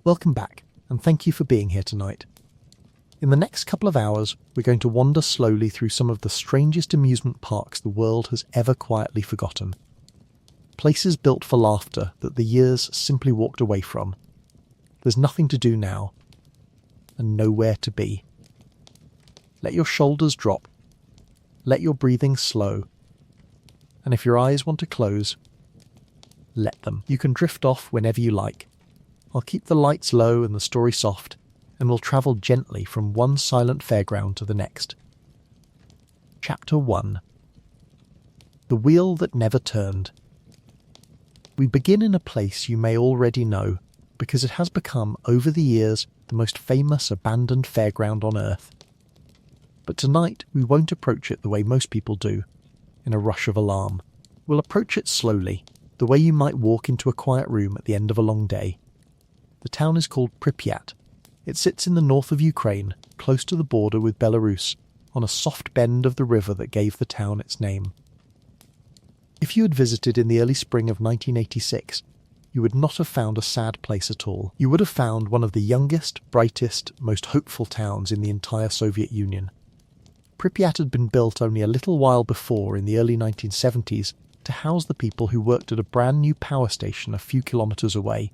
Welcome back, and thank you for being here tonight. In the next couple of hours, we're going to wander slowly through some of the strangest amusement parks the world has ever quietly forgotten. Places built for laughter that the years simply walked away from. There's nothing to do now, and nowhere to be. Let your shoulders drop. Let your breathing slow. And if your eyes want to close, let them. You can drift off whenever you like. I'll keep the lights low and the story soft, and we'll travel gently from one silent fairground to the next. Chapter 1. The Wheel That Never Turned. We begin in a place you may already know, because it has become, over the years, the most famous abandoned fairground on Earth. But tonight we won't approach it the way most people do, in a rush of alarm. We'll approach it slowly, the way you might walk into a quiet room at the end of a long day. The town is called Pripyat. It sits in the north of Ukraine, close to the border with Belarus, on a soft bend of the river that gave the town its name. If you had visited in the early spring of 1986, you would not have found a sad place at all. You would have found one of the youngest, brightest, most hopeful towns in the entire Soviet Union. Pripyat had been built only a little while before, in the early 1970s, to house the people who worked at a brand new power station a few kilometres away.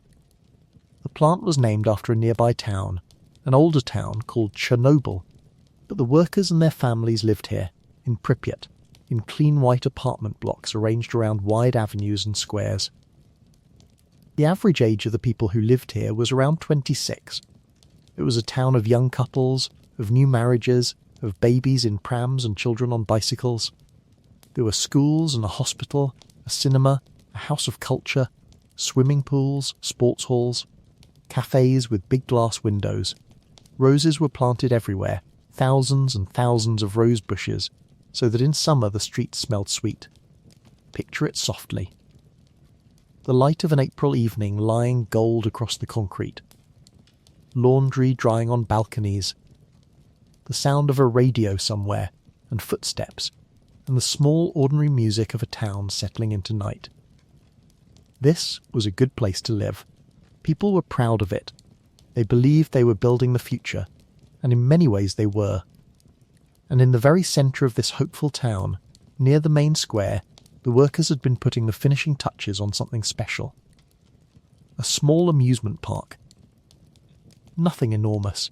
The plant was named after a nearby town, an older town called Chernobyl, but the workers and their families lived here, in Pripyat, in clean white apartment blocks arranged around wide avenues and squares. The average age of the people who lived here was around 26. It was a town of young couples, of new marriages, of babies in prams and children on bicycles. There were schools and a hospital, a cinema, a house of culture, swimming pools, sports halls, cafes with big glass windows. Roses were planted everywhere, thousands and thousands of rose bushes, so that in summer the streets smelled sweet. Picture it softly. The light of an April evening lying gold across the concrete. Laundry drying on balconies. The sound of a radio somewhere, and footsteps, and the small ordinary music of a town settling into night. This was a good place to live. People were proud of it. They believed they were building the future, and in many ways they were. And in the very centre of this hopeful town, near the main square, the workers had been putting the finishing touches on something special. A small amusement park. Nothing enormous,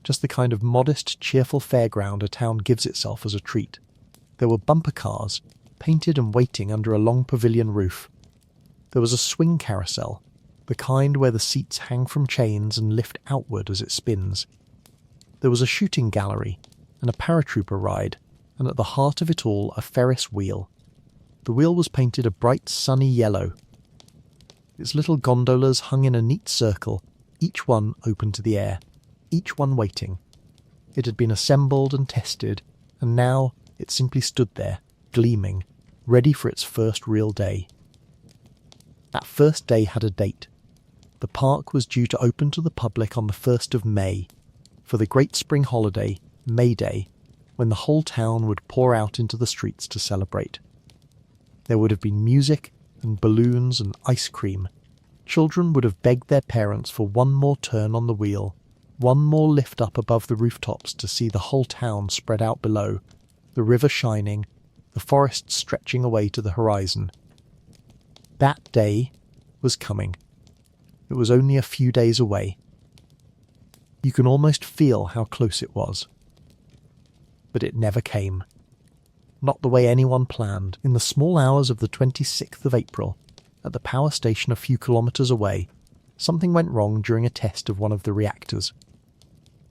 just the kind of modest, cheerful fairground a town gives itself as a treat. There were bumper cars, painted and waiting under a long pavilion roof. There was a swing carousel, the kind where the seats hang from chains and lift outward as it spins. There was a shooting gallery and a paratrooper ride, and at the heart of it all a Ferris wheel. The wheel was painted a bright sunny yellow. Its little gondolas hung in a neat circle, each one open to the air, each one waiting. It had been assembled and tested, and now it simply stood there, gleaming, ready for its first real day. That first day had a date. The park was due to open to the public on the 1st of May, for the great spring holiday, May Day, when the whole town would pour out into the streets to celebrate. There would have been music and balloons and ice cream. Children would have begged their parents for one more turn on the wheel, one more lift up above the rooftops to see the whole town spread out below, the river shining, the forest stretching away to the horizon. That day was coming. It was only a few days away. You can almost feel how close it was. But it never came. Not the way anyone planned. In the small hours of the 26th of April, at the power station a few kilometres away, something went wrong during a test of one of the reactors.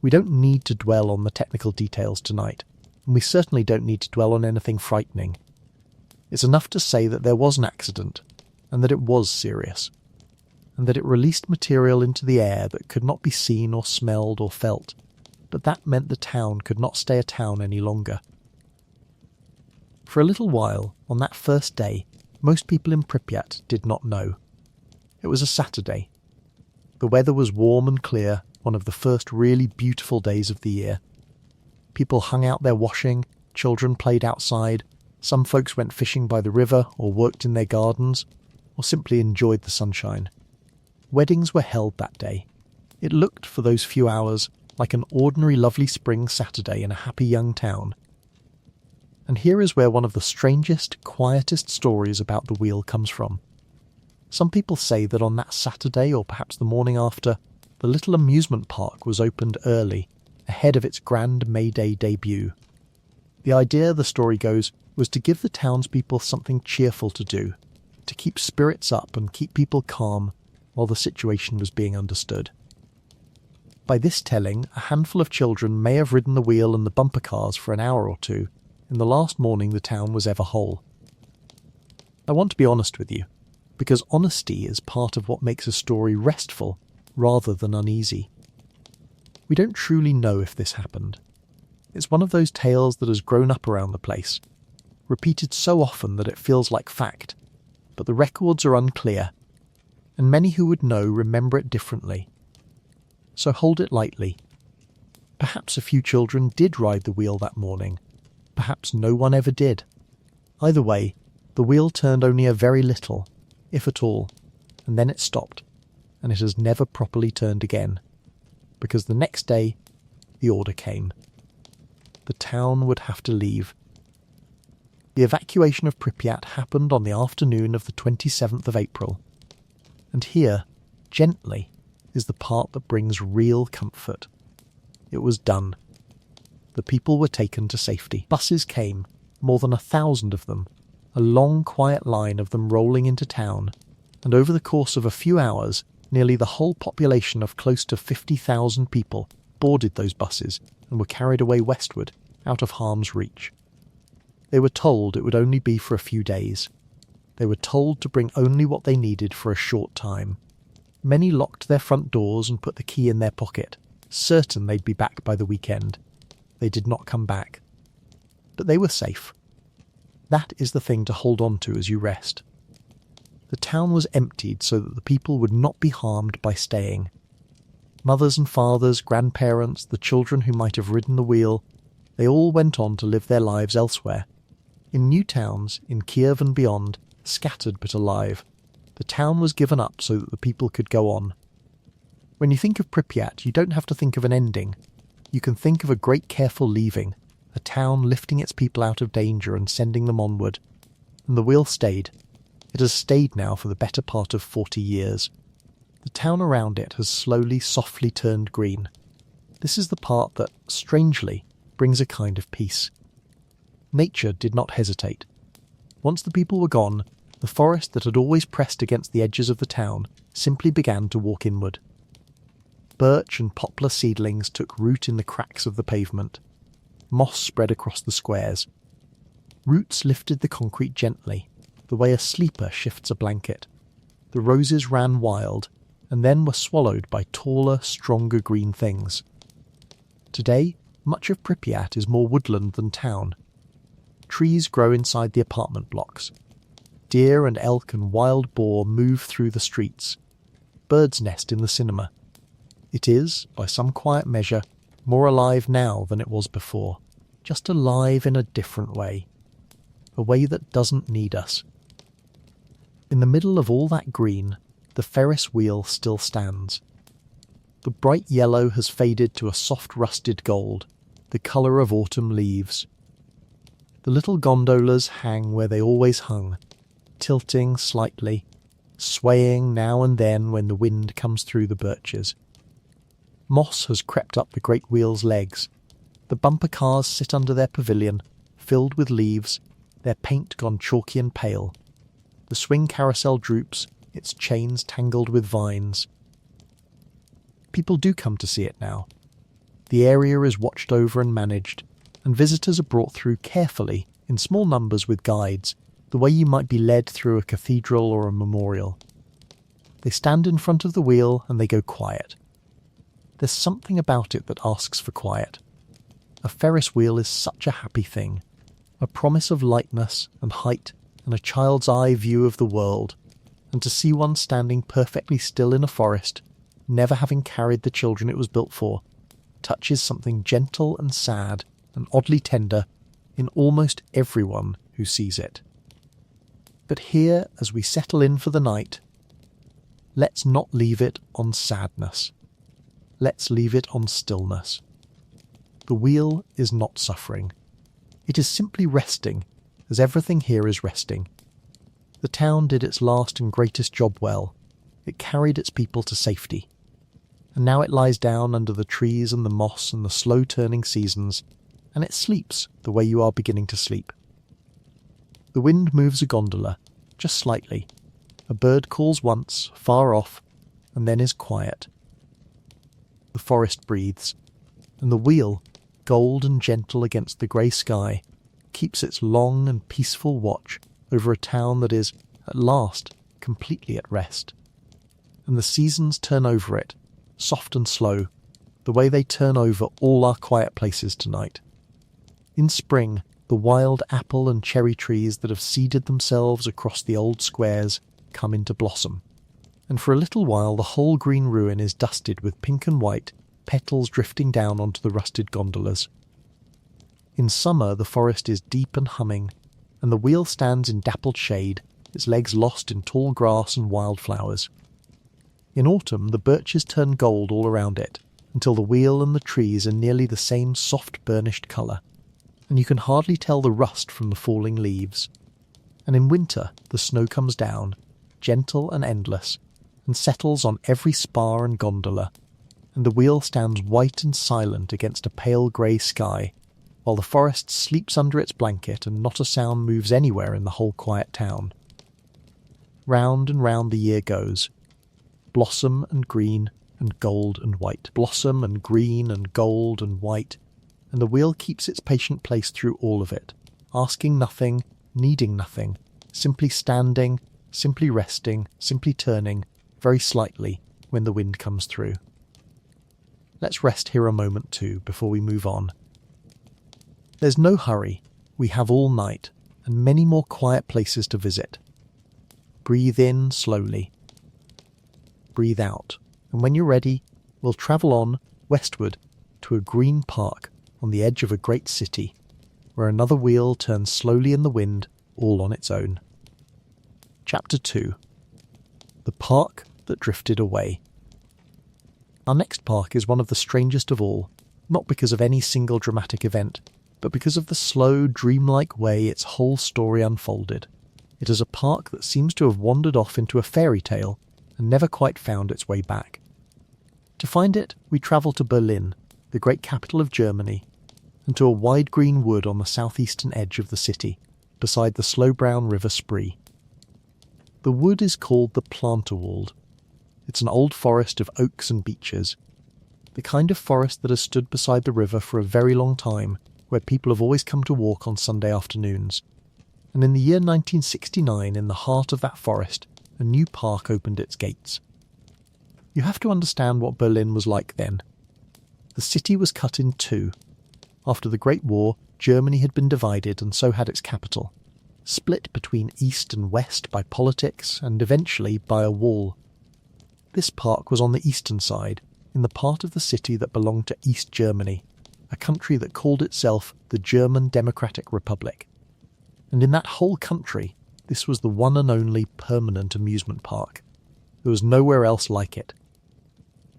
We don't need to dwell on the technical details tonight, and we certainly don't need to dwell on anything frightening. It's enough to say that there was an accident, and that it was serious, and that it released material into the air that could not be seen or smelled or felt, but that meant the town could not stay a town any longer. For a little while, on that first day, most people in Pripyat did not know. It was a Saturday. The weather was warm and clear, one of the first really beautiful days of the year. People hung out their washing, children played outside, some folks went fishing by the river or worked in their gardens, or simply enjoyed the sunshine. Weddings were held that day. It looked, for those few hours, like an ordinary lovely spring Saturday in a happy young town. And here is where one of the strangest, quietest stories about the wheel comes from. Some people say that on that Saturday, or perhaps the morning after, the little amusement park was opened early, ahead of its grand May Day debut. The idea, the story goes, was to give the townspeople something cheerful to do, to keep spirits up and keep people calm while the situation was being understood. By this telling, a handful of children may have ridden the wheel and the bumper cars for an hour or two, in the last morning the town was ever whole. I want to be honest with you, because honesty is part of what makes a story restful rather than uneasy. We don't truly know if this happened. It's one of those tales that has grown up around the place, repeated so often that it feels like fact, but the records are unclear, and many who would know remember it differently. So hold it lightly. Perhaps a few children did ride the wheel that morning. Perhaps no one ever did. Either way, the wheel turned only a very little, if at all, and then it stopped, and it has never properly turned again, because the next day, the order came. The town would have to leave. The evacuation of Pripyat happened on the afternoon of the 27th of April. And here, gently, is the part that brings real comfort. It was done. The people were taken to safety. Buses came, more than 1,000 of them, a long quiet line of them rolling into town, and over the course of a few hours, nearly the whole population of close to 50,000 people boarded those buses and were carried away westward, out of harm's reach. They were told it would only be for a few days. They were told to bring only what they needed for a short time. Many locked their front doors and put the key in their pocket, certain they'd be back by the weekend. They did not come back. But they were safe. That is the thing to hold on to as you rest. The town was emptied so that the people would not be harmed by staying. Mothers and fathers, grandparents, the children who might have ridden the wheel, they all went on to live their lives elsewhere. In new towns, in Kiev and beyond, scattered but alive. The town was given up so that the people could go on. When you think of Pripyat, you don't have to think of an ending. You can think of a great careful leaving, a town lifting its people out of danger and sending them onward. And the wheel stayed. It has stayed now for the better part of 40 years. The town around it has slowly, softly turned green. This is the part that, strangely, brings a kind of peace. Nature did not hesitate. Once the people were gone, the forest that had always pressed against the edges of the town simply began to walk inward. Birch and poplar seedlings took root in the cracks of the pavement. Moss spread across the squares. Roots lifted the concrete gently, the way a sleeper shifts a blanket. The roses ran wild, and then were swallowed by taller, stronger green things. Today, much of Pripyat is more woodland than town. Trees grow inside the apartment blocks. Deer and elk and wild boar move through the streets. Birds nest in the cinema. It is, by some quiet measure, more alive now than it was before. Just alive in a different way. A way that doesn't need us. In the middle of all that green, the Ferris wheel still stands. The bright yellow has faded to a soft rusted gold, the colour of autumn leaves. The little gondolas hang where they always hung, tilting slightly, swaying now and then when the wind comes through the birches. Moss has crept up the great wheel's legs. The bumper cars sit under their pavilion, filled with leaves, their paint gone chalky and pale. The swing carousel droops, its chains tangled with vines. People do come to see it now. The area is watched over and managed, and visitors are brought through carefully, in small numbers with guides, the way you might be led through a cathedral or a memorial. They stand in front of the wheel and they go quiet. There's something about it that asks for quiet. A Ferris wheel is such a happy thing, a promise of lightness and height and a child's eye view of the world, and to see one standing perfectly still in a forest, never having carried the children it was built for, touches something gentle and sad and oddly tender in almost everyone who sees it. But here, as we settle in for the night, let's not leave it on sadness. let's leave it on stillness. The wheel is not suffering. It is simply resting, as everything here is resting. The town did its last and greatest job well. It carried its people to safety. And now it lies down under the trees and the moss and the slow-turning seasons, and it sleeps the way you are beginning to sleep. The wind moves a gondola, just slightly. A bird calls once, far off, and then is quiet. The forest breathes, and the wheel, gold and gentle against the grey sky, keeps its long and peaceful watch over a town that is, at last, completely at rest. And the seasons turn over it, soft and slow, the way they turn over all our quiet places tonight. In spring, the wild apple and cherry trees that have seeded themselves across the old squares come into blossom, and for a little while the whole green ruin is dusted with pink and white, petals drifting down onto the rusted gondolas. In summer the forest is deep and humming, and the wheel stands in dappled shade, its legs lost in tall grass and wildflowers. In autumn the birches turn gold all around it, until the wheel and the trees are nearly the same soft burnished colour, and you can hardly tell the rust from the falling leaves. And in winter the snow comes down, gentle and endless, and settles on every spar and gondola, and the wheel stands white and silent against a pale grey sky, while the forest sleeps under its blanket and not a sound moves anywhere in the whole quiet town. Round and round the year goes, blossom and green and gold and white, blossom and green and gold and white, and the wheel keeps its patient place through all of it, asking nothing, needing nothing, simply standing, simply resting, simply turning, very slightly, when the wind comes through. Let's rest here a moment too, before we move on. There's no hurry. We have all night, and many more quiet places to visit. Breathe in slowly. Breathe out, and when you're ready, we'll travel on, westward, to a green park on the edge of a great city, where another wheel turns slowly in the wind, all on its own. Chapter 2. The Park That Drifted Away. Our next park is one of the strangest of all, not because of any single dramatic event, but because of the slow, dreamlike way its whole story unfolded. It is a park that seems to have wandered off into a fairy tale and never quite found its way back. To find it, we travel to Berlin, the great capital of Germany, and to a wide green wood on the southeastern edge of the city, beside the slow brown river Spree. The wood is called the Planterwald. It's an old forest of oaks and beeches, the kind of forest that has stood beside the river for a very long time, where people have always come to walk on Sunday afternoons. And in the year 1969, in the heart of that forest, a new park opened its gates. You have to understand what Berlin was like then. The city was cut in two. After the Great War, Germany had been divided, and so had its capital, split between east and west by politics, and eventually by a wall. This park was on the eastern side, in the part of the city that belonged to East Germany, a country that called itself the German Democratic Republic. And in that whole country, this was the one and only permanent amusement park. There was nowhere else like it.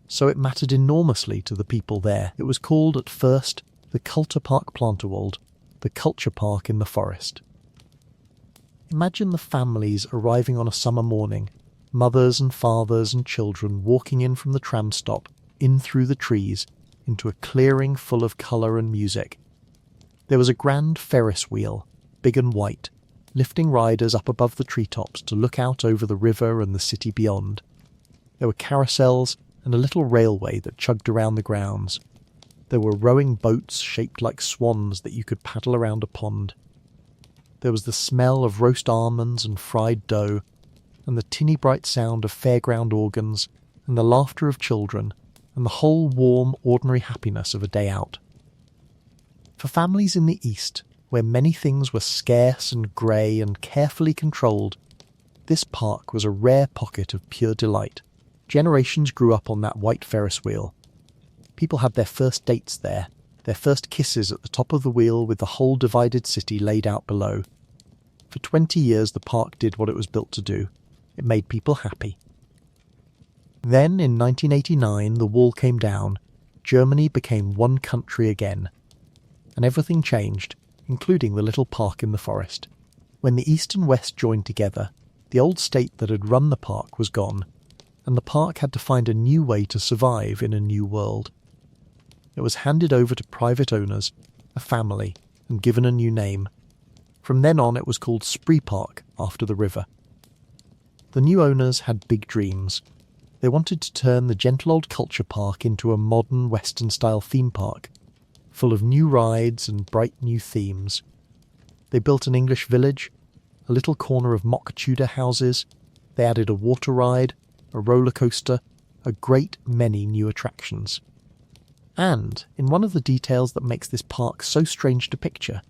So it mattered enormously to the people there. It was called at first the Kulturpark Planterwald, the culture park in the forest. Imagine the families arriving on a summer morning, mothers and fathers and children walking in from the tram stop, in through the trees, into a clearing full of colour and music. There was a grand Ferris wheel, big and white, lifting riders up above the treetops to look out over the river and the city beyond. There were carousels and a little railway that chugged around the grounds. There were rowing boats shaped like swans that you could paddle around a pond. There was the smell of roast almonds and fried dough, and the tinny bright sound of fairground organs, and the laughter of children, and the whole warm, ordinary happiness of a day out. For families in the East, where many things were scarce and grey and carefully controlled, this park was a rare pocket of pure delight. Generations grew up on that white Ferris wheel. People had their first dates there, their first kisses at the top of the wheel with the whole divided city laid out below. For 20 years the park did what it was built to do. It made people happy. Then, in 1989, the wall came down, Germany became one country again. And everything changed, including the little park in the forest. When the East and West joined together, the old state that had run the park was gone, and the park had to find a new way to survive in a new world. It was handed over to private owners, a family, and given a new name. From then on it was called Spree Park, after the river. The new owners had big dreams. They wanted to turn the gentle old culture park into a modern Western-style theme park, full of new rides and bright new themes. They built an English village, a little corner of mock Tudor houses. They added a water ride, a roller coaster, a great many new attractions. And, in one of the details that makes this park so strange to picture,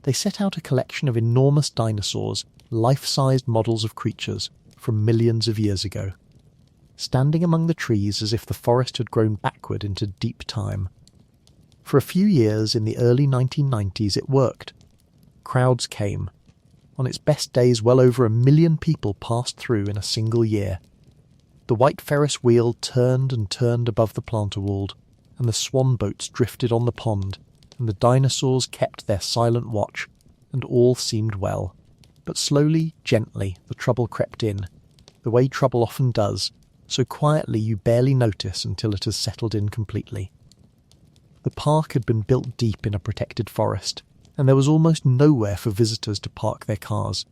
they set out a collection of enormous dinosaurs, life-sized models of creatures from millions of years ago, standing among the trees as if the forest had grown backward into deep time. For a few years in the early 1990s it worked. Crowds came. On its best days well over 1 million people passed through in a single year. The white Ferris wheel turned and turned above the Planterwald, and the swan boats drifted on the pond, and the dinosaurs kept their silent watch, and all seemed well. But slowly, gently, the trouble crept in, the way trouble often does, so quietly you barely notice until it has settled in completely. The park had been built deep in a protected forest, and there was almost nowhere for visitors to park their cars.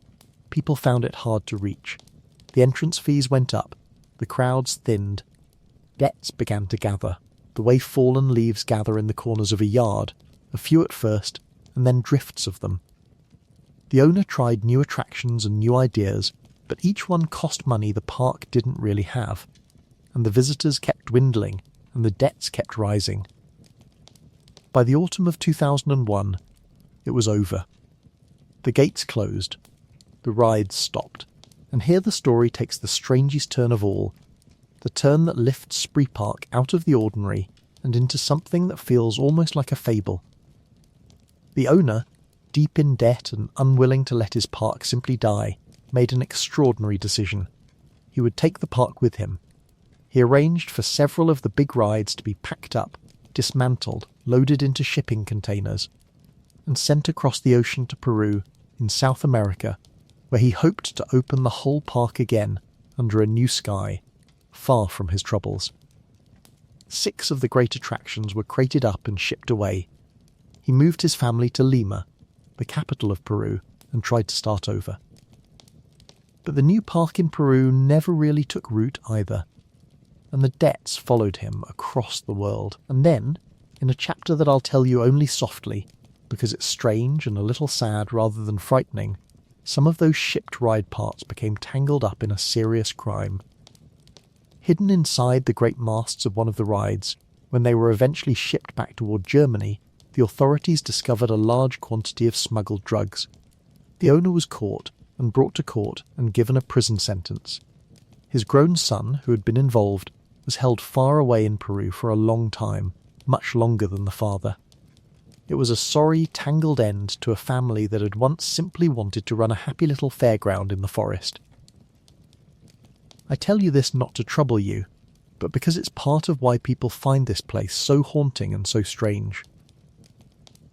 People found it hard to reach. The entrance fees went up, the crowds thinned. Debts began to gather, the way fallen leaves gather in the corners of a yard, a few at first, and then drifts of them. The owner tried new attractions and new ideas, but each one cost money the park didn't really have, and the visitors kept dwindling, and the debts kept rising. By the autumn of 2001, it was over. The gates closed, the rides stopped, and here the story takes the strangest turn of all, the turn that lifts Spree Park out of the ordinary and into something that feels almost like a fable. The owner, deep in debt and unwilling to let his park simply die, made an extraordinary decision. He would take the park with him. He arranged for several of the big rides to be packed up, dismantled, loaded into shipping containers, and sent across the ocean to Peru, in South America, where he hoped to open the whole park again, under a new sky, far from his troubles. 6 of the great attractions were crated up and shipped away. He moved his family to Lima, the capital of Peru, and tried to start over. But the new park in Peru never really took root either, and the debts followed him across the world. And then, in a chapter that I'll tell you only softly, because it's strange and a little sad rather than frightening, some of those shipped ride parts became tangled up in a serious crime. Hidden inside the great masts of one of the rides, when they were eventually shipped back toward Germany, the authorities discovered a large quantity of smuggled drugs. The owner was caught and brought to court and given a prison sentence. His grown son, who had been involved, was held far away in Peru for a long time, much longer than the father. It was a sorry, tangled end to a family that had once simply wanted to run a happy little fairground in the forest. I tell you this not to trouble you, but because it's part of why people find this place so haunting and so strange.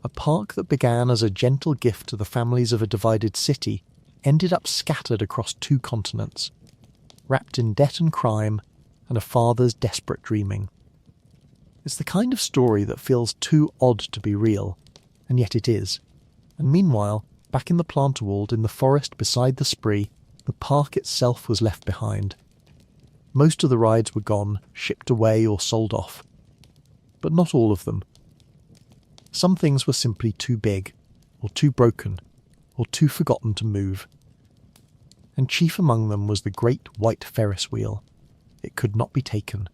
A park that began as a gentle gift to the families of a divided city ended up scattered across 2 continents, wrapped in debt and crime and a father's desperate dreaming. It's the kind of story that feels too odd to be real, and yet it is. And meanwhile, back in the Planterwald in the forest beside the Spree, the park itself was left behind. Most of the rides were gone, shipped away or sold off. But not all of them. Some things were simply too big, or too broken, or too forgotten to move. And chief among them was the great white Ferris wheel. It could not be taken.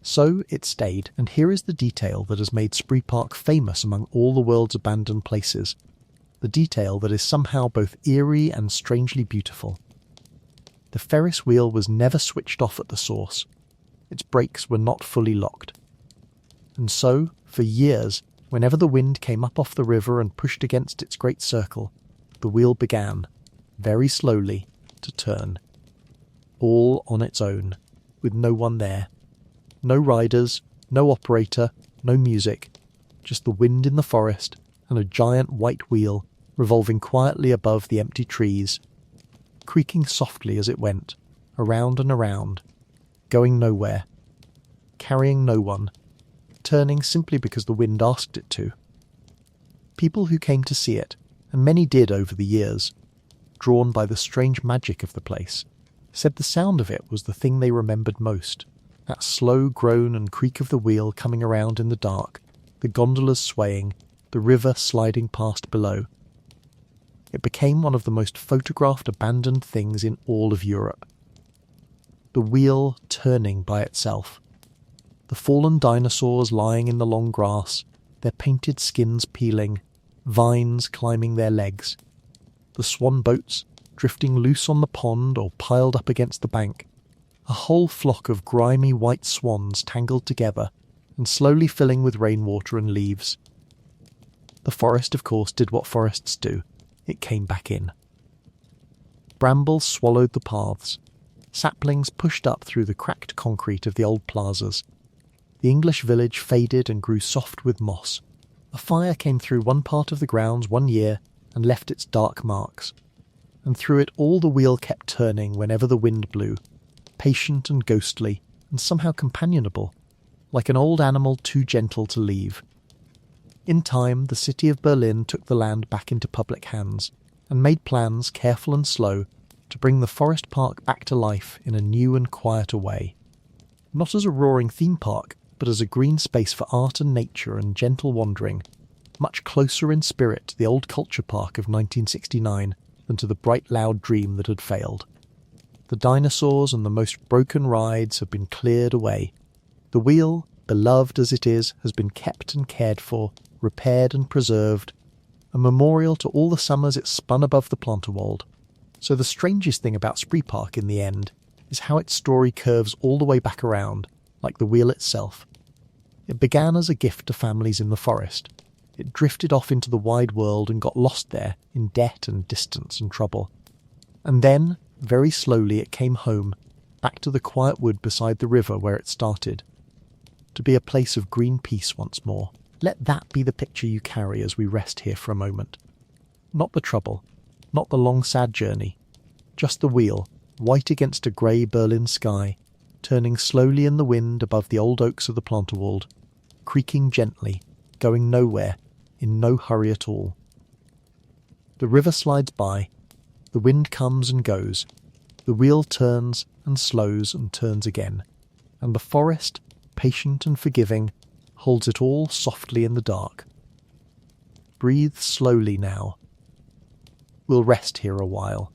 So it stayed, and here is the detail that has made Spree Park famous among all the world's abandoned places. The detail that is somehow both eerie and strangely beautiful. The Ferris wheel was never switched off at the source. Its brakes were not fully locked. And so, for years, whenever the wind came up off the river and pushed against its great circle, the wheel began, very slowly, to turn. All on its own. with no one there. No riders, no operator, no music, just the wind in the forest and a giant white wheel revolving quietly above the empty trees, creaking softly as it went, around and around, going nowhere, carrying no one, turning simply because the wind asked it to. People who came to see it, and many did over the years, drawn by the strange magic of the place, said the sound of it was the thing they remembered most, that slow groan and creak of the wheel coming around in the dark, the gondolas swaying, the river sliding past below. It became one of the most photographed abandoned things in all of Europe. The wheel turning by itself. The fallen dinosaurs lying in the long grass, their painted skins peeling, vines climbing their legs. The swan boats drifting loose on the pond or piled up against the bank. A whole flock of grimy white swans tangled together and slowly filling with rainwater and leaves. The forest, of course, did what forests do. It came back in. Brambles swallowed the paths. Saplings pushed up through the cracked concrete of the old plazas. The English village faded and grew soft with moss. A fire came through one part of the grounds one year and left its dark marks. And through it all the wheel kept turning whenever the wind blew, patient and ghostly, and somehow companionable, like an old animal too gentle to leave. In time, the city of Berlin took the land back into public hands, and made plans, careful and slow, to bring the forest park back to life in a new and quieter way. Not as a roaring theme park, but as a green space for art and nature and gentle wandering, much closer in spirit to the old culture park of 1969 than to the bright loud dream that had failed. The dinosaurs and the most broken rides have been cleared away. The wheel, beloved as it is, has been kept and cared for, repaired and preserved, a memorial to all the summers it spun above the Planterwald. So the strangest thing about Spree Park in the end is how its story curves all the way back around, like the wheel itself. It began as a gift to families in the forest. It drifted off into the wide world and got lost there in debt and distance and trouble. And then, very slowly, it came home, back to the quiet wood beside the river where it started, to be a place of green peace once more. Let that be the picture you carry as we rest here for a moment. Not the trouble, not the long sad journey, just the wheel, white against a grey Berlin sky, turning slowly in the wind above the old oaks of the Planterwald, creaking gently, going nowhere, in no hurry at all. The river slides by, the wind comes and goes, the wheel turns and slows and turns again, and the forest, patient and forgiving, holds it all softly in the dark. Breathe slowly now. We'll rest here a while.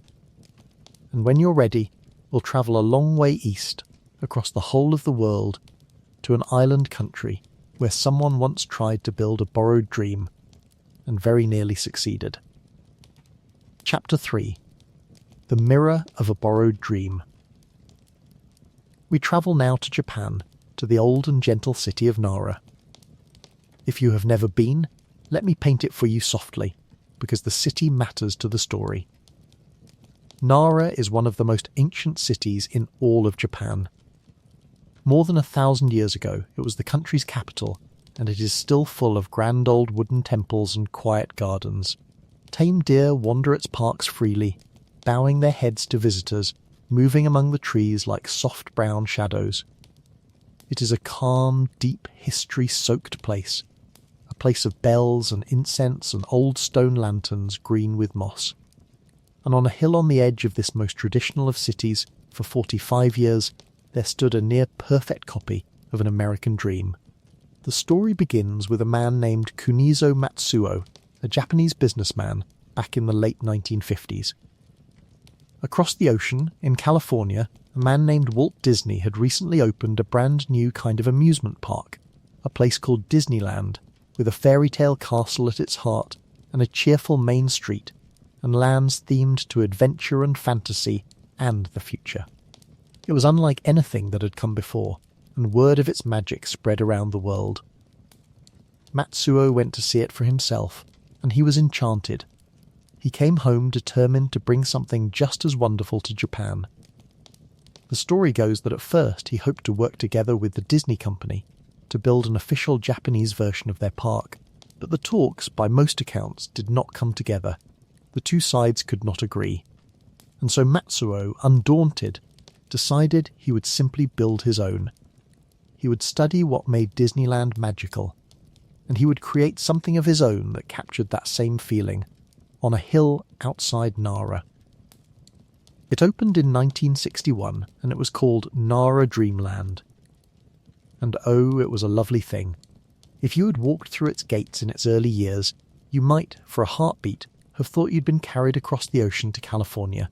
And when you're ready, we'll travel a long way east, across the whole of the world, to an island country where someone once tried to build a borrowed dream, and very nearly succeeded. Chapter 3. The Mirror of a Borrowed Dream. We travel now to Japan, to the old and gentle city of Nara. If you have never been, let me paint it for you softly, because the city matters to the story. Nara is one of the most ancient cities in all of Japan. More than 1,000 years ago, it was the country's capital, and it is still full of grand old wooden temples and quiet gardens. Tame deer wander its parks freely, bowing their heads to visitors, moving among the trees like soft brown shadows. It is a calm, deep, history-soaked place, a place of bells and incense and old stone lanterns green with moss. And on a hill on the edge of this most traditional of cities, for 45 years, there stood a near-perfect copy of an American dream. The story begins with a man named Kunizo Matsuo, a Japanese businessman, back in the late 1950s. Across the ocean, in California, a man named Walt Disney had recently opened a brand new kind of amusement park, a place called Disneyland, with a fairy tale castle at its heart and a cheerful main street, and lands themed to adventure and fantasy and the future. It was unlike anything that had come before, and word of its magic spread around the world. Matsuo went to see it for himself, and he was enchanted. He came home determined to bring something just as wonderful to Japan. The The story goes that at first he hoped to work together with the Disney company to build an official Japanese version of their park, but the talks, by most accounts, did not come together. The two sides could not agree. And so Matsuo, undaunted, decided he would simply build his own. He would study what made Disneyland magical, and he would create something of his own that captured that same feeling, on a hill outside Nara. It opened in 1961, and it was called Nara Dreamland. And oh, it was a lovely thing. If you had walked through its gates in its early years, you might, for a heartbeat, have thought you'd been carried across the ocean to California.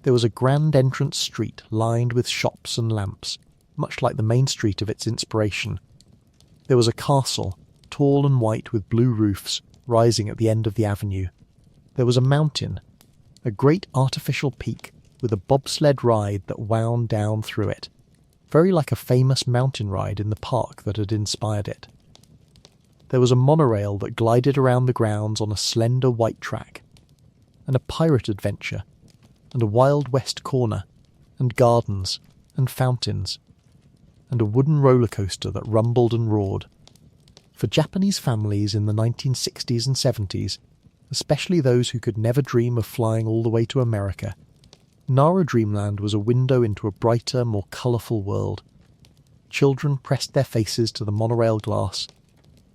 There was a grand entrance street lined with shops and lamps, much like the main street of its inspiration. There was a castle, tall and white with blue roofs, rising at the end of the avenue. There was a mountain, a great artificial peak with a bobsled ride that wound down through it, very like a famous mountain ride in the park that had inspired it. There was a monorail that glided around the grounds on a slender white track, and a pirate adventure, and a Wild West corner, and gardens, and fountains, and a wooden roller coaster that rumbled and roared. For Japanese families in the 1960s and 70s, especially those who could never dream of flying all the way to America, Nara Dreamland was a window into a brighter, more colourful world. Children pressed their faces to the monorail glass.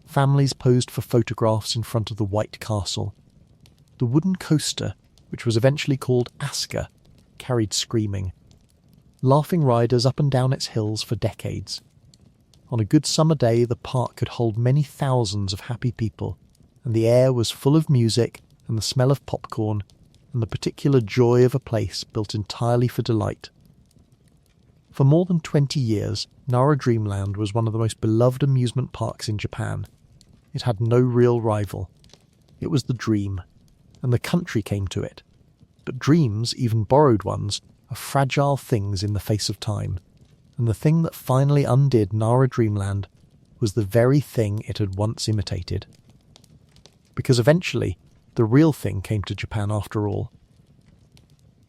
Families posed for photographs in front of the White Castle. The wooden coaster, which was eventually called Asuka, carried screaming, laughing riders up and down its hills for decades. On a good summer day, the park could hold many thousands of happy people, and the air was full of music and the smell of popcorn and the particular joy of a place built entirely for delight. For more than 20 years, Nara Dreamland was one of the most beloved amusement parks in Japan. It had no real rival. It was the dream, and the country came to it. But dreams, even borrowed ones, are fragile things in the face of time, and the thing that finally undid Nara Dreamland was the very thing it had once imitated. Because eventually, the real thing came to Japan after all.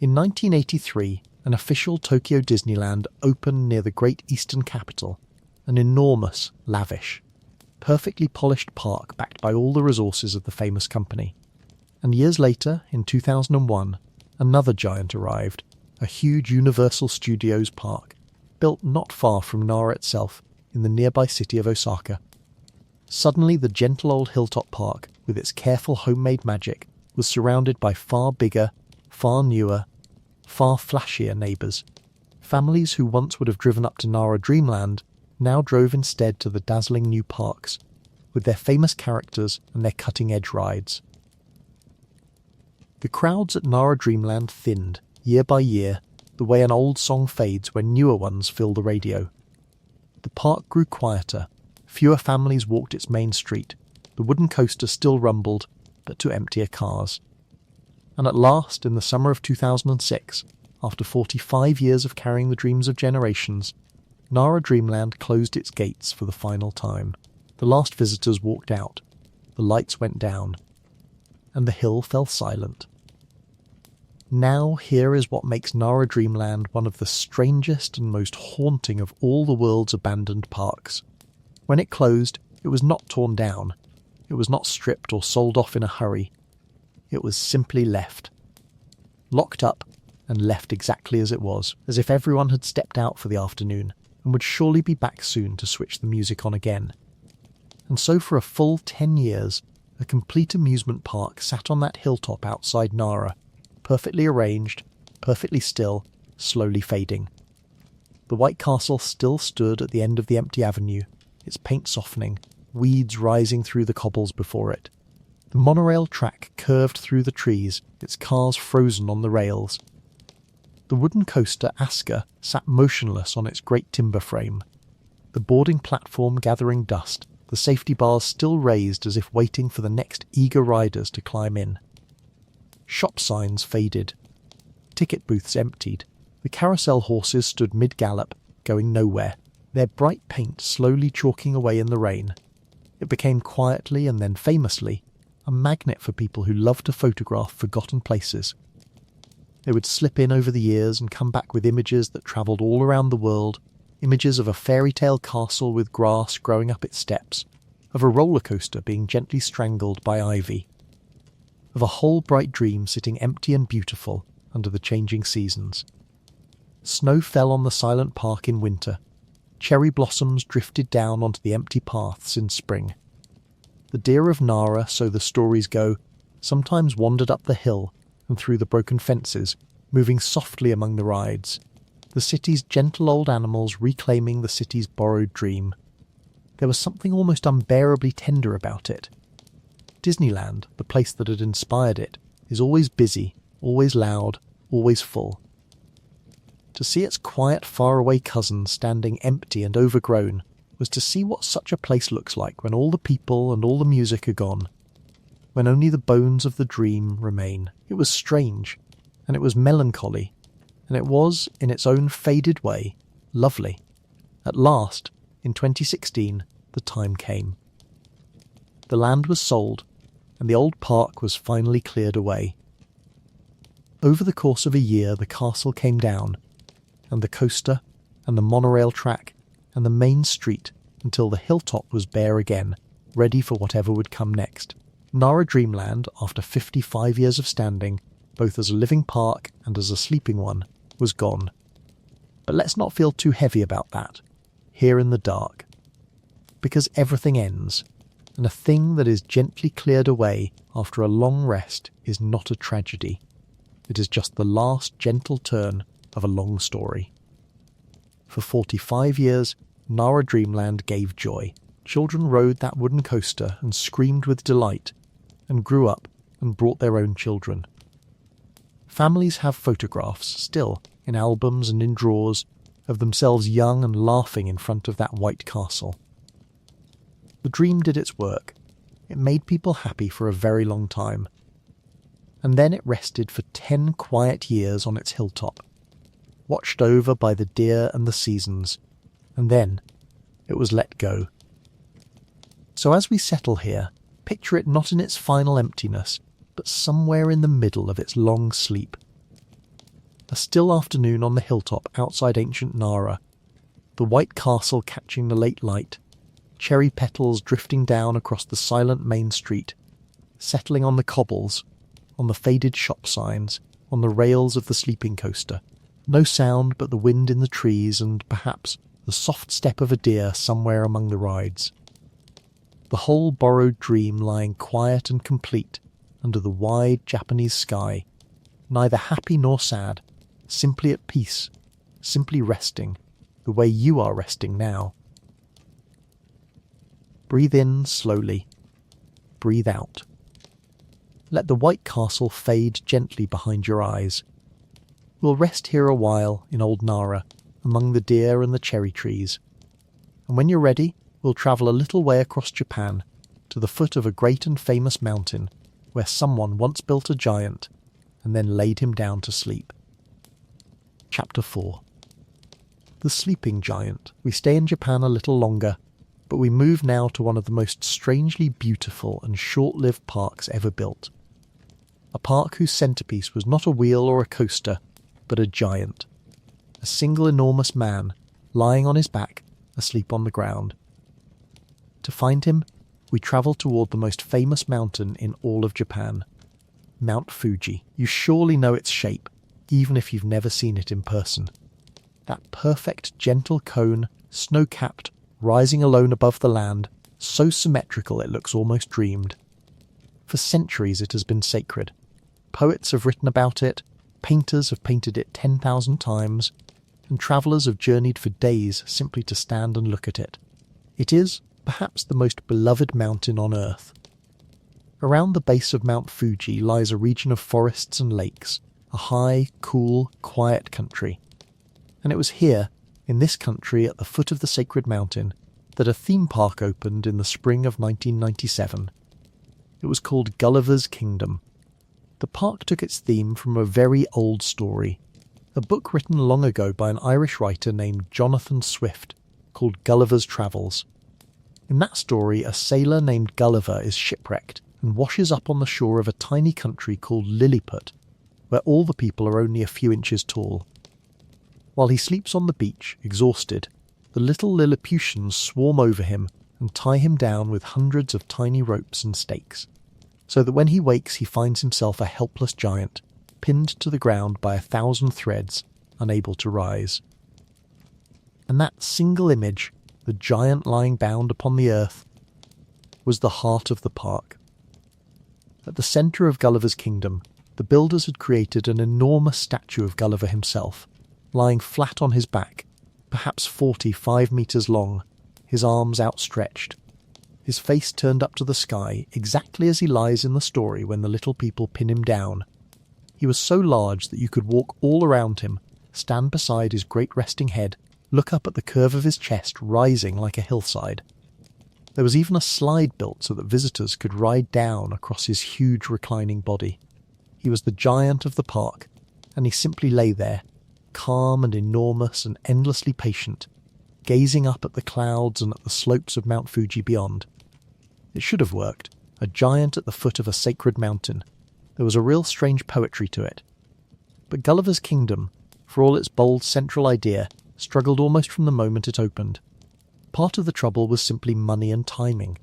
In 1983, an official Tokyo Disneyland opened near the great eastern capital, an enormous, lavish, perfectly polished park backed by all the resources of the famous company. And years later, in 2001, another giant arrived, a huge Universal Studios park, built not far from Nara itself, in the nearby city of Osaka. Suddenly the gentle old hilltop park, with its careful homemade magic, was surrounded by far bigger, far newer, far flashier neighbours. Families who once would have driven up to Nara Dreamland now drove instead to the dazzling new parks, with their famous characters and their cutting-edge rides. The crowds at Nara Dreamland thinned, year by year, the way an old song fades when newer ones fill the radio. The park grew quieter, fewer families walked its main street, the wooden coaster still rumbled, but to emptier cars. And at last, in the summer of 2006, after 45 years of carrying the dreams of generations, Nara Dreamland closed its gates for the final time. The last visitors walked out, the lights went down, and the hill fell silent. Now here is what makes Nara Dreamland one of the strangest and most haunting of all the world's abandoned parks. When it closed, it was not torn down. It was not stripped or sold off in a hurry. It was simply left. Locked up and left exactly as it was, as if everyone had stepped out for the afternoon and would surely be back soon to switch the music on again. And so for a full 10 years, a complete amusement park sat on that hilltop outside Nara, perfectly arranged, perfectly still, slowly fading. The White Castle still stood at the end of the empty avenue, its paint softening, weeds rising through the cobbles before it. The monorail track curved through the trees, its cars frozen on the rails. The wooden coaster Asuka sat motionless on its great timber frame, the boarding platform gathering dust, the safety bars still raised as if waiting for the next eager riders to climb in. Shop signs faded. Ticket booths emptied. The carousel horses stood mid-gallop, going nowhere, their bright paint slowly chalking away in the rain. It became quietly and then famously a magnet for people who loved to photograph forgotten places. They would slip in over the years and come back with images that travelled all around the world, images of a fairy tale castle with grass growing up its steps, of a roller coaster being gently strangled by ivy, of a whole bright dream sitting empty and beautiful under the changing seasons. Snow fell on the silent park in winter. Cherry blossoms drifted down onto the empty paths in spring. The deer of Nara, so the stories go, sometimes wandered up the hill and through the broken fences, moving softly among the rides, the city's gentle old animals reclaiming the city's borrowed dream. There was something almost unbearably tender about it. Disneyland, the place that had inspired it, is always busy, always loud, always full. To see its quiet, faraway cousin standing empty and overgrown was to see what such a place looks like when all the people and all the music are gone, when only the bones of the dream remain. It was strange, and it was melancholy, and it was, in its own faded way, lovely. At last, in 2016, the time came. The land was sold, and the old park was finally cleared away. Over the course of a year, the castle came down, and the coaster, and the monorail track, and the main street, until the hilltop was bare again, ready for whatever would come next. Nara Dreamland, after 55 years of standing, both as a living park and as a sleeping one, was gone. But let's not feel too heavy about that, here in the dark. Because everything ends, and a thing that is gently cleared away after a long rest is not a tragedy. It is just the last gentle turn of a long story. For 45 years, Nara Dreamland gave joy. Children rode that wooden coaster and screamed with delight, and grew up and brought their own children. Families have photographs still, in albums and in drawers, of themselves young and laughing in front of that white castle. The dream did its work. It made people happy for a very long time. And then it rested for 10 quiet years on its hilltop, watched over by the deer and the seasons, and then it was let go. So as we settle here, picture it not in its final emptiness, but somewhere in the middle of its long sleep. A still afternoon on the hilltop outside ancient Nara, the white castle catching the late light, cherry petals drifting down across the silent main street, settling on the cobbles, on the faded shop signs, on the rails of the sleeping coaster. No sound but the wind in the trees and, perhaps, the soft step of a deer somewhere among the rides. The whole borrowed dream lying quiet and complete under the wide Japanese sky, neither happy nor sad, simply at peace, simply resting, the way you are resting now. Breathe in slowly. Breathe out. Let the white castle fade gently behind your eyes. We'll rest here a while in old Nara, among the deer and the cherry trees. And when you're ready, we'll travel a little way across Japan, to the foot of a great and famous mountain, where someone once built a giant, and then laid him down to sleep. Chapter 4. The Sleeping Giant. We stay in Japan a little longer, but we move now to one of the most strangely beautiful and short-lived parks ever built. A park whose centrepiece was not a wheel or a coaster, but a giant. A single enormous man, lying on his back, asleep on the ground. To find him, we travel toward the most famous mountain in all of Japan, Mount Fuji. You surely know its shape, even if you've never seen it in person. That perfect, gentle cone, snow-capped, rising alone above the land, so symmetrical it looks almost dreamed. For centuries it has been sacred. Poets have written about it, painters have painted it 10,000 times, and travellers have journeyed for days simply to stand and look at it. It is, perhaps, the most beloved mountain on earth. Around the base of Mount Fuji lies a region of forests and lakes, a high, cool, quiet country. And it was here, in this country at the foot of the sacred mountain, that a theme park opened in the spring of 1997. It was called Gulliver's Kingdom. The park took its theme from a very old story, a book written long ago by an Irish writer named Jonathan Swift, called Gulliver's Travels. In that story, a sailor named Gulliver is shipwrecked and washes up on the shore of a tiny country called Lilliput, where all the people are only a few inches tall. While he sleeps on the beach, exhausted, the little Lilliputians swarm over him and tie him down with hundreds of tiny ropes and stakes, so that when he wakes he finds himself a helpless giant, pinned to the ground by 1,000 threads, unable to rise. And that single image, the giant lying bound upon the earth, was the heart of the park. At the centre of Gulliver's kingdom, the builders had created an enormous statue of Gulliver himself, lying flat on his back, perhaps 45 metres long, his arms outstretched, his face turned up to the sky, exactly as he lies in the story when the little people pin him down. He was so large that you could walk all around him, stand beside his great resting head, look up at the curve of his chest rising like a hillside. There was even a slide built so that visitors could ride down across his huge reclining body. He was the giant of the park, and he simply lay there, calm and enormous and endlessly patient, gazing up at the clouds and at the slopes of Mount Fuji beyond. It should have worked, a giant at the foot of a sacred mountain. There was a real strange poetry to it. But Gulliver's Kingdom, for all its bold central idea, struggled almost from the moment it opened. Part of the trouble was simply money and timing.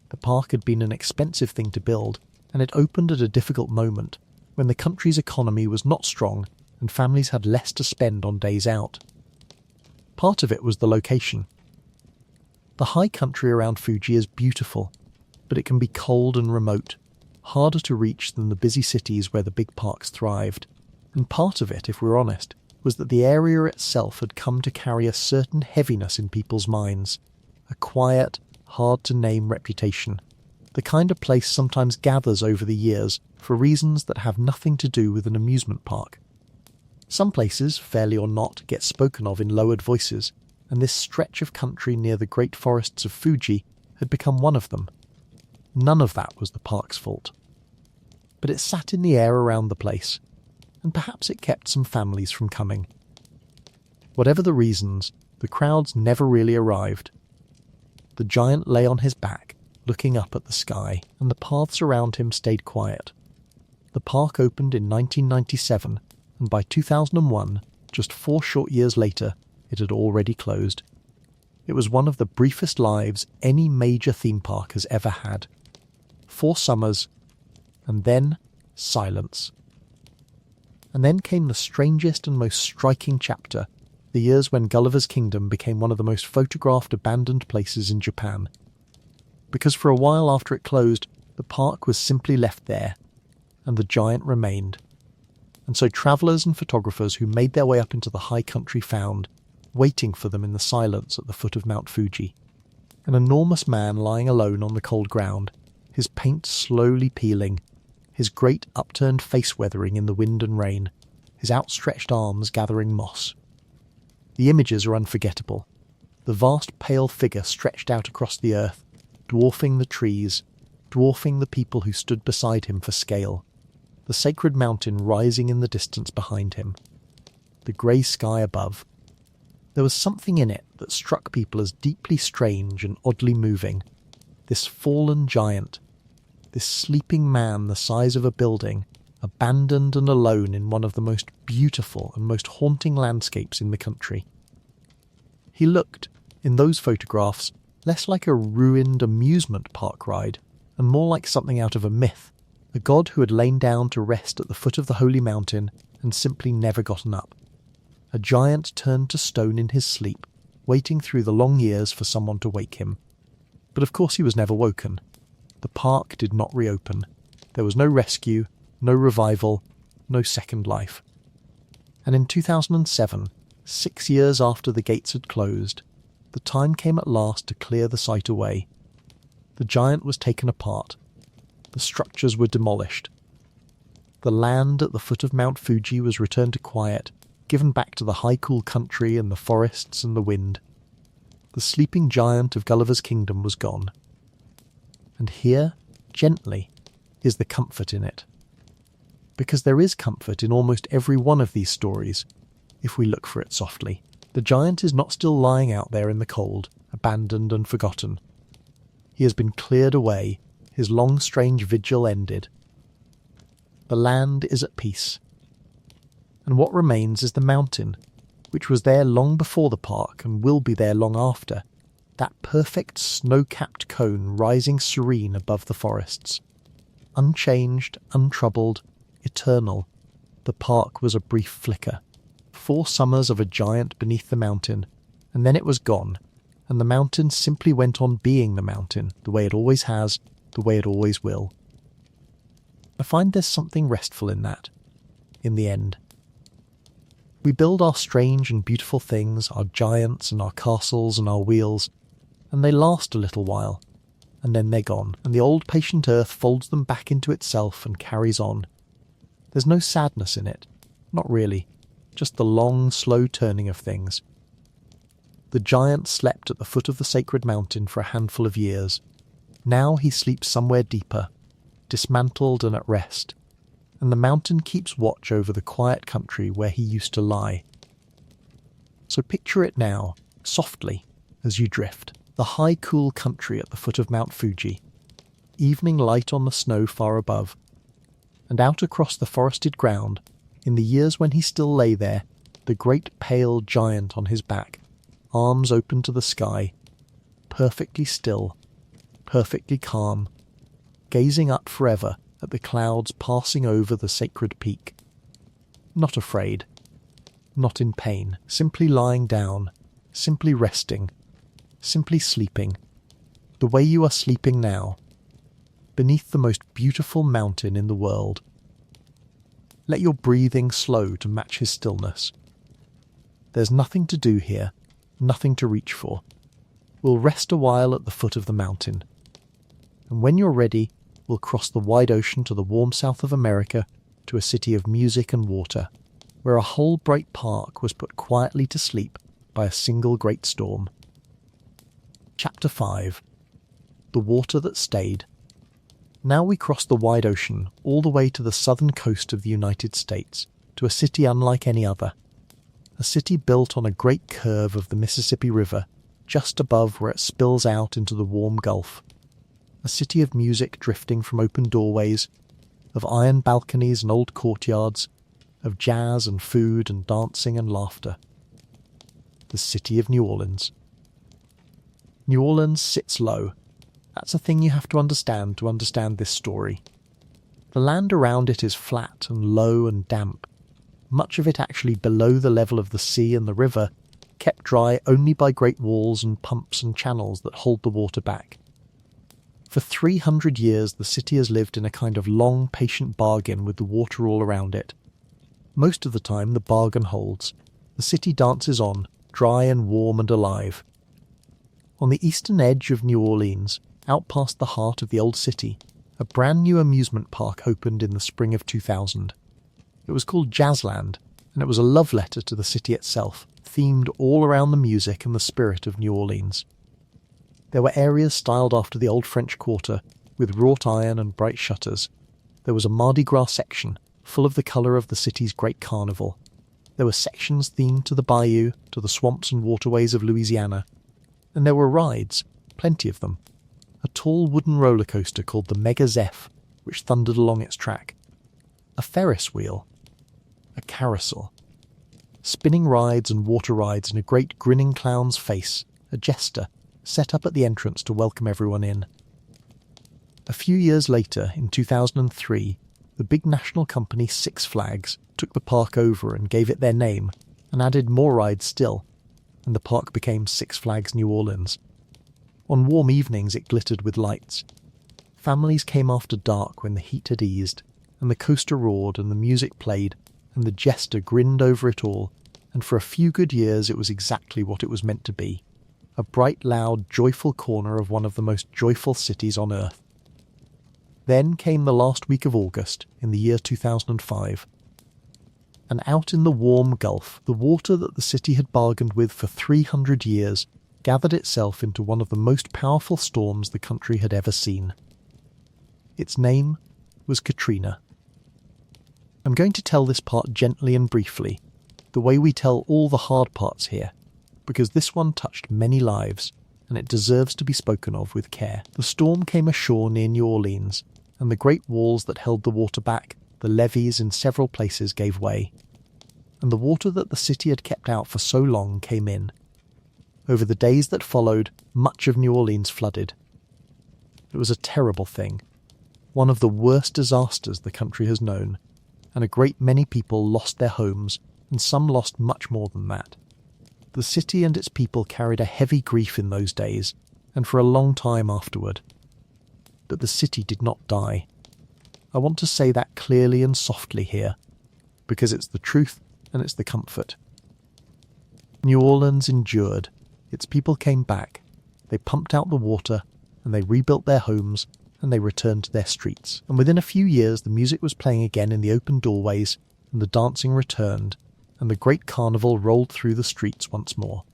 The park had been an expensive thing to build, and it opened at a difficult moment, when the country's economy was not strong and families had less to spend on days out. Part of it was the location. The high country around Fuji is beautiful, but it can be cold and remote, harder to reach than the busy cities where the big parks thrived. And part of it, if we're honest, was that the area itself had come to carry a certain heaviness in people's minds, a quiet, hard-to-name reputation, the kind of place sometimes gathers over the years for reasons that have nothing to do with an amusement park. Some places, fairly or not, get spoken of in lowered voices, and this stretch of country near the great forests of Fuji had become one of them. None of that was the park's fault. But it sat in the air around the place, and perhaps it kept some families from coming. Whatever the reasons, the crowds never really arrived. The giant lay on his back, looking up at the sky, and the paths around him stayed quiet. The park opened in 1997, and by 2001, just 4 short years later, it had already closed. It was one of the briefest lives any major theme park has ever had. 4 summers, and then silence. And then came the strangest and most striking chapter, the years when Gulliver's Kingdom became one of the most photographed abandoned places in Japan. Because for a while after it closed, the park was simply left there, and the giant remained. And so travellers and photographers who made their way up into the high country found, waiting for them in the silence at the foot of Mount Fuji, an enormous man lying alone on the cold ground, his paint slowly peeling, his great upturned face weathering in the wind and rain, his outstretched arms gathering moss. The images are unforgettable. The vast pale figure stretched out across the earth, dwarfing the trees, dwarfing the people who stood beside him for scale, the sacred mountain rising in the distance behind him, the grey sky above. There was something in it that struck people as deeply strange and oddly moving. This fallen giant, this sleeping man the size of a building, abandoned and alone in one of the most beautiful and most haunting landscapes in the country. He looked, in those photographs, less like a ruined amusement park ride, and more like something out of a myth, a god who had lain down to rest at the foot of the holy mountain and simply never gotten up. A giant turned to stone in his sleep, waiting through the long years for someone to wake him. But of course he was never woken. The park did not reopen. There was no rescue, no revival, no second life. And in 2007, 6 years after the gates had closed, the time came at last to clear the site away. The giant was taken apart. The structures were demolished. The land at the foot of Mount Fuji was returned to quiet, given back to the high cool country and the forests and the wind. The sleeping giant of Gulliver's Kingdom was gone. And here, gently, is the comfort in it. Because there is comfort in almost every one of these stories, if we look for it softly. The giant is not still lying out there in the cold, abandoned and forgotten. He has been cleared away, his long strange vigil ended. The land is at peace, And what remains is the mountain, which was there long before the park and will be there long after, that perfect snow-capped cone rising serene above the forests. Unchanged, untroubled, eternal, the park was a brief flicker. 4 summers of a giant beneath the mountain, and then it was gone, and the mountain simply went on being the mountain, the way it always has, the way it always will. I find there's something restful in that, in the end. We build our strange and beautiful things, our giants and our castles and our wheels, and they last a little while, and then they're gone, and the old patient earth folds them back into itself and carries on. There's no sadness in it, not really, just the long, slow turning of things. The giant slept at the foot of the sacred mountain for a handful of years. Now he sleeps somewhere deeper, dismantled and at rest, and the mountain keeps watch over the quiet country where he used to lie. So picture it now, softly, as you drift, the high cool country at the foot of Mount Fuji, evening light on the snow far above, and out across the forested ground, in the years when he still lay there, the great pale giant on his back, arms open to the sky, perfectly still, perfectly calm, gazing up forever at the clouds passing over the sacred peak. Not afraid, not in pain, simply lying down, simply resting, simply sleeping, the way you are sleeping now, beneath the most beautiful mountain in the world. Let your breathing slow to match his stillness. There's nothing to do here, nothing to reach for. We'll rest a while at the foot of the mountain. And when you're ready, we'll cross the wide ocean to the warm south of America, to a city of music and water, where a whole bright park was put quietly to sleep by a single great storm. Chapter 5. The Water That Stayed. Now we cross the wide ocean all the way to the southern coast of the United States, to a city unlike any other. A city built on a great curve of the Mississippi River, just above where it spills out into the warm Gulf. A city of music drifting from open doorways, of iron balconies and old courtyards, of jazz and food and dancing and laughter. The city of New Orleans. New Orleans sits low. That's a thing you have to understand this story. The land around it is flat and low and damp, much of it actually below the level of the sea and the river, kept dry only by great walls and pumps and channels that hold the water back. For 300 years the city has lived in a kind of long, patient bargain with the water all around it. Most of the time the bargain holds. The city dances on, dry and warm and alive. On the eastern edge of New Orleans, out past the heart of the old city, a brand new amusement park opened in the spring of 2000. It was called Jazzland, and it was a love letter to the city itself, themed all around the music and the spirit of New Orleans. There were areas styled after the old French Quarter, with wrought iron and bright shutters. There was a Mardi Gras section, full of the colour of the city's great carnival. There were sections themed to the bayou, to the swamps and waterways of Louisiana. And there were rides, plenty of them. A tall wooden roller coaster called the Mega Zeph, which thundered along its track. A Ferris wheel. A carousel. Spinning rides and water rides in a great grinning clown's face, a jester, set up at the entrance to welcome everyone in. A few years later, in 2003, the big national company Six Flags took the park over and gave it their name, and added more rides still, and the park became Six Flags New Orleans. On warm evenings it glittered with lights. Families came after dark when the heat had eased, and the coaster roared and the music played, and the jester grinned over it all, and for a few good years it was exactly what it was meant to be. A bright, loud, joyful corner of one of the most joyful cities on earth. Then came the last week of August, in the year 2005. And out in the warm Gulf, the water that the city had bargained with for 300 years gathered itself into one of the most powerful storms the country had ever seen. Its name was Katrina. I'm going to tell this part gently and briefly, the way we tell all the hard parts here, because this one touched many lives, and it deserves to be spoken of with care. The storm came ashore near New Orleans, and the great walls that held the water back, the levees in several places gave way. and the water that the city had kept out for so long came in. Over the days that followed, much of New Orleans flooded. It was a terrible thing, one of the worst disasters the country has known, and a great many people lost their homes, and some lost much more than that. The city and its people carried a heavy grief in those days, and for a long time afterward. But the city did not die. I want to say that clearly and softly here, because it's the truth and it's the comfort. New Orleans endured. Its people came back. They pumped out the water, and they rebuilt their homes, and they returned to their streets. And within a few years the music was playing again in the open doorways, and the dancing returned, and the great carnival rolled through the streets once more.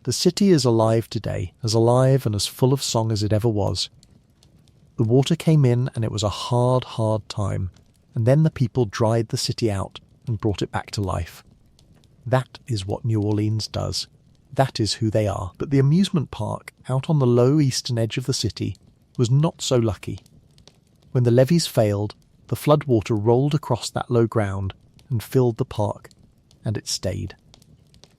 The city is alive today, as alive and as full of song as it ever was. The water came in, and it was a hard, hard time, and then the people dried the city out and brought it back to life. That is what New Orleans does. That is who they are. But the amusement park, out on the low eastern edge of the city, was not so lucky. When the levees failed, the floodwater rolled across that low ground and filled the park, and it stayed.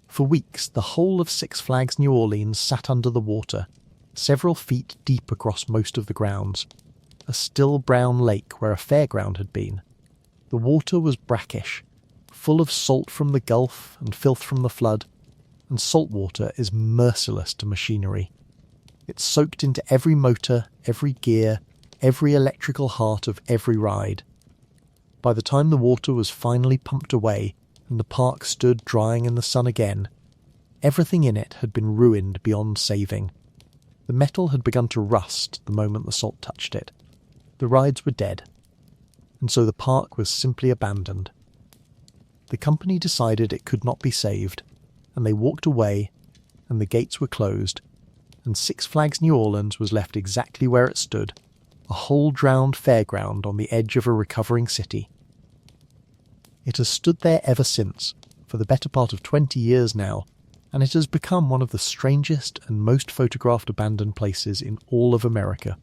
For weeks, the whole of Six Flags New Orleans sat under the water, several feet deep across most of the grounds, a still brown lake where a fairground had been. The water was brackish, full of salt from the Gulf and filth from the flood, and salt water is merciless to machinery. It soaked into every motor, every gear, every electrical heart of every ride. By the time the water was finally pumped away and the park stood drying in the sun again, everything in it had been ruined beyond saving. The metal had begun to rust the moment the salt touched it. The rides were dead, and so the park was simply abandoned. The company decided it could not be saved, and they walked away, and the gates were closed, and Six Flags New Orleans was left exactly where it stood, a whole drowned fairground on the edge of a recovering city. It has stood there ever since, for the better part of 20 years now, and it has become one of the strangest and most photographed abandoned places in all of America.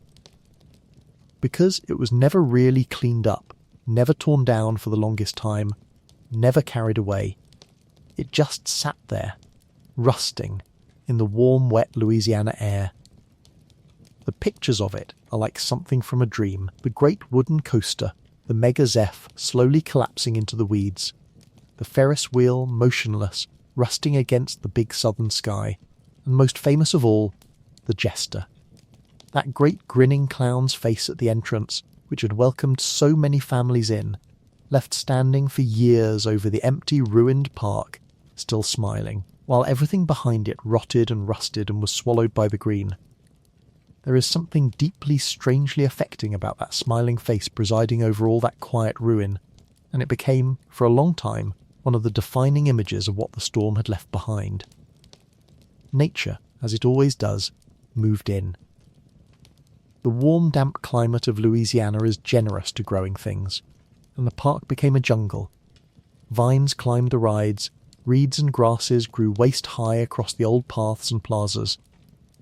Because it was never really cleaned up, never torn down for the longest time, never carried away, it just sat there, rusting, in the warm, wet Louisiana air. The pictures of it are like something from a dream. The great wooden coaster, the Mega Zeph slowly collapsing into the weeds, the Ferris wheel motionless, rusting against the big southern sky, and most famous of all, the Jester. That great grinning clown's face at the entrance, which had welcomed so many families in, left standing for years over the empty, ruined park, still smiling, while everything behind it rotted and rusted and was swallowed by the green. There is something deeply, strangely affecting about that smiling face presiding over all that quiet ruin, and it became, for a long time, one of the defining images of what the storm had left behind. Nature, as it always does, moved in. The warm, damp climate of Louisiana is generous to growing things, and the park became a jungle. Vines climbed the rides, reeds and grasses grew waist-high across the old paths and plazas.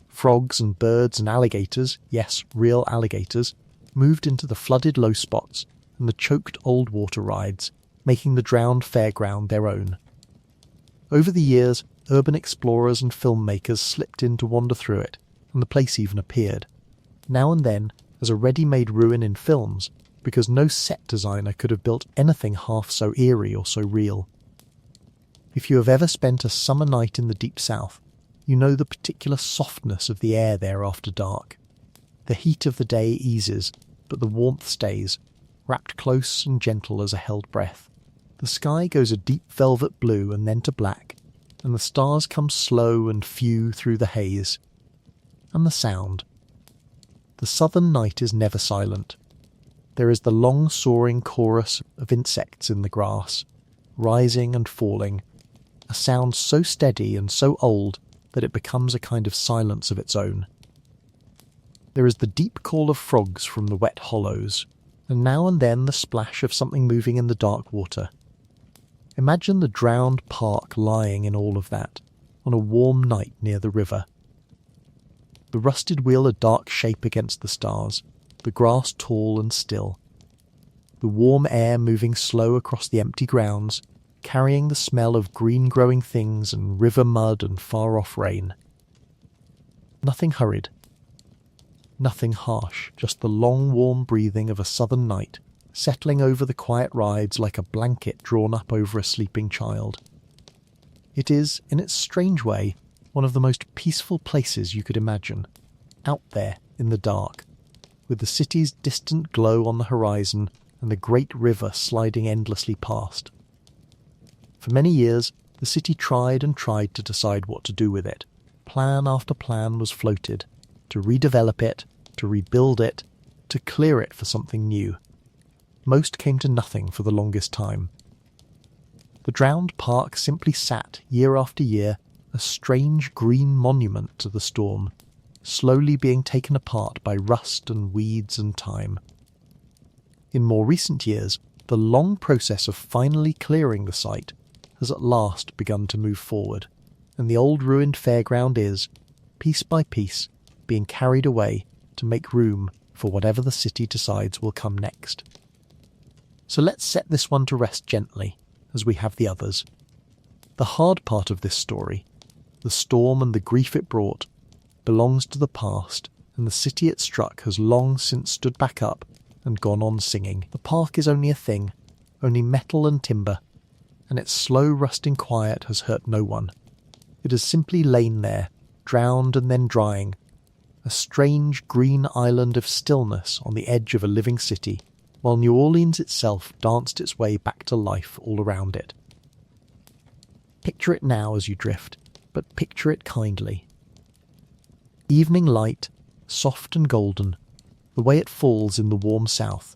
Frogs and birds and alligators, yes, real alligators, moved into the flooded low spots and the choked old water rides, making the drowned fairground their own. Over the years, urban explorers and filmmakers slipped in to wander through it, and the place even appeared, now and then as a ready-made ruin in films, because no set designer could have built anything half so eerie or so real. If you have ever spent a summer night in the Deep South, you know the particular softness of the air there after dark. The heat of the day eases, but the warmth stays, wrapped close and gentle as a held breath. The sky goes a deep velvet blue and then to black, and the stars come slow and few through the haze. And the sound. The southern night is never silent. There is the long soaring chorus of insects in the grass, rising and falling, a sound so steady and so old that it becomes a kind of silence of its own. There is the deep call of frogs from the wet hollows, and now and then the splash of something moving in the dark water. Imagine the drowned park lying in all of that, on a warm night near the river. The rusted wheel a dark shape against the stars, the grass tall and still. The warm air moving slow across the empty grounds, carrying the smell of green-growing things and river mud and far-off rain. Nothing hurried. Nothing harsh, just the long, warm breathing of a southern night, settling over the quiet rides like a blanket drawn up over a sleeping child. It is, in its strange way, one of the most peaceful places you could imagine, out there in the dark, with the city's distant glow on the horizon and the great river sliding endlessly past. For many years, the city tried and tried to decide what to do with it. Plan after plan was floated, to redevelop it, to rebuild it, to clear it for something new. Most came to nothing for the longest time. The drowned park simply sat, year after year, a strange green monument to the storm, slowly being taken apart by rust and weeds and time. In more recent years, the long process of finally clearing the site has at last begun to move forward, and the old ruined fairground is, piece by piece, being carried away to make room for whatever the city decides will come next. So let's set this one to rest gently, as we have the others. The hard part of this story, the storm and the grief it brought, belongs to the past, and the city it struck has long since stood back up and gone on singing. The park is only a thing, only metal and timber, and its slow rusting quiet has hurt no one. It has simply lain there, drowned and then drying, a strange green island of stillness on the edge of a living city, while New Orleans itself danced its way back to life all around it. Picture it now as you drift, but picture it kindly. Evening light, soft and golden, the way it falls in the warm south.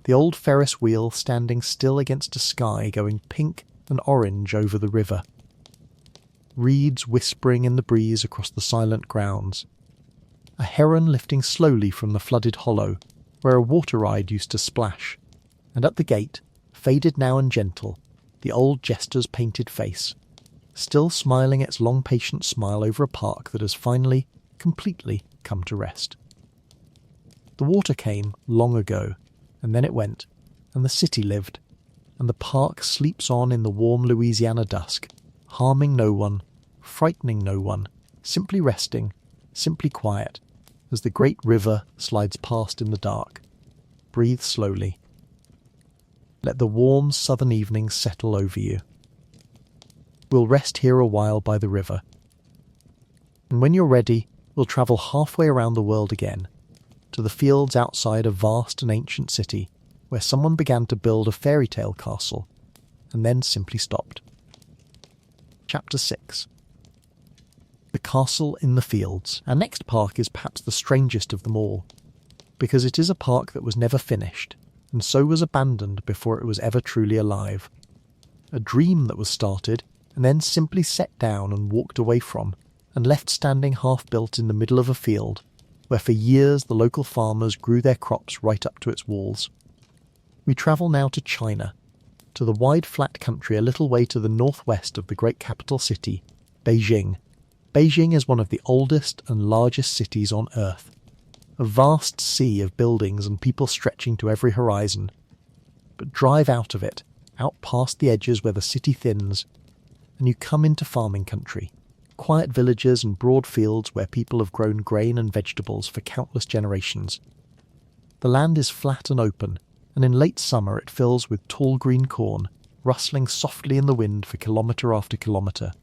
The old Ferris wheel standing still against a sky going pink and orange over the river. Reeds whispering in the breeze across the silent grounds. A heron lifting slowly from the flooded hollow, where a water ride used to splash, and at the gate, faded now and gentle, the old jester's painted face, still smiling its long patient smile over a park that has finally, completely come to rest. The water came long ago, and then it went, and the city lived, and the park sleeps on in the warm Louisiana dusk, harming no one, frightening no one, simply resting, simply quiet, as the great river slides past in the dark. Breathe slowly. Let the warm southern evening settle over you. We'll rest here a while by the river. And when you're ready, we'll travel halfway around the world again, to the fields outside a vast and ancient city, where someone began to build a fairy tale castle, and then simply stopped. Chapter 6. The Castle in the Fields. Our next park is perhaps the strangest of them all, because it is a park that was never finished, and so was abandoned before it was ever truly alive. A dream that was started, and then simply set down and walked away from, and left standing half-built in the middle of a field, where for years the local farmers grew their crops right up to its walls. We travel now to China, to the wide flat country a little way to the northwest of the great capital city, Beijing. Beijing is one of the oldest and largest cities on Earth, a vast sea of buildings and people stretching to every horizon. But drive out of it, out past the edges where the city thins, and you come into farming country. Quiet villages and broad fields where people have grown grain and vegetables for countless generations. The land is flat and open, and in late summer it fills with tall green corn, rustling softly in the wind for kilometre after kilometre.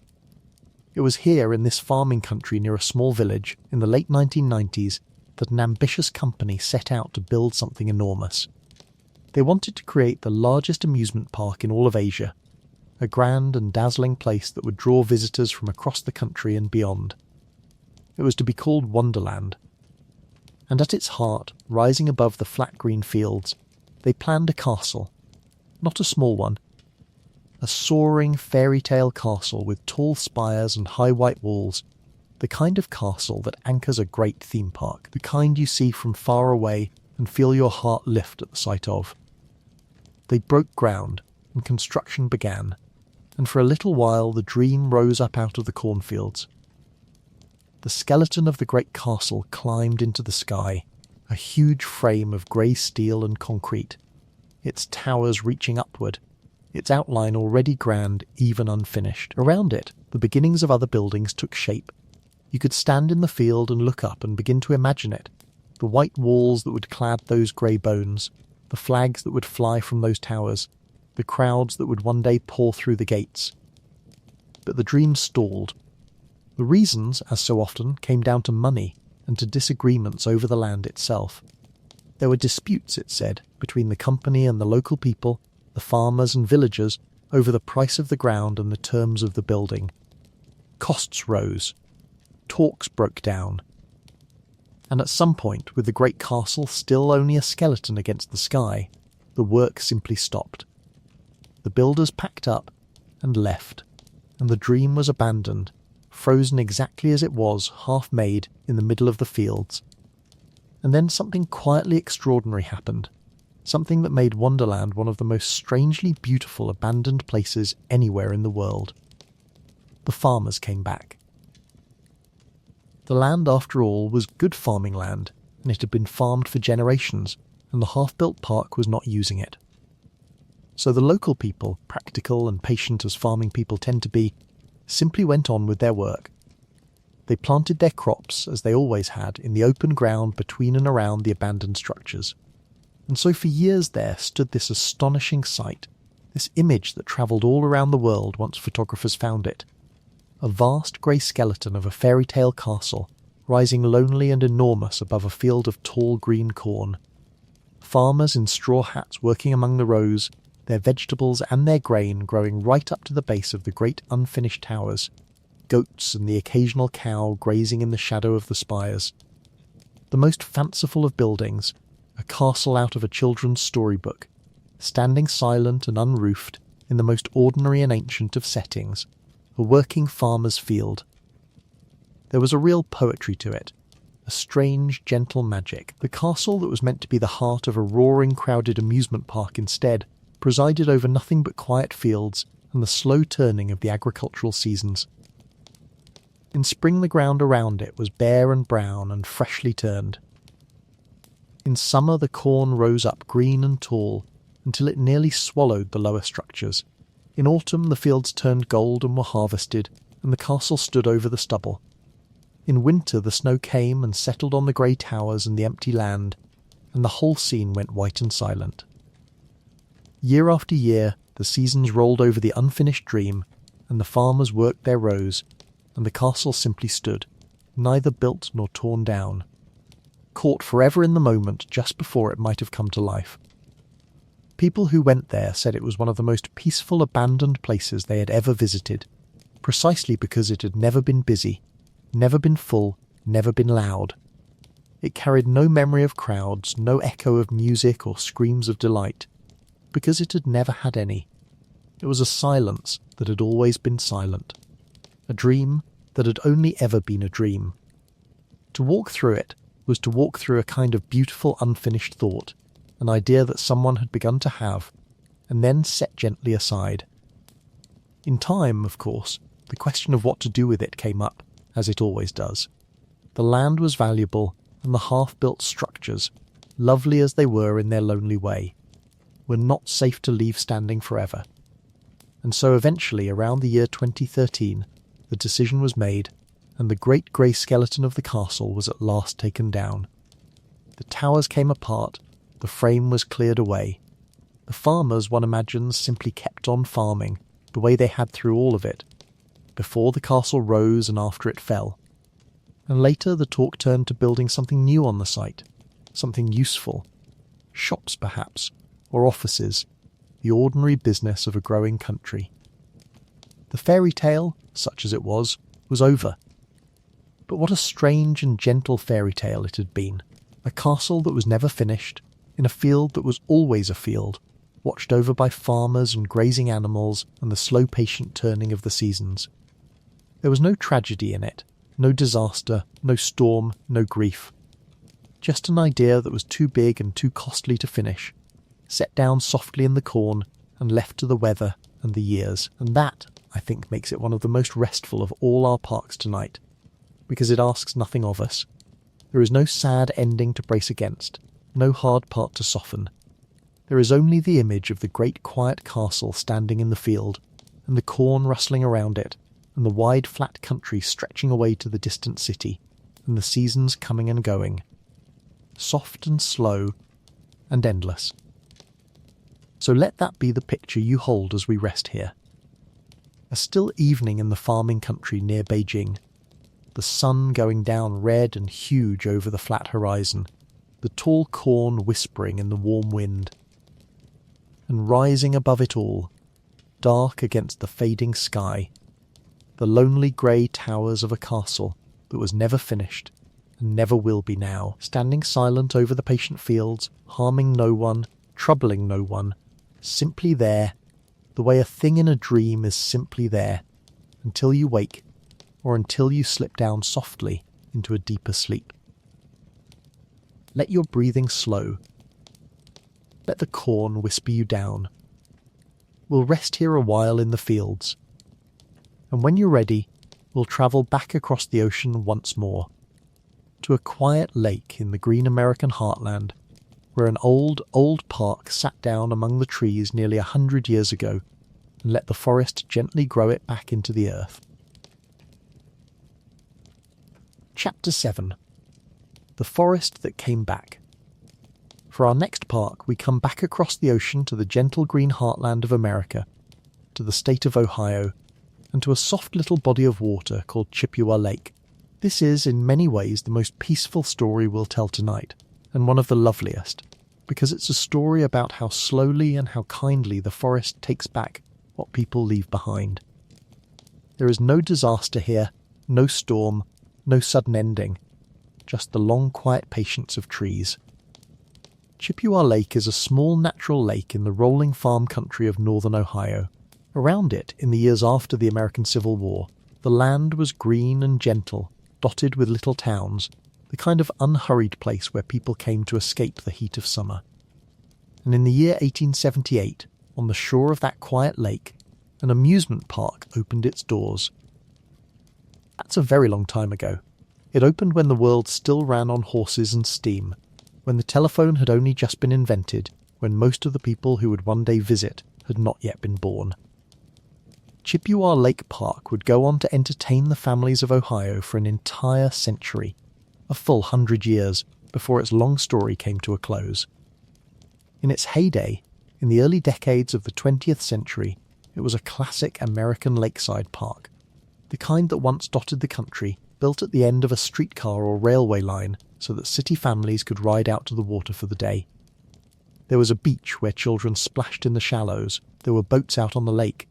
It was here in this farming country near a small village in the late 1990s that an ambitious company set out to build something enormous. They wanted to create the largest amusement park in all of Asia, a grand and dazzling place that would draw visitors from across the country and beyond. It was to be called Wonderland. And at its heart, rising above the flat green fields, they planned a castle. Not a small one. A soaring fairy tale castle with tall spires and high white walls, the kind of castle that anchors a great theme park, the kind you see from far away and feel your heart lift at the sight of. They broke ground, and construction began, and for a little while the dream rose up out of the cornfields. The skeleton of the great castle climbed into the sky, a huge frame of grey steel and concrete, its towers reaching upward, its outline already grand, even unfinished. Around it, the beginnings of other buildings took shape. You could stand in the field and look up and begin to imagine it. The white walls that would clad those grey bones, the flags that would fly from those towers, the crowds that would one day pour through the gates. But the dream stalled. The reasons, as so often, came down to money and to disagreements over the land itself. There were disputes, it said, between the company and the local people, the farmers and villagers, over the price of the ground and the terms of the building. Costs rose. Talks broke down. And at some point, with the great castle still only a skeleton against the sky, the work simply stopped. The builders packed up and left, and the dream was abandoned, frozen exactly as it was, half made, in the middle of the fields. And then something quietly extraordinary happened, something that made Wonderland one of the most strangely beautiful abandoned places anywhere in the world. The farmers came back. The land, after all, was good farming land, and it had been farmed for generations, and the half-built park was not using it. So the local people, practical and patient as farming people tend to be, simply went on with their work. They planted their crops, as they always had, in the open ground between and around the abandoned structures. And so for years there stood this astonishing sight, this image that travelled all around the world once photographers found it. A vast grey skeleton of a fairy tale castle, rising lonely and enormous above a field of tall green corn. Farmers in straw hats working among the rows, their vegetables and their grain growing right up to the base of the great unfinished towers, goats and the occasional cow grazing in the shadow of the spires. The most fanciful of buildings, a castle out of a children's storybook, standing silent and unroofed in the most ordinary and ancient of settings, a working farmer's field. There was a real poetry to it, a strange, gentle magic. The castle that was meant to be the heart of a roaring, crowded amusement park instead presided over nothing but quiet fields and the slow turning of the agricultural seasons. In spring the ground around it was bare and brown and freshly turned. In summer the corn rose up green and tall until it nearly swallowed the lower structures. In autumn the fields turned gold and were harvested, and the castle stood over the stubble. In winter the snow came and settled on the grey towers and the empty land, and the whole scene went white and silent. Year after year the seasons rolled over the unfinished dream, and the farmers worked their rows, and the castle simply stood, neither built nor torn down, caught forever in the moment just before it might have come to life. People who went there said it was one of the most peaceful abandoned places they had ever visited, precisely because it had never been busy, never been full, never been loud. It carried no memory of crowds, no echo of music or screams of delight, because it had never had any. It was a silence that had always been silent, a dream that had only ever been a dream. To walk through it was to walk through a kind of beautiful unfinished thought, an idea that someone had begun to have, and then set gently aside. In time, of course, the question of what to do with it came up, as it always does. The land was valuable, and the half-built structures, lovely as they were in their lonely way, were not safe to leave standing forever. And so eventually, around the year 2013, the decision was made, and the great grey skeleton of the castle was at last taken down. The towers came apart, the frame was cleared away. The farmers, one imagines, simply kept on farming, the way they had through all of it, before the castle rose and after it fell. And later the talk turned to building something new on the site, something useful. Shops, perhaps, or offices, the ordinary business of a growing country. The fairy tale, such as it was over. But what a strange and gentle fairy tale it had been. A castle that was never finished, in a field that was always a field, watched over by farmers and grazing animals and the slow patient turning of the seasons. There was no tragedy in it, no disaster, no storm, no grief. Just an idea that was too big and too costly to finish, set down softly in the corn and left to the weather and the years. And that, I think, makes it one of the most restful of all our parks tonight, because it asks nothing of us. There is no sad ending to brace against, no hard part to soften. There is only the image of the great quiet castle standing in the field, and the corn rustling around it, and the wide flat country stretching away to the distant city, and the seasons coming and going. Soft and slow, and endless. So let that be the picture you hold as we rest here. A still evening in the farming country near Beijing, the sun going down red and huge over the flat horizon, the tall corn whispering in the warm wind. And rising above it all, dark against the fading sky, the lonely grey towers of a castle that was never finished and never will be now, standing silent over the patient fields, harming no one, troubling no one, simply there, the way a thing in a dream is simply there, until you wake, or until you slip down softly into a deeper sleep. Let your breathing slow. Let the corn whisper you down. We'll rest here a while in the fields, and when you're ready, we'll travel back across the ocean once more, to a quiet lake in the green American heartland, where an old park sat down among the trees nearly 100 years ago and let the forest gently grow it back into the earth. Chapter 7. The Forest That Came Back. For our next park, we come back across the ocean to the gentle green heartland of America, to the state of Ohio, and to a soft little body of water called Chippewa Lake. This is, in many ways, the most peaceful story we'll tell tonight, and one of the loveliest, because it's a story about how slowly and how kindly the forest takes back what people leave behind. There is no disaster here, no storm, no sudden ending, just the long quiet patience of trees. Chippewa Lake is a small natural lake in the rolling farm country of northern Ohio. Around it, in the years after the American Civil War, the land was green and gentle, dotted with little towns, the kind of unhurried place where people came to escape the heat of summer. And in the year 1878, on the shore of that quiet lake, an amusement park opened its doors. That's a very long time ago. It opened when the world still ran on horses and steam, when the telephone had only just been invented, when most of the people who would one day visit had not yet been born. Chippewa Lake Park would go on to entertain the families of Ohio for an entire century, a full 100 years, before its long story came to a close. In its heyday, in the early decades of the 20th century, it was a classic American lakeside park, the kind that once dotted the country, built at the end of a streetcar or railway line so that city families could ride out to the water for the day. There was a beach where children splashed in the shallows, there were boats out on the lake,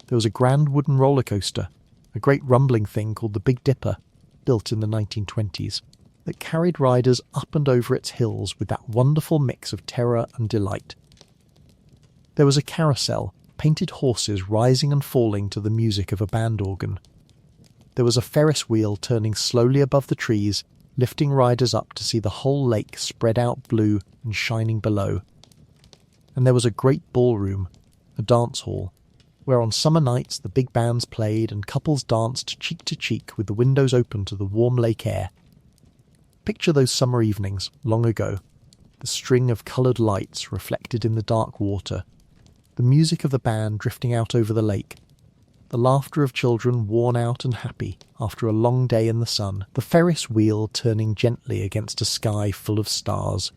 there was a grand wooden roller coaster, a great rumbling thing called the Big Dipper, built in the 1920s, that carried riders up and over its hills with that wonderful mix of terror and delight. There was a carousel, painted horses rising and falling to the music of a band organ. There was a Ferris wheel turning slowly above the trees, lifting riders up to see the whole lake spread out blue and shining below. And there was a great ballroom, a dance hall, where on summer nights the big bands played and couples danced cheek to cheek with the windows open to the warm lake air. Picture those summer evenings, long ago, the string of coloured lights reflected in the dark water, the music of the band drifting out over the lake, the laughter of children worn out and happy after a long day in the sun, the Ferris wheel turning gently against a sky full of stars.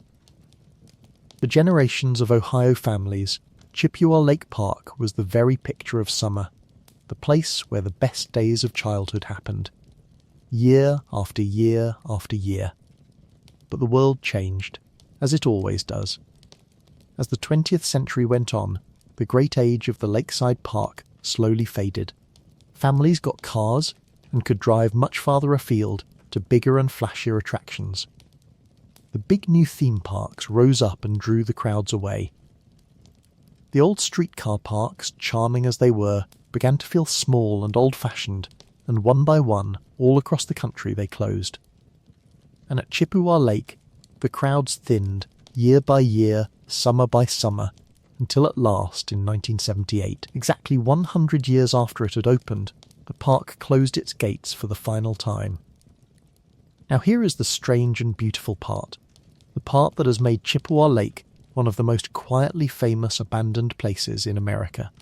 For generations of Ohio families, Chippewa Lake Park was the very picture of summer, the place where the best days of childhood happened, year after year after year. But the world changed, as it always does. As the 20th century went on, the great age of the lakeside park slowly faded. Families got cars and could drive much farther afield to bigger and flashier attractions. The big new theme parks rose up and drew the crowds away. The old streetcar parks, charming as they were, began to feel small and old-fashioned, and one by one, all across the country they closed. And at Chippewa Lake, the crowds thinned, year by year, summer by summer, until at last, in 1978, exactly 100 years after it had opened, the park closed its gates for the final time. Now here is the strange and beautiful part, the part that has made Chippewa Lake one of the most quietly famous abandoned places in America.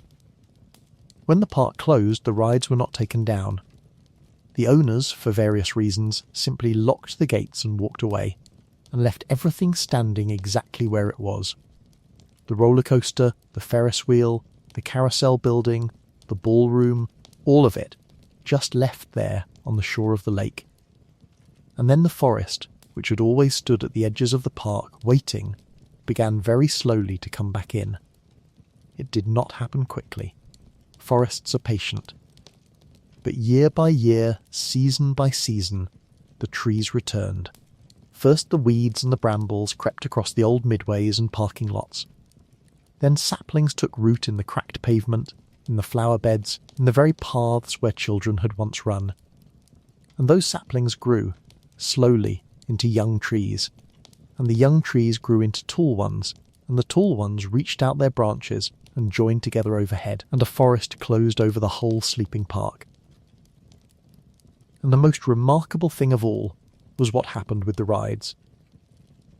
When the park closed, the rides were not taken down. The owners, for various reasons, simply locked the gates and walked away, and left everything standing exactly where it was. The roller coaster, the Ferris wheel, the carousel building, the ballroom, all of it, just left there on the shore of the lake. And then the forest, which had always stood at the edges of the park waiting, began very slowly to come back in. It did not happen quickly. Forests are patient. But year by year, season by season, the trees returned. First the weeds and the brambles crept across the old midways and parking lots. Then saplings took root in the cracked pavement, in the flower beds, in the very paths where children had once run. And those saplings grew, slowly, into young trees. And the young trees grew into tall ones, and the tall ones reached out their branches and joined together overhead, and a forest closed over the whole sleeping park. And the most remarkable thing of all was what happened with the rides.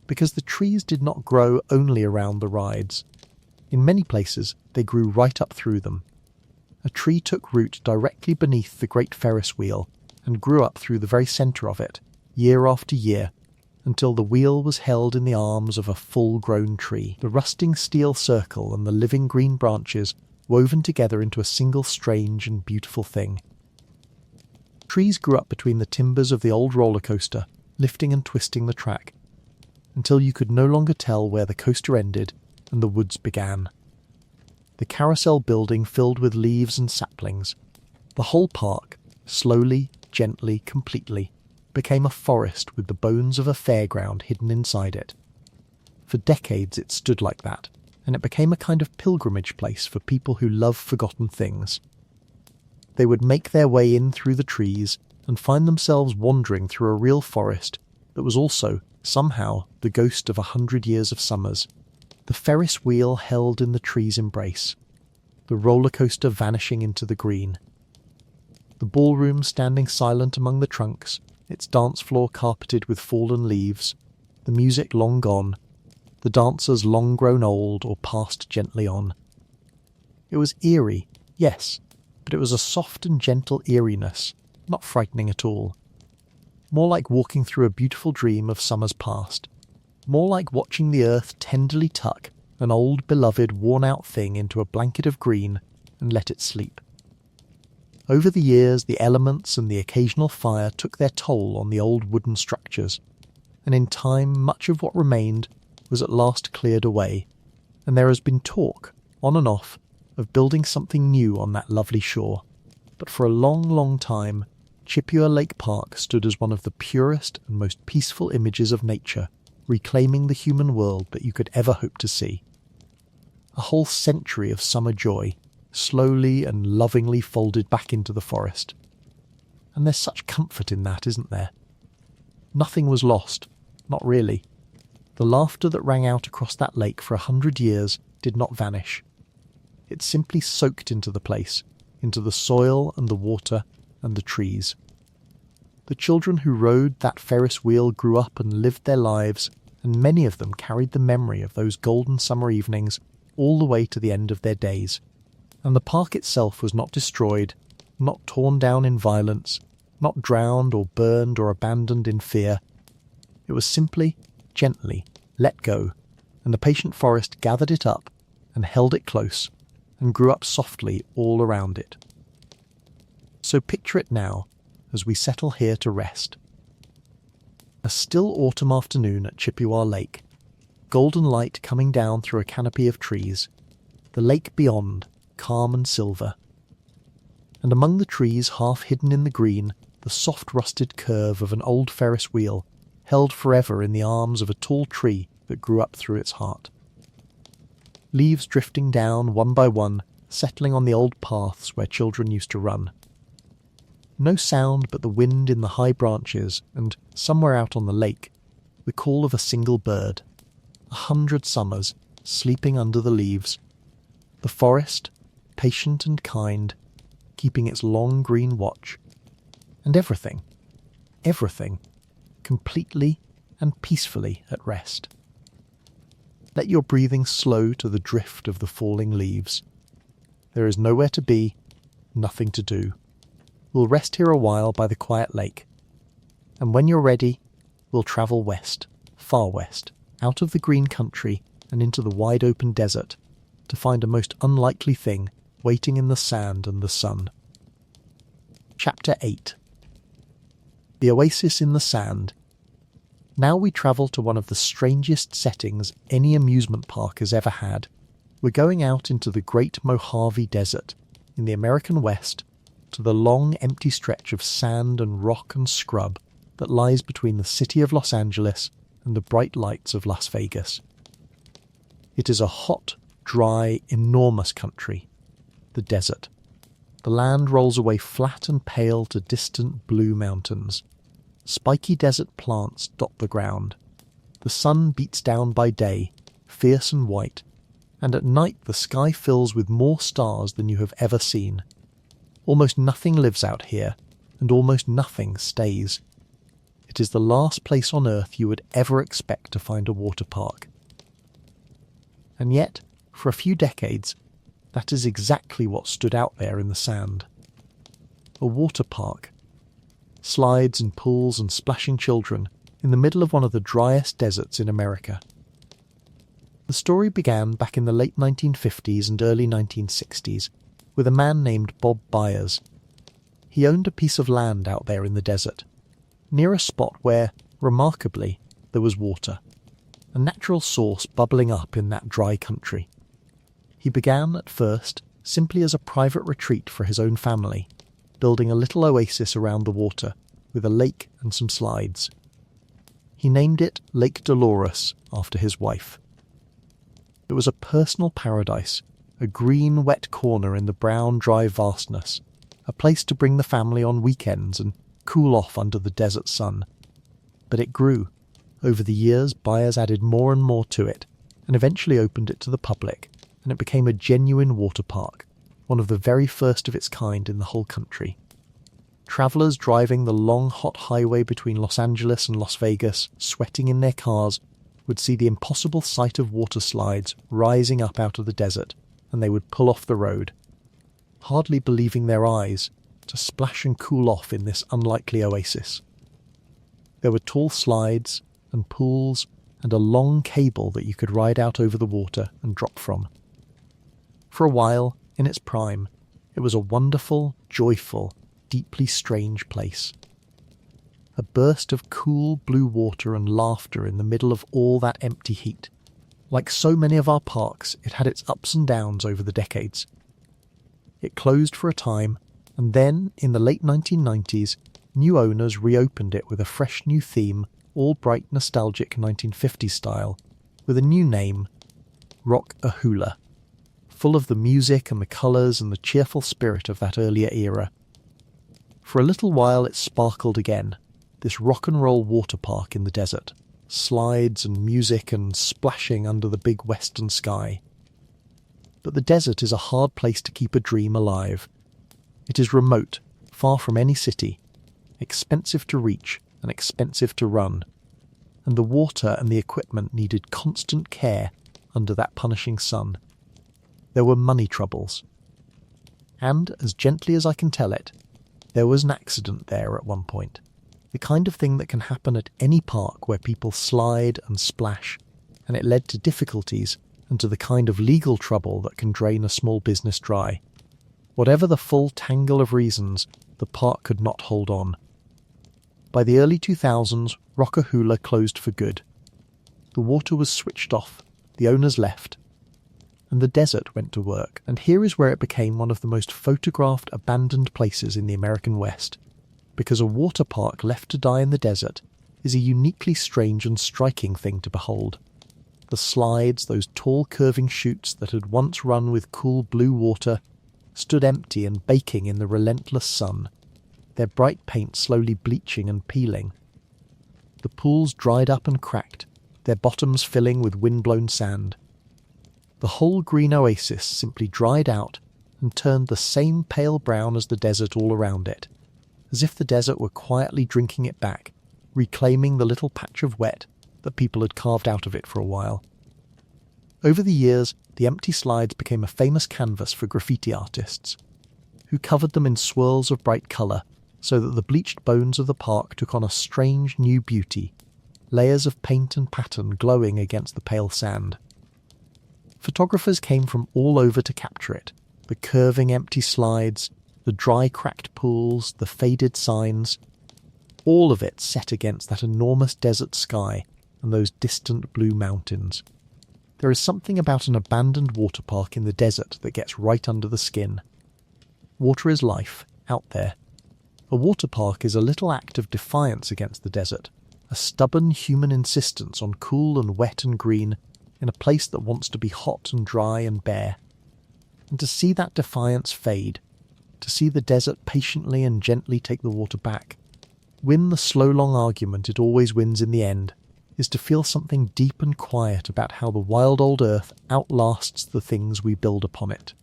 Because the trees did not grow only around the rides. In many places, they grew right up through them. A tree took root directly beneath the great Ferris wheel and grew up through the very centre of it, year after year, until the wheel was held in the arms of a full-grown tree, the rusting steel circle and the living green branches woven together into a single strange and beautiful thing. Trees grew up between the timbers of the old roller coaster, lifting and twisting the track, until you could no longer tell where the coaster ended and the woods began. The carousel building filled with leaves and saplings. The whole park, slowly, gently, completely, became a forest with the bones of a fairground hidden inside it. For decades it stood like that, and it became a kind of pilgrimage place for people who love forgotten things. They would make their way in through the trees and find themselves wandering through a real forest that was also, somehow, the ghost of 100 years of summers. The Ferris wheel held in the tree's embrace, the roller coaster vanishing into the green, the ballroom standing silent among the trunks, its dance floor carpeted with fallen leaves, the music long gone, the dancers long grown old or passed gently on. It was eerie, yes, but it was a soft and gentle eeriness, not frightening at all. More like walking through a beautiful dream of summers past. More like watching the earth tenderly tuck an old beloved worn-out thing into a blanket of green and let it sleep. Over the years, the elements and the occasional fire took their toll on the old wooden structures, and in time much of what remained was at last cleared away, and there has been talk, on and off, of building something new on that lovely shore. But for a long, long time, Chippewa Lake Park stood as one of the purest and most peaceful images of nature, reclaiming the human world that you could ever hope to see. A whole century of summer joy, slowly and lovingly folded back into the forest. And there's such comfort in that, isn't there? Nothing was lost, not really. The laughter that rang out across that lake for 100 years did not vanish. It simply soaked into the place, into the soil and the water and the trees. The children who rode that Ferris wheel grew up and lived their lives, and many of them carried the memory of those golden summer evenings all the way to the end of their days. And the park itself was not destroyed, not torn down in violence, not drowned or burned or abandoned in fear. It was simply, gently, let go, and the patient forest gathered it up and held it close and grew up softly all around it. So picture it now, as we settle here to rest. A still autumn afternoon at Chippewa Lake, golden light coming down through a canopy of trees, the lake beyond, calm and silver. And among the trees, half hidden in the green, the soft rusted curve of an old Ferris wheel, held forever in the arms of a tall tree that grew up through its heart. Leaves drifting down one by one, settling on the old paths where children used to run. No sound but the wind in the high branches, and, somewhere out on the lake, the call of a single bird. 100 summers, sleeping under the leaves. The forest, patient and kind, keeping its long green watch. And everything, completely and peacefully at rest. Let your breathing slow to the drift of the falling leaves. There is nowhere to be, nothing to do. We'll rest here a while by the quiet lake. And when you're ready, we'll travel west, far west, out of the green country and into the wide open desert, to find a most unlikely thing waiting in the sand and the sun. Chapter 8. The Oasis in the Sand. Now we travel to one of the strangest settings any amusement park has ever had. We're going out into the Great Mojave Desert, in the American West, to the long empty stretch of sand and rock and scrub that lies between the city of Los Angeles and the bright lights of Las Vegas. It is a hot, dry, enormous country, the desert. The land rolls away flat and pale to distant blue mountains. Spiky desert plants dot the ground. The sun beats down by day, fierce and white, and at night the sky fills with more stars than you have ever seen. Almost nothing lives out here, and almost nothing stays. It is the last place on earth you would ever expect to find a water park. And yet, for a few decades, that is exactly what stood out there in the sand. A water park. Slides and pools and splashing children in the middle of one of the driest deserts in America. The story began back in the late 1950s and early 1960s with a man named Bob Byers. He owned a piece of land out there in the desert, near a spot where, remarkably, there was water, a natural source bubbling up in that dry country. He began, at first, simply as a private retreat for his own family, building a little oasis around the water, with a lake and some slides. He named it Lake Dolores after his wife. It was a personal paradise, a green, wet corner in the brown, dry vastness, a place to bring the family on weekends and cool off under the desert sun. But it grew. Over the years, Byers added more and more to it, and eventually opened it to the public, and it became a genuine water park, one of the very first of its kind in the whole country. Travellers driving the long, hot highway between Los Angeles and Las Vegas, sweating in their cars, would see the impossible sight of water slides rising up out of the desert, and they would pull off the road, hardly believing their eyes, to splash and cool off in this unlikely oasis. There were tall slides and pools and a long cable that you could ride out over the water and drop from. For a while, in its prime, it was a wonderful, joyful, deeply strange place. A burst of cool blue water and laughter in the middle of all that empty heat. Like so many of our parks, it had its ups and downs over the decades. It closed for a time, and then, in the late 1990s, new owners reopened it with a fresh new theme, all bright nostalgic 1950s style, with a new name, Rock-A-Hula, full of the music and the colours and the cheerful spirit of that earlier era. For a little while it sparkled again, this rock and roll water park in the desert, slides and music and splashing under the big western sky. But the desert is a hard place to keep a dream alive. It is remote, far from any city, expensive to reach and expensive to run, and the water and the equipment needed constant care under that punishing sun. There were money troubles. And, as gently as I can tell it, there was an accident there at one point. The kind of thing that can happen at any park where people slide and splash, and it led to difficulties and to the kind of legal trouble that can drain a small business dry. Whatever the full tangle of reasons, the park could not hold on. By the early 2000s, Rock-A-Hula closed for good. The water was switched off, the owners left, and the desert went to work, and here is where it became one of the most photographed abandoned places in the American West, because a water park left to die in the desert is a uniquely strange and striking thing to behold. The slides, those tall curving chutes that had once run with cool blue water, stood empty and baking in the relentless sun, their bright paint slowly bleaching and peeling. The pools dried up and cracked, their bottoms filling with wind-blown sand. The whole green oasis simply dried out and turned the same pale brown as the desert all around it, as if the desert were quietly drinking it back, reclaiming the little patch of wet that people had carved out of it for a while. Over the years, the empty slides became a famous canvas for graffiti artists, who covered them in swirls of bright colour so that the bleached bones of the park took on a strange new beauty, layers of paint and pattern glowing against the pale sand. Photographers came from all over to capture it: the curving empty slides, the dry cracked pools, the faded signs, all of it set against that enormous desert sky and those distant blue mountains. There is something about an abandoned water park in the desert that gets right under the skin. Water is life, out there. A water park is a little act of defiance against the desert, a stubborn human insistence on cool and wet and green in a place that wants to be hot and dry and bare. And to see that defiance fade, to see the desert patiently and gently take the water back, win the slow long argument it always wins in the end, is to feel something deep and quiet about how the wild old earth outlasts the things we build upon it.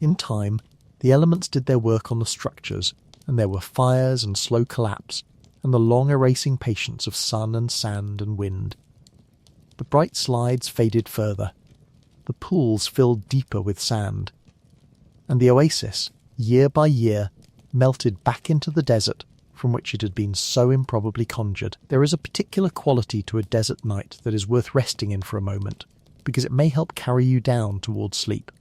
In time, the elements did their work on the structures, and there were fires and slow collapse, and the long erasing patience of sun and sand and wind. The bright slides faded further, the pools filled deeper with sand, and the oasis, year by year, melted back into the desert from which it had been so improbably conjured. There is a particular quality to a desert night that is worth resting in for a moment, because it may help carry you down towards sleep.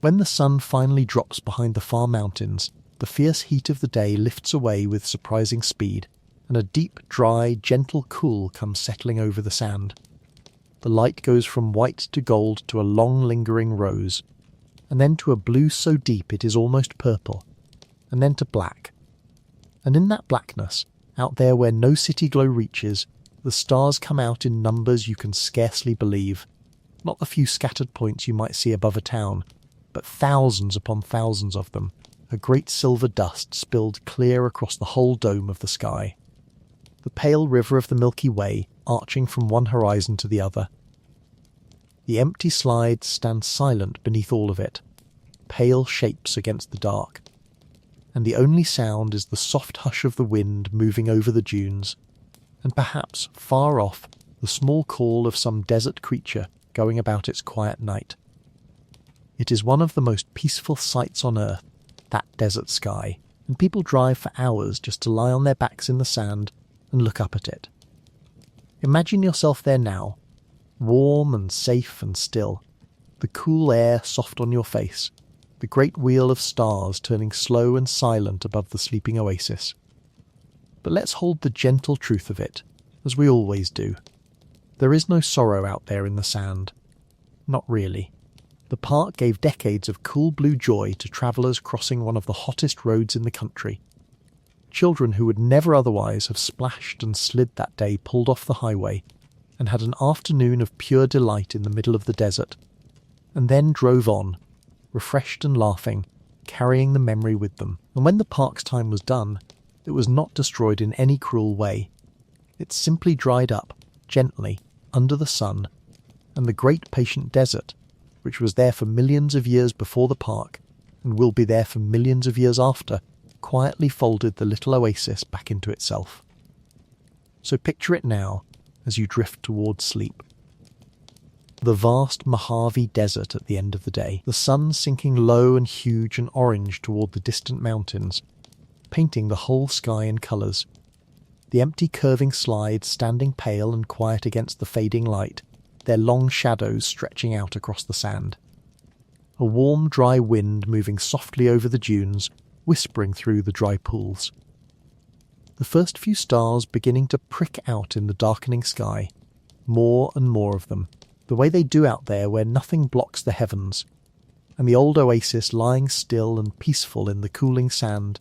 When the sun finally drops behind the far mountains, the fierce heat of the day lifts away with surprising speed, and a deep, dry, gentle cool comes settling over the sand. The light goes from white to gold to a long lingering rose, and then to a blue so deep it is almost purple, and then to black. And in that blackness, out there where no city glow reaches, the stars come out in numbers you can scarcely believe. Not the few scattered points you might see above a town, but thousands upon thousands of them, a great silver dust spilled clear across the whole dome of the sky. The pale river of the Milky Way arching from one horizon to the other. The empty slides stand silent beneath all of it, pale shapes against the dark, and the only sound is the soft hush of the wind moving over the dunes, and perhaps, far off, the small call of some desert creature going about its quiet night. It is one of the most peaceful sights on earth, that desert sky, and people drive for hours just to lie on their backs in the sand and look up at it. Imagine yourself there now, warm and safe and still, the cool air soft on your face, the great wheel of stars turning slow and silent above the sleeping oasis. But let's hold the gentle truth of it, as we always do. There is no sorrow out there in the sand. Not really. The park gave decades of cool blue joy to travellers crossing one of the hottest roads in the country. Children who would never otherwise have splashed and slid that day pulled off the highway and had an afternoon of pure delight in the middle of the desert, and then drove on, refreshed and laughing, carrying the memory with them. And when the park's time was done, it was not destroyed in any cruel way. It simply dried up, gently, under the sun, and the great patient desert, which was there for millions of years before the park, and will be there for millions of years after, quietly folded the little oasis back into itself. So picture it now, as you drift towards sleep. The vast Mojave Desert at the end of the day, the sun sinking low and huge and orange toward the distant mountains, painting the whole sky in colours. The empty curving slides standing pale and quiet against the fading light, their long shadows stretching out across the sand. A warm, dry wind moving softly over the dunes, whispering through the dry pools. The first few stars beginning to prick out in the darkening sky, more and more of them, the way they do out there where nothing blocks the heavens, and the old oasis lying still and peaceful in the cooling sand.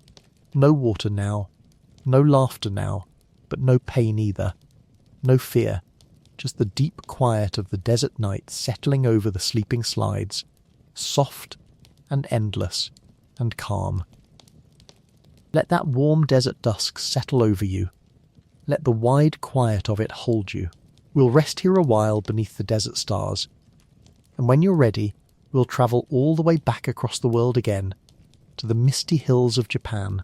No water now, no laughter now, but no pain either, no fear, just the deep quiet of the desert night settling over the sleeping slides, soft and endless and calm. Let that warm desert dusk settle over you. Let the wide quiet of it hold you. We'll rest here a while beneath the desert stars, and when you're ready, we'll travel all the way back across the world again, to the misty hills of Japan,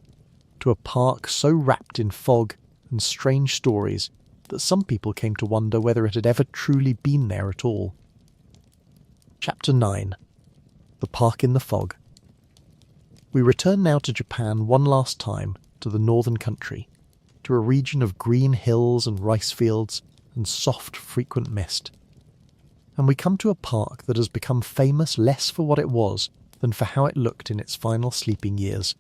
to a park so wrapped in fog and strange stories that some people came to wonder whether it had ever truly been there at all. Chapter 9. The Park in the Fog. We return now to Japan one last time, to the northern country, to a region of green hills and rice fields and soft, frequent mist. And we come to a park that has become famous less for what it was than for how it looked in its final sleeping years,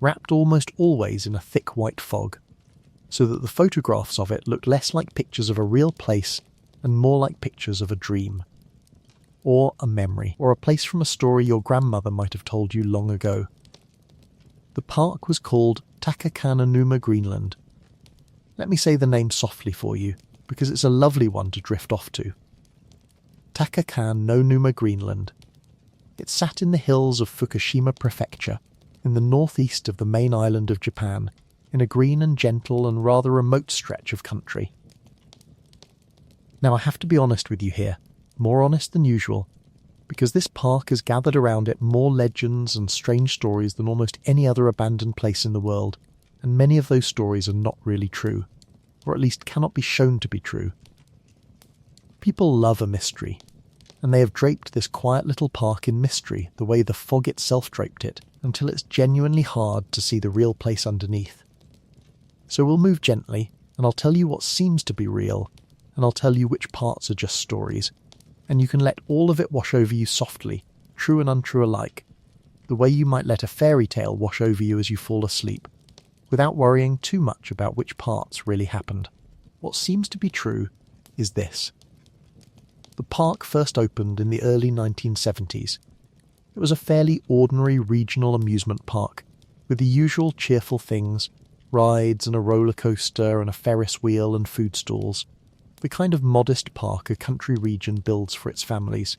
wrapped almost always in a thick white fog, so that the photographs of it look less like pictures of a real place and more like pictures of a dream, or a memory, or a place from a story your grandmother might have told you long ago. The park was called Takakanonuma Greenland. Let me say the name softly for you, because it's a lovely one to drift off to. Takakanonuma Greenland. It sat in the hills of Fukushima Prefecture, in the northeast of the main island of Japan, in a green and gentle and rather remote stretch of country. Now I have to be honest with you here, more honest than usual, because this park has gathered around it more legends and strange stories than almost any other abandoned place in the world, and many of those stories are not really true, or at least cannot be shown to be true. People love a mystery, and they have draped this quiet little park in mystery the way the fog itself draped it, until it's genuinely hard to see the real place underneath. So we'll move gently, and I'll tell you what seems to be real, and I'll tell you which parts are just stories, and you can let all of it wash over you softly, true and untrue alike, the way you might let a fairy tale wash over you as you fall asleep, without worrying too much about which parts really happened. What seems to be true is this. The park first opened in the early 1970s. It was a fairly ordinary regional amusement park, with the usual cheerful things, rides and a roller coaster and a Ferris wheel and food stalls, the kind of modest park a country region builds for its families.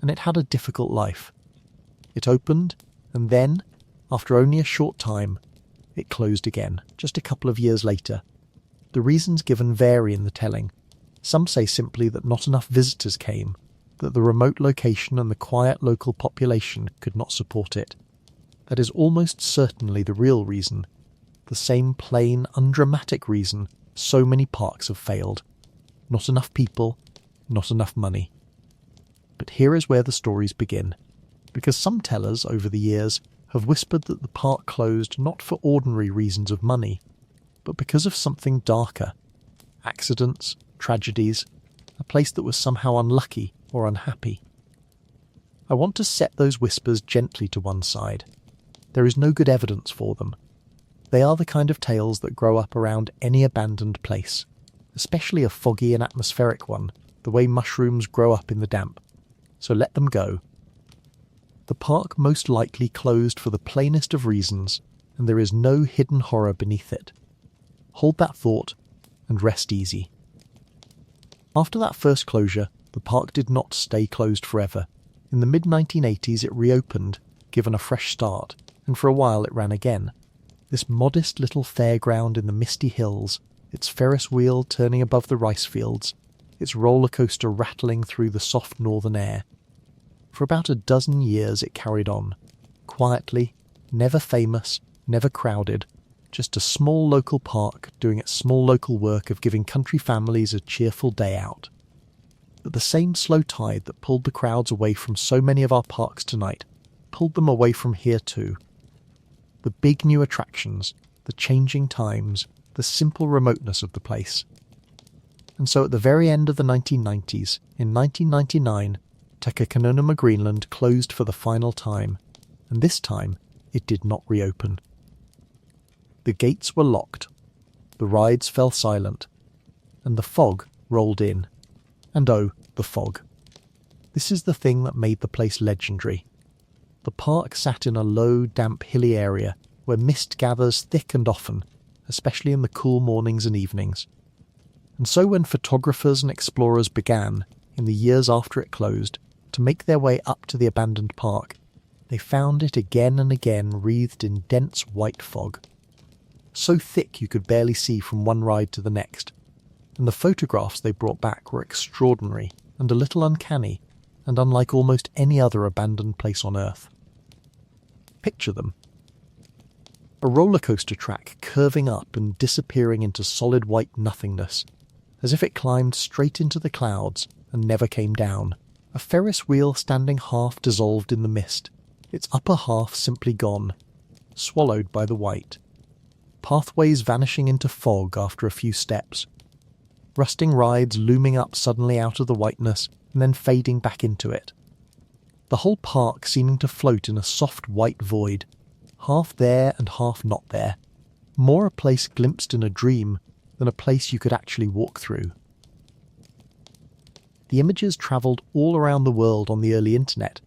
And it had a difficult life. It opened, and then, after only a short time, it closed again, just a couple of years later. The reasons given vary in the telling. Some say simply that not enough visitors came, that the remote location and the quiet local population could not support it. That is almost certainly the real reason, the same plain, undramatic reason so many parks have failed. Not enough people, not enough money. But here is where the stories begin, because some tellers over the years have whispered that the park closed not for ordinary reasons of money, but because of something darker. Accidents, tragedies, a place that was somehow unlucky or unhappy. I want to set those whispers gently to one side. There is no good evidence for them. They are the kind of tales that grow up around any abandoned place, especially a foggy and atmospheric one, the way mushrooms grow up in the damp. So let them go. The park most likely closed for the plainest of reasons, and there is no hidden horror beneath it. Hold that thought and rest easy. After that first closure, the park did not stay closed forever. In the mid-1980s it reopened, given a fresh start, and for a while it ran again. This modest little fairground in the misty hills, its Ferris wheel turning above the rice fields, its roller coaster rattling through the soft northern air. For about a dozen years it carried on, quietly, never famous, never crowded, just a small local park doing its small local work of giving country families a cheerful day out. But the same slow tide that pulled the crowds away from so many of our parks tonight pulled them away from here too. The big new attractions, the changing times, the simple remoteness of the place. And so at the very end of the 1990s, in 1999, Takakanonuma Greenland closed for the final time, and this time it did not reopen. The gates were locked, the rides fell silent, and the fog rolled in. And oh, the fog. This is the thing that made the place legendary. The park sat in a low, damp, hilly area where mist gathers thick and often, especially in the cool mornings and evenings. And so when photographers and explorers began, in the years after it closed, to make their way up to the abandoned park, they found it again and again wreathed in dense white fog. So thick you could barely see from one ride to the next, and the photographs they brought back were extraordinary and a little uncanny, and unlike almost any other abandoned place on Earth. Picture them. A roller coaster track curving up and disappearing into solid white nothingness, as if it climbed straight into the clouds and never came down. A Ferris wheel standing half dissolved in the mist, its upper half simply gone, swallowed by the white. Pathways vanishing into fog after a few steps. Rusting rides looming up suddenly out of the whiteness and then fading back into it. The whole park seeming to float in a soft white void, half there and half not there, more a place glimpsed in a dream than a place you could actually walk through. The images travelled all around the world on the early internet,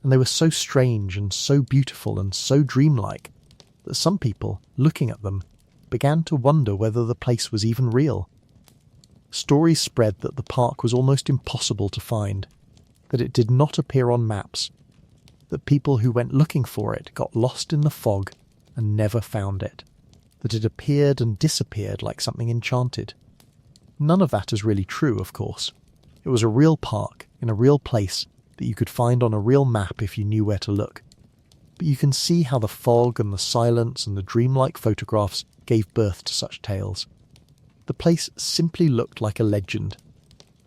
and they were so strange and so beautiful and so dreamlike that some people, looking at them, began to wonder whether the place was even real. Stories spread that the park was almost impossible to find, that it did not appear on maps, that people who went looking for it got lost in the fog and never found it, that it appeared and disappeared like something enchanted. None of that is really true, of course. It was a real park in a real place that you could find on a real map if you knew where to look. But you can see how the fog and the silence and the dreamlike photographs gave birth to such tales. The place simply looked like a legend,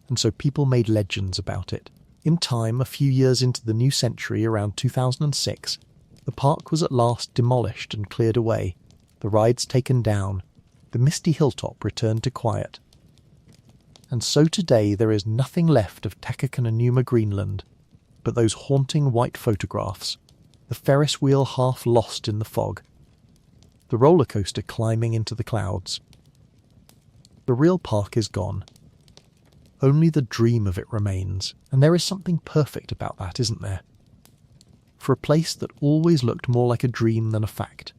and so people made legends about it. In time, a few years into the new century, around 2006, the park was at last demolished and cleared away, the rides taken down, the misty hilltop returned to quiet. And so today there is nothing left of Takakananuma, Greenland, but those haunting white photographs, the Ferris wheel half lost in the fog, the roller coaster climbing into the clouds. The real park is gone. Only the dream of it remains, and there is something perfect about that, isn't there? For a place that always looked more like a dream than a fact.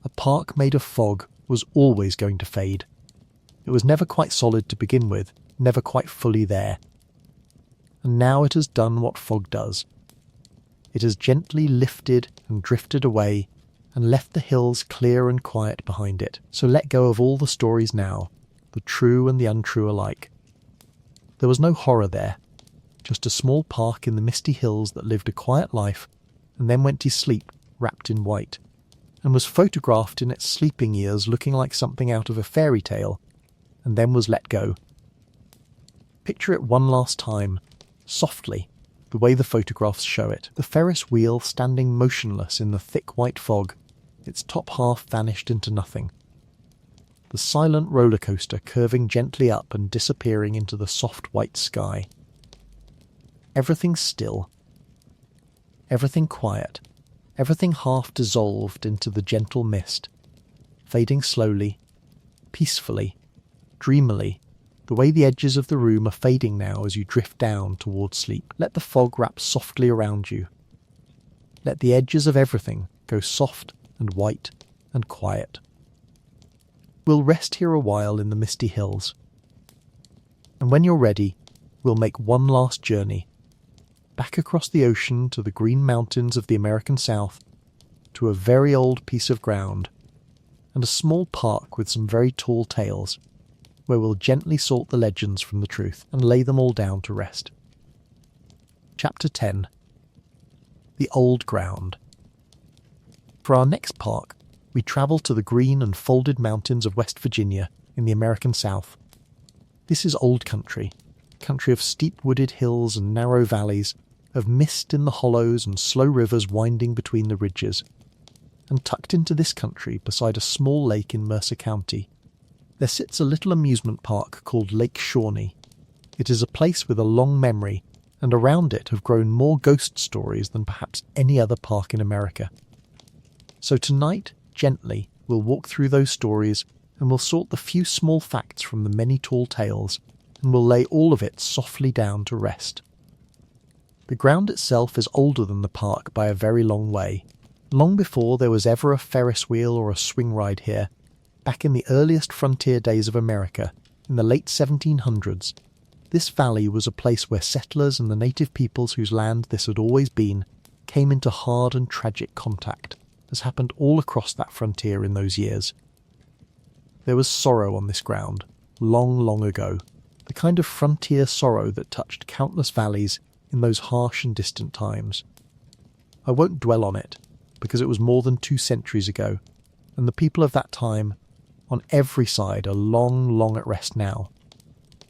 A park made of fog was always going to fade. It was never quite solid to begin with, never quite fully there. And now it has done what fog does. It has gently lifted and drifted away and left the hills clear and quiet behind it. So let go of all the stories now, the true and the untrue alike. There was no horror there, just a small park in the misty hills that lived a quiet life and then went to sleep wrapped in white, and was photographed in its sleeping years looking like something out of a fairy tale, and then was let go. Picture it one last time, softly, the way the photographs show it. The Ferris wheel standing motionless in the thick white fog, its top half vanished into nothing. The silent roller coaster curving gently up and disappearing into the soft white sky. Everything still. Everything quiet. Everything half dissolved into the gentle mist, fading slowly, peacefully, dreamily, the way the edges of the room are fading now as you drift down towards sleep. Let the fog wrap softly around you. Let the edges of everything go soft and white and quiet. We'll rest here a while in the misty hills. And when you're ready, we'll make one last journey, back across the ocean to the green mountains of the American South, to a very old piece of ground, and a small park with some very tall tales, where we'll gently sort the legends from the truth and lay them all down to rest. Chapter 10. The Old Ground. For our next park, we travel to the green and folded mountains of West Virginia in the American South. This is old country of steep wooded hills and narrow valleys, of mist in the hollows and slow rivers winding between the ridges. And tucked into this country, beside a small lake in Mercer County, there sits a little amusement park called Lake Shawnee. It is a place with a long memory, and around it have grown more ghost stories than perhaps any other park in America. So tonight, gently, we'll walk through those stories, and we'll sort the few small facts from the many tall tales, and we'll lay all of it softly down to rest. The ground itself is older than the park by a very long way. Long before there was ever a Ferris wheel or a swing ride here, back in the earliest frontier days of America, in the late 1700s, this valley was a place where settlers and the native peoples whose land this had always been came into hard and tragic contact, as happened all across that frontier in those years. There was sorrow on this ground, long, long ago, the kind of frontier sorrow that touched countless valleys in those harsh and distant times. I won't dwell on it, because it was more than 2 centuries ago, and the people of that time, on every side, are long, long at rest now.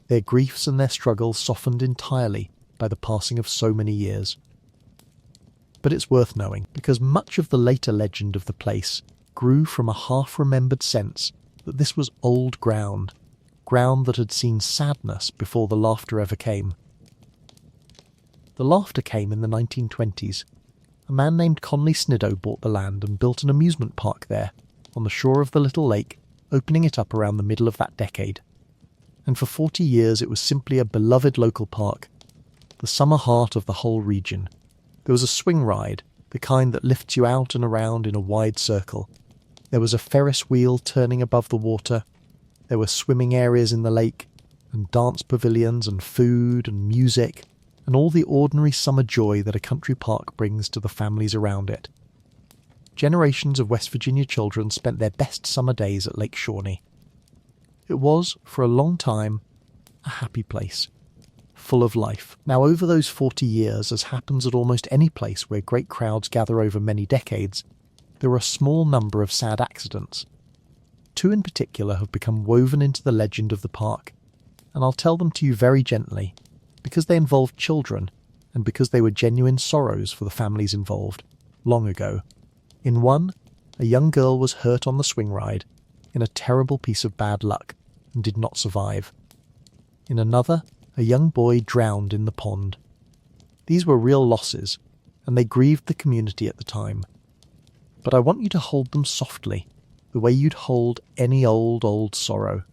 Their griefs and their struggles softened entirely by the passing of so many years. But it's worth knowing, because much of the later legend of the place grew from a half-remembered sense that this was old ground that had seen sadness before the laughter ever came. The laughter came in the 1920s. A man named Conley Snidow bought the land and built an amusement park there, on the shore of the little lake, opening it up around the middle of that decade. And for 40 years it was simply a beloved local park, the summer heart of the whole region. There was a swing ride, the kind that lifts you out and around in a wide circle. There was a Ferris wheel turning above the water. There were swimming areas in the lake, and dance pavilions and food and music, and all the ordinary summer joy that a country park brings to the families around it. Generations of West Virginia children spent their best summer days at Lake Shawnee. It was, for a long time, a happy place, full of life. Now, over those 40 years, as happens at almost any place where great crowds gather over many decades, there were a small number of sad accidents. 2 in particular have become woven into the legend of the park, and I'll tell them to you very gently, because they involved children, and because they were genuine sorrows for the families involved, long ago. In one, a young girl was hurt on the swing ride, in a terrible piece of bad luck, and did not survive. In another, a young boy drowned in the pond. These were real losses, and they grieved the community at the time. But I want you to hold them softly, the way you'd hold any old sorrow.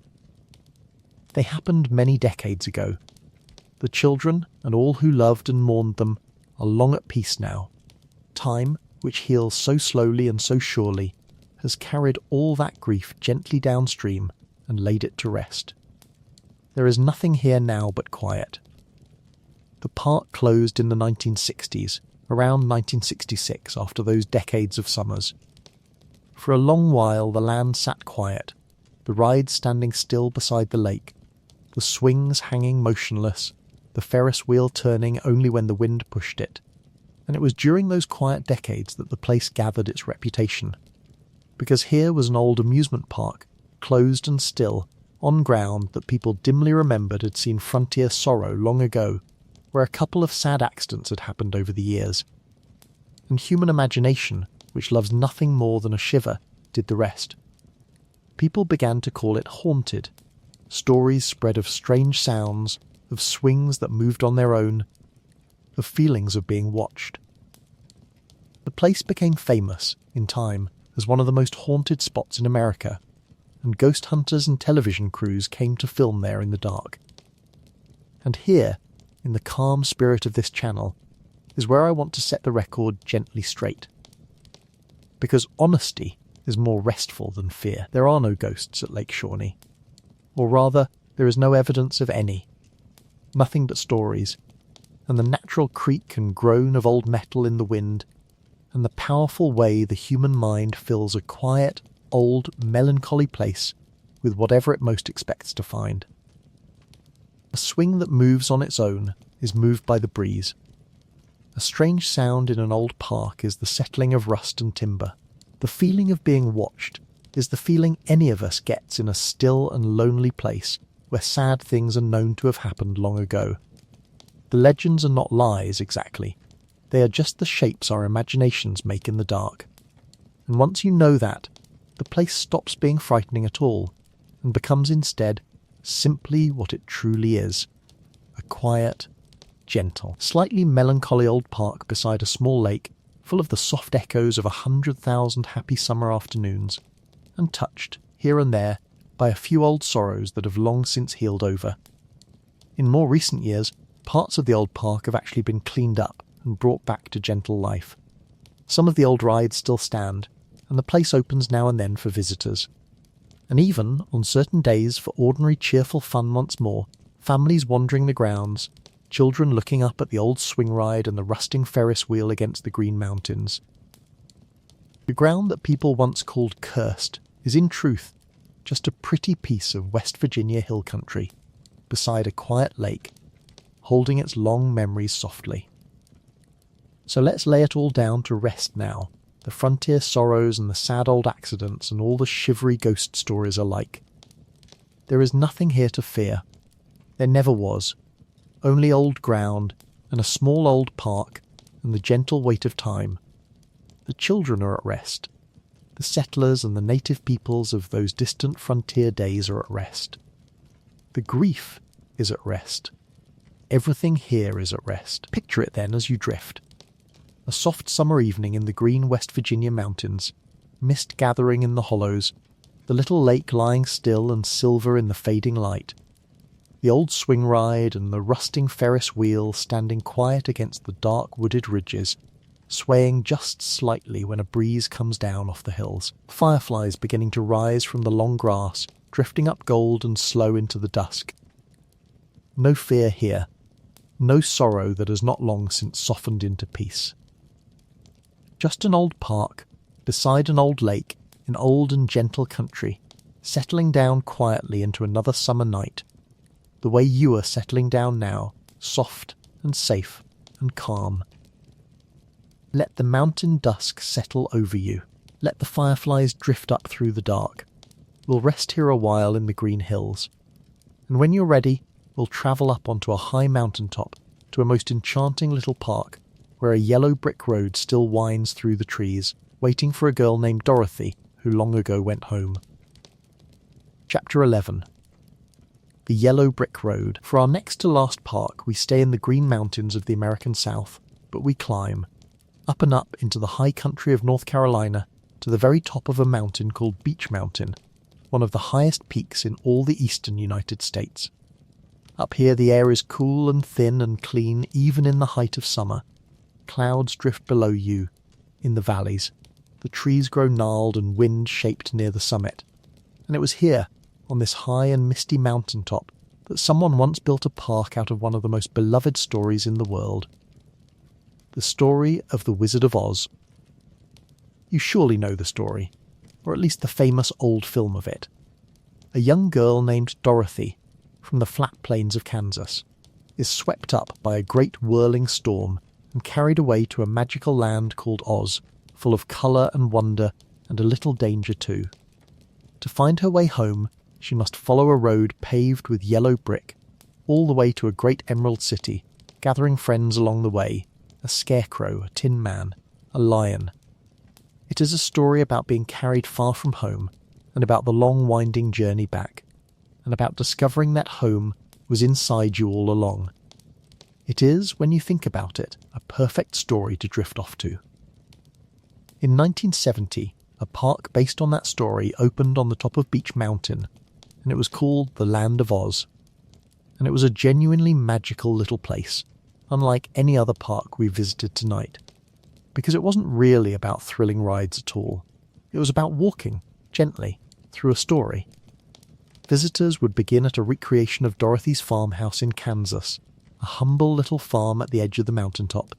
They happened many decades ago. The children, and all who loved and mourned them, are long at peace now. Time, which heals so slowly and so surely, has carried all that grief gently downstream and laid it to rest. There is nothing here now but quiet. The park closed in the 1960s, around 1966, after those decades of summers. For a long while the land sat quiet, the rides standing still beside the lake, the swings hanging motionless, the Ferris wheel turning only when the wind pushed it. And it was during those quiet decades that the place gathered its reputation. Because here was an old amusement park, closed and still, on ground that people dimly remembered had seen frontier sorrow long ago, where a couple of sad accidents had happened over the years. And human imagination, which loves nothing more than a shiver, did the rest. People began to call it haunted. Stories spread of strange sounds, of swings that moved on their own, of feelings of being watched. The place became famous, in time, as one of the most haunted spots in America, and ghost hunters and television crews came to film there in the dark. And here, in the calm spirit of this channel, is where I want to set the record gently straight. Because honesty is more restful than fear. There are no ghosts at Lake Shawnee. Or rather, there is no evidence of any. Nothing but stories, and the natural creak and groan of old metal in the wind, and the powerful way the human mind fills a quiet, old, melancholy place with whatever it most expects to find. A swing that moves on its own is moved by the breeze. A strange sound in an old park is the settling of rust and timber. The feeling of being watched is the feeling any of us gets in a still and lonely place where sad things are known to have happened long ago. The legends are not lies exactly. They are just the shapes our imaginations make in the dark. And once you know that, the place stops being frightening at all, and becomes instead simply what it truly is. A quiet, gentle, slightly melancholy old park beside a small lake, full of the soft echoes of 100,000 happy summer afternoons, and touched, here and there, by a few old sorrows that have long since healed over. In more recent years, parts of the old park have actually been cleaned up and brought back to gentle life. Some of the old rides still stand, and the place opens now and then for visitors. And even, on certain days for ordinary cheerful fun once more, families wandering the grounds, children looking up at the old swing ride and the rusting Ferris wheel against the green mountains. The ground that people once called cursed is in truth just a pretty piece of West Virginia hill country, beside a quiet lake, holding its long memories softly. So let's lay it all down to rest now, the frontier sorrows and the sad old accidents and all the shivery ghost stories alike. There is nothing here to fear. There never was. Only old ground and a small old park and the gentle weight of time. The children are at rest. The settlers and the native peoples of those distant frontier days are at rest. The grief is at rest. Everything here is at rest. Picture it then as you drift. A soft summer evening in the green West Virginia mountains, mist gathering in the hollows, the little lake lying still and silver in the fading light, the old swing ride and the rusting Ferris wheel standing quiet against the dark wooded ridges, swaying just slightly when a breeze comes down off the hills, fireflies beginning to rise from the long grass, drifting up gold and slow into the dusk. No fear here, no sorrow that has not long since softened into peace. Just an old park, beside an old lake, in old and gentle country, settling down quietly into another summer night, the way you are settling down now, soft and safe and calm. Let the mountain dusk settle over you. Let the fireflies drift up through the dark. We'll rest here a while in the green hills. And when you're ready, we'll travel up onto a high mountain top to a most enchanting little park where a yellow brick road still winds through the trees, waiting for a girl named Dorothy who long ago went home. Chapter 11. The Yellow Brick Road. For our next to last park, we stay in the green mountains of the American South, but we climb, up and up into the high country of North Carolina, to the very top of a mountain called Beech Mountain, one of the highest peaks in all the eastern United States. Up here the air is cool and thin and clean even in the height of summer. Clouds drift below you, in the valleys. The trees grow gnarled and wind-shaped near the summit. And it was here, on this high and misty mountain top, that someone once built a park out of one of the most beloved stories in the world. The story of the Wizard of Oz. You surely know the story, or at least the famous old film of it. A young girl named Dorothy, from the flat plains of Kansas, is swept up by a great whirling storm and carried away to a magical land called Oz, full of colour and wonder and a little danger too. To find her way home, she must follow a road paved with yellow brick, all the way to a great emerald city, gathering friends along the way, a scarecrow, a tin man, a lion. It is a story about being carried far from home, and about the long winding journey back, and about discovering that home was inside you all along. It is, when you think about it, a perfect story to drift off to. In 1970, a park based on that story opened on the top of Beech Mountain, and it was called the Land of Oz. And it was a genuinely magical little place, unlike any other park we visited tonight, because it wasn't really about thrilling rides at all. It was about walking, gently, through a story. Visitors would begin at a recreation of Dorothy's farmhouse in Kansas, a humble little farm at the edge of the mountaintop,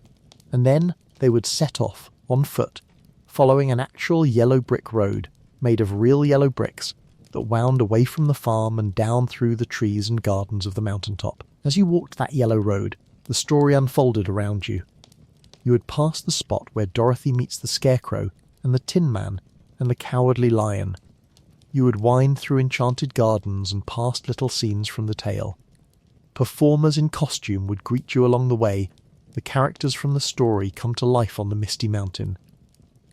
and then they would set off, on foot, following an actual yellow brick road made of real yellow bricks that wound away from the farm and down through the trees and gardens of the mountaintop. As you walked that yellow road, the story unfolded around you. You would pass the spot where Dorothy meets the Scarecrow and the Tin Man and the Cowardly Lion. You would wind through enchanted gardens and past little scenes from the tale. Performers in costume would greet you along the way. The characters from the story come to life on the misty mountain.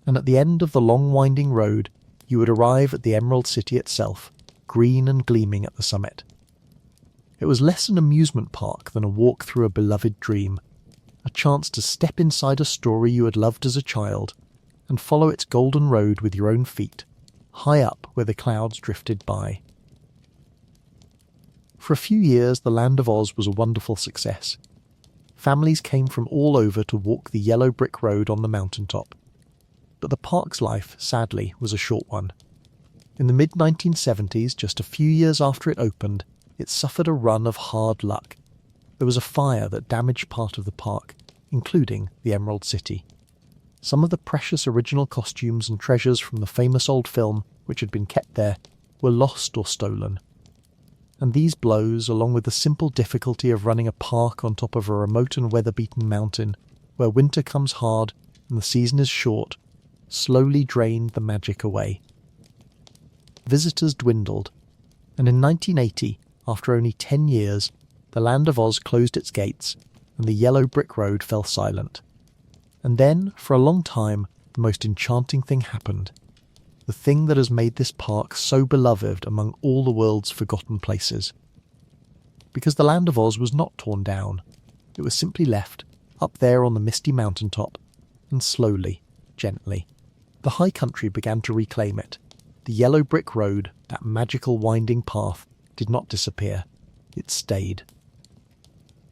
And at the end of the long winding road, you would arrive at the Emerald City itself, green and gleaming at the summit. It was less an amusement park than a walk through a beloved dream, a chance to step inside a story you had loved as a child, and follow its golden road with your own feet, high up where the clouds drifted by. For a few years the Land of Oz was a wonderful success. Families came from all over to walk the yellow brick road on the mountaintop. But the park's life, sadly, was a short one. In the mid-1970s, just a few years after it opened, it suffered a run of hard luck. There was a fire that damaged part of the park, including the Emerald City. Some of the precious original costumes and treasures from the famous old film, which had been kept there, were lost or stolen. And these blows, along with the simple difficulty of running a park on top of a remote and weather-beaten mountain, where winter comes hard and the season is short, slowly drained the magic away. Visitors dwindled, and in 1980, after only 10 years, the Land of Oz closed its gates and the yellow brick road fell silent. And then, for a long time, the most enchanting thing happened. The thing that has made this park so beloved among all the world's forgotten places. Because the Land of Oz was not torn down. It was simply left, up there on the misty mountaintop, and slowly, gently, the high country began to reclaim it. The yellow brick road, that magical winding path, did not disappear. It stayed.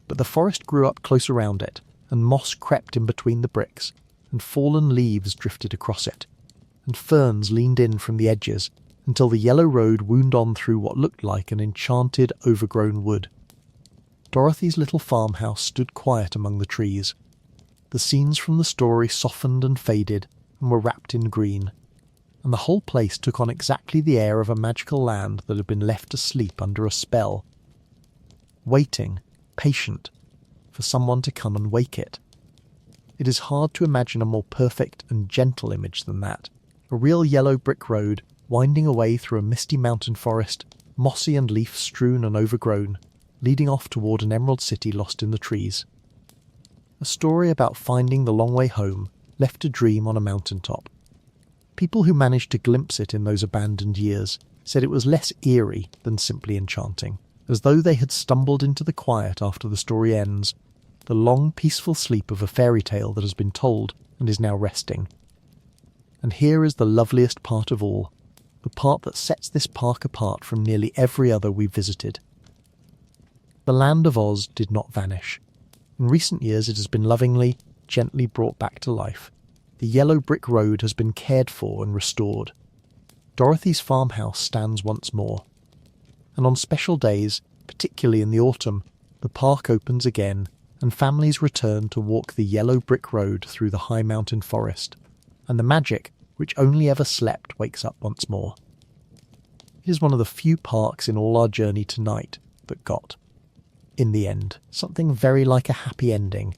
But the forest grew up close around it, and moss crept in between the bricks, and fallen leaves drifted across it, and ferns leaned in from the edges, until the yellow road wound on through what looked like an enchanted, overgrown wood. Dorothy's little farmhouse stood quiet among the trees. The scenes from the story softened and faded, and were wrapped in green, and the whole place took on exactly the air of a magical land that had been left asleep under a spell, waiting, patient, for someone to come and wake it. It is hard to imagine a more perfect and gentle image than that. A real yellow brick road, winding away through a misty mountain forest, mossy and leaf-strewn and overgrown, leading off toward an emerald city lost in the trees. A story about finding the long way home, left to dream on a mountaintop. People who managed to glimpse it in those abandoned years said it was less eerie than simply enchanting, as though they had stumbled into the quiet after the story ends, the long, peaceful sleep of a fairy tale that has been told and is now resting. And here is the loveliest part of all, the part that sets this park apart from nearly every other we've visited. The Land of Oz did not vanish. In recent years it has been lovingly, gently brought back to life. The yellow brick road has been cared for and restored. Dorothy's farmhouse stands once more. And on special days, particularly in the autumn, the park opens again and families return to walk the yellow brick road through the high mountain forest, and the magic, which only ever slept, wakes up once more. It is one of the few parks in all our journey tonight that got, in the end, something very like a happy ending.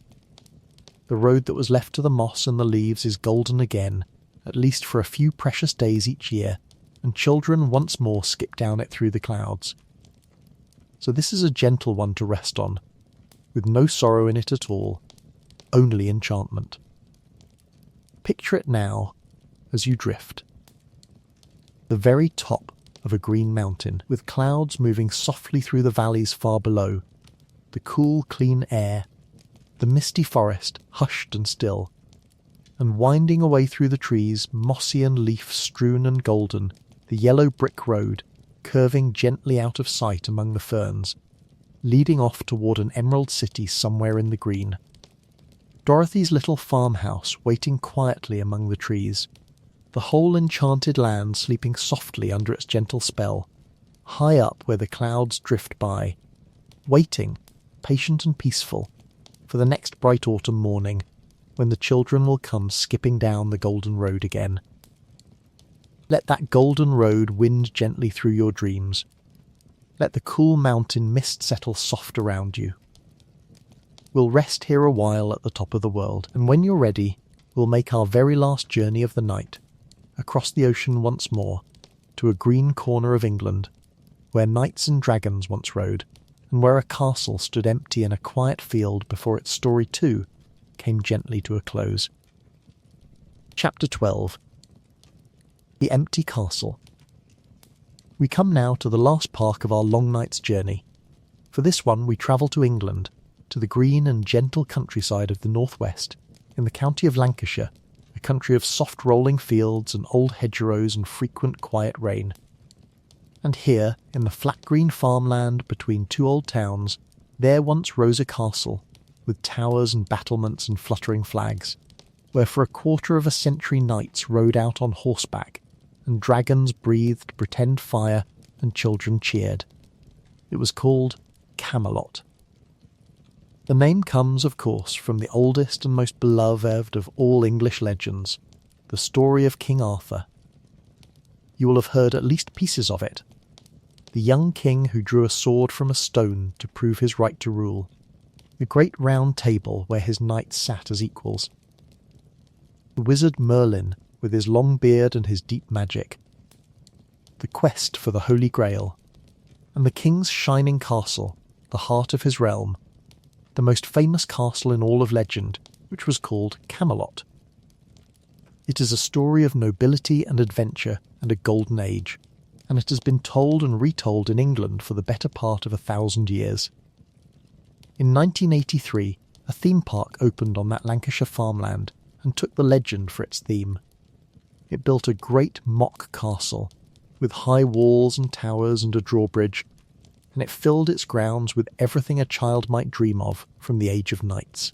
The road that was left to the moss and the leaves is golden again, at least for a few precious days each year, and children once more skip down it through the clouds. So this is a gentle one to rest on, with no sorrow in it at all, only enchantment. Picture it now, as you drift. The very top of a green mountain, with clouds moving softly through the valleys far below, the cool, clean air, the misty forest, hushed and still, and winding away through the trees, mossy and leaf-strewn and golden, the yellow brick road, curving gently out of sight among the ferns, leading off toward an emerald city somewhere in the green. Dorothy's little farmhouse waiting quietly among the trees, the whole enchanted land sleeping softly under its gentle spell, high up where the clouds drift by, waiting, patient and peaceful, for the next bright autumn morning, when the children will come skipping down the golden road again. Let that golden road wind gently through your dreams. Let the cool mountain mist settle soft around you. We'll rest here a while at the top of the world, and when you're ready, we'll make our very last journey of the night, across the ocean once more, to a green corner of England, where knights and dragons once rode, and where a castle stood empty in a quiet field before its story too came gently to a close. Chapter 12. The Empty Castle. We come now to the last park of our long night's journey. For this one we travel to England, to the green and gentle countryside of the northwest, in the county of Lancashire, a country of soft rolling fields and old hedgerows and frequent quiet rain. And here, in the flat green farmland between two old towns, there once rose a castle, with towers and battlements and fluttering flags, where for a quarter of a century knights rode out on horseback, and dragons breathed pretend fire, and children cheered. It was called Camelot. The name comes, of course, from the oldest and most beloved of all English legends, the story of King Arthur. You will have heard at least pieces of it. The young king who drew a sword from a stone to prove his right to rule. The great round table where his knights sat as equals. The wizard Merlin, with his long beard and his deep magic, the quest for the Holy Grail, and the king's shining castle, the heart of his realm, the most famous castle in all of legend, which was called Camelot. It is a story of nobility and adventure and a golden age, and it has been told and retold in England for the better part of 1,000 years. In 1983, a theme park opened on that Lancashire farmland and took the legend for its theme. It built a great mock castle, with high walls and towers and a drawbridge, and it filled its grounds with everything a child might dream of from the age of knights.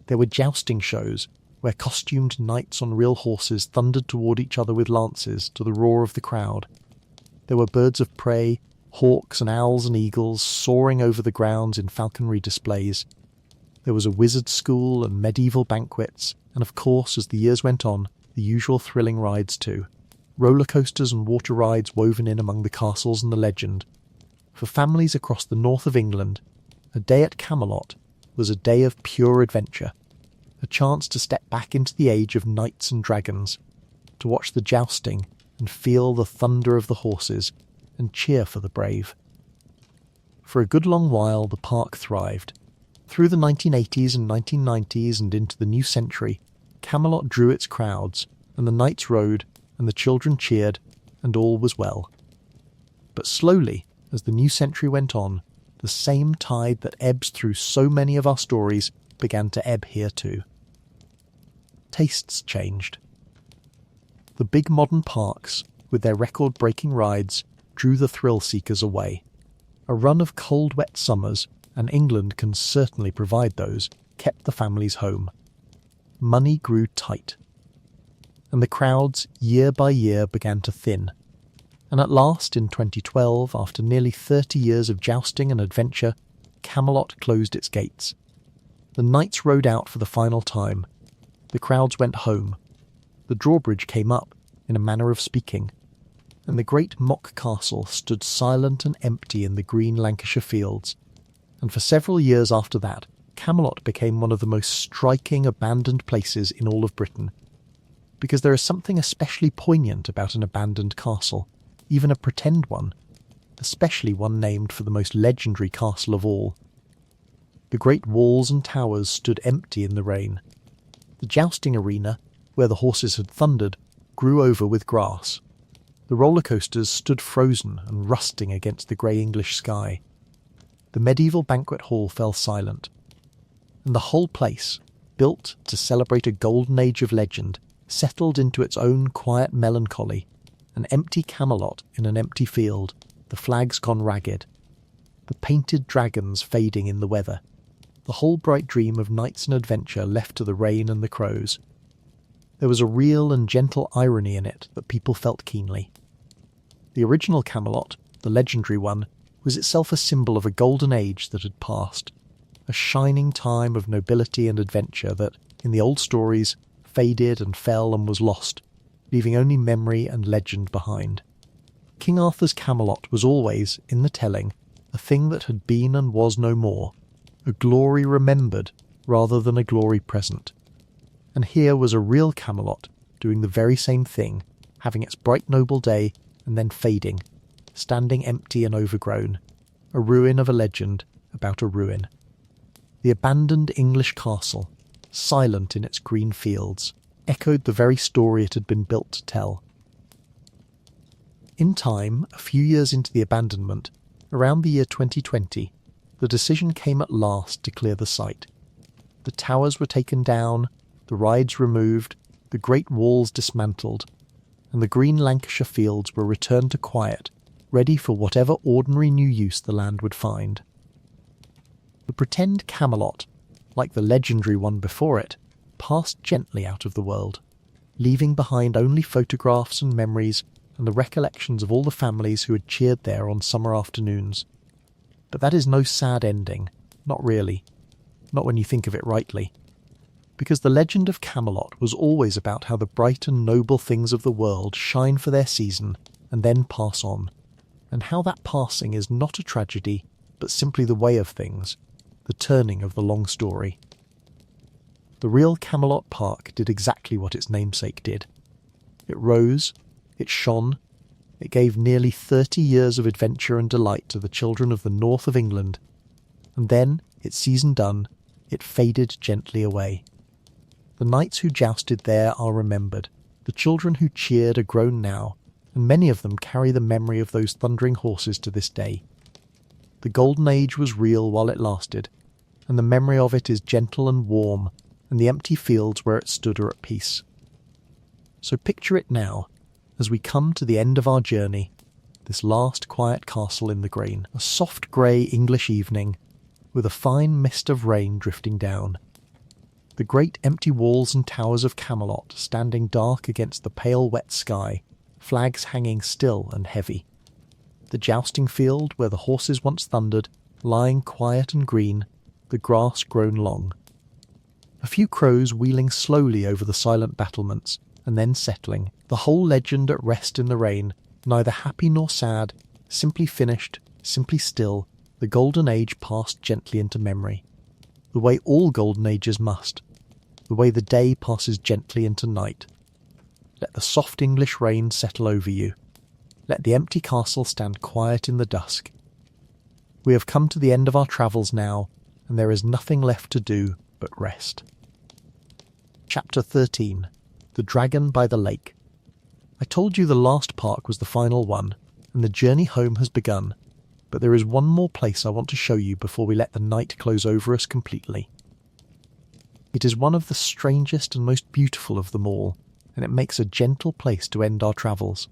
There were jousting shows, where costumed knights on real horses thundered toward each other with lances to the roar of the crowd. There were birds of prey, hawks and owls and eagles soaring over the grounds in falconry displays. There was a wizard school and medieval banquets, and of course, as the years went on, the usual thrilling rides too. Roller coasters and water rides woven in among the castles and the legend. For families across the north of England, a day at Camelot was a day of pure adventure, a chance to step back into the age of knights and dragons, to watch the jousting and feel the thunder of the horses and cheer for the brave. For a good long while the park thrived. Through the 1980s and 1990s and into the new century, Camelot drew its crowds, and the knights rode, and the children cheered, and all was well. But slowly, as the new century went on, the same tide that ebbs through so many of our stories began to ebb here too. Tastes changed. The big modern parks, with their record-breaking rides, drew the thrill-seekers away. A run of cold, wet summers, and England can certainly provide those, kept the families home. Money grew tight, and the crowds, year by year, began to thin. And at last, in 2012, after nearly 30 years of jousting and adventure, Camelot closed its gates. The knights rode out for the final time. The crowds went home. The drawbridge came up, in a manner of speaking, and the great mock castle stood silent and empty in the green Lancashire fields. And for several years after that, Camelot became one of the most striking abandoned places in all of Britain. Because there is something especially poignant about an abandoned castle, even a pretend one, especially one named for the most legendary castle of all. The great walls and towers stood empty in the rain. The jousting arena, where the horses had thundered, grew over with grass. The roller coasters stood frozen and rusting against the grey English sky. The medieval banquet hall fell silent. And the whole place, built to celebrate a golden age of legend, settled into its own quiet melancholy, an empty Camelot in an empty field, the flags gone ragged, the painted dragons fading in the weather, the whole bright dream of knights and adventure left to the rain and the crows. There was a real and gentle irony in it that people felt keenly. The original Camelot, the legendary one, was itself a symbol of a golden age that had passed, a shining time of nobility and adventure that, in the old stories, faded and fell and was lost, leaving only memory and legend behind. King Arthur's Camelot was always, in the telling, a thing that had been and was no more, a glory remembered rather than a glory present. And here was a real Camelot doing the very same thing, having its bright noble day and then fading, standing empty and overgrown, a ruin of a legend about a ruin. The abandoned English castle, silent in its green fields, echoed the very story it had been built to tell. In time, a few years into the abandonment, around the year 2020, the decision came at last to clear the site. The towers were taken down, the rides removed, the great walls dismantled, and the green Lancashire fields were returned to quiet, ready for whatever ordinary new use the land would find. The pretend Camelot, like the legendary one before it, passed gently out of the world, leaving behind only photographs and memories and the recollections of all the families who had cheered there on summer afternoons. But that is no sad ending, not really, not when you think of it rightly, because the legend of Camelot was always about how the bright and noble things of the world shine for their season and then pass on, and how that passing is not a tragedy, but simply the way of things, the turning of the long story. The real Camelot Park did exactly what its namesake did. It rose, it shone, it gave nearly 30 years of adventure and delight to the children of the north of England, and then, its season done, it faded gently away. The knights who jousted there are remembered, the children who cheered are grown now, and many of them carry the memory of those thundering horses to this day. The golden age was real while it lasted, and the memory of it is gentle and warm, and the empty fields where it stood are at peace. So picture it now, as we come to the end of our journey, this last quiet castle in the grain, a soft grey English evening, with a fine mist of rain drifting down. The great empty walls and towers of Camelot standing dark against the pale wet sky, flags hanging still and heavy. The jousting field where the horses once thundered, lying quiet and green, the grass grown long. A few crows wheeling slowly over the silent battlements, and then settling, the whole legend at rest in the rain, neither happy nor sad, simply finished, simply still, the golden age passed gently into memory. The way all golden ages must, the way the day passes gently into night. Let the soft English rain settle over you. Let the empty castle stand quiet in the dusk. We have come to the end of our travels now, and there is nothing left to do but rest. Chapter 13. The Dragon by the Lake. I told you the last park was the final one, and the journey home has begun, but there is one more place I want to show you before we let the night close over us completely. It is one of the strangest and most beautiful of them all, and it makes a gentle place to end our travels,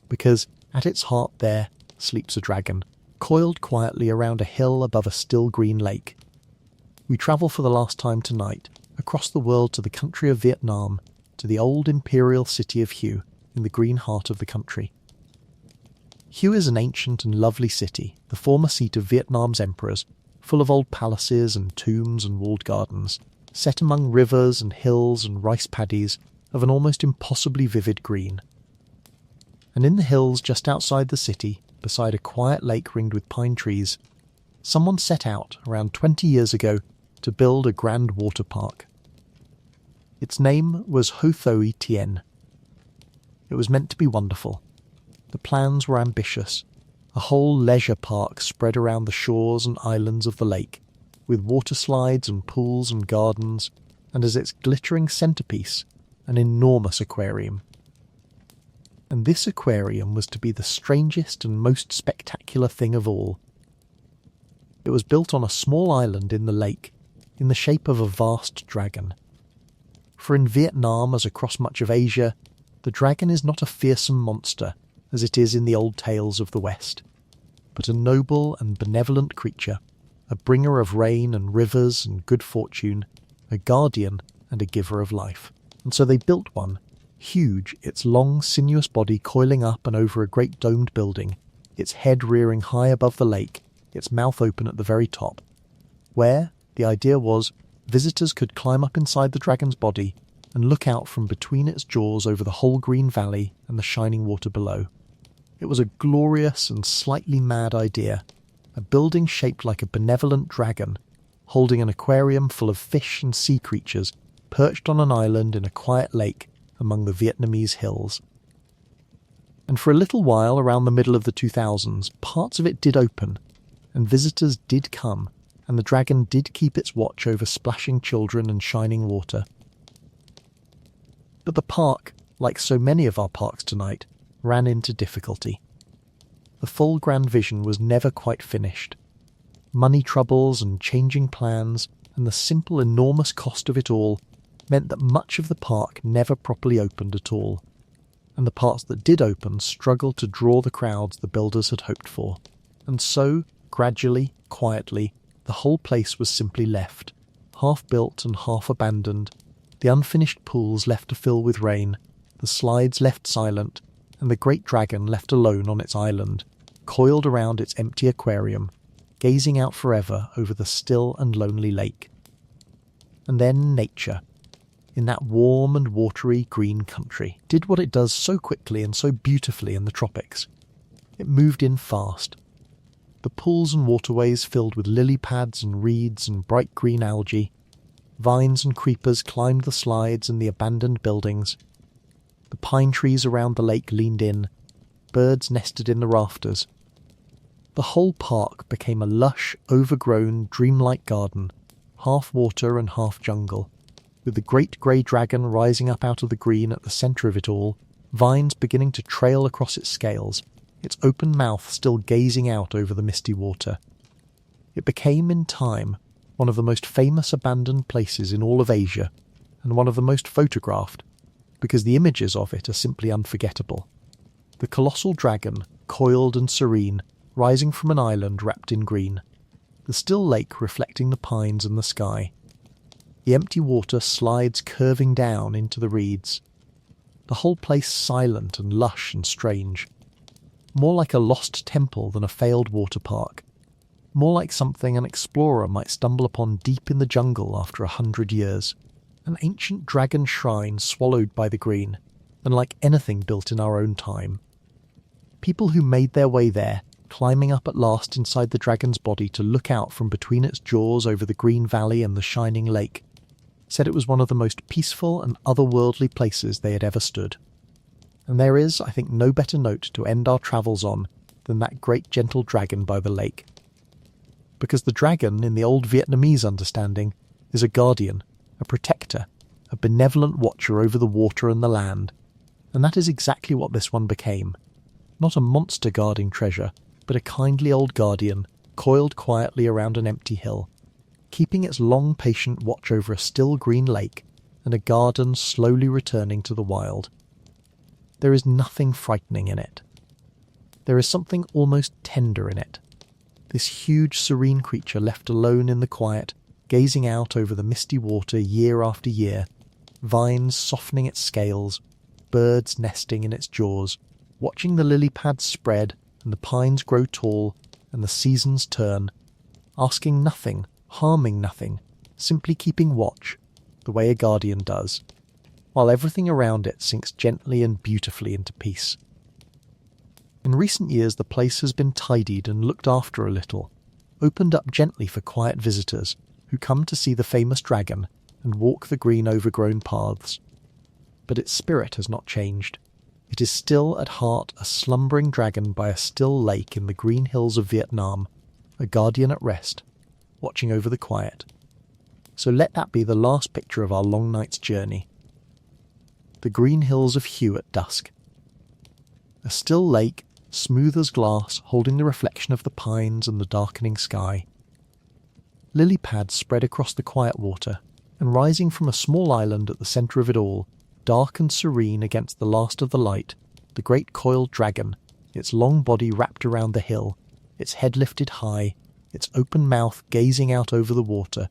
because at its heart there sleeps a dragon, coiled quietly around a hill above a still green lake. We travel for the last time tonight, across the world to the country of Vietnam, to the old imperial city of Hue, in the green heart of the country. Hue is an ancient and lovely city, the former seat of Vietnam's emperors, full of old palaces and tombs and walled gardens, set among rivers and hills and rice paddies of an almost impossibly vivid green. And in the hills just outside the city, beside a quiet lake ringed with pine trees, someone set out around 20 years ago to build a grand water park. Its name was Ho Thoi Tien. It was meant to be wonderful. The plans were ambitious, a whole leisure park spread around the shores and islands of the lake, with water slides and pools and gardens, and as its glittering centrepiece, an enormous aquarium. And this aquarium was to be the strangest and most spectacular thing of all. It was built on a small island in the lake, in the shape of a vast dragon. For in Vietnam, as across much of Asia, the dragon is not a fearsome monster, as it is in the old tales of the West, but a noble and benevolent creature, a bringer of rain and rivers and good fortune, a guardian and a giver of life. And so they built one, huge, its long sinuous body coiling up and over a great domed building, its head rearing high above the lake, its mouth open at the very top, where, the idea was, visitors could climb up inside the dragon's body and look out from between its jaws over the whole green valley and the shining water below. It was a glorious and slightly mad idea, a building shaped like a benevolent dragon, holding an aquarium full of fish and sea creatures, perched on an island in a quiet lake among the Vietnamese hills. And for a little while around the middle of the 2000s, parts of it did open, and visitors did come, and the dragon did keep its watch over splashing children and shining water. But the park, like so many of our parks tonight, ran into difficulty. The full grand vision was never quite finished. Money troubles and changing plans, and the simple enormous cost of it all, meant that much of the park never properly opened at all, and the parts that did open struggled to draw the crowds the builders had hoped for. And so, gradually, quietly, the whole place was simply left, half built and half abandoned, the unfinished pools left to fill with rain, the slides left silent, and the great dragon left alone on its island, coiled around its empty aquarium, gazing out forever over the still and lonely lake. And then nature, in that warm and watery green country, did what it does so quickly and so beautifully in the tropics. It moved in fast. The pools and waterways filled with lily pads and reeds and bright green algae. Vines and creepers climbed the slides and the abandoned buildings. The pine trees around the lake leaned in, birds nested in the rafters. The whole park became a lush, overgrown, dreamlike garden, half water and half jungle, with the great grey dragon rising up out of the green at the centre of it all, vines beginning to trail across its scales, its open mouth still gazing out over the misty water. It became, in time, one of the most famous abandoned places in all of Asia, and one of the most photographed, because the images of it are simply unforgettable. The colossal dragon, coiled and serene, rising from an island wrapped in green. The still lake reflecting the pines and the sky. The empty water slides curving down into the reeds. The whole place silent and lush and strange. More like a lost temple than a failed water park. More like something an explorer might stumble upon deep in the jungle after 100 years. An ancient dragon shrine swallowed by the green, than like anything built in our own time. People who made their way there, climbing up at last inside the dragon's body to look out from between its jaws over the green valley and the shining lake, said it was one of the most peaceful and otherworldly places they had ever stood. And there is, I think, no better note to end our travels on than that great gentle dragon by the lake. Because the dragon, in the old Vietnamese understanding, is a guardian, a protector, a benevolent watcher over the water and the land, and that is exactly what this one became. Not a monster guarding treasure, but a kindly old guardian, coiled quietly around an empty hill, keeping its long patient watch over a still green lake and a garden slowly returning to the wild. There is nothing frightening in it. There is something almost tender in it. This huge serene creature left alone in the quiet, gazing out over the misty water year after year, vines softening its scales, birds nesting in its jaws, watching the lily pads spread and the pines grow tall and the seasons turn, asking nothing, harming nothing, simply keeping watch, the way a guardian does, while everything around it sinks gently and beautifully into peace. In recent years the place has been tidied and looked after a little, opened up gently for quiet visitors who come to see the famous dragon and walk the green overgrown paths. But its spirit has not changed. It is still at heart a slumbering dragon by a still lake in the green hills of Vietnam, a guardian at rest, watching over the quiet. So let that be the last picture of our long night's journey. The green hills of Hue at dusk. A still lake, smooth as glass, holding the reflection of the pines and the darkening sky. Lily pads spread across the quiet water, and rising from a small island at the centre of it all, dark and serene against the last of the light, the great coiled dragon, its long body wrapped around the hill, its head lifted high, its open mouth gazing out over the water,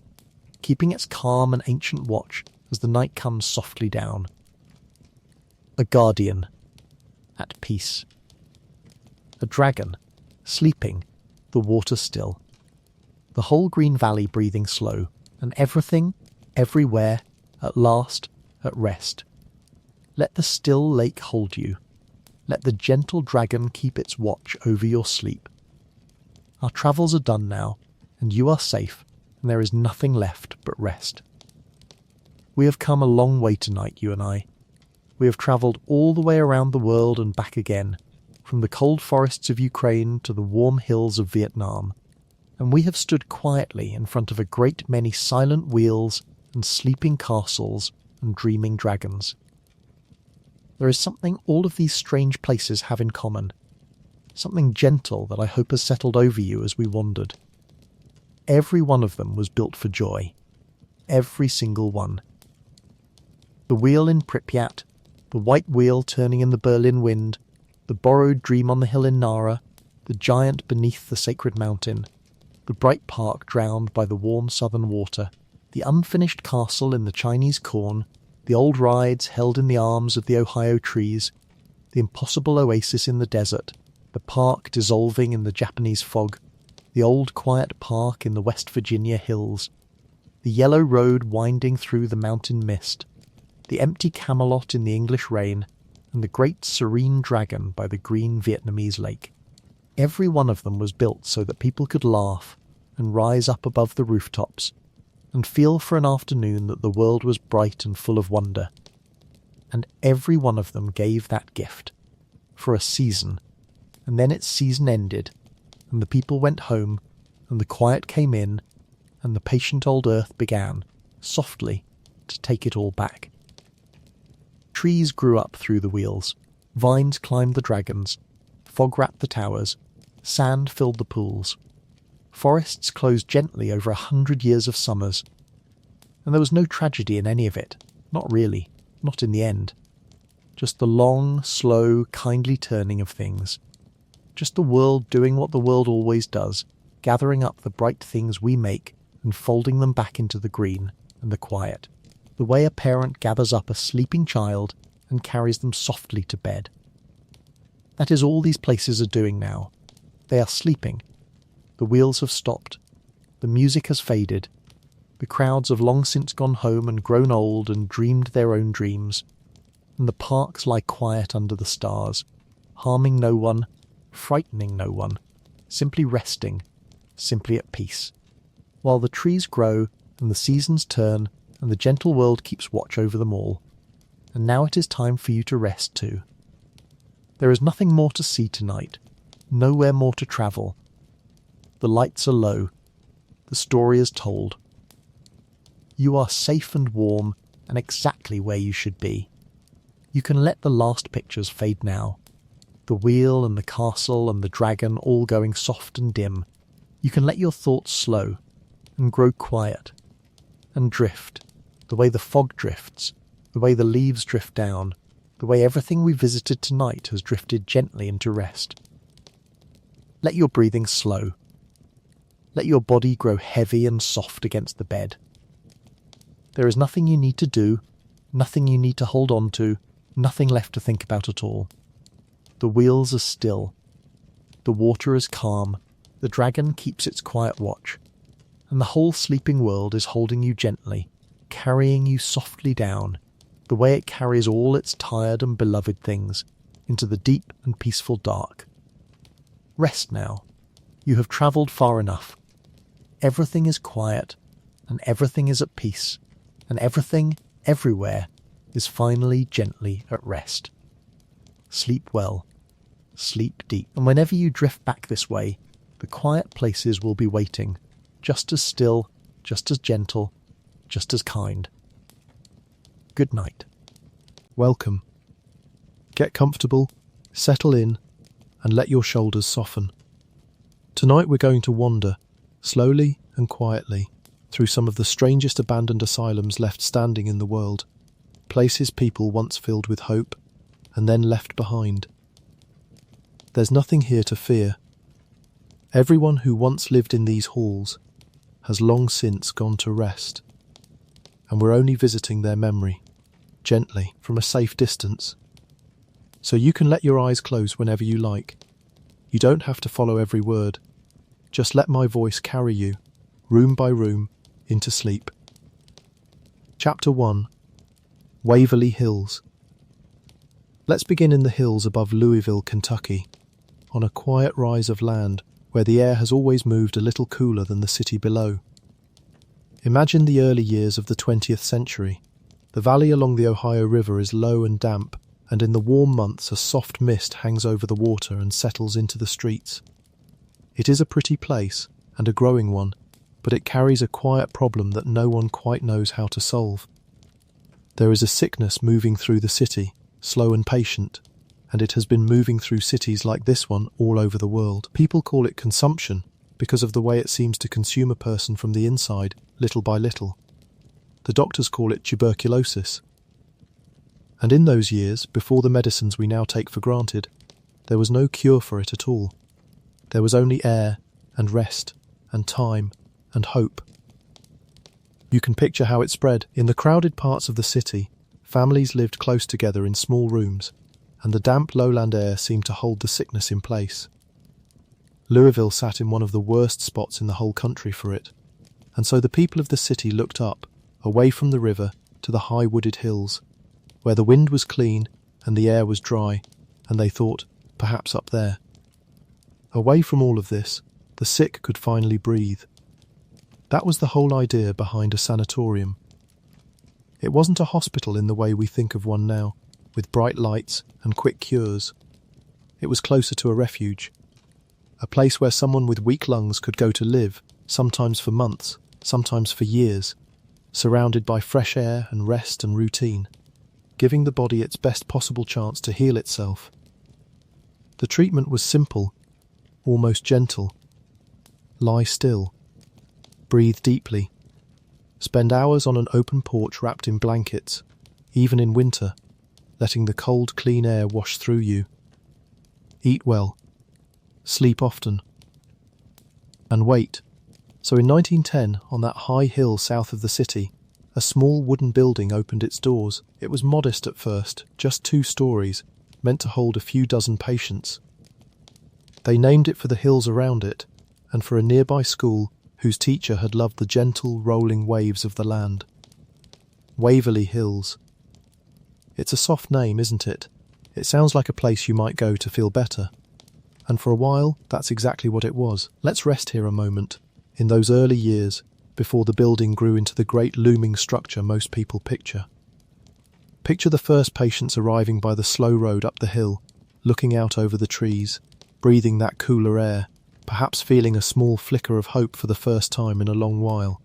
keeping its calm and ancient watch as the night comes softly down. A guardian, at peace. A dragon, sleeping, the water still. The whole green valley breathing slow, and everything, everywhere, at last, at rest. Let the still lake hold you. Let the gentle dragon keep its watch over your sleep. Our travels are done now, and you are safe, and there is nothing left but rest. We have come a long way tonight, you and I. We have travelled all the way around the world and back again, from the cold forests of Ukraine to the warm hills of Vietnam, and we have stood quietly in front of a great many silent wheels and sleeping castles and dreaming dragons. There is something all of these strange places have in common, something gentle that I hope has settled over you as we wandered. Every one of them was built for joy. Every single one. The wheel in Pripyat, the white wheel turning in the Berlin wind, the borrowed dream on the hill in Nara, the giant beneath the sacred mountain, the bright park drowned by the warm southern water, the unfinished castle in the Chinese corn, the old rides held in the arms of the Ohio trees, the impossible oasis in the desert, the park dissolving in the Japanese fog, the old quiet park in the West Virginia hills, the yellow road winding through the mountain mist, the empty Camelot in the English rain, and the great serene dragon by the green Vietnamese lake. Every one of them was built so that people could laugh and rise up above the rooftops and feel for an afternoon that the world was bright and full of wonder. And every one of them gave that gift. For a season. And then its season ended, and the people went home, and the quiet came in, and the patient old earth began, softly, to take it all back. Trees grew up through the wheels, vines climbed the dragons, fog wrapped the towers, sand filled the pools. Forests closed gently over 100 years of summers. And there was no tragedy in any of it, not really, not in the end. Just the long, slow, kindly turning of things. Just the world doing what the world always does, gathering up the bright things we make and folding them back into the green and the quiet, the way a parent gathers up a sleeping child and carries them softly to bed. That is all these places are doing now. They are sleeping. The wheels have stopped. The music has faded. The crowds have long since gone home and grown old and dreamed their own dreams. And the parks lie quiet under the stars, harming no one, frightening no one, simply resting, simply at peace. While the trees grow and the seasons turn and the gentle world keeps watch over them all. And now it is time for you to rest too. There is nothing more to see tonight, nowhere more to travel. The lights are low. The story is told. You are safe and warm and exactly where you should be. You can let the last pictures fade now. The wheel and the castle and the dragon all going soft and dim. You can let your thoughts slow and grow quiet and drift, the way the fog drifts, the way the leaves drift down, the way everything we visited tonight has drifted gently into rest. Let your breathing slow. Let your body grow heavy and soft against the bed. There is nothing you need to do, nothing you need to hold on to, nothing left to think about at all. The wheels are still. The water is calm. The dragon keeps its quiet watch. And the whole sleeping world is holding you gently, carrying you softly down, the way it carries all its tired and beloved things, into the deep and peaceful dark. Rest now. You have travelled far enough. Everything is quiet, and everything is at peace, and everything, everywhere, is finally gently at rest. Sleep well. Sleep deep. And whenever you drift back this way, the quiet places will be waiting, just as still, just as gentle, just as kind. Good night. Welcome. Get comfortable, settle in, and let your shoulders soften. Tonight we're going to wander, slowly and quietly, through some of the strangest abandoned asylums left standing in the world, places people once filled with hope, and then left behind. There's nothing here to fear. Everyone who once lived in these halls has long since gone to rest, and we're only visiting their memory, gently, from a safe distance. So you can let your eyes close whenever you like. You don't have to follow every word. Just let my voice carry you, room by room, into sleep. Chapter 1. Waverly Hills. Let's begin in the hills above Louisville, Kentucky, on a quiet rise of land where the air has always moved a little cooler than the city below. Imagine the early years of the 20th century. The valley along the Ohio River is low and damp, and in the warm months a soft mist hangs over the water and settles into the streets. It is a pretty place, and a growing one, but it carries a quiet problem that no one quite knows how to solve. There is a sickness moving through the city, slow and patient, and it has been moving through cities like this one all over the world. People call it consumption because of the way it seems to consume a person from the inside, little by little. The doctors call it tuberculosis. And in those years, before the medicines we now take for granted, there was no cure for it at all. There was only air and rest and time and hope. You can picture how it spread. In the crowded parts of the city, families lived close together in small rooms, and the damp lowland air seemed to hold the sickness in place. Louisville sat in one of the worst spots in the whole country for it, and so the people of the city looked up, away from the river, to the high wooded hills, where the wind was clean and the air was dry, and they thought, perhaps up there. Away from all of this, the sick could finally breathe. That was the whole idea behind a sanatorium. It wasn't a hospital in the way we think of one now, with bright lights and quick cures. It was closer to a refuge, a place where someone with weak lungs could go to live, sometimes for months, sometimes for years, surrounded by fresh air and rest and routine, giving the body its best possible chance to heal itself. The treatment was simple, almost gentle. Lie still. Breathe deeply. Spend hours on an open porch wrapped in blankets, even in winter, letting the cold, clean air wash through you. Eat well. Sleep often. And wait. So in 1910, on that high hill south of the city, a small wooden building opened its doors. It was modest at first, just 2 stories, meant to hold a few dozen patients. They named it for the hills around it, and for a nearby school whose teacher had loved the gentle, rolling waves of the land. Waverley Hills. It's a soft name, isn't it? It sounds like a place you might go to feel better. And for a while, that's exactly what it was. Let's rest here a moment, in those early years, before the building grew into the great looming structure most people picture. Picture the first patients arriving by the slow road up the hill, looking out over the trees, breathing that cooler air, perhaps feeling a small flicker of hope for the first time in a long while.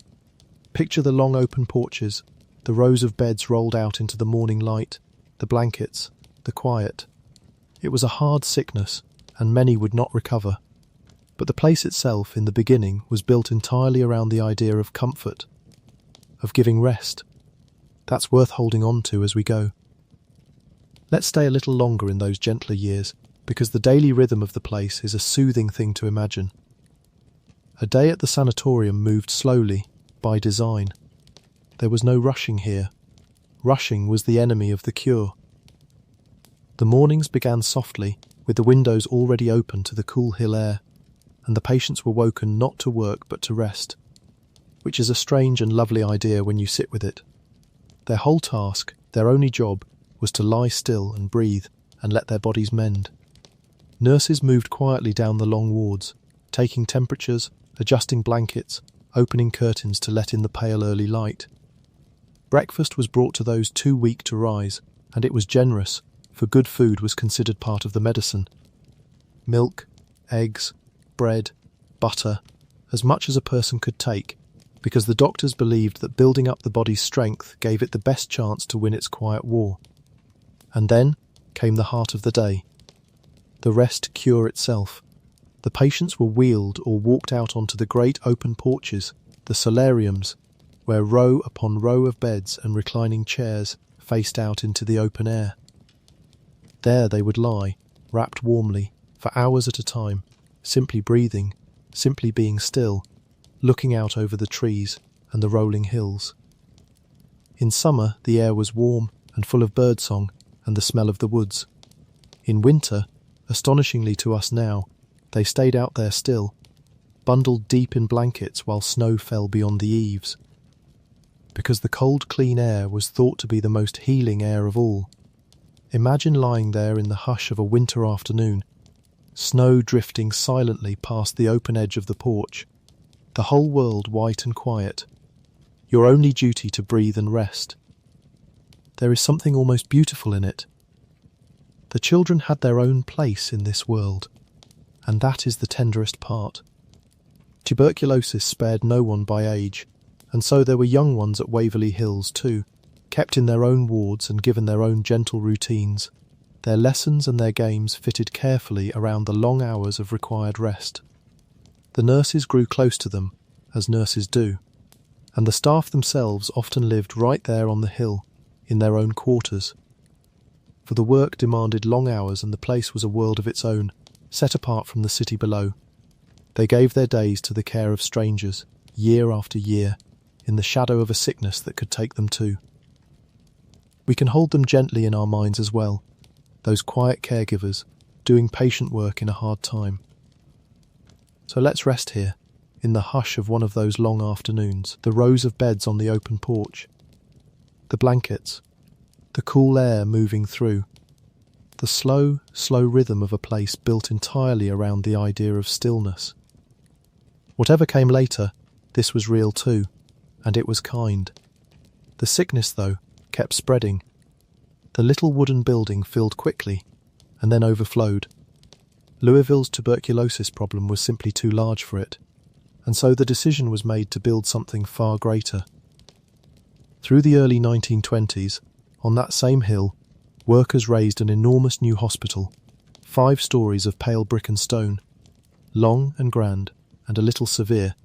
Picture the long open porches, the rows of beds rolled out into the morning light, the blankets, the quiet. It was a hard sickness, and many would not recover. But the place itself, in the beginning, was built entirely around the idea of comfort, of giving rest. That's worth holding on to as we go. Let's stay a little longer in those gentler years, because the daily rhythm of the place is a soothing thing to imagine. A day at the sanatorium moved slowly, by design. There was no rushing here. Rushing was the enemy of the cure. The mornings began softly, with the windows already open to the cool hill air, and the patients were woken not to work but to rest, which is a strange and lovely idea when you sit with it. Their whole task, their only job, was to lie still and breathe and let their bodies mend. Nurses moved quietly down the long wards, taking temperatures, adjusting blankets, opening curtains to let in the pale early light. Breakfast was brought to those too weak to rise, and it was generous, for good food was considered part of the medicine. Milk, eggs, bread, butter, as much as a person could take, because the doctors believed that building up the body's strength gave it the best chance to win its quiet war. And then came the heart of the day. The rest cure itself. The patients were wheeled or walked out onto the great open porches, the solariums, where row upon row of beds and reclining chairs faced out into the open air. There they would lie, wrapped warmly, for hours at a time, simply breathing, simply being still, looking out over the trees and the rolling hills. In summer, the air was warm and full of birdsong and the smell of the woods. In winter, astonishingly to us now, they stayed out there still, bundled deep in blankets while snow fell beyond the eaves. Because the cold, clean air was thought to be the most healing air of all. Imagine lying there in the hush of a winter afternoon, snow drifting silently past the open edge of the porch, the whole world white and quiet, your only duty to breathe and rest. There is something almost beautiful in it. The children had their own place in this world, and that is the tenderest part. Tuberculosis spared no one by age, and so there were young ones at Waverley Hills too, kept in their own wards and given their own gentle routines. Their lessons and their games fitted carefully around the long hours of required rest. The nurses grew close to them, as nurses do, and the staff themselves often lived right there on the hill, in their own quarters. For the work demanded long hours and the place was a world of its own, set apart from the city below. They gave their days to the care of strangers, year after year, in the shadow of a sickness that could take them too. We can hold them gently in our minds as well, those quiet caregivers, doing patient work in a hard time. So let's rest here, in the hush of one of those long afternoons, the rows of beds on the open porch, the blankets, the cool air moving through, the slow, slow rhythm of a place built entirely around the idea of stillness. Whatever came later, this was real too, and it was kind. The sickness, though, kept spreading. The little wooden building filled quickly and then overflowed. Louisville's tuberculosis problem was simply too large for it, and so the decision was made to build something far greater. Through the early 1920s, on that same hill, workers raised an enormous new hospital, 5 stories of pale brick and stone, long and grand and a little severe,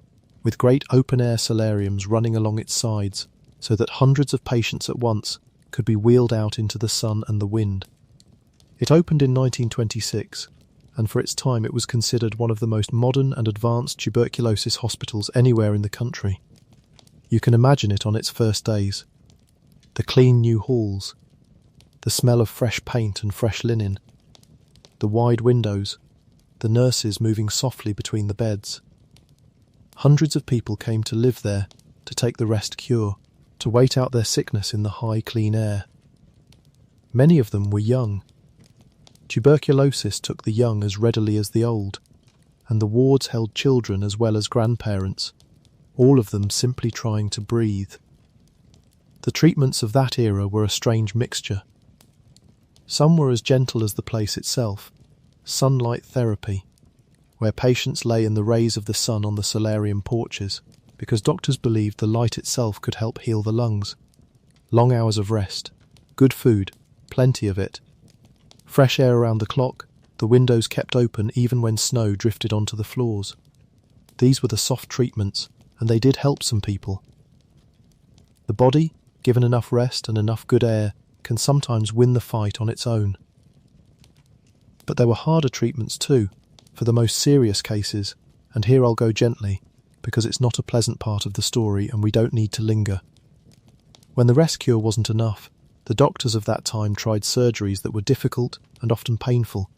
with great open-air solariums running along its sides so that hundreds of patients at once could be wheeled out into the sun and the wind. It opened in 1926, and for its time it was considered one of the most modern and advanced tuberculosis hospitals anywhere in the country. You can imagine it on its first days. The clean new halls, the smell of fresh paint and fresh linen, the wide windows, the nurses moving softly between the beds. Hundreds of people came to live there, to take the rest cure, to wait out their sickness in the high, clean air. Many of them were young. Tuberculosis took the young as readily as the old, and the wards held children as well as grandparents, all of them simply trying to breathe. The treatments of that era were a strange mixture. Some were as gentle as the place itself, sunlight therapy, where patients lay in the rays of the sun on the solarium porches, because doctors believed the light itself could help heal the lungs. Long hours of rest, good food, plenty of it. Fresh air around the clock, the windows kept open even when snow drifted onto the floors. These were the soft treatments, and they did help some people. The body, given enough rest and enough good air, can sometimes win the fight on its own. But there were harder treatments too, for the most serious cases, and here I'll go gently, because it's not a pleasant part of the story and we don't need to linger. When the rest cure wasn't enough, the doctors of that time tried surgeries that were difficult and often painful,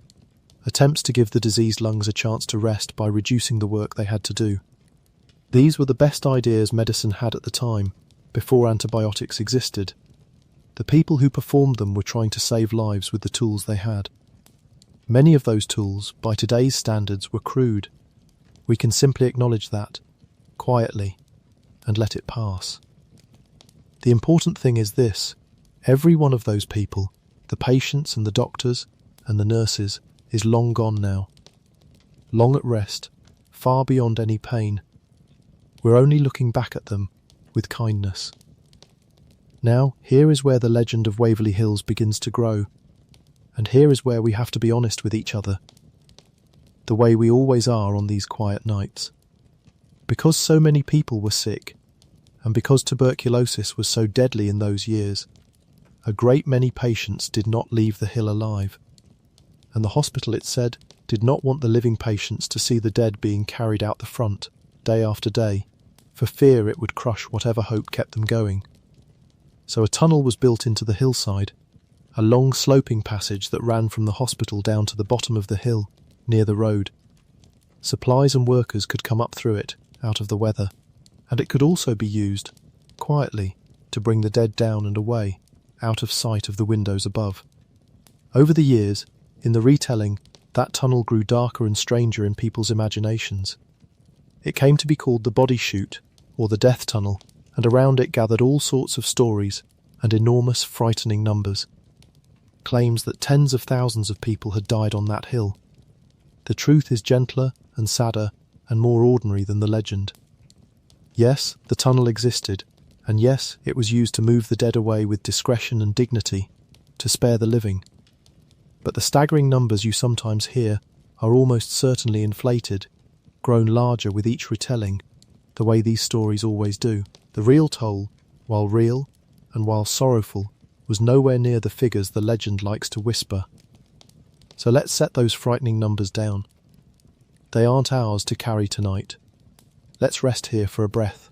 attempts to give the diseased lungs a chance to rest by reducing the work they had to do. These were the best ideas medicine had at the time, before antibiotics existed. The people who performed them were trying to save lives with the tools they had. Many of those tools, by today's standards, were crude. We can simply acknowledge that, quietly, and let it pass. The important thing is this: every one of those people, the patients and the doctors and the nurses, is long gone now. Long at rest, far beyond any pain. We're only looking back at them with kindness. Now, here is where the legend of Waverly Hills begins to grow. And here is where we have to be honest with each other, the way we always are on these quiet nights. Because so many people were sick, and because tuberculosis was so deadly in those years, a great many patients did not leave the hill alive. And the hospital, it said, did not want the living patients to see the dead being carried out the front, day after day, for fear it would crush whatever hope kept them going. So a tunnel was built into the hillside, a long sloping passage that ran from the hospital down to the bottom of the hill, near the road. Supplies and workers could come up through it, out of the weather, and it could also be used, quietly, to bring the dead down and away, out of sight of the windows above. Over the years, in the retelling, that tunnel grew darker and stranger in people's imaginations. It came to be called the Body Chute, or the Death Tunnel, and around it gathered all sorts of stories and enormous, frightening numbers. Claims that tens of thousands of people had died on that hill. The truth is gentler and sadder and more ordinary than the legend. Yes, the tunnel existed, and yes, it was used to move the dead away with discretion and dignity, to spare the living. But the staggering numbers you sometimes hear are almost certainly inflated, grown larger with each retelling, the way these stories always do. The real toll, while real and while sorrowful, was nowhere near the figures the legend likes to whisper. So let's set those frightening numbers down. They aren't ours to carry tonight. Let's rest here for a breath.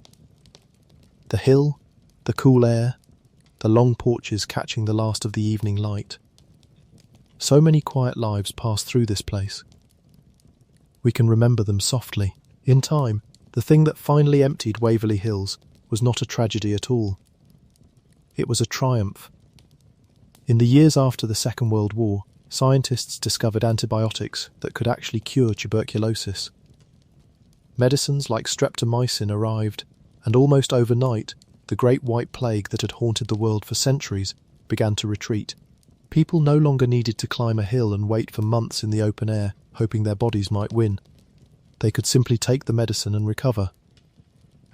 The hill, the cool air, the long porches catching the last of the evening light. So many quiet lives pass through this place. We can remember them softly. In time, the thing that finally emptied Waverly Hills was not a tragedy at all. It was a triumph. In the years after the Second World War, scientists discovered antibiotics that could actually cure tuberculosis. Medicines like streptomycin arrived, and almost overnight, the great white plague that had haunted the world for centuries began to retreat. People no longer needed to climb a hill and wait for months in the open air, hoping their bodies might win. They could simply take the medicine and recover.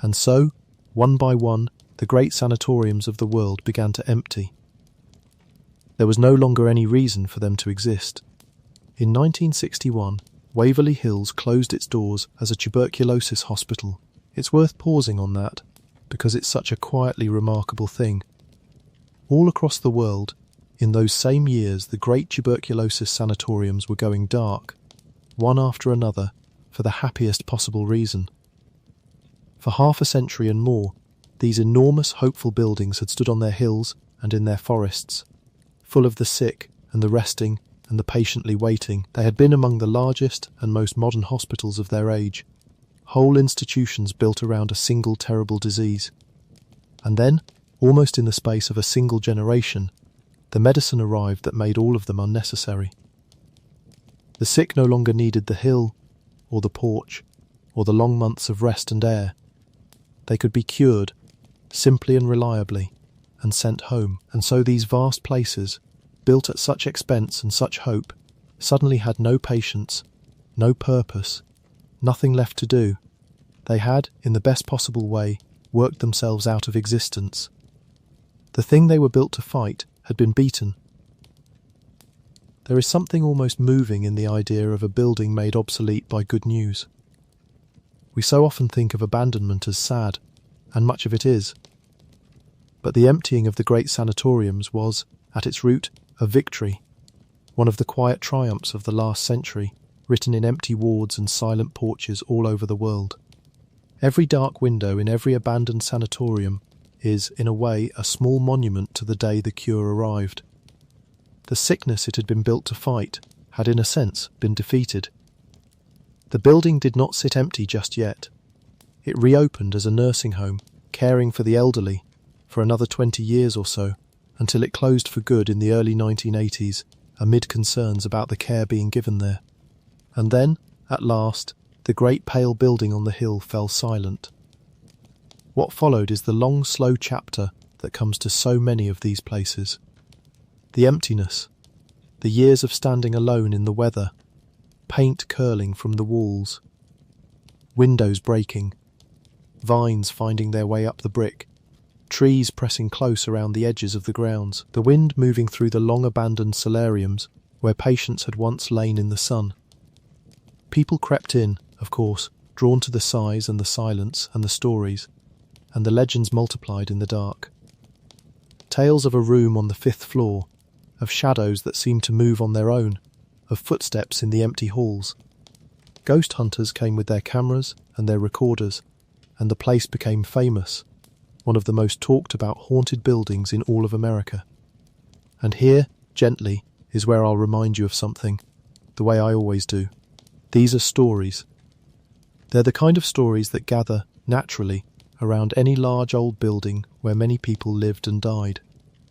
And so, one by one, the great sanatoriums of the world began to empty. There was no longer any reason for them to exist. In 1961, Waverly Hills closed its doors as a tuberculosis hospital. It's worth pausing on that, because it's such a quietly remarkable thing. All across the world, in those same years, the great tuberculosis sanatoriums were going dark, one after another, for the happiest possible reason. For half a century and more, these enormous, hopeful buildings had stood on their hills and in their forests, full of the sick and the resting and the patiently waiting. They had been among the largest and most modern hospitals of their age, whole institutions built around a single terrible disease. And then, almost in the space of a single generation, the medicine arrived that made all of them unnecessary. The sick no longer needed the hill, or the porch, or the long months of rest and air. They could be cured, simply and reliably, and sent home. And so these vast places, built at such expense and such hope, suddenly had no patience, no purpose, nothing left to do. They had, in the best possible way, worked themselves out of existence. The thing they were built to fight had been beaten. There is something almost moving in the idea of a building made obsolete by good news. We so often think of abandonment as sad, and much of it is. But the emptying of the great sanatoriums was, at its root, a victory, one of the quiet triumphs of the last century, written in empty wards and silent porches all over the world. Every dark window in every abandoned sanatorium is, in a way, a small monument to the day the cure arrived. The sickness it had been built to fight had, in a sense, been defeated. The building did not sit empty just yet. It reopened as a nursing home, caring for the elderly, for another 20 years or so, until it closed for good in the early 1980s, amid concerns about the care being given there. And then, at last, the great pale building on the hill fell silent. What followed is the long, slow chapter that comes to so many of these places. The emptiness, the years of standing alone in the weather, paint curling from the walls, windows breaking, vines finding their way up the brick, trees pressing close around the edges of the grounds, the wind moving through the long-abandoned solariums where patients had once lain in the sun. People crept in, of course, drawn to the size and the silence and the stories, and the legends multiplied in the dark. Tales of a room on the 5th floor, of shadows that seemed to move on their own, of footsteps in the empty halls. Ghost hunters came with their cameras and their recorders, and the place became famous, one of the most talked about haunted buildings in all of America. And here, gently, is where I'll remind you of something, the way I always do. These are stories. They're the kind of stories that gather, naturally, around any large old building where many people lived and died,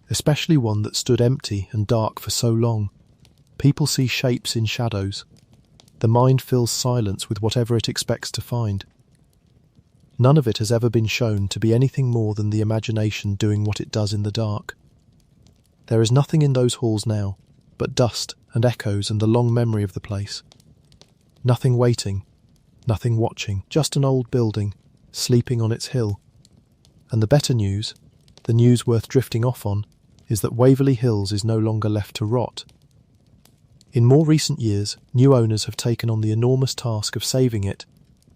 especially one that stood empty and dark for so long. People see shapes in shadows. The mind fills silence with whatever it expects to find. None of it has ever been shown to be anything more than the imagination doing what it does in the dark. There is nothing in those halls now, but dust and echoes and the long memory of the place. Nothing waiting, nothing watching, just an old building, sleeping on its hill. And the better news, the news worth drifting off on, is that Waverly Hills is no longer left to rot. In more recent years, new owners have taken on the enormous task of saving it,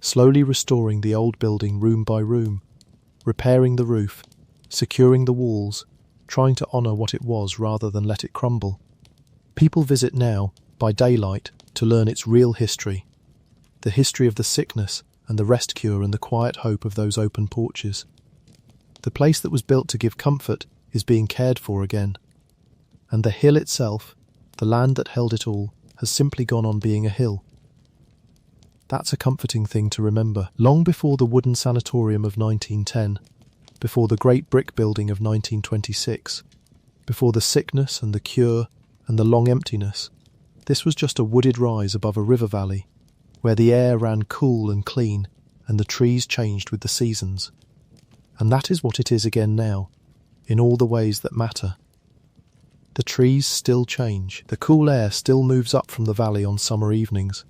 slowly restoring the old building room by room, repairing the roof, securing the walls, trying to honour what it was rather than let it crumble. People visit now, by daylight, to learn its real history, the history of the sickness and the rest cure and the quiet hope of those open porches. The place that was built to give comfort is being cared for again, and the hill itself, the land that held it all, has simply gone on being a hill. That's a comforting thing to remember. Long before the wooden sanatorium of 1910, before the great brick building of 1926, before the sickness and the cure and the long emptiness, this was just a wooded rise above a river valley, where the air ran cool and clean and the trees changed with the seasons. And that is what it is again now, in all the ways that matter. The trees still change, the cool air still moves up from the valley on summer evenings.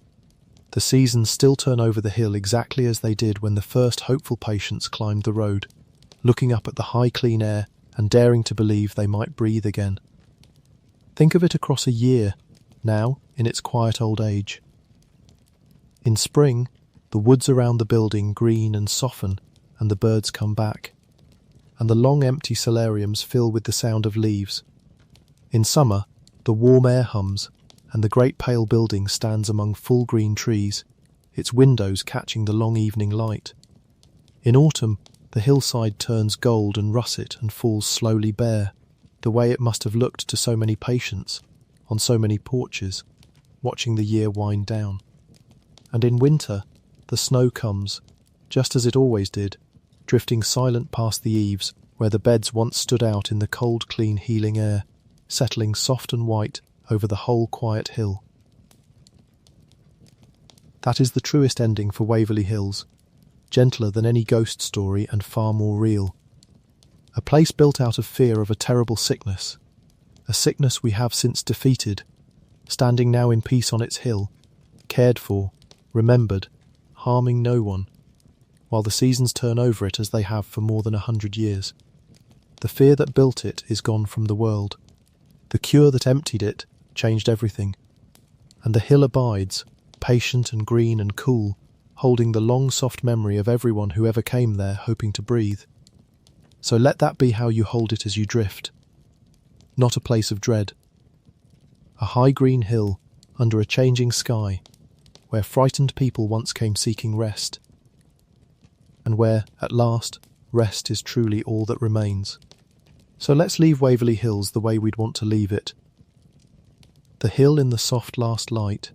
The seasons still turn over the hill exactly as they did when the first hopeful patients climbed the road, looking up at the high clean air and daring to believe they might breathe again. Think of it across a year, now in its quiet old age. In spring, the woods around the building green and soften, and the birds come back, and the long empty solariums fill with the sound of leaves. In summer, the warm air hums, and the great pale building stands among full green trees, its windows catching the long evening light. In autumn, the hillside turns gold and russet and falls slowly bare, the way it must have looked to so many patients, on so many porches, watching the year wind down. And in winter, the snow comes, just as it always did, drifting silent past the eaves where the beds once stood out in the cold, clean, healing air, settling soft and white over the whole quiet hill. That is the truest ending for Waverley Hills, gentler than any ghost story and far more real. A place built out of fear of a terrible sickness, a sickness we have since defeated, standing now in peace on its hill, cared for, remembered, harming no one, while the seasons turn over it as they have for more than 100 years. The fear that built it is gone from the world. The cure that emptied it changed everything. And the hill abides, patient and green and cool, holding the long soft memory of everyone who ever came there hoping to breathe. So let that be how you hold it as you drift. Not a place of dread. A high green hill under a changing sky, where frightened people once came seeking rest, and where, at last, rest is truly all that remains. So let's leave Waverley Hills the way we'd want to leave it. The hill in the soft last light.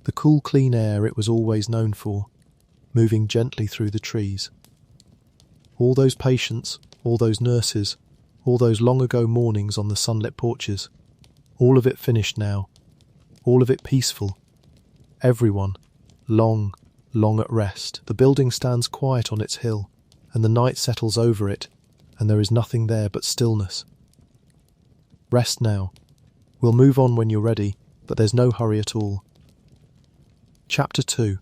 The cool clean air it was always known for, moving gently through the trees. All those patients, all those nurses, all those long ago mornings on the sunlit porches, all of it finished now, all of it peaceful. Everyone, long, long at rest. The building stands quiet on its hill, and the night settles over it, and there is nothing there but stillness. Rest now. We'll move on when you're ready, but there's no hurry at all. Chapter 2.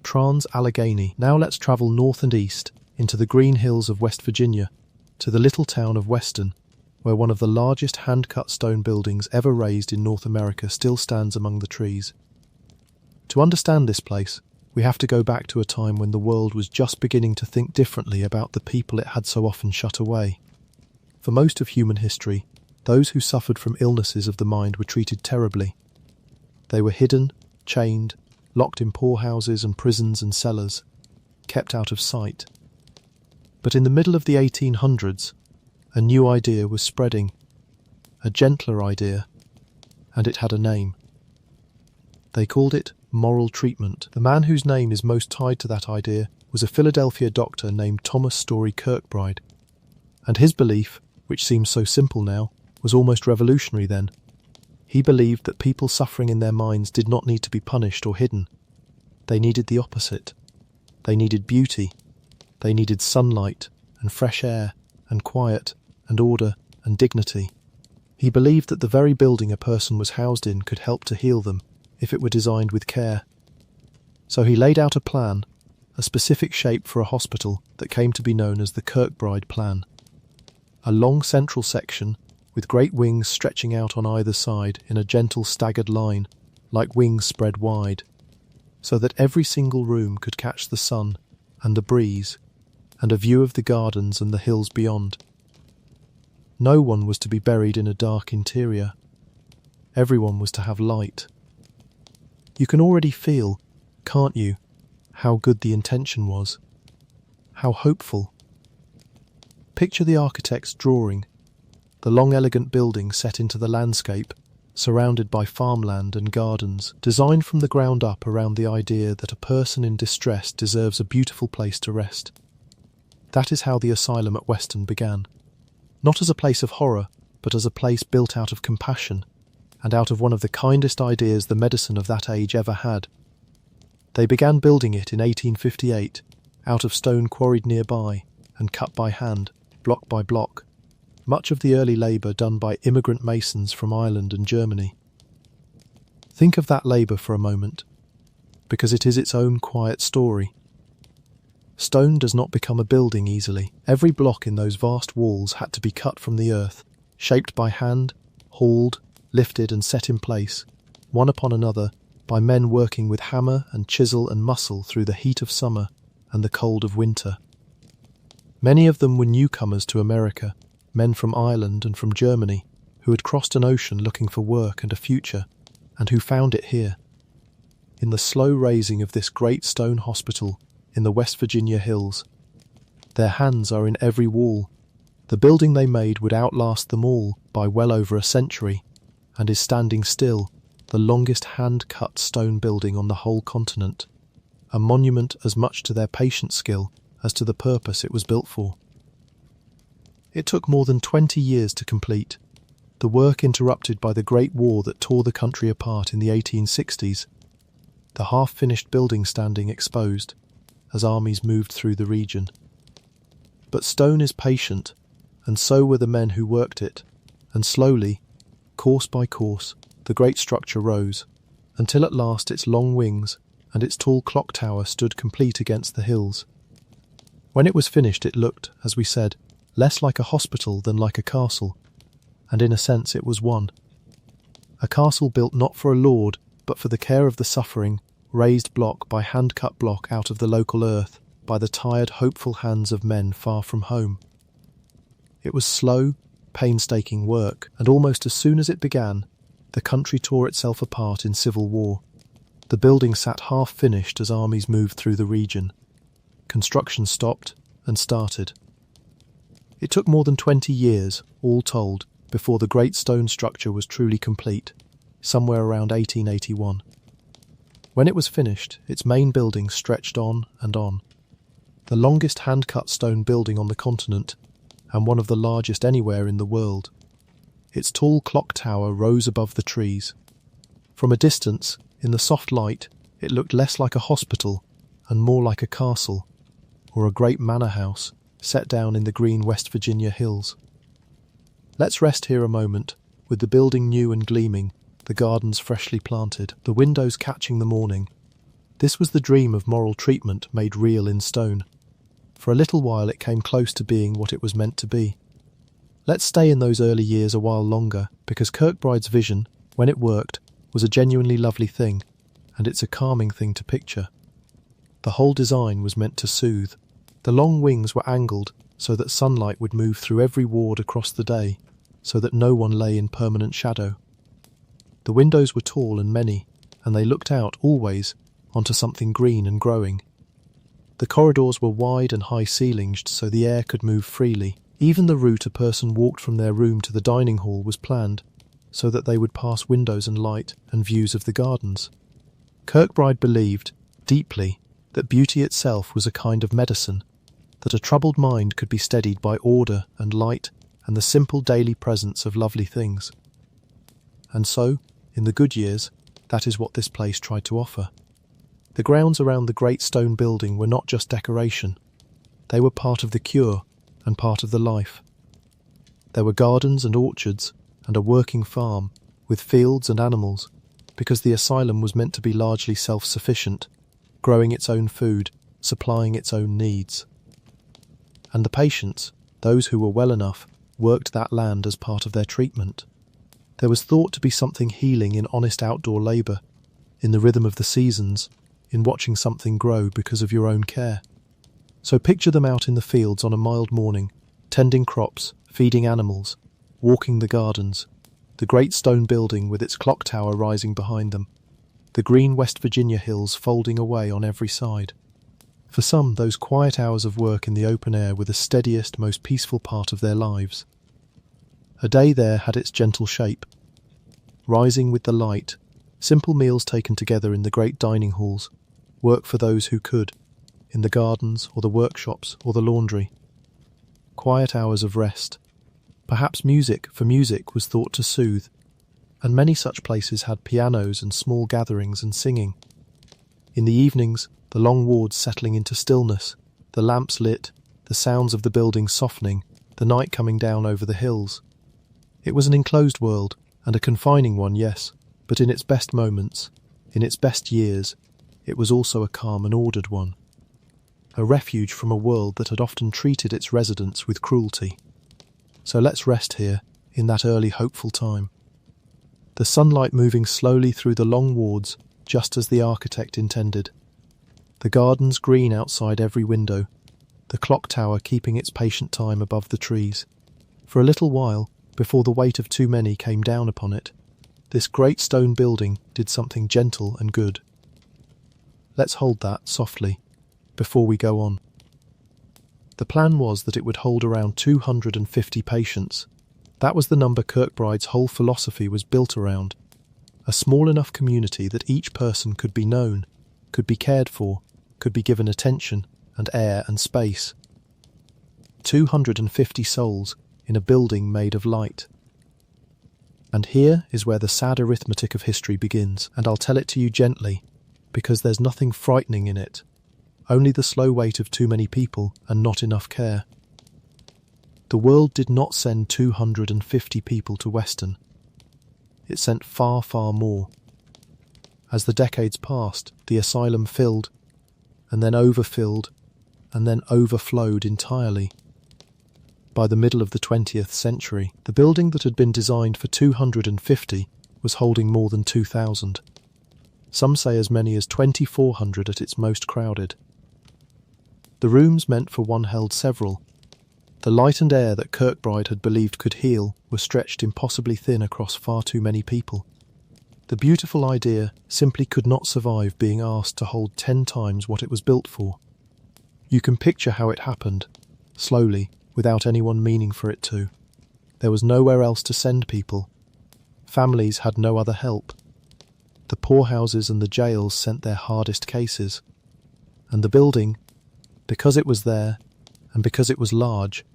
Trans-Allegheny. Now let's travel north and east, into the green hills of West Virginia, to the little town of Weston, where one of the largest hand-cut stone buildings ever raised in North America still stands among the trees. To understand this place, we have to go back to a time when the world was just beginning to think differently about the people it had so often shut away. For most of human history, those who suffered from illnesses of the mind were treated terribly. They were hidden, chained, locked in poorhouses and prisons and cellars, kept out of sight. But in the middle of the 1800s, a new idea was spreading, a gentler idea, and it had a name. They called it moral treatment. The man whose name is most tied to that idea was a Philadelphia doctor named Thomas Story Kirkbride, and his belief, which seems so simple now, was almost revolutionary then. He believed that people suffering in their minds did not need to be punished or hidden. They needed the opposite. They needed beauty. They needed sunlight and fresh air and quiet and order and dignity. He believed that the very building a person was housed in could help to heal them if it were designed with care. So he laid out a plan, a specific shape for a hospital that came to be known as the Kirkbride Plan. A long central section with great wings stretching out on either side in a gentle staggered line, like wings spread wide, so that every single room could catch the sun and the breeze and a view of the gardens and the hills beyond. No one was to be buried in a dark interior. Everyone was to have light. You can already feel, can't you, how good the intention was, how hopeful. Picture the architect's drawing, the long elegant building set into the landscape, surrounded by farmland and gardens, designed from the ground up around the idea that a person in distress deserves a beautiful place to rest. That is how the asylum at Weston began. Not as a place of horror, but as a place built out of compassion, and out of one of the kindest ideas the medicine of that age ever had. They began building it in 1858, out of stone quarried nearby and cut by hand, block by block, much of the early labour done by immigrant masons from Ireland and Germany. Think of that labour for a moment, because it is its own quiet story. Stone does not become a building easily. Every block in those vast walls had to be cut from the earth, shaped by hand, hauled, lifted and set in place, one upon another, by men working with hammer and chisel and muscle through the heat of summer and the cold of winter. Many of them were newcomers to America, men from Ireland and from Germany, who had crossed an ocean looking for work and a future, and who found it here. In the slow raising of this great stone hospital in the West Virginia hills. Their hands are in every wall. The building they made would outlast them all by well over a century, and is standing still, the longest hand-cut stone building on the whole continent, a monument as much to their patient skill as to the purpose it was built for. It took more than 20 years to complete, the work interrupted by the Great War that tore the country apart in the 1860s, the half-finished building standing exposed as armies moved through the region. But stone is patient, and so were the men who worked it, and slowly, course by course, the great structure rose, until at last its long wings and its tall clock tower stood complete against the hills. When it was finished it looked, as we said, less like a hospital than like a castle, and in a sense it was one. A castle built not for a lord, but for the care of the suffering, raised block by hand-cut block out of the local earth, by the tired, hopeful hands of men far from home. It was slow, painstaking work, and almost as soon as it began, the country tore itself apart in civil war. The building sat half-finished as armies moved through the region. Construction stopped and started. It took more than 20 years, all told, before the great stone structure was truly complete, somewhere around 1881. When it was finished, its main building stretched on and on. The longest hand-cut stone building on the continent, and one of the largest anywhere in the world. Its tall clock tower rose above the trees. From a distance, in the soft light, it looked less like a hospital and more like a castle, or a great manor house set down in the green West Virginia hills. Let's rest here a moment, with the building new and gleaming, the gardens freshly planted, the windows catching the morning. This was the dream of moral treatment made real in stone. For a little while it came close to being what it was meant to be. Let's stay in those early years a while longer, because Kirkbride's vision, when it worked, was a genuinely lovely thing, and it's a calming thing to picture. The whole design was meant to soothe. The long wings were angled so that sunlight would move through every ward across the day, so that no one lay in permanent shadow. The windows were tall and many, and they looked out, always, onto something green and growing. The corridors were wide and high-ceilinged so the air could move freely. Even the route a person walked from their room to the dining hall was planned, so that they would pass windows and light and views of the gardens. Kirkbride believed, deeply, that beauty itself was a kind of medicine, that a troubled mind could be steadied by order and light and the simple daily presence of lovely things. And so, in the good years, that is what this place tried to offer. The grounds around the great stone building were not just decoration. They were part of the cure and part of the life. There were gardens and orchards and a working farm with fields and animals, because the asylum was meant to be largely self-sufficient, growing its own food, supplying its own needs. And the patients, those who were well enough, worked that land as part of their treatment. There was thought to be something healing in honest outdoor labour, in the rhythm of the seasons, in watching something grow because of your own care. So picture them out in the fields on a mild morning, tending crops, feeding animals, walking the gardens, the great stone building with its clock tower rising behind them, the green West Virginia hills folding away on every side. For some, those quiet hours of work in the open air were the steadiest, most peaceful part of their lives. A day there had its gentle shape. Rising with the light, simple meals taken together in the great dining halls, work for those who could, in the gardens or the workshops or the laundry. Quiet hours of rest. Perhaps music, for music was thought to soothe, and many such places had pianos and small gatherings and singing. In the evenings, the long wards settling into stillness, the lamps lit, the sounds of the building softening, the night coming down over the hills. It was an enclosed world, and a confining one, yes, but in its best moments, in its best years, it was also a calm and ordered one. A refuge from a world that had often treated its residents with cruelty. So let's rest here, in that early hopeful time. The sunlight moving slowly through the long wards, just as the architect intended. The gardens green outside every window, the clock tower keeping its patient time above the trees. For a little while, before the weight of too many came down upon it, this great stone building did something gentle and good. Let's hold that softly, before we go on. The plan was that it would hold around 250 patients. That was the number Kirkbride's whole philosophy was built around. A small enough community that each person could be known, could be cared for, could be given attention and air and space. 250 souls in a building made of light. And here is where the sad arithmetic of history begins, and I'll tell it to you gently, because there's nothing frightening in it. Only the slow weight of too many people and not enough care. The world did not send 250 people to Weston. It sent far, far more. As the decades passed, the asylum filled, and then overfilled, and then overflowed entirely. By the middle of the 20th century, the building that had been designed for 250 was holding more than 2,000. Some say as many as 2,400 at its most crowded. The rooms meant for one held several. The light and air that Kirkbride had believed could heal were stretched impossibly thin across far too many people. The beautiful idea simply could not survive being asked to hold 10 times what it was built for. You can picture how it happened, slowly, without anyone meaning for it to. There was nowhere else to send people. Families had no other help. The poorhouses and the jails sent their hardest cases. And the building, because it was there, and because it was large,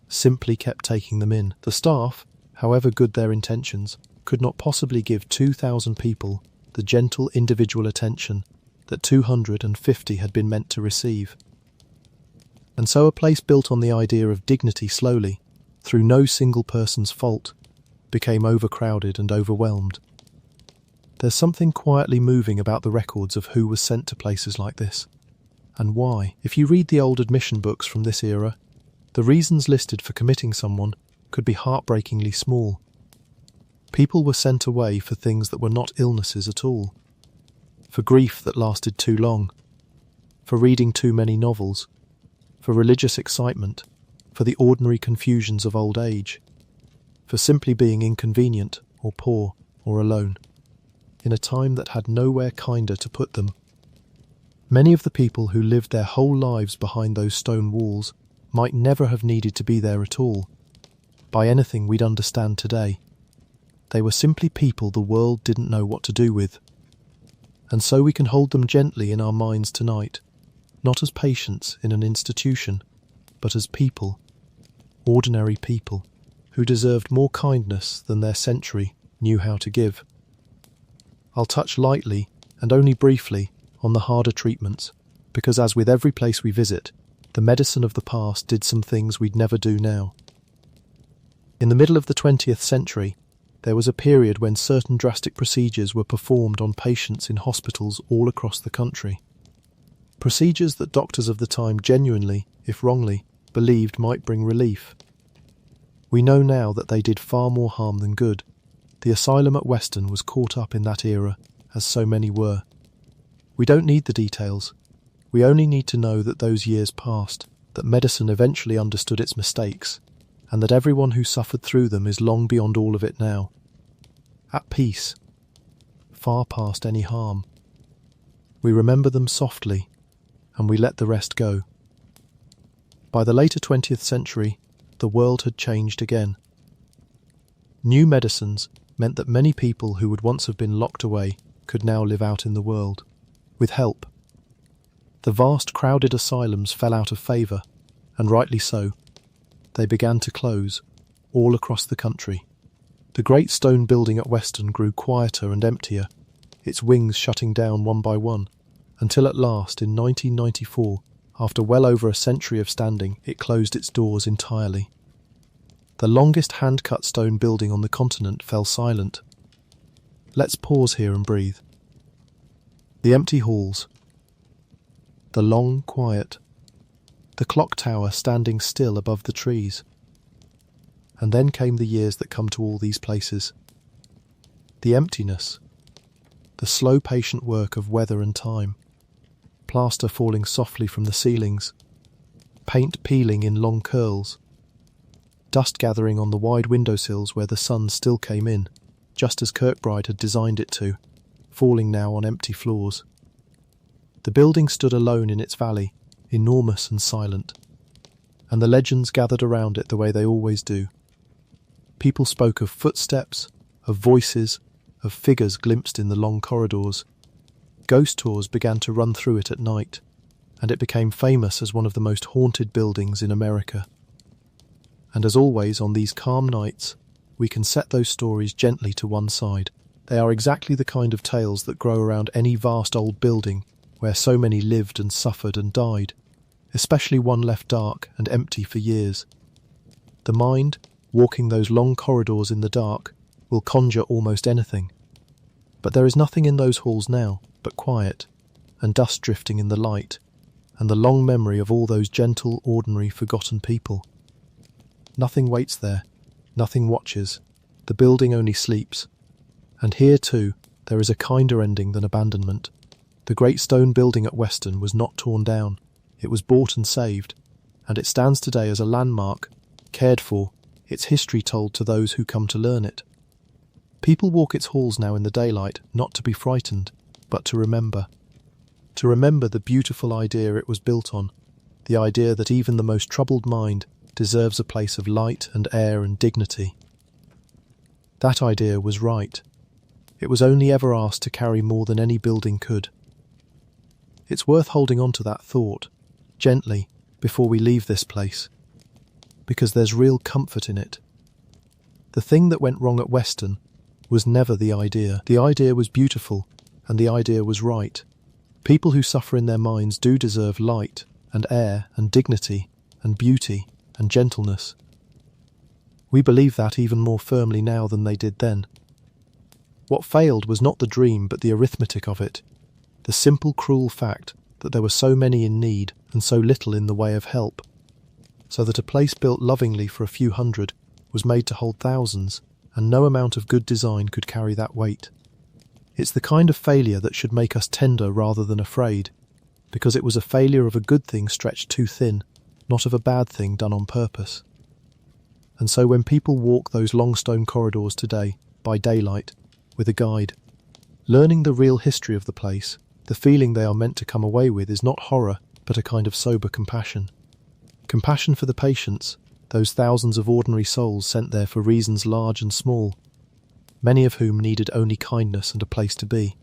simply kept taking them in. The staff, however good their intentions, could not possibly give 2,000 people the gentle individual attention that 250 had been meant to receive. And so a place built on the idea of dignity slowly, through no single person's fault, became overcrowded and overwhelmed. There's something quietly moving about the records of who was sent to places like this, and why. If you read the old admission books from this era, the reasons listed for committing someone could be heartbreakingly small. People were sent away for things that were not illnesses at all, for grief that lasted too long, for reading too many novels, for religious excitement, for the ordinary confusions of old age, for simply being inconvenient or poor or alone, in a time that had nowhere kinder to put them. Many of the people who lived their whole lives behind those stone walls might never have needed to be there at all, by anything we'd understand today. They were simply people the world didn't know what to do with. And so we can hold them gently in our minds tonight, not as patients in an institution, but as people, ordinary people, who deserved more kindness than their century knew how to give. I'll touch lightly, and only briefly, on the harder treatments, because as with every place we visit, the medicine of the past did some things we'd never do now. In the middle of the 20th century, there was a period when certain drastic procedures were performed on patients in hospitals all across the country. Procedures that doctors of the time genuinely, if wrongly, believed might bring relief. We know now that they did far more harm than good. The asylum at Weston was caught up in that era, as so many were. We don't need the details. We only need to know that those years passed, that medicine eventually understood its mistakes, and that everyone who suffered through them is long beyond all of it now. At peace, far past any harm. We remember them softly, and we let the rest go. By the later 20th century, the world had changed again. New medicines meant that many people who would once have been locked away could now live out in the world, with help. The vast crowded asylums fell out of favour, and rightly so. They began to close, all across the country. The great stone building at Weston grew quieter and emptier, its wings shutting down one by one, until at last, in 1994, After well over a century of standing, it closed its doors entirely. The longest hand-cut stone building on the continent fell silent. Let's pause here and breathe. The empty halls. The long quiet. The clock tower standing still above the trees. And then came the years that come to all these places. The emptiness. The slow patient work of weather and time. Plaster falling softly from the ceilings. Paint peeling in long curls. Dust gathering on the wide windowsills where the sun still came in, just as Kirkbride had designed it to, falling now on empty floors. The building stood alone in its valley, enormous and silent, and the legends gathered around it the way they always do. People spoke of footsteps, of voices, of figures glimpsed in the long corridors. Ghost tours began to run through it at night, and it became famous as one of the most haunted buildings in America. And as always on these calm nights, we can set those stories gently to one side. They are exactly the kind of tales that grow around any vast old building where so many lived and suffered and died, especially one left dark and empty for years. The mind, walking those long corridors in the dark, will conjure almost anything. But there is nothing in those halls now but quiet, and dust drifting in the light, and the long memory of all those gentle, ordinary, forgotten people. Nothing waits there, nothing watches, the building only sleeps. And here, too, there is a kinder ending than abandonment. The great stone building at Weston was not torn down, it was bought and saved, and it stands today as a landmark, cared for, its history told to those who come to learn it. People walk its halls now in the daylight, not to be frightened, but to remember. To remember the beautiful idea it was built on, the idea that even the most troubled mind deserves a place of light and air and dignity. That idea was right. It was only ever asked to carry more than any building could. It's worth holding on to that thought, gently, before we leave this place, because there's real comfort in it. The thing that went wrong at Weston was never the idea. The idea was beautiful, and the idea was right. People who suffer in their minds do deserve light, and air, and dignity, and beauty, and gentleness. We believe that even more firmly now than they did then. What failed was not the dream but the arithmetic of it, the simple cruel fact that there were so many in need and so little in the way of help, so that a place built lovingly for a few hundred was made to hold thousands, and no amount of good design could carry that weight. It's the kind of failure that should make us tender rather than afraid, because it was a failure of a good thing stretched too thin, not of a bad thing done on purpose. And so when people walk those long stone corridors today, by daylight, with a guide, learning the real history of the place, the feeling they are meant to come away with is not horror, but a kind of sober compassion. Compassion for the patients, those thousands of ordinary souls sent there for reasons large and small, many of whom needed only kindness and a place to be.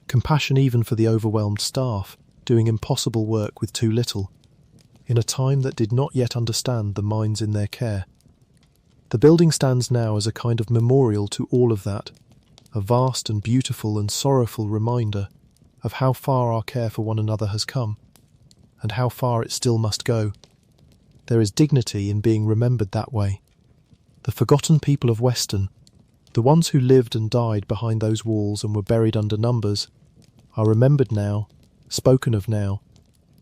Compassion even for the overwhelmed staff, doing impossible work with too little, in a time that did not yet understand the minds in their care. The building stands now as a kind of memorial to all of that, a vast and beautiful and sorrowful reminder of how far our care for one another has come, and how far it still must go. There is dignity in being remembered that way. The forgotten people of Weston, the ones who lived and died behind those walls and were buried under numbers, are remembered now, spoken of now,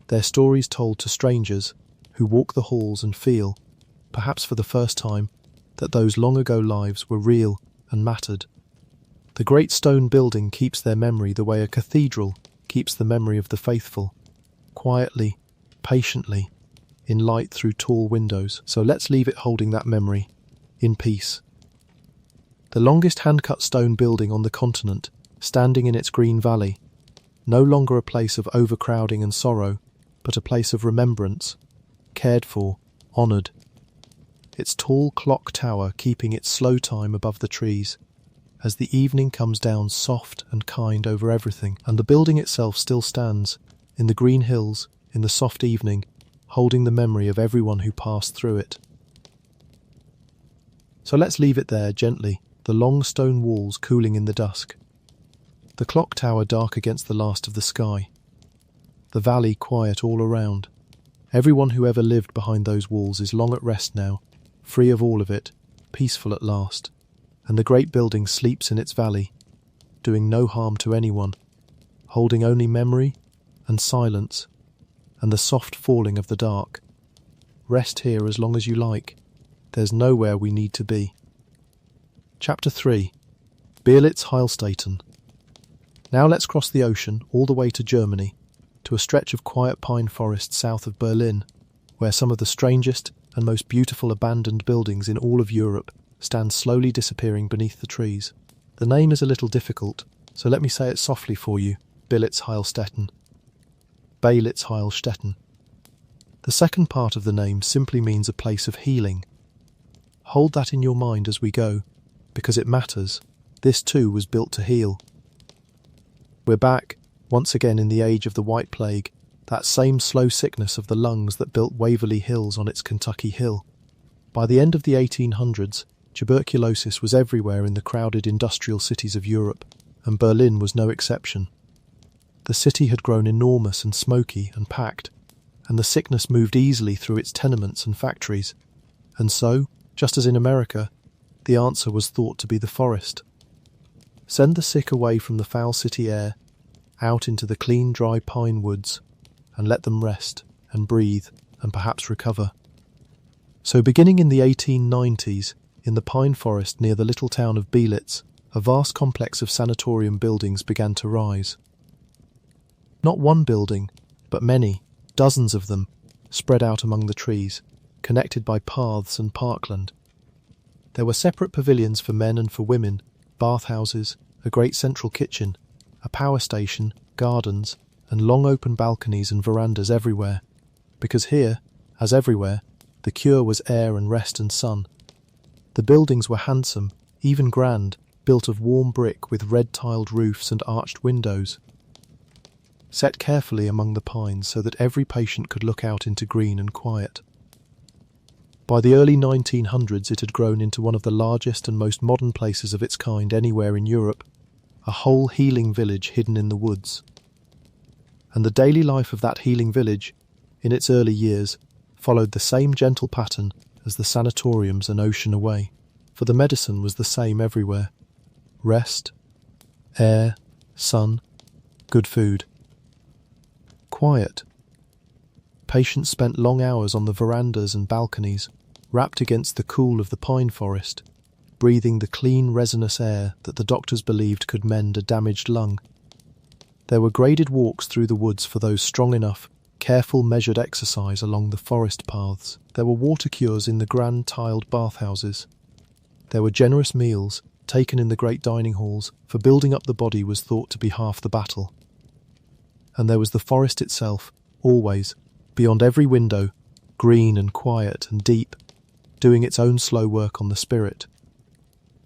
their stories told to strangers who walk the halls and feel, perhaps for the first time, that those long ago lives were real and mattered. The great stone building keeps their memory the way a cathedral keeps the memory of the faithful, quietly, patiently, in light through tall windows. So let's leave it holding that memory, in peace. The longest hand-cut stone building on the continent, standing in its green valley, no longer a place of overcrowding and sorrow, but a place of remembrance, cared for, honoured. Its tall clock tower keeping its slow time above the trees, as the evening comes down soft and kind over everything, and the building itself still stands, in the green hills, in the soft evening, holding the memory of everyone who passed through it. So let's leave it there gently, the long stone walls cooling in the dusk, the clock tower dark against the last of the sky, the valley quiet all around. Everyone who ever lived behind those walls is long at rest now, free of all of it, peaceful at last. And the great building sleeps in its valley, doing no harm to anyone, holding only memory and silence and the soft falling of the dark. Rest here as long as you like. There's nowhere we need to be. Chapter 3. Berlitz Heilstätten. Now let's cross the ocean all the way to Germany, to a stretch of quiet pine forest south of Berlin, where some of the strangest and most beautiful abandoned buildings in all of Europe stand slowly disappearing beneath the trees. The name is a little difficult, so let me say it softly for you. Berlitz Heilstätten. Berlitz Heilstätten. The second part of the name simply means a place of healing. Hold that in your mind as we go, because it matters. This too was built to heal. We're back, once again in the age of the White Plague, that same slow sickness of the lungs that built Waverley Hills on its Kentucky Hill. By the end of the 1800s, tuberculosis was everywhere in the crowded industrial cities of Europe, and Berlin was no exception. The city had grown enormous and smoky and packed, and the sickness moved easily through its tenements and factories. And so, just as in America, the answer was thought to be the forest. Send the sick away from the foul city air, out into the clean, dry pine woods, and let them rest and breathe and perhaps recover. So beginning in the 1890s, in the pine forest near the little town of Berlitz, a vast complex of sanatorium buildings began to rise. Not one building, but many, dozens of them, spread out among the trees, connected by paths and parkland. There were separate pavilions for men and for women, bathhouses, a great central kitchen, a power station, gardens, and long open balconies and verandas everywhere, because here, as everywhere, the cure was air and rest and sun. The buildings were handsome, even grand, built of warm brick with red-tiled roofs and arched windows, set carefully among the pines so that every patient could look out into green and quiet. By the early 1900s it had grown into one of the largest and most modern places of its kind anywhere in Europe, a whole healing village hidden in the woods. And the daily life of that healing village, in its early years, followed the same gentle pattern as the sanatoriums an ocean away, for the medicine was the same everywhere. Rest, air, sun, good food. Quiet. Patients spent long hours on the verandas and balconies, wrapped against the cool of the pine forest, breathing the clean resinous air that the doctors believed could mend a damaged lung. There were graded walks through the woods for those strong enough, careful measured exercise along the forest paths. There were water cures in the grand tiled bathhouses. There were generous meals, taken in the great dining halls, for building up the body was thought to be half the battle. And there was the forest itself, always, beyond every window, green and quiet and deep, doing its own slow work on the spirit.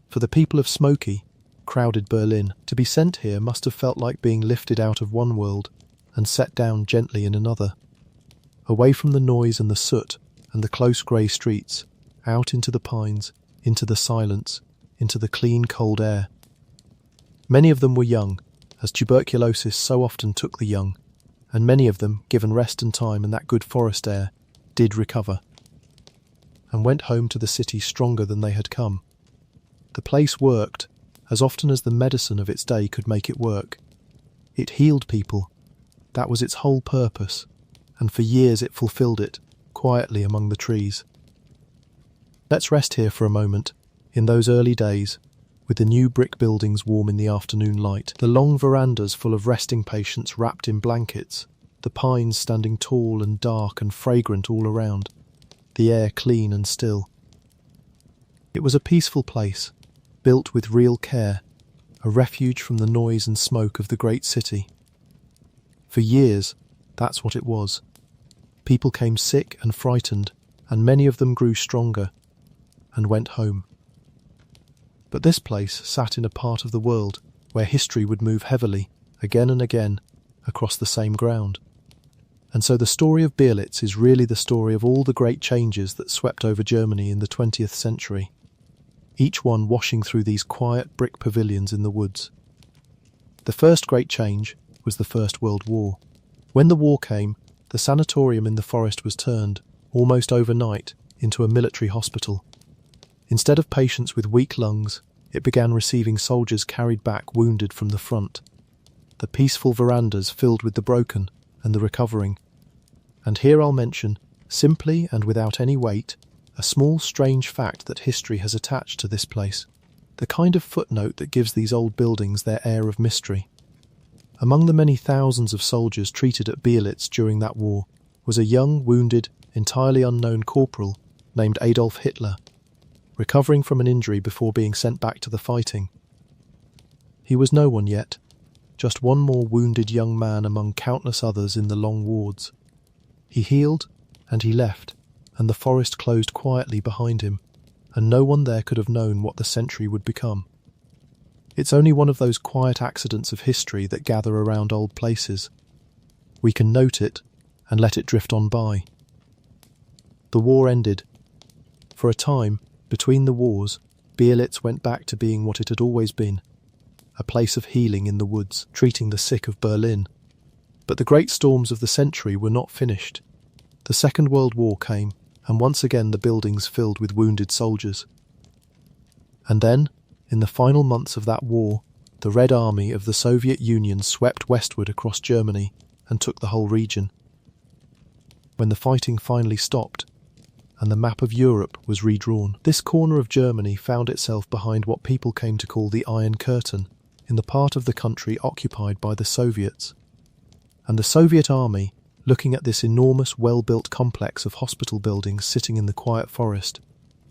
For the people of smoky, crowded Berlin, to be sent here must have felt like being lifted out of one world and set down gently in another, away from the noise and the soot and the close grey streets, out into the pines, into the silence, into the clean cold air. Many of them were young, as tuberculosis so often took the young, and many of them, given rest and time and that good forest air, did recover, and went home to the city stronger than they had come. The place worked, as often as the medicine of its day could make it work. It healed people. That was its whole purpose, and for years it fulfilled it, quietly among the trees. Let's rest here for a moment, in those early days, with the new brick buildings warm in the afternoon light, the long verandas full of resting patients wrapped in blankets, the pines standing tall and dark and fragrant all around, the air clean and still. It was a peaceful place, built with real care, a refuge from the noise and smoke of the great city. For years, that's what it was. People came sick and frightened, and many of them grew stronger, and went home. But this place sat in a part of the world where history would move heavily, again and again, across the same ground. And so the story of Berlitz is really the story of all the great changes that swept over Germany in the 20th century, each one washing through these quiet brick pavilions in the woods. The first great change was the First World War. When the war came, the sanatorium in the forest was turned, almost overnight, into a military hospital. Instead of patients with weak lungs, it began receiving soldiers carried back wounded from the front. The peaceful verandas filled with the broken and the recovering. And here I'll mention, simply and without any weight, a small strange fact that history has attached to this place, the kind of footnote that gives these old buildings their air of mystery. Among the many thousands of soldiers treated at Bielitz during that war was a young, wounded, entirely unknown corporal named Adolf Hitler, recovering from an injury before being sent back to the fighting. He was no one yet, just one more wounded young man among countless others in the long wards. He healed, and he left, and the forest closed quietly behind him, and no one there could have known what the century would become. It's only one of those quiet accidents of history that gather around old places. We can note it and let it drift on by. The war ended. For a time, between the wars, Bielitz went back to being what it had always been, a place of healing in the woods, treating the sick of Berlin. But the great storms of the century were not finished. The Second World War came, and once again the buildings filled with wounded soldiers. And then, in the final months of that war, the Red Army of the Soviet Union swept westward across Germany and took the whole region. When the fighting finally stopped, and the map of Europe was redrawn, this corner of Germany found itself behind what people came to call the Iron Curtain, in the part of the country occupied by the Soviets. And the Soviet army, looking at this enormous, well-built complex of hospital buildings sitting in the quiet forest,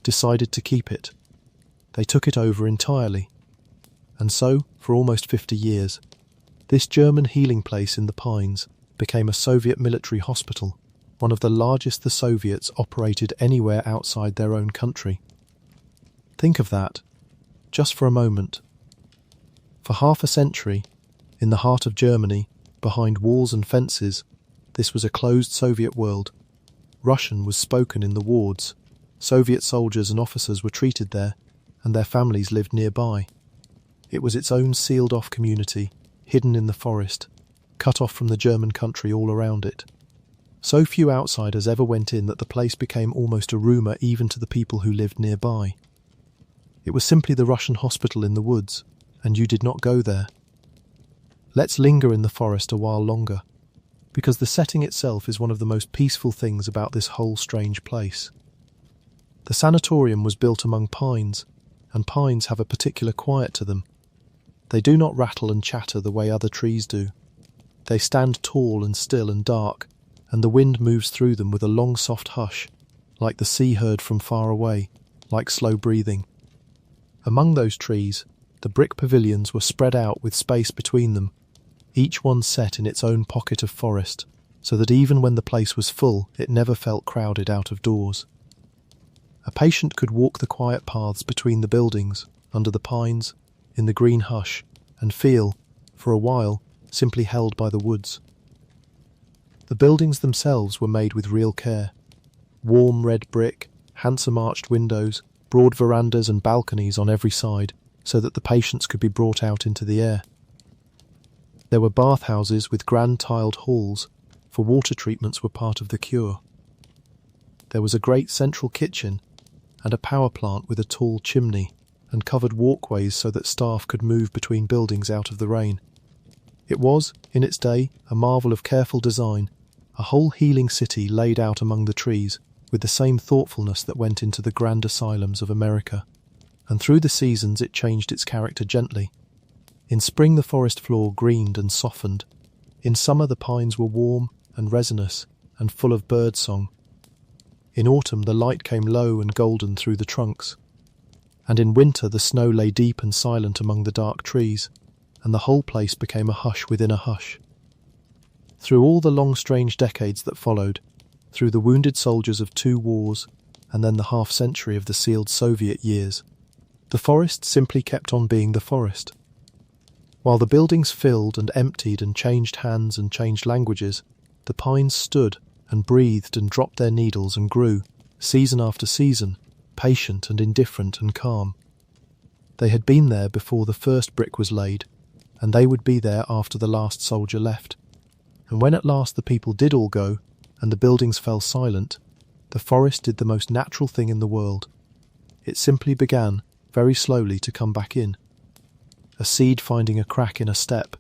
decided to keep it. They took it over entirely. And so, for almost 50 years, this German healing place in the Pines became a Soviet military hospital, one of the largest the Soviets operated anywhere outside their own country. Think of that, just for a moment. For half a century, in the heart of Germany, behind walls and fences, this was a closed Soviet world. Russian was spoken in the wards. Soviet soldiers and officers were treated there, and their families lived nearby. It was its own sealed-off community, hidden in the forest, cut off from the German country all around it. So few outsiders ever went in that the place became almost a rumour even to the people who lived nearby. It was simply the Russian hospital in the woods, and you did not go there. Let's linger in the forest a while longer, because the setting itself is one of the most peaceful things about this whole strange place. The sanatorium was built among pines, and pines have a particular quiet to them. They do not rattle and chatter the way other trees do. They stand tall and still and dark, and the wind moves through them with a long soft hush, like the sea heard from far away, like slow breathing. Among those trees, the brick pavilions were spread out with space between them, each one set in its own pocket of forest, so that even when the place was full, it never felt crowded out of doors. A patient could walk the quiet paths between the buildings, under the pines, in the green hush, and feel, for a while, simply held by the woods. The buildings themselves were made with real care. Warm red brick, handsome arched windows, broad verandas and balconies on every side, so that the patients could be brought out into the air. There were bathhouses with grand tiled halls, for water treatments were part of the cure. There was a great central kitchen, and a power plant with a tall chimney, and covered walkways so that staff could move between buildings out of the rain. It was, in its day, a marvel of careful design, a whole healing city laid out among the trees, with the same thoughtfulness that went into the grand asylums of America. And through the seasons it changed its character gently. In spring the forest floor greened and softened. In summer the pines were warm and resinous and full of bird song. In autumn the light came low and golden through the trunks. And in winter the snow lay deep and silent among the dark trees, and the whole place became a hush within a hush. Through all the long strange decades that followed, through the wounded soldiers of 2 wars, and then the half-century of the sealed Soviet years, the forest simply kept on being the forest. While the buildings filled and emptied and changed hands and changed languages, the pines stood and breathed and dropped their needles and grew, season after season, patient and indifferent and calm. They had been there before the first brick was laid, and they would be there after the last soldier left. And when at last the people did all go, and the buildings fell silent, the forest did the most natural thing in the world. It simply began, very slowly, to come back in. A seed finding a crack in a step,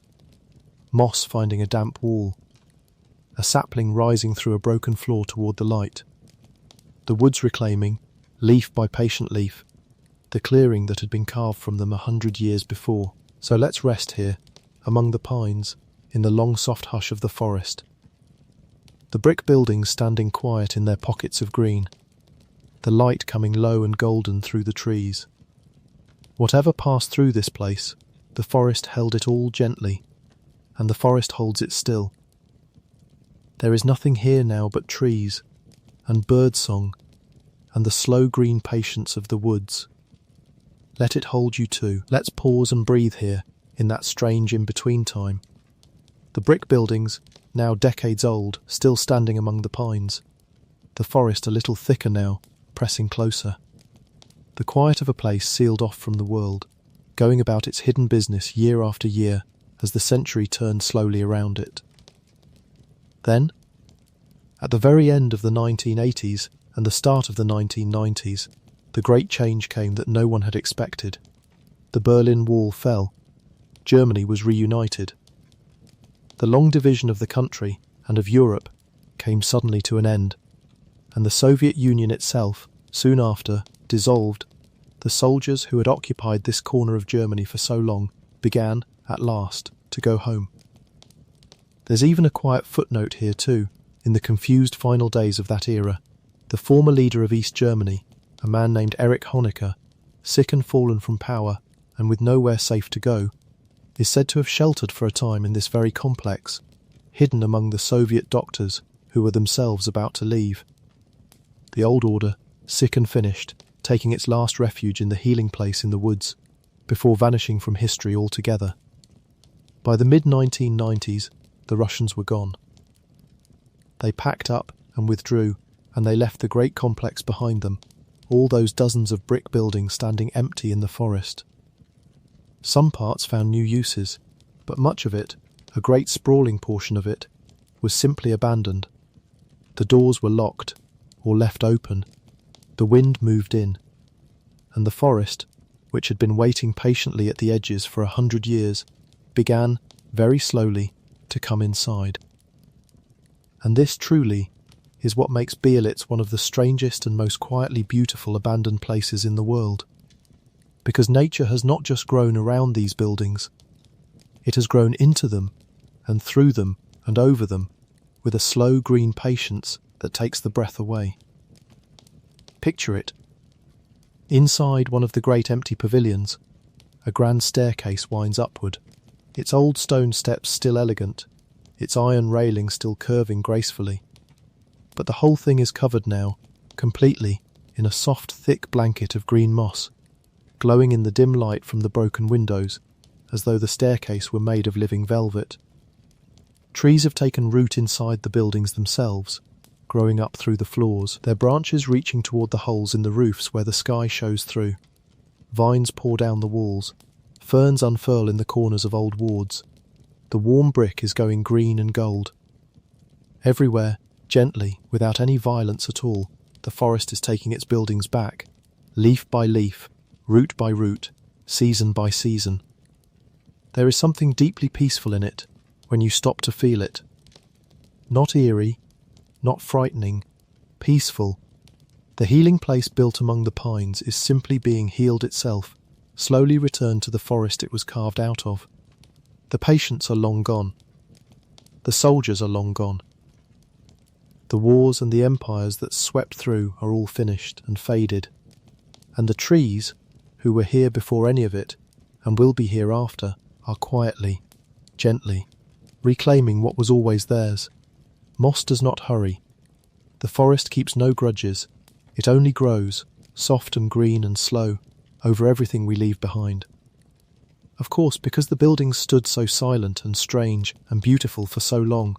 moss finding a damp wall, a sapling rising through a broken floor toward the light, the woods reclaiming, leaf by patient leaf, the clearing that had been carved from them 100 years before. So let's rest here, among the pines, in the long soft hush of the forest. The brick buildings standing quiet in their pockets of green, the light coming low and golden through the trees. Whatever passed through this place, the forest held it all gently, and the forest holds it still. There is nothing here now but trees, and birdsong, and the slow green patience of the woods. Let it hold you too. Let's pause and breathe here, in that strange in-between time. The brick buildings, now decades old, still standing among the pines. The forest a little thicker now, pressing closer. The quiet of a place sealed off from the world, going about its hidden business year after year as the century turned slowly around it. Then, at the very end of the 1980s and the start of the 1990s, the great change came that no one had expected. The Berlin Wall fell. Germany was reunited. The long division of the country and of Europe came suddenly to an end, and the Soviet Union itself, soon after, dissolved. The soldiers who had occupied this corner of Germany for so long began, at last, to go home. There's even a quiet footnote here too, in the confused final days of that era. The former leader of East Germany, a man named Erich Honecker, sick and fallen from power and with nowhere safe to go, is said to have sheltered for a time in this very complex, hidden among the Soviet doctors who were themselves about to leave. The old order, sick and finished, taking its last refuge in the healing place in the woods, before vanishing from history altogether. By the mid-1990s, the Russians were gone. They packed up and withdrew, and they left the great complex behind them, all those dozens of brick buildings standing empty in the forest. Some parts found new uses, but much of it, a great sprawling portion of it, was simply abandoned. The doors were locked, or left open. The wind moved in, and the forest, which had been waiting patiently at the edges for 100 years, began, very slowly, to come inside. And this truly is what makes Bielitz one of the strangest and most quietly beautiful abandoned places in the world. Because nature has not just grown around these buildings, it has grown into them, and through them, and over them, with a slow green patience that takes the breath away. Picture it. Inside one of the great empty pavilions, a grand staircase winds upward, its old stone steps still elegant, its iron railing still curving gracefully. But the whole thing is covered now, completely, in a soft, thick blanket of green moss, glowing in the dim light from the broken windows, as though the staircase were made of living velvet. Trees have taken root inside the buildings themselves, growing up through the floors, their branches reaching toward the holes in the roofs where the sky shows through. Vines pour down the walls, ferns unfurl in the corners of old wards. The warm brick is going green and gold. Everywhere, gently, without any violence at all, the forest is taking its buildings back, leaf by leaf, root by root, season by season. There is something deeply peaceful in it, when you stop to feel it. Not eerie, not frightening, peaceful. The healing place built among the pines is simply being healed itself, slowly returned to the forest it was carved out of. The patients are long gone. The soldiers are long gone. The wars and the empires that swept through are all finished and faded. And the trees, who were here before any of it, and will be here after, are quietly, gently, reclaiming what was always theirs. Moss does not hurry. The forest keeps no grudges. It only grows, soft and green and slow, over everything we leave behind. Of course, because the buildings stood so silent and strange and beautiful for so long,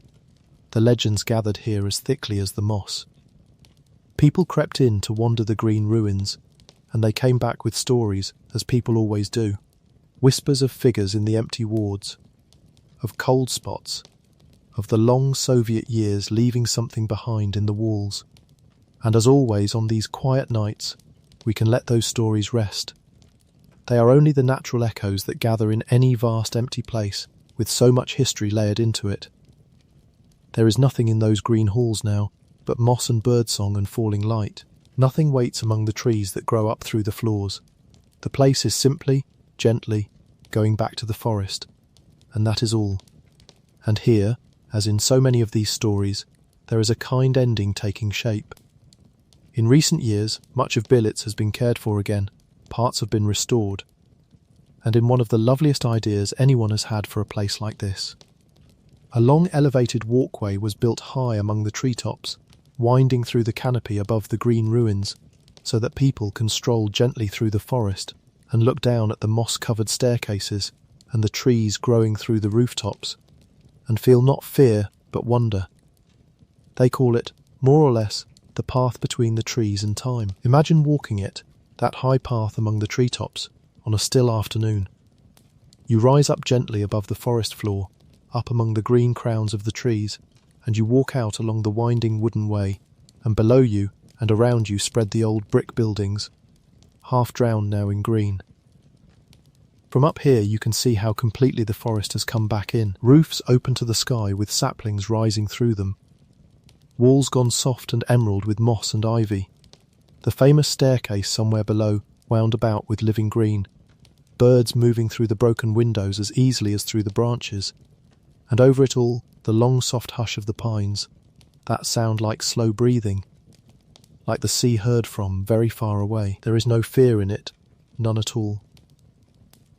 the legends gathered here as thickly as the moss. People crept in to wander the green ruins, and they came back with stories, as people always do. Whispers of figures in the empty wards, of cold spots, of the long Soviet years leaving something behind in the walls. And as always on these quiet nights, we can let those stories rest. They are only the natural echoes that gather in any vast empty place with so much history layered into it. There is nothing in those green halls now but moss and birdsong and falling light. Nothing waits among the trees that grow up through the floors. The place is simply, gently, going back to the forest. And that is all. And here, as in so many of these stories, there is a kind ending taking shape. In recent years, much of Billets has been cared for again, parts have been restored, and in one of the loveliest ideas anyone has had for a place like this. A long elevated walkway was built high among the treetops, winding through the canopy above the green ruins, so that people can stroll gently through the forest and look down at the moss-covered staircases and the trees growing through the rooftops, and feel not fear but wonder. They call it, more or less, the path between the trees and time. Imagine walking it, that high path among the treetops, on a still afternoon. You rise up gently above the forest floor, up among the green crowns of the trees, and you walk out along the winding wooden way, and below you and around you spread the old brick buildings, half drowned now in green. From up here you can see how completely the forest has come back in, roofs open to the sky with saplings rising through them, walls gone soft and emerald with moss and ivy, the famous staircase somewhere below wound about with living green, birds moving through the broken windows as easily as through the branches, and over it all the long soft hush of the pines, that sound like slow breathing, like the sea heard from very far away. There is no fear in it, none at all.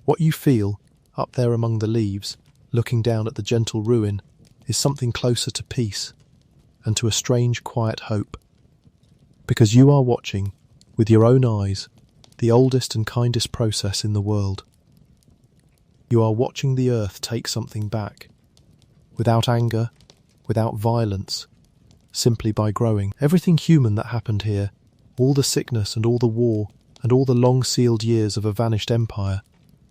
What you feel, up there among the leaves, looking down at the gentle ruin, is something closer to peace, and to a strange quiet hope. Because you are watching, with your own eyes, the oldest and kindest process in the world. You are watching the earth take something back, without anger, without violence, simply by growing. Everything human that happened here, all the sickness and all the war and all the long-sealed years of a vanished empire,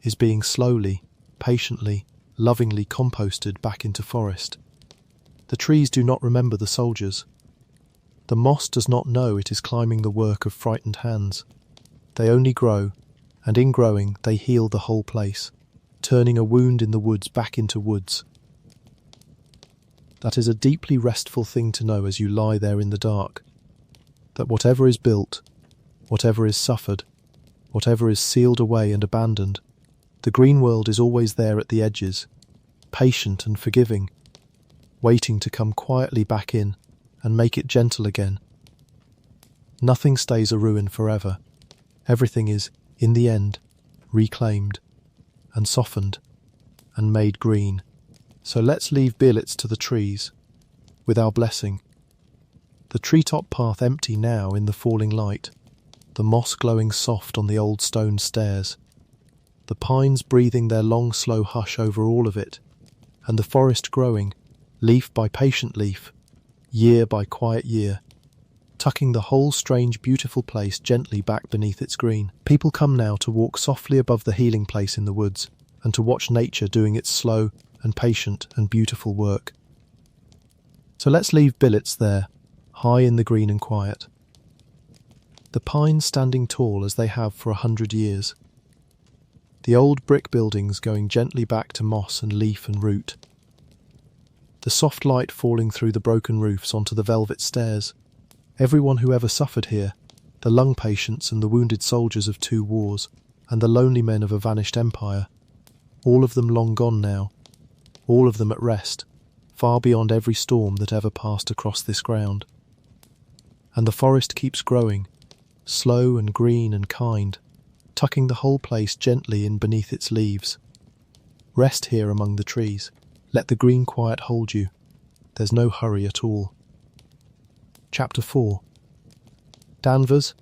is being slowly, patiently, lovingly composted back into forest. The trees do not remember the soldiers. The moss does not know it is climbing the work of frightened hands. They only grow, and in growing they heal the whole place, turning a wound in the woods back into woods. That is a deeply restful thing to know as you lie there in the dark, that whatever is built, whatever is suffered, whatever is sealed away and abandoned, the green world is always there at the edges, patient and forgiving, waiting to come quietly back in and make it gentle again. Nothing stays a ruin forever. Everything is, in the end, reclaimed and softened and made green. So let's leave Billets to the trees, with our blessing. The treetop path empty now in the falling light, the moss glowing soft on the old stone stairs, the pines breathing their long slow hush over all of it, and the forest growing, leaf by patient leaf, year by quiet year, tucking the whole strange beautiful place gently back beneath its green. People come now to walk softly above the healing place in the woods, and to watch nature doing its slow and patient and beautiful work. So let's leave Billets there, high in the green and quiet. The pines standing tall as they have for 100 years. The old brick buildings going gently back to moss and leaf and root. The soft light falling through the broken roofs onto the velvet stairs. Everyone who ever suffered here, the lung patients and the wounded soldiers of 2 wars, and the lonely men of a vanished empire, all of them long gone now, all of them at rest, far beyond every storm that ever passed across this ground. And the forest keeps growing, slow and green and kind, tucking the whole place gently in beneath its leaves. Rest here among the trees. Let the green quiet hold you. There's no hurry at all. Chapter 4. Danvers.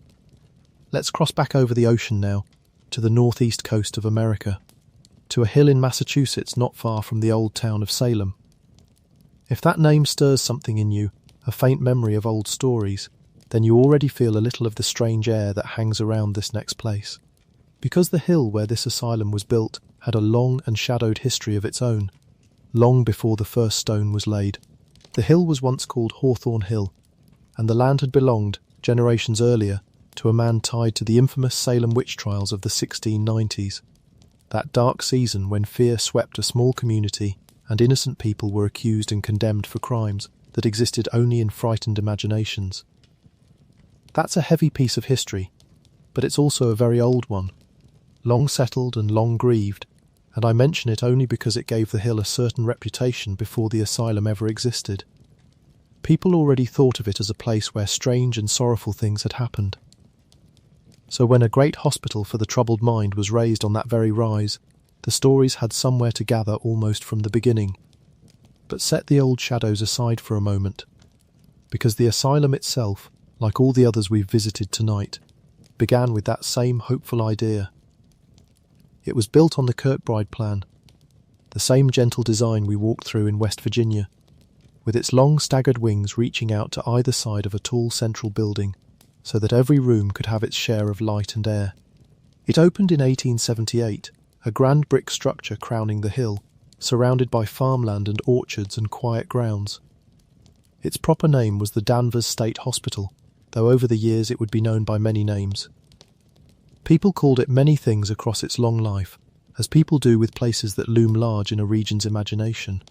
Let's cross back over the ocean now, to the northeast coast of America, to a hill in Massachusetts not far from the old town of Salem. If that name stirs something in you, a faint memory of old stories, then you already feel a little of the strange air that hangs around this next place. Because the hill where this asylum was built had a long and shadowed history of its own, long before the first stone was laid. The hill was once called Hawthorne Hill, and the land had belonged, generations earlier, to a man tied to the infamous Salem witch trials of the 1690s. That dark season when fear swept a small community and innocent people were accused and condemned for crimes that existed only in frightened imaginations. That's a heavy piece of history, but it's also a very old one, long settled and long grieved, and I mention it only because it gave the hill a certain reputation before the asylum ever existed. People already thought of it as a place where strange and sorrowful things had happened. So when a great hospital for the troubled mind was raised on that very rise, the stories had somewhere to gather almost from the beginning. But set the old shadows aside for a moment, because the asylum itself, like all the others we've visited tonight, began with that same hopeful idea. It was built on the Kirkbride plan, the same gentle design we walked through in West Virginia, with its long staggered wings reaching out to either side of a tall central building, so that every room could have its share of light and air. It opened in 1878, a grand brick structure crowning the hill, surrounded by farmland and orchards and quiet grounds. Its proper name was the Danvers State Hospital, though over the years it would be known by many names. People called it many things across its long life, as people do with places that loom large in a region's imagination.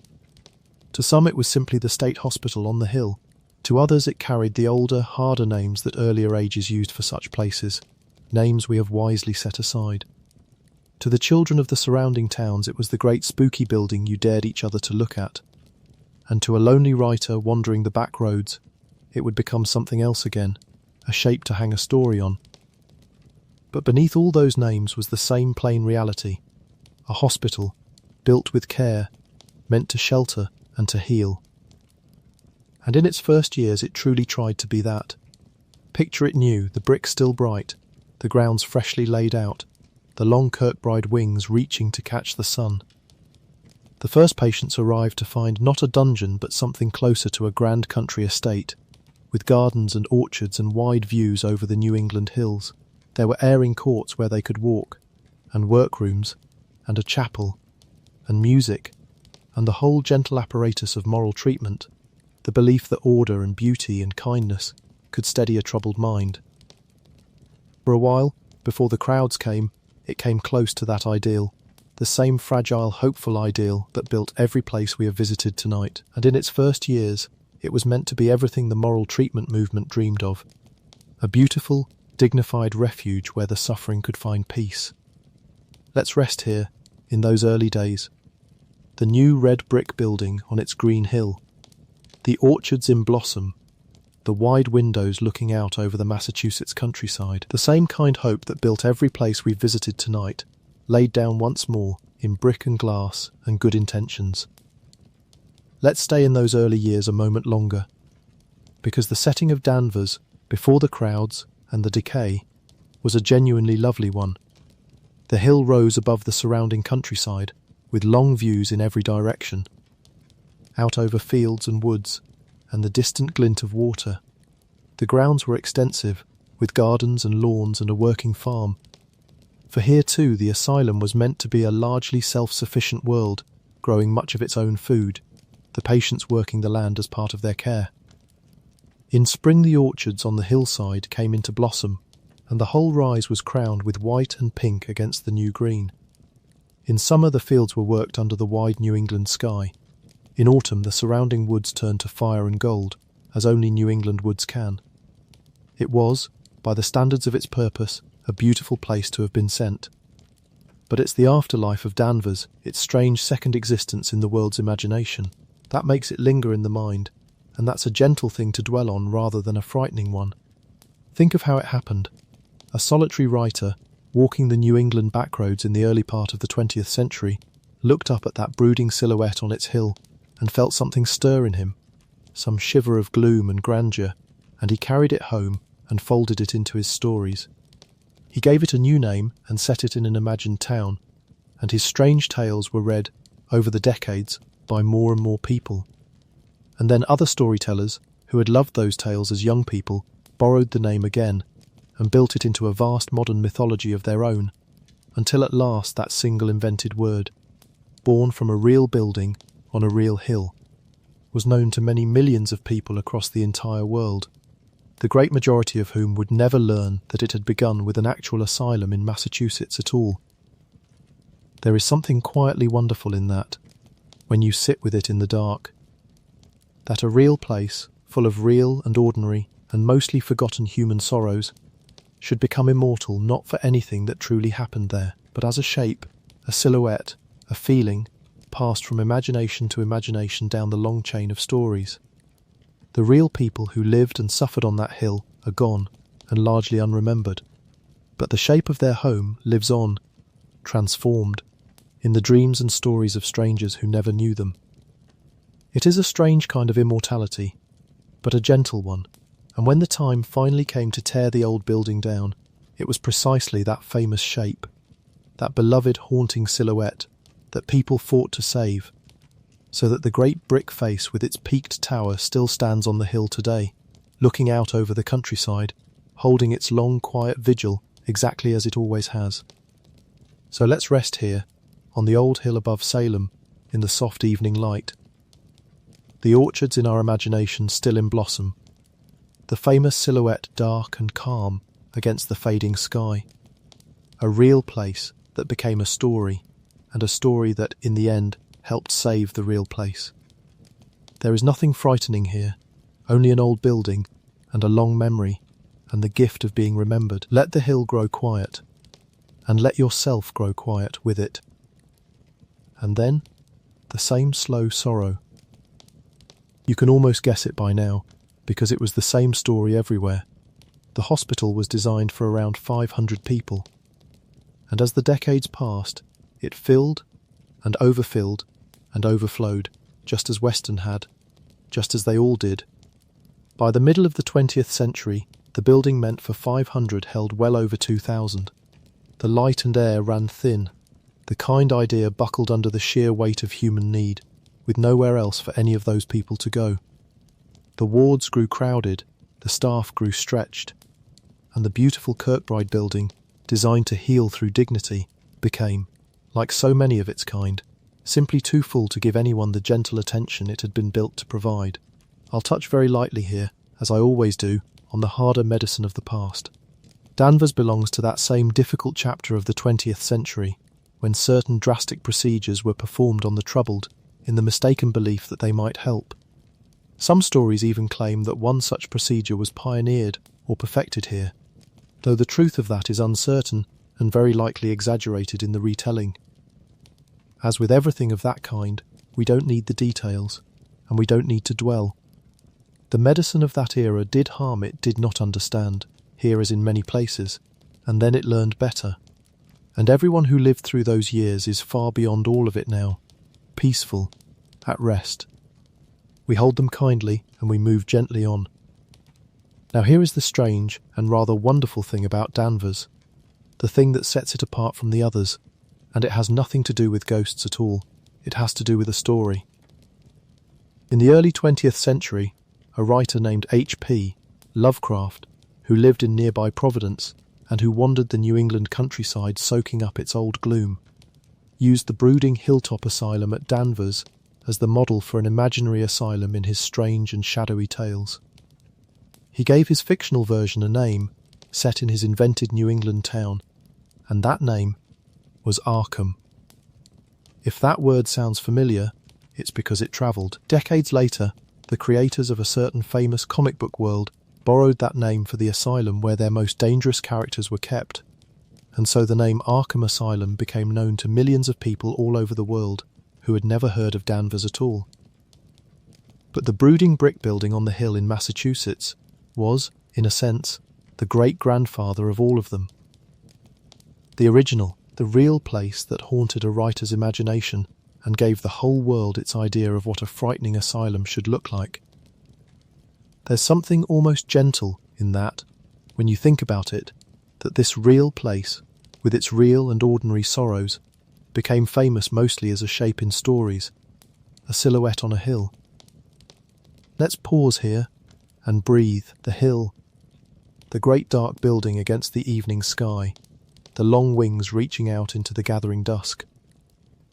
To some it was simply the state hospital on the hill. To others it carried the older, harder names that earlier ages used for such places, names we have wisely set aside. To the children of the surrounding towns it was the great spooky building you dared each other to look at, and to a lonely writer wandering the back roads, it would become something else again, a shape to hang a story on. But beneath all those names was the same plain reality, a hospital, built with care, meant to shelter and to heal. And in its first years it truly tried to be that. Picture it new, the bricks still bright, the grounds freshly laid out, the long Kirkbride wings reaching to catch the sun. The first patients arrived to find not a dungeon but something closer to a grand country estate, with gardens and orchards and wide views over the New England hills. There were airing courts where they could walk, and workrooms, and a chapel, and music, and the whole gentle apparatus of moral treatment, the belief that order and beauty and kindness could steady a troubled mind. For a while, before the crowds came, it came close to that ideal, the same fragile, hopeful ideal that built every place we have visited tonight, and in its first years, it was meant to be everything the moral treatment movement dreamed of, a beautiful, dignified refuge where the suffering could find peace. Let's rest here, in those early days. The new red brick building on its green hill, the orchards in blossom, the wide windows looking out over the Massachusetts countryside, the same kind hope that built every place we've visited tonight, laid down once more in brick and glass and good intentions. Let's stay in those early years a moment longer, because the setting of Danvers, before the crowds and the decay, was a genuinely lovely one. The hill rose above the surrounding countryside, with long views in every direction, out over fields and woods, and the distant glint of water. The grounds were extensive, with gardens and lawns and a working farm. For here too the asylum was meant to be a largely self-sufficient world, growing much of its own food, the patients working the land as part of their care. In spring the orchards on the hillside came into blossom, and the whole rise was crowned with white and pink against the new green. In summer the fields were worked under the wide New England sky. In autumn the surrounding woods turned to fire and gold, as only New England woods can. It was, by the standards of its purpose, a beautiful place to have been sent. But it's the afterlife of Danvers, its strange second existence in the world's imagination, that makes it linger in the mind, and that's a gentle thing to dwell on rather than a frightening one. Think of how it happened. A solitary writer, walking the New England backroads in the early part of the 20th century, looked up at that brooding silhouette on its hill and felt something stir in him, some shiver of gloom and grandeur, and he carried it home and folded it into his stories. He gave it a new name and set it in an imagined town, and his strange tales were read, over the decades, by more and more people. And then other storytellers, who had loved those tales as young people, borrowed the name again, and built it into a vast modern mythology of their own, until at last that single invented word, born from a real building, on a real hill, was known to many millions of people across the entire world, the great majority of whom would never learn that it had begun with an actual asylum in Massachusetts at all. There is something quietly wonderful in that, when you sit with it in the dark, that a real place, full of real and ordinary and mostly forgotten human sorrows, should become immortal not for anything that truly happened there, but as a shape, a silhouette, a feeling, passed from imagination to imagination down the long chain of stories. The real people who lived and suffered on that hill are gone and largely unremembered, but the shape of their home lives on, transformed, in the dreams and stories of strangers who never knew them. It is a strange kind of immortality, but a gentle one, and when the time finally came to tear the old building down, it was precisely that famous shape, that beloved haunting silhouette that people fought to save, so that the great brick face with its peaked tower still stands on the hill today, looking out over the countryside, holding its long quiet vigil exactly as it always has. So let's rest here, on the old hill above Salem, in the soft evening light. The orchards in our imagination still in blossom, the famous silhouette dark and calm against the fading sky. A real place that became a story, and a story that, in the end, helped save the real place. There is nothing frightening here, only an old building, and a long memory, and the gift of being remembered. Let the hill grow quiet, and let yourself grow quiet with it. And then, the same slow sorrow. You can almost guess it by now, because it was the same story everywhere. The hospital was designed for around 500 people, and as the decades passed, it filled and overfilled and overflowed, just as Weston had, just as they all did. By the middle of the 20th century, the building meant for 500 held well over 2,000. The light and air ran thin, the kind idea buckled under the sheer weight of human need, with nowhere else for any of those people to go. The wards grew crowded, the staff grew stretched, and the beautiful Kirkbride building, designed to heal through dignity, became, like so many of its kind, simply too full to give anyone the gentle attention it had been built to provide. I'll touch very lightly here, as I always do, on the harder medicine of the past. Danvers belongs to that same difficult chapter of the 20th century, when certain drastic procedures were performed on the troubled, in the mistaken belief that they might help. Some stories even claim that one such procedure was pioneered or perfected here, though the truth of that is uncertain and very likely exaggerated in the retelling. As with everything of that kind, we don't need the details, and we don't need to dwell. The medicine of that era did harm it did not understand, here as in many places, and then it learned better. And everyone who lived through those years is far beyond all of it now, peaceful, at rest. We hold them kindly and we move gently on. Now here is the strange and rather wonderful thing about Danvers, the thing that sets it apart from the others, and it has nothing to do with ghosts at all. It has to do with a story. In the early 20th century, a writer named H.P. Lovecraft, who lived in nearby Providence and who wandered the New England countryside soaking up its old gloom, used the brooding hilltop asylum at Danvers as the model for an imaginary asylum in his strange and shadowy tales. He gave his fictional version a name, set in his invented New England town, and that name was Arkham. If that word sounds familiar, it's because it travelled. Decades later, the creators of a certain famous comic book world borrowed that name for the asylum where their most dangerous characters were kept, and so the name Arkham Asylum became known to millions of people all over the world who had never heard of Danvers at all. But the brooding brick building on the hill in Massachusetts was, in a sense, the great-grandfather of all of them. The original, the real place that haunted a writer's imagination and gave the whole world its idea of what a frightening asylum should look like. There's something almost gentle in that, when you think about it, that this real place, with its real and ordinary sorrows, became famous mostly as a shape in stories, a silhouette on a hill. Let's pause here and breathe the hill, the great dark building against the evening sky, the long wings reaching out into the gathering dusk.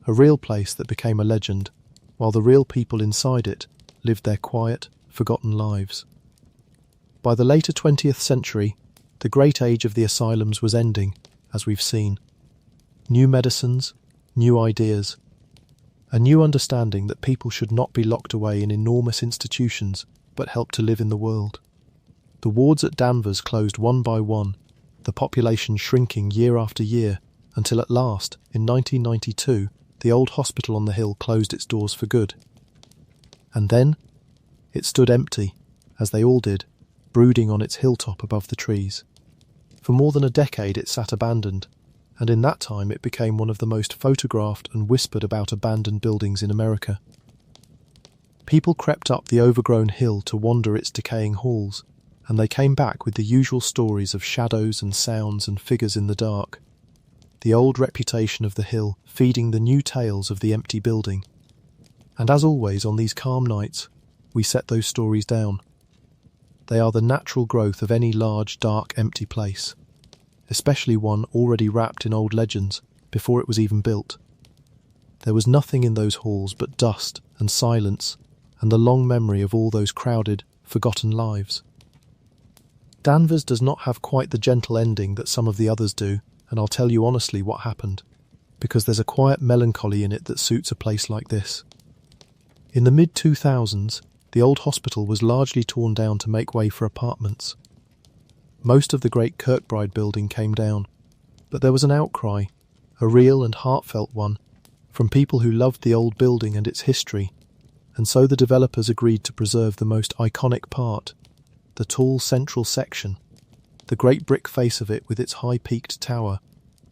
A real place that became a legend, while the real people inside it lived their quiet, forgotten lives. By the later 20th century, the great age of the asylums was ending, as we've seen. New medicines, new ideas, a new understanding that people should not be locked away in enormous institutions, but helped to live in the world. The wards at Danvers closed one by one, the population shrinking year after year, until at last, in 1992, the old hospital on the hill closed its doors for good. And then, it stood empty, as they all did, brooding on its hilltop above the trees. For more than a decade it sat abandoned, and in that time it became one of the most photographed and whispered about abandoned buildings in America. People crept up the overgrown hill to wander its decaying halls, and they came back with the usual stories of shadows and sounds and figures in the dark. The old reputation of the hill feeding the new tales of the empty building. And as always on these calm nights, we set those stories down. They are the natural growth of any large, dark, empty place, especially one already wrapped in old legends before it was even built. There was nothing in those halls but dust and silence and the long memory of all those crowded, forgotten lives. Danvers does not have quite the gentle ending that some of the others do, and I'll tell you honestly what happened, because there's a quiet melancholy in it that suits a place like this. In the mid-2000s, the old hospital was largely torn down to make way for apartments. Most of the great Kirkbride building came down, but there was an outcry, a real and heartfelt one, from people who loved the old building and its history, and so the developers agreed to preserve the most iconic part, the tall central section, the great brick face of it with its high-peaked tower,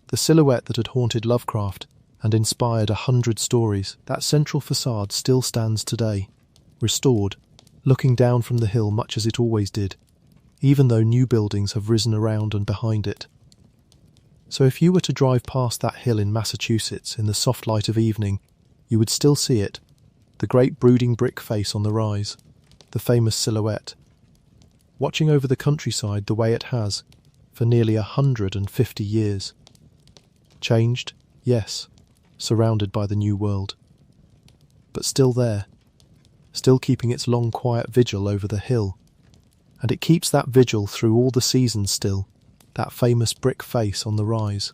the silhouette that had haunted Lovecraft and inspired 100 stories. That central facade still stands today, restored, looking down from the hill much as it always did, even though new buildings have risen around and behind it. So if you were to drive past that hill in Massachusetts in the soft light of evening, you would still see it, the great brooding brick face on the rise, the famous silhouette, watching over the countryside the way it has for nearly 150 years. Changed, yes, surrounded by the new world. But still there, still keeping its long quiet vigil over the hill. And it keeps that vigil through all the seasons still, that famous brick face on the rise.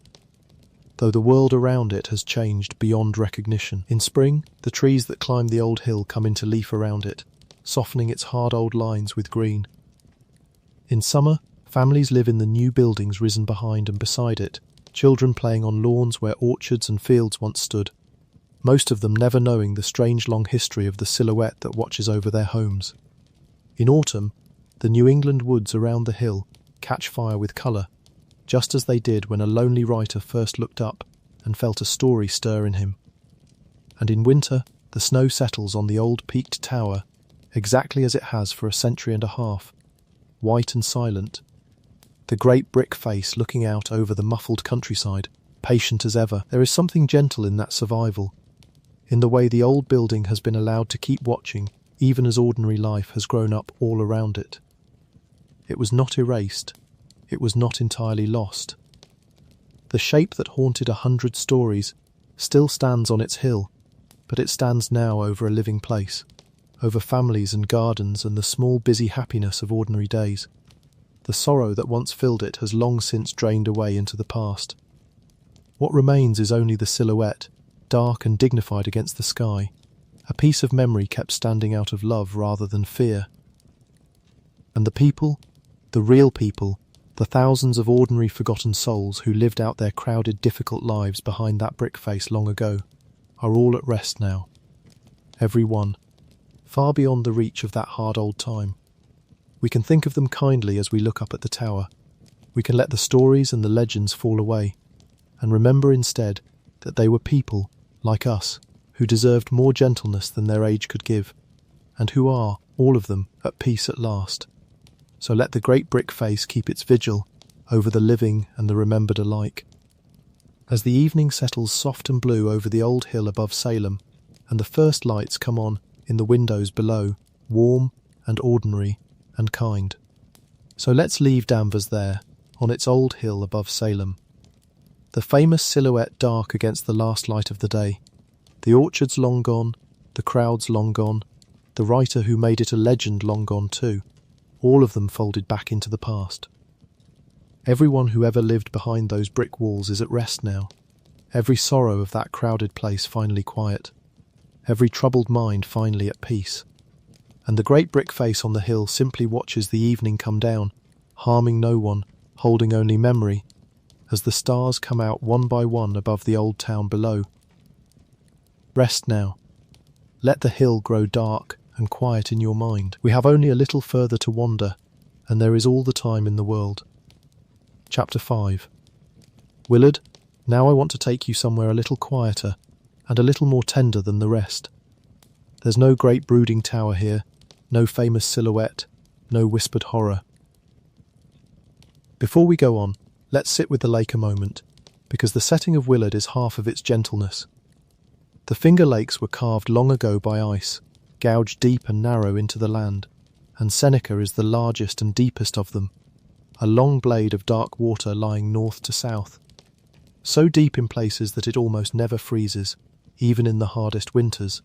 Though the world around it has changed beyond recognition. In spring, the trees that climb the old hill come into leaf around it, softening its hard old lines with green. In summer, families live in the new buildings risen behind and beside it, children playing on lawns where orchards and fields once stood, most of them never knowing the strange long history of the silhouette that watches over their homes. In autumn, the New England woods around the hill catch fire with colour, just as they did when a lonely writer first looked up and felt a story stir in him. And in winter, the snow settles on the old peaked tower, exactly as it has for a century and a half, white and silent, the great brick face looking out over the muffled countryside, patient as ever. There is something gentle in that survival, in the way the old building has been allowed to keep watching, even as ordinary life has grown up all around it. It was not erased. It was not entirely lost. The shape that haunted 100 stories still stands on its hill, but it stands now over a living place, over families and gardens and the small busy happiness of ordinary days. The sorrow that once filled it has long since drained away into the past. What remains is only the silhouette, dark and dignified against the sky, a piece of memory kept standing out of love rather than fear. And the people, the real people, the thousands of ordinary forgotten souls who lived out their crowded, difficult lives behind that brick face long ago, are all at rest now. Every one, far beyond the reach of that hard old time. We can think of them kindly as we look up at the tower. We can let the stories and the legends fall away, and remember instead that they were people, like us, who deserved more gentleness than their age could give, and who are, all of them, at peace at last. So let the great brick face keep its vigil over the living and the remembered alike. As the evening settles soft and blue over the old hill above Salem, and the first lights come on in the windows below, warm and ordinary and kind. So let's leave Danvers there, on its old hill above Salem. The famous silhouette dark against the last light of the day, the orchards long gone, the crowds long gone, the writer who made it a legend long gone too, all of them folded back into the past. Everyone who ever lived behind those brick walls is at rest now, every sorrow of that crowded place finally quiet, every troubled mind finally at peace. And the great brick face on the hill simply watches the evening come down, harming no one, holding only memory, as the stars come out one by one above the old town below. Rest now. Let the hill grow dark and quiet in your mind. We have only a little further to wander, and there is all the time in the world. Chapter 5. Willard, now I want to take you somewhere a little quieter and a little more tender than the rest. There's no great brooding tower here, no famous silhouette, no whispered horror. Before we go on, let's sit with the lake a moment, because the setting of Willard is half of its gentleness. The Finger Lakes were carved long ago by ice, gouged deep and narrow into the land, and Seneca is the largest and deepest of them, a long blade of dark water lying north to south, so deep in places that it almost never freezes, even in the hardest winters.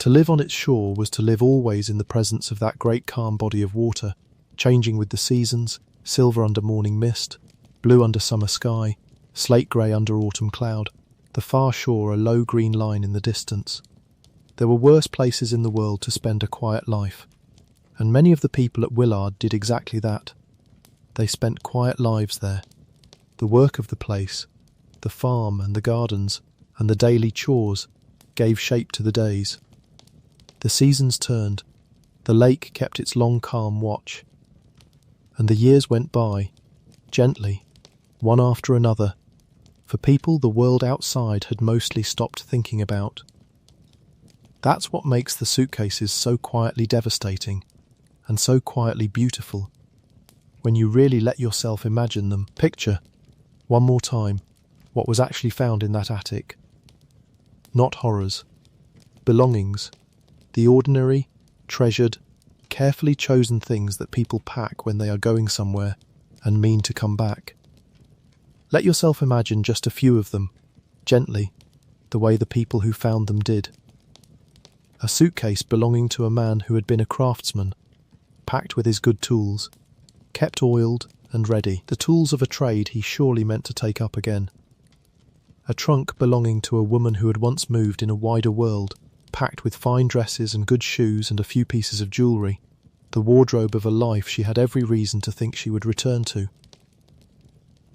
To live on its shore was to live always in the presence of that great calm body of water, changing with the seasons, silver under morning mist, blue under summer sky, slate grey under autumn cloud, the far shore a low green line in the distance. There were worse places in the world to spend a quiet life, and many of the people at Willard did exactly that. They spent quiet lives there. The work of the place, the farm and the gardens, and the daily chores gave shape to the days. The seasons turned, the lake kept its long calm watch, and the years went by, gently, one after another, for people the world outside had mostly stopped thinking about. That's what makes the suitcases so quietly devastating, and so quietly beautiful. When you really let yourself imagine them, picture, one more time, what was actually found in that attic. Not horrors, belongings, the ordinary, treasured, carefully chosen things that people pack when they are going somewhere and mean to come back. Let yourself imagine just a few of them, gently, the way the people who found them did. A suitcase belonging to a man who had been a craftsman, packed with his good tools, kept oiled and ready, the tools of a trade he surely meant to take up again. A trunk belonging to a woman who had once moved in a wider world, packed with fine dresses and good shoes and a few pieces of jewellery, the wardrobe of a life she had every reason to think she would return to.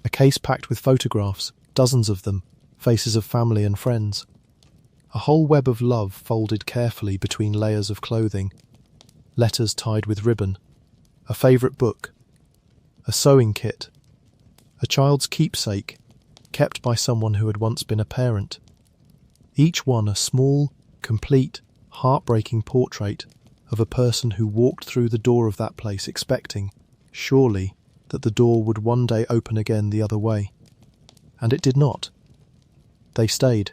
A case packed with photographs, dozens of them, faces of family and friends. A whole web of love folded carefully between layers of clothing, letters tied with ribbon, a favourite book, a sewing kit, a child's keepsake, kept by someone who had once been a parent. Each one a small, complete, heartbreaking portrait of a person who walked through the door of that place expecting, surely, that the door would one day open again the other way. And it did not. They stayed,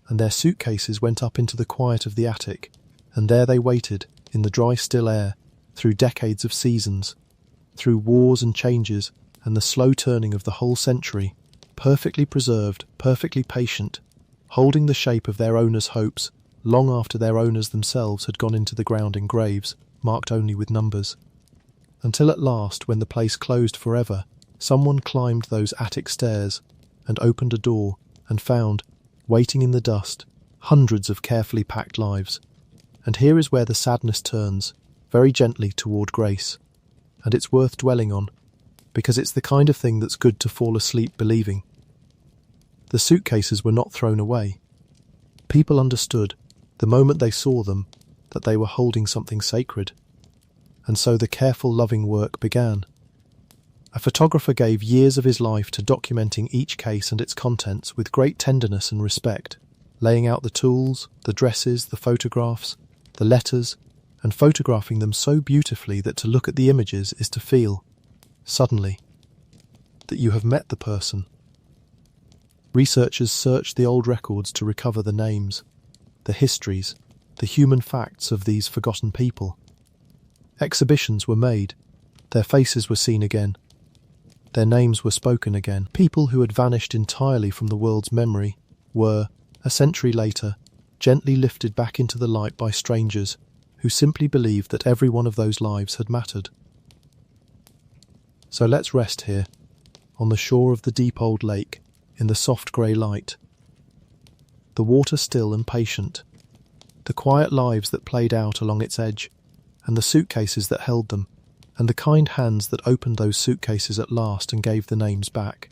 and their suitcases went up into the quiet of the attic, and there they waited, in the dry still air, through decades of seasons, through wars and changes, and the slow turning of the whole century, perfectly preserved, perfectly patient, holding the shape of their owners' hopes, long after their owners themselves had gone into the ground in graves, marked only with numbers. Until at last, when the place closed forever, someone climbed those attic stairs, and opened a door, and found, waiting in the dust, hundreds of carefully packed lives. And here is where the sadness turns, very gently toward grace. And it's worth dwelling on, because it's the kind of thing that's good to fall asleep believing. The suitcases were not thrown away. People understood, the moment they saw them, that they were holding something sacred. And so the careful, loving work began. A photographer gave years of his life to documenting each case and its contents with great tenderness and respect, laying out the tools, the dresses, the photographs, the letters, and photographing them so beautifully that to look at the images is to feel, suddenly, that you have met the person. Researchers searched the old records to recover the names, the histories, the human facts of these forgotten people. Exhibitions were made, their faces were seen again, their names were spoken again. People who had vanished entirely from the world's memory were, a century later, gently lifted back into the light by strangers who simply believed that every one of those lives had mattered. So let's rest here, on the shore of the deep old lake, in the soft grey light. The water still and patient, the quiet lives that played out along its edge, and the suitcases that held them, and the kind hands that opened those suitcases at last and gave the names back.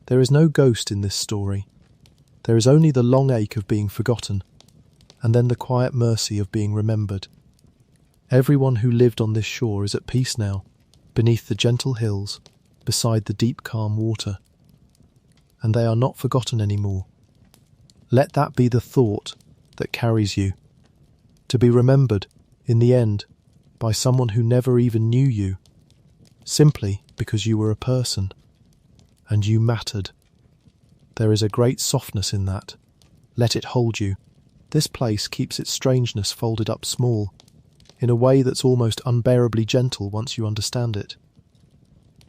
There is no ghost in this story. There is only the long ache of being forgotten, and then the quiet mercy of being remembered. Everyone who lived on this shore is at peace now, beneath the gentle hills, beside the deep calm water. And they are not forgotten anymore. Let that be the thought that carries you, to be remembered, in the end, by someone who never even knew you, simply because you were a person, and you mattered. There is a great softness in that. Let it hold you. This place keeps its strangeness folded up small, in a way that's almost unbearably gentle once you understand it.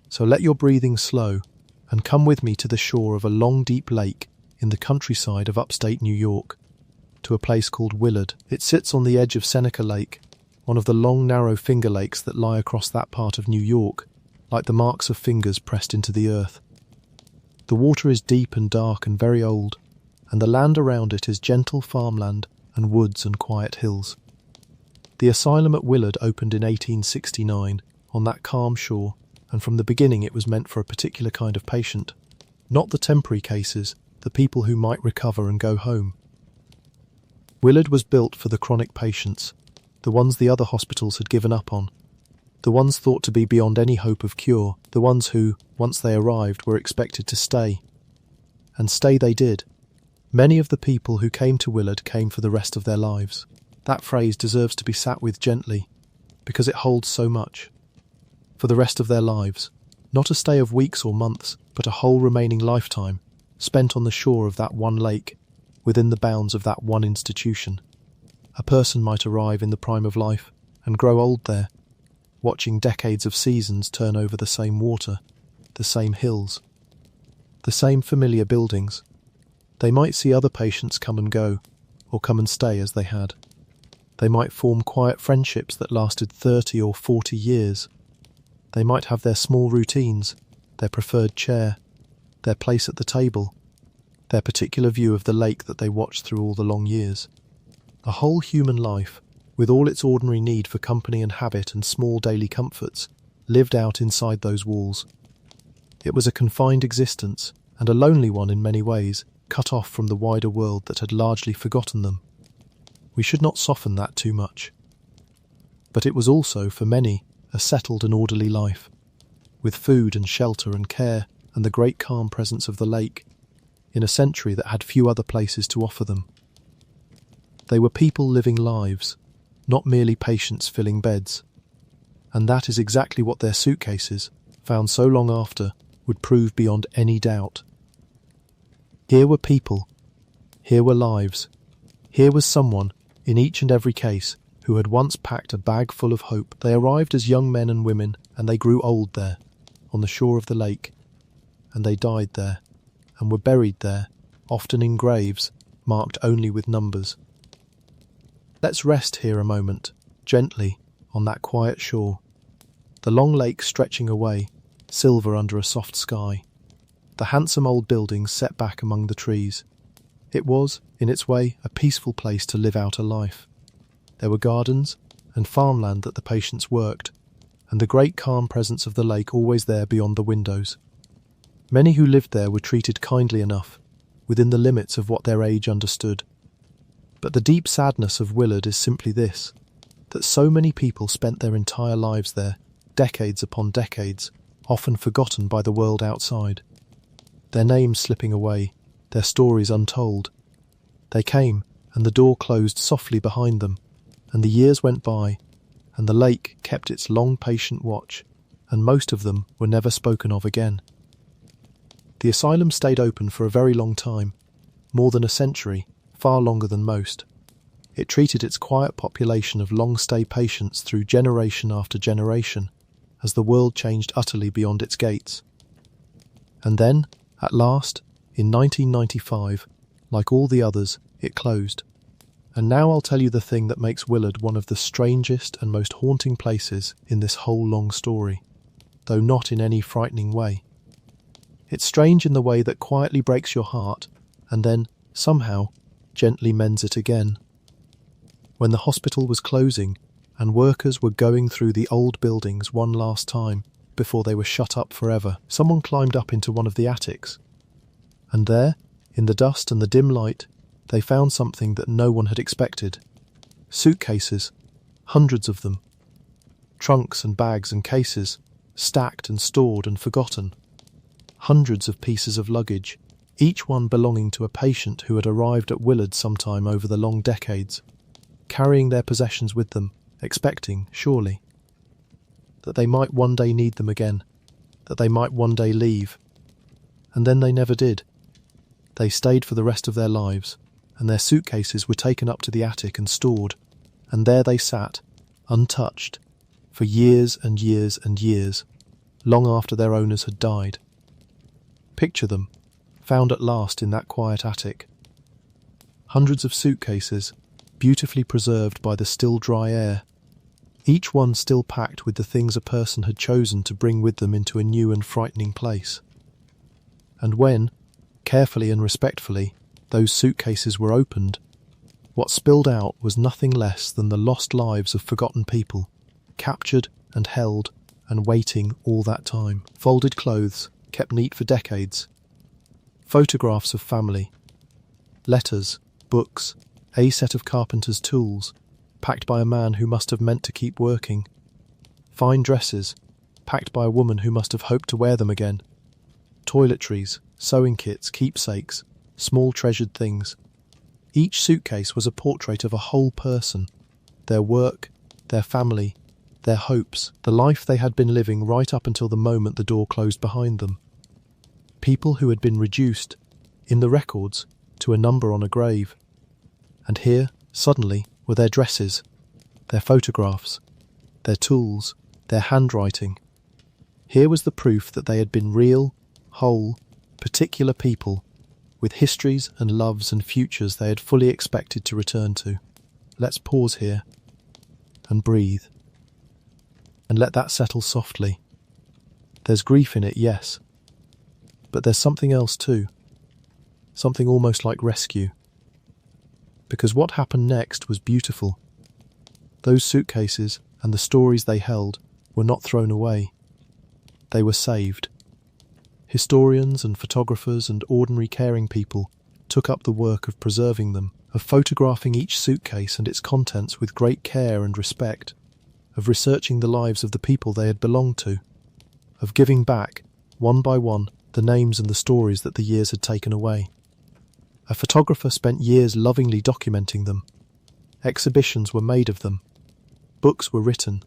So let your breathing slow, and come with me to the shore of a long deep lake in the countryside of upstate New York, to a place called Willard. It sits on the edge of Seneca Lake, one of the long narrow finger lakes that lie across that part of New York, like the marks of fingers pressed into the earth. The water is deep and dark and very old, and the land around it is gentle farmland and woods and quiet hills. The asylum at Willard opened in 1869 on that calm shore, and from the beginning it was meant for a particular kind of patient, not the temporary cases, the people who might recover and go home. Willard was built for the chronic patients, the ones the other hospitals had given up on, the ones thought to be beyond any hope of cure, the ones who, once they arrived, were expected to stay. And stay they did. Many of the people who came to Willard came for the rest of their lives. That phrase deserves to be sat with gently, because it holds so much. For the rest of their lives, not a stay of weeks or months, but a whole remaining lifetime, spent on the shore of that one lake, within the bounds of that one institution. A person might arrive in the prime of life and grow old there, watching decades of seasons turn over the same water, the same hills, the same familiar buildings. They might see other patients come and go, or come and stay as they had. They might form quiet friendships that lasted 30 or 40 years. They might have their small routines, their preferred chair, their place at the table, their particular view of the lake that they watched through all the long years. A whole human life, with all its ordinary need for company and habit and small daily comforts, lived out inside those walls. It was a confined existence, and a lonely one in many ways, cut off from the wider world that had largely forgotten them. We should not soften that too much. But it was also, for many, a settled and orderly life, with food and shelter and care and the great calm presence of the lake, in a century that had few other places to offer them. They were people living lives, not merely patients filling beds. And that is exactly what their suitcases, found so long after, would prove beyond any doubt. Here were people. Here were lives. Here was someone, in each and every case, who had once packed a bag full of hope. They arrived as young men and women, and they grew old there, on the shore of the lake. And they died there, and were buried there, often in graves, marked only with numbers. Let's rest here a moment, gently, on that quiet shore. The long lake stretching away, silver under a soft sky. The handsome old buildings set back among the trees. It was, in its way, a peaceful place to live out a life. There were gardens and farmland that the patients worked, and the great calm presence of the lake always there beyond the windows. Many who lived there were treated kindly enough, within the limits of what their age understood. But the deep sadness of Willard is simply this, that so many people spent their entire lives there, decades upon decades, often forgotten by the world outside. Their names slipping away, their stories untold. They came, and the door closed softly behind them, and the years went by, and the lake kept its long patient watch, and most of them were never spoken of again. The asylum stayed open for a very long time, more than a century, far longer than most. It treated its quiet population of long-stay patients through generation after generation, as the world changed utterly beyond its gates. And then, at last, in 1995, like all the others, it closed. And now I'll tell you the thing that makes Willard one of the strangest and most haunting places in this whole long story, though not in any frightening way. It's strange in the way that quietly breaks your heart and then, somehow, gently mends it again. When the hospital was closing and workers were going through the old buildings one last time before they were shut up forever, someone climbed up into one of the attics. And there, in the dust and the dim light, they found something that no one had expected. Suitcases, hundreds of them. Trunks and bags and cases, stacked and stored and forgotten. Hundreds of pieces of luggage, each one belonging to a patient who had arrived at Willard sometime over the long decades, carrying their possessions with them, expecting, surely, that they might one day need them again, that they might one day leave. And then they never did. They stayed for the rest of their lives, and their suitcases were taken up to the attic and stored, and there they sat, untouched, for years and years and years, long after their owners had died. Picture them, found at last in that quiet attic. Hundreds of suitcases, beautifully preserved by the still dry air, each one still packed with the things a person had chosen to bring with them into a new and frightening place. And when, carefully and respectfully, those suitcases were opened, what spilled out was nothing less than the lost lives of forgotten people, captured and held and waiting all that time. Folded clothes, kept neat for decades. Photographs of family. Letters, books, a set of carpenter's tools, packed by a man who must have meant to keep working. Fine dresses, packed by a woman who must have hoped to wear them again. Toiletries, sewing kits, keepsakes, small treasured things. Each suitcase was a portrait of a whole person, their work, their family, their hopes, the life they had been living right up until the moment the door closed behind them. People who had been reduced, in the records, to a number on a grave. And here, suddenly, were their dresses, their photographs, their tools, their handwriting. Here was the proof that they had been real, whole, particular people, with histories and loves and futures they had fully expected to return to. Let's pause here and breathe. And let that settle softly. There's grief in it, yes. But there's something else too. Something almost like rescue. Because what happened next was beautiful. Those suitcases and the stories they held were not thrown away. They were saved. Historians and photographers and ordinary caring people took up the work of preserving them, of photographing each suitcase and its contents with great care and respect, of researching the lives of the people they had belonged to, of giving back, one by one, the names and the stories that the years had taken away. A photographer spent years lovingly documenting them. Exhibitions were made of them. Books were written.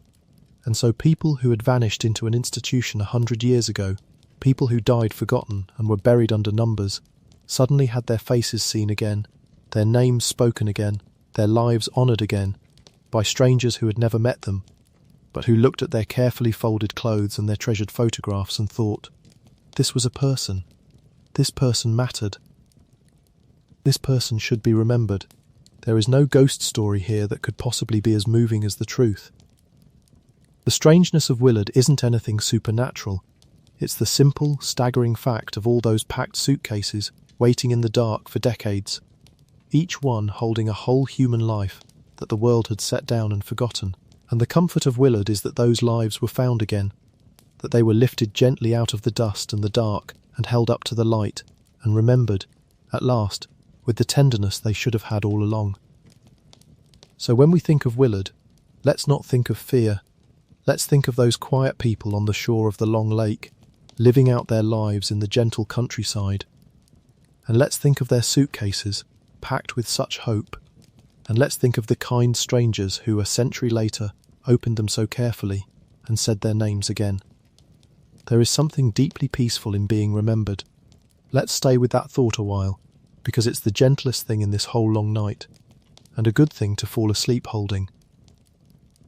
And so people who had vanished into an institution 100 years ago, people who died forgotten and were buried under numbers, suddenly had their faces seen again, their names spoken again, their lives honoured again, by strangers who had never met them, but who looked at their carefully folded clothes and their treasured photographs and thought, this was a person. This person mattered. This person should be remembered. There is no ghost story here that could possibly be as moving as the truth. The strangeness of Willard isn't anything supernatural. It's the simple, staggering fact of all those packed suitcases waiting in the dark for decades, each one holding a whole human life that the world had set down and forgotten. And the comfort of Willard is that those lives were found again, that they were lifted gently out of the dust and the dark and held up to the light and remembered, at last, with the tenderness they should have had all along. So when we think of Willard, let's not think of fear. Let's think of those quiet people on the shore of the long lake, living out their lives in the gentle countryside. And let's think of their suitcases, packed with such hope. And let's think of the kind strangers who, a century later, opened them so carefully and said their names again. There is something deeply peaceful in being remembered. Let's stay with that thought a while, because it's the gentlest thing in this whole long night, and a good thing to fall asleep holding.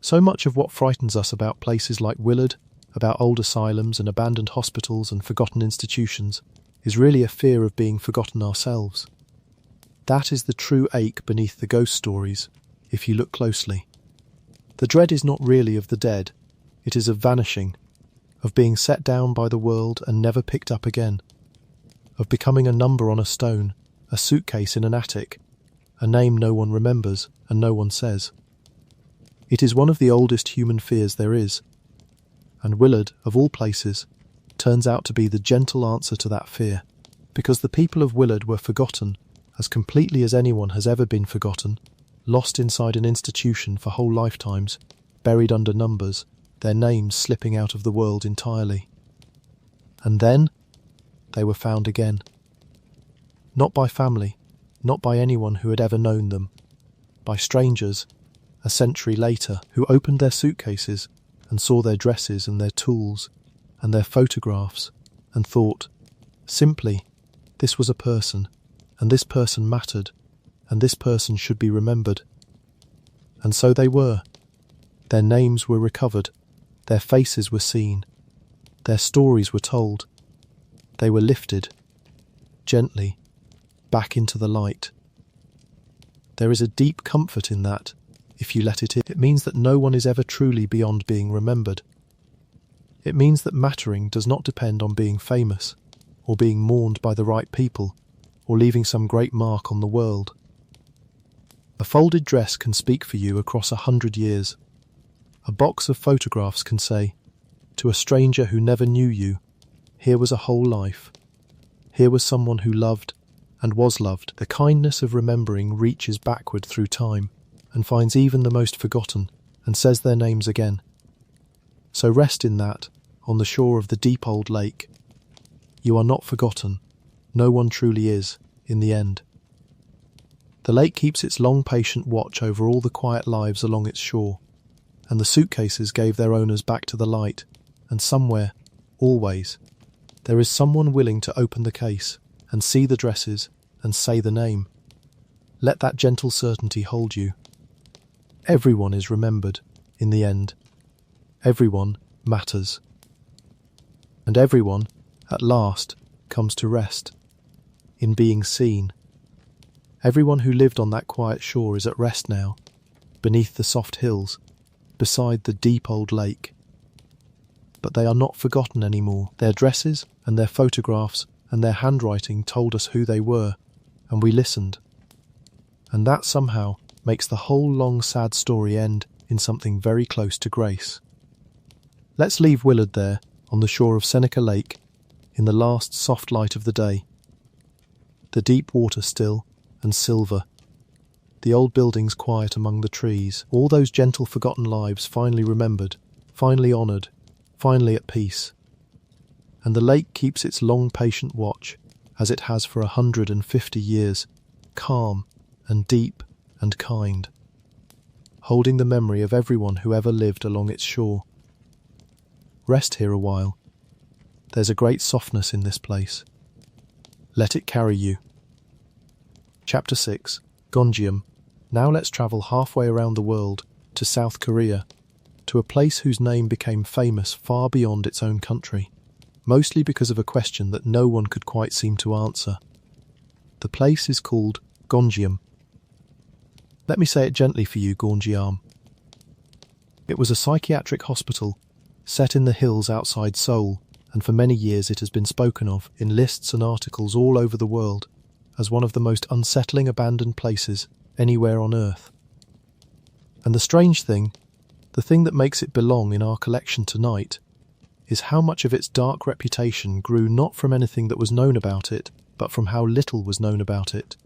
So much of what frightens us about places like Willard, about old asylums and abandoned hospitals and forgotten institutions, is really a fear of being forgotten ourselves. That is the true ache beneath the ghost stories, if you look closely. The dread is not really of the dead, it is of vanishing, of being set down by the world and never picked up again, of becoming a number on a stone, a suitcase in an attic, a name no one remembers and no one says. It is one of the oldest human fears there is, and Willard, of all places, turns out to be the gentle answer to that fear, because the people of Willard were forgotten as completely as anyone has ever been forgotten, lost inside an institution for whole lifetimes, buried under numbers, their names slipping out of the world entirely. And then they were found again. Not by family, not by anyone who had ever known them, by strangers, a century later, who opened their suitcases and saw their dresses and their tools and their photographs and thought, simply, this was a person, and this person mattered, and this person should be remembered. And so they were. Their names were recovered, their faces were seen, their stories were told. They were lifted, gently, back into the light. There is a deep comfort in that, if you let it in. It means that no one is ever truly beyond being remembered. It means that mattering does not depend on being famous, or being mourned by the right people, or leaving some great mark on the world. A folded dress can speak for you across 100 years. A box of photographs can say, to a stranger who never knew you, here was a whole life. Here was someone who loved and was loved. The kindness of remembering reaches backward through time and finds even the most forgotten and says their names again. So rest in that, on the shore of the deep old lake. You are not forgotten. No one truly is, in the end. The lake keeps its long patient watch over all the quiet lives along its shore, and the suitcases gave their owners back to the light, and somewhere, always, there is someone willing to open the case and see the dresses and say the name. Let that gentle certainty hold you. Everyone is remembered, in the end. Everyone matters. And everyone, at last, comes to rest, in being seen. Everyone who lived on that quiet shore is at rest now, beneath the soft hills, beside the deep old lake. But they are not forgotten anymore. Their dresses and their photographs and their handwriting told us who they were, and we listened. And that somehow makes the whole long sad story end in something very close to grace. Let's leave Willard there, on the shore of Seneca Lake, in the last soft light of the day. The deep water still and silver, the old buildings quiet among the trees, all those gentle forgotten lives finally remembered, finally honoured, finally at peace. And the lake keeps its long patient watch, as it has for 150 years, calm and deep and kind, holding the memory of everyone who ever lived along its shore. Rest here a while. There's a great softness in this place. Let it carry you. Chapter 6. Gonjiam. Now let's travel halfway around the world, to South Korea, to a place whose name became famous far beyond its own country, mostly because of a question that no one could quite seem to answer. The place is called Gonjiam. Let me say it gently for you, Gonjiam. It was a psychiatric hospital set in the hills outside Seoul, and for many years it has been spoken of in lists and articles all over the world as one of the most unsettling abandoned places anywhere on Earth. And the strange thing, the thing that makes it belong in our collection tonight, is how much of its dark reputation grew not from anything that was known about it, but from how little was known about it.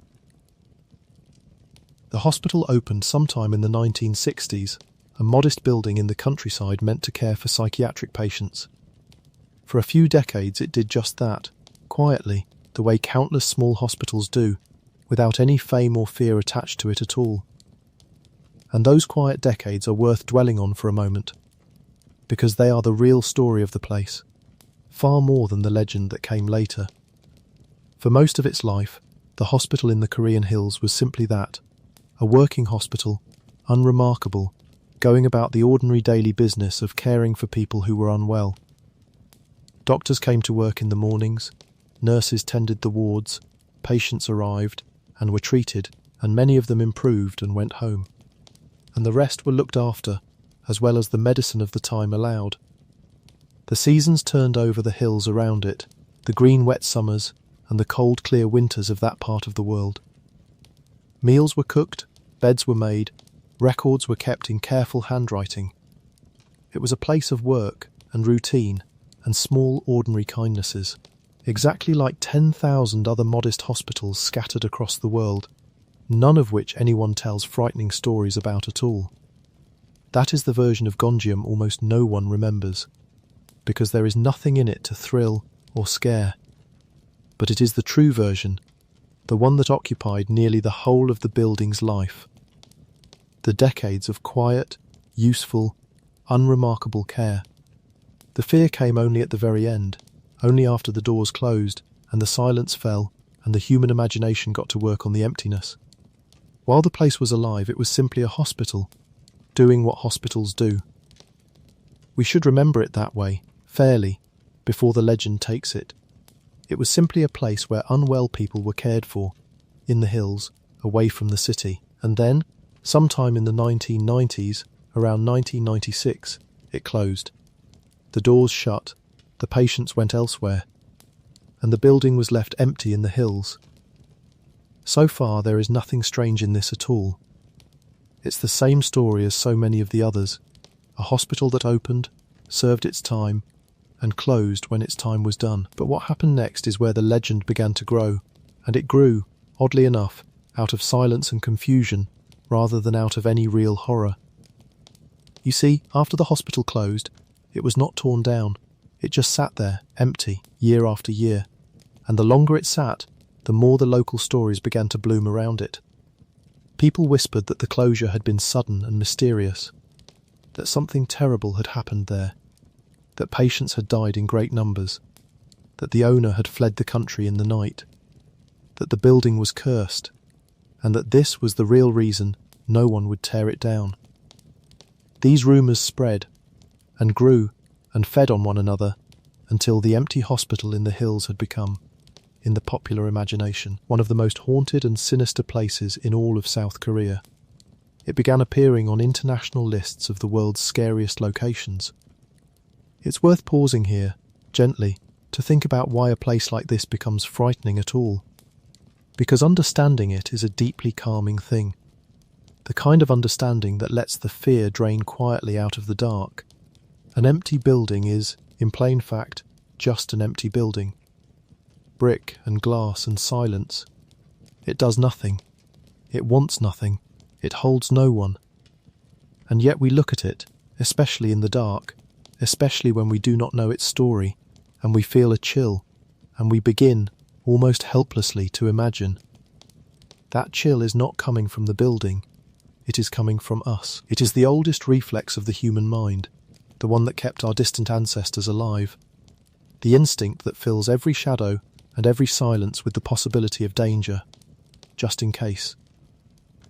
The hospital opened sometime in the 1960s, a modest building in the countryside meant to care for psychiatric patients. For a few decades it did just that, quietly, the way countless small hospitals do, without any fame or fear attached to it at all. And those quiet decades are worth dwelling on for a moment, because they are the real story of the place, far more than the legend that came later. For most of its life, the hospital in the Korean hills was simply that, a working hospital, unremarkable, going about the ordinary daily business of caring for people who were unwell. Doctors came to work in the mornings, nurses tended the wards, patients arrived, and were treated, and many of them improved and went home. And the rest were looked after, as well as the medicine of the time allowed. The seasons turned over the hills around it, the green wet summers and the cold clear winters of that part of the world. Meals were cooked, beds were made, records were kept in careful handwriting. It was a place of work and routine and small ordinary kindnesses, exactly like 10,000 other modest hospitals scattered across the world, none of which anyone tells frightening stories about at all. That is the version of Gonjiam almost no one remembers, because there is nothing in it to thrill or scare. But it is the true version, the one that occupied nearly the whole of the building's life. The decades of quiet, useful, unremarkable care. The fear came only at the very end, only after the doors closed and the silence fell and the human imagination got to work on the emptiness. While the place was alive, it was simply a hospital, doing what hospitals do. We should remember it that way, fairly, before the legend takes it. It was simply a place where unwell people were cared for, in the hills, away from the city. And then, sometime in the 1990s, around 1996, it closed. The doors shut, the patients went elsewhere, and the building was left empty in the hills. So far, there is nothing strange in this at all. It's the same story as so many of the others. A hospital that opened, served its time, and closed when its time was done. But what happened next is where the legend began to grow, and it grew, oddly enough, out of silence and confusion, rather than out of any real horror. You see, after the hospital closed, it was not torn down. It just sat there, empty, year after year. And the longer it sat, the more the local stories began to bloom around it. People whispered that the closure had been sudden and mysterious, that something terrible had happened there, that patients had died in great numbers, that the owner had fled the country in the night, that the building was cursed, and that this was the real reason no one would tear it down. These rumours spread, and grew, and fed on one another, until the empty hospital in the hills had become, in the popular imagination, one of the most haunted and sinister places in all of South Korea. It began appearing on international lists of the world's scariest locations. It's worth pausing here, gently, to think about why a place like this becomes frightening at all. Because understanding it is a deeply calming thing. The kind of understanding that lets the fear drain quietly out of the dark. An empty building is, in plain fact, just an empty building. Brick and glass and silence. It does nothing. It wants nothing. It holds no one. And yet we look at it, especially in the dark, especially when we do not know its story, and we feel a chill, and we begin, almost helplessly, to imagine. That chill is not coming from the building. It is coming from us. It is the oldest reflex of the human mind, the one that kept our distant ancestors alive. The instinct that fills every shadow and every silence with the possibility of danger, just in case.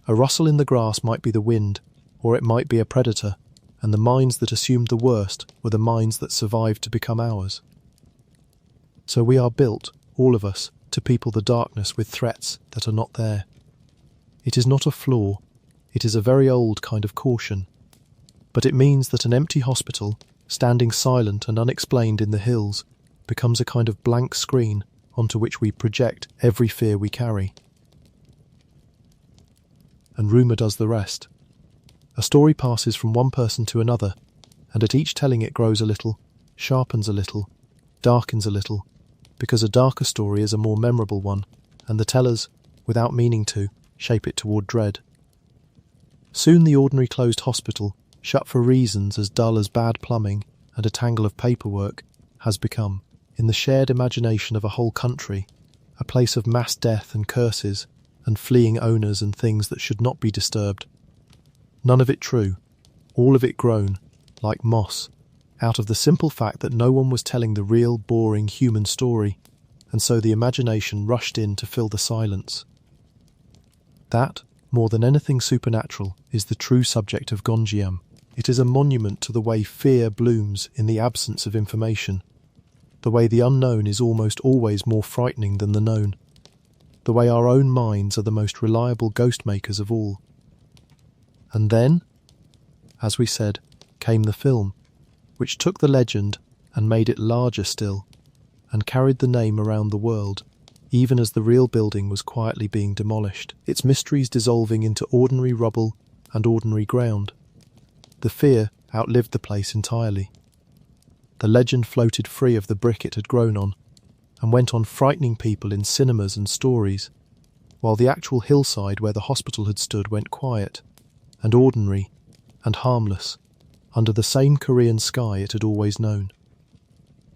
A rustle in the grass might be the wind, or it might be a predator, and the minds that assumed the worst were the minds that survived to become ours. So we are built, all of us, to people the darkness with threats that are not there. It is not a flaw, it is a very old kind of caution. But it means that an empty hospital, standing silent and unexplained in the hills, becomes a kind of blank screen onto which we project every fear we carry. And rumour does the rest. A story passes from one person to another, and at each telling it grows a little, sharpens a little, darkens a little, because a darker story is a more memorable one, and the tellers, without meaning to, shape it toward dread. Soon the ordinary closed hospital, shut for reasons as dull as bad plumbing and a tangle of paperwork, has become, in the shared imagination of a whole country, a place of mass death and curses and fleeing owners and things that should not be disturbed. None of it true, all of it grown, like moss, out of the simple fact that no one was telling the real, boring human story, and so the imagination rushed in to fill the silence. That, more than anything supernatural, is the true subject of Gonjiam. It is a monument to the way fear blooms in the absence of information, the way the unknown is almost always more frightening than the known. the way our own minds are the most reliable ghost makers of all. And then, as we said, came the film, which took the legend and made it larger still, and carried the name around the world, even as the real building was quietly being demolished, its mysteries dissolving into ordinary rubble and ordinary ground. The fear outlived the place entirely. The legend floated free of the brick it had grown on, and went on frightening people in cinemas and stories, while the actual hillside where the hospital had stood went quiet, and ordinary, and harmless, under the same Korean sky it had always known.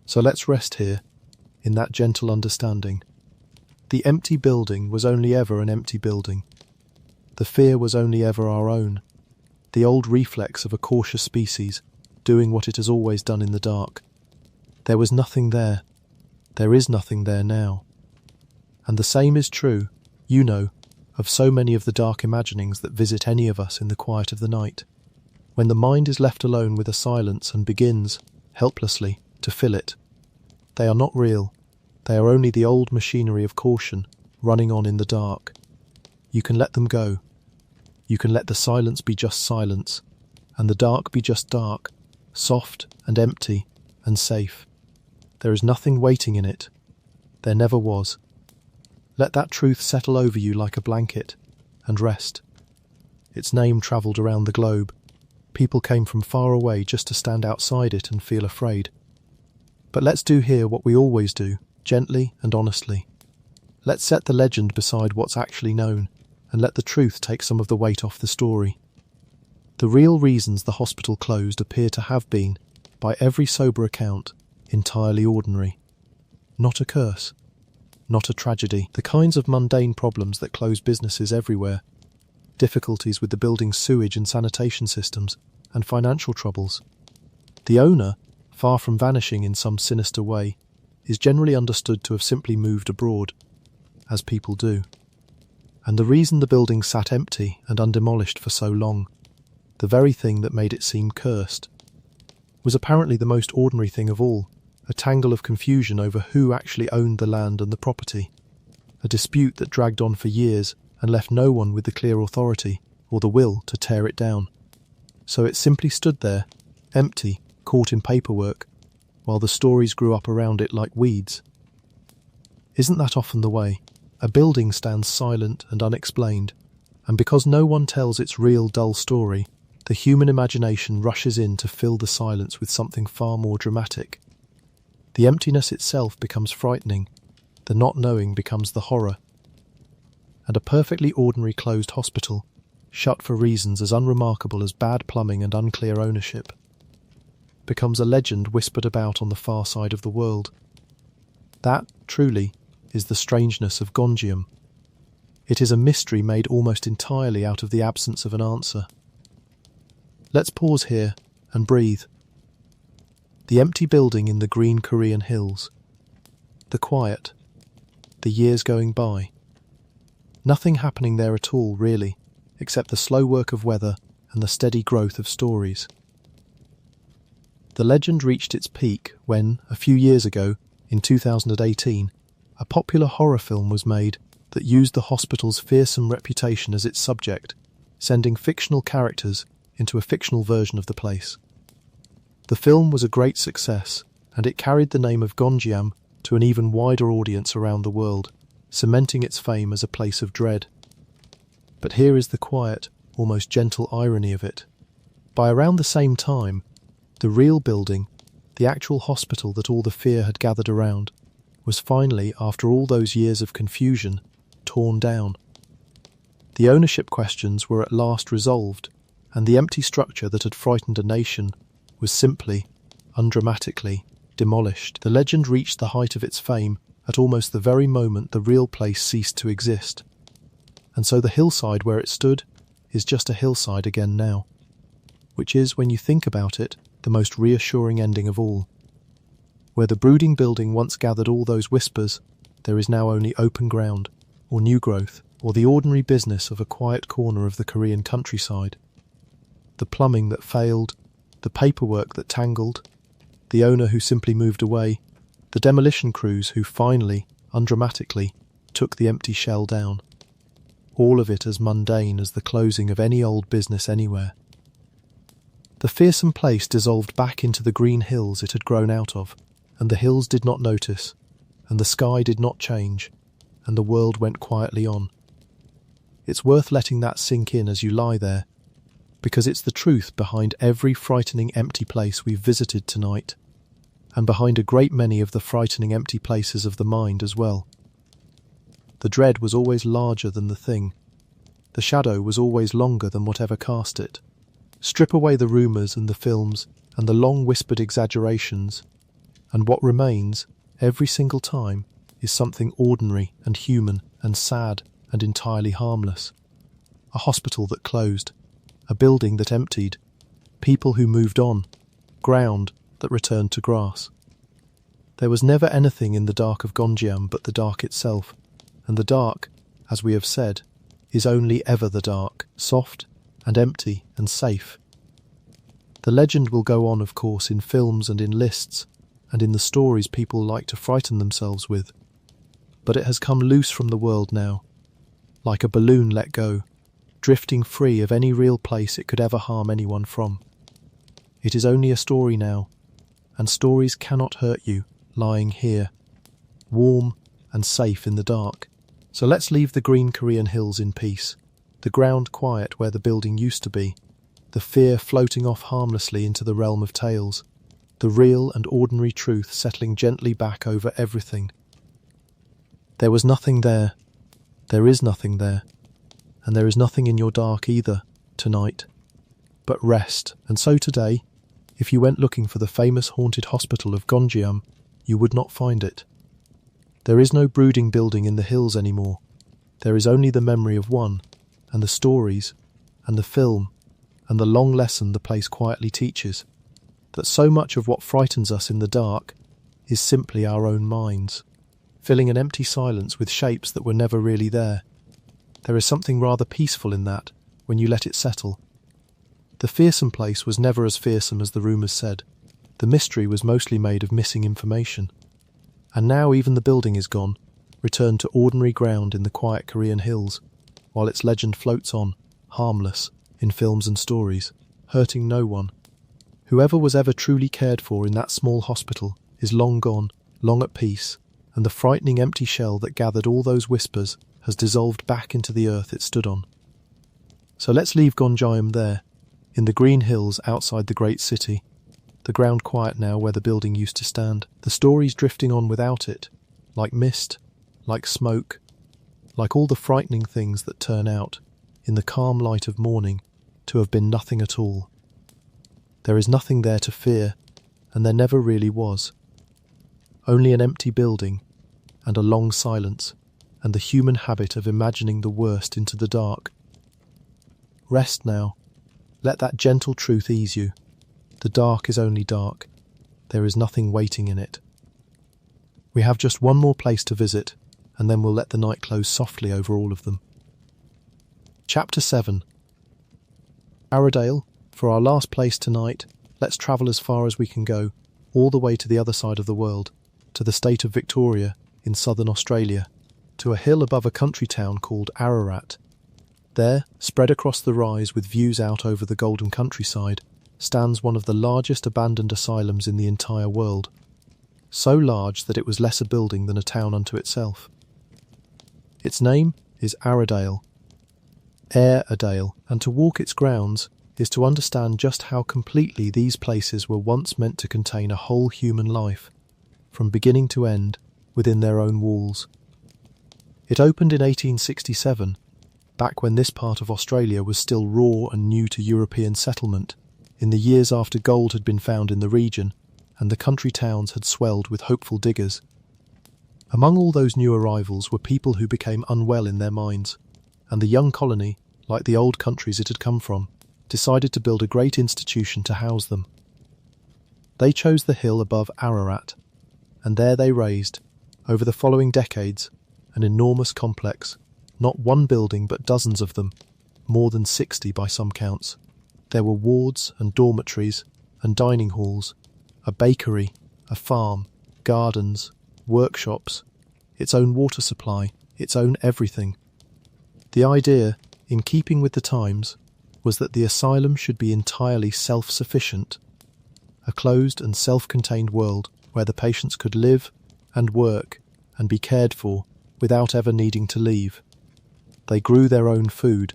So let's rest here, in that gentle understanding. The empty building was only ever an empty building. The fear was only ever our own, the old reflex of a cautious species, doing what it has always done in the dark. There was nothing there. There is nothing there now. And the same is true, you know, of so many of the dark imaginings that visit any of us in the quiet of the night. When the mind is left alone with a silence and begins, helplessly, to fill it, they are not real. They are only the old machinery of caution, running on in the dark. You can let them go. You can let the silence be just silence, and the dark be just dark, soft and empty and safe. There is nothing waiting in it. There never was. Let that truth settle over you like a blanket, and rest. Its name travelled around the globe. People came from far away just to stand outside it and feel afraid. But let's do here what we always do, gently and honestly. Let's set the legend beside what's actually known, and let the truth take some of the weight off the story. The real reasons the hospital closed appear to have been, by every sober account, entirely ordinary. Not a curse. Not a tragedy. The kinds of mundane problems that close businesses everywhere. Difficulties with the building's sewage and sanitation systems, and financial troubles. The owner, far from vanishing in some sinister way, is generally understood to have simply moved abroad, as people do. And the reason the building sat empty and undemolished for so long, the very thing that made it seem cursed, was apparently the most ordinary thing of all, a tangle of confusion over who actually owned the land and the property, a dispute that dragged on for years and left no one with the clear authority or the will to tear it down. So it simply stood there, empty, caught in paperwork, while the stories grew up around it like weeds. Isn't that often the way? A building stands silent and unexplained, and because no one tells its real dull story, the human imagination rushes in to fill the silence with something far more dramatic. The emptiness itself becomes frightening, the not knowing becomes the horror. And a perfectly ordinary closed hospital, shut for reasons as unremarkable as bad plumbing and unclear ownership, becomes a legend whispered about on the far side of the world. That, truly, is the strangeness of Gonjiam. It is a mystery made almost entirely out of the absence of an answer. Let's pause here and breathe. The empty building in the green Korean hills. The quiet. The years going by. Nothing happening there at all, really, except the slow work of weather and the steady growth of stories. The legend reached its peak when, a few years ago, in 2018, a popular horror film was made that used the hospital's fearsome reputation as its subject, sending fictional characters into a fictional version of the place. The film was a great success, and it carried the name of Gonjiam to an even wider audience around the world, cementing its fame as a place of dread. But here is the quiet, almost gentle irony of it. By around the same time, the real building, the actual hospital that all the fear had gathered around, was finally, after all those years of confusion, torn down. The ownership questions were at last resolved, and the empty structure that had frightened a nation was simply, undramatically, demolished. The legend reached the height of its fame at almost the very moment the real place ceased to exist. And so the hillside where it stood is just a hillside again now, which is, when you think about it, the most reassuring ending of all. Where the brooding building once gathered all those whispers, there is now only open ground, or new growth, or the ordinary business of a quiet corner of the Korean countryside. The plumbing that failed, the paperwork that tangled, the owner who simply moved away, the demolition crews who finally, undramatically, took the empty shell down, all of it as mundane as the closing of any old business anywhere. The fearsome place dissolved back into the green hills it had grown out of, and the hills did not notice, and the sky did not change, and the world went quietly on. It's worth letting that sink in as you lie there, because it's the truth behind every frightening empty place we've visited tonight, and behind a great many of the frightening empty places of the mind as well. The dread was always larger than the thing. The shadow was always longer than whatever cast it. Strip away the rumours and the films and the long whispered exaggerations, and what remains, every single time, is something ordinary and human and sad and entirely harmless. A hospital that closed, a building that emptied, people who moved on, ground that returned to grass. There was never anything in the dark of Gonjiam but the dark itself, and the dark, as we have said, is only ever the dark, soft and empty and safe. The legend will go on, of course, in films and in lists, and in the stories people like to frighten themselves with, but it has come loose from the world now, like a balloon let go, drifting free of any real place it could ever harm anyone from. It is only a story now, and stories cannot hurt you lying here, warm and safe in the dark. So let's leave the green Korean hills in peace, the ground quiet where the building used to be, the fear floating off harmlessly into the realm of tales, the real and ordinary truth settling gently back over everything. There was nothing there, there is nothing there, and there is nothing in your dark either, tonight, but rest. And so today, if you went looking for the famous haunted hospital of Gonjiam, you would not find it. There is no brooding building in the hills anymore. There is only the memory of one, and the stories, and the film, and the long lesson the place quietly teaches, that so much of what frightens us in the dark is simply our own minds, filling an empty silence with shapes that were never really there. There is something rather peaceful in that, when you let it settle. The fearsome place was never as fearsome as the rumours said. The mystery was mostly made of missing information. And now even the building is gone, returned to ordinary ground in the quiet Korean hills, while its legend floats on, harmless, in films and stories, hurting no one. Whoever was ever truly cared for in that small hospital is long gone, long at peace, and the frightening empty shell that gathered all those whispers has dissolved back into the earth it stood on. So let's leave Gonjiam there, in the green hills outside the great city, the ground quiet now where the building used to stand, the stories drifting on without it, like mist, like smoke, like all the frightening things that turn out, in the calm light of morning, to have been nothing at all. There is nothing there to fear, and there never really was. Only an empty building, and a long silence, and the human habit of imagining the worst into the dark. Rest now. Let that gentle truth ease you. The dark is only dark. There is nothing waiting in it. We have just one more place to visit, and then we'll let the night close softly over all of them. Chapter 7. Arradale, for our last place tonight, let's travel as far as we can go, all the way to the other side of the world, to the state of Victoria, in southern Australia, to a hill above a country town called Ararat. There, spread across the rise with views out over the golden countryside, stands one of the largest abandoned asylums in the entire world, so large that it was less a building than a town unto itself. Its name is Arradale, Airedale, and to walk its grounds is to understand just how completely these places were once meant to contain a whole human life, from beginning to end, within their own walls. It opened in 1867, back when this part of Australia was still raw and new to European settlement, in the years after gold had been found in the region and the country towns had swelled with hopeful diggers. Among all those new arrivals were people who became unwell in their minds, and the young colony, like the old countries it had come from, decided to build a great institution to house them. They chose the hill above Ararat, and there they raised, over the following decades, an enormous complex, not one building but dozens of them, more than 60 by some counts. There were wards and dormitories and dining halls, a bakery, a farm, gardens, workshops, its own water supply, its own everything. The idea, in keeping with the times, was that the asylum should be entirely self-sufficient, a closed and self-contained world where the patients could live and work and be cared for without ever needing to leave. They grew their own food.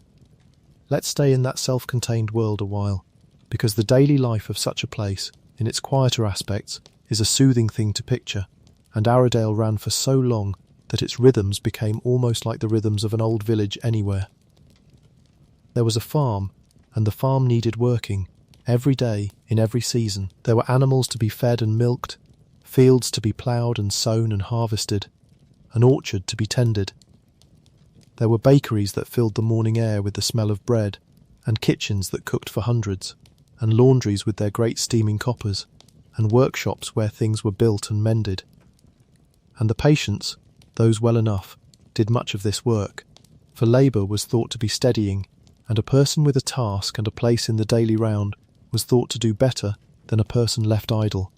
Let's stay in that self-contained world a while, because the daily life of such a place, in its quieter aspects, is a soothing thing to picture, and Aradale ran for so long that its rhythms became almost like the rhythms of an old village anywhere. There was a farm, and the farm needed working, every day, in every season. There were animals to be fed and milked, fields to be ploughed and sown and harvested, an orchard to be tended. There were bakeries that filled the morning air with the smell of bread, and kitchens that cooked for hundreds, and laundries with their great steaming coppers, and workshops where things were built and mended. And the patients, those well enough, did much of this work, for labour was thought to be steadying, and a person with a task and a place in the daily round was thought to do better than a person left idle.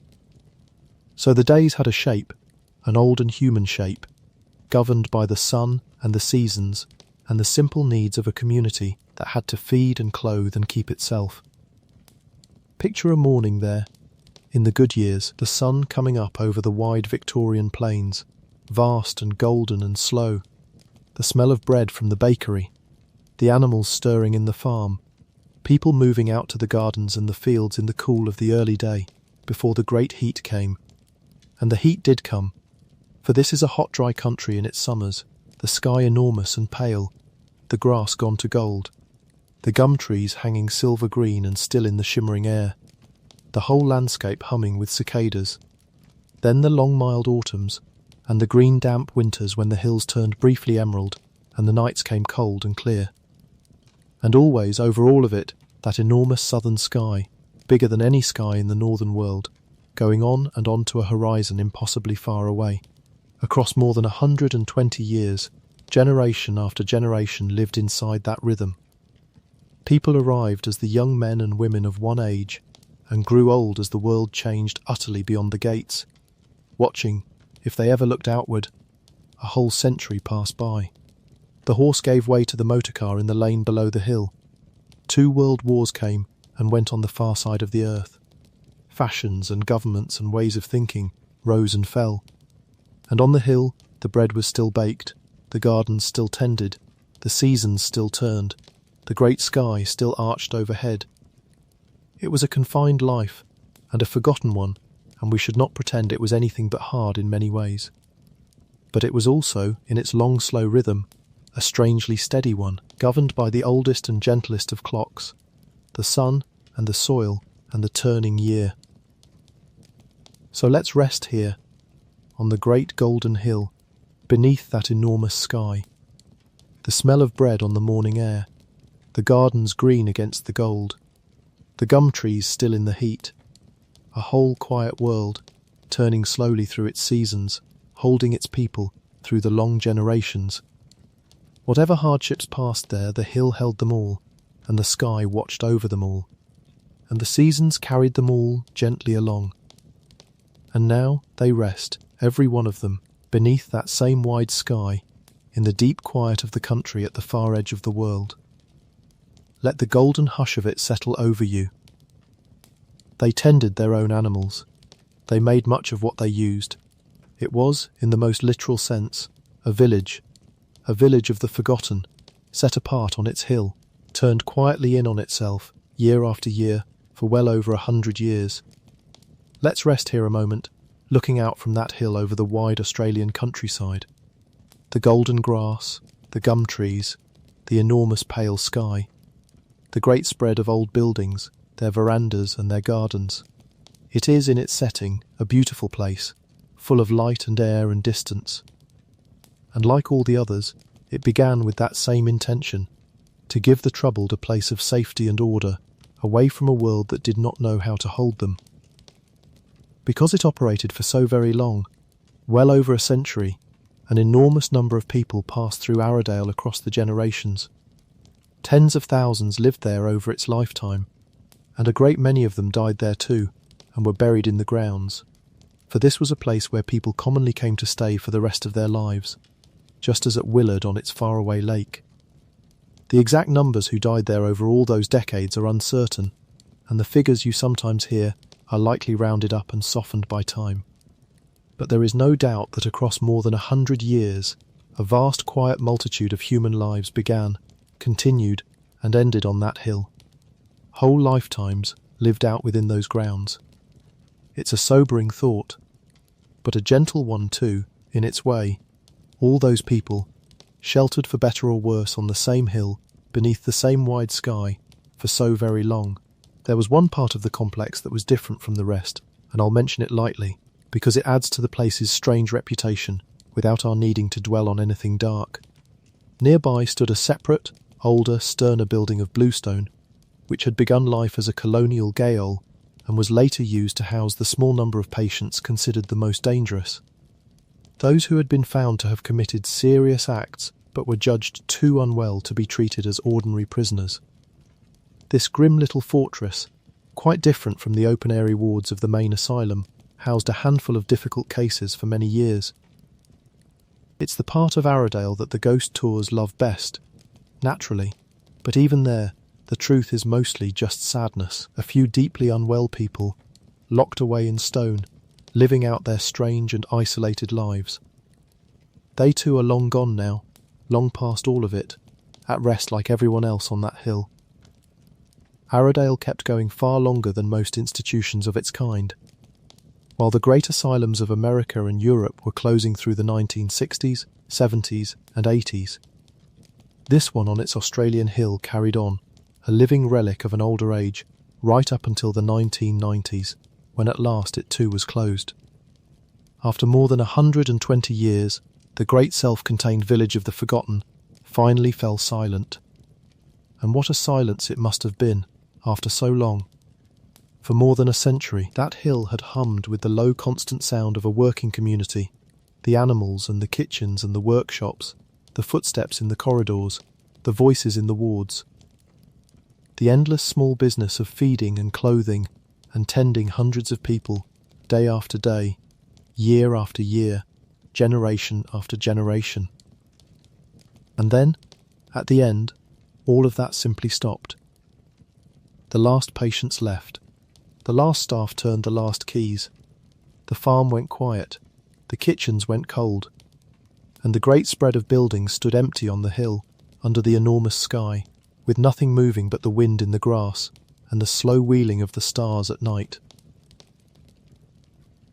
So the days had a shape, an old and human shape, governed by the sun and the seasons and the simple needs of a community that had to feed and clothe and keep itself. Picture a morning there, in the good years, the sun coming up over the wide Victorian plains, vast and golden and slow, the smell of bread from the bakery, the animals stirring in the farm, people moving out to the gardens and the fields in the cool of the early day, before the great heat came. And the heat did come, for this is a hot, dry country in its summers, the sky enormous and pale, the grass gone to gold, the gum trees hanging silver green and still in the shimmering air, the whole landscape humming with cicadas. Then the long mild autumns, and the green damp winters when the hills turned briefly emerald and the nights came cold and clear. And always, over all of it, that enormous southern sky, bigger than any sky in the northern world, going on and on to a horizon impossibly far away. Across more than 120 years, generation after generation lived inside that rhythm. People arrived as the young men and women of one age, and grew old as the world changed utterly beyond the gates, watching, if they ever looked outward, a whole century pass by. The horse gave way to the motor car in the lane below the hill. 2 world wars came and went on the far side of the earth. Fashions and governments and ways of thinking rose and fell. And on the hill the bread was still baked, the gardens still tended, the seasons still turned, the great sky still arched overhead. It was a confined life, and a forgotten one, and we should not pretend it was anything but hard in many ways. But it was also, in its long slow rhythm, a strangely steady one, governed by the oldest and gentlest of clocks, the sun and the soil and the turning year. So let's rest here, on the great golden hill, beneath that enormous sky. The smell of bread on the morning air, the gardens green against the gold, the gum trees still in the heat, a whole quiet world, turning slowly through its seasons, holding its people through the long generations. Whatever hardships passed there, the hill held them all, and the sky watched over them all, and the seasons carried them all gently along. And now they rest, every one of them, beneath that same wide sky, in the deep quiet of the country at the far edge of the world. Let the golden hush of it settle over you. They tended their own animals. They made much of what they used. It was, in the most literal sense, a village of the forgotten, set apart on its hill, turned quietly in on itself, year after year, for well over 100 years. Let's rest here a moment, looking out from that hill over the wide Australian countryside. The golden grass, the gum trees, the enormous pale sky, the great spread of old buildings, their verandas and their gardens. It is, in its setting, a beautiful place, full of light and air and distance. And like all the others, it began with that same intention, to give the troubled a place of safety and order, away from a world that did not know how to hold them. Because it operated for so very long, well over a century, an enormous number of people passed through Aradale across the generations. Tens of thousands lived there over its lifetime, and a great many of them died there too, and were buried in the grounds. For this was a place where people commonly came to stay for the rest of their lives. just as at Willard on its faraway lake. The exact numbers who died there over all those decades are uncertain, and the figures you sometimes hear are likely rounded up and softened by time. But there is no doubt that across more than 100 years, a vast quiet multitude of human lives began, continued, and ended on that hill. Whole lifetimes lived out within those grounds. It's a sobering thought, but a gentle one too, in its way. All those people, sheltered for better or worse on the same hill, beneath the same wide sky, for so very long. There was one part of the complex that was different from the rest, and I'll mention it lightly, because it adds to the place's strange reputation, without our needing to dwell on anything dark. Nearby stood a separate, older, sterner building of bluestone, which had begun life as a colonial gaol and was later used to house the small number of patients considered the most dangerous. Those who had been found to have committed serious acts but were judged too unwell to be treated as ordinary prisoners. This grim little fortress, quite different from the open-airy wards of the main asylum, housed a handful of difficult cases for many years. It's the part of Arradale that the ghost tours love best, naturally, but even there, the truth is mostly just sadness. A few deeply unwell people, locked away in stone, living out their strange and isolated lives. They too are long gone now, long past all of it, at rest like everyone else on that hill. Arradale kept going far longer than most institutions of its kind. While the great asylums of America and Europe were closing through the 1960s, 70s and 80s, this one on its Australian hill carried on, a living relic of an older age, right up until the 1990s, when at last it too was closed. After more than 120 years, the great self-contained village of the Forgotten finally fell silent. And what a silence it must have been, after so long. For more than a century, that hill had hummed with the low constant sound of a working community, the animals and the kitchens and the workshops, the footsteps in the corridors, the voices in the wards. The endless small business of feeding and clothing and tending hundreds of people, day after day, year after year, generation after generation. And then, at the end, all of that simply stopped. The last patients left. The last staff turned the last keys. The farm went quiet. The kitchens went cold. And the great spread of buildings stood empty on the hill, under the enormous sky, with nothing moving but the wind in the grass and the slow wheeling of the stars at night.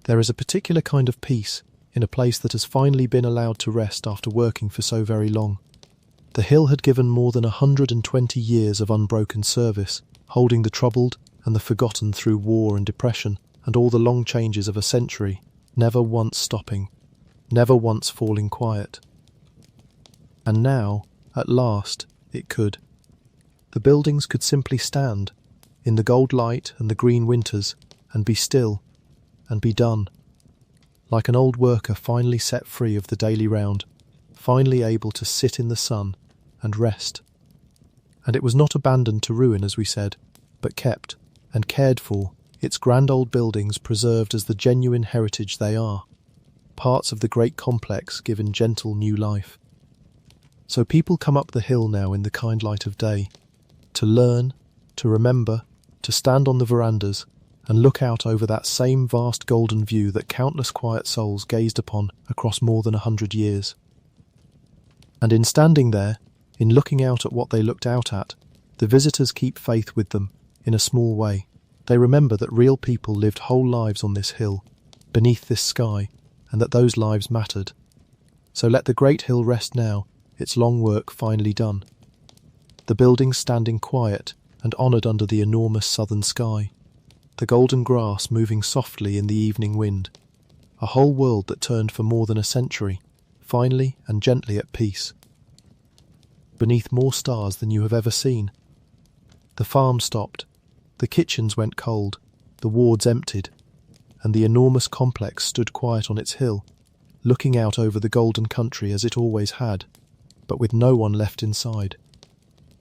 There is a particular kind of peace in a place that has finally been allowed to rest after working for so very long. The hill had given more than 120 years of unbroken service, holding the troubled and the forgotten through war and depression and all the long changes of a century, never once stopping, never once falling quiet. And now, at last, it could. The buildings could simply stand, in the gold light and the green winters, and be still, and be done. Like an old worker finally set free of the daily round, finally able to sit in the sun and rest. And it was not abandoned to ruin, as we said, but kept and cared for, its grand old buildings preserved as the genuine heritage they are, parts of the great complex given gentle new life. So people come up the hill now in the kind light of day, to learn, to remember, to stand on the verandas and look out over that same vast golden view that countless quiet souls gazed upon across more than 100 years. And in standing there, in looking out at what they looked out at, the visitors keep faith with them, in a small way. They remember that real people lived whole lives on this hill, beneath this sky, and that those lives mattered. So let the great hill rest now, its long work finally done. The buildings standing quiet and honoured under the enormous southern sky, the golden grass moving softly in the evening wind, a whole world that turned for more than a century, finally and gently at peace. Beneath more stars than you have ever seen. The farm stopped, the kitchens went cold, the wards emptied, and the enormous complex stood quiet on its hill, looking out over the golden country as it always had, but with no one left inside.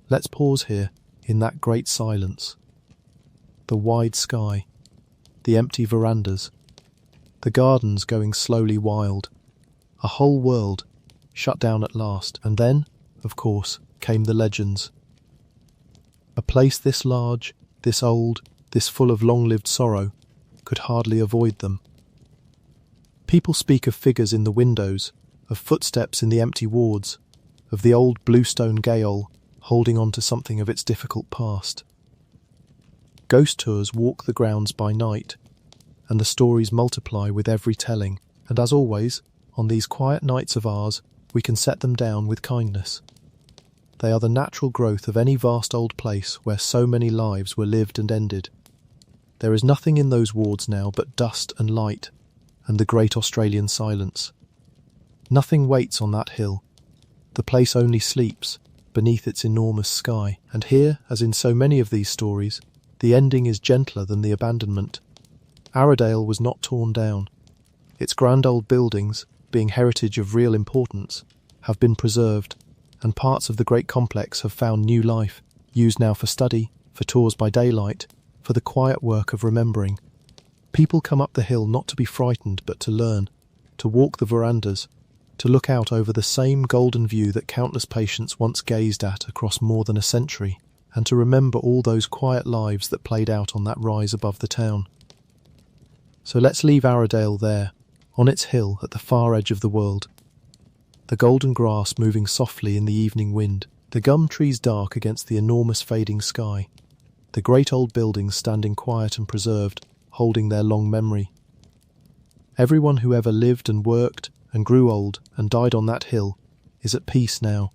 Let's pause here, in that great silence. The wide sky, the empty verandas, the gardens going slowly wild, a whole world, shut down at last. And then, of course, came the legends. A place this large, this old, this full of long-lived sorrow could hardly avoid them. People speak of figures in the windows, of footsteps in the empty wards, of the old bluestone gaol holding on to something of its difficult past. Ghost tours walk the grounds by night, and the stories multiply with every telling, and as always, on these quiet nights of ours, we can set them down with kindness. They are the natural growth of any vast old place where so many lives were lived and ended. There is nothing in those wards now but dust and light, and the great Australian silence. Nothing waits on that hill. The place only sleeps beneath its enormous sky, and here, as in so many of these stories, the ending is gentler than the abandonment. Arradale was not torn down. Its grand old buildings, being heritage of real importance, have been preserved, and parts of the great complex have found new life, used now for study, for tours by daylight, for the quiet work of remembering. People come up the hill not to be frightened but to learn, to walk the verandas, to look out over the same golden view that countless patients once gazed at across more than a century, and to remember all those quiet lives that played out on that rise above the town. So let's leave Arradale there, on its hill at the far edge of the world. The golden grass moving softly in the evening wind, the gum trees dark against the enormous fading sky, the great old buildings standing quiet and preserved, holding their long memory. Everyone who ever lived and worked and grew old and died on that hill is at peace now,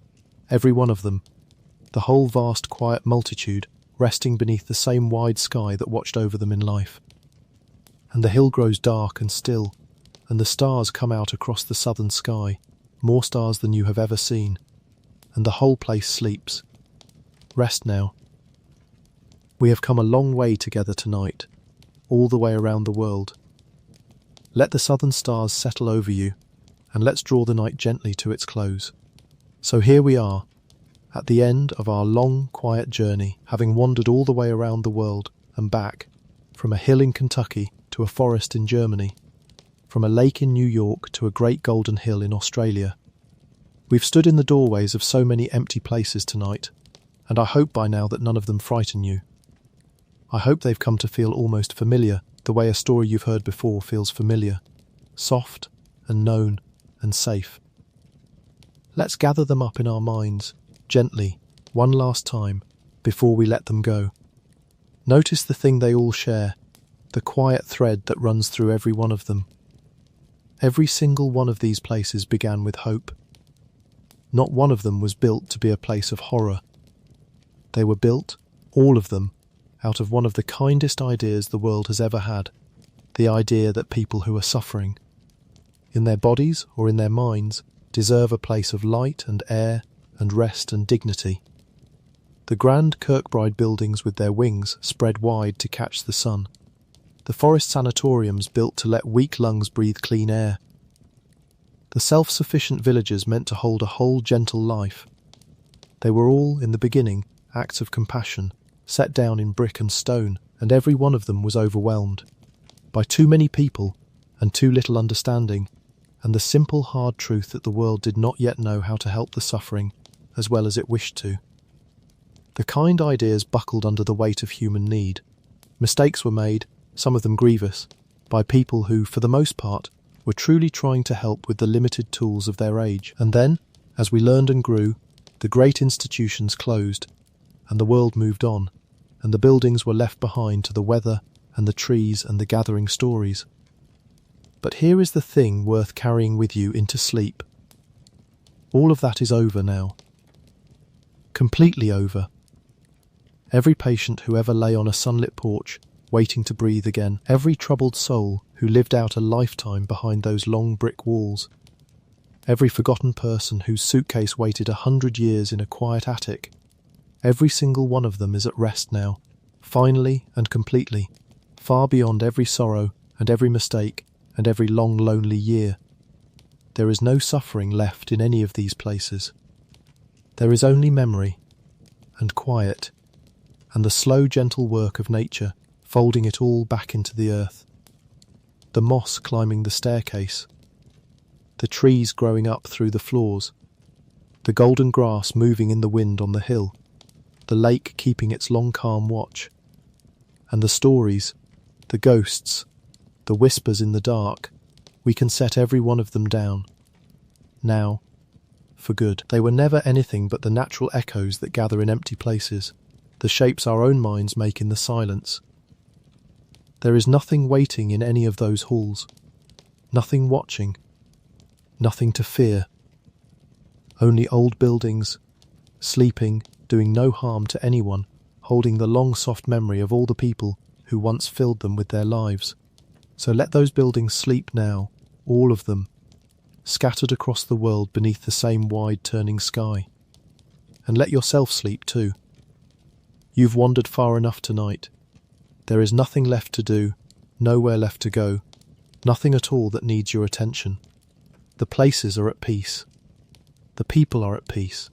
every one of them, the whole vast quiet multitude resting beneath the same wide sky that watched over them in life. And the hill grows dark and still, and the stars come out across the southern sky, more stars than you have ever seen, and the whole place sleeps. Rest now. We have come a long way together tonight, all the way around the world. Let the southern stars settle over you, and let's draw the night gently to its close. So here we are, at the end of our long, quiet journey, having wandered all the way around the world and back, from a hill in Kentucky to a forest in Germany, from a lake in New York to a great golden hill in Australia. We've stood in the doorways of so many empty places tonight, and I hope by now that none of them frighten you. I hope they've come to feel almost familiar, the way a story you've heard before feels familiar, soft and known and safe. Let's gather them up in our minds, gently, one last time, before we let them go. Notice the thing they all share, the quiet thread that runs through every one of them. Every single one of these places began with hope. Not one of them was built to be a place of horror. They were built, all of them, out of one of the kindest ideas the world has ever had, the idea that people who are suffering, in their bodies or in their minds, deserve a place of light and air and rest and dignity. The grand Kirkbride buildings with their wings spread wide to catch the sun. The forest sanatoriums built to let weak lungs breathe clean air. The self-sufficient villages meant to hold a whole gentle life. They were all, in the beginning, acts of compassion, set down in brick and stone, and every one of them was overwhelmed by too many people and too little understanding, and the simple hard truth that the world did not yet know how to help the suffering as well as it wished to. The kind ideas buckled under the weight of human need. Mistakes were made, some of them grievous, by people who, for the most part, were truly trying to help with the limited tools of their age. And then, as we learned and grew, the great institutions closed, and the world moved on, and the buildings were left behind to the weather and the trees and the gathering stories. But here is the thing worth carrying with you into sleep. All of that is over now. Completely over. Every patient who ever lay on a sunlit porch, waiting to breathe again, every troubled soul who lived out a lifetime behind those long brick walls, every forgotten person whose suitcase waited 100 years in a quiet attic, every single one of them is at rest now, finally and completely, far beyond every sorrow and every mistake and every long lonely year. There is no suffering left in any of these places. There is only memory and quiet and the slow gentle work of nature folding it all back into the earth. The moss climbing the staircase, the trees growing up through the floors, the golden grass moving in the wind on the hill, the lake keeping its long calm watch, and the stories, the ghosts, the whispers in the dark, we can set every one of them down. Now, for good. They were never anything but the natural echoes that gather in empty places, the shapes our own minds make in the silence. There is nothing waiting in any of those halls, nothing watching, nothing to fear. Only old buildings, sleeping, doing no harm to anyone, holding the long soft memory of all the people who once filled them with their lives. So let those buildings sleep now, all of them, scattered across the world beneath the same wide turning sky. And let yourself sleep too. You've wandered far enough tonight. There is nothing left to do, nowhere left to go, nothing at all that needs your attention. The places are at peace. The people are at peace.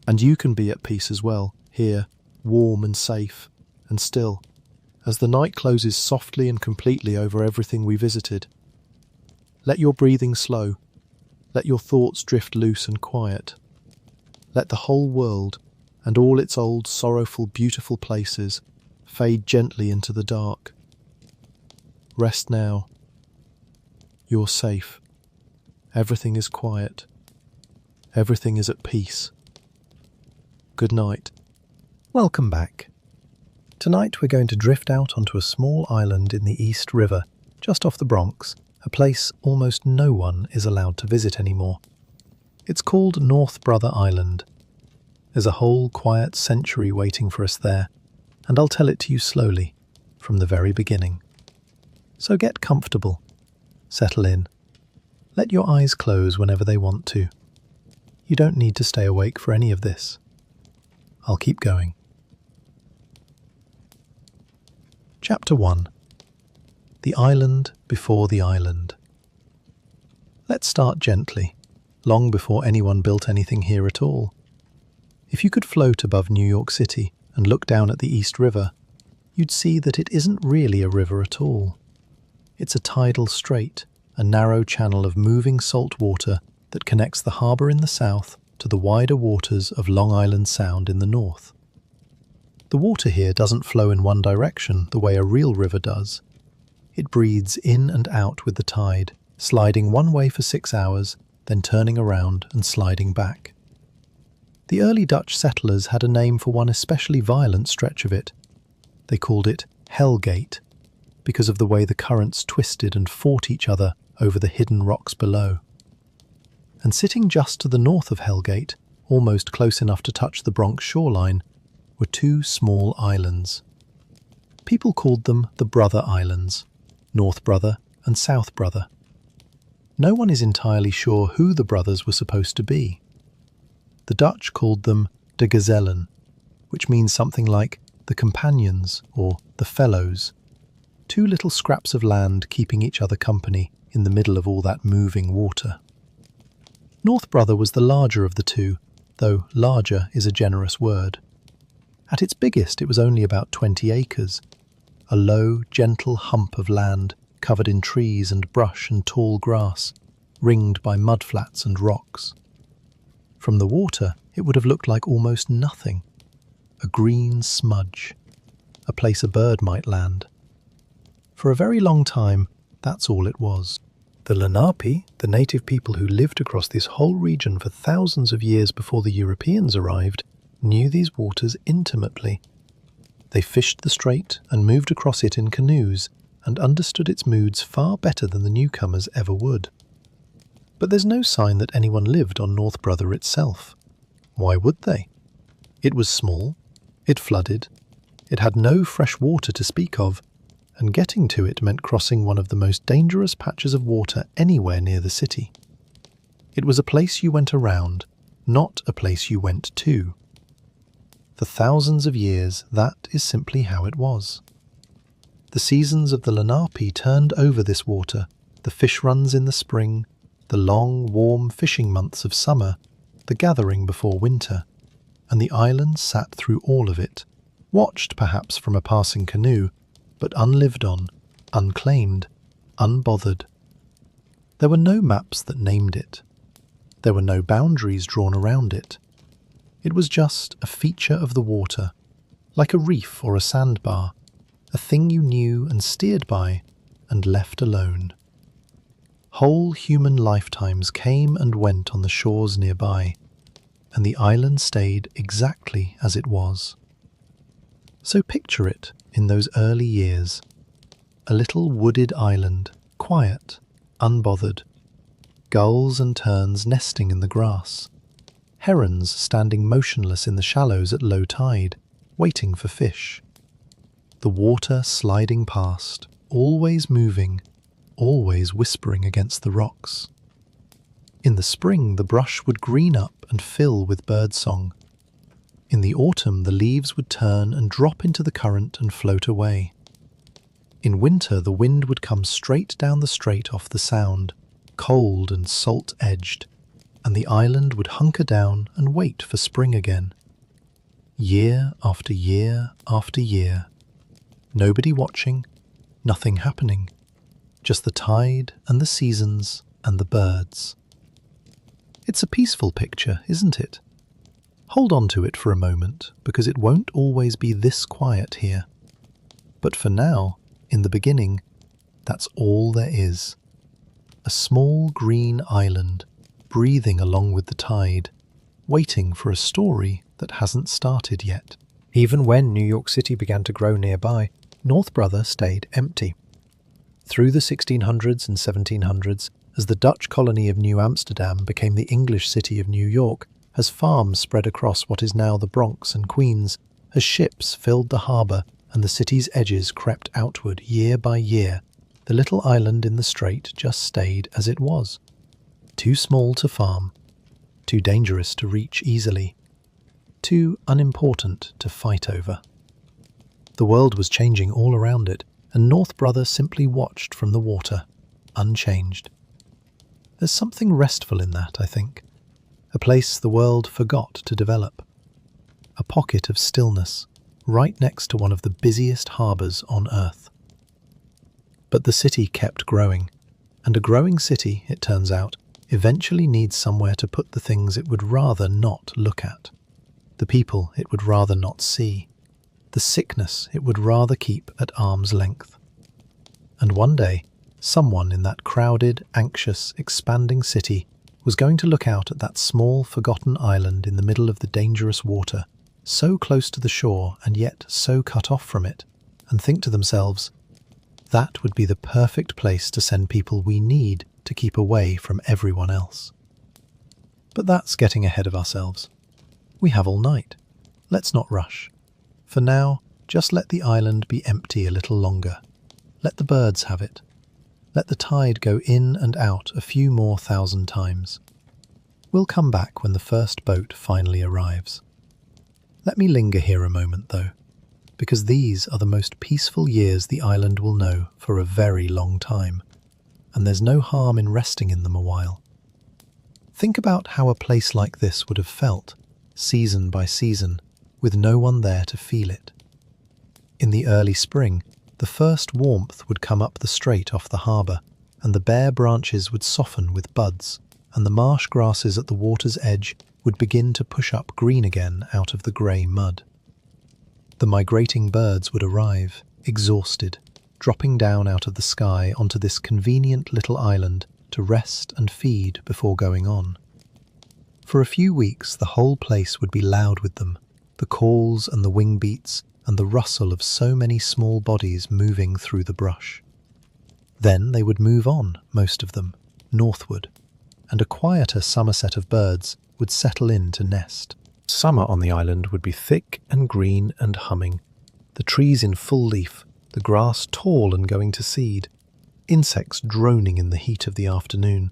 And you can be at peace as well, here, warm and safe, and still, as the night closes softly and completely over everything we visited. Let your breathing slow. Let your thoughts drift loose and quiet. Let the whole world, and all its old, sorrowful, beautiful places, fade gently into the dark. Rest now. You're safe. Everything is quiet. Everything is at peace. Good night. Welcome back. Tonight we're going to drift out onto a small island in the East River, just off the Bronx, a place almost no one is allowed to visit anymore. It's called North Brother Island. There's a whole quiet century waiting for us there, and I'll tell it to you slowly, from the very beginning. So get comfortable, settle in, let your eyes close whenever they want to. You don't need to stay awake for any of this. I'll keep going. Chapter 1. The Island Before the Island. Let's start gently, long before anyone built anything here at all. If you could float above New York City and look down at the East River, you'd see that it isn't really a river at all. It's a tidal strait, a narrow channel of moving salt water that connects the harbour in the south to the wider waters of Long Island Sound in the north. The water here doesn't flow in one direction the way a real river does. It breathes in and out with the tide, sliding one way for 6 hours, then turning around and sliding back. The early Dutch settlers had a name for one especially violent stretch of it. They called it Hell Gate, because of the way the currents twisted and fought each other over the hidden rocks below. And sitting just to the north of Hell Gate, almost close enough to touch the Bronx shoreline, were two small islands. People called them the Brother Islands, North Brother and South Brother. No one is entirely sure who the brothers were supposed to be. The Dutch called them de Gezellen, which means something like the companions or the fellows, two little scraps of land keeping each other company in the middle of all that moving water. North Brother was the larger of the two, though larger is a generous word. At its biggest, it was only about 20 acres, a low, gentle hump of land covered in trees and brush and tall grass, ringed by mudflats and rocks. From the water, it would have looked like almost nothing, a green smudge, a place a bird might land. For a very long time, that's all it was. The Lenape, the native people who lived across this whole region for thousands of years before the Europeans arrived, knew these waters intimately. They fished the strait and moved across it in canoes and understood its moods far better than the newcomers ever would. But there's no sign that anyone lived on North Brother itself. Why would they? It was small, it flooded, it had no fresh water to speak of, and getting to it meant crossing one of the most dangerous patches of water anywhere near the city. It was a place you went around, not a place you went to. For thousands of years, that is simply how it was. The seasons of the Lenape turned over this water, the fish runs in the spring, the long, warm fishing months of summer, the gathering before winter, and the island sat through all of it, watched perhaps from a passing canoe, but unlived on, unclaimed, unbothered. There were no maps that named it. There were no boundaries drawn around it. It was just a feature of the water, like a reef or a sandbar, a thing you knew and steered by and left alone. Whole human lifetimes came and went on the shores nearby, and the island stayed exactly as it was. So picture it in those early years. A little wooded island, quiet, unbothered. Gulls and terns nesting in the grass. Herons standing motionless in the shallows at low tide, waiting for fish. The water sliding past, always moving, always whispering against the rocks. In the spring, the brush would green up and fill with birdsong. In the autumn, the leaves would turn and drop into the current and float away. In winter, the wind would come straight down the strait off the sound, cold and salt-edged, and the island would hunker down and wait for spring again. Year after year after year. Nobody watching, nothing happening. Just the tide and the seasons and the birds. It's a peaceful picture, isn't it? Hold on to it for a moment, because it won't always be this quiet here. But for now, in the beginning, that's all there is. A small green island, breathing along with the tide, waiting for a story that hasn't started yet. Even when New York City began to grow nearby, North Brother stayed empty. Through the 1600s and 1700s, as the Dutch colony of New Amsterdam became the English city of New York, as farms spread across what is now the Bronx and Queens, as ships filled the harbour and the city's edges crept outward year by year, the little island in the strait just stayed as it was. Too small to farm, too dangerous to reach easily, too unimportant to fight over. The world was changing all around it, and North Brother simply watched from the water, unchanged. There's something restful in that, I think. A place the world forgot to develop. A pocket of stillness, right next to one of the busiest harbours on Earth. But the city kept growing, and a growing city, it turns out, eventually needs somewhere to put the things it would rather not look at, the people it would rather not see, the sickness it would rather keep at arm's length. And one day, someone in that crowded, anxious, expanding city was going to look out at that small, forgotten island in the middle of the dangerous water, so close to the shore and yet so cut off from it, and think to themselves, that would be the perfect place to send people we need to keep away from everyone else. But that's getting ahead of ourselves. We have all night. Let's not rush. For now, just let the island be empty a little longer. Let the birds have it. Let the tide go in and out a few more thousand times. We'll come back when the first boat finally arrives. Let me linger here a moment, though, because these are the most peaceful years the island will know for a very long time, and there's no harm in resting in them a while. Think about how a place like this would have felt, season by season, with no one there to feel it. In the early spring, the first warmth would come up the strait off the harbour, and the bare branches would soften with buds, and the marsh grasses at the water's edge would begin to push up green again out of the grey mud. The migrating birds would arrive, exhausted, dropping down out of the sky onto this convenient little island to rest and feed before going on. For a few weeks, the whole place would be loud with them, the calls and the wing beats and the rustle of so many small bodies moving through the brush. Then they would move on, most of them, northward, and a quieter summer set of birds would settle in to nest. Summer on the island would be thick and green and humming, the trees in full leaf, the grass tall and going to seed, insects droning in the heat of the afternoon.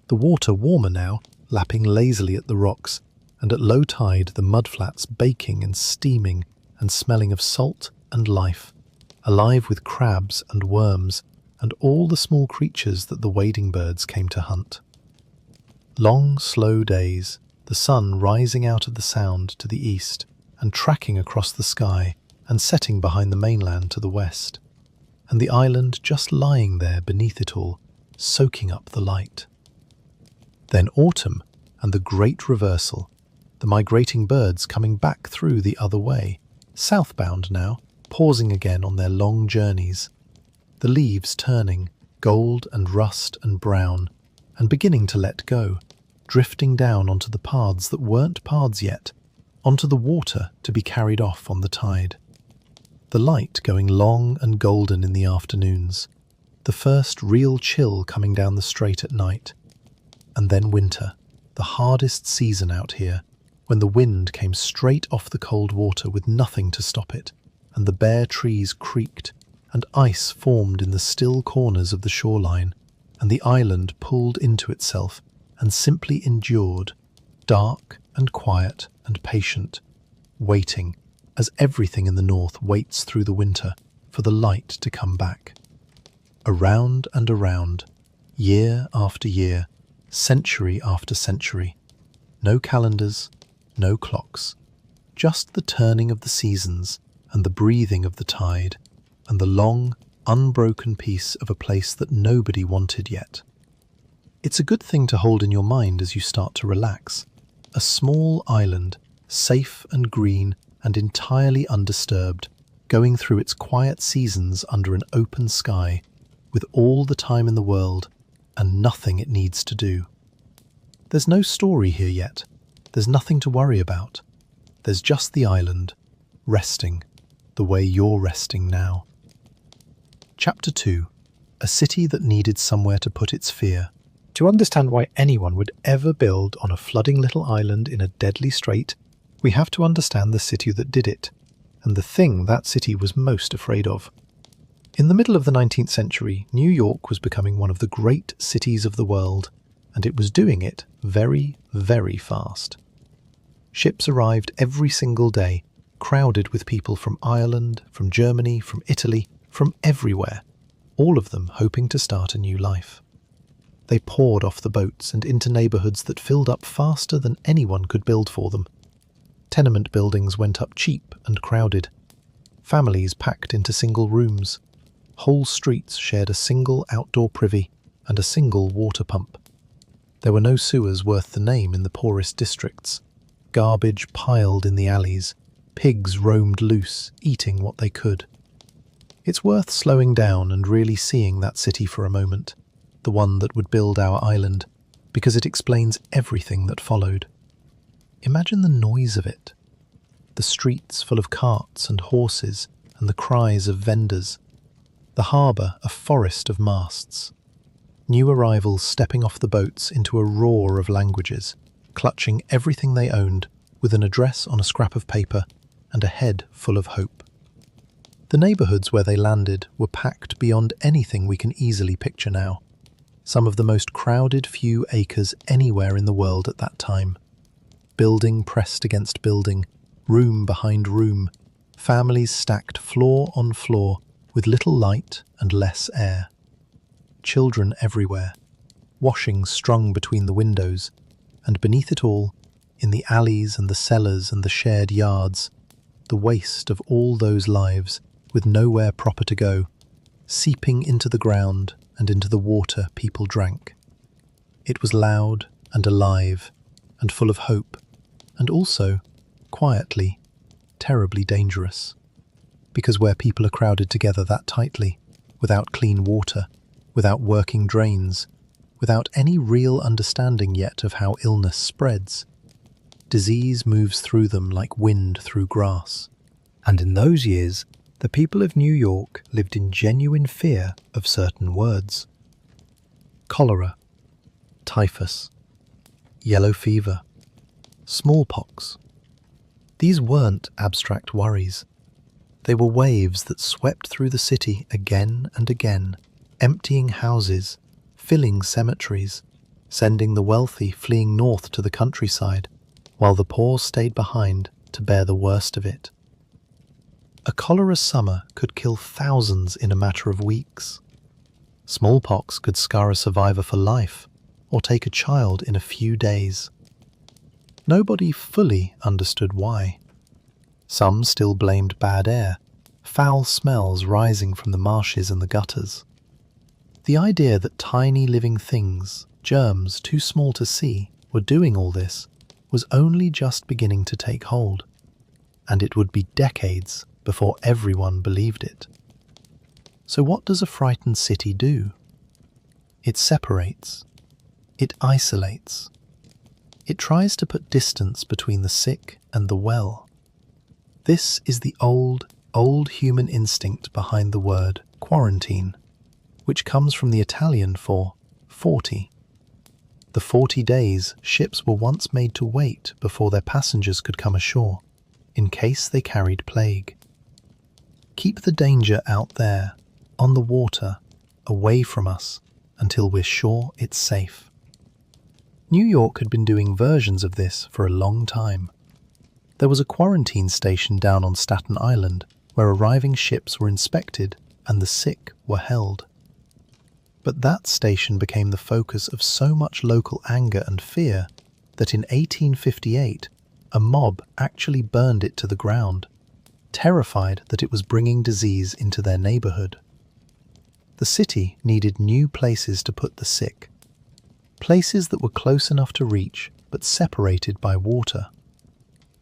The water warmer now, lapping lazily at the rocks, and at low tide the mudflats baking and steaming and smelling of salt and life, alive with crabs and worms and all the small creatures that the wading birds came to hunt. Long, slow days, the sun rising out of the sound to the east and tracking across the sky and setting behind the mainland to the west, and the island just lying there beneath it all, soaking up the light. Then autumn and the great reversal, the migrating birds coming back through the other way, southbound now, pausing again on their long journeys, the leaves turning, gold and rust and brown, and beginning to let go, drifting down onto the paths that weren't paths yet, onto the water to be carried off on the tide. The light going long and golden in the afternoons, the first real chill coming down the strait at night, and then winter, the hardest season out here, when the wind came straight off the cold water with nothing to stop it, and the bare trees creaked, and ice formed in the still corners of the shoreline, and the island pulled into itself and simply endured, dark and quiet and patient, waiting, as everything in the north waits through the winter for the light to come back. Around and around, year after year, century after century. No calendars, no clocks, just the turning of the seasons and the breathing of the tide, and the long, unbroken peace of a place that nobody wanted yet. It's a good thing to hold in your mind as you start to relax. A small island, safe and green and entirely undisturbed, going through its quiet seasons under an open sky, with all the time in the world and nothing it needs to do. There's no story here yet. There's nothing to worry about. There's just the island, resting, the way you're resting now. Chapter 2. A city that needed somewhere to put its fear. To understand why anyone would ever build on a flooding little island in a deadly strait, we have to understand the city that did it, and the thing that city was most afraid of. In the middle of the 19th century, New York was becoming one of the great cities of the world, and it was doing it very, very fast. Ships arrived every single day, crowded with people from Ireland, from Germany, from Italy, from everywhere, all of them hoping to start a new life. They poured off the boats and into neighbourhoods that filled up faster than anyone could build for them. Tenement buildings went up cheap and crowded. Families packed into single rooms. Whole streets shared a single outdoor privy and a single water pump. There were no sewers worth the name in the poorest districts. Garbage piled in the alleys. Pigs roamed loose, eating what they could. It's worth slowing down and really seeing that city for a moment, the one that would build our island, because it explains everything that followed. Imagine the noise of it. The streets full of carts and horses and the cries of vendors. The harbour a forest of masts. New arrivals stepping off the boats into a roar of languages, clutching everything they owned with an address on a scrap of paper and a head full of hope. The neighbourhoods where they landed were packed beyond anything we can easily picture now. Some of the most crowded few acres anywhere in the world at that time. Building pressed against building, room behind room, families stacked floor on floor with little light and less air. Children everywhere, washings strung between the windows, and beneath it all, in the alleys and the cellars and the shared yards, the waste of all those lives with nowhere proper to go, seeping into the ground and into the water people drank. It was loud and alive and full of hope, and also, quietly, terribly dangerous. Because where people are crowded together that tightly, without clean water, without working drains, without any real understanding yet of how illness spreads, disease moves through them like wind through grass. And in those years, the people of New York lived in genuine fear of certain words. Cholera, typhus, yellow fever, smallpox. These weren't abstract worries. They were waves that swept through the city again and again, emptying houses, filling cemeteries, sending the wealthy fleeing north to the countryside, while the poor stayed behind to bear the worst of it. A cholera summer could kill thousands in a matter of weeks. Smallpox could scar a survivor for life, or take a child in a few days. Nobody fully understood why. Some still blamed bad air, foul smells rising from the marshes and the gutters. The idea that tiny living things, germs too small to see, were doing all this was only just beginning to take hold, and it would be decades before everyone believed it. So what does a frightened city do? It separates. It isolates. It tries to put distance between the sick and the well. This is the old human instinct behind the word quarantine, which comes from the Italian for 40. The 40 days ships were once made to wait before their passengers could come ashore, in case they carried plague. Keep the danger out there, on the water, away from us, until we're sure it's safe. New York had been doing versions of this for a long time. There was a quarantine station down on Staten Island where arriving ships were inspected and the sick were held. But that station became the focus of so much local anger and fear that in 1858 a mob actually burned it to the ground, terrified that it was bringing disease into their neighborhood. The city needed new places to put the sick, places that were close enough to reach but separated by water,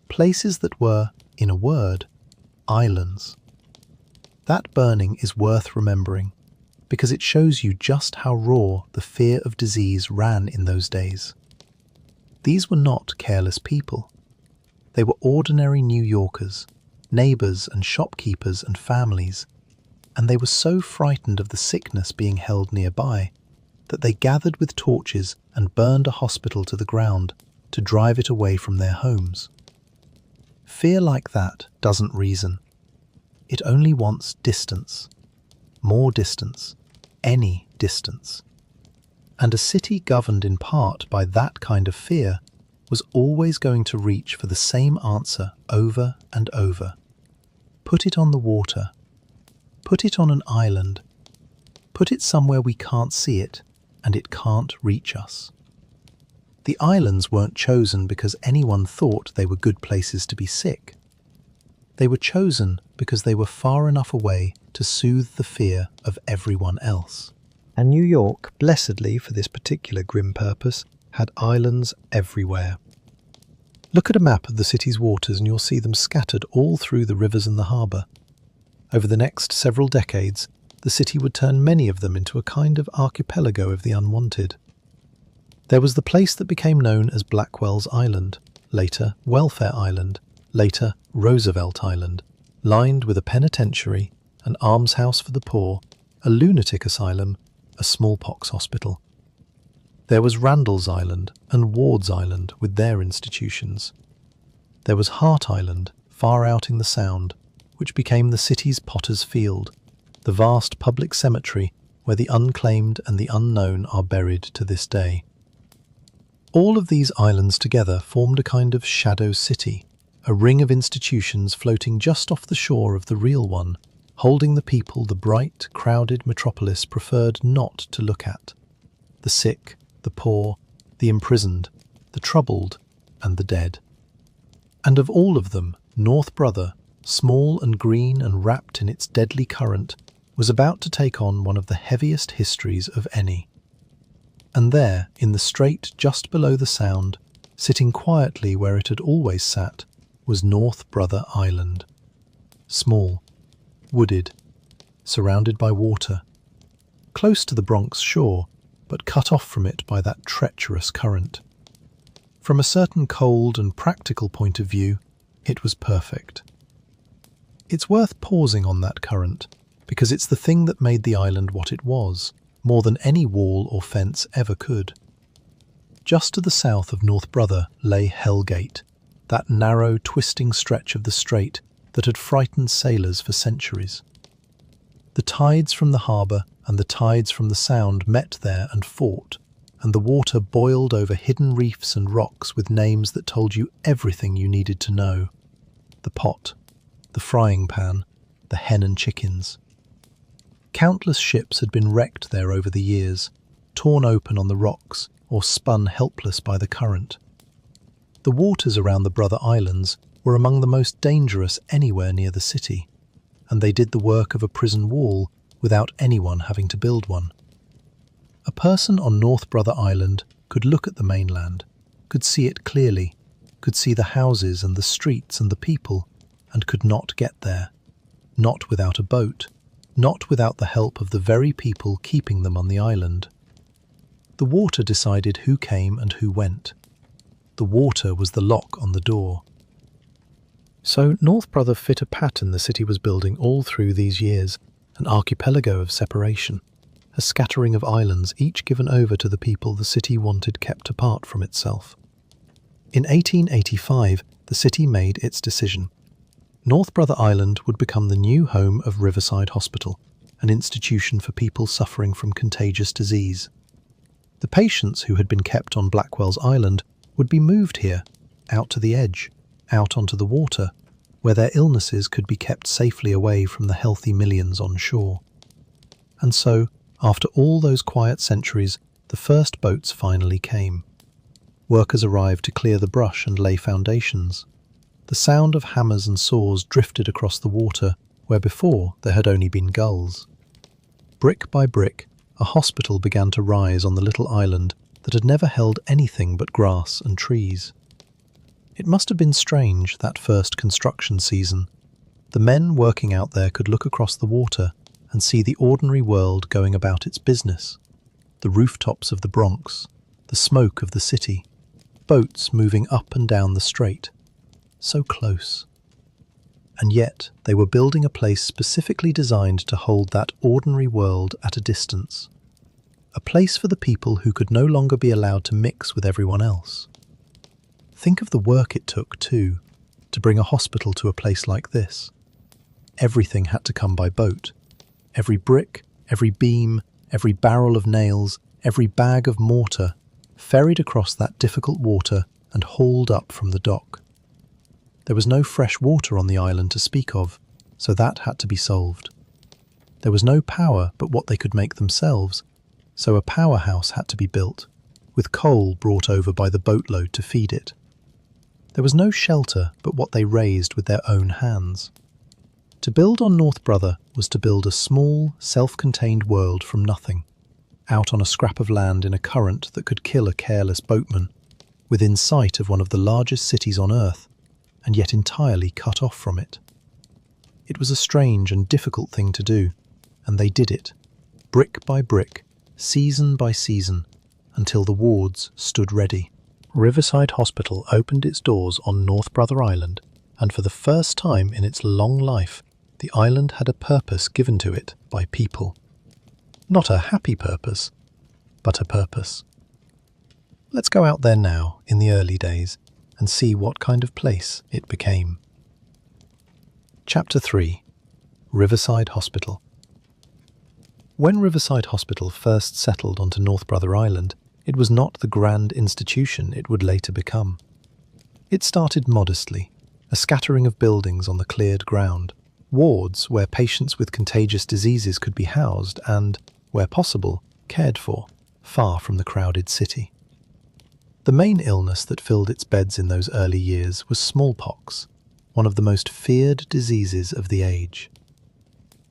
places that were, in a word, islands. That burning is worth remembering because it shows you just how raw the fear of disease ran in those days. These were not careless people. They were ordinary New Yorkers, neighbors and shopkeepers and families, and they were so frightened of the sickness being held nearby that they gathered with torches and burned a hospital to the ground to drive it away from their homes. Fear like that doesn't reason. It only wants distance. More distance. Any distance. And a city governed in part by that kind of fear was always going to reach for the same answer over and over. Put it on the water. Put it on an island. Put it somewhere we can't see it, and it can't reach us. The islands weren't chosen because anyone thought they were good places to be sick. They were chosen because they were far enough away to soothe the fear of everyone else. And New York, blessedly for this particular grim purpose, had islands everywhere. Look at a map of the city's waters and you'll see them scattered all through the rivers and the harbour. Over the next several decades, the city would turn many of them into a kind of archipelago of the unwanted. There was the place that became known as Blackwell's Island, later Welfare Island, later Roosevelt Island, lined with a penitentiary, an almshouse for the poor, a lunatic asylum, a smallpox hospital. There was Randall's Island and Ward's Island with their institutions. There was Hart Island, far out in the Sound, which became the city's Potter's Field, the vast public cemetery where the unclaimed and the unknown are buried to this day. All of these islands together formed a kind of shadow city, a ring of institutions floating just off the shore of the real one, holding the people the bright, crowded metropolis preferred not to look at: the sick, the poor, the imprisoned, the troubled, and the dead. And of all of them, North Brother, small and green and wrapped in its deadly current, was about to take on one of the heaviest histories of any. And there, in the strait just below the Sound, sitting quietly where it had always sat, was North Brother Island. Small, wooded, surrounded by water, close to the Bronx shore, but cut off from it by that treacherous current. From a certain cold and practical point of view, it was perfect. It's worth pausing on that current, because it's the thing that made the island what it was, more than any wall or fence ever could. Just to the south of North Brother lay Hell Gate, that narrow, twisting stretch of the strait that had frightened sailors for centuries. The tides from the harbour and the tides from the Sound met there and fought, and the water boiled over hidden reefs and rocks with names that told you everything you needed to know: the pot, the frying pan, the hen and chickens. Countless ships had been wrecked there over the years, torn open on the rocks or spun helpless by the current. The waters around the Brother Islands were among the most dangerous anywhere near the city, and they did the work of a prison wall without anyone having to build one. A person on North Brother Island could look at the mainland, could see it clearly, could see the houses and the streets and the people, and could not get there. Not without a boat, not without the help of the very people keeping them on the island. The water decided who came and who went. The water was the lock on the door. So North Brother fit a pattern the city was building all through these years, an archipelago of separation, a scattering of islands each given over to the people the city wanted kept apart from itself. In 1885, the city made its decision. North Brother Island would become the new home of Riverside Hospital, an institution for people suffering from contagious disease. The patients who had been kept on Blackwell's Island would be moved here, out to the edge, out onto the water, where their illnesses could be kept safely away from the healthy millions on shore. And so, after all those quiet centuries, the first boats finally came. Workers arrived to clear the brush and lay foundations. The sound of hammers and saws drifted across the water, where before there had only been gulls. Brick by brick, a hospital began to rise on the little island that had never held anything but grass and trees. It must have been strange, that first construction season. The men working out there could look across the water and see the ordinary world going about its business. The rooftops of the Bronx, the smoke of the city, boats moving up and down the strait. So close. And yet they were building a place specifically designed to hold that ordinary world at a distance. A place for the people who could no longer be allowed to mix with everyone else. Think of the work it took, too, to bring a hospital to a place like this. Everything had to come by boat. Every brick, every beam, every barrel of nails, every bag of mortar, ferried across that difficult water and hauled up from the dock. There was no fresh water on the island to speak of, so that had to be solved. There was no power but what they could make themselves, so a powerhouse had to be built, with coal brought over by the boatload to feed it. There was no shelter but what they raised with their own hands. To build on North Brother was to build a small, self-contained world from nothing, out on a scrap of land in a current that could kill a careless boatman, within sight of one of the largest cities on earth, and yet entirely cut off from it. It was a strange and difficult thing to do, and they did it, brick by brick, season by season, until the wards stood ready. Riverside Hospital opened its doors on North Brother Island, and for the first time in its long life, the island had a purpose given to it by people. Not a happy purpose, but a purpose. Let's go out there now, in the early days, and see what kind of place it became. Chapter 3. Riverside Hospital. When Riverside Hospital first settled onto North Brother Island, it was not the grand institution it would later become. It started modestly, a scattering of buildings on the cleared ground, wards where patients with contagious diseases could be housed and, where possible, cared for, far from the crowded city. The main illness that filled its beds in those early years was smallpox, one of the most feared diseases of the age.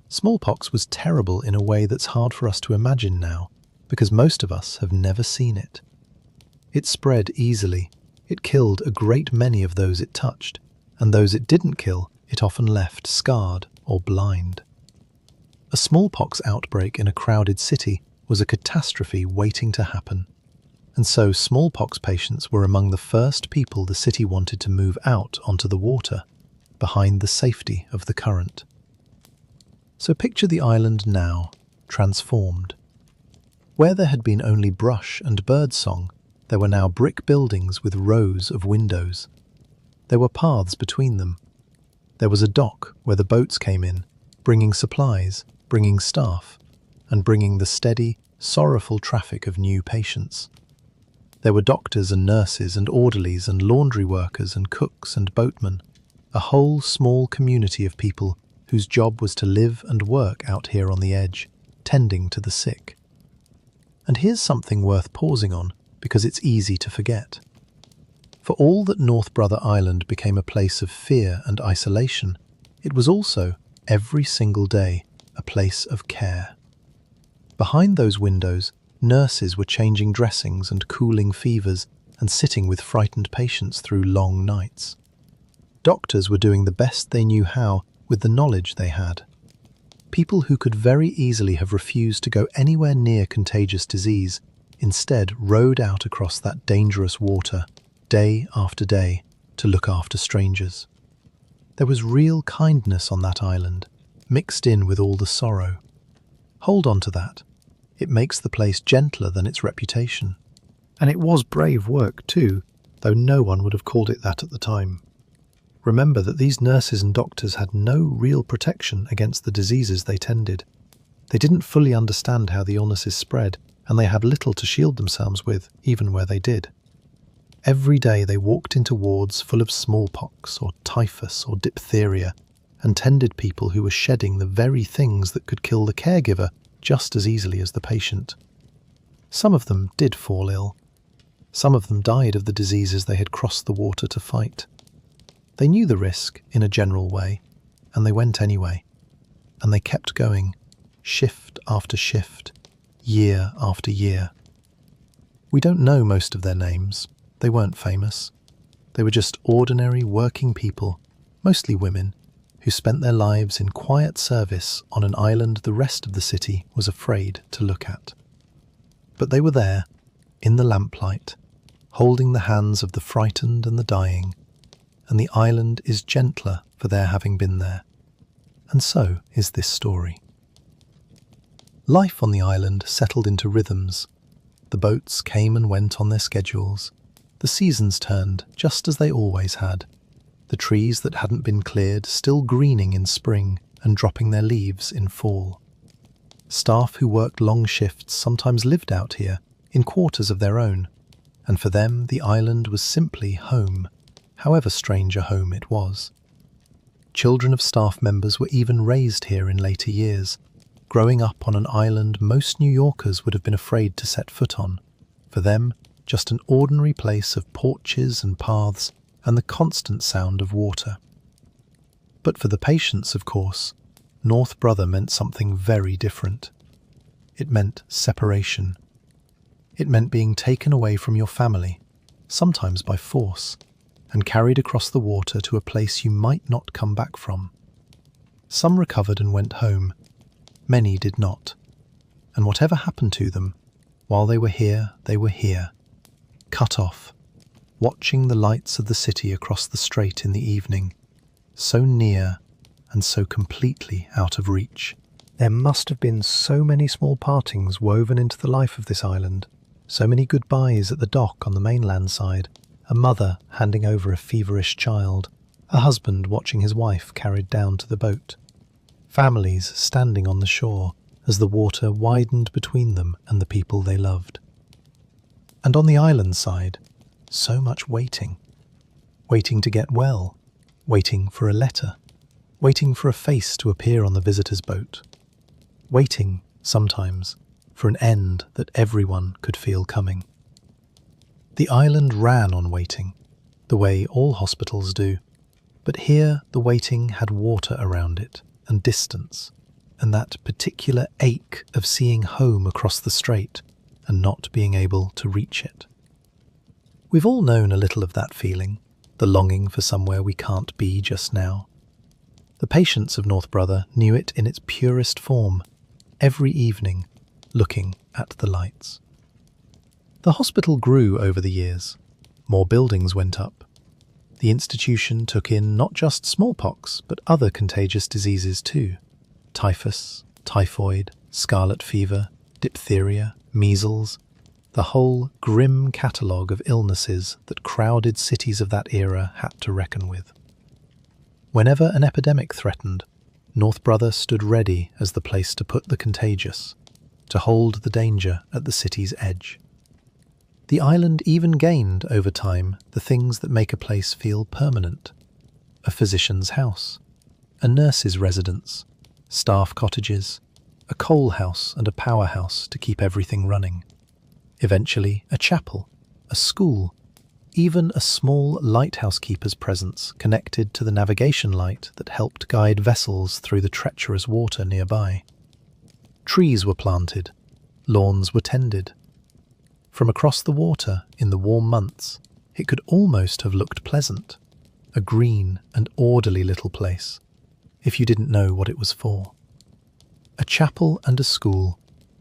Smallpox was terrible in a way that's hard for us to imagine now, because most of us have never seen it. It spread easily, it killed a great many of those it touched, and those it didn't kill, it often left scarred or blind. A smallpox outbreak in a crowded city was a catastrophe waiting to happen, and so smallpox patients were among the first people the city wanted to move out onto the water, behind the safety of the current. So picture the island now, transformed. Where there had been only brush and birdsong, there were now brick buildings with rows of windows. There were paths between them. There was a dock where the boats came in, bringing supplies, bringing staff, and bringing the steady, sorrowful traffic of new patients. There were doctors and nurses and orderlies and laundry workers and cooks and boatmen, a whole small community of people whose job was to live and work out here on the edge, tending to the sick. And here's something worth pausing on, because it's easy to forget. For all that North Brother Island became a place of fear and isolation, it was also, every single day, a place of care. Behind those windows, Nurses were changing dressings and cooling fevers and sitting with frightened patients through long nights. Doctors were doing the best they knew how with the knowledge they had. People who could very easily have refused to go anywhere near contagious disease instead rowed out across that dangerous water day after day to look after strangers. There was real kindness on that island, mixed in with all the sorrow. Hold on to that. It makes the place gentler than its reputation. And it was brave work too, though no one would have called it that at the time. Remember that these nurses and doctors had no real protection against the diseases they tended. They didn't fully understand how the illnesses spread, and they had little to shield themselves with, even where they did. Every day they walked into wards full of smallpox or typhus or diphtheria, and tended people who were shedding the very things that could kill the caregiver just as easily as the patient. Some of them did fall ill. Some of them died of the diseases they had crossed the water to fight. They knew the risk in a general way, and they went anyway. And they kept going, shift after shift, year after year. We don't know most of their names. They weren't famous. They were just ordinary working people, mostly women, who spent their lives in quiet service on an island the rest of the city was afraid to look at. But they were there, in the lamplight, holding the hands of the frightened and the dying, and the island is gentler for their having been there. And so is this story. Life on the island settled into rhythms. The boats came and went on their schedules. The seasons turned just as they always had. The trees that hadn't been cleared still greening in spring and dropping their leaves in fall. Staff who worked long shifts sometimes lived out here in quarters of their own, and for them the island was simply home, however strange a home it was. Children of staff members were even raised here in later years, growing up on an island most New Yorkers would have been afraid to set foot on. For them, just an ordinary place of porches and paths and the constant sound of water. But for the patients, of course, North Brother meant something very different. It meant separation. It meant being taken away from your family, sometimes by force, and carried across the water to a place you might not come back from. Some recovered and went home. Many did not. And whatever happened to them, while they were here, cut off, watching the lights of the city across the strait in the evening, so near and so completely out of reach. There must have been so many small partings woven into the life of this island, so many goodbyes at the dock on the mainland side, a mother handing over a feverish child, a husband watching his wife carried down to the boat, families standing on the shore as the water widened between them and the people they loved. And on the island side, so much waiting. Waiting to get well, waiting for a letter, waiting for a face to appear on the visitor's boat, waiting, sometimes, for an end that everyone could feel coming. The island ran on waiting, the way all hospitals do, but here the waiting had water around it, and distance, and that particular ache of seeing home across the strait and not being able to reach it. We've all known a little of that feeling, the longing for somewhere we can't be just now. The patients of North Brother knew it in its purest form, every evening, looking at the lights. The hospital grew over the years. More buildings went up. The institution took in not just smallpox, but other contagious diseases too. Typhus, typhoid, scarlet fever, diphtheria, measles, the whole grim catalogue of illnesses that crowded cities of that era had to reckon with. Whenever an epidemic threatened, North Brother stood ready as the place to put the contagious, to hold the danger at the city's edge. The island even gained, over time, the things that make a place feel permanent. A physician's house, a nurse's residence, staff cottages, a coal house and a powerhouse to keep everything running. Eventually, a chapel, a school, even a small lighthouse keeper's presence connected to the navigation light that helped guide vessels through the treacherous water nearby. Trees were planted, Lawns were tended. From across the water in the warm months, it could almost have looked pleasant, a green and orderly little place, if you didn't know what it was for. A chapel and a school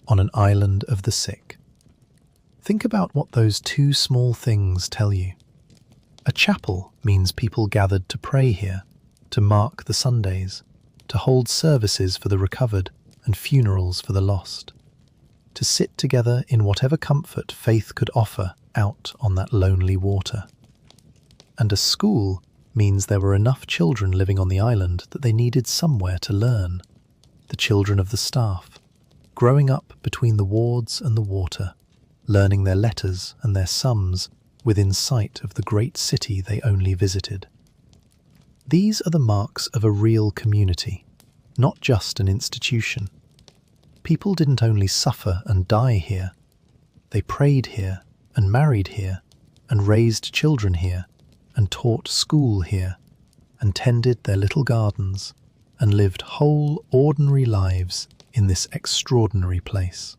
on an island of the sick. Think about what those two small things tell you. A chapel means people gathered to pray here, to mark the Sundays, to hold services for the recovered and funerals for the lost, to sit together in whatever comfort faith could offer out on that lonely water. And a school means there were enough children living on the island that they needed somewhere to learn. The children of the staff, growing up between the wards and the water, learning their letters and their sums within sight of the great city they only visited. These are the marks of a real community, not just an institution. People didn't only suffer and die here, they prayed here and married here and raised children here and taught school here and tended their little gardens and lived whole, ordinary lives in this extraordinary place.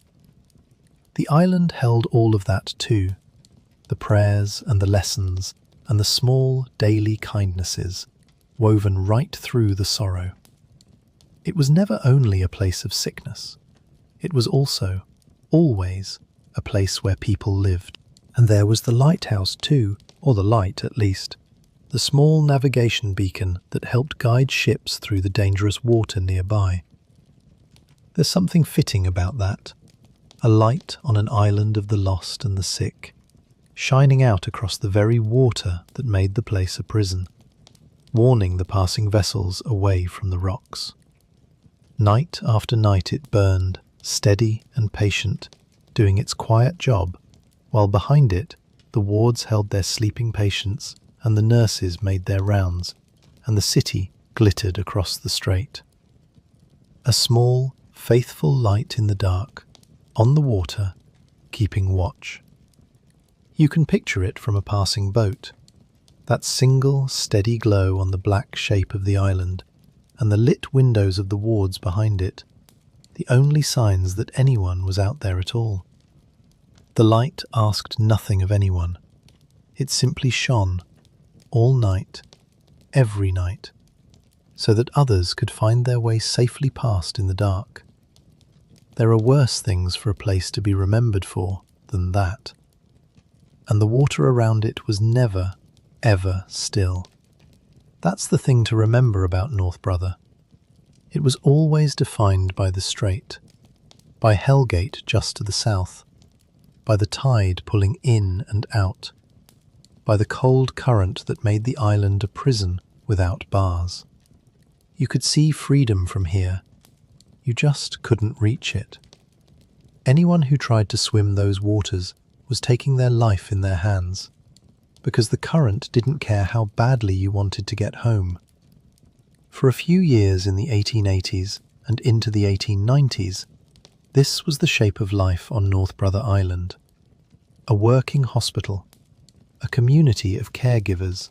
The island held all of that too, the prayers and the lessons and the small daily kindnesses woven right through the sorrow. It was never only a place of sickness. It was also, always, a place where people lived. And there was the lighthouse too, or the light at least, the small navigation beacon that helped guide ships through the dangerous water nearby. There's something fitting about that, a light on an island of the lost and the sick, shining out across the very water that made the place a prison, warning the passing vessels away from the rocks. Night after night it burned, steady and patient, doing its quiet job, while behind it the wards held their sleeping patients and the nurses made their rounds, and the city glittered across the strait. A small, faithful light in the dark, on the water, keeping watch. You can picture it from a passing boat, that single, steady glow on the black shape of the island, and the lit windows of the wards behind it, the only signs that anyone was out there at all. The light asked nothing of anyone. It simply shone, all night, every night, so that others could find their way safely past in the dark. There are worse things for a place to be remembered for than that. And the water around it was never, ever still. That's the thing to remember about North Brother. It was always defined by the strait, by Hellgate just to the south, by the tide pulling in and out, by the cold current that made the island a prison without bars. You could see freedom from here. You just couldn't reach it. Anyone who tried to swim those waters was taking their life in their hands, because the current didn't care how badly you wanted to get home. For a few years in the 1880s and into the 1890s, this was the shape of life on North Brother Island. A working hospital, a community of caregivers,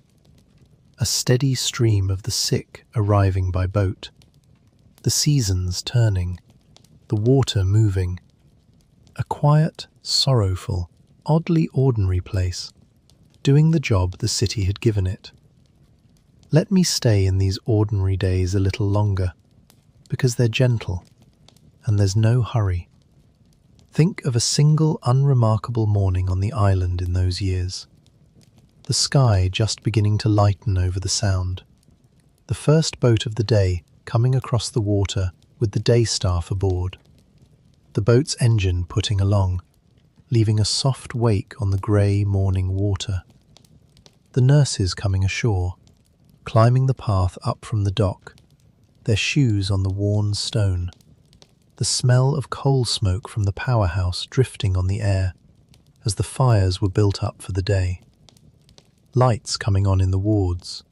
a steady stream of the sick arriving by boat, the seasons turning, the water moving, a quiet, sorrowful, oddly ordinary place, doing the job the city had given it. Let me stay in these ordinary days a little longer, because they're gentle, and there's no hurry. Think of a single unremarkable morning on the island in those years. The sky just beginning to lighten over the sound. The first boat of the day coming across the water with the day staff aboard. The boat's engine putting along, leaving a soft wake on the grey morning water. The nurses coming ashore, climbing the path up from the dock, their shoes on the worn stone. The smell of coal smoke from the powerhouse drifting on the air as the fires were built up for the day. Lights coming on in the wards.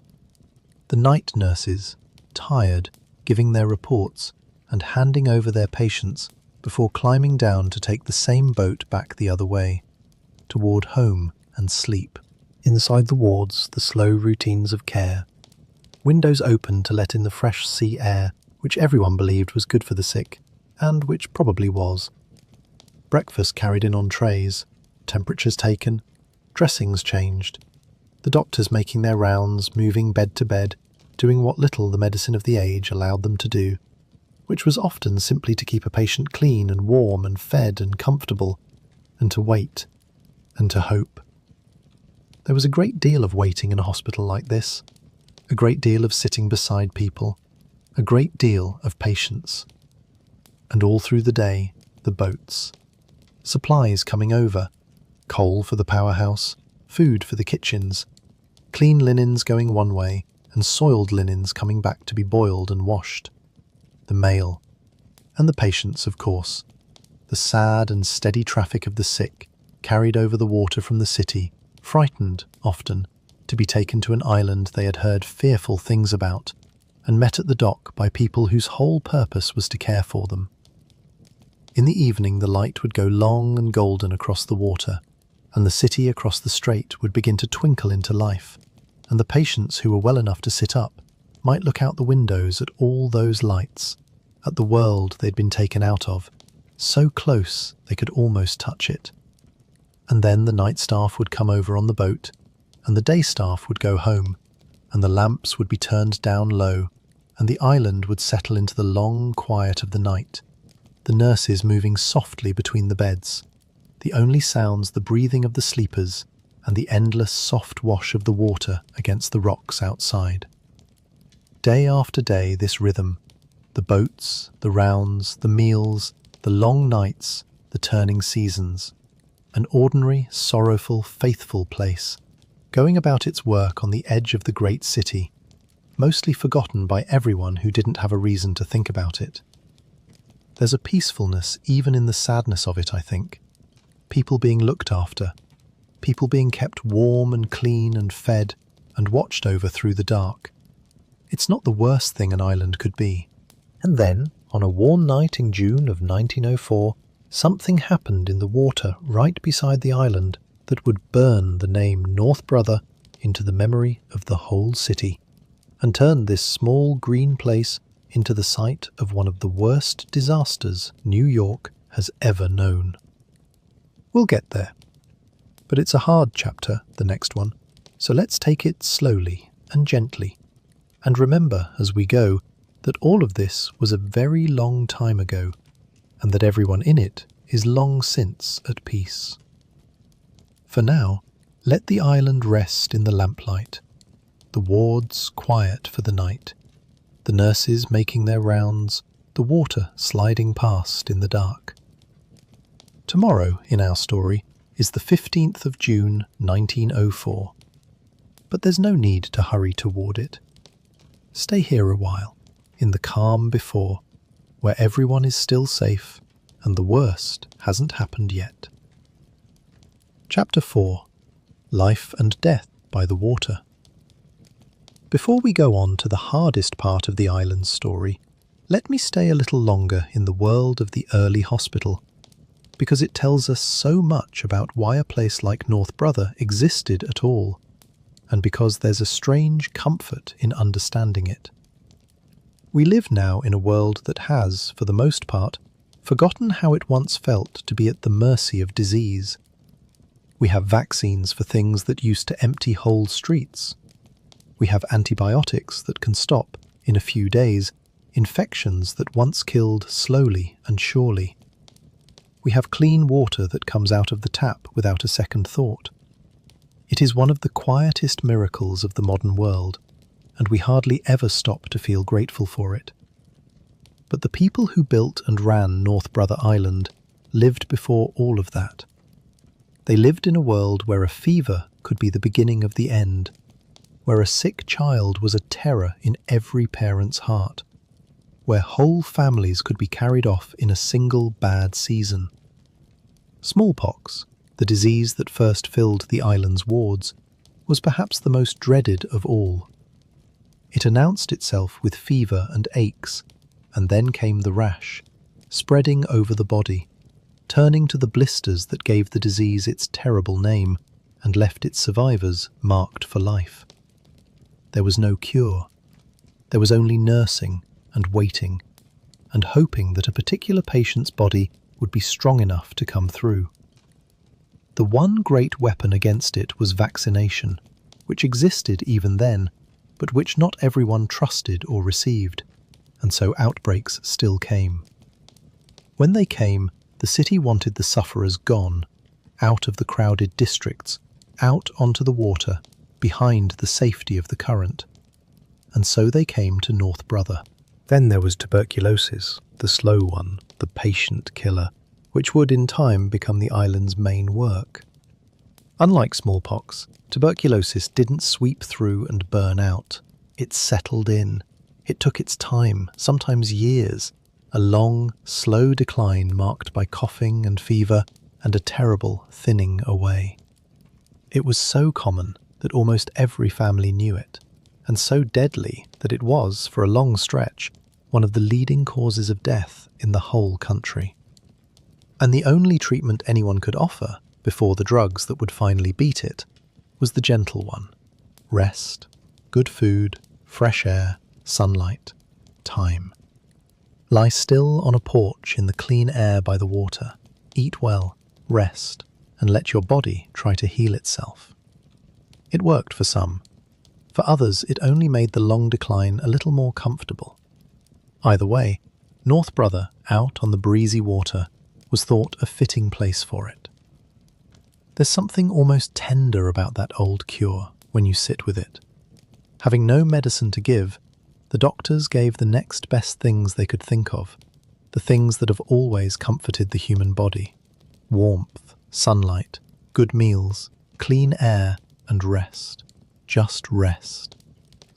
The night nurses, tired, giving their reports and handing over their patients before climbing down to take the same boat back the other way, toward home and sleep. Inside the wards, the slow routines of care. Windows open to let in the fresh sea air, which everyone believed was good for the sick, and which probably was. Breakfast carried in on trays, temperatures taken, dressings changed, the doctors making their rounds, moving bed to bed, doing what little the medicine of the age allowed them to do, which was often simply to keep a patient clean and warm and fed and comfortable, and to wait, and to hope. There was a great deal of waiting in a hospital like this, a great deal of sitting beside people, a great deal of patience. And all through the day, the boats. Supplies coming over, coal for the powerhouse, food for the kitchens, clean linens going one way and soiled linens coming back to be boiled and washed. The mail. And the patients, of course. The sad and steady traffic of the sick, carried over the water from the city, frightened, often, to be taken to an island they had heard fearful things about, and met at the dock by people whose whole purpose was to care for them. In the evening the light would go long and golden across the water, and the city across the strait would begin to twinkle into life, and the patients who were well enough to sit up might look out the windows at all those lights, at the world they'd been taken out of, so close they could almost touch it. And then the night staff would come over on the boat, and the day staff would go home, and the lamps would be turned down low, and the island would settle into the long quiet of the night, the nurses moving softly between the beds, the only sounds the breathing of the sleepers and the endless soft wash of the water against the rocks outside. Day after day this rhythm, the boats, the rounds, the meals, the long nights, the turning seasons, an ordinary, sorrowful, faithful place, going about its work on the edge of the great city, mostly forgotten by everyone who didn't have a reason to think about it. There's a peacefulness even in the sadness of it, I think. People being looked after, people being kept warm and clean and fed and watched over through the dark. It's not the worst thing an island could be. And then, on a warm night in June of 1904, something happened in the water right beside the island that would burn the name North Brother into the memory of the whole city, and turn this small green place into the site of one of the worst disasters New York has ever known. We'll get there. But it's a hard chapter, the next one, so let's take it slowly and gently, and remember as we go that all of this was a very long time ago, and that everyone in it is long since at peace. For now, let the island rest in the lamplight, the wards quiet for the night, the nurses making their rounds, the water sliding past in the dark. Tomorrow, in our story, is the 15th of June 1904. But there's no need to hurry toward it. Stay here a while, in the calm before, where everyone is still safe and the worst hasn't happened yet. Chapter 4. Life and Death by the Water. Before we go on to the hardest part of the island's story, let me stay a little longer in the world of the early hospital, because it tells us so much about why a place like North Brother existed at all, and because there's a strange comfort in understanding it. We live now in a world that has, for the most part, forgotten how it once felt to be at the mercy of disease. We have vaccines for things that used to empty whole streets. We have antibiotics that can stop, in a few days, infections that once killed slowly and surely. We have clean water that comes out of the tap without a second thought. It is one of the quietest miracles of the modern world, and we hardly ever stop to feel grateful for it. But the people who built and ran North Brother Island lived before all of that. They lived in a world where a fever could be the beginning of the end, where a sick child was a terror in every parent's heart, where whole families could be carried off in a single bad season. Smallpox, the disease that first filled the island's wards, was perhaps the most dreaded of all. It announced itself with fever and aches, and then came the rash, spreading over the body, turning to the blisters that gave the disease its terrible name and left its survivors marked for life. There was no cure. There was only nursing and waiting, and hoping that a particular patient's body would be strong enough to come through. The one great weapon against it was vaccination, which existed even then, but which not everyone trusted or received, and so outbreaks still came. When they came, the city wanted the sufferers gone, out of the crowded districts, out onto the water, behind the safety of the current. And so they came to North Brother. Then there was tuberculosis, the slow one, the patient killer, which would in time become the island's main work. Unlike smallpox, tuberculosis didn't sweep through and burn out. It settled in. It took its time, sometimes years, a long, slow decline marked by coughing and fever and a terrible thinning away. It was so common that almost every family knew it, and so deadly that it was, for a long stretch, one of the leading causes of death in the whole country. And the only treatment anyone could offer, before the drugs that would finally beat it, was the gentle one: rest, good food, fresh air, sunlight, time. Lie still on a porch in the clean air by the water, eat well, rest, and let your body try to heal itself. It worked for some. For others, it only made the long decline a little more comfortable. Either way, North Brother, out on the breezy water, was thought a fitting place for it. There's something almost tender about that old cure when you sit with it. Having no medicine to give, the doctors gave the next best things they could think of, the things that have always comforted the human body: warmth, sunlight, good meals, clean air, and rest. Just rest.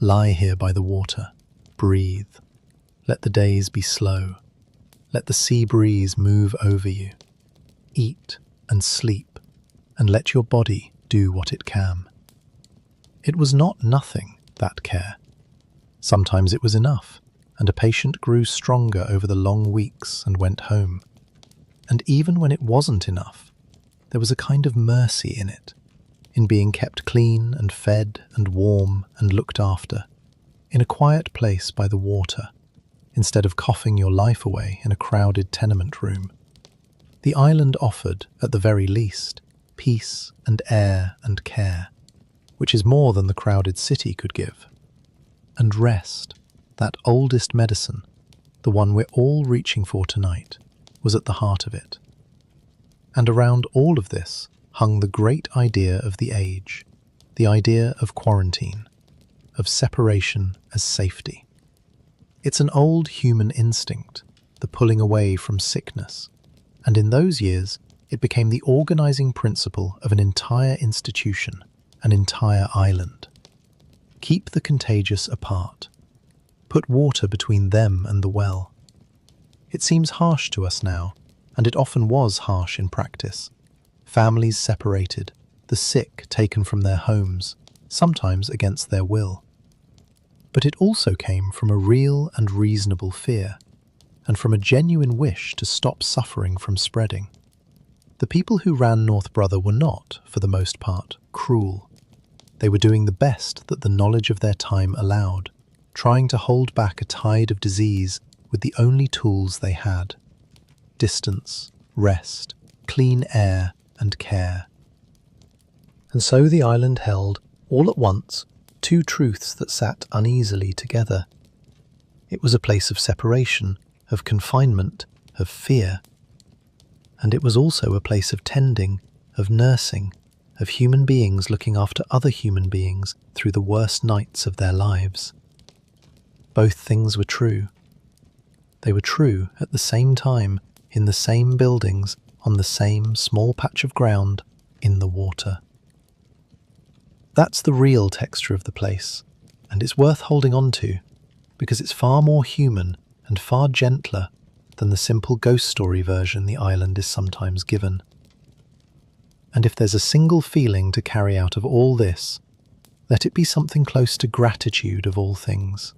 Lie here by the water. Breathe. Let the days be slow. Let the sea breeze move over you. Eat and sleep, and let your body do what it can. It was not nothing, that care. Sometimes it was enough, and a patient grew stronger over the long weeks and went home. And even when it wasn't enough, there was a kind of mercy in it, in being kept clean and fed and warm and looked after, in a quiet place by the water, instead of coughing your life away in a crowded tenement room. The island offered, at the very least, peace and air and care, which is more than the crowded city could give. And rest, that oldest medicine, the one we're all reaching for tonight, was at the heart of it. And around all of this hung the great idea of the age, the idea of quarantine, of separation as safety. It's an old human instinct, the pulling away from sickness, and in those years it became the organizing principle of an entire institution, an entire island. Keep the contagious apart. Put water between them and the well. It seems harsh to us now, and it often was harsh in practice. Families separated, the sick taken from their homes, sometimes against their will. But it also came from a real and reasonable fear, and from a genuine wish to stop suffering from spreading. The people who ran North Brother were not, for the most part, cruel. They were doing the best that the knowledge of their time allowed, trying to hold back a tide of disease with the only tools they had: distance, rest, clean air, and care. And so the island held, all at once, two truths that sat uneasily together. It was a place of separation, of confinement, of fear. And it was also a place of tending, of nursing, of human beings looking after other human beings through the worst nights of their lives. Both things were true. They were true at the same time, in the same buildings, on the same small patch of ground, in the water. That's the real texture of the place, and it's worth holding on to, because it's far more human and far gentler than the simple ghost story version the island is sometimes given. And if there's a single feeling to carry out of all this, let it be something close to gratitude of all things.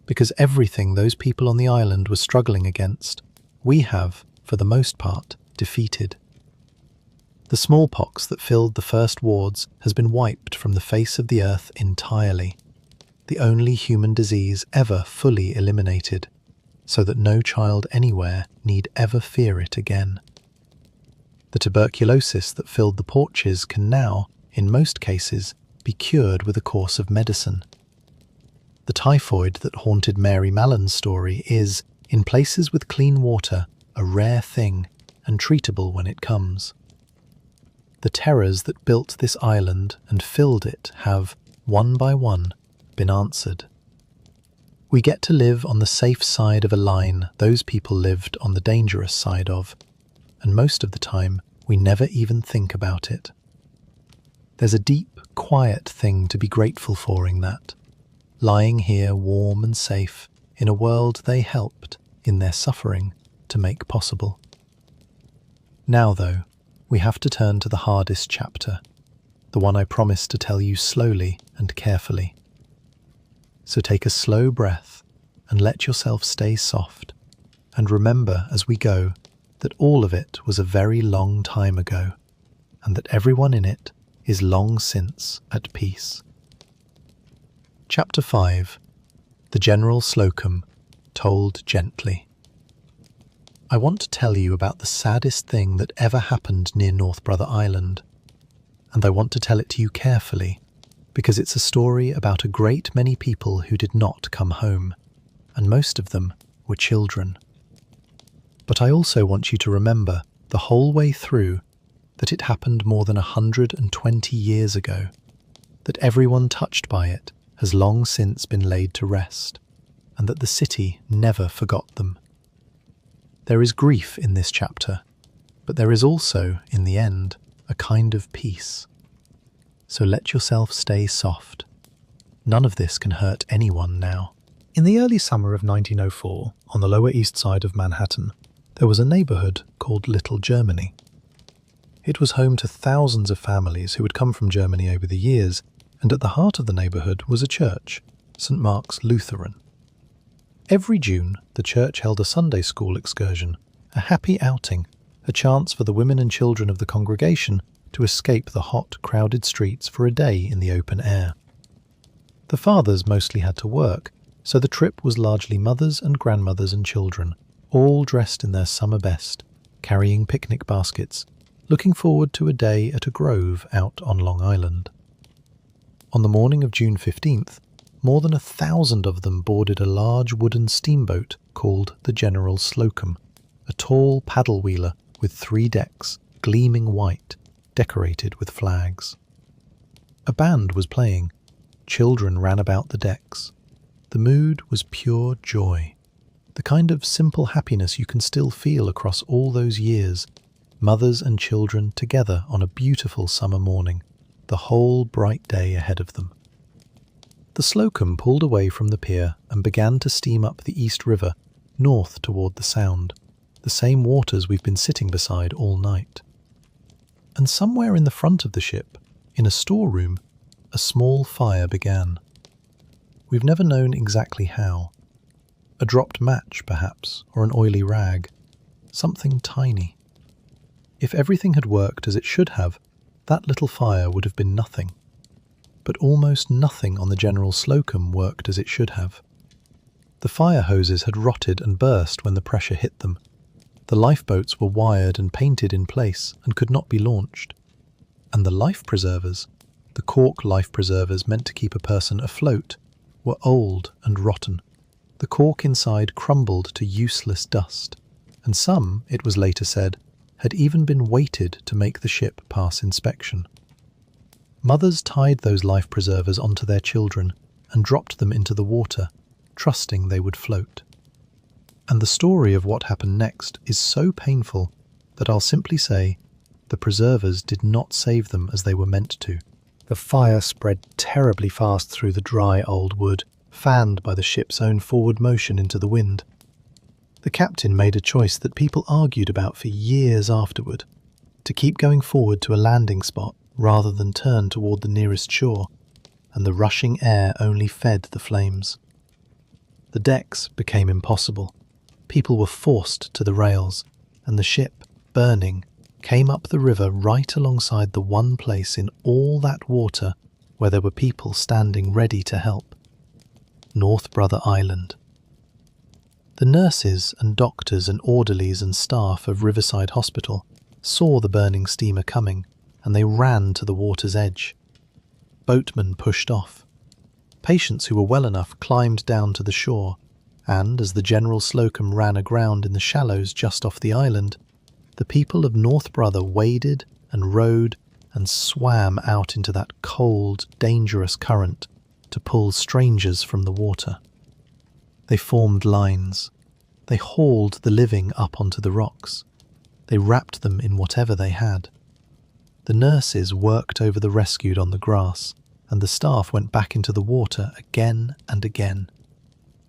Because everything those people on the island were struggling against, we have, for the most part, defeated. The smallpox that filled the first wards has been wiped from the face of the earth entirely, the only human disease ever fully eliminated. so that no child anywhere need ever fear it again. The tuberculosis that filled the porches can now, in most cases, be cured with a course of medicine. The typhoid that haunted Mary Mallon's story is, in places with clean water, a rare thing and treatable when it comes. The terrors that built this island and filled it have, one by one, been answered. We get to live on the safe side of a line those people lived on the dangerous side of, and most of the time we never even think about it. There's a deep, quiet thing to be grateful for in that, lying here warm and safe in a world they helped, in their suffering, to make possible. Now, though, we have to turn to the hardest chapter, the one I promised to tell you slowly and carefully. So take a slow breath and let yourself stay soft, and remember as we go that all of it was a very long time ago, and that everyone in it is long since at peace. Chapter 5. The General Slocum, Told Gently. I want to tell you about the saddest thing that ever happened near North Brother Island, and I want to tell it to you carefully, because it's a story about a great many people who did not come home, and most of them were children. But I also want you to remember the whole way through that it happened more than 120 years ago, that everyone touched by it has long since been laid to rest, and that the city never forgot them. There is grief in this chapter, but there is also, in the end, a kind of peace. So let yourself stay soft. None of this can hurt anyone now. In the early summer of 1904, on the Lower East Side of Manhattan, there was a neighborhood called Little Germany. It was home to thousands of families who had come from Germany over the years, and at the heart of the neighborhood was a church, St. Mark's Lutheran. Every June, the church held a Sunday school excursion, a happy outing, a chance for the women and children of the congregation to escape the hot, crowded streets for a day in the open air. The fathers mostly had to work, so the trip was largely mothers and grandmothers and children, all dressed in their summer best, carrying picnic baskets, looking forward to a day at a grove out on Long Island. On the morning of June 15th, more than 1,000 of them boarded a large wooden steamboat called the General Slocum, a tall paddle-wheeler with 3 decks, gleaming white, decorated with flags. A band was playing. Children ran about the decks. The mood was pure joy, the kind of simple happiness you can still feel across all those years, mothers and children together on a beautiful summer morning, the whole bright day ahead of them. The Slocum pulled away from the pier and began to steam up the East River, north toward the Sound, the same waters we've been sitting beside all night. And somewhere in the front of the ship, in a storeroom, a small fire began. We've never known exactly how. A dropped match, perhaps, or an oily rag. Something tiny. If everything had worked as it should have, that little fire would have been nothing. But almost nothing on the General Slocum worked as it should have. The fire hoses had rotted and burst when the pressure hit them. The lifeboats were wired and painted in place and could not be launched. And the life preservers, the cork life preservers meant to keep a person afloat, were old and rotten. The cork inside crumbled to useless dust, and some, it was later said, had even been weighted to make the ship pass inspection. Mothers tied those life preservers onto their children and dropped them into the water, trusting they would float. And the story of what happened next is so painful that I'll simply say the preservers did not save them as they were meant to. The fire spread terribly fast through the dry old wood, fanned by the ship's own forward motion into the wind. The captain made a choice that people argued about for years afterward, to keep going forward to a landing spot rather than turn toward the nearest shore, and the rushing air only fed the flames. The decks became impossible. People were forced to the rails, and the ship, burning, came up the river right alongside the one place in all that water where there were people standing ready to help. North Brother Island. The nurses and doctors and orderlies and staff of Riverside Hospital saw the burning steamer coming, and they ran to the water's edge. Boatmen pushed off. Patients who were well enough climbed down to the shore, and as the General Slocum ran aground in the shallows just off the island, the people of North Brother waded and rowed and swam out into that cold, dangerous current to pull strangers from the water. They formed lines. They hauled the living up onto the rocks. They wrapped them in whatever they had. The nurses worked over the rescued on the grass, and the staff went back into the water again and again.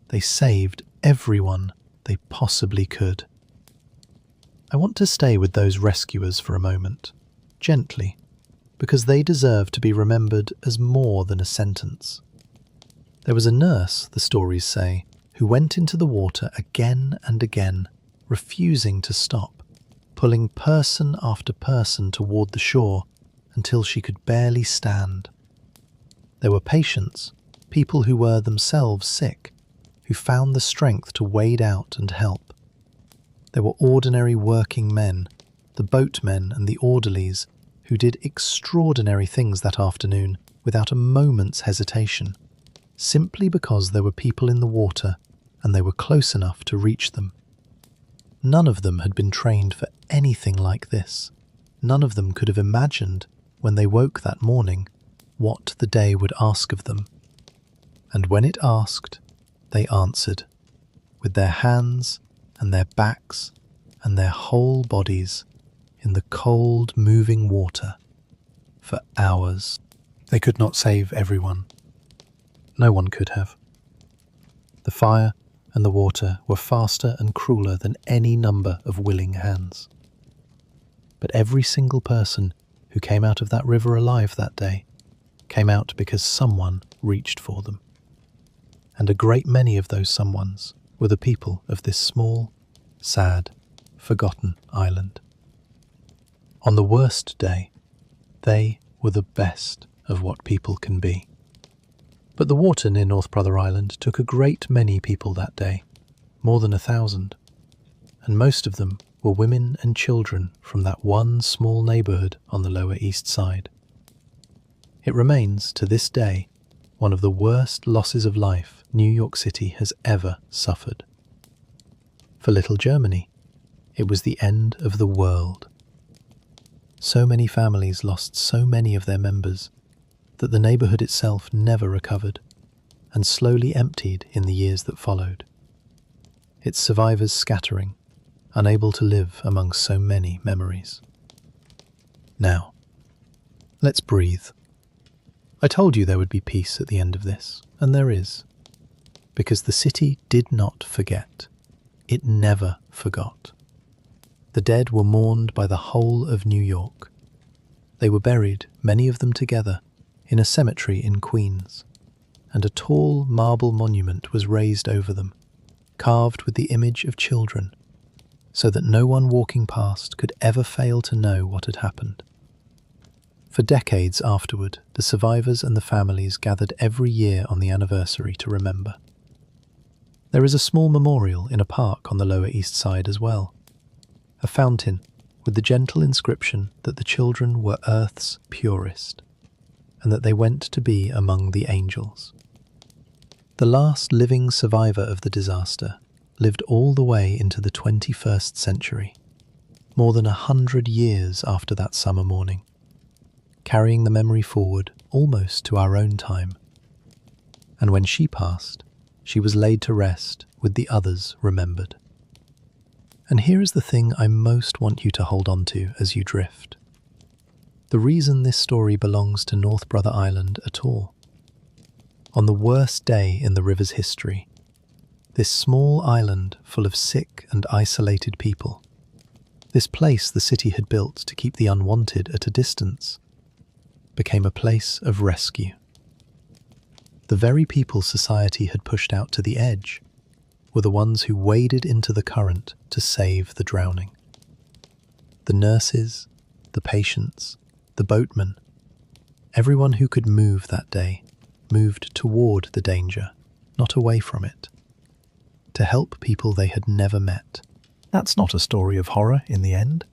They saved everyone they possibly could. I want to stay with those rescuers for a moment, gently, because they deserve to be remembered as more than a sentence. There was a nurse, the stories say, who went into the water again and again, refusing to stop, pulling person after person toward the shore until she could barely stand. There were patients, people who were themselves sick, who found the strength to wade out and help. There were ordinary working men, the boatmen and the orderlies, who did extraordinary things that afternoon without a moment's hesitation, simply because there were people in the water and they were close enough to reach them. None of them had been trained for anything like this. None of them could have imagined, when they woke that morning, what the day would ask of them. And when it asked, they answered, with their hands and their backs and their whole bodies in the cold, moving water for hours. They could not save everyone. No one could have. The fire and the water were faster and crueler than any number of willing hands. But every single person who came out of that river alive that day came out because someone reached for them. And a great many of those someones were the people of this small, sad, forgotten island. On the worst day, they were the best of what people can be. But the water near North Brother Island took a great many people that day, more than 1,000, and most of them were women and children from that one small neighbourhood on the Lower East Side. It remains, to this day, one of the worst losses of life New York City has ever suffered. For little Germany, it was the end of the world. So many families lost so many of their members that the neighbourhood itself never recovered, and slowly emptied in the years that followed, its survivors scattering, unable to live among so many memories. Now, let's breathe. I told you there would be peace at the end of this, and there is, because the city did not forget. It never forgot. The dead were mourned by the whole of New York. They were buried, many of them together, in a cemetery in Queens, and a tall marble monument was raised over them, carved with the image of children, so that no one walking past could ever fail to know what had happened. For decades afterward, the survivors and the families gathered every year on the anniversary to remember. There is a small memorial in a park on the Lower East Side as well, a fountain with the gentle inscription that the children were Earth's purest, and that they went to be among the angels. The last living survivor of the disaster lived all the way into the 21st century, more than 100 years after that summer morning, carrying the memory forward almost to our own time. And when she passed, she was laid to rest with the others remembered. And here is the thing I most want you to hold on to as you drift. The reason this story belongs to North Brother Island at all. On the worst day in the river's history, this small island full of sick and isolated people, this place the city had built to keep the unwanted at a distance, became a place of rescue. The very people society had pushed out to the edge were the ones who waded into the current to save the drowning. The nurses, the patients, the boatmen, everyone who could move that day, moved toward the danger, not away from it. to help people they had never met. That's not a story of horror in the end.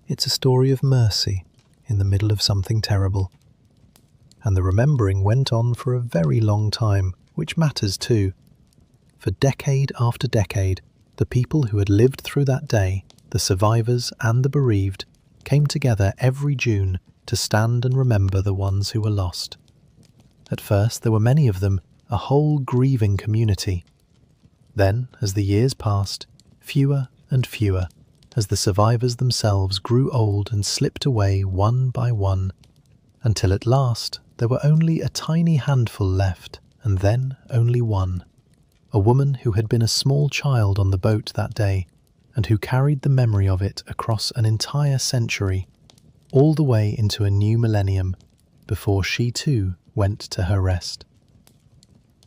It's a story of mercy in the middle of something terrible. And the remembering went on for a very long time, which matters too. For decade after decade, the people who had lived through that day, the survivors and the bereaved, came together every June to stand and remember the ones who were lost. At first, there were many of them, a whole grieving community. Then, as the years passed, fewer and fewer, as the survivors themselves grew old and slipped away one by one, until at last there were only a tiny handful left, and then only one. A woman who had been a small child on the boat that day, and who carried the memory of it across an entire century, all the way into a new millennium, before she too went to her rest.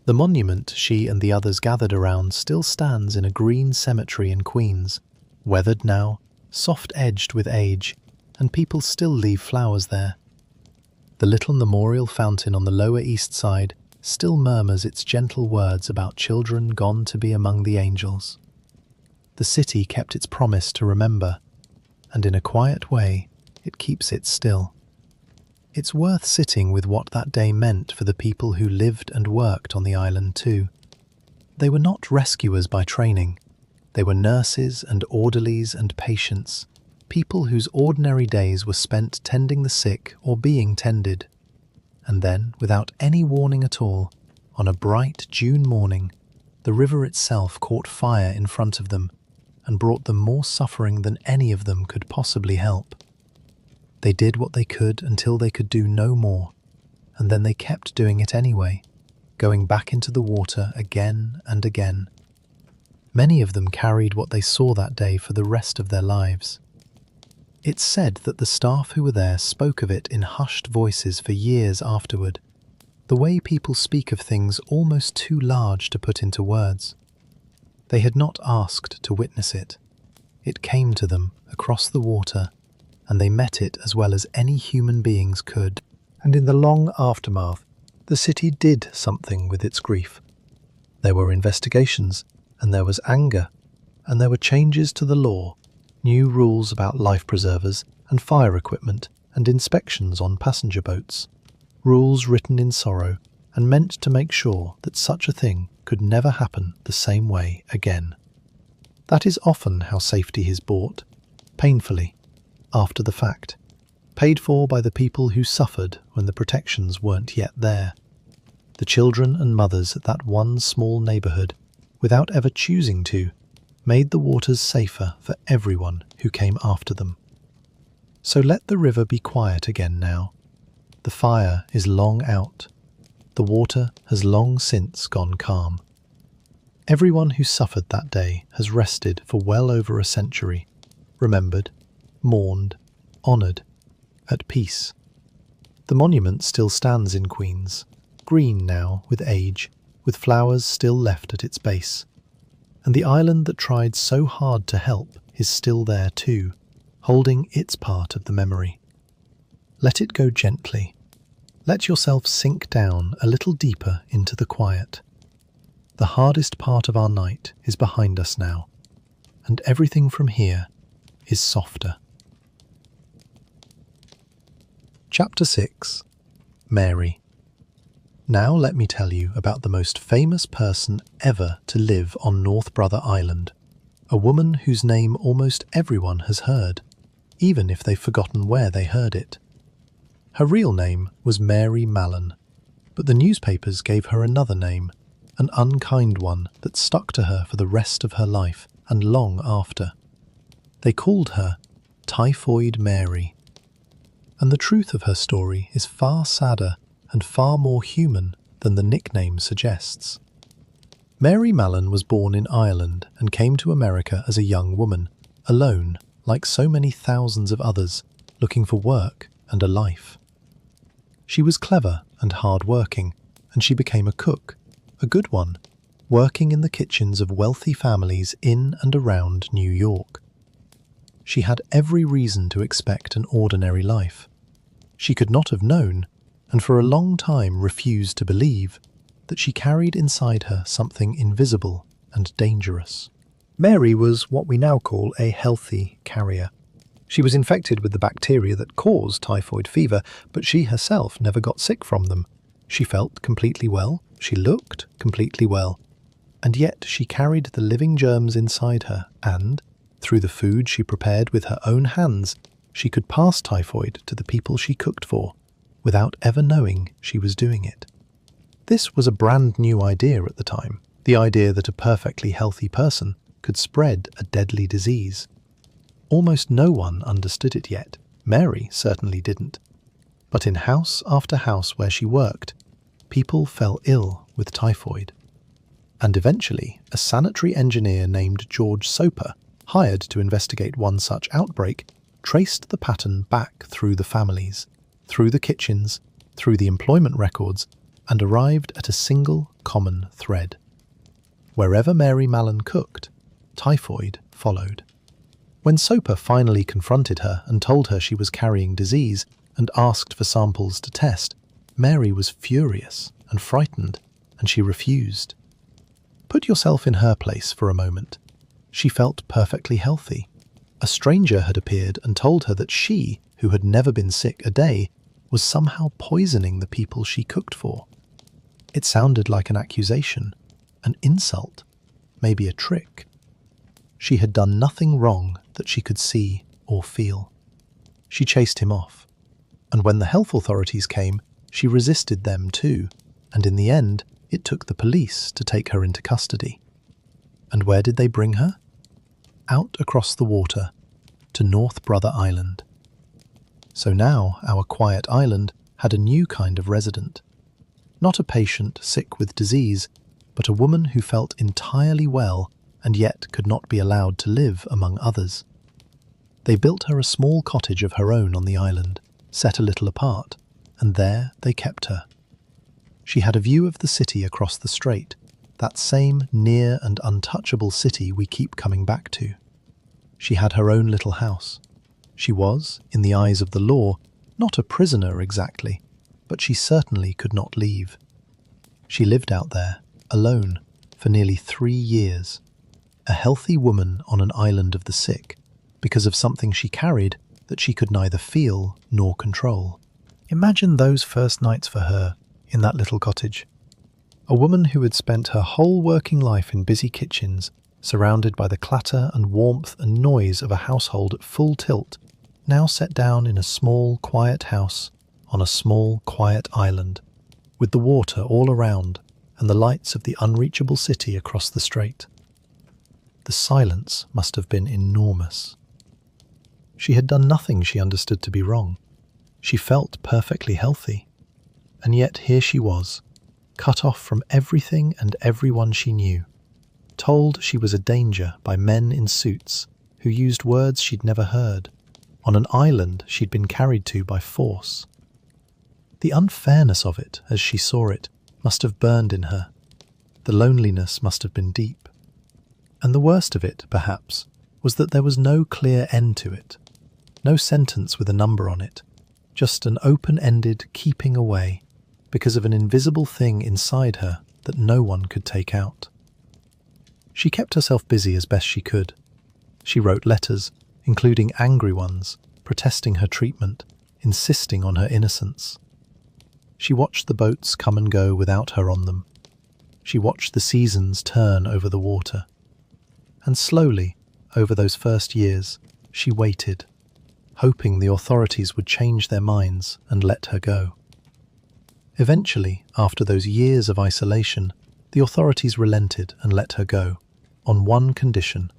The monument she and the others gathered around still stands in a green cemetery in Queens, weathered now, soft-edged with age, and people still leave flowers there. The little memorial fountain on the Lower East Side still murmurs its gentle words about children gone to be among the angels. The city kept its promise to remember, and in a quiet way, it keeps it still. It's worth sitting with what that day meant for the people who lived and worked on the island too. They were not rescuers by training. They were nurses and orderlies and patients, people whose ordinary days were spent tending the sick or being tended. And then, without any warning at all, on a bright June morning, the river itself caught fire in front of them and brought them more suffering than any of them could possibly help. They did what they could until they could do no more, and then they kept doing it anyway, going back into the water again and again. Many of them carried what they saw that day for the rest of their lives. It's said that the staff who were there spoke of it in hushed voices for years afterward, the way people speak of things almost too large to put into words. They had not asked to witness it. It came to them across the water, and they met it as well as any human beings could. And in the long aftermath, the city did something with its grief. There were investigations, and there was anger, and there were changes to the law, new rules about life preservers and fire equipment and inspections on passenger boats, rules written in sorrow and meant to make sure that such a thing could never happen the same way again. That is often how safety is bought, painfully, after the fact, paid for by the people who suffered when the protections weren't yet there. The children and mothers at that one small neighbourhood, without ever choosing to, made the waters safer for everyone who came after them. So let the river be quiet again now. The fire is long out. The water has long since gone calm. Everyone who suffered that day has rested for well over a century, remembered, mourned, honoured, at peace. The monument still stands in Queens, green now with age, with flowers still left at its base. And the island that tried so hard to help is still there too, holding its part of the memory. Let it go gently. Let yourself sink down a little deeper into the quiet. The hardest part of our night is behind us now, and everything from here is softer. Chapter 6. Mary. Now let me tell you about the most famous person ever to live on North Brother Island, a woman whose name almost everyone has heard, even if they've forgotten where they heard it. Her real name was Mary Mallon, but the newspapers gave her another name, an unkind one that stuck to her for the rest of her life and long after. They called her Typhoid Mary. And the truth of her story is far sadder and far more human than the nickname suggests. Mary Mallon was born in Ireland and came to America as a young woman, alone, like so many thousands of others, looking for work and a life. She was clever and hard-working, and she became a cook, a good one, working in the kitchens of wealthy families in and around New York. She had every reason to expect an ordinary life. She could not have known, and for a long time refused to believe, that she carried inside her something invisible and dangerous. Mary was what we now call a healthy carrier. She was infected with the bacteria that caused typhoid fever, but she herself never got sick from them. She felt completely well, she looked completely well, and yet she carried the living germs inside her, and, through the food she prepared with her own hands, she could pass typhoid to the people she cooked for, without ever knowing she was doing it. This was a brand new idea at the time, the idea that a perfectly healthy person could spread a deadly disease. Almost no one understood it yet. Mary certainly didn't. But in house after house where she worked, people fell ill with typhoid. And eventually, a sanitary engineer named George Soper, hired to investigate one such outbreak, traced the pattern back through the families, through the kitchens, through the employment records, and arrived at a single common thread. Wherever Mary Mallon cooked, typhoid followed. When Soper finally confronted her and told her she was carrying disease and asked for samples to test, Mary was furious and frightened, and she refused. Put yourself in her place for a moment. She felt perfectly healthy. A stranger had appeared and told her that she, who had never been sick a day, was somehow poisoning the people she cooked for. It sounded like an accusation, an insult, maybe a trick. She had done nothing wrong that she could see or feel. She chased him off, and when the health authorities came, she resisted them too, and in the end, it took the police to take her into custody. And where did they bring her? Out across the water, to North Brother Island. So now our quiet island had a new kind of resident. Not a patient sick with disease, but a woman who felt entirely well and yet could not be allowed to live among others. They built her a small cottage of her own on the island, set a little apart, and there they kept her. She had a view of the city across the strait, that same near and untouchable city we keep coming back to. She had her own little house. She was, in the eyes of the law, not a prisoner exactly, but she certainly could not leave. She lived out there, alone, for nearly 3 years. A healthy woman on an island of the sick, because of something she carried that she could neither feel nor control. Imagine those first nights for her in that little cottage. A woman who had spent her whole working life in busy kitchens, surrounded by the clatter and warmth and noise of a household at full tilt, now set down in a small, quiet house on a small, quiet island, with the water all around and the lights of the unreachable city across the strait. The silence must have been enormous. She had done nothing she understood to be wrong. She felt perfectly healthy. And yet here she was, cut off from everything and everyone she knew, told she was a danger by men in suits who used words she'd never heard, on an island she'd been carried to by force. The unfairness of it, as she saw it, must have burned in her. The loneliness must have been deep. And the worst of it, perhaps, was that there was no clear end to it. No sentence with a number on it. Just an open-ended keeping away, because of an invisible thing inside her that no one could take out. She kept herself busy as best she could. She wrote letters, including angry ones, protesting her treatment, insisting on her innocence. She watched the boats come and go without her on them. She watched the seasons turn over the water. And slowly, over those first years, she waited, hoping the authorities would change their minds and let her go. Eventually, after those years of isolation, the authorities relented and let her go, on one condition,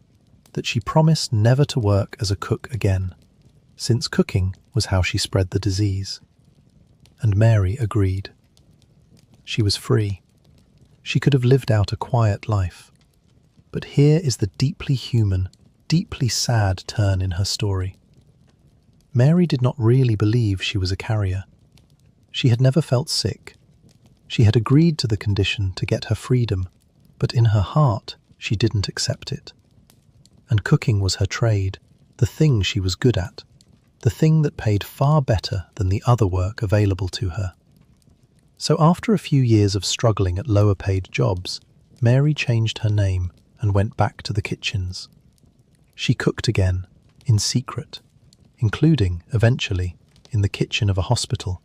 that she promised never to work as a cook again, since cooking was how she spread the disease. And Mary agreed. She was free. She could have lived out a quiet life. But here is the deeply human, deeply sad turn in her story. Mary did not really believe she was a carrier. She had never felt sick. She had agreed to the condition to get her freedom, but in her heart she didn't accept it. And cooking was her trade, the thing she was good at, the thing that paid far better than the other work available to her. So after a few years of struggling at lower paid jobs, Mary changed her name and went back to the kitchens. She cooked again, in secret, including, eventually, in the kitchen of a hospital,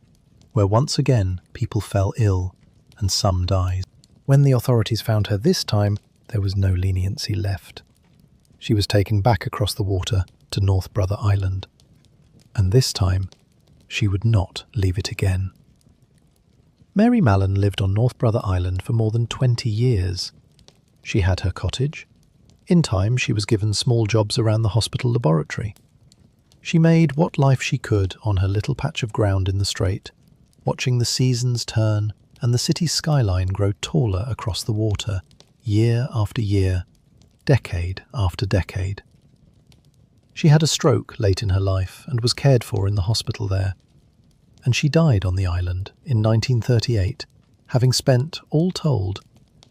where once again people fell ill and some died. When the authorities found her this time, there was no leniency left. She was taken back across the water to North Brother Island. And this time, she would not leave it again. Mary Mallon lived on North Brother Island for more than 20 years. She had her cottage. In time, she was given small jobs around the hospital laboratory. She made what life she could on her little patch of ground in the strait, watching the seasons turn and the city's skyline grow taller across the water, year after year, decade after decade. She had a stroke late in her life and was cared for in the hospital there. And she died on the island in 1938, having spent, all told,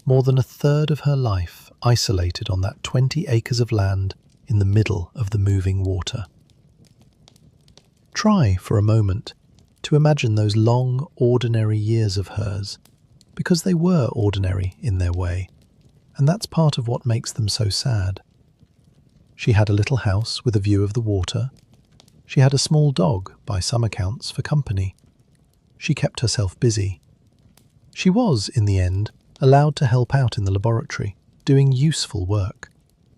more than a third of her life isolated on that 20 acres of land in the middle of the moving water. Try for a moment to imagine those long, ordinary years of hers, because they were ordinary in their way, and that's part of what makes them so sad. She had a little house with a view of the water. She had a small dog, by some accounts, for company. She kept herself busy. She was, in the end, allowed to help out in the laboratory, doing useful work,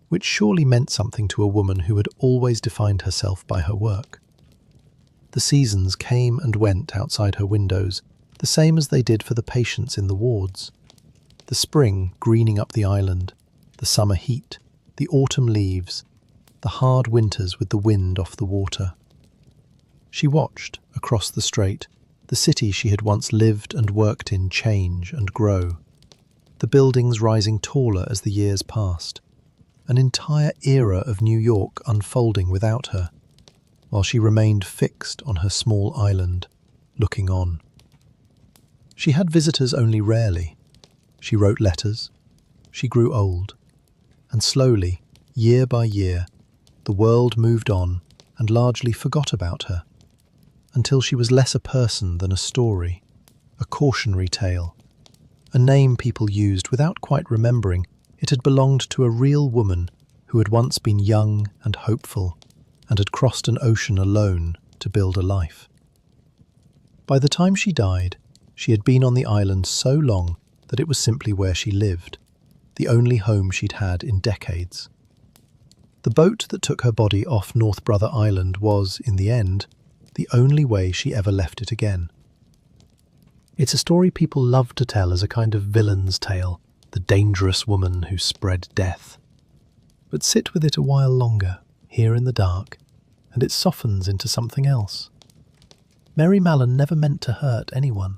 which surely meant something to a woman who had always defined herself by her work. The seasons came and went outside her windows, the same as they did for the patients in the wards. The spring greening up the island, the summer heat, the autumn leaves, the hard winters with the wind off the water. She watched, across the strait, the city she had once lived and worked in change and grow, the buildings rising taller as the years passed, an entire era of New York unfolding without her, while she remained fixed on her small island, looking on. She had visitors only rarely. She wrote letters. She grew old. And slowly, year by year, the world moved on and largely forgot about her, until she was less a person than a story, a cautionary tale, a name people used without quite remembering it had belonged to a real woman who had once been young and hopeful and had crossed an ocean alone to build a life. By the time she died, she had been on the island so long that it was simply where she lived, the only home she'd had in decades. The boat that took her body off North Brother Island was, in the end, the only way she ever left it again. It's a story people love to tell as a kind of villain's tale, the dangerous woman who spread death. But sit with it a while longer, here in the dark, and it softens into something else. Mary Mallon never meant to hurt anyone.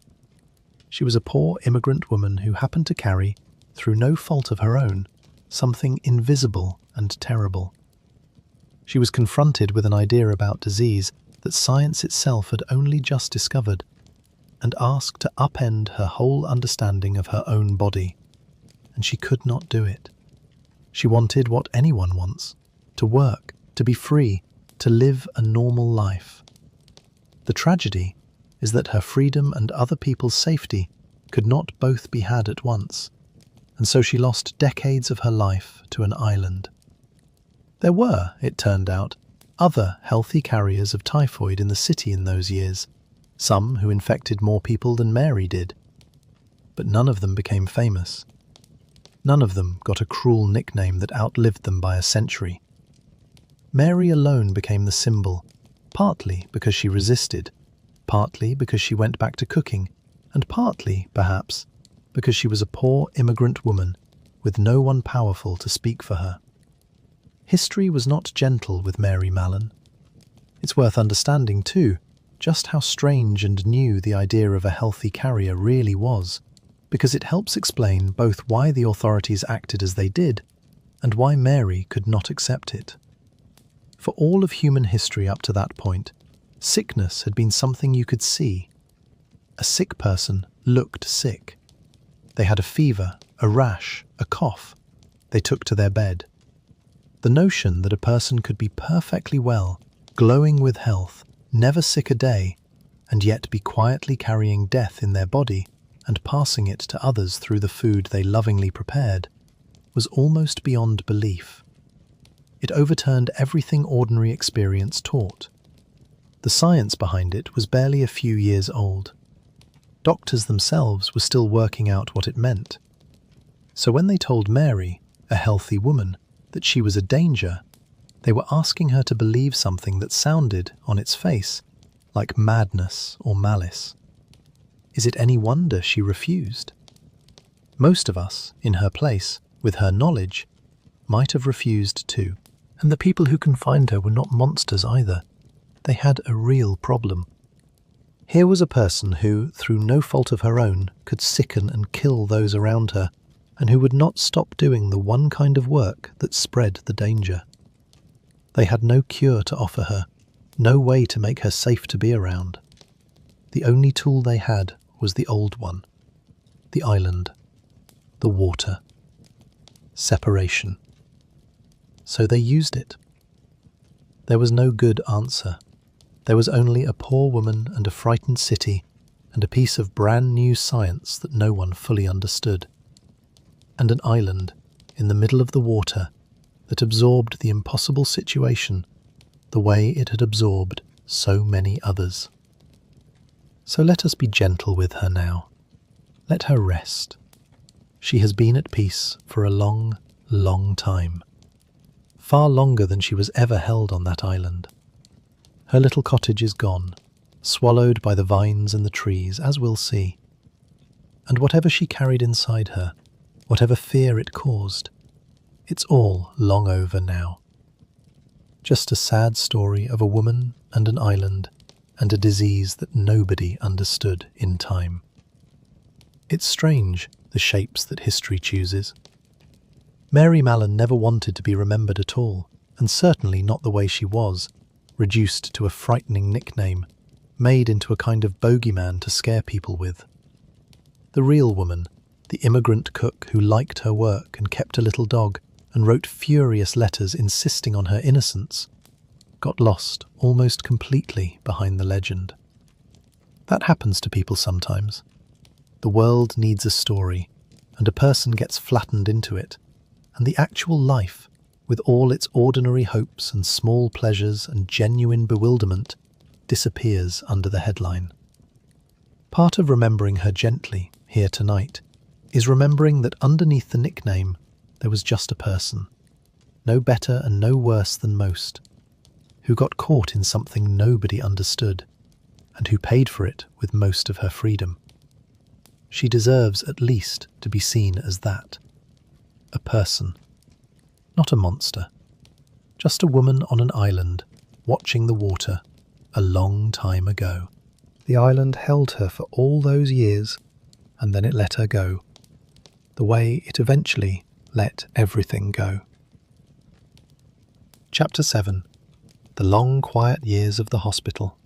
She was a poor immigrant woman who happened to carry, through no fault of her own, something invisible and terrible. She was confronted with an idea about disease that science itself had only just discovered, and asked to upend her whole understanding of her own body, and she could not do it. She wanted what anyone wants, to work, to be free, to live a normal life. The tragedy is that her freedom and other people's safety could not both be had at once, and so she lost decades of her life to an island. There were, it turned out, other healthy carriers of typhoid in the city in those years, some who infected more people than Mary did. But none of them became famous. None of them got a cruel nickname that outlived them by a century. Mary alone became the symbol, partly because she resisted, partly because she went back to cooking, and partly, perhaps, because she was a poor immigrant woman with no one powerful to speak for her. History was not gentle with Mary Mallon. It's worth understanding, too, just how strange and new the idea of a healthy carrier really was, because it helps explain both why the authorities acted as they did and why Mary could not accept it. For all of human history up to that point, sickness had been something you could see. A sick person looked sick. They had a fever, a rash, a cough. They took to their bed. The notion that a person could be perfectly well, glowing with health, never sick a day, and yet be quietly carrying death in their body and passing it to others through the food they lovingly prepared, was almost beyond belief. It overturned everything ordinary experience taught. The science behind it was barely a few years old. Doctors themselves were still working out what it meant. So when they told Mary, a healthy woman, that she was a danger, they were asking her to believe something that sounded, on its face, like madness or malice. Is it any wonder she refused? Most of us, in her place, with her knowledge, might have refused too. And the people who confined her were not monsters either. They had a real problem. Here was a person who, through no fault of her own, could sicken and kill those around her, and who would not stop doing the one kind of work that spread the danger. They had no cure to offer her, no way to make her safe to be around. The only tool they had was the old one, the island, the water, separation. So they used it. There was no good answer. There was only a poor woman and a frightened city and a piece of brand new science that no one fully understood. And an island in the middle of the water that absorbed the impossible situation the way it had absorbed so many others. So let us be gentle with her now. Let her rest. She has been at peace for a long, long time. Far longer than she was ever held on that island. Her little cottage is gone, swallowed by the vines and the trees, as we'll see. And whatever she carried inside her, whatever fear it caused, it's all long over now. Just a sad story of a woman and an island and a disease that nobody understood in time. It's strange, the shapes that history chooses. Mary Mallon never wanted to be remembered at all, and certainly not the way she was, reduced to a frightening nickname, made into a kind of bogeyman to scare people with. The real woman, the immigrant cook who liked her work and kept a little dog and wrote furious letters insisting on her innocence, got lost almost completely behind the legend. That happens to people sometimes. The world needs a story, and a person gets flattened into it, and the actual life, with all its ordinary hopes and small pleasures and genuine bewilderment, disappears under the headline. Part of remembering her gently, here tonight, is remembering that underneath the nickname there was just a person, no better and no worse than most, who got caught in something nobody understood, and who paid for it with most of her freedom. She deserves at least to be seen as that. A person. Not a monster. Just a woman on an island, watching the water, a long time ago. The island held her for all those years, and then it let her go. The way it eventually let everything go. Chapter 7. The Long Quiet Years of the Hospital.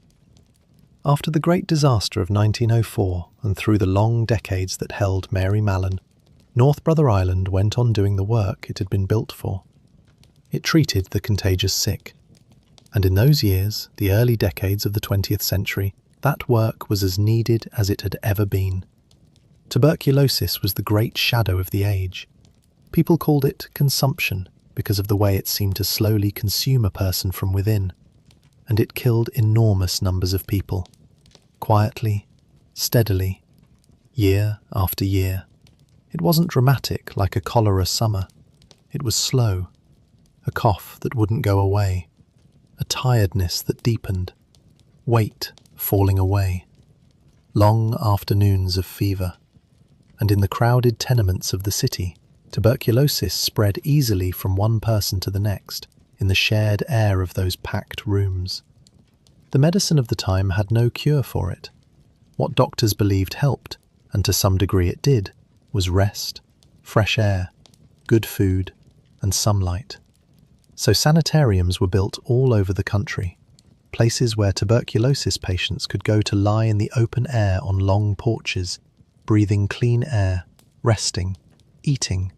After the great disaster of 1904 and through the long decades that held Mary Mallon, North Brother Island went on doing the work it had been built for. It treated the contagious sick. And in those years, the early decades of the 20th century, that work was as needed as it had ever been. Tuberculosis was the great shadow of the age. People called it consumption because of the way it seemed to slowly consume a person from within, and it killed enormous numbers of people, quietly, steadily, year after year. It wasn't dramatic like a cholera summer. It was slow, a cough that wouldn't go away, a tiredness that deepened, weight falling away, long afternoons of fever. And in the crowded tenements of the city, tuberculosis spread easily from one person to the next in the shared air of those packed rooms. The medicine of the time had no cure for it. What doctors believed helped, and to some degree it did, was rest, fresh air, good food, and sunlight. So sanitariums were built all over the country, places where tuberculosis patients could go to lie in the open air on long porches, breathing clean air, resting, eating,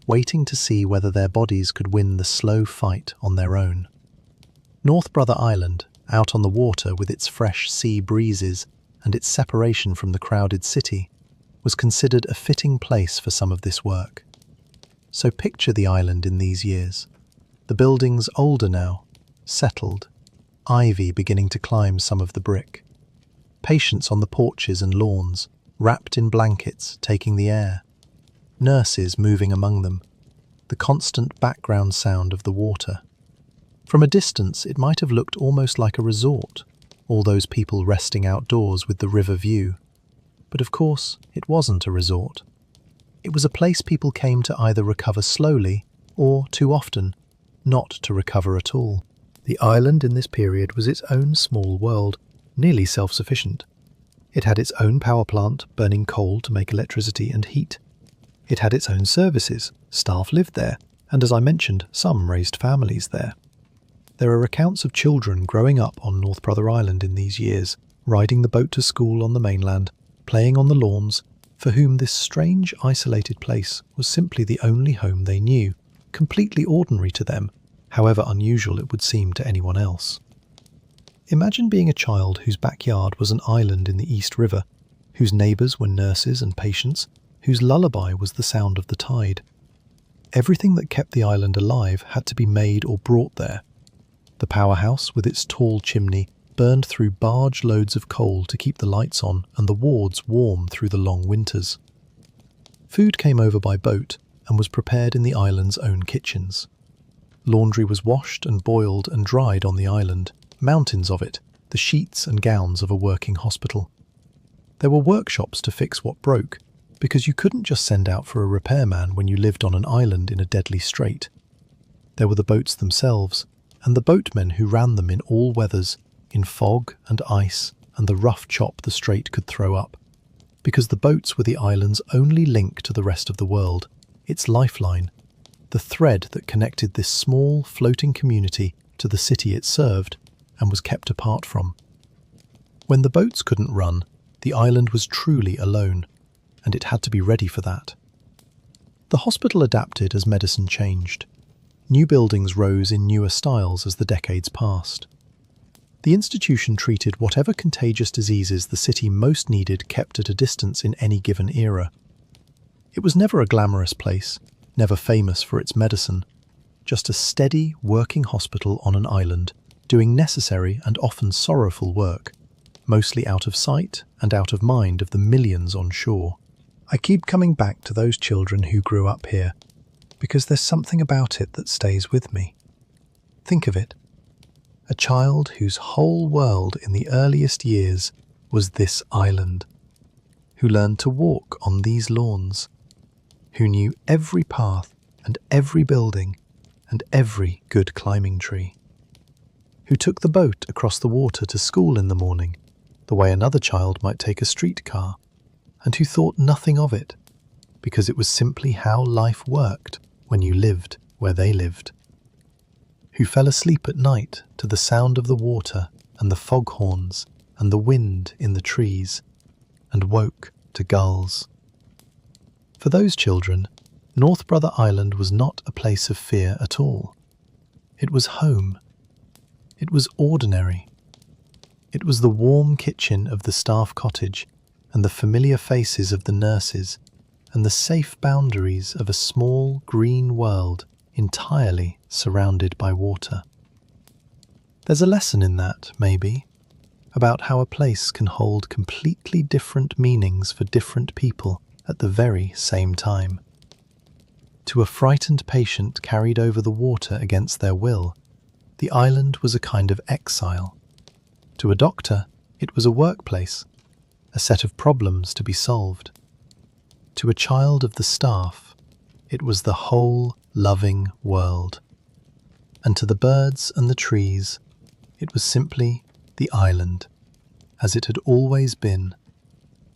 waiting to see whether their bodies could win the slow fight on their own. North Brother Island, out on the water with its fresh sea breezes and its separation from the crowded city, was considered a fitting place for some of this work. So picture the island in these years. The buildings older now, settled, ivy beginning to climb some of the brick. Patients on the porches and lawns, wrapped in blankets, taking the air. Nurses moving among them. The constant background sound of the water. From a distance, it might have looked almost like a resort, all those people resting outdoors with the river view. But of course, it wasn't a resort. It was a place people came to either recover slowly or, too often, not to recover at all. The island in this period was its own small world, nearly self-sufficient. It had its own power plant burning coal to make electricity and heat. It had its own services, staff lived there, and as I mentioned, some raised families there. There are accounts of children growing up on North Brother Island in these years, riding the boat to school on the mainland, playing on the lawns, for whom this strange, isolated place was simply the only home they knew, completely ordinary to them, however unusual it would seem to anyone else. Imagine being a child whose backyard was an island in the East River, whose neighbours were nurses and patients, whose lullaby was the sound of the tide. Everything that kept the island alive had to be made or brought there. The powerhouse, with its tall chimney, burned through barge loads of coal to keep the lights on and the wards warm through the long winters. Food came over by boat and was prepared in the island's own kitchens. Laundry was washed and boiled and dried on the island, mountains of it, the sheets and gowns of a working hospital. There were workshops to fix what broke, because you couldn't just send out for a repairman when you lived on an island in a deadly strait. There were the boats themselves, and the boatmen who ran them in all weathers, in fog and ice and the rough chop the strait could throw up, because the boats were the island's only link to the rest of the world, its lifeline, the thread that connected this small, floating community to the city it served and was kept apart from. When the boats couldn't run, the island was truly alone, and it had to be ready for that. The hospital adapted as medicine changed. New buildings rose in newer styles as the decades passed. The institution treated whatever contagious diseases the city most needed kept at a distance in any given era. It was never a glamorous place, never famous for its medicine, just a steady, working hospital on an island, doing necessary and often sorrowful work, mostly out of sight and out of mind of the millions on shore. I keep coming back to those children who grew up here, because there's something about it that stays with me. Think of it. A child whose whole world in the earliest years was this island, who learned to walk on these lawns, who knew every path and every building and every good climbing tree, who took the boat across the water to school in the morning, the way another child might take a streetcar, and who thought nothing of it, because it was simply how life worked when you lived where they lived, who fell asleep at night to the sound of the water and the foghorns and the wind in the trees, and woke to gulls. For those children, North Brother Island was not a place of fear at all. It was home. It was ordinary. It was the warm kitchen of the staff cottage and the familiar faces of the nurses and the safe boundaries of a small green world entirely surrounded by water. There's a lesson in that, maybe, about how a place can hold completely different meanings for different people at the very same time. To a frightened patient carried over the water against their will, the island was a kind of exile. To a doctor, it was a workplace, a set of problems to be solved. To a child of the staff, it was the whole loving world. And to the birds and the trees, it was simply the island, as it had always been,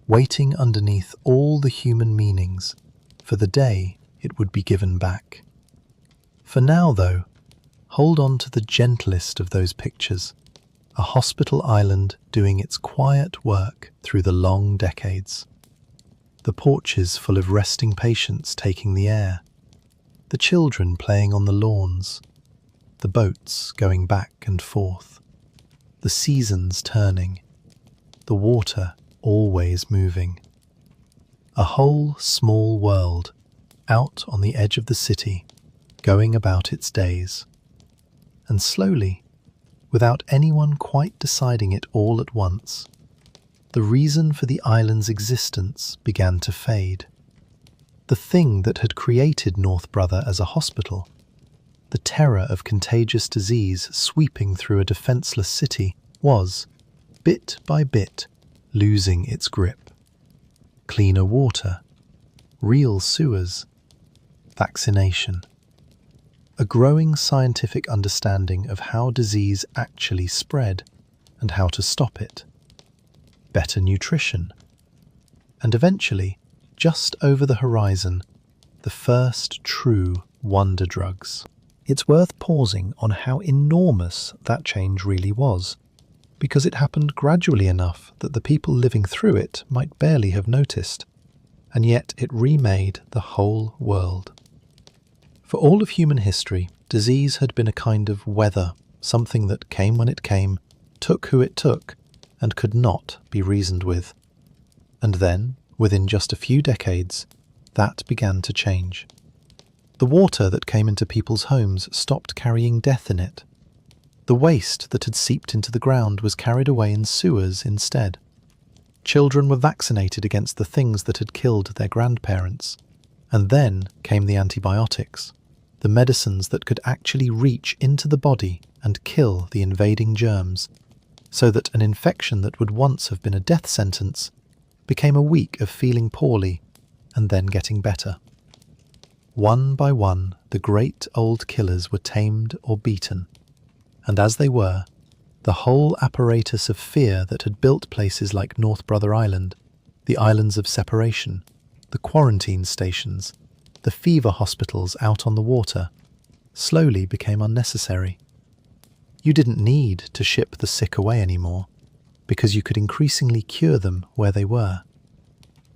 waiting underneath all the human meanings for the day it would be given back. For now, though, hold on to the gentlest of those pictures, a hospital island doing its quiet work through the long decades. The porches full of resting patients taking the air, the children playing on the lawns, the boats going back and forth, the seasons turning, the water always moving. A whole small world out on the edge of the city, going about its days. And slowly, without anyone quite deciding it all at once, the reason for the island's existence began to fade. The thing that had created North Brother as a hospital, the terror of contagious disease sweeping through a defenseless city, was, bit by bit, losing its grip. Cleaner water, real sewers, vaccination. A growing scientific understanding of how disease actually spread and how to stop it. Better nutrition. And eventually, just over the horizon, the first true wonder drugs. It's worth pausing on how enormous that change really was, because it happened gradually enough that the people living through it might barely have noticed, and yet it remade the whole world. For all of human history, disease had been a kind of weather, something that came when it came, took who it took, and could not be reasoned with. And then, within just a few decades, that began to change. The water that came into people's homes stopped carrying death in it. The waste that had seeped into the ground was carried away in sewers instead. Children were vaccinated against the things that had killed their grandparents. And then came the antibiotics, the medicines that could actually reach into the body and kill the invading germs, so that an infection that would once have been a death sentence became a week of feeling poorly and then getting better. One by one, the great old killers were tamed or beaten, and as they were, the whole apparatus of fear that had built places like North Brother Island, the islands of separation, the quarantine stations, the fever hospitals out on the water, slowly became unnecessary. You didn't need to ship the sick away anymore, because you could increasingly cure them where they were.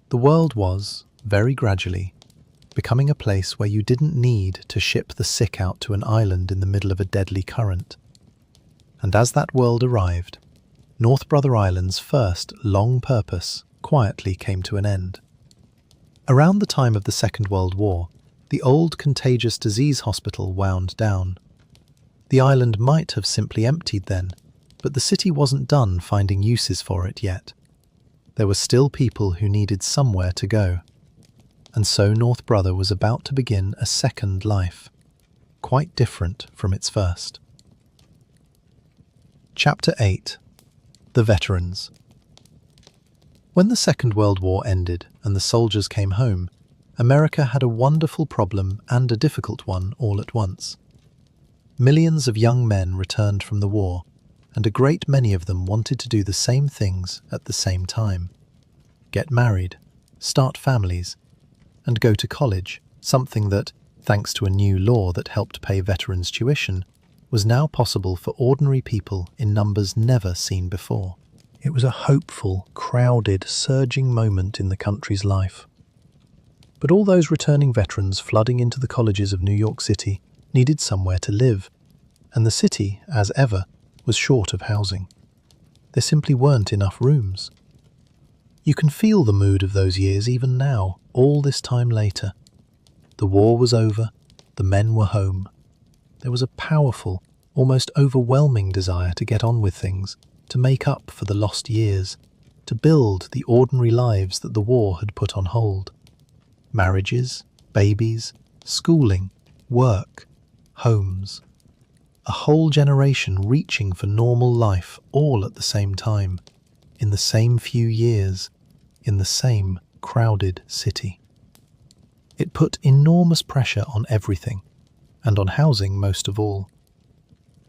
The world was, very gradually, becoming a place where you didn't need to ship the sick out to an island in the middle of a deadly current. And as that world arrived, North Brother Island's first long purpose quietly came to an end. Around the time of the Second World War, the old contagious disease hospital wound down. The island might have simply emptied then, but the city wasn't done finding uses for it yet. There were still people who needed somewhere to go. And so North Brother was about to begin a second life, quite different from its first. Chapter 8. The Veterans. When the Second World War ended and the soldiers came home, America had a wonderful problem and a difficult one all at once. Millions of young men returned from the war, and a great many of them wanted to do the same things at the same time. Get married, start families, and go to college, something that, thanks to a new law that helped pay veterans' tuition, was now possible for ordinary people in numbers never seen before. It was a hopeful, crowded, surging moment in the country's life. But all those returning veterans flooding into the colleges of New York City needed somewhere to live, and the city, as ever, was short of housing. There simply weren't enough rooms. You can feel the mood of those years even now, all this time later. The war was over, the men were home. There was a powerful, almost overwhelming desire to get on with things, to make up for the lost years, to build the ordinary lives that the war had put on hold. Marriages, babies, schooling, work, homes. A whole generation reaching for normal life all at the same time, in the same few years, in the same crowded city. It put enormous pressure on everything, and on housing most of all.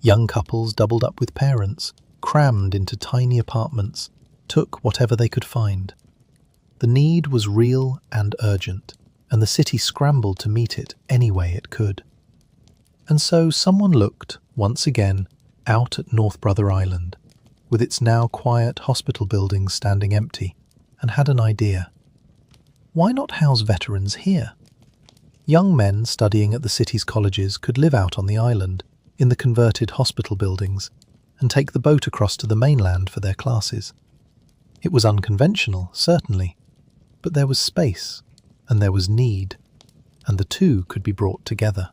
Young couples doubled up with parents, crammed into tiny apartments, took whatever they could find. The need was real and urgent, and the city scrambled to meet it any way it could. And so someone looked, once again, out at North Brother Island, with its now quiet hospital buildings standing empty, and had an idea. Why not house veterans here? Young men studying at the city's colleges could live out on the island, in the converted hospital buildings, and take the boat across to the mainland for their classes. It was unconventional, certainly, but there was space, and there was need. and the two could be brought together.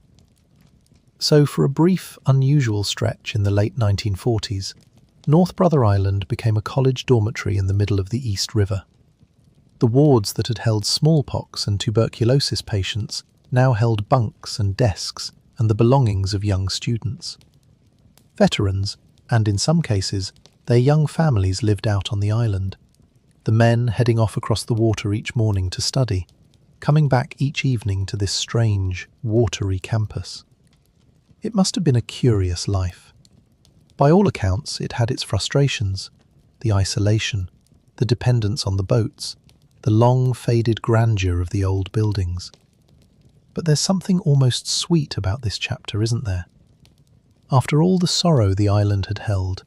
So for a brief, unusual stretch in the late 1940s, North Brother Island became a college dormitory in the middle of the East River. The wards that had held smallpox and tuberculosis patients now held bunks and desks and the belongings of young students. Veterans, and in some cases, their young families lived out on the island, the men heading off across the water each morning to study, coming back each evening to this strange, watery campus. It must have been a curious life. By all accounts, it had its frustrations, the isolation, the dependence on the boats, the long faded grandeur of the old buildings. But there's something almost sweet about this chapter, isn't there? After all the sorrow the island had held,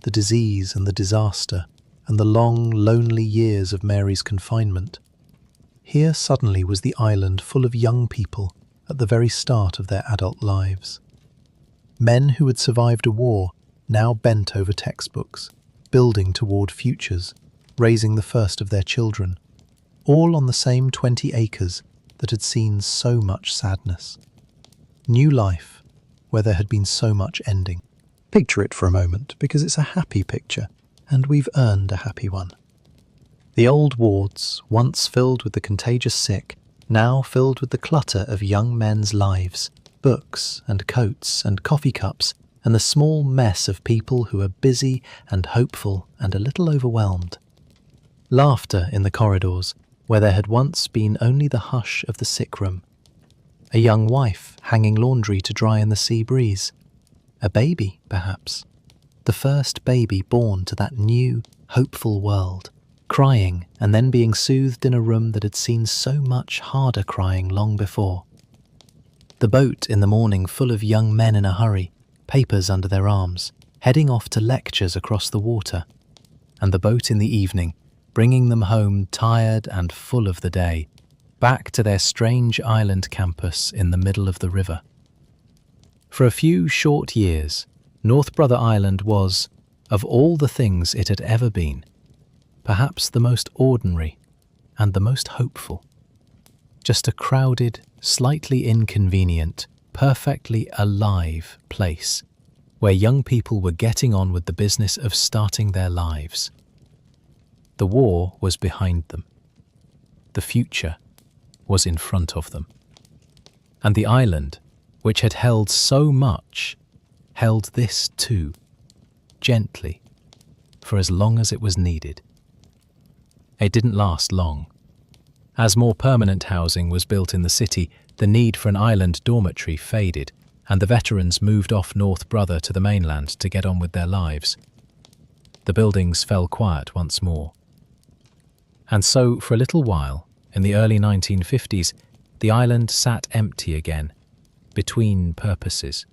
the disease and the disaster, and the long, lonely years of Mary's confinement, here suddenly was the island full of young people at the very start of their adult lives. Men who had survived a war, now bent over textbooks, building toward futures, raising the first of their children, all on the same 20 acres that had seen so much sadness. New life, where there had been so much ending. Picture it for a moment, because it's a happy picture, and we've earned a happy one. The old wards, once filled with the contagious sick, now filled with the clutter of young men's lives, books and coats and coffee cups, and the small mess of people who are busy and hopeful and a little overwhelmed. Laughter in the corridors, where there had once been only the hush of the sick room. A young wife hanging laundry to dry in the sea breeze. A baby, perhaps. The first baby born to that new, hopeful world, crying and then being soothed in a room that had seen so much harder crying long before. The boat in the morning full of young men in a hurry, papers under their arms, heading off to lectures across the water. And the boat in the evening, bringing them home tired and full of the day, back to their strange island campus in the middle of the river. For a few short years, North Brother Island was, of all the things it had ever been, perhaps the most ordinary and the most hopeful. Just a crowded, slightly inconvenient, perfectly alive place where young people were getting on with the business of starting their lives. The war was behind them. The future was in front of them. And the island, which had held so much, held this too, gently, for as long as it was needed. It didn't last long. As more permanent housing was built in the city, the need for an island dormitory faded, and the veterans moved off North Brother to the mainland to get on with their lives. The buildings fell quiet once more. And so, for a little while, in the early 1950s, the island sat empty again, between purposes,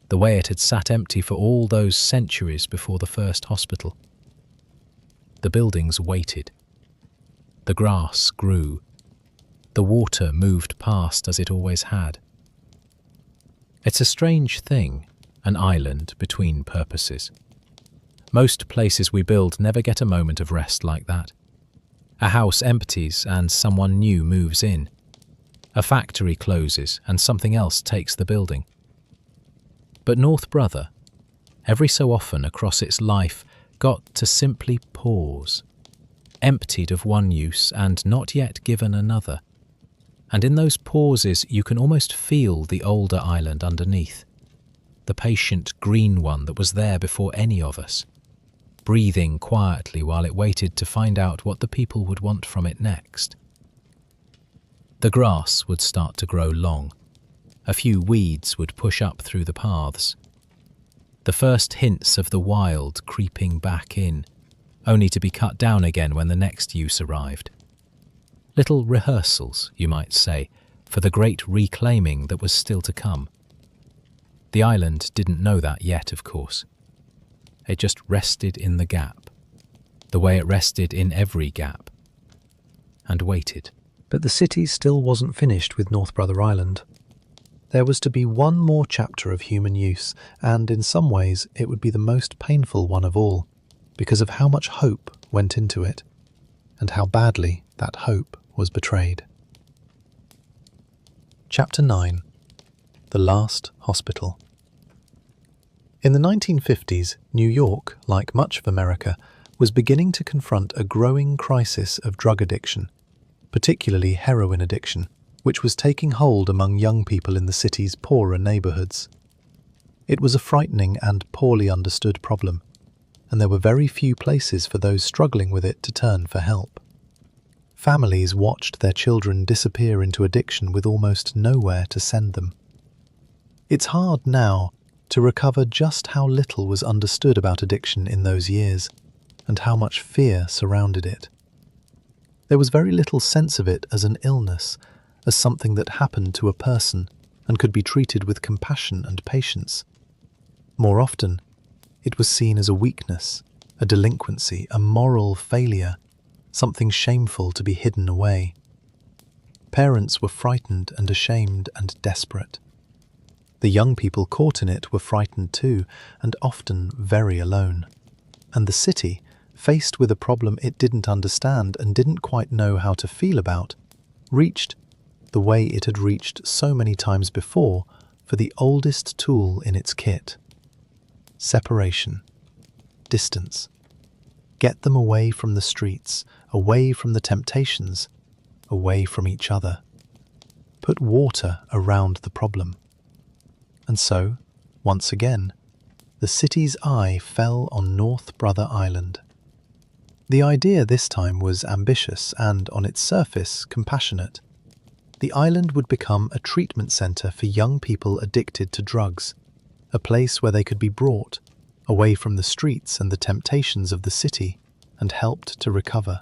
the way it had sat empty for all those centuries before the first hospital. The buildings waited. The grass grew. The water moved past as it always had. It's a strange thing, an island between purposes. Most places we build never get a moment of rest like that. A house empties and someone new moves in. A factory closes and something else takes the building. But North Brother, every so often across its life, got to simply pause, emptied of one use and not yet given another. And in those pauses you can almost feel the older island underneath, the patient green one that was there before any of us, breathing quietly while it waited to find out what the people would want from it next. The grass would start to grow long. A few weeds would push up through the paths. The first hints of the wild creeping back in, only to be cut down again when the next use arrived. Little rehearsals, you might say, for the great reclaiming that was still to come. The island didn't know that yet, of course. It just rested in the gap, the way it rested in every gap, and waited. But the city still wasn't finished with North Brother Island. There was to be one more chapter of human use, and in some ways it would be the most painful one of all, because of how much hope went into it, and how badly that hope was betrayed. Chapter 9. The Last Hospital. In the 1950s, New York, like much of America, was beginning to confront a growing crisis of drug addiction, particularly heroin addiction, which was taking hold among young people in the city's poorer neighborhoods. It was a frightening and poorly understood problem, and there were very few places for those struggling with it to turn for help. Families watched their children disappear into addiction with almost nowhere to send them. It's hard now to recover just how little was understood about addiction in those years, and how much fear surrounded it. There was very little sense of it as an illness, as something that happened to a person and could be treated with compassion and patience. More often, it was seen as a weakness, a delinquency, a moral failure, something shameful to be hidden away. Parents were frightened and ashamed and desperate. The young people caught in it were frightened too, and often very alone. And the city, faced with a problem it didn't understand and didn't quite know how to feel about, reached, the way it had reached so many times before, for the oldest tool in its kit. Separation. Distance. Get them away from the streets, away from the temptations, away from each other. Put water around the problem. And so, once again, the city's eye fell on North Brother Island. The idea this time was ambitious and, on its surface, compassionate. The island would become a treatment center for young people addicted to drugs, a place where they could be brought, away from the streets and the temptations of the city, and helped to recover.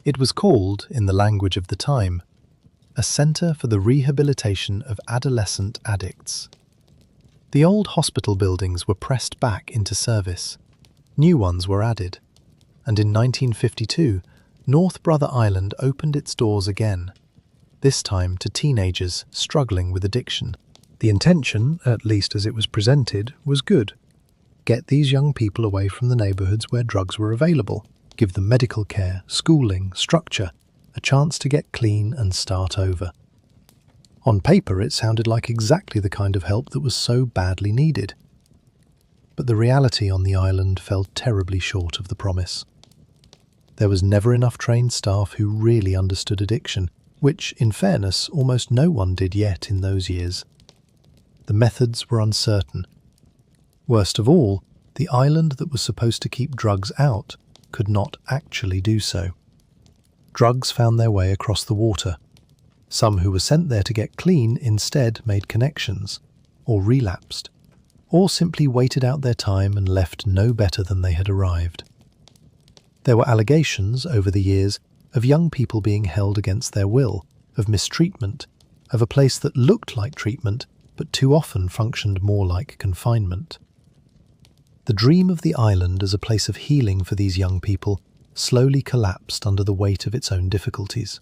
It was called, in the language of the time, a center for the rehabilitation of adolescent addicts. The old hospital buildings were pressed back into service. New ones were added, and in 1952, North Brother Island opened its doors again, this time to teenagers struggling with addiction. The intention, at least as it was presented, was good. Get these young people away from the neighborhoods where drugs were available, give them medical care, schooling, structure, a chance to get clean and start over. On paper, it sounded like exactly the kind of help that was so badly needed. But the reality on the island fell terribly short of the promise. There was never enough trained staff who really understood addiction, which, in fairness, almost no one did yet in those years. The methods were uncertain. Worst of all, the island that was supposed to keep drugs out could not actually do so. Drugs found their way across the water. Some who were sent there to get clean instead made connections, or relapsed, or simply waited out their time and left no better than they had arrived. There were allegations over the years of young people being held against their will, of mistreatment, of a place that looked like treatment but too often functioned more like confinement. The dream of the island as a place of healing for these young people slowly collapsed under the weight of its own difficulties.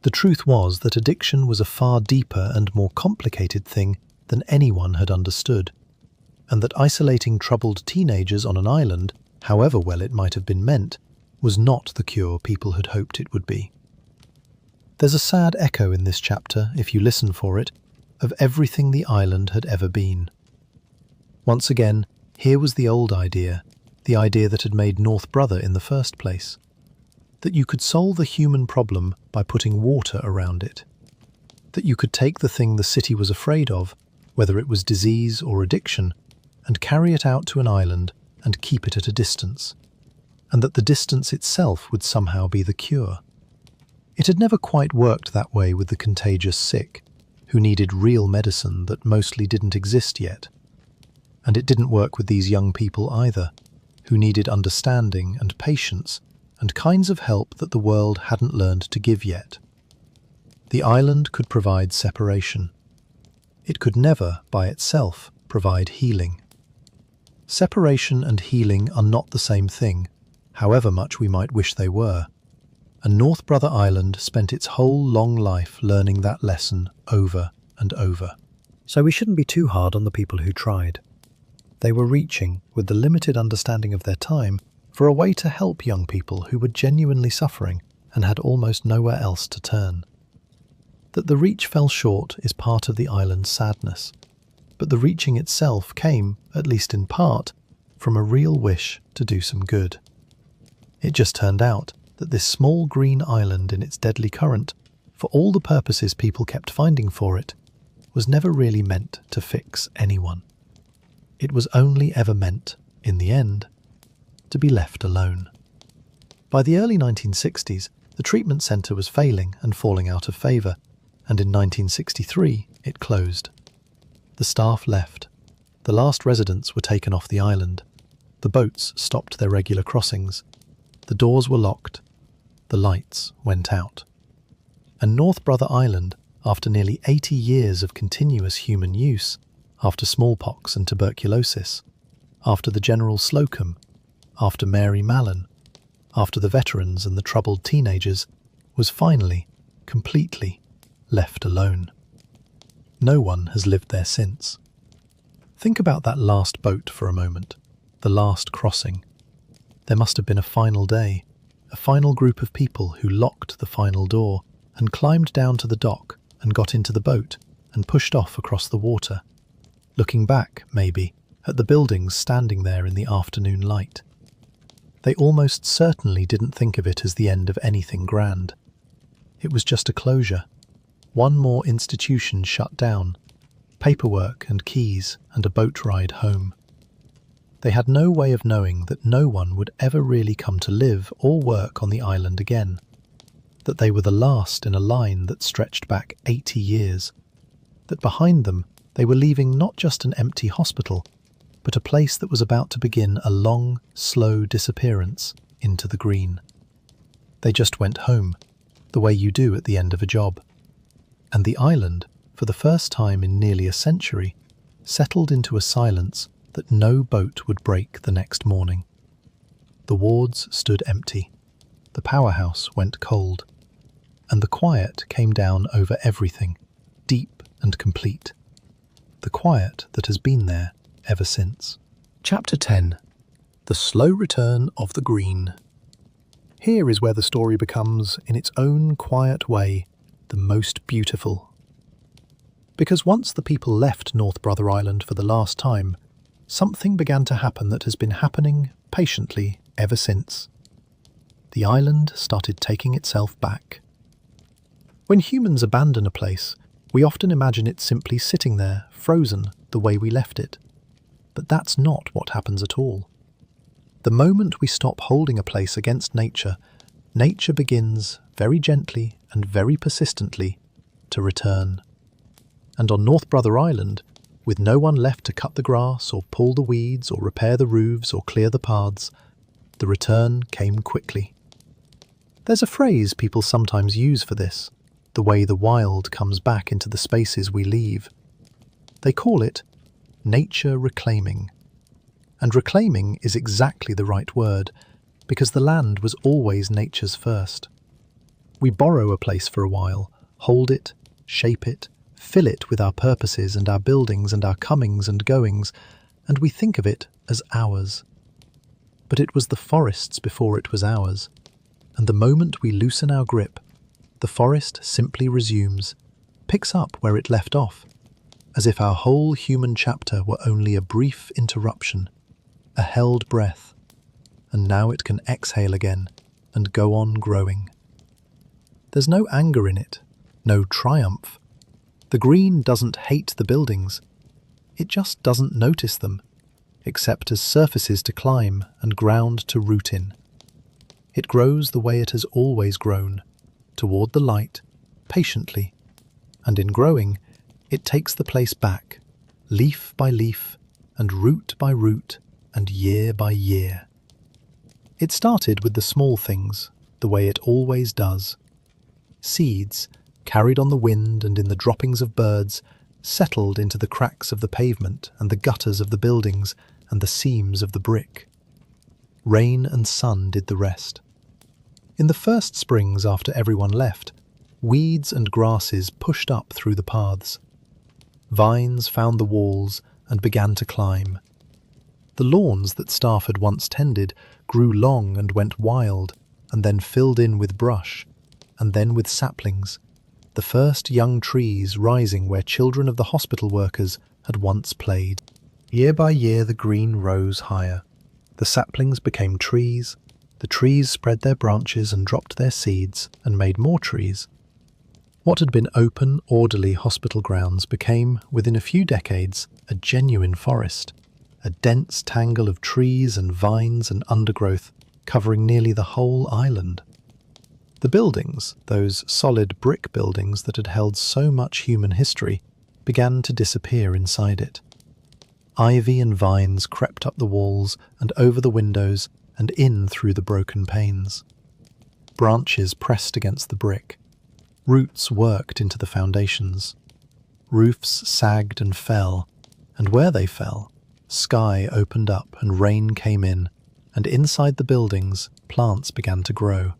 The truth was that addiction was a far deeper and more complicated thing than anyone had understood, and that isolating troubled teenagers on an island, however well it might have been meant, was not the cure people had hoped it would be. There's a sad echo in this chapter, if you listen for it, of everything the island had ever been. Once again, here was the old idea, the idea that had made North Brother in the first place, that you could solve a human problem by putting water around it, that you could take the thing the city was afraid of, whether it was disease or addiction, and carry it out to an island and keep it at a distance, and that the distance itself would somehow be the cure. It had never quite worked that way with the contagious sick, who needed real medicine that mostly didn't exist yet. And it didn't work with these young people either, who needed understanding and patience and kinds of help that the world hadn't learned to give yet. The island could provide separation. It could never, by itself, provide healing. Separation and healing are not the same thing, however much we might wish they were, and North Brother Island spent its whole long life learning that lesson over and over. So we shouldn't be too hard on the people who tried. They were reaching, with the limited understanding of their time, for a way to help young people who were genuinely suffering and had almost nowhere else to turn. That the reach fell short is part of the island's sadness, but the reaching itself came, at least in part, from a real wish to do some good. It just turned out that this small green island in its deadly current, for all the purposes people kept finding for it, was never really meant to fix anyone. It was only ever meant, in the end, to be left alone. By the early 1960s, the treatment centre was failing and falling out of favour, and in 1963 it closed. The staff left. The last residents were taken off the island. The boats stopped their regular crossings. The doors were locked. The lights went out. And North Brother Island, after nearly 80 years of continuous human use, after smallpox and tuberculosis, after the General Slocum, after Mary Mallon, after the veterans and the troubled teenagers, was finally, completely, left alone. No one has lived there since. Think about that last boat for a moment, the last crossing. There must have been a final day, a final group of people who locked the final door and climbed down to the dock and got into the boat and pushed off across the water, looking back, maybe, at the buildings standing there in the afternoon light. They almost certainly didn't think of it as the end of anything grand. It was just a closure. One more institution shut down, paperwork and keys and a boat ride home. They had no way of knowing that no one would ever really come to live or work on the island again, that they were the last in a line that stretched back 80 years, that behind them they were leaving not just an empty hospital, but a place that was about to begin a long, slow disappearance into the green. They just went home, the way you do at the end of a job. And the island, for the first time in nearly a century, settled into a silence that no boat would break the next morning. The wards stood empty. The powerhouse went cold. And the quiet came down over everything, deep and complete. The quiet that has been there ever since. Chapter 10. The Slow Return of the Green. Here is where the story becomes, in its own quiet way, the most beautiful. Because once the people left North Brother Island for the last time, something began to happen that has been happening patiently ever since. The island started taking itself back. When humans abandon a place, we often imagine it simply sitting there, frozen, the way we left it. But that's not what happens at all. The moment we stop holding a place against nature, nature begins, very gently and very persistently, to return. And on North Brother Island, with no one left to cut the grass or pull the weeds or repair the roofs or clear the paths, the return came quickly. There's a phrase people sometimes use for this, the way the wild comes back into the spaces we leave. They call it nature reclaiming. And reclaiming is exactly the right word, because the land was always nature's first. We borrow a place for a while, hold it, shape it, fill it with our purposes and our buildings and our comings and goings, and we think of it as ours. But it was the forest's before it was ours, and the moment we loosen our grip, the forest simply resumes, picks up where it left off, as if our whole human chapter were only a brief interruption, a held breath, and now it can exhale again and go on growing. There's no anger in it, no triumph. The green doesn't hate the buildings. It just doesn't notice them, except as surfaces to climb and ground to root in. It grows the way it has always grown, toward the light, patiently, and in growing, it takes the place back, leaf by leaf, and root by root, and year by year. It started with the small things, the way it always does. Seeds, carried on the wind and in the droppings of birds, settled into the cracks of the pavement and the gutters of the buildings and the seams of the brick. Rain and sun did the rest. In the first springs after everyone left, weeds and grasses pushed up through the paths. Vines found the walls and began to climb. The lawns that staff had once tended grew long and went wild, and then filled in with brush, and then with saplings, the first young trees rising where children of the hospital workers had once played. Year by year the green rose higher. The saplings became trees, the trees spread their branches and dropped their seeds and made more trees. What had been open, orderly hospital grounds became, within a few decades, a genuine forest, a dense tangle of trees and vines and undergrowth covering nearly the whole island. The buildings, those solid brick buildings that had held so much human history, began to disappear inside it. Ivy and vines crept up the walls and over the windows and in through the broken panes. Branches pressed against the brick. Roots worked into the foundations. Roofs sagged and fell, and where they fell, sky opened up and rain came in, and inside the buildings, plants began to grow.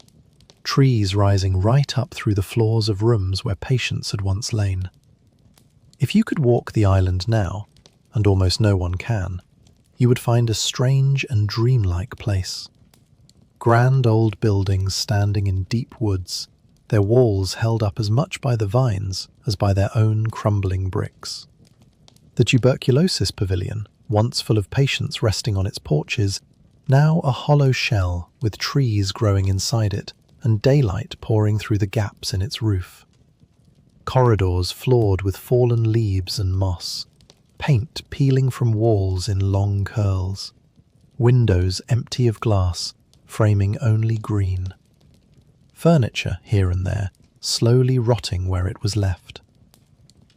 Trees rising right up through the floors of rooms where patients had once lain. If you could walk the island now, and almost no one can, you would find a strange and dreamlike place. Grand old buildings standing in deep woods, their walls held up as much by the vines as by their own crumbling bricks. The tuberculosis pavilion, once full of patients resting on its porches, now a hollow shell with trees growing inside it and daylight pouring through the gaps in its roof. Corridors floored with fallen leaves and moss, paint peeling from walls in long curls, windows empty of glass, framing only green. Furniture here and there, slowly rotting where it was left.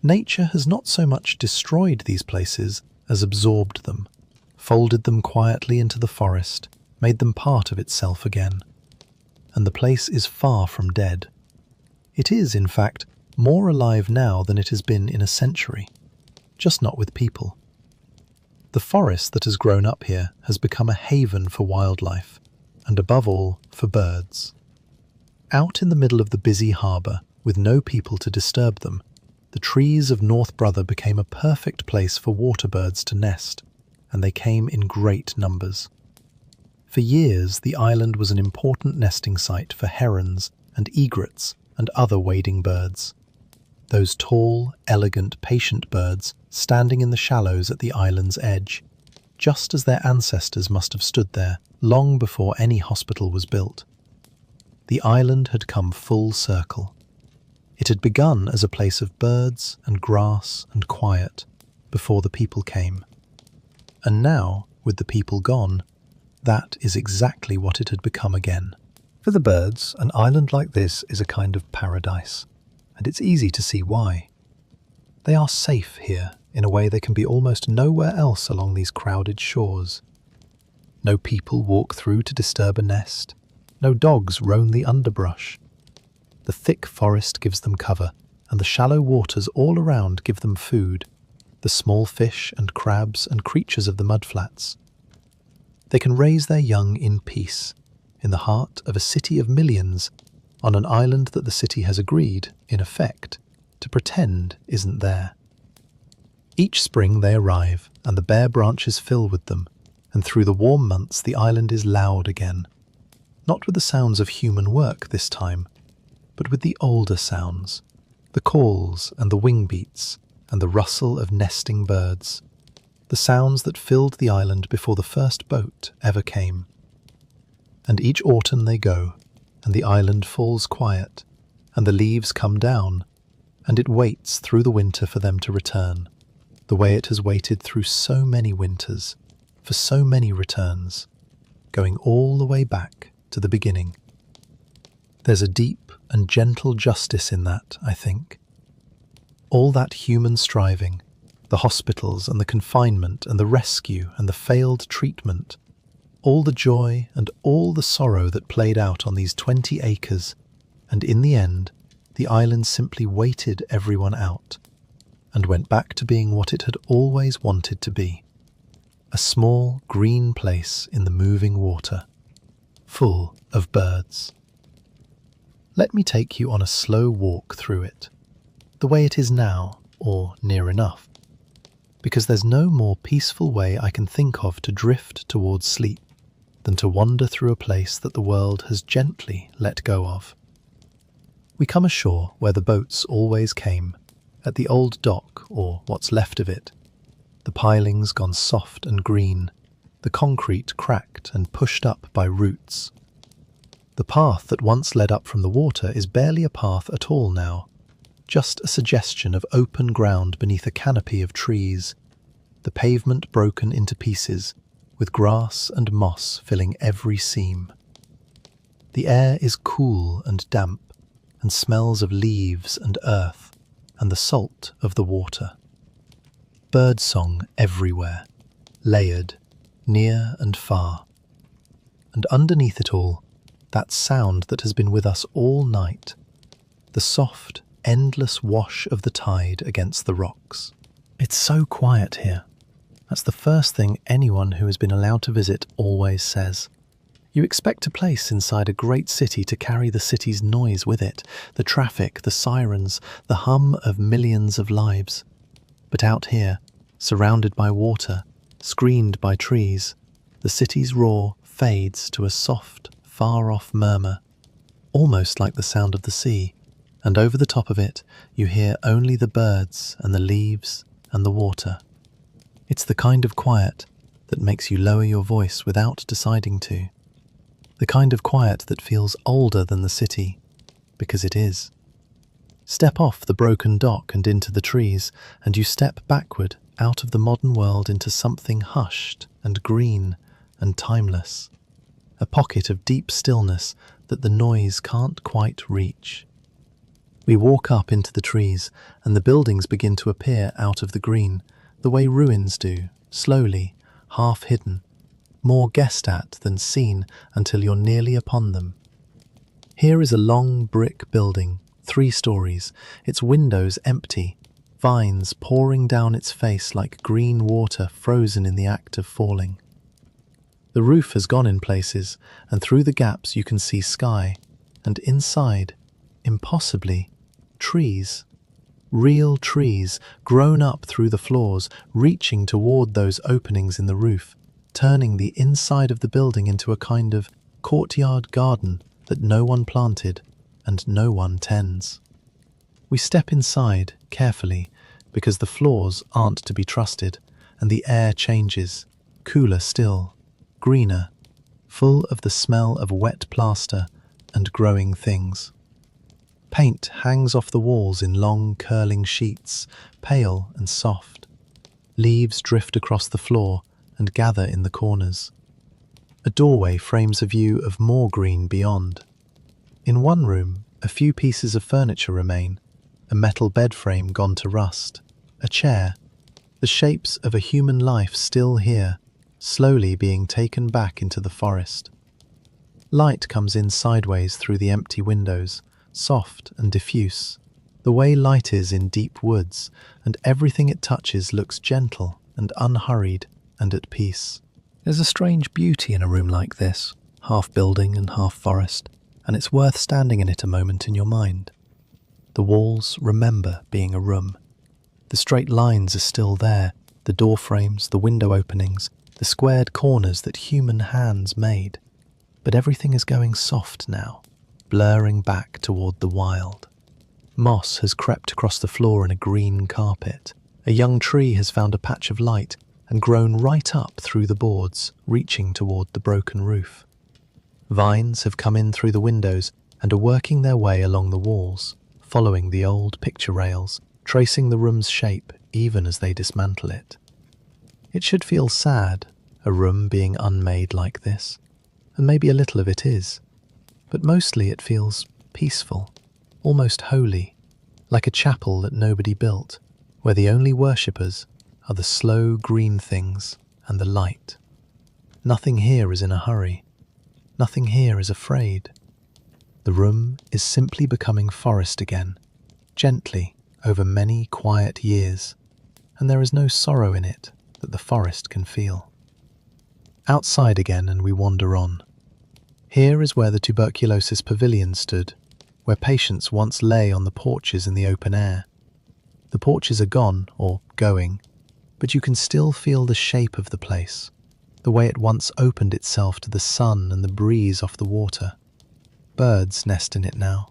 Nature has not so much destroyed these places as absorbed them, folded them quietly into the forest, made them part of itself again. And the place is far from dead. It is, in fact, more alive now than it has been in a century, just not with people. The forest that has grown up here has become a haven for wildlife, and above all, for birds. Out in the middle of the busy harbour, with no people to disturb them, the trees of North Brother became a perfect place for water birds to nest, and they came in great numbers. For years, the island was an important nesting site for herons and egrets and other wading birds. Those tall, elegant, patient birds standing in the shallows at the island's edge, just as their ancestors must have stood there long before any hospital was built. The island had come full circle. It had begun as a place of birds and grass and quiet before the people came. And now, with the people gone, that is exactly what it had become again. For the birds, an island like this is a kind of paradise, and it's easy to see why. They are safe here in a way they can be almost nowhere else along these crowded shores. No people walk through to disturb a nest. No dogs roam the underbrush. The thick forest gives them cover, and the shallow waters all around give them food, the small fish and crabs and creatures of the mudflats. They can raise their young in peace, in the heart of a city of millions, on an island that the city has agreed, in effect, to pretend isn't there. Each spring they arrive, and the bare branches fill with them, and through the warm months the island is loud again. Not with the sounds of human work this time, but with the older sounds, the calls and the wing beats and the rustle of nesting birds, the sounds that filled the island before the first boat ever came. And each autumn they go, and the island falls quiet, and the leaves come down, and it waits through the winter for them to return, the way it has waited through so many winters, for so many returns, going all the way back to the beginning. There's a deep and gentle justice in that, I think. All that human striving, the hospitals and the confinement and the rescue and the failed treatment, all the joy and all the sorrow that played out on these 20 acres, and in the end, the island simply waited everyone out and went back to being what it had always wanted to be, a small green place in the moving water, full of birds. Let me take you on a slow walk through it, the way it is now, or near enough, because there's no more peaceful way I can think of to drift towards sleep than to wander through a place that the world has gently let go of. We come ashore where the boats always came, at the old dock, or what's left of it. The pilings gone soft and green, the concrete cracked and pushed up by roots. The path that once led up from the water is barely a path at all now, just a suggestion of open ground beneath a canopy of trees, the pavement broken into pieces, with grass and moss filling every seam. The air is cool and damp, and smells of leaves and earth, and the salt of the water. Birdsong everywhere, layered, near and far. And underneath it all, that sound that has been with us all night, the soft, endless wash of the tide against the rocks. It's so quiet here. That's the first thing anyone who has been allowed to visit always says. You expect a place inside a great city to carry the city's noise with it, the traffic, the sirens, the hum of millions of lives. But out here, surrounded by water, screened by trees, the city's roar fades to a soft, far-off murmur, almost like the sound of the sea, and over the top of it you hear only the birds and the leaves and the water. It's the kind of quiet that makes you lower your voice without deciding to. The kind of quiet that feels older than the city, because it is. Step off the broken dock and into the trees, and you step backward out of the modern world into something hushed and green and timeless. A pocket of deep stillness that the noise can't quite reach. We walk up into the trees, and the buildings begin to appear out of the green, the way ruins do, slowly, half hidden, more guessed at than seen until you're nearly upon them. Here is a long brick building, 3 stories, its windows empty, vines pouring down its face like green water frozen in the act of falling. The roof has gone in places, and through the gaps you can see sky, and inside, impossibly, trees. Real trees, grown up through the floors, reaching toward those openings in the roof, turning the inside of the building into a kind of courtyard garden that no one planted and no one tends. We step inside carefully because the floors aren't to be trusted, and the air changes, cooler still, greener, full of the smell of wet plaster and growing things. Paint hangs off the walls in long curling sheets, pale and soft. Leaves drift across the floor and gather in the corners. A doorway frames a view of more green beyond. In one room, a few pieces of furniture remain, a metal bed frame gone to rust, a chair, the shapes of a human life still here, slowly being taken back into the forest. Light comes in sideways through the empty windows, soft and diffuse, the way light is in deep woods, and everything it touches looks gentle and unhurried and at peace. There's a strange beauty in a room like this, half building and half forest, and it's worth standing in it a moment in your mind. The walls remember being a room. The straight lines are still there, the door frames, the window openings, the squared corners that human hands made. But everything is going soft now, blurring back toward the wild. Moss has crept across the floor in a green carpet. A young tree has found a patch of light and grown right up through the boards, reaching toward the broken roof. Vines have come in through the windows and are working their way along the walls, following the old picture rails, tracing the room's shape even as they dismantle it. It should feel sad, a room being unmade like this, and maybe a little of it is, but mostly it feels peaceful, almost holy, like a chapel that nobody built, where the only worshippers are the slow green things and the light. Nothing here is in a hurry. Nothing here is afraid. The room is simply becoming forest again, gently over many quiet years, and there is no sorrow in it that the forest can feel. Outside again, and we wander on. Here is where the tuberculosis pavilion stood, where patients once lay on the porches in the open air. The porches are gone, or going, but you can still feel the shape of the place, the way it once opened itself to the sun and the breeze off the water. Birds nest in it now.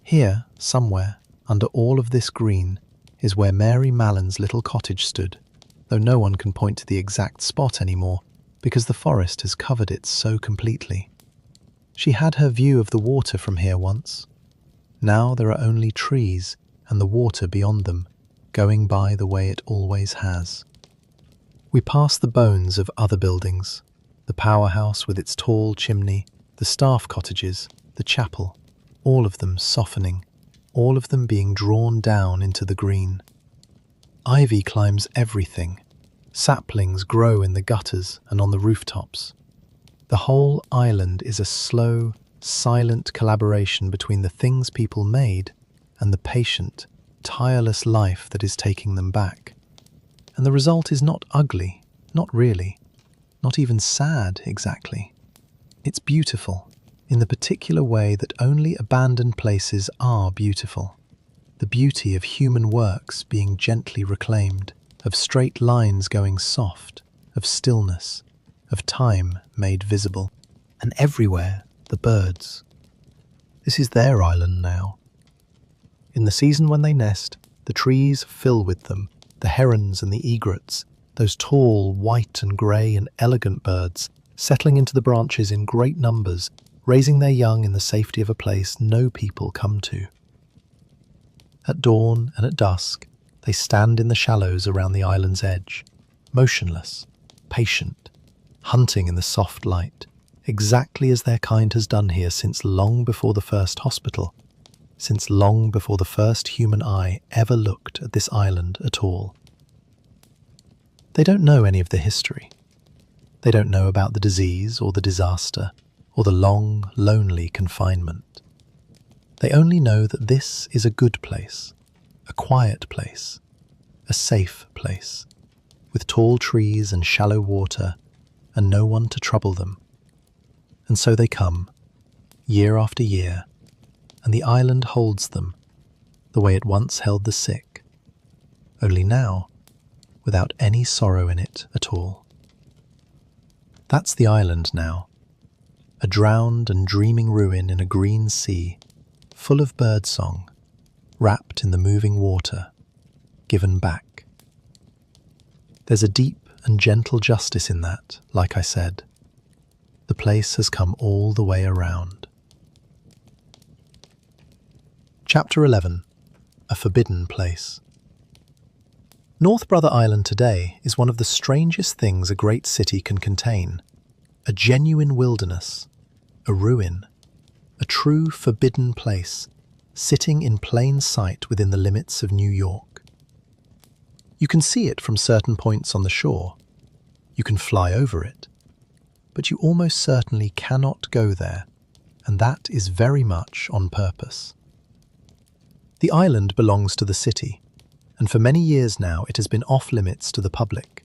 Here, somewhere, under all of this green, is where Mary Mallon's little cottage stood, though no one can point to the exact spot anymore because the forest has covered it so completely. She had her view of the water from here once. Now there are only trees and the water beyond them, going by the way it always has. We pass the bones of other buildings, the powerhouse with its tall chimney, the staff cottages, the chapel, all of them softening, all of them being drawn down into the green. Ivy climbs everything. Saplings grow in the gutters and on the rooftops. The whole island is a slow, silent collaboration between the things people made and the patient, tireless life that is taking them back. And the result is not ugly, not really, not even sad exactly. It's beautiful, in the particular way that only abandoned places are beautiful. The beauty of human works being gently reclaimed, of straight lines going soft, of stillness, of time made visible. And everywhere, the birds. This is their island now. In the season when they nest, the trees fill with them, the herons and the egrets, those tall, white and grey and elegant birds, settling into the branches in great numbers, raising their young in the safety of a place no people come to. At dawn and at dusk, they stand in the shallows around the island's edge, motionless, patient, hunting in the soft light, exactly as their kind has done here since long before the first hospital, since long before the first human eye ever looked at this island at all. They don't know any of the history. They don't know about the disease or the disaster or the long, lonely confinement. They only know that this is a good place, a quiet place, a safe place, with tall trees and shallow water and no one to trouble them. And so they come, year after year, and the island holds them, the way it once held the sick, only now, without any sorrow in it at all. That's the island now, a drowned and dreaming ruin in a green sea, full of birdsong, wrapped in the moving water, given back. There's a deep and gentle justice in that, like I said. The place has come all the way around. Chapter 11. A Forbidden Place. North Brother Island today is one of the strangest things a great city can contain. A genuine wilderness, a ruin, a true forbidden place, sitting in plain sight within the limits of New York. You can see it from certain points on the shore. You can fly over it. But you almost certainly cannot go there, and that is very much on purpose. The island belongs to the city, and for many years now it has been off-limits to the public.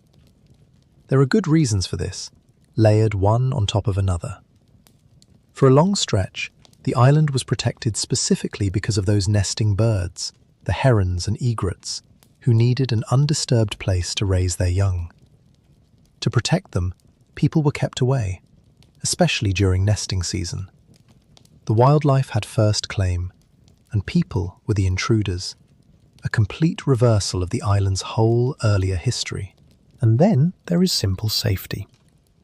There are good reasons for this, layered one on top of another. For a long stretch, the island was protected specifically because of those nesting birds, the herons and egrets, who needed an undisturbed place to raise their young. To protect them, people were kept away, especially during nesting season. The wildlife had first claim, and people were the intruders, a complete reversal of the island's whole earlier history. And then there is simple safety.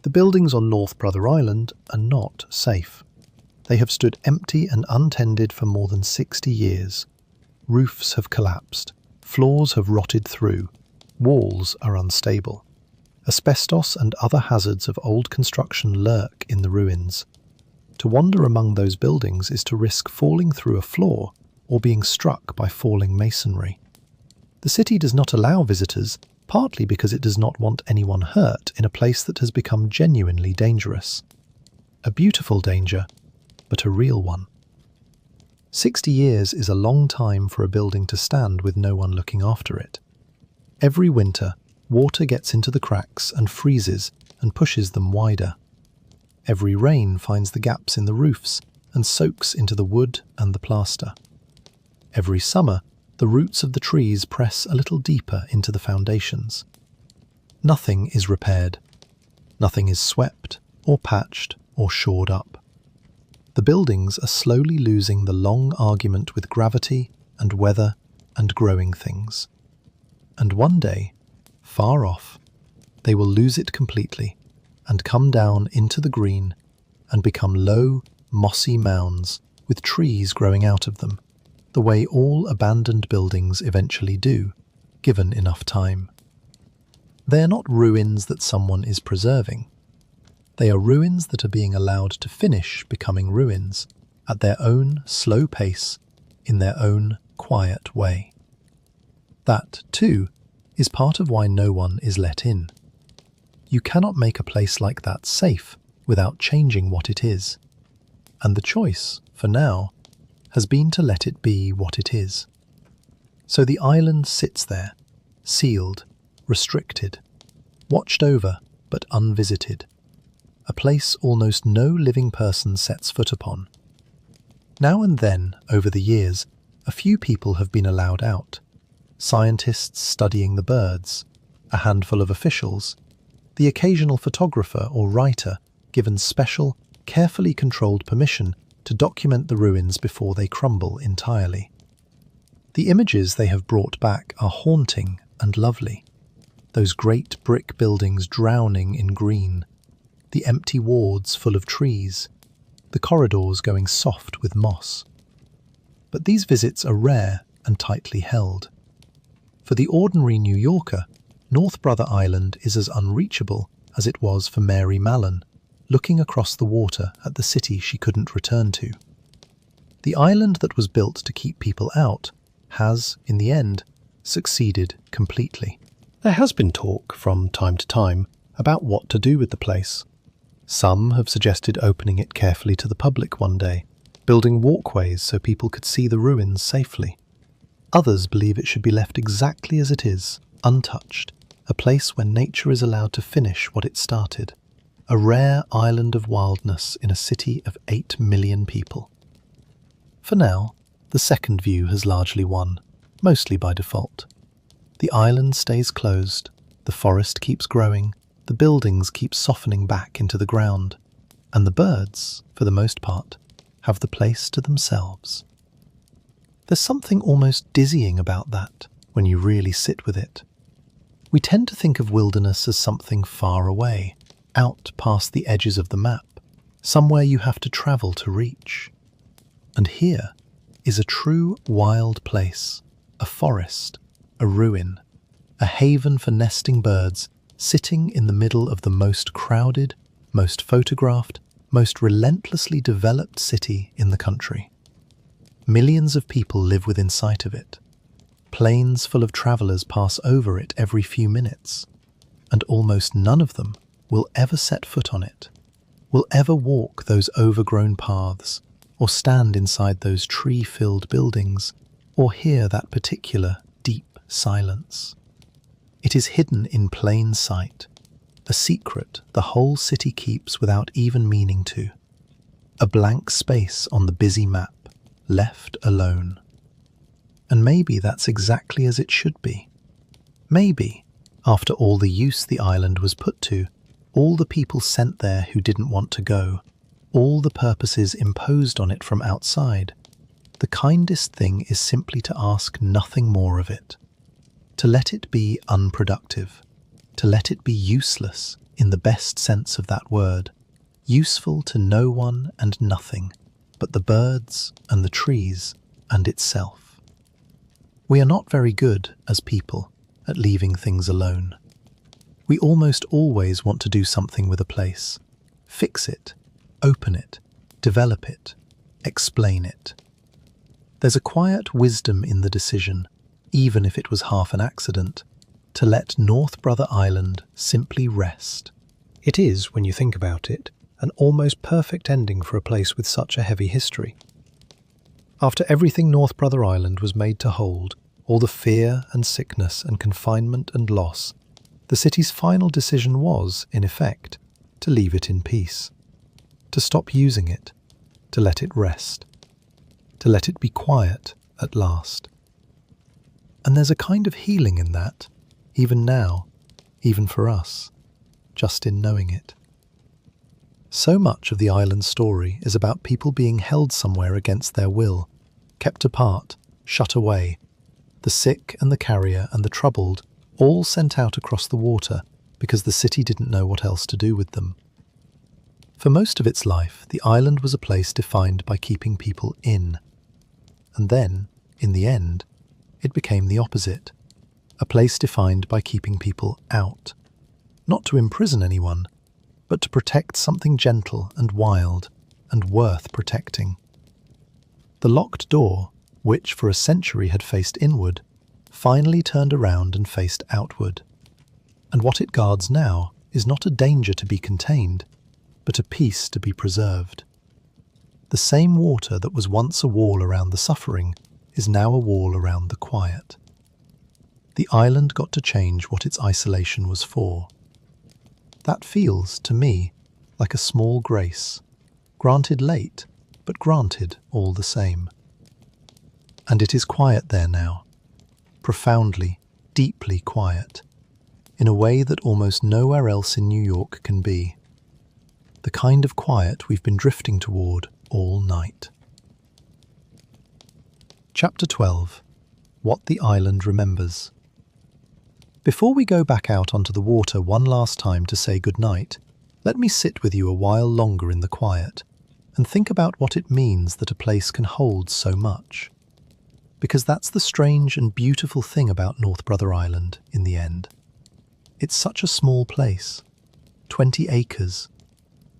The buildings on North Brother Island are not safe. They have stood empty and untended for more than 60 years. Roofs have collapsed, floors have rotted through, walls are unstable. Asbestos and other hazards of old construction lurk in the ruins. To wander among those buildings is to risk falling through a floor or being struck by falling masonry. The city does not allow visitors, partly because it does not want anyone hurt in a place that has become genuinely dangerous. A beautiful danger, but a real one. 60 years is a long time for a building to stand with no one looking after it. Every winter, water gets into the cracks and freezes and pushes them wider. Every rain finds the gaps in the roofs and soaks into the wood and the plaster. Every summer, the roots of the trees press a little deeper into the foundations. Nothing is repaired. Nothing is swept or patched or shored up. The buildings are slowly losing the long argument with gravity and weather and growing things. And one day, far off, they will lose it completely and come down into the green and become low, mossy mounds with trees growing out of them, the way all abandoned buildings eventually do, given enough time. They are not ruins that someone is preserving. They are ruins that are being allowed to finish becoming ruins at their own slow pace, in their own quiet way. That, too, is part of why no one is let in. You cannot make a place like that safe without changing what it is. And the choice, for now, has been to let it be what it is. So the island sits there, sealed, restricted, watched over but unvisited, a place almost no living person sets foot upon. Now and then, over the years, a few people have been allowed out. Scientists studying the birds, a handful of officials, the occasional photographer or writer given special, carefully controlled permission to document the ruins before they crumble entirely. The images they have brought back are haunting and lovely. Those great brick buildings drowning in green, the empty wards full of trees, the corridors going soft with moss. But these visits are rare and tightly held. For the ordinary New Yorker, North Brother Island is as unreachable as it was for Mary Mallon, looking across the water at the city she couldn't return to. The island that was built to keep people out has, in the end, succeeded completely. There has been talk from time to time about what to do with the place. Some have suggested opening it carefully to the public one day, building walkways so people could see the ruins safely. Others believe it should be left exactly as it is, untouched, a place where nature is allowed to finish what it started. A rare island of wildness in a city of 8 million people. For now, the second view has largely won, mostly by default. The island stays closed, the forest keeps growing, the buildings keep softening back into the ground, and the birds, for the most part, have the place to themselves. There's something almost dizzying about that when you really sit with it. We tend to think of wilderness as something far away, out past the edges of the map, somewhere you have to travel to reach. And here is a true wild place, a forest, a ruin, a haven for nesting birds, sitting in the middle of the most crowded, most photographed, most relentlessly developed city in the country. Millions of people live within sight of it. Planes full of travelers pass over it every few minutes, and almost none of them will ever set foot on it, will ever walk those overgrown paths, or stand inside those tree-filled buildings, or hear that particular deep silence. It is hidden in plain sight, a secret the whole city keeps without even meaning to. A blank space on the busy map, left alone. And maybe that's exactly as it should be. Maybe, after all the use the island was put to, all the people sent there who didn't want to go, all the purposes imposed on it from outside, the kindest thing is simply to ask nothing more of it. To let it be unproductive, to let it be useless in the best sense of that word, useful to no one and nothing but the birds and the trees and itself. We are not very good, as people, at leaving things alone. We almost always want to do something with a place, fix it, open it, develop it, explain it. There's a quiet wisdom in the decision, even if it was half an accident, to let North Brother Island simply rest. It is, when you think about it, an almost perfect ending for a place with such a heavy history. After everything North Brother Island was made to hold, all the fear and sickness and confinement and loss, the city's final decision was, in effect, to leave it in peace, to stop using it, to let it rest, to let it be quiet at last. And there's a kind of healing in that, even now, even for us, just in knowing it. So much of the island story is about people being held somewhere against their will, kept apart, shut away. The sick and the carrier and the troubled, all sent out across the water because the city didn't know what else to do with them. For most of its life, the island was a place defined by keeping people in. And then, in the end, it became the opposite, a place defined by keeping people out. Not to imprison anyone, but to protect something gentle and wild and worth protecting. The locked door, which for a century had faced inward, finally turned around and faced outward. And what it guards now is not a danger to be contained, but a peace to be preserved. The same water that was once a wall around the suffering is now a wall around the quiet. The island got to change what its isolation was for. That feels, to me, like a small grace, granted late, but granted all the same. And it is quiet there now, profoundly, deeply quiet, in a way that almost nowhere else in New York can be. The kind of quiet we've been drifting toward all night. Chapter 12. What the Island Remembers. Before we go back out onto the water one last time to say goodnight, let me sit with you a while longer in the quiet and think about what it means that a place can hold so much. Because that's the strange and beautiful thing about North Brother Island in the end. It's such a small place, 20 acres.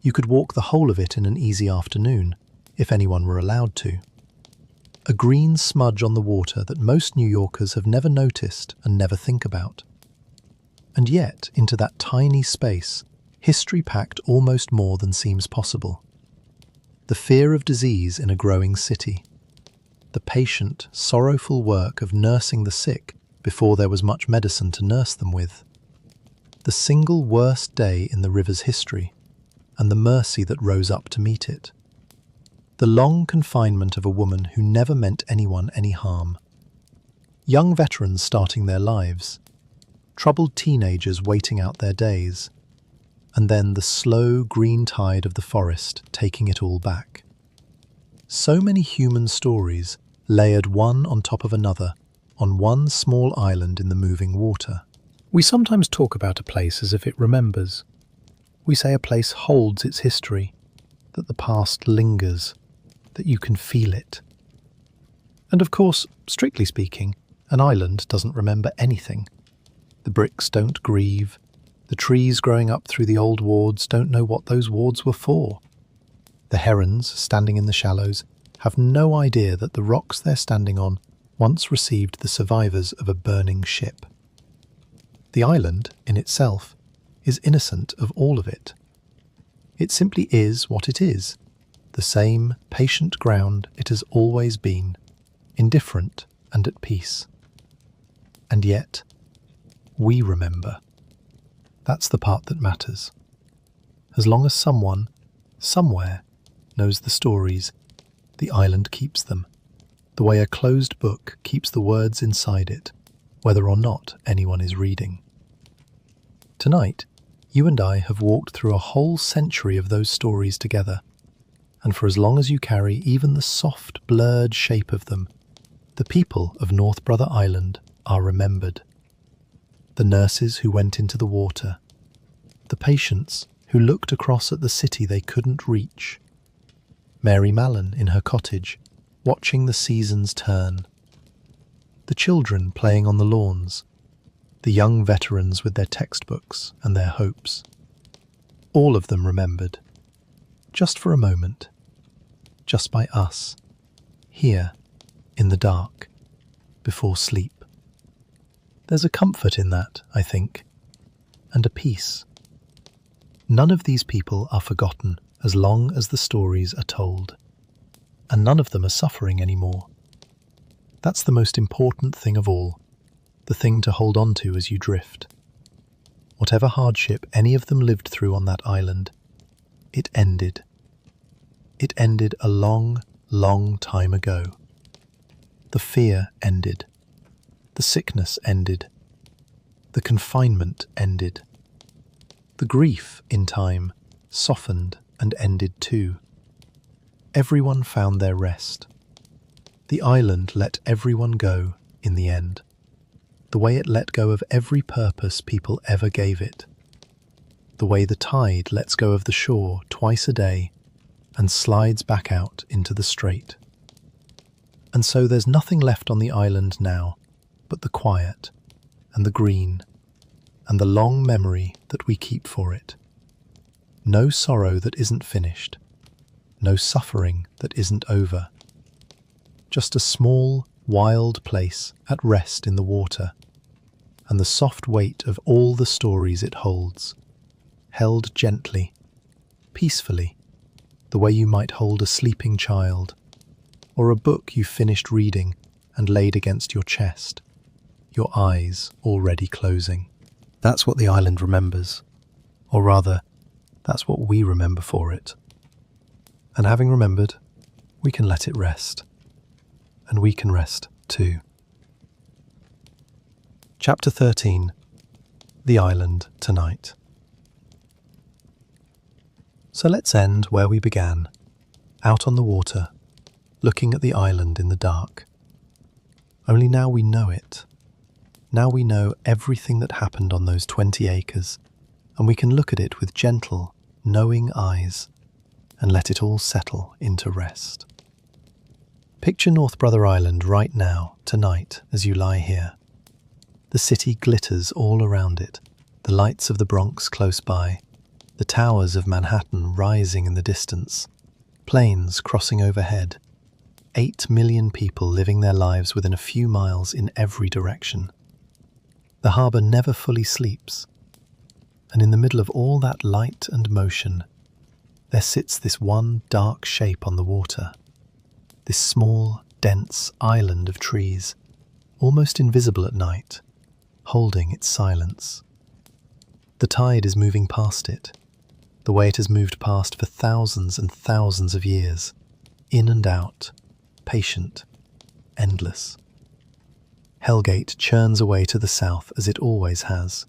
You could walk the whole of it in an easy afternoon, if anyone were allowed to. A green smudge on the water that most New Yorkers have never noticed and never think about. And yet, into that tiny space, history packed almost more than seems possible. The fear of disease in a growing city. The patient, sorrowful work of nursing the sick before there was much medicine to nurse them with. The single worst day in the river's history, and the mercy that rose up to meet it. The long confinement of a woman who never meant anyone any harm. Young veterans starting their lives. Troubled teenagers waiting out their days. And then the slow green tide of the forest taking it all back. So many human stories layered one on top of another on one small island in the moving water. We sometimes talk about a place as if it remembers. We say a place holds its history, that the past lingers, that you can feel it. And of course, strictly speaking, an island doesn't remember anything. The bricks don't grieve. The trees growing up through the old wards don't know what those wards were for. The herons, standing in the shallows, have no idea that the rocks they're standing on once received the survivors of a burning ship. The island, in itself, is innocent of all of it. It simply is what it is, the same patient ground it has always been, indifferent and at peace. And yet, we remember. That's the part that matters. As long as someone, somewhere, knows the stories, the island keeps them, the way a closed book keeps the words inside it, whether or not anyone is reading. Tonight, you and I have walked through a whole century of those stories together, and for as long as you carry even the soft, blurred shape of them, the people of North Brother Island are remembered. The nurses who went into the water, the patients who looked across at the city they couldn't reach, Mary Mallon in her cottage, watching the seasons turn, the children playing on the lawns, the young veterans with their textbooks and their hopes. All of them remembered, just for a moment, just by us, here, in the dark, before sleep. There's a comfort in that, I think, and a peace. None of these people are forgotten as long as the stories are told, and none of them are suffering anymore. That's the most important thing of all, the thing to hold on to as you drift. Whatever hardship any of them lived through on that island, it ended. It ended a long, long time ago. The fear ended. The sickness ended. The confinement ended. The grief, in time, softened and ended too. Everyone found their rest. The island let everyone go in the end, the way it let go of every purpose people ever gave it, the way the tide lets go of the shore twice a day and slides back out into the strait. And so there's nothing left on the island now but the quiet and the green and the long memory that we keep for it. No sorrow that isn't finished, no suffering that isn't over. Just a small, wild place at rest in the water, and the soft weight of all the stories it holds, held gently, peacefully, the way you might hold a sleeping child, or a book you finished reading and laid against your chest, your eyes already closing. That's what the island remembers, or rather, that's what we remember for it. And having remembered, we can let it rest. And we can rest too. Chapter 13. The Island Tonight. So let's end where we began, out on the water, looking at the island in the dark. Only now we know it. Now we know everything that happened on those 20 acres, and we can look at it with gentle, knowing eyes, and let it all settle into rest. Picture North Brother Island right now, tonight, as you lie here. The city glitters all around it, the lights of the Bronx close by, the towers of Manhattan rising in the distance, planes crossing overhead, 8 million people living their lives within a few miles in every direction. The harbour never fully sleeps, and in the middle of all that light and motion, there sits this one dark shape on the water. This small, dense island of trees, almost invisible at night, holding its silence. The tide is moving past it, the way it has moved past for thousands and thousands of years, in and out, patient, endless. Hellgate churns away to the south as it always has.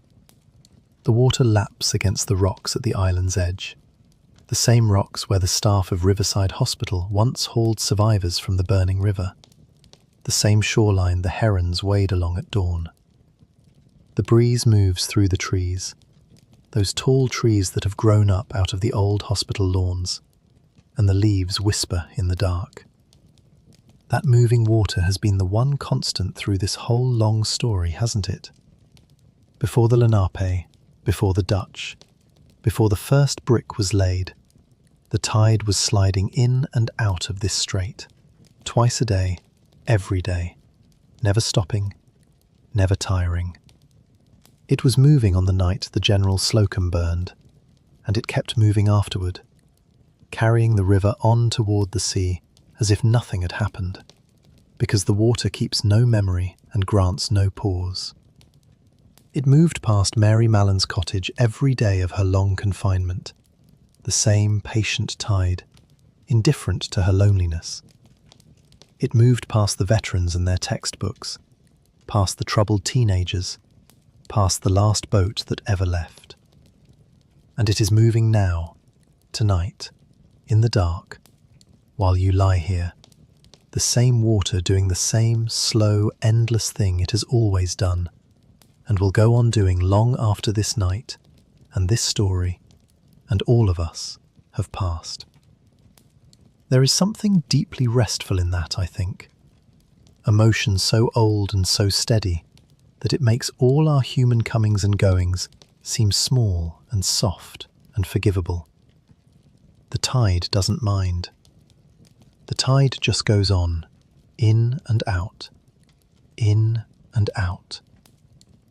The water laps against the rocks at the island's edge, the same rocks where the staff of Riverside Hospital once hauled survivors from the burning river, the same shoreline the herons wade along at dawn. The breeze moves through the trees, those tall trees that have grown up out of the old hospital lawns, and the leaves whisper in the dark. That moving water has been the one constant through this whole long story, hasn't it? Before the Lenape, before the Dutch, before the first brick was laid, the tide was sliding in and out of this strait, twice a day, every day, never stopping, never tiring. It was moving on the night the General Slocum burned, and it kept moving afterward, carrying the river on toward the sea as if nothing had happened, because the water keeps no memory and grants no pause. It moved past Mary Mallon's cottage every day of her long confinement, the same patient tide, indifferent to her loneliness. It moved past the veterans and their textbooks, past the troubled teenagers, past the last boat that ever left. And it is moving now, tonight, in the dark, while you lie here, the same water doing the same slow, endless thing it has always done, and will go on doing long after this night, and this story, and all of us have passed. There is something deeply restful in that, I think. A motion so old and so steady that it makes all our human comings and goings seem small and soft and forgivable. The tide doesn't mind. The tide just goes on, in and out,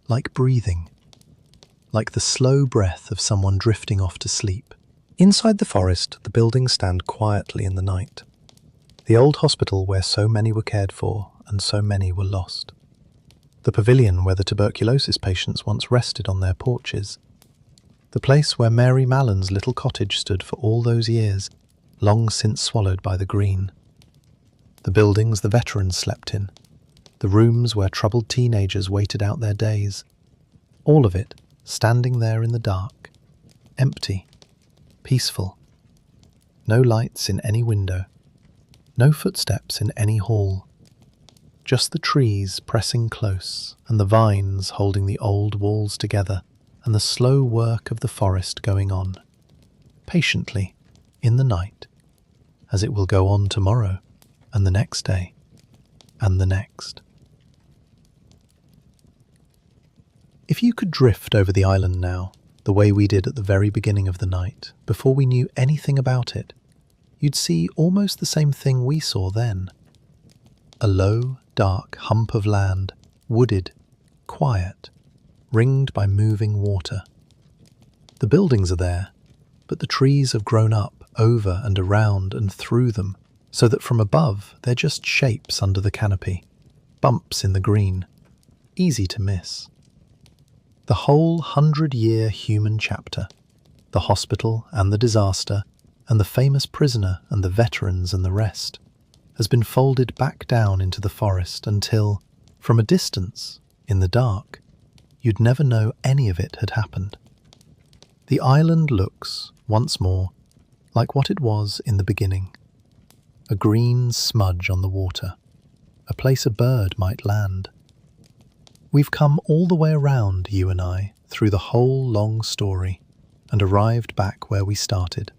like breathing, like the slow breath of someone drifting off to sleep. Inside the forest, the buildings stand quietly in the night. The old hospital where so many were cared for and so many were lost. The pavilion where the tuberculosis patients once rested on their porches. The place where Mary Mallon's little cottage stood for all those years, long since swallowed by the green. The buildings the veterans slept in. The rooms where troubled teenagers waited out their days. All of it standing there in the dark, empty, peaceful, no lights in any window, no footsteps in any hall. Just the trees pressing close and the vines holding the old walls together, and the slow work of the forest going on, patiently, in the night, as it will go on tomorrow, and the next day, and the next. If you could drift over the island now, the way we did at the very beginning of the night, before we knew anything about it, you'd see almost the same thing we saw then. A low, dark hump of land, wooded, quiet, ringed by moving water. The buildings are there, but the trees have grown up over and around and through them, so that from above they're just shapes under the canopy, bumps in the green, easy to miss. The whole 100-year human chapter, the hospital and the disaster, and the famous prisoner and the veterans and the rest, has been folded back down into the forest until, from a distance, in the dark, you'd never know any of it had happened. The island looks, once more, like what it was in the beginning. A green smudge on the water, a place a bird might land. We've come all the way around, you and I, through the whole long story, and arrived back where we started,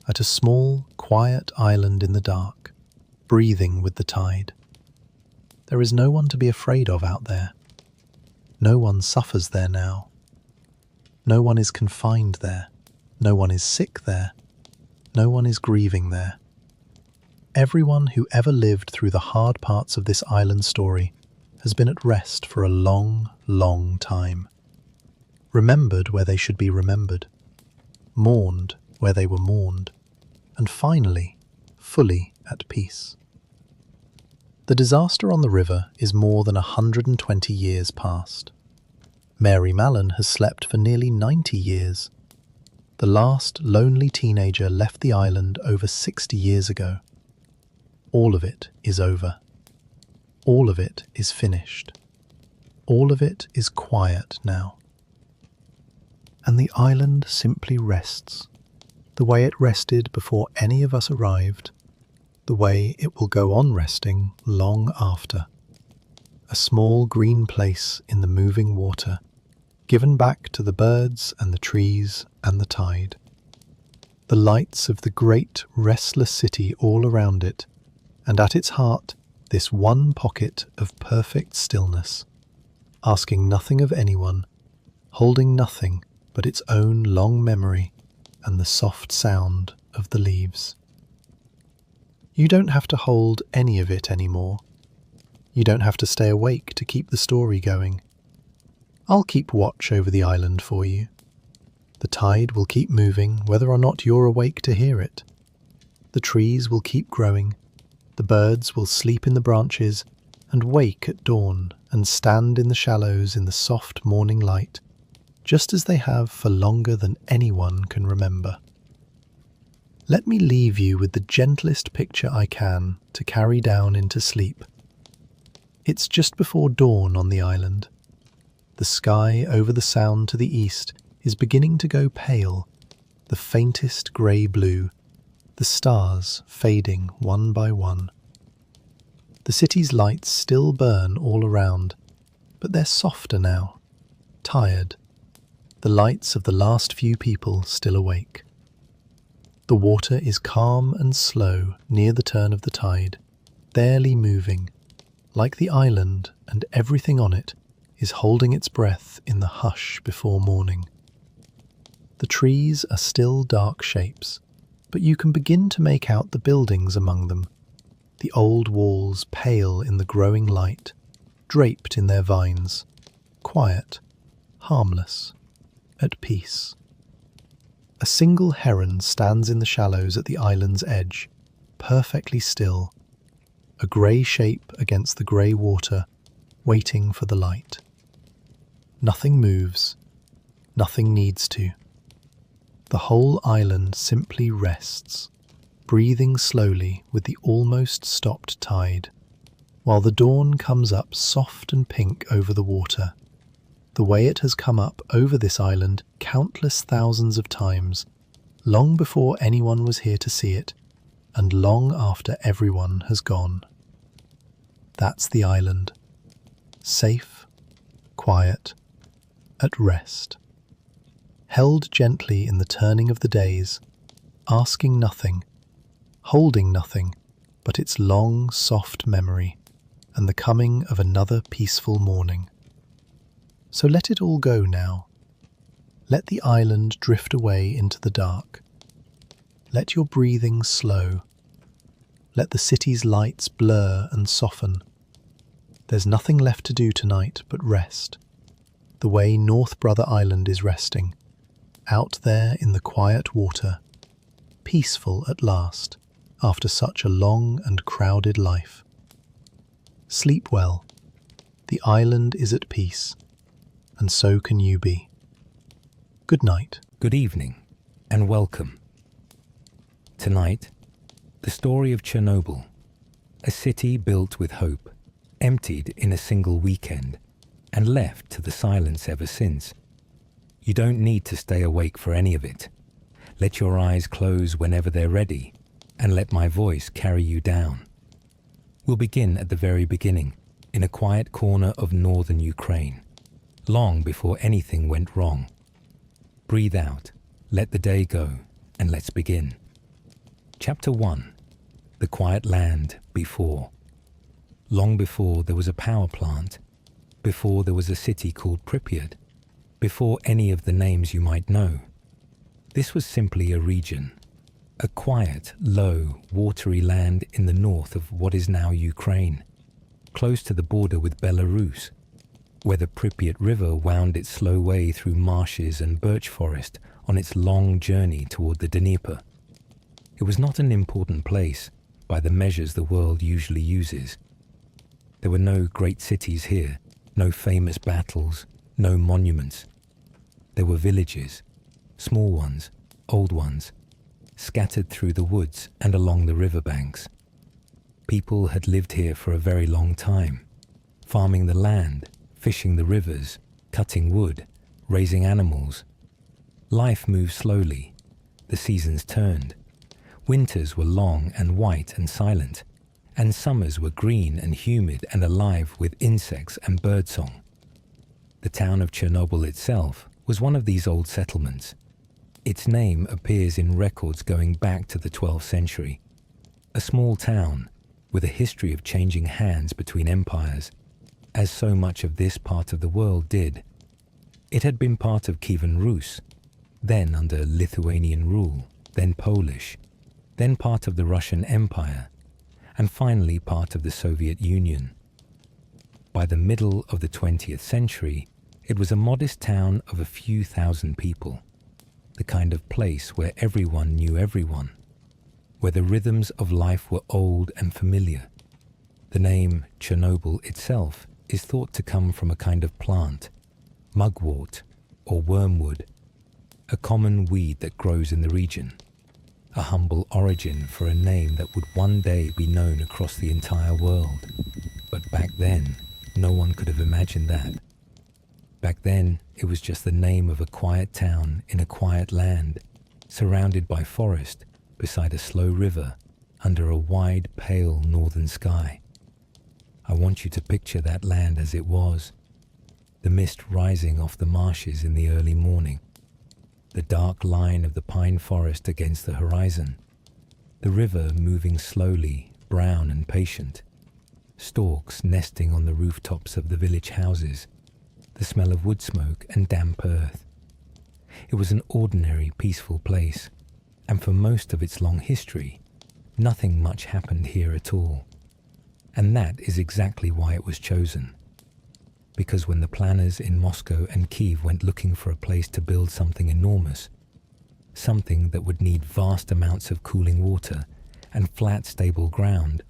at a small, quiet island in the dark, breathing with the tide. There is no one to be afraid of out there. No one suffers there now. No one is confined there. No one is sick there. No one is grieving there. Everyone who ever lived through the hard parts of this island story has been at rest for a long, long time. Remembered where they should be remembered. Mourned where they were mourned. And finally, fully at peace. The disaster on the river is more than 120 years past. Mary Mallon has slept for nearly 90 years. The last lonely teenager left the island over 60 years ago. All of it is over. All of it is finished. All of it is quiet now. And the island simply rests, the way it rested before any of us arrived, the way it will go on resting long after. A small green place in the moving water, given back to the birds and the trees and the tide. The lights of the great, restless city all around it, and at its heart, this one pocket of perfect stillness, asking nothing of anyone, holding nothing but its own long memory and the soft sound of the leaves. You don't have to hold any of it anymore. You don't have to stay awake to keep the story going. I'll keep watch over the island for you. The tide will keep moving whether or not you're awake to hear it. The trees will keep growing. The birds will sleep in the branches and wake at dawn and stand in the shallows in the soft morning light, just as they have for longer than anyone can remember. Let me leave you with the gentlest picture I can to carry down into sleep. It's just before dawn on the island. The sky over the sound to the east is beginning to go pale, the faintest grey blue, the stars fading one by one. The city's lights still burn all around, but they're softer now, tired, the lights of the last few people still awake. The water is calm and slow near the turn of the tide, barely moving, like the island and everything on it is holding its breath in the hush before morning. The trees are still dark shapes, but you can begin to make out the buildings among them, the old walls pale in the growing light, draped in their vines, quiet, harmless, at peace. A single heron stands in the shallows at the island's edge, perfectly still, a grey shape against the grey water, waiting for the light. Nothing moves, nothing needs to. The whole island simply rests, breathing slowly with the almost stopped tide, while the dawn comes up soft and pink over the water, the way it has come up over this island countless thousands of times, long before anyone was here to see it, and long after everyone has gone. That's the island. Safe, quiet, at rest. Held gently in the turning of the days, asking nothing, holding nothing but its long, soft memory and the coming of another peaceful morning. So let it all go now. Let the island drift away into the dark. Let your breathing slow. Let the city's lights blur and soften. There's nothing left to do tonight but rest, the way North Brother Island is resting, out there in the quiet water, peaceful at last, after such a long and crowded life. Sleep well. The island is at peace, and so can you be. Good night. Good evening, and welcome. Tonight, the story of Chernobyl, a city built with hope, emptied in a single weekend, and left to the silence ever since. You don't need to stay awake for any of it. Let your eyes close whenever they're ready, and let my voice carry you down. We'll begin at the very beginning, in a quiet corner of northern Ukraine, long before anything went wrong. Breathe out, let the day go, and let's begin. Chapter 1. The Quiet Land Before. Long before there was a power plant, before there was a city called Pripyat, before any of the names you might know. This was simply a region, a quiet, low, watery land in the north of what is now Ukraine, close to the border with Belarus, where the Pripyat River wound its slow way through marshes and birch forest on its long journey toward the Dnieper. It was not an important place by the measures the world usually uses. There were no great cities here, no famous battles, no monuments. There were villages, small ones, old ones, scattered through the woods and along the riverbanks. People had lived here for a very long time, farming the land, fishing the rivers, cutting wood, raising animals. Life moved slowly. The seasons turned. Winters were long and white and silent, and summers were green and humid and alive with insects and birdsong. The town of Chernobyl itself was one of these old settlements. Its name appears in records going back to the 12th century. A small town with a history of changing hands between empires, as so much of this part of the world did. It had been part of Kievan Rus, then under Lithuanian rule, then Polish, then part of the Russian Empire, and finally part of the Soviet Union. By the middle of the 20th century, it was a modest town of a few thousand people, the kind of place where everyone knew everyone, where the rhythms of life were old and familiar. The name Chernobyl itself is thought to come from a kind of plant, mugwort or wormwood, a common weed that grows in the region. A humble origin for a name that would one day be known across the entire world. But back then, no one could have imagined that. Back then, it was just the name of a quiet town in a quiet land, surrounded by forest, beside a slow river, under a wide, pale northern sky. I want you to picture that land as it was. The mist rising off the marshes in the early morning, the dark line of the pine forest against the horizon, the river moving slowly, brown and patient, storks nesting on the rooftops of the village houses, the smell of wood smoke and damp earth. It was an ordinary, peaceful place, and for most of its long history, nothing much happened here at all. And that is exactly why it was chosen. Because when the planners in Moscow and Kiev went looking for a place to build something enormous, something that would need vast amounts of cooling water and flat, stable ground,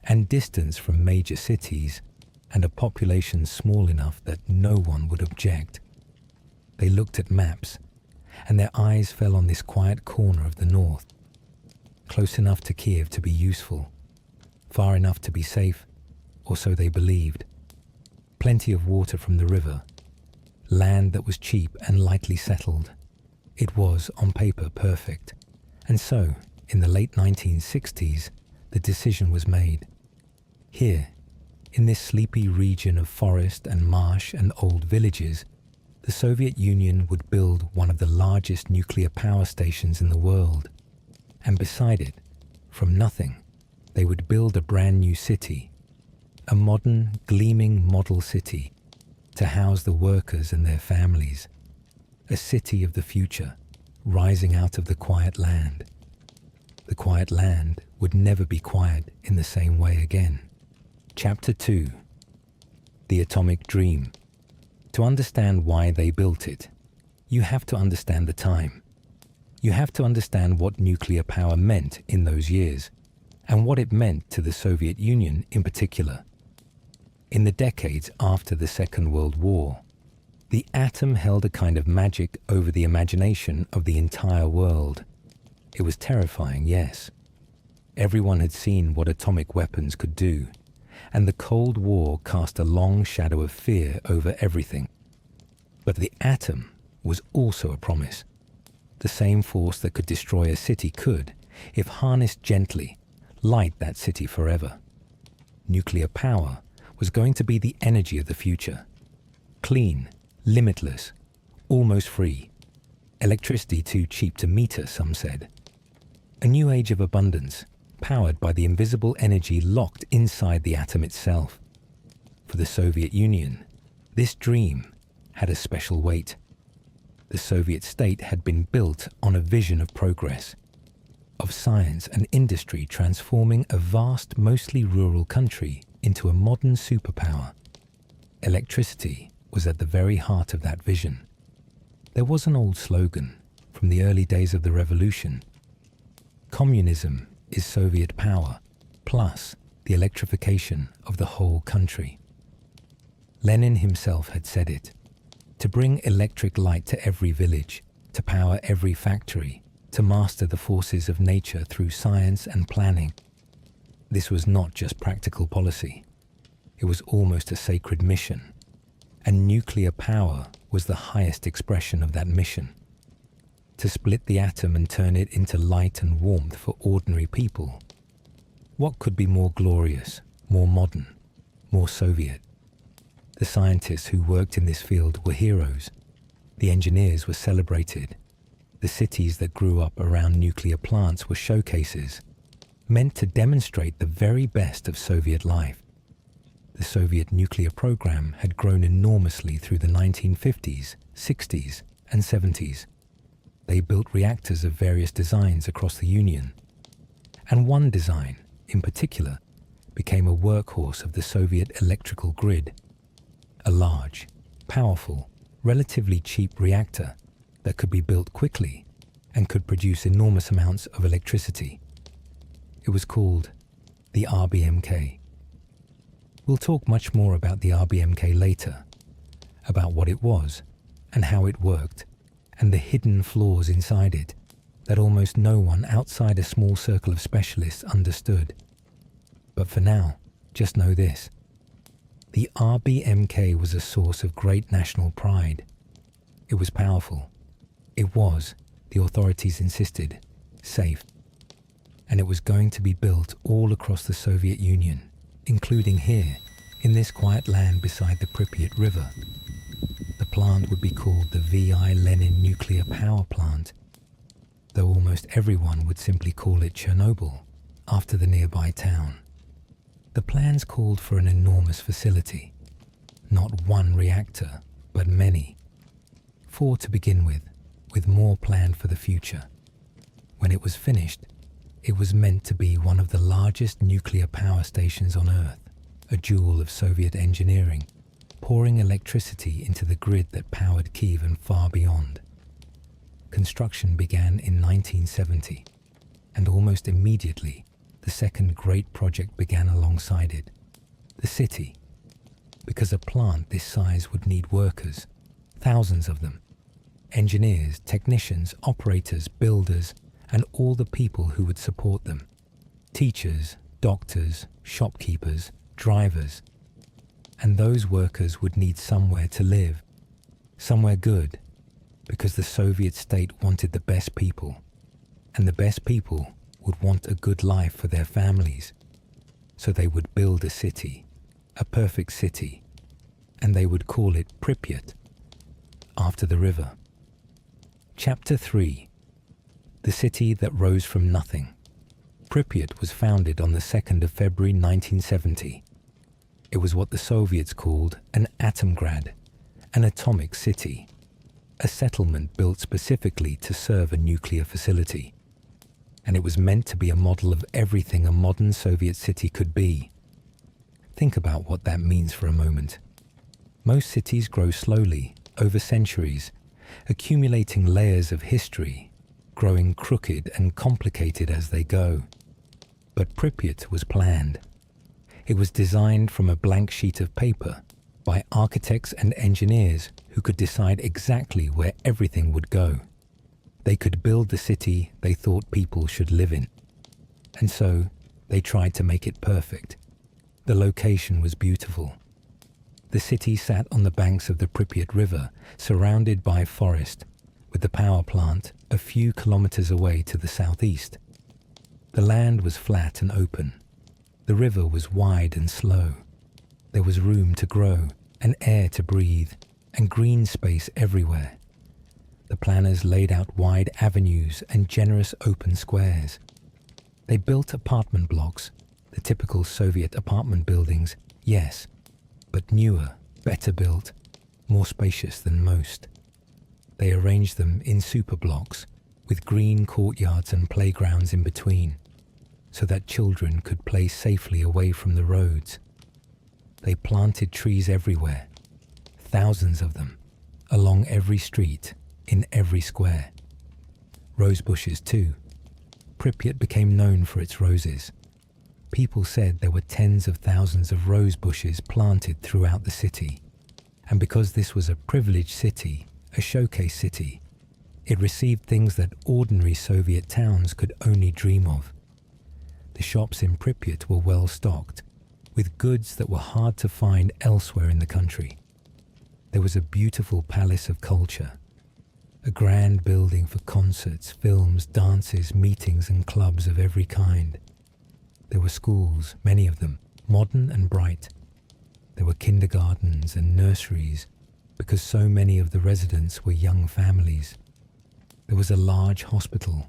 and distance from major cities, and a population small enough that no one would object, they looked at maps, and their eyes fell on this quiet corner of the north, close enough to Kiev to be useful, far enough to be safe, or so they believed. Plenty of water from the river, land that was cheap and lightly settled, It was, on paper, perfect. And so, in the late 1960s, the decision was made. Here, in this sleepy region of forest and marsh and old villages, the Soviet Union would build one of the largest nuclear power stations in the world. And beside it, from nothing, they would build a brand new city, a modern, gleaming model city to house the workers and their families, a city of the future, rising out of the quiet land. The quiet land would never be quiet in the same way again. Chapter 2. The Atomic Dream. To understand why they built it, you have to understand the time. You have to understand what nuclear power meant in those years, and what it meant to the Soviet Union in particular. In the decades after the Second World War, the atom held a kind of magic over the imagination of the entire world. It was terrifying, yes. Everyone had seen what atomic weapons could do, and the Cold War cast a long shadow of fear over everything. But the atom was also a promise. The same force that could destroy a city could, if harnessed gently, light that city forever. Nuclear power was going to be the energy of the future. Clean, limitless, almost free. Electricity too cheap to meter, some said. A new age of abundance, powered by the invisible energy locked inside the atom itself. For the Soviet Union, this dream had a special weight. The Soviet state had been built on a vision of progress, of science and industry transforming a vast, mostly rural country into a modern superpower. Electricity was at the very heart of that vision. There was an old slogan from the early days of the revolution. Communism is Soviet power, plus the electrification of the whole country. Lenin himself had said it. To bring electric light to every village, to power every factory, to master the forces of nature through science and planning. This was not just practical policy. It was almost a sacred mission. And nuclear power was the highest expression of that mission. To split the atom and turn it into light and warmth for ordinary people. What could be more glorious, more modern, more Soviet? The scientists who worked in this field were heroes. The engineers were celebrated. The cities that grew up around nuclear plants were showcases, meant to demonstrate the very best of Soviet life. The Soviet nuclear program had grown enormously through the 1950s, 60s, and 70s. They built reactors of various designs across the Union. And one design, in particular, became a workhorse of the Soviet electrical grid. A large, powerful, relatively cheap reactor that could be built quickly and could produce enormous amounts of electricity. It was called the RBMK. We'll talk much more about the RBMK later, about what it was and how it worked, and the hidden flaws inside it that almost no one outside a small circle of specialists understood. But for now, just know this. The RBMK was a source of great national pride. It was powerful. It was, the authorities insisted, safe. And it was going to be built all across the Soviet Union, including here, in this quiet land beside the Pripyat River. The plant would be called the V.I. Lenin Nuclear Power Plant, though almost everyone would simply call it Chernobyl, after the nearby town. The plans called for an enormous facility. Not one reactor, but many. 4 to begin with more planned for the future. When it was finished, it was meant to be one of the largest nuclear power stations on Earth, a jewel of Soviet engineering, pouring electricity into the grid that powered Kyiv and far beyond. Construction began in 1970, and almost immediately, the second great project began alongside it, the city, because a plant this size would need workers, thousands of them, engineers, technicians, operators, builders, and all the people who would support them, teachers, doctors, shopkeepers, drivers, and those workers would need somewhere to live, somewhere good, because the Soviet state wanted the best people, and the best people would want a good life for their families. So they would build a city, a perfect city, and they would call it Pripyat, after the river. Chapter 3. The city that rose from nothing. Pripyat was founded on the 2nd of February 1970. It was what the Soviets called an Atomgrad, an atomic city, a settlement built specifically to serve a nuclear facility. And it was meant to be a model of everything a modern Soviet city could be. Think about what that means for a moment. Most cities grow slowly, over centuries, accumulating layers of history, growing crooked and complicated as they go. But Pripyat was planned. It was designed from a blank sheet of paper by architects and engineers who could decide exactly where everything would go. They could build the city they thought people should live in. And so they tried to make it perfect. The location was beautiful. The city sat on the banks of the Pripyat River, surrounded by forest, with the power plant a few kilometers away to the southeast. The land was flat and open. The river was wide and slow. There was room to grow, and air to breathe, and green space everywhere. The planners laid out wide avenues and generous open squares. They built apartment blocks, the typical Soviet apartment buildings, yes, but newer, better built, more spacious than most. They arranged them in super blocks, with green courtyards and playgrounds in between, so that children could play safely away from the roads. They planted trees everywhere, thousands of them, along every street, in every square. Rose bushes too. Pripyat became known for its roses. People said there were tens of thousands of rose bushes planted throughout the city. And because this was a privileged city, a showcase city, it received things that ordinary Soviet towns could only dream of. The shops in Pripyat were well stocked, with goods that were hard to find elsewhere in the country. There was a beautiful palace of culture, a grand building for concerts, films, dances, meetings and clubs of every kind. There were schools, many of them, modern and bright. There were kindergartens and nurseries, because so many of the residents were young families. There was a large hospital.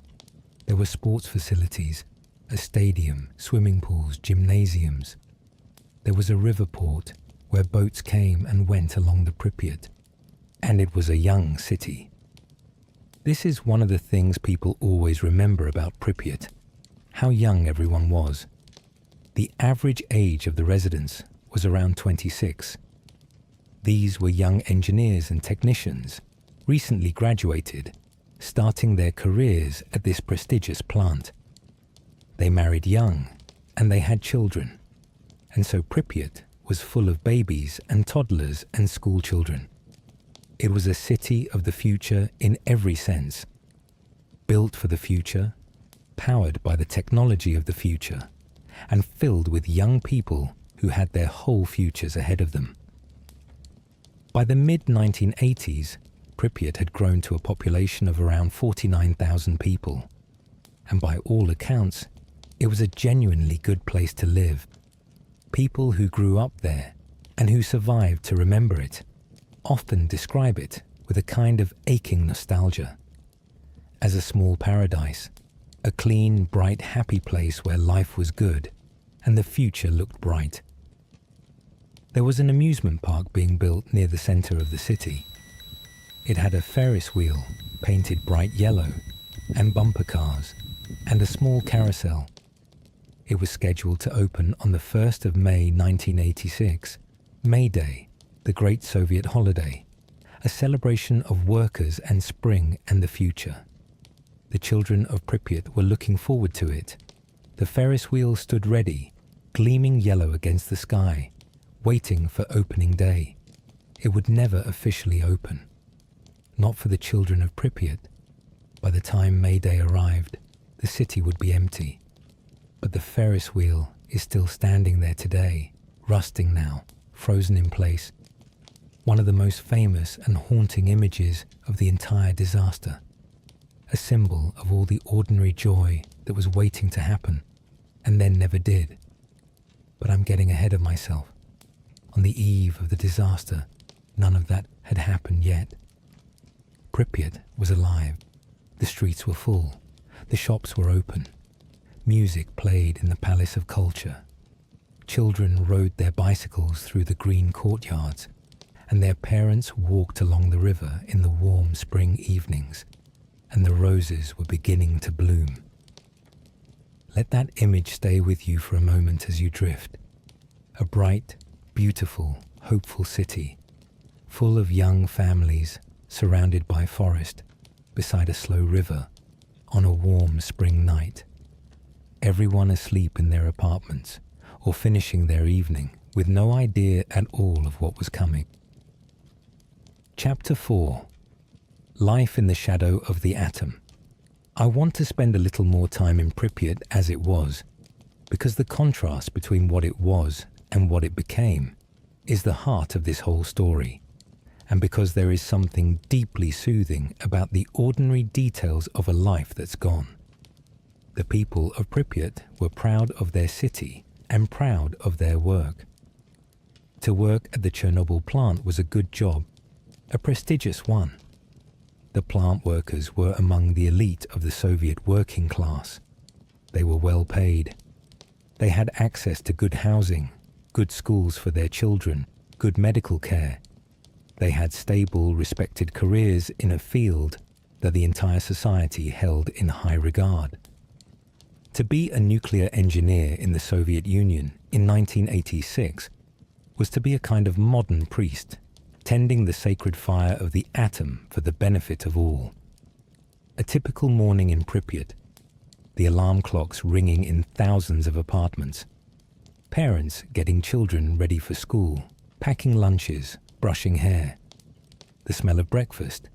There were sports facilities, a stadium, swimming pools, gymnasiums. There was a river port where boats came and went along the Pripyat. And it was a young city. This is one of the things people always remember about Pripyat, how young everyone was. The average age of the residents was around 26. These were young engineers and technicians, recently graduated, starting their careers at this prestigious plant. They married young, and they had children, and so Pripyat was full of babies and toddlers and school children. It was a city of the future in every sense, built for the future, powered by the technology of the future, and filled with young people who had their whole futures ahead of them. By the mid-1980s, Pripyat had grown to a population of around 49,000 people, and by all accounts, it was a genuinely good place to live. People who grew up there, and who survived to remember it, often describe it with a kind of aching nostalgia, as a small paradise, a clean, bright, happy place where life was good, and the future looked bright. There was an amusement park being built near the center of the city. It had a Ferris wheel painted bright yellow, and bumper cars, and a small carousel. It was scheduled to open on the 1st of May 1986, May Day, the great Soviet holiday, a celebration of workers and spring and the future. The children of Pripyat were looking forward to it. The Ferris wheel stood ready, gleaming yellow against the sky, waiting for opening day. It would never officially open. Not for the children of Pripyat. By the time May Day arrived, the city would be empty. But the Ferris wheel is still standing there today, rusting now, frozen in place. one of the most famous and haunting images of the entire disaster, a symbol of all the ordinary joy that was waiting to happen and then never did. But I'm getting ahead of myself. On the eve of the disaster, none of that had happened yet. Pripyat was alive. The streets were full. The shops were open. Music played in the Palace of Culture. Children rode their bicycles through the green courtyards, and their parents walked along the river in the warm spring evenings, and the roses were beginning to bloom. Let that image stay with you for a moment as you drift. A bright, beautiful, hopeful city, full of young families, surrounded by forest, beside a slow river, on a warm spring night. Everyone asleep in their apartments, or finishing their evening, with no idea at all of what was coming. Chapter 4. Life in the Shadow of the Atom. I want to spend a little more time in Pripyat as it was, because the contrast between what it was and what it became is the heart of this whole story, and because there is something deeply soothing about the ordinary details of a life that's gone. The people of Pripyat were proud of their city and proud of their work. To work at the Chernobyl plant was a good job, a prestigious one. The plant workers were among the elite of the Soviet working class. They were well paid. They had access to good housing, good schools for their children, good medical care. They had stable, respected careers in a field that the entire society held in high regard. To be a nuclear engineer in the Soviet Union in 1986 was to be a kind of modern priest, tending the sacred fire of the atom for the benefit of all. A typical morning in Pripyat, the alarm clocks ringing in thousands of apartments, parents getting children ready for school, packing lunches, brushing hair, the smell of breakfast,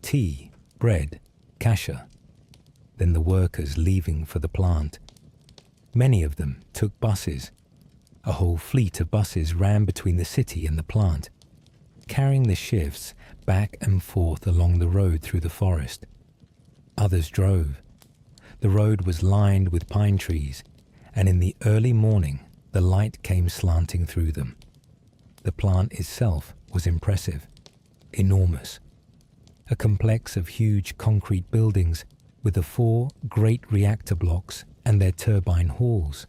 tea, bread, kasha, then the workers leaving for the plant. Many of them took buses. A whole fleet of buses ran between the city and the plant, carrying the shifts back and forth along the road through the forest. Others drove. The road was lined with pine trees, and in the early morning the light came slanting through them. The plant itself was impressive, enormous. A complex of huge concrete buildings with the 4 great reactor blocks and their turbine halls,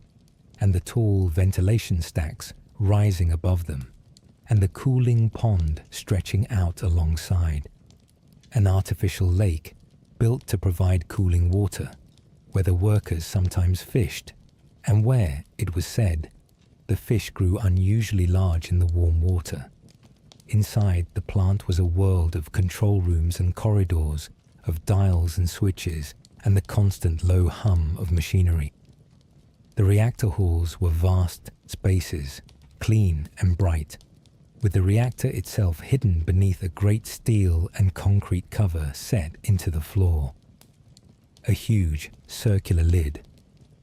and the tall ventilation stacks rising above them, and the cooling pond stretching out alongside. An artificial lake built to provide cooling water, where the workers sometimes fished, and where, it was said, the fish grew unusually large in the warm water. Inside, the plant was a world of control rooms and corridors, of dials and switches, and the constant low hum of machinery. The reactor halls were vast spaces, clean and bright, with the reactor itself hidden beneath a great steel and concrete cover set into the floor. A huge circular lid,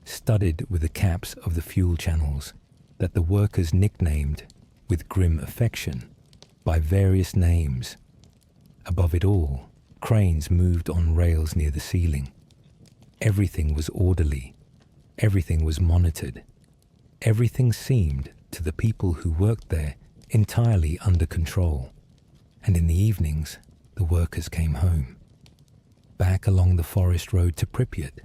studded with the caps of the fuel channels, that the workers nicknamed, with grim affection, by various names. Above it all, cranes moved on rails near the ceiling. Everything was orderly. Everything was monitored. Everything seemed, to the people who worked there, entirely under control. And in the evenings, the workers came home. Back along the forest road to Pripyat,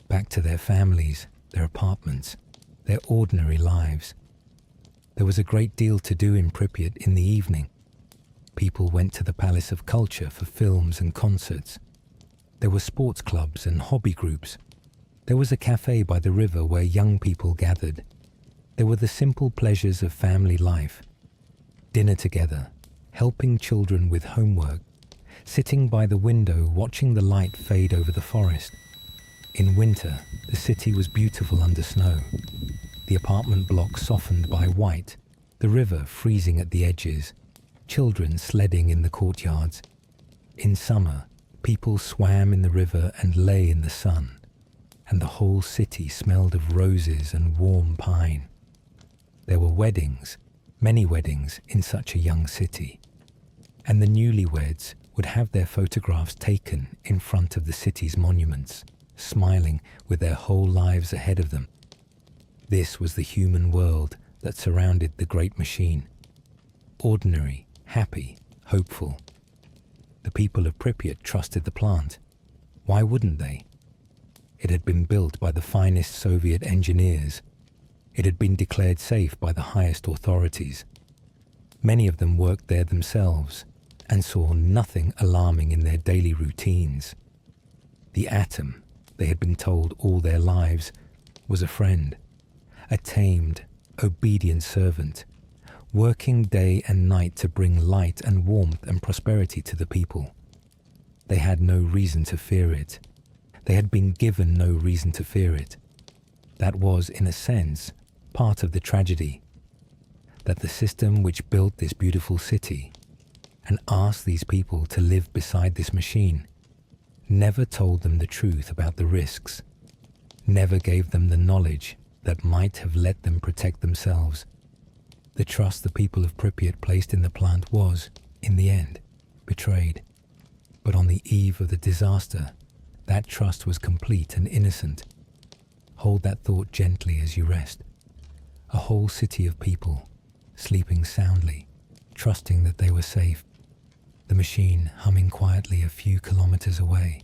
back to their families, their apartments, their ordinary lives. There was a great deal to do in Pripyat in the evening. People went to the Palace of Culture for films and concerts. There were sports clubs and hobby groups. There was a cafe by the river where young people gathered. There were the simple pleasures of family life. Dinner together, helping children with homework, sitting by the window watching the light fade over the forest. In winter, the city was beautiful under snow. The apartment blocks softened by white, the river freezing at the edges, children sledding in the courtyards. In summer, people swam in the river and lay in the sun, and the whole city smelled of roses and warm pine. There were weddings, many weddings in such a young city, and the newlyweds would have their photographs taken in front of the city's monuments, smiling with their whole lives ahead of them. This was the human world that surrounded the great machine. Ordinary, happy, hopeful. The people of Pripyat trusted the plant. Why wouldn't they? It had been built by the finest Soviet engineers. It had been declared safe by the highest authorities. Many of them worked there themselves and saw nothing alarming in their daily routines. The atom, they had been told all their lives, was a friend, a tamed, obedient servant, working day and night to bring light and warmth and prosperity to the people. They had no reason to fear it. They had been given no reason to fear it. That was, in a sense, part of the tragedy, that the system which built this beautiful city and asked these people to live beside this machine never told them the truth about the risks, never gave them the knowledge that might have let them protect themselves. The trust the people of Pripyat placed in the plant was, in the end, betrayed. But on the eve of the disaster, that trust was complete and innocent. Hold that thought gently as you rest. A whole city of people, sleeping soundly, trusting that they were safe. The machine humming quietly a few kilometers away.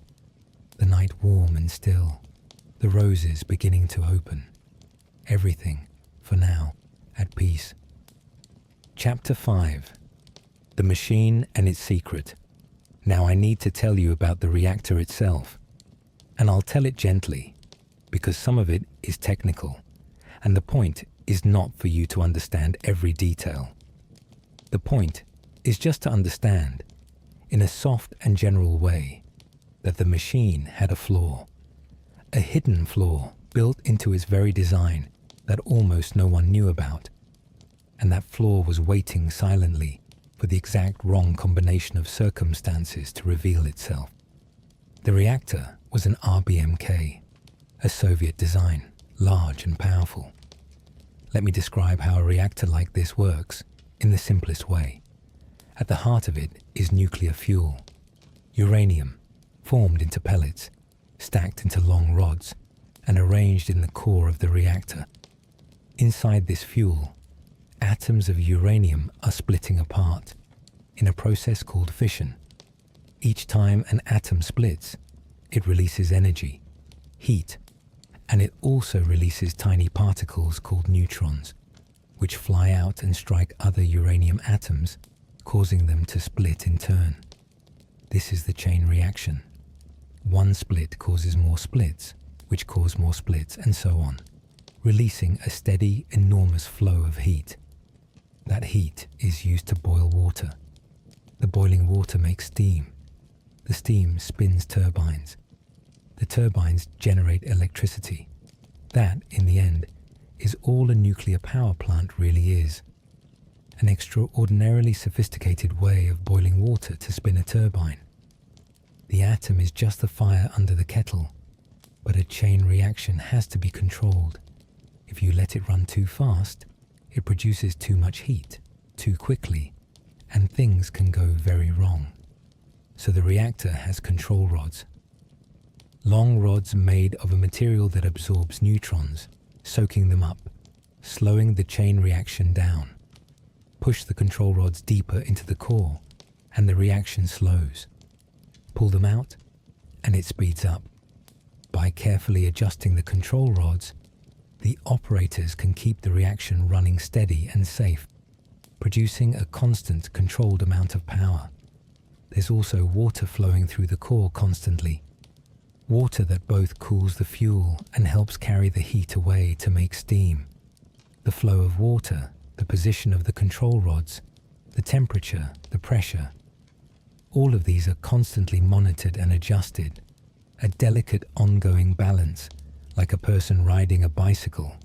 The night warm and still. The roses beginning to open. Everything, for now, at peace. Chapter 5. The Machine and Its Secret. Now I need to tell you about the reactor itself. And I'll tell it gently, because some of it is technical, and the point is not for you to understand every detail. The point is just to understand, in a soft and general way, that the machine had a flaw, a hidden flaw built into its very design that almost no one knew about, and that flaw was waiting silently for the exact wrong combination of circumstances to reveal itself. The reactor was an RBMK, a Soviet design, large and powerful. Let me describe how a reactor like this works in the simplest way. At the heart of it is nuclear fuel, uranium, formed into pellets, stacked into long rods, and arranged in the core of the reactor. Inside this fuel, atoms of uranium are splitting apart in a process called fission. Each time an atom splits, it releases energy, heat, and it also releases tiny particles called neutrons, which fly out and strike other uranium atoms, causing them to split in turn. This is the chain reaction. One split causes more splits, which cause more splits, and so on, releasing a steady, enormous flow of heat. That heat is used to boil water. The boiling water makes steam. The steam spins turbines. The turbines generate electricity. That, in the end, is all a nuclear power plant really is. An extraordinarily sophisticated way of boiling water to spin a turbine. The atom is just the fire under the kettle, but a chain reaction has to be controlled. If you let it run too fast, it produces too much heat, too quickly, and things can go very wrong. So the reactor has control rods. Long rods made of a material that absorbs neutrons, soaking them up, slowing the chain reaction down. Push the control rods deeper into the core, and the reaction slows. Pull them out, and it speeds up. By carefully adjusting the control rods, the operators can keep the reaction running steady and safe, producing a constant, controlled amount of power. There's also water flowing through the core constantly. Water that both cools the fuel and helps carry the heat away to make steam. The flow of water, the position of the control rods, the temperature, the pressure. All of these are constantly monitored and adjusted. A delicate ongoing balance, like a person riding a bicycle,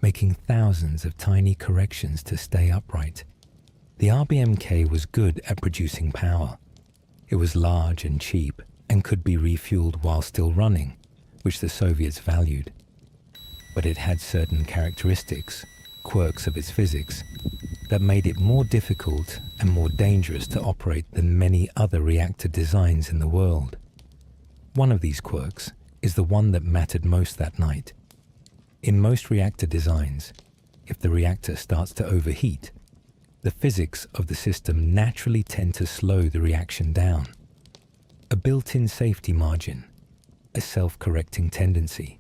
making thousands of tiny corrections to stay upright. The RBMK was good at producing power. It was large and cheap and could be refueled while still running, which the Soviets valued. But it had certain characteristics, quirks of its physics. that made it more difficult and more dangerous to operate than many other reactor designs in the world. One of these quirks is the one that mattered most that night. In most reactor designs, if the reactor starts to overheat, the physics of the system naturally tend to slow the reaction down. A built-in safety margin, a self-correcting tendency.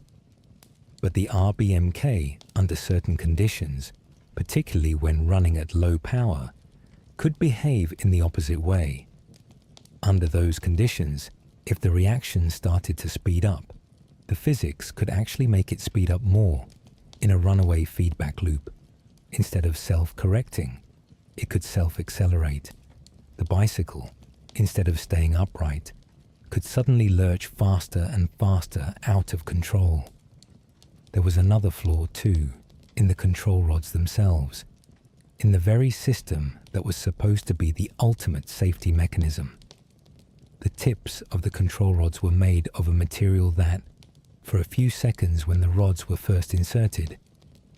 But the RBMK, under certain conditions, particularly when running at low power, could behave in the opposite way. Under those conditions, if the reaction started to speed up, the physics could actually make it speed up more in a runaway feedback loop. Instead of self-correcting, it could self-accelerate. The bicycle, instead of staying upright, could suddenly lurch faster and faster out of control. There was another flaw too, in the control rods themselves, in the very system that was supposed to be the ultimate safety mechanism. The tips of the control rods were made of a material that, for a few seconds when the rods were first inserted,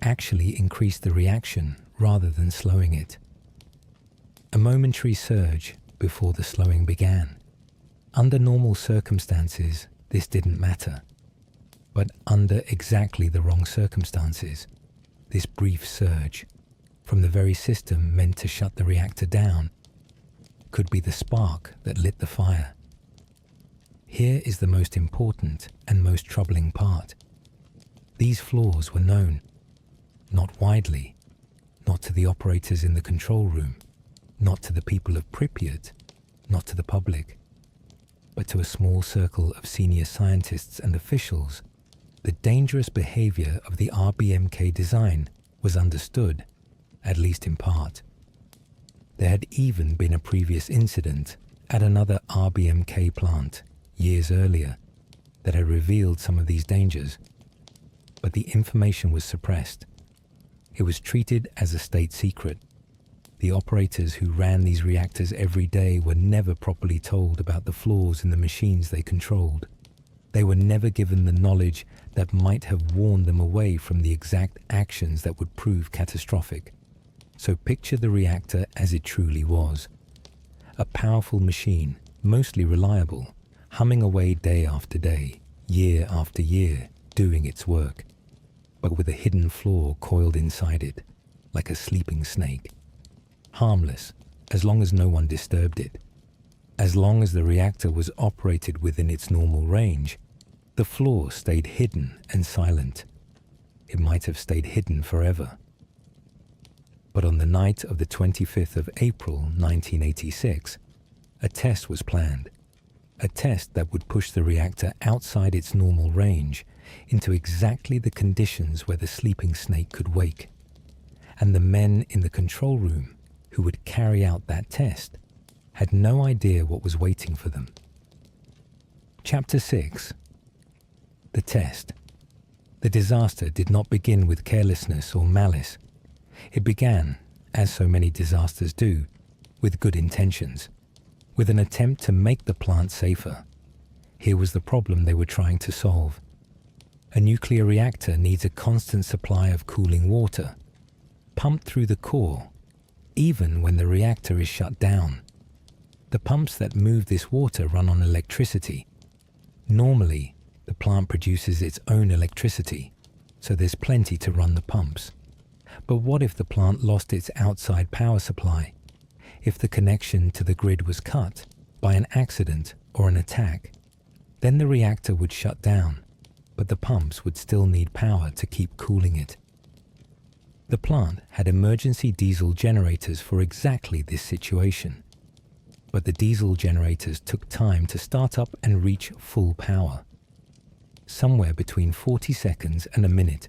actually increased the reaction rather than slowing it. A momentary surge before the slowing began. Under normal circumstances, this didn't matter. But under exactly the wrong circumstances, this brief surge, from the very system meant to shut the reactor down, could be the spark that lit the fire. Here is the most important and most troubling part. These flaws were known, not widely, not to the operators in the control room, not to the people of Pripyat, not to the public, but to a small circle of senior scientists and officials. The dangerous behavior of the RBMK design was understood, at least in part. There had even been a previous incident at another RBMK plant years earlier that had revealed some of these dangers, but the information was suppressed. It was treated as a state secret. The operators who ran these reactors every day were never properly told about the flaws in the machines they controlled. They were never given the knowledge that might have warned them away from the exact actions that would prove catastrophic. So picture the reactor as it truly was. A powerful machine, mostly reliable, humming away day after day, year after year, doing its work, but with a hidden flaw coiled inside it, like a sleeping snake. Harmless, as long as no one disturbed it. As long as the reactor was operated within its normal range, the flaw stayed hidden and silent. It might have stayed hidden forever. But on the night of the 25th of April 1986, a test was planned. A test that would push the reactor outside its normal range into exactly the conditions where the sleeping snake could wake. And the men in the control room who would carry out that test had no idea what was waiting for them. Chapter 6. The test. The disaster did not begin with carelessness or malice. It began, as so many disasters do, with good intentions, with an attempt to make the plant safer. Here was the problem they were trying to solve. A nuclear reactor needs a constant supply of cooling water, pumped through the core, even when the reactor is shut down. The pumps that move this water run on electricity. Normally, the plant produces its own electricity, so there's plenty to run the pumps. But what if the plant lost its outside power supply? If the connection to the grid was cut by an accident or an attack, then the reactor would shut down, but the pumps would still need power to keep cooling it. The plant had emergency diesel generators for exactly this situation, but the diesel generators took time to start up and reach full power, somewhere between 40 seconds and a minute.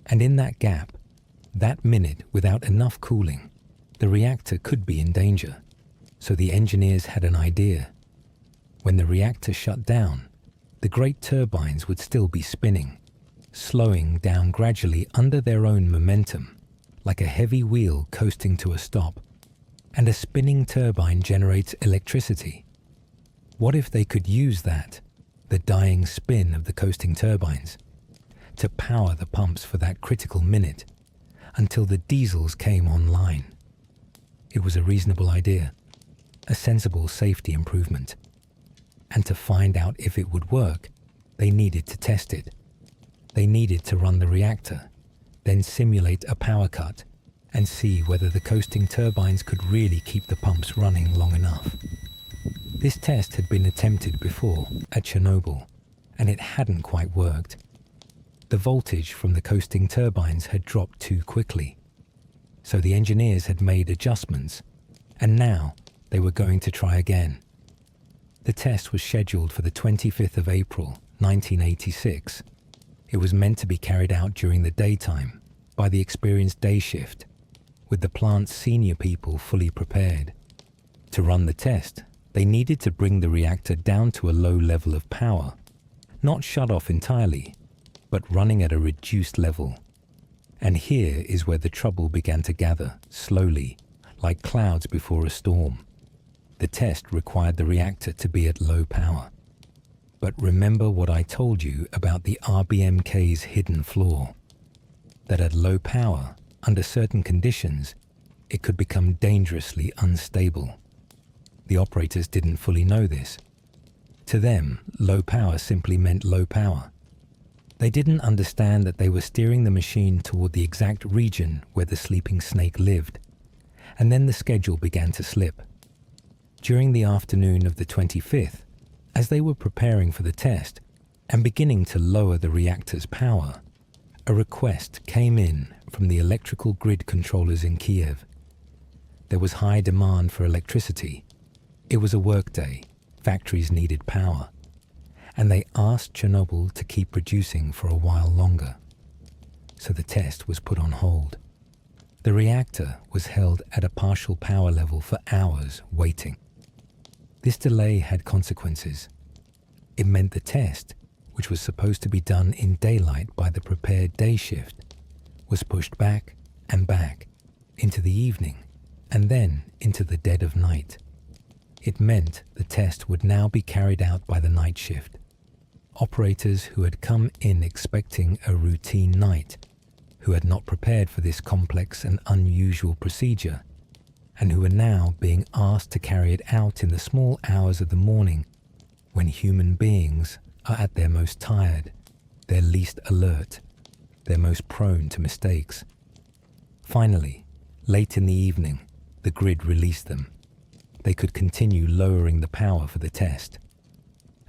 And in that gap, that minute without enough cooling, the reactor could be in danger. So the engineers had an idea. When the reactor shut down, the great turbines would still be spinning, slowing down gradually under their own momentum, like a heavy wheel coasting to a stop. And a spinning turbine generates electricity. What if they could use that, the dying spin of the coasting turbines, to power the pumps for that critical minute, until the diesels came online. It was a reasonable idea, a sensible safety improvement. And to find out if it would work, they needed to test it. They needed to run the reactor, then simulate a power cut and see whether the coasting turbines could really keep the pumps running long enough. This test had been attempted before at Chernobyl, and it hadn't quite worked. The voltage from the coasting turbines had dropped too quickly. So the engineers had made adjustments, and now they were going to try again. The test was scheduled for the 25th of April, 1986. It was meant to be carried out during the daytime by the experienced day shift, with the plant's senior people fully prepared. To run the test, they needed to bring the reactor down to a low level of power, not shut off entirely, but running at a reduced level. And here is where the trouble began to gather, slowly, like clouds before a storm. The test required the reactor to be at low power. But remember what I told you about the RBMK's hidden flaw, that at low power, under certain conditions, it could become dangerously unstable. The operators didn't fully know this. To them, low power simply meant low power. They didn't understand that they were steering the machine toward the exact region where the sleeping snake lived. And then the schedule began to slip. During the afternoon of the 25th, as they were preparing for the test and beginning to lower the reactor's power, a request came in from the electrical grid controllers in Kiev. There was high demand for electricity. It was a workday. Factories needed power. And they asked Chernobyl to keep producing for a while longer. So the test was put on hold. The reactor was held at a partial power level for hours, waiting. This delay had consequences. It meant the test, which was supposed to be done in daylight by the prepared day shift, was pushed back and back into the evening and then into the dead of night. It meant the test would now be carried out by the night shift. Operators who had come in expecting a routine night, who had not prepared for this complex and unusual procedure, and who were now being asked to carry it out in the small hours of the morning when human beings are at their most tired, their least alert, their most prone to mistakes. Finally, late in the evening, the grid released them. They could continue lowering the power for the test.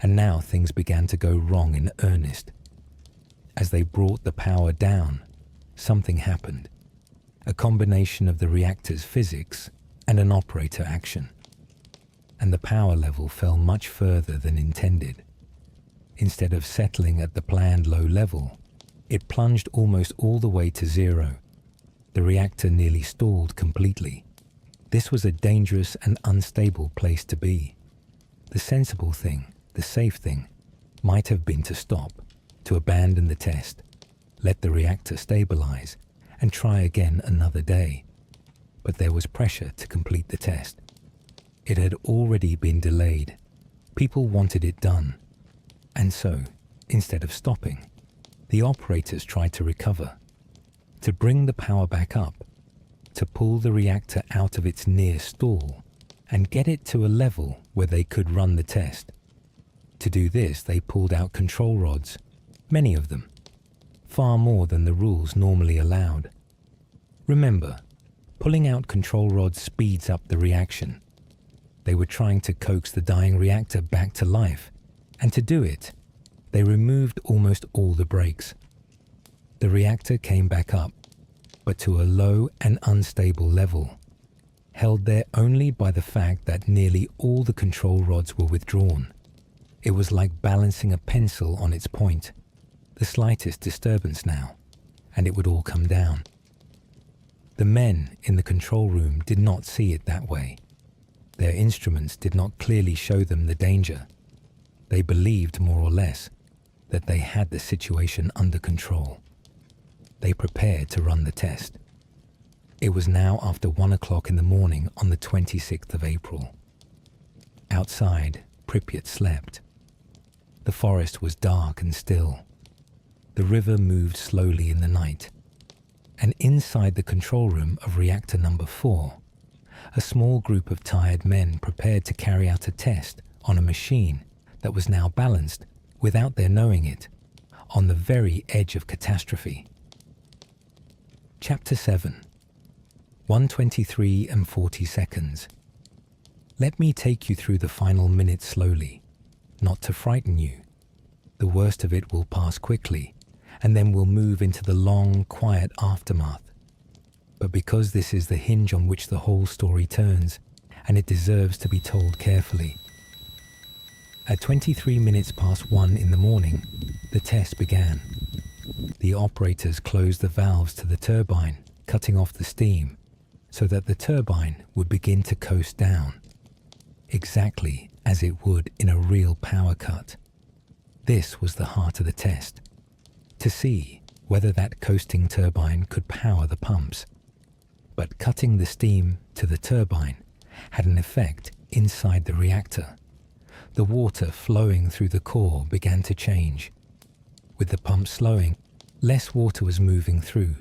And now things began to go wrong in earnest. As they brought the power down, something happened. A combination of the reactor's physics and an operator action. And the power level fell much further than intended. Instead of settling at the planned low level, it plunged almost all the way to zero. The reactor nearly stalled completely. This was a dangerous and unstable place to be. The sensible thing, the safe thing, might have been to stop, to abandon the test, let the reactor stabilize, and try again another day. But there was pressure to complete the test. It had already been delayed. People wanted it done. And so, instead of stopping, the operators tried to recover, to bring the power back up, to pull the reactor out of its near stall and get it to a level where they could run the test. To do this, they pulled out control rods, many of them, far more than the rules normally allowed. Remember, pulling out control rods speeds up the reaction. They were trying to coax the dying reactor back to life, and to do it, they removed almost all the brakes. The reactor came back up, but to a low and unstable level, held there only by the fact that nearly all the control rods were withdrawn. It was like balancing a pencil on its point. The slightest disturbance now, and it would all come down. The men in the control room did not see it that way. Their instruments did not clearly show them the danger. They believed, more or less, that they had the situation under control. They prepared to run the test. It was now after 1 o'clock in the morning on the 26th of April. Outside, Pripyat slept. The forest was dark and still. The river moved slowly in the night. and inside the control room of reactor number 4, a small group of tired men prepared to carry out a test on a machine that was now balanced, without their knowing it, on the very edge of catastrophe. Chapter 7. 1:23 and 40 seconds. Let me take you through the final minutes slowly, not to frighten you. The worst of it will pass quickly, and then we'll move into the long, quiet aftermath. But because this is the hinge on which the whole story turns, and it deserves to be told carefully. At 23 minutes past 1 in the morning, the test began. The operators closed the valves to the turbine, cutting off the steam, so that the turbine would begin to coast down, exactly as it would in a real power cut. This was the heart of the test, to see whether that coasting turbine could power the pumps. But cutting the steam to the turbine had an effect inside the reactor. The water flowing through the core began to change. With the pump slowing, less water was moving through,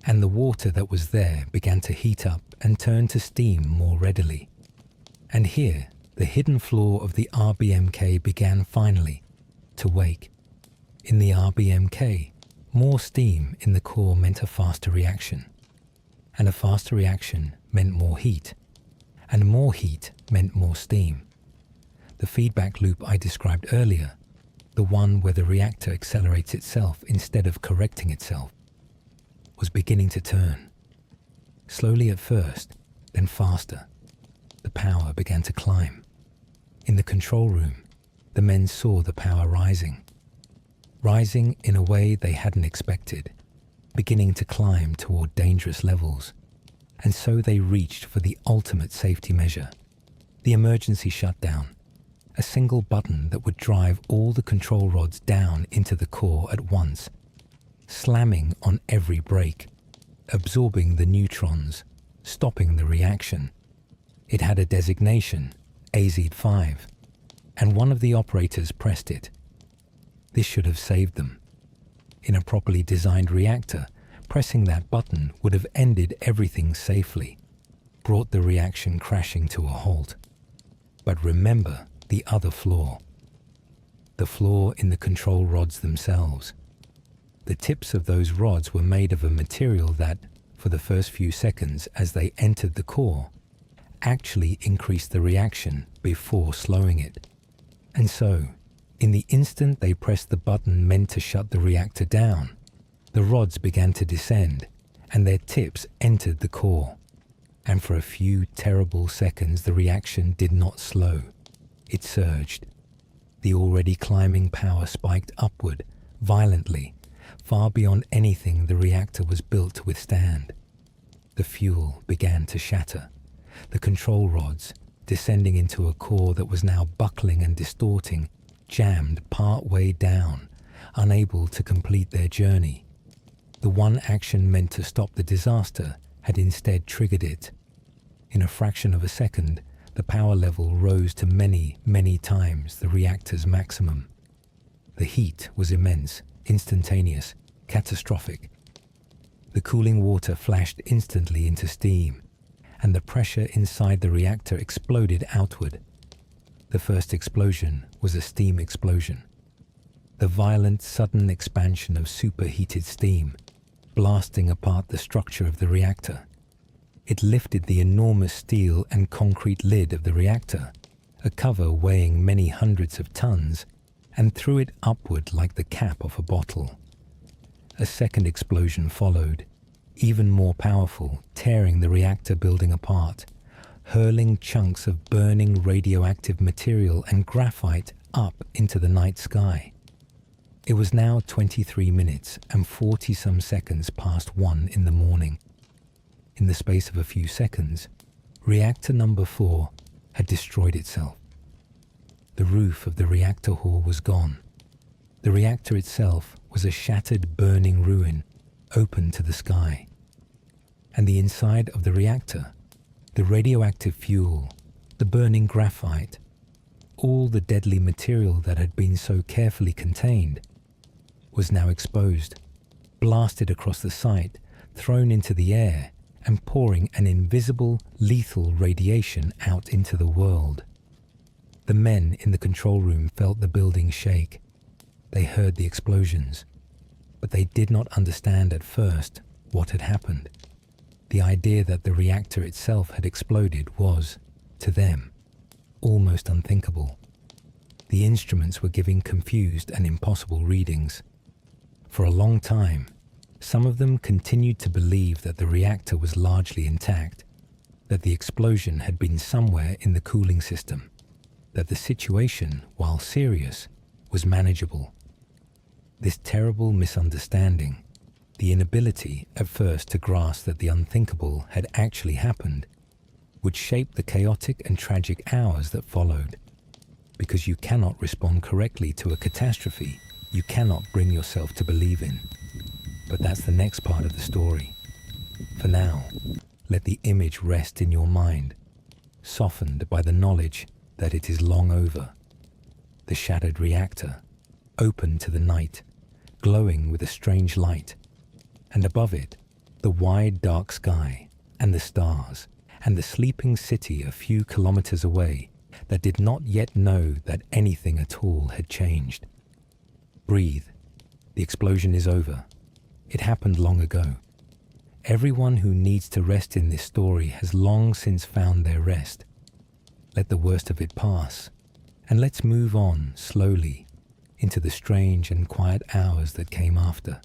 and the water that was there began to heat up and turn to steam more readily. And here, the hidden flaw of the RBMK began finally to wake. In the RBMK, more steam in the core meant a faster reaction, and a faster reaction meant more heat, and more heat meant more steam. The feedback loop I described earlier, the one where the reactor accelerates itself instead of correcting itself, was beginning to turn. Slowly at first, then faster. The power began to climb. In the control room, the men saw the power rising in a way they hadn't expected, beginning to climb toward dangerous levels. And so they reached for the ultimate safety measure, the emergency shutdown, a single button that would drive all the control rods down into the core at once, slamming on every brake, absorbing the neutrons, stopping the reaction. It had a designation, AZ-5, and one of the operators pressed it. This should have saved them. In a properly designed reactor, pressing that button would have ended everything safely, brought the reaction crashing to a halt. But remember the other flaw. The flaw in the control rods themselves. The tips of those rods were made of a material that, for the first few seconds as they entered the core, actually increased the reaction before slowing it. And so, in the instant they pressed the button meant to shut the reactor down, the rods began to descend, and their tips entered the core. And for a few terrible seconds the reaction did not slow. It surged. The already climbing power spiked upward, violently, far beyond anything the reactor was built to withstand. The fuel began to shatter. The control rods, descending into a core that was now buckling and distorting, jammed part way down, unable to complete their journey. The one action meant to stop the disaster had instead triggered it. In a fraction of a second, the power level rose to many, many times the reactor's maximum. The heat was immense, instantaneous, catastrophic. The cooling water flashed instantly into steam, and the pressure inside the reactor exploded outward. The first explosion was a steam explosion. The violent, sudden expansion of superheated steam, blasting apart the structure of the reactor. It lifted the enormous steel and concrete lid of the reactor, a cover weighing many hundreds of tons, and threw it upward like the cap of a bottle. A second explosion followed, even more powerful, tearing the reactor building apart, hurling chunks of burning radioactive material and graphite up into the night sky. It was now 23 minutes and 40-some seconds past 1 in the morning. In the space of a few seconds, reactor number 4 had destroyed itself. The roof of the reactor hall was gone. The reactor itself was a shattered, burning ruin, open to the sky. And the inside of the reactor, the radioactive fuel, the burning graphite, all the deadly material that had been so carefully contained, was now exposed, blasted across the site thrown into the air and pouring an invisible, lethal radiation out into the world. The men in the control room felt the building shake. They heard the explosions, but they did not understand at first what had happened. The idea that the reactor itself had exploded was, to them, almost unthinkable. The instruments were giving confused and impossible readings. For a long time, some of them continued to believe that the reactor was largely intact, that the explosion had been somewhere in the cooling system, that the situation, while serious, was manageable. This terrible misunderstanding, the inability at first to grasp that the unthinkable had actually happened, would shape the chaotic and tragic hours that followed. Because you cannot respond correctly to a catastrophe you cannot bring yourself to believe in. But that's the next part of the story. For now, let the image rest in your mind, softened by the knowledge that it is long over. The shattered reactor, open to the night, glowing with a strange light, and above it, the wide dark sky and the stars, and the sleeping city a few kilometers away that did not yet know that anything at all had changed. Breathe. The explosion is over. It happened long ago. Everyone who needs to rest in this story has long since found their rest. Let the worst of it pass, and let's move on slowly into the strange and quiet hours that came after.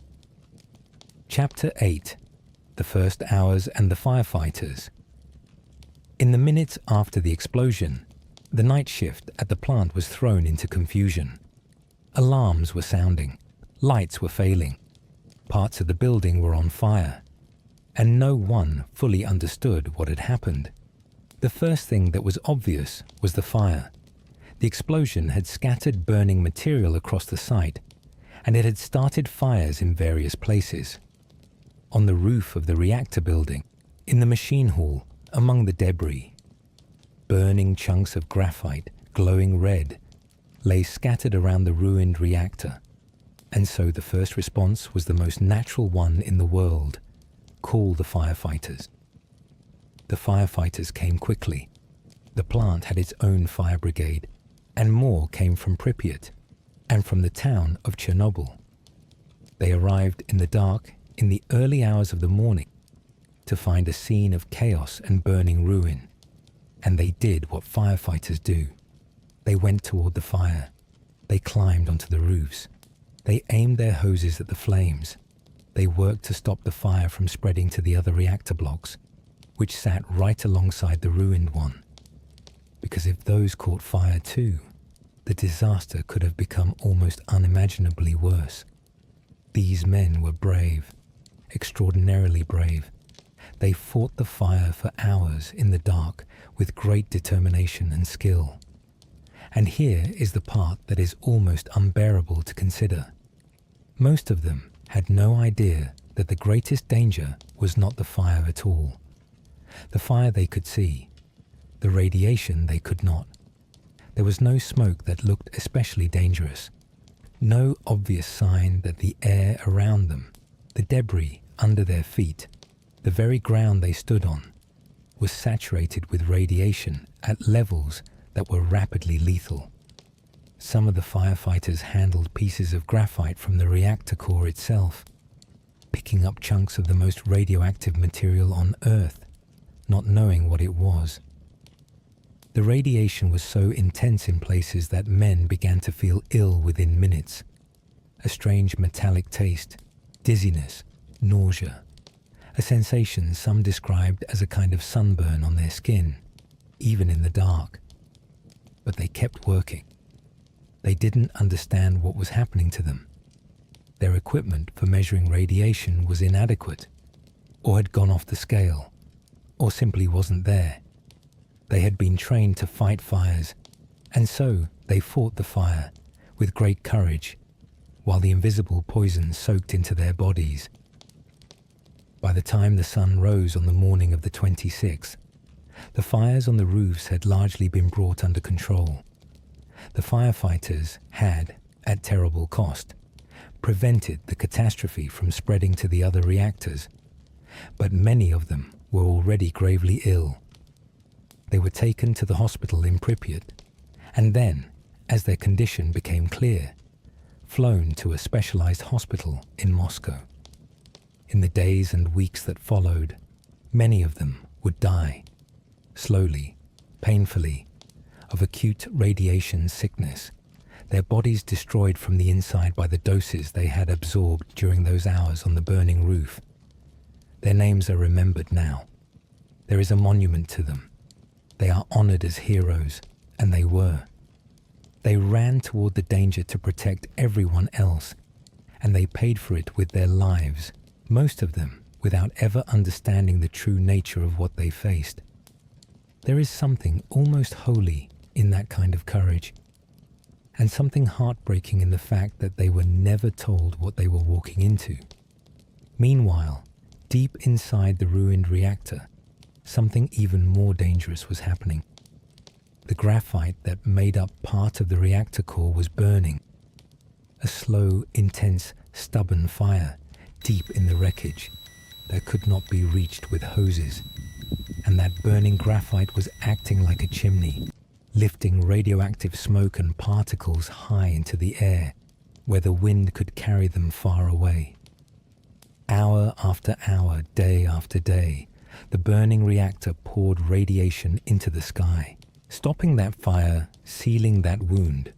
Chapter 8. The First Hours and the Firefighters. In the minutes after the explosion, the night shift at the plant was thrown into confusion. Alarms were sounding, lights were failing, parts of the building were on fire, and no one fully understood what had happened. The first thing that was obvious was the fire. The explosion had scattered burning material across the site, and it had started fires in various places. On the roof of the reactor building, in the machine hall, among the debris. Burning chunks of graphite, glowing red, lay scattered around the ruined reactor. And so the first response was the most natural one in the world. Call the firefighters. The firefighters came quickly. The plant had its own fire brigade, and more came from Pripyat and from the town of Chernobyl. They arrived in the dark in the early hours of the morning to find a scene of chaos and burning ruin. And they did what firefighters do. They went toward the fire. They climbed onto the roofs. They aimed their hoses at the flames. They worked to stop the fire from spreading to the other reactor blocks, which sat right alongside the ruined one. Because if those caught fire too, the disaster could have become almost unimaginably worse. These men were brave, extraordinarily brave. They fought the fire for hours in the dark with great determination and skill. And here is the part that is almost unbearable to consider. Most of them had no idea that the greatest danger was not the fire at all. The fire they could see, the radiation they could not. There was no smoke that looked especially dangerous, no obvious sign that the air around them, the debris under their feet, the very ground they stood on, was saturated with radiation at levels that were rapidly lethal. Some of the firefighters handled pieces of graphite from the reactor core itself, picking up chunks of the most radioactive material on Earth, not knowing what it was. The radiation was so intense in places that men began to feel ill within minutes. A strange metallic taste, dizziness, nausea, a sensation some described as a kind of sunburn on their skin, even in the dark. But they kept working. They didn't understand what was happening to them. Their equipment for measuring radiation was inadequate, or had gone off the scale, or simply wasn't there. They had been trained to fight fires, and so they fought the fire with great courage, while the invisible poison soaked into their bodies. By the time the sun rose on the morning of the 26th, the fires on the roofs had largely been brought under control. The firefighters had, at terrible cost, prevented the catastrophe from spreading to the other reactors, but many of them were already gravely ill. They were taken to the hospital in Pripyat, and then, as their condition became clear, flown to a specialized hospital in Moscow. In the days and weeks that followed, many of them would die, slowly, painfully, of acute radiation sickness, their bodies destroyed from the inside by the doses they had absorbed during those hours on the burning roof. Their names are remembered now. There is a monument to them. They are honored as heroes, and they were. They ran toward the danger to protect everyone else, and they paid for it with their lives, most of them without ever understanding the true nature of what they faced. There is something almost holy in that kind of courage, and something heartbreaking in the fact that they were never told what they were walking into. Meanwhile, deep inside the ruined reactor, something even more dangerous was happening. The graphite that made up part of the reactor core was burning. A slow, intense, stubborn fire deep in the wreckage that could not be reached with hoses. And that burning graphite was acting like a chimney, lifting radioactive smoke and particles high into the air, where the wind could carry them far away. Hour after hour, day after day, the burning reactor poured radiation into the sky. Stopping that fire, sealing that wound,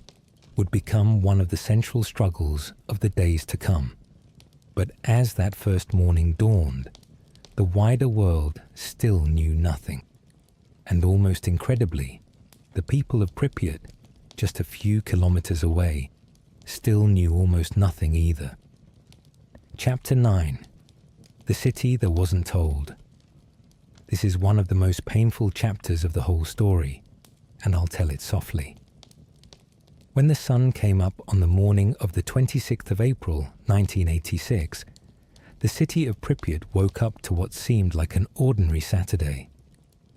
would become one of the central struggles of the days to come. But as that first morning dawned, the wider world still knew nothing. And almost incredibly, the people of Pripyat, just a few kilometers away, still knew almost nothing either. Chapter 9. The City That Wasn't Told. This is one of the most painful chapters of the whole story, and I'll tell it softly. When the sun came up on the morning of the 26th of April, 1986, the city of Pripyat woke up to what seemed like an ordinary Saturday.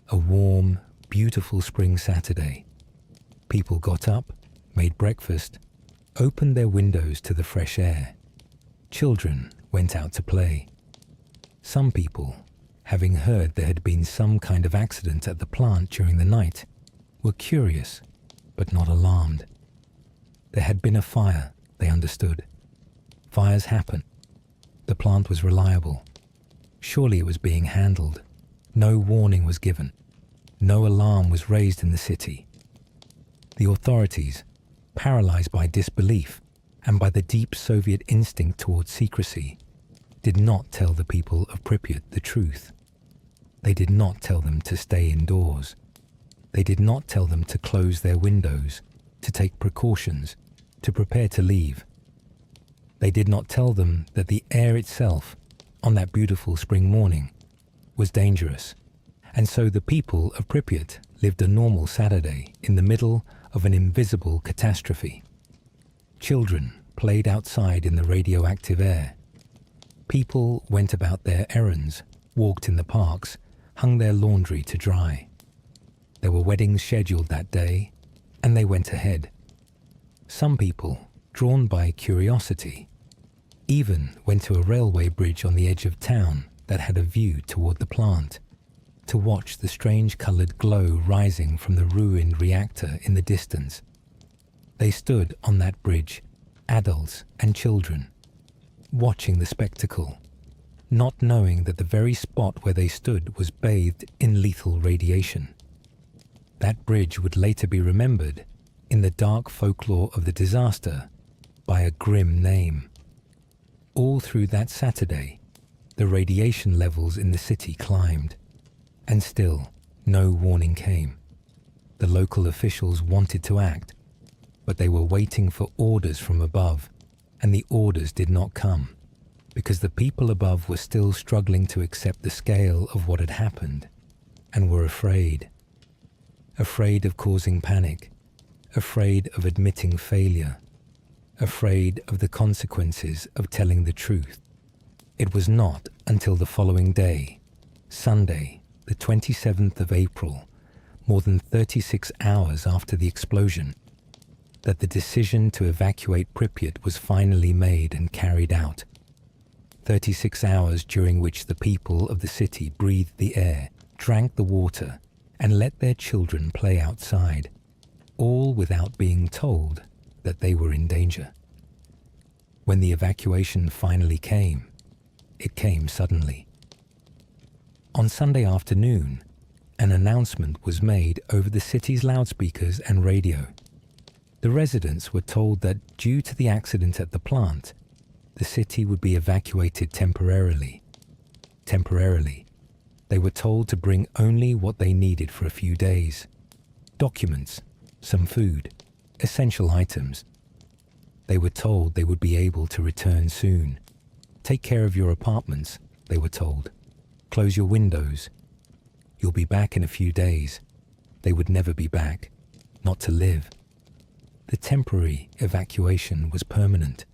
A warm, beautiful spring Saturday. People got up, made breakfast, opened their windows to the fresh air. Children went out to play. Some people, having heard there had been some kind of accident at the plant during the night, were curious, but not alarmed. There had been a fire, they understood. Fires happen. The plant was reliable. Surely it was being handled. No warning was given. No alarm was raised in the city. The authorities, paralyzed by disbelief and by the deep Soviet instinct towards secrecy, did not tell the people of Pripyat the truth. They did not tell them to stay indoors. They did not tell them to close their windows, to take precautions, to prepare to leave. They did not tell them that the air itself, on that beautiful spring morning, was dangerous, and so the people of Pripyat lived a normal Saturday in the middle of an invisible catastrophe. Children played outside in the radioactive air. People went about their errands, walked in the parks, hung their laundry to dry. There were weddings scheduled that day, and they went ahead. Some people, drawn by curiosity, even went to a railway bridge on the edge of town that had a view toward the plant, to watch the strange colored glow rising from the ruined reactor in the distance. They stood on that bridge, adults and children, watching the spectacle, not knowing that the very spot where they stood was bathed in lethal radiation. That bridge would later be remembered, in the dark folklore of the disaster, by a grim name. All through that Saturday, the radiation levels in the city climbed, and still no warning came. The local officials wanted to act, but they were waiting for orders from above, and the orders did not come, because the people above were still struggling to accept the scale of what had happened, and were afraid. Afraid of causing panic, afraid of admitting failure, afraid of the consequences of telling the truth. It was not until the following day, Sunday, the 27th of April, more than 36 hours after the explosion, that the decision to evacuate Pripyat was finally made and carried out. 36 hours during which the people of the city breathed the air, drank the water, and let their children play outside, all without being told that they were in danger. When the evacuation finally came, it came suddenly. On Sunday afternoon, an announcement was made over the city's loudspeakers and radio. The residents were told that due to the accident at the plant, the city would be evacuated temporarily. Temporarily. They were told to bring only what they needed for a few days. Documents, some food, essential items. They were told they would be able to return soon. Take care of your apartments, they were told. Close your windows. You'll be back in a few days. They would never be back, not to live. The temporary evacuation was permanent,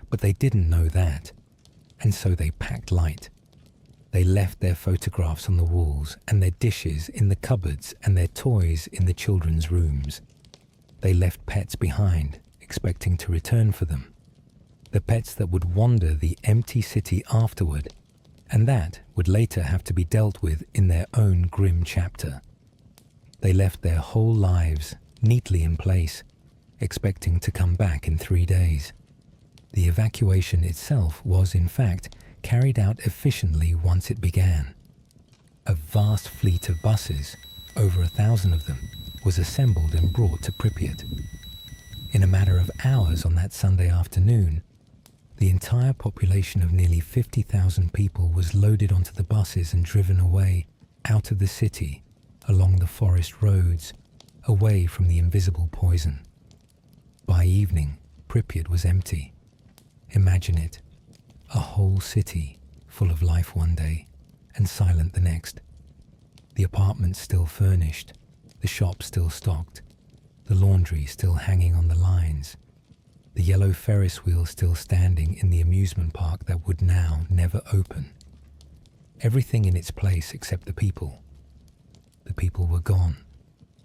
but they didn't know that, and so they packed light. They left their photographs on the walls and their dishes in the cupboards and their toys in the children's rooms. They left pets behind, expecting to return for them. The pets that would wander the empty city afterward, and that would later have to be dealt with in their own grim chapter. They left their whole lives neatly in place, expecting to come back in 3 days. The evacuation itself was, in fact, carried out efficiently once it began. A vast fleet of buses, over 1,000 of them, was assembled and brought to Pripyat. In a matter of hours on that Sunday afternoon, the entire population of nearly 50,000 people was loaded onto the buses and driven away, out of the city, along the forest roads, away from the invisible poison. By evening, Pripyat was empty. Imagine it, a whole city full of life one day and silent the next. The apartments still furnished, the shops still stocked, the laundry still hanging on the lines, the yellow Ferris wheel still standing in the amusement park that would now never open. Everything in its place except the people. The people were gone,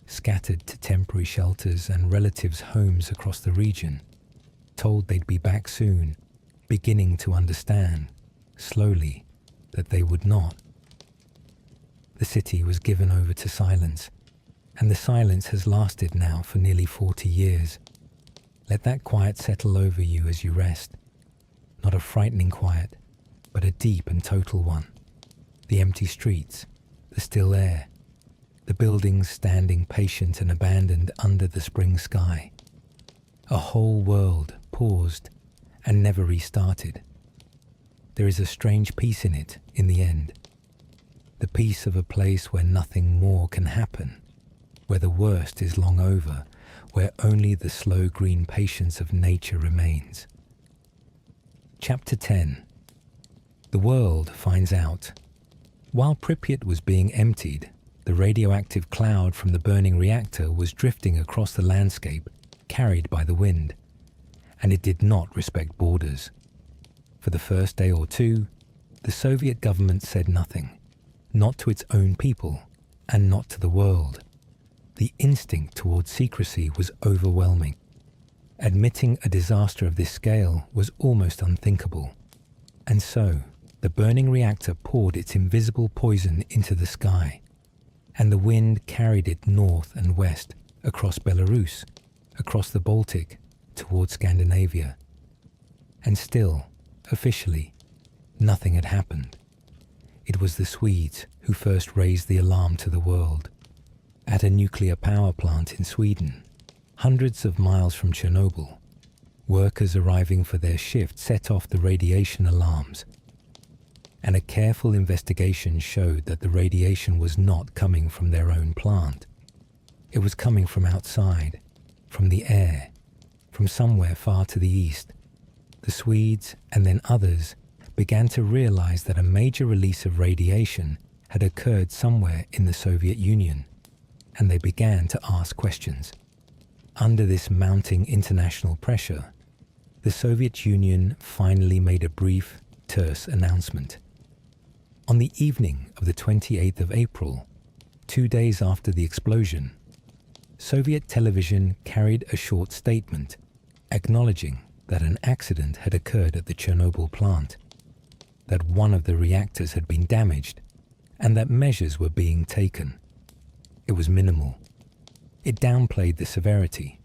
scattered to temporary shelters and relatives' homes across the region, told they'd be back soon, beginning to understand, slowly, that they would not. The city was given over to silence, and the silence has lasted now for nearly 40 years. Let that quiet settle over you as you rest. Not a frightening quiet, but a deep and total one. The empty streets, the still air, the buildings standing patient and abandoned under the spring sky. A whole world paused and never restarted. There is a strange peace in it in the end. The peace of a place where nothing more can happen, where the worst is long over, where only the slow green patience of nature remains. Chapter 10. The world finds out. While Pripyat was being emptied, the radioactive cloud from the burning reactor was drifting across the landscape, carried by the wind, and it did not respect borders. For the first day or two, the Soviet government said nothing, not to its own people, and not to the world. The instinct towards secrecy was overwhelming. Admitting a disaster of this scale was almost unthinkable. And so, the burning reactor poured its invisible poison into the sky, and the wind carried it north and west, across Belarus, across the Baltic, towards Scandinavia. And still, officially, nothing had happened. It was the Swedes who first raised the alarm to the world. At a nuclear power plant in Sweden, hundreds of miles from Chernobyl, workers arriving for their shift set off the radiation alarms, and a careful investigation showed that the radiation was not coming from their own plant. It was coming from outside, from the air, from somewhere far to the east. The Swedes, and then others, began to realize that a major release of radiation had occurred somewhere in the Soviet Union, and they began to ask questions. Under this mounting international pressure, the Soviet Union finally made a brief, terse announcement. On the evening of the 28th of April, 2 days after the explosion, Soviet television carried a short statement acknowledging that an accident had occurred at the Chernobyl plant. that one of the reactors had been damaged and that measures were being taken. It was minimal. It downplayed the severity,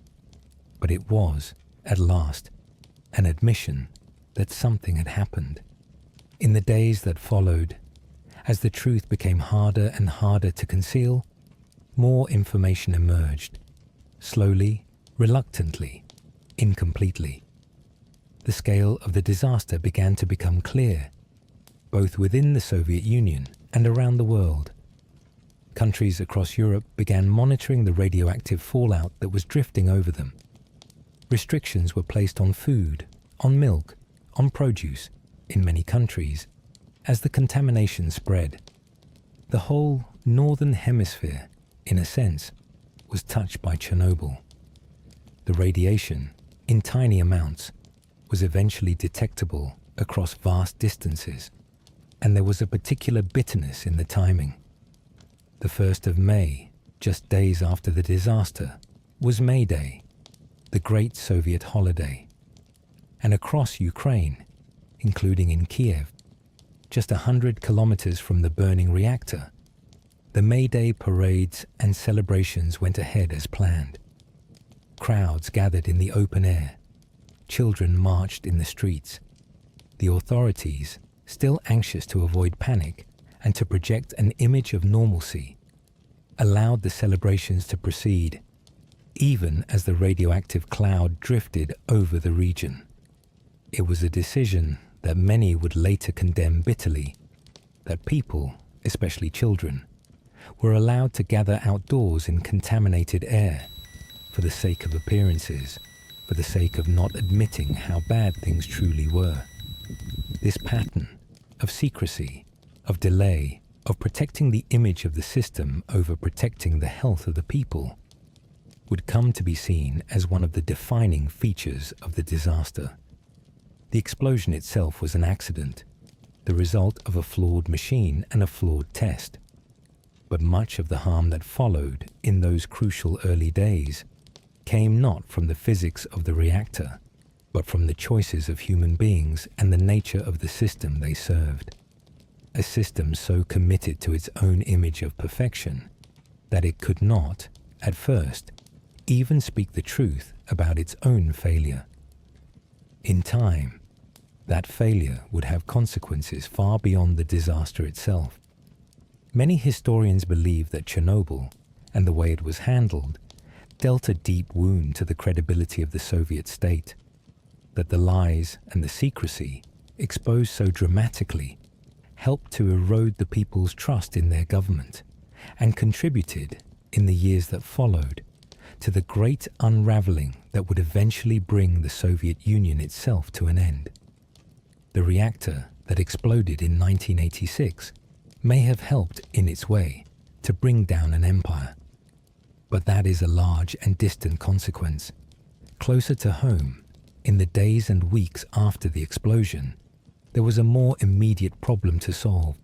but it was, at last, an admission that something had happened. In the days that followed, as the truth became harder and harder to conceal, more information emerged, slowly, reluctantly, incompletely. The scale of the disaster began to become clear, both within the Soviet Union and around the world. Countries across Europe began monitoring the radioactive fallout that was drifting over them. Restrictions were placed on food, on milk, on produce, in many countries, as the contamination spread. The whole northern hemisphere, in a sense, was touched by Chernobyl. The radiation, in tiny amounts, was eventually detectable across vast distances, and there was a particular bitterness in the timing. The 1st of May, just days after the disaster, was May Day, the great Soviet holiday. And across Ukraine, including in Kiev, just 100 kilometers from the burning reactor, the May Day parades and celebrations went ahead as planned. Crowds gathered in the open air. Children marched in the streets. The authorities, still anxious to avoid panic and to project an image of normalcy, allowed the celebrations to proceed, even as the radioactive cloud drifted over the region. It was a decision that many would later condemn bitterly, that people, especially children, were allowed to gather outdoors in contaminated air for the sake of appearances, for the sake of not admitting how bad things truly were. This pattern of secrecy, of delay, of protecting the image of the system over protecting the health of the people, would come to be seen as one of the defining features of the disaster. The explosion itself was an accident, the result of a flawed machine and a flawed test. But much of the harm that followed in those crucial early days came not from the physics of the reactor, but from the choices of human beings and the nature of the system they served. A system so committed to its own image of perfection that it could not, at first, even speak the truth about its own failure. In time, that failure would have consequences far beyond the disaster itself. Many historians believe that Chernobyl, and the way it was handled, dealt a deep wound to the credibility of the Soviet state, that the lies and the secrecy, exposed so dramatically, helped to erode the people's trust in their government, and contributed, in the years that followed, to the great unraveling that would eventually bring the Soviet Union itself to an end. The reactor that exploded in 1986 may have helped, in its way, to bring down an empire. But that is a large and distant consequence. Closer to home, in the days and weeks after the explosion, there was a more immediate problem to solve.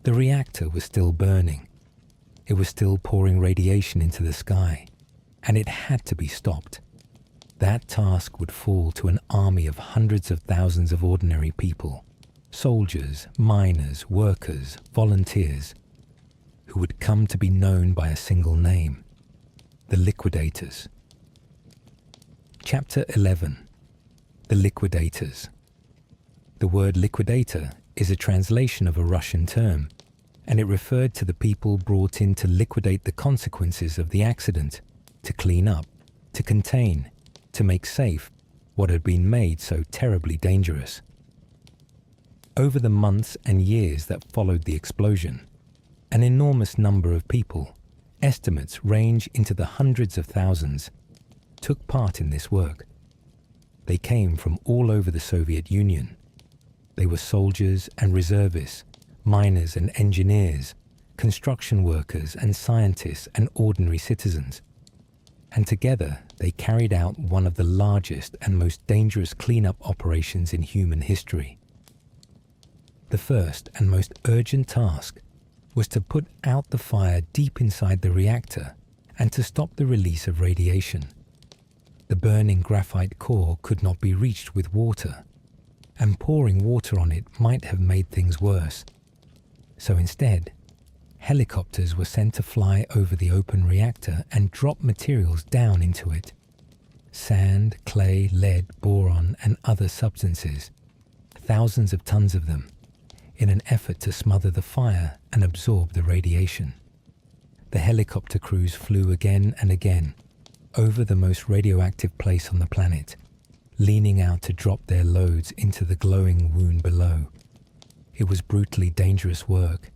The reactor was still burning. It was still pouring radiation into the sky, and it had to be stopped. That task would fall to an army of hundreds of thousands of ordinary people, soldiers, miners, workers, volunteers, who would come to be known by a single name: the liquidators. Chapter 11. The Liquidators. The word liquidator is a translation of a Russian term, and it referred to the people brought in to liquidate the consequences of the accident, to clean up, to contain, to make safe what had been made so terribly dangerous. Over the months and years that followed the explosion, an enormous number of people, estimates range into the hundreds of thousands, took part in this work. They came from all over the Soviet Union. They were soldiers and reservists, miners and engineers, construction workers and scientists and ordinary citizens. And together they carried out one of the largest and most dangerous cleanup operations in human history. The first and most urgent task was to put out the fire deep inside the reactor and to stop the release of radiation. The burning graphite core could not be reached with water. and pouring water on it might have made things worse. So instead, helicopters were sent to fly over the open reactor and drop materials down into it. Sand, clay, lead, boron, and other substances, thousands of tons of them, in an effort to smother the fire and absorb the radiation. The helicopter crews flew again and again over the most radioactive place on the planet, leaning out to drop their loads into the glowing wound below. It was brutally dangerous work,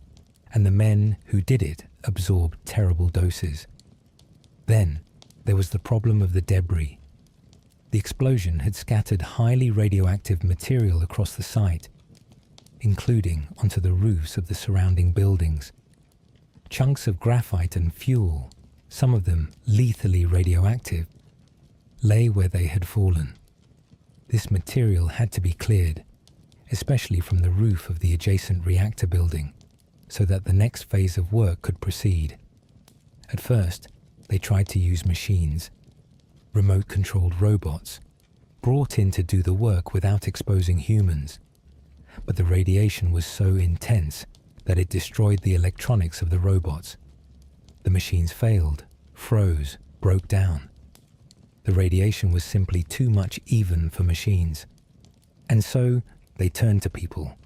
and the men who did it absorbed terrible doses. Then there was the problem of the debris. The explosion had scattered highly radioactive material across the site, including onto the roofs of the surrounding buildings. Chunks of graphite and fuel, some of them lethally radioactive, lay where they had fallen. This material had to be cleared, especially from the roof of the adjacent reactor building, so that the next phase of work could proceed. At first, they tried to use machines, remote-controlled robots, brought in to do the work without exposing humans. But the radiation was so intense that it destroyed the electronics of the robots. The machines failed, froze, broke down. The radiation was simply too much even for machines. And so they turned to people,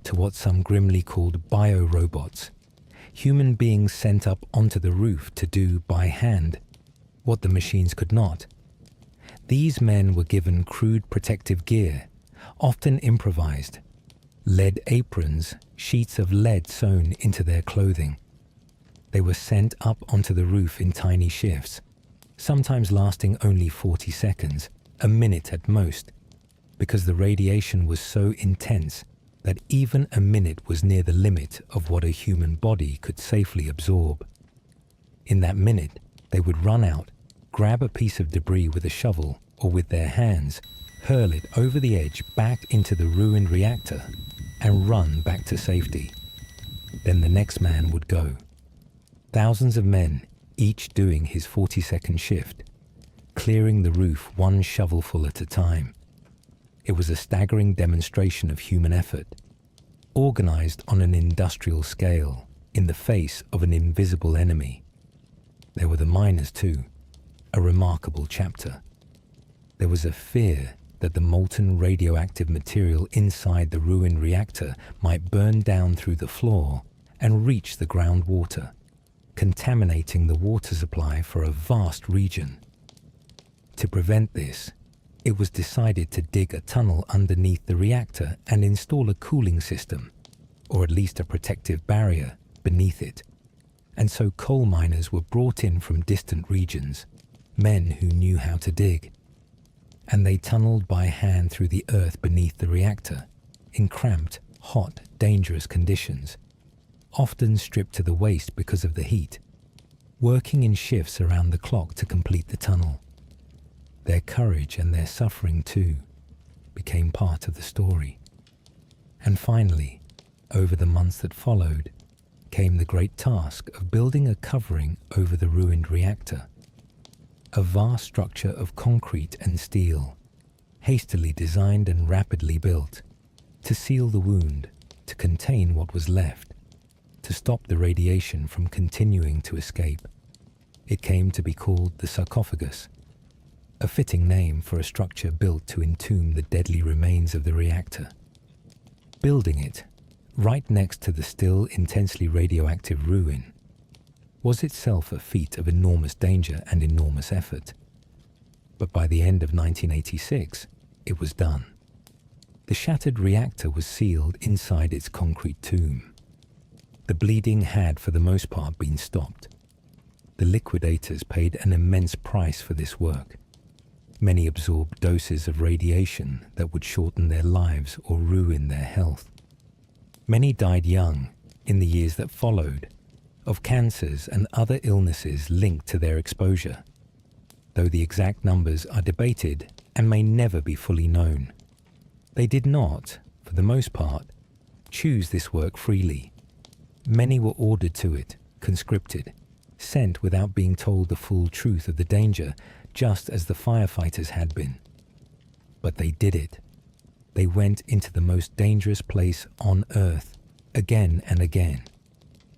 to what some grimly called biorobots, human beings sent up onto the roof to do by hand what the machines could not. These men were given crude protective gear, often improvised, lead aprons, sheets of lead sewn into their clothing. They were sent up onto the roof in tiny shifts, sometimes lasting only 40 seconds, a minute at most, because the radiation was so intense that even a minute was near the limit of what a human body could safely absorb. In that minute, they would run out, grab a piece of debris with a shovel or with their hands, hurl it over the edge back into the ruined reactor, and run back to safety. Then the next man would go. Thousands of men, each doing his 40-second shift, clearing the roof one shovelful at a time. It was a staggering demonstration of human effort, organized on an industrial scale in the face of an invisible enemy. There were the miners too, a remarkable chapter. There was a fear that the molten radioactive material inside the ruined reactor might burn down through the floor and reach the groundwater, contaminating the water supply for a vast region. To prevent this, it was decided to dig a tunnel underneath the reactor and install a cooling system, or at least a protective barrier, beneath it. And so coal miners were brought in from distant regions, men who knew how to dig. And they tunneled by hand through the earth beneath the reactor, in cramped, hot, dangerous conditions, often stripped to the waist because of the heat, working in shifts around the clock to complete the tunnel. Their courage and their suffering, too, became part of the story. And finally, over the months that followed, came the great task of building a covering over the ruined reactor. A vast structure of concrete and steel, hastily designed and rapidly built, to seal the wound, to contain what was left, to stop the radiation from continuing to escape. It came to be called the sarcophagus, a fitting name for a structure built to entomb the deadly remains of the reactor. Building it, right next to the still intensely radioactive ruin, was itself a feat of enormous danger and enormous effort. But by the end of 1986, it was done. The shattered reactor was sealed inside its concrete tomb. The bleeding had, for the most part, been stopped. The liquidators paid an immense price for this work. Many absorbed doses of radiation that would shorten their lives or ruin their health. Many died young, in the years that followed, of cancers and other illnesses linked to their exposure, though the exact numbers are debated and may never be fully known. They did not, for the most part, choose this work freely. Many were ordered to it, conscripted, sent without being told the full truth of the danger, just as the firefighters had been. But they did it. they went into the most dangerous place on Earth again and again,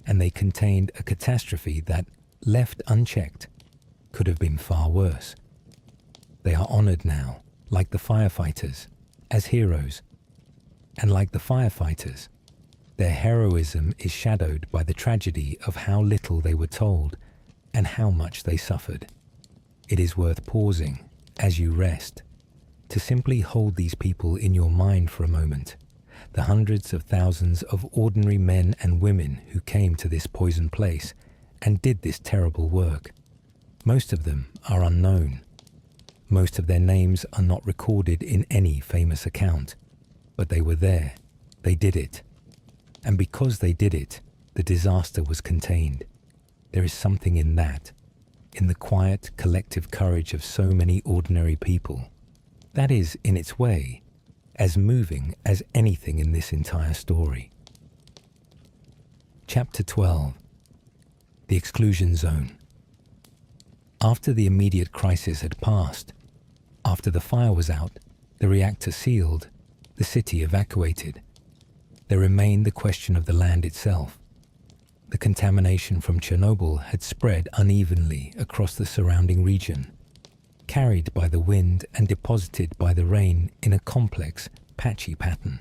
and they contained a catastrophe that, left unchecked, could have been far worse. They are honored now, like the firefighters, as heroes. And like the firefighters, their heroism is shadowed by the tragedy of how little they were told and how much they suffered. It is worth pausing, as you rest, to simply hold these people in your mind for a moment, the hundreds of thousands of ordinary men and women who came to this poisoned place and did this terrible work. Most of them are unknown. Most of their names are not recorded in any famous account, but they were there. They did it. And because they did it, the disaster was contained. There is something in that, in the quiet, collective courage of so many ordinary people, that is, in its way, as moving as anything in this entire story. Chapter 12. The Exclusion Zone. After the immediate crisis had passed, after the fire was out, the reactor sealed, the city evacuated, there remained the question of the land itself. The contamination from Chernobyl had spread unevenly across the surrounding region, carried by the wind and deposited by the rain in a complex, patchy pattern.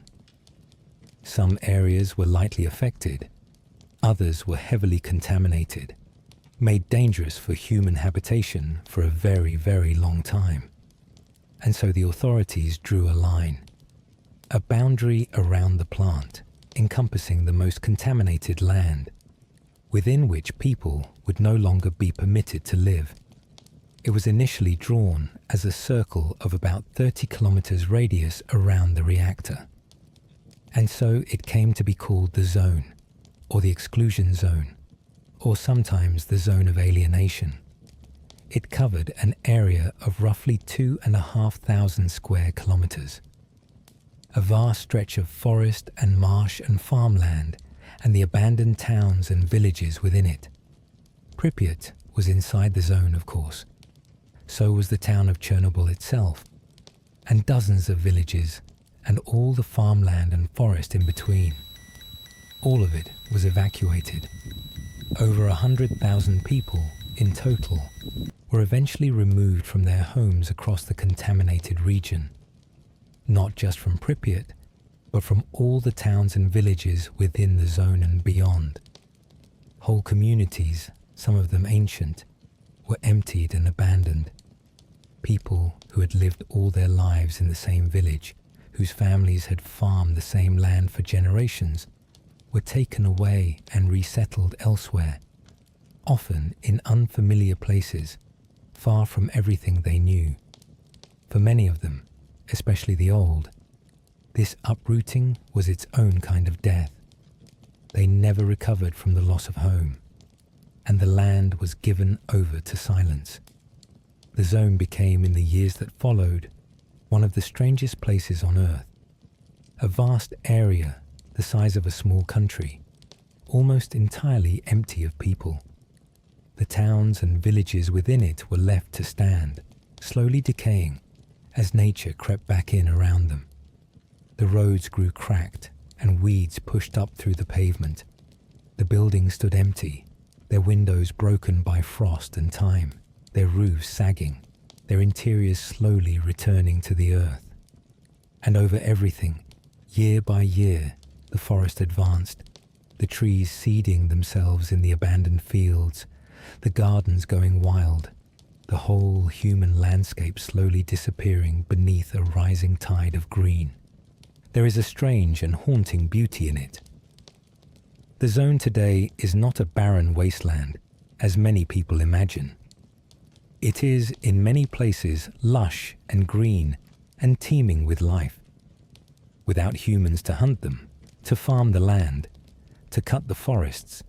Some areas were lightly affected, others were heavily contaminated, made dangerous for human habitation for a very, very long time. And so the authorities drew a line, a boundary around the plant, encompassing the most contaminated land, within which people would no longer be permitted to live. It was initially drawn as a circle of about 30 kilometers radius around the reactor. And so it came to be called the zone, or the exclusion zone, or sometimes the zone of alienation. It covered an area of roughly 2,500 square kilometers. A vast stretch of forest and marsh and farmland, and the abandoned towns and villages within it. Pripyat was inside the zone, of course. So was the town of Chernobyl itself, and dozens of villages, and all the farmland and forest in between. All of it was evacuated. Over 100,000 people, in total, were eventually removed from their homes across the contaminated region. Not just from Pripyat, but from all the towns and villages within the zone and beyond. Whole communities, some of them ancient, were emptied and abandoned. People who had lived all their lives in the same village, whose families had farmed the same land for generations, were taken away and resettled elsewhere, often in unfamiliar places, far from everything they knew. For many of them, especially the old, this uprooting was its own kind of death. They never recovered from the loss of home, and the land was given over to silence. The zone became, in the years that followed, one of the strangest places on Earth. A vast area the size of a small country, almost entirely empty of people. The towns and villages within it were left to stand, slowly decaying, as nature crept back in around them. The roads grew cracked, and weeds pushed up through the pavement. The buildings stood empty, their windows broken by frost and time, their roofs sagging, their interiors slowly returning to the earth. And over everything, year by year, the forest advanced, the trees seeding themselves in the abandoned fields, the gardens going wild, the whole human landscape slowly disappearing beneath a rising tide of green. There is a strange and haunting beauty in it. The zone today is not a barren wasteland, as many people imagine. It is, in many places, lush and green and teeming with life. Without humans to hunt them, to farm the land, to cut the forests,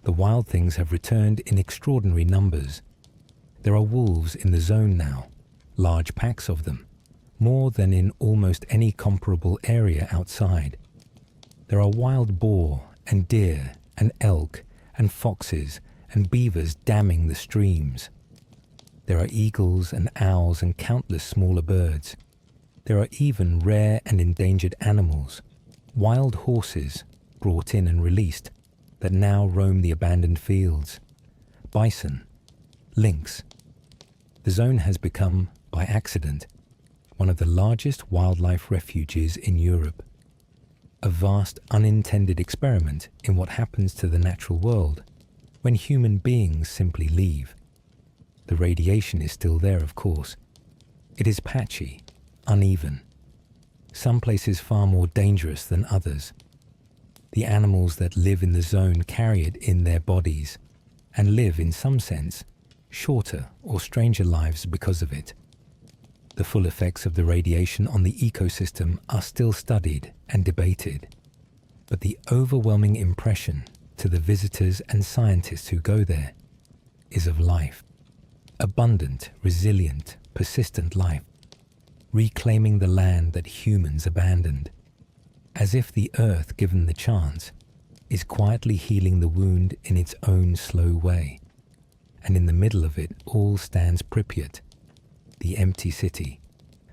the wild things have returned in extraordinary numbers. There are wolves in the zone now, large packs of them, more than in almost any comparable area outside. There are wild boar and deer and elk and foxes and beavers damming the streams. There are eagles and owls and countless smaller birds. There are even rare and endangered animals, wild horses brought in and released, that now roam the abandoned fields. Bison, lynx. The zone has become, by accident, one of the largest wildlife refuges in Europe. A vast unintended experiment in what happens to the natural world when human beings simply leave. The radiation is still there, of course. It is patchy, uneven. Some places far more dangerous than others. The animals that live in the zone carry it in their bodies and live, in some sense, shorter or stranger lives because of it. The full effects of the radiation on the ecosystem are still studied and debated, but the overwhelming impression to the visitors and scientists who go there is of life. Abundant, resilient, persistent life, reclaiming the land that humans abandoned, as if the earth, given the chance, is quietly healing the wound in its own slow way. And in the middle of it all stands Pripyat, the empty city,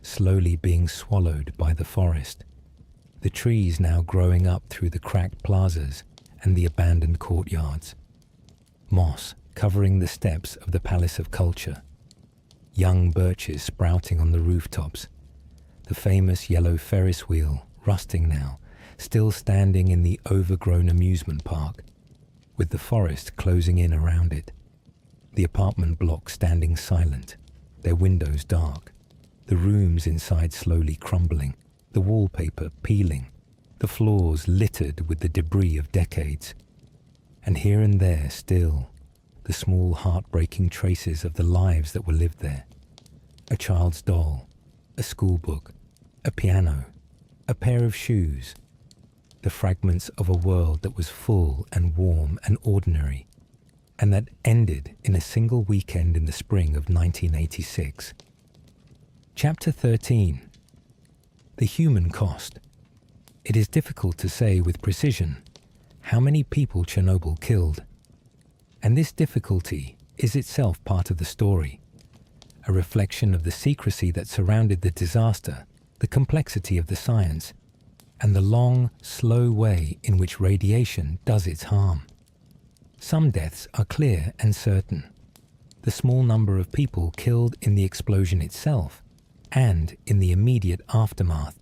slowly being swallowed by the forest, the trees now growing up through the cracked plazas and the abandoned courtyards, moss covering the steps of the Palace of Culture, young birches sprouting on the rooftops, the famous yellow Ferris wheel, rusting now, still standing in the overgrown amusement park, with the forest closing in around it, the apartment blocks standing silent, their windows dark, the rooms inside slowly crumbling, the wallpaper peeling, the floors littered with the debris of decades, and here and there still the small heartbreaking traces of the lives that were lived there. A child's doll, a school book, a piano, a pair of shoes, the fragments of a world that was full and warm and ordinary, and that ended in a single weekend in the spring of 1986. Chapter 13. The human cost. It is difficult to say with precision how many people Chernobyl killed, and this difficulty is itself part of the story, a reflection of the secrecy that surrounded the disaster, the complexity of the science, and the long, slow way in which radiation does its harm. Some deaths are clear and certain. The small number of people killed in the explosion itself and in the immediate aftermath.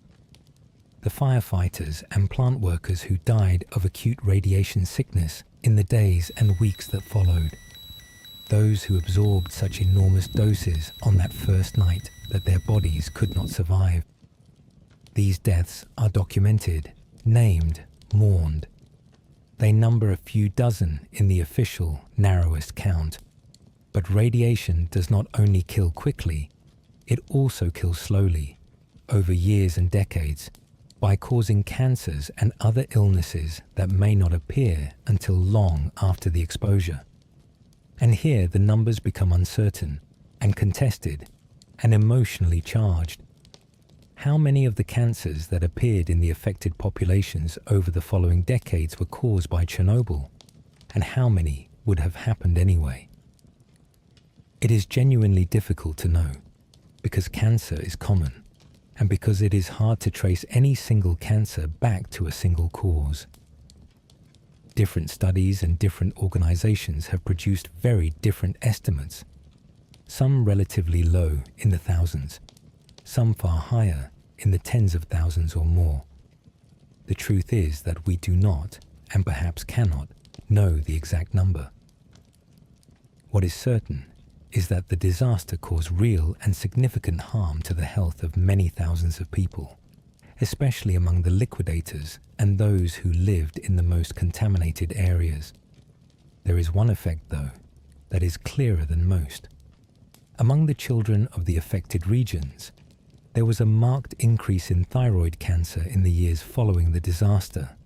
The firefighters and plant workers who died of acute radiation sickness in the days and weeks that followed. Those who absorbed such enormous doses on that first night that their bodies could not survive. These deaths are documented, named, mourned. They number a few dozen in the official, narrowest count. But radiation does not only kill quickly, it also kills slowly, over years and decades, by causing cancers and other illnesses that may not appear until long after the exposure. And here the numbers become uncertain and contested and emotionally charged. How many of the cancers that appeared in the affected populations over the following decades were caused by Chernobyl, and how many would have happened anyway? It is genuinely difficult to know, because cancer is common, and because it is hard to trace any single cancer back to a single cause. Different studies and different organizations have produced very different estimates, some relatively low in the thousands, some far higher in the tens of thousands or more. The truth is that we do not, and perhaps cannot, know the exact number. What is certain is that the disaster caused real and significant harm to the health of many thousands of people, especially among the liquidators and those who lived in the most contaminated areas. There is one effect, though, that is clearer than most. Among the children of the affected regions, there was a marked increase in thyroid cancer in the years following the disaster.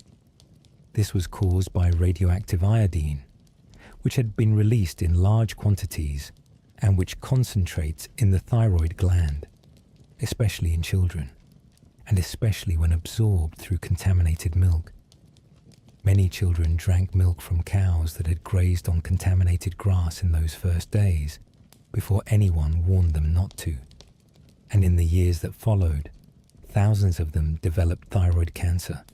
This was caused by radioactive iodine, which had been released in large quantities and which concentrates in the thyroid gland, especially in children, and especially when absorbed through contaminated milk. Many children drank milk from cows that had grazed on contaminated grass in those first days, before anyone warned them not to. And in the years that followed, thousands of them developed thyroid cancer.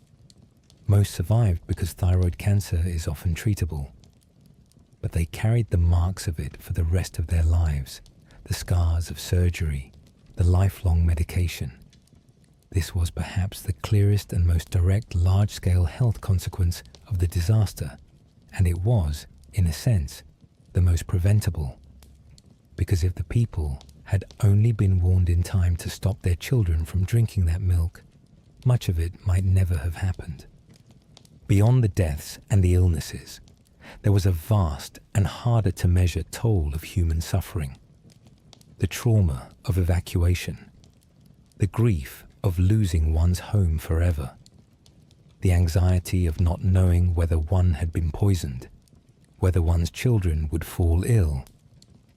Most survived because thyroid cancer is often treatable. But they carried the marks of it for the rest of their lives, the scars of surgery, the lifelong medication. This was perhaps the clearest and most direct large-scale health consequence of the disaster, and it was, in a sense, the most preventable. Because if the people had only been warned in time to stop their children from drinking that milk, much of it might never have happened. Beyond the deaths and the illnesses, there was a vast and harder to measure toll of human suffering. The trauma of evacuation, the grief of losing one's home forever, the anxiety of not knowing whether one had been poisoned, whether one's children would fall ill,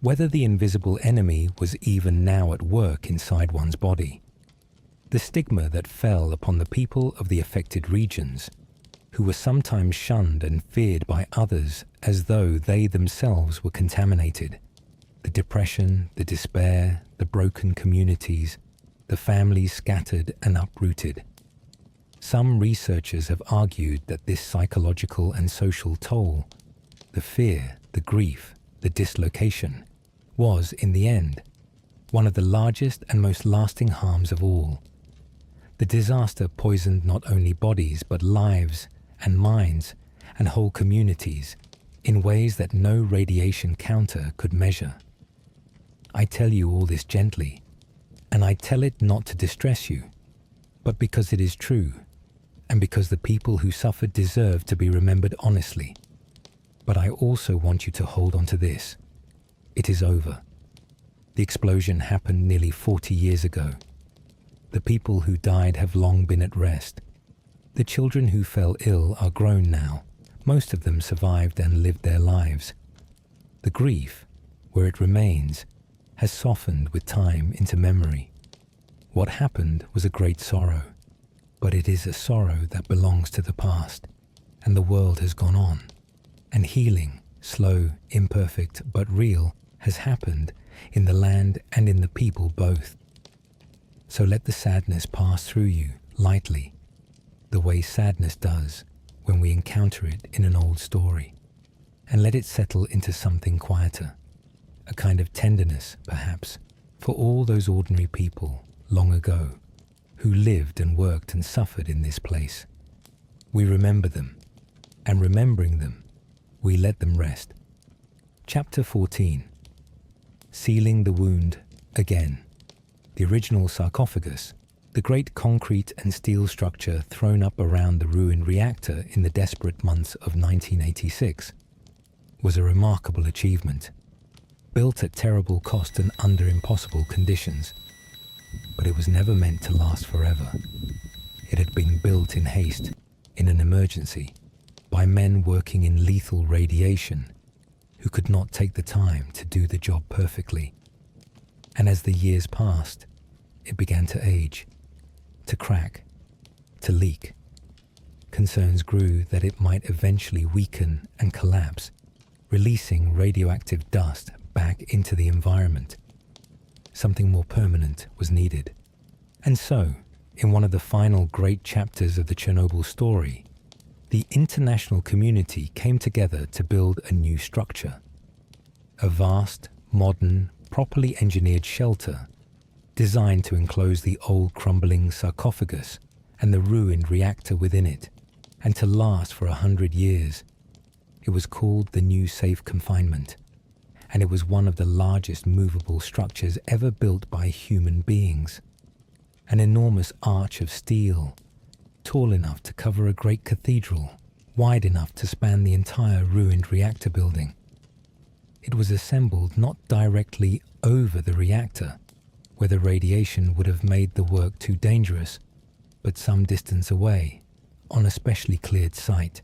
whether the invisible enemy was even now at work inside one's body, the stigma that fell upon the people of the affected regions, who were sometimes shunned and feared by others as though they themselves were contaminated, the depression, the despair, the broken communities, the families scattered and uprooted. Some researchers have argued that this psychological and social toll, the fear, the grief, the dislocation, was, in the end, one of the largest and most lasting harms of all. The disaster poisoned not only bodies but lives and minds and whole communities in ways that no radiation counter could measure. I tell you all this gently, and I tell it not to distress you, but because it is true, and because the people who suffered deserve to be remembered honestly. But I also want you to hold on to this. It is over. The explosion happened nearly 40 years ago. The people who died have long been at rest. The children who fell ill are grown now. Most of them survived and lived their lives. The grief, where it remains, has softened with time into memory. What happened was a great sorrow, but it is a sorrow that belongs to the past, and the world has gone on. And healing, slow, imperfect, but real, has happened in the land and in the people both. So let the sadness pass through you lightly, the way sadness does when we encounter it in an old story, and let it settle into something quieter, a kind of tenderness, perhaps, for all those ordinary people long ago who lived and worked and suffered in this place. We remember them, and remembering them, we let them rest. Chapter 14. Sealing the Wound Again. The original sarcophagus, the great concrete and steel structure thrown up around the ruined reactor in the desperate months of 1986, was a remarkable achievement, built at terrible cost and under impossible conditions. But it was never meant to last forever. It had been built in haste, in an emergency, by men working in lethal radiation, who could not take the time to do the job perfectly. And as the years passed, it began to age, to crack, to leak. Concerns grew that it might eventually weaken and collapse, releasing radioactive dust back into the environment. Something more permanent was needed. And so, in one of the final great chapters of the Chernobyl story, the international community came together to build a new structure. A vast, modern, properly engineered shelter designed to enclose the old crumbling sarcophagus and the ruined reactor within it, and to last for 100 years. It was called the New Safe Confinement, and it was one of the largest movable structures ever built by human beings. An enormous arch of steel, tall enough to cover a great cathedral, wide enough to span the entire ruined reactor building. It was assembled not directly over the reactor, where the radiation would have made the work too dangerous, but some distance away, on a specially cleared site.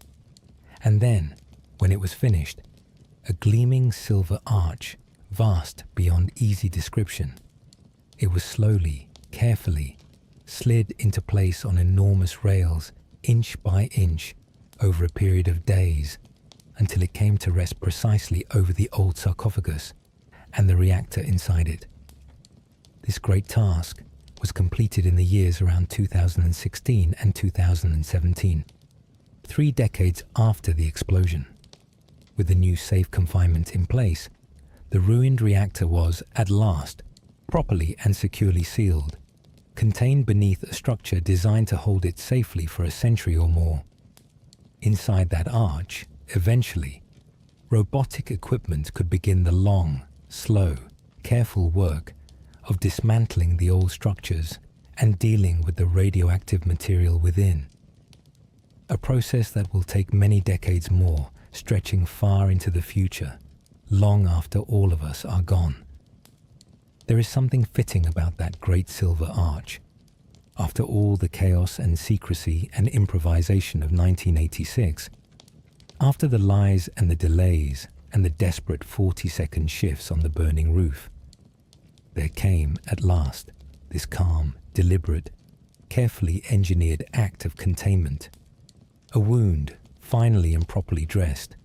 And then, when it was finished, a gleaming silver arch, vast beyond easy description. It was slowly, carefully, slid into place on enormous rails, inch by inch, over a period of days, until it came to rest precisely over the old sarcophagus and the reactor inside it. This great task was completed in the years around 2016 and 2017, 3 decades after the explosion. With the new safe confinement in place, the ruined reactor was, at last, properly and securely sealed, contained beneath a structure designed to hold it safely for a century or more. Inside that arch, eventually, robotic equipment could begin the long, slow, careful work of dismantling the old structures and dealing with the radioactive material within. A process that will take many decades more, stretching far into the future, long after all of us are gone. There is something fitting about that great silver arch. After all the chaos and secrecy and improvisation of 1986, after the lies and the delays and the desperate 40-second shifts on the burning roof, there came, at last, this calm, deliberate, carefully engineered act of containment. A wound, finally and properly dressed.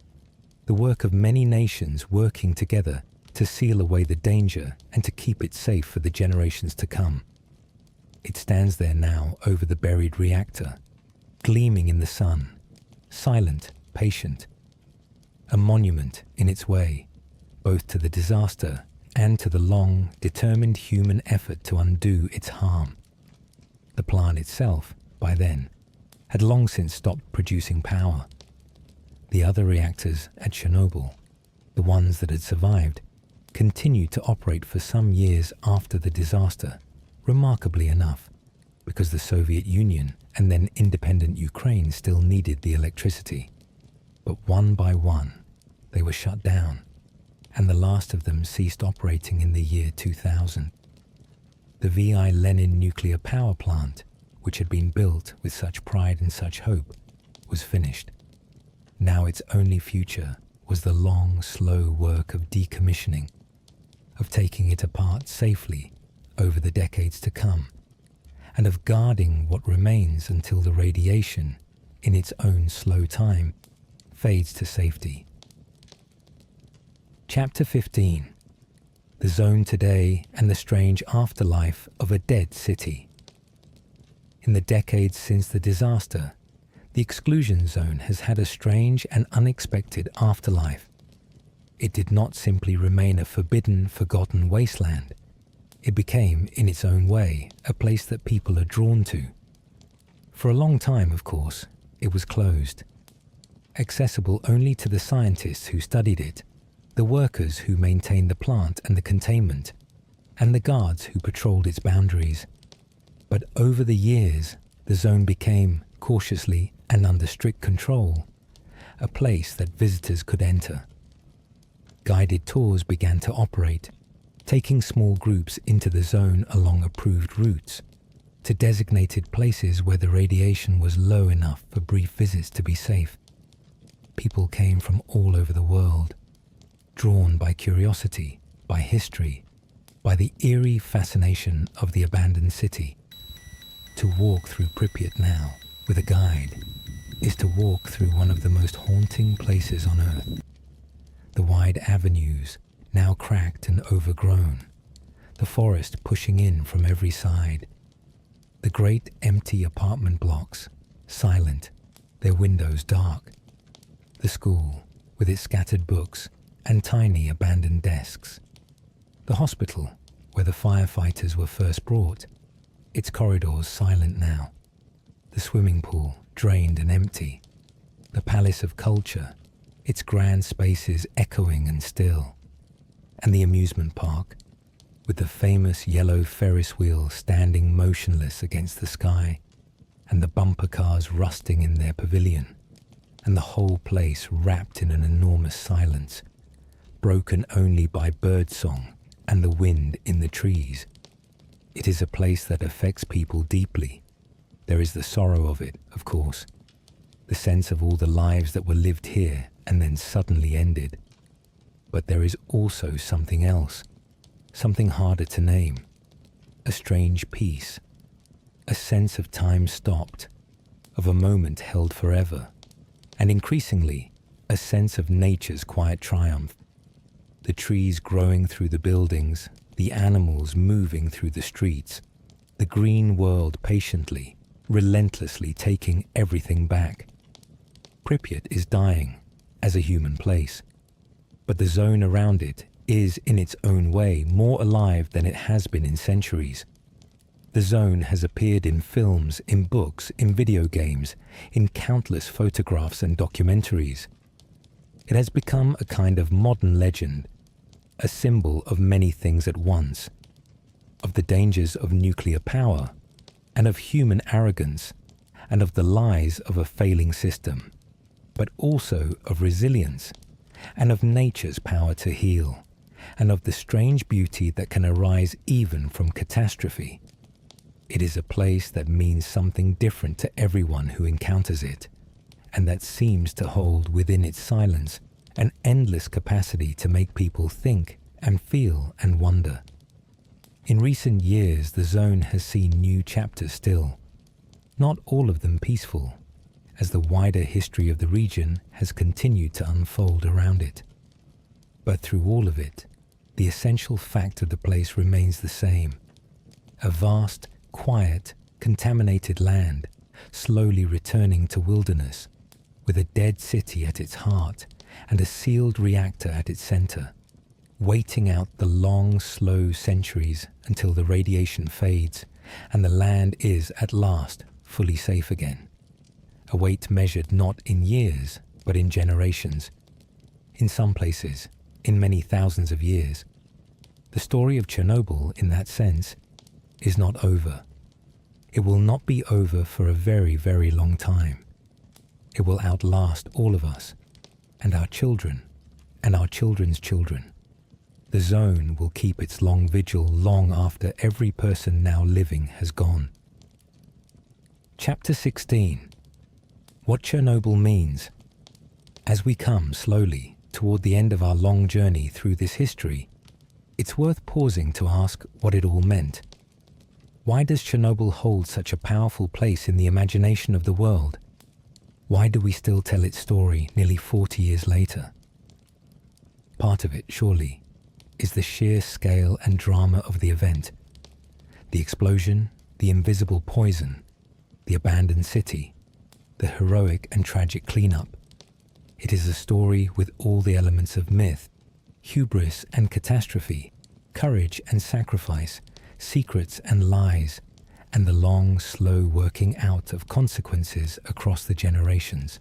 The work of many nations working together to seal away the danger and to keep it safe for the generations to come. It stands there now over the buried reactor, gleaming in the sun, silent, patient. A monument in its way, both to the disaster and to the long, determined human effort to undo its harm. The plant itself, by then, had long since stopped producing power. The other reactors at Chernobyl, the ones that had survived, continued to operate for some years after the disaster, remarkably enough, because the Soviet Union and then independent Ukraine still needed the electricity. But one by one, they were shut down, and the last of them ceased operating in the year 2000. The V.I. Lenin nuclear power plant, which had been built with such pride and such hope, was finished. Now its only future was the long, slow work of decommissioning, of taking it apart safely over the decades to come, and of guarding what remains until the radiation, in its own slow time, fades to safety. Chapter 15. The Zone Today and the Strange Afterlife of a Dead City. In the decades since the disaster, the exclusion zone has had a strange and unexpected afterlife. It did not simply remain a forbidden, forgotten wasteland. It became, in its own way, a place that people are drawn to. For a long time, of course, it was closed, accessible only to the scientists who studied it, the workers who maintained the plant and the containment, and the guards who patrolled its boundaries. But over the years, the zone became, cautiously and under strict control, a place that visitors could enter. Guided tours began to operate, taking small groups into the zone along approved routes, to designated places where the radiation was low enough for brief visits to be safe. People came from all over the world, drawn by curiosity, by history, by the eerie fascination of the abandoned city. To walk through Pripyat now, with a guide, is to walk through one of the most haunting places on Earth. The wide avenues, now cracked and overgrown, the forest pushing in from every side, the great empty apartment blocks, silent, their windows dark, the school with its scattered books and tiny abandoned desks, the hospital where the firefighters were first brought, its corridors silent now, the swimming pool drained and empty, the palace of culture, its grand spaces echoing and still, and the amusement park, with the famous yellow Ferris wheel standing motionless against the sky, and the bumper cars rusting in their pavilion, and the whole place wrapped in an enormous silence, broken only by birdsong and the wind in the trees. It is a place that affects people deeply. There is the sorrow of it, of course, the sense of all the lives that were lived here and then suddenly ended. But there is also something else, something harder to name, a strange peace, a sense of time stopped, of a moment held forever, and increasingly, a sense of nature's quiet triumph. The trees growing through the buildings, the animals moving through the streets, the green world patiently, relentlessly taking everything back. Pripyat is dying as a human place, but the zone around it is in its own way more alive than it has been in centuries. The zone has appeared in films, in books, in video games, in countless photographs and documentaries. It has become a kind of modern legend, a symbol of many things at once, of the dangers of nuclear power, and of human arrogance, and of the lies of a failing system, but also of resilience, and of nature's power to heal, and of the strange beauty that can arise even from catastrophe. It is a place that means something different to everyone who encounters it, and that seems to hold within its silence an endless capacity to make people think and feel and wonder. In recent years, the zone has seen new chapters still, not all of them peaceful, as the wider history of the region has continued to unfold around it. But through all of it, the essential fact of the place remains the same: a vast, quiet, contaminated land, slowly returning to wilderness, with a dead city at its heart and a sealed reactor at its center, waiting out the long, slow centuries until the radiation fades and the land is at last fully safe again. A wait measured not in years, but in generations. In some places, in many thousands of years. The story of Chernobyl, in that sense, is not over. It will not be over for a very, very long time. It will outlast all of us, and our children, and our children's children. The zone will keep its long vigil long after every person now living has gone. Chapter 16. What Chernobyl means. As we come slowly toward the end of our long journey through this history, it's worth pausing to ask what it all meant. Why does Chernobyl hold such a powerful place in the imagination of the world? Why do we still tell its story nearly 40 years later? Part of it, surely, is the sheer scale and drama of the event. The explosion, the invisible poison, the abandoned city, the heroic and tragic cleanup. It is a story with all the elements of myth, hubris and catastrophe, courage and sacrifice, secrets and lies, and the long, slow working out of consequences across the generations.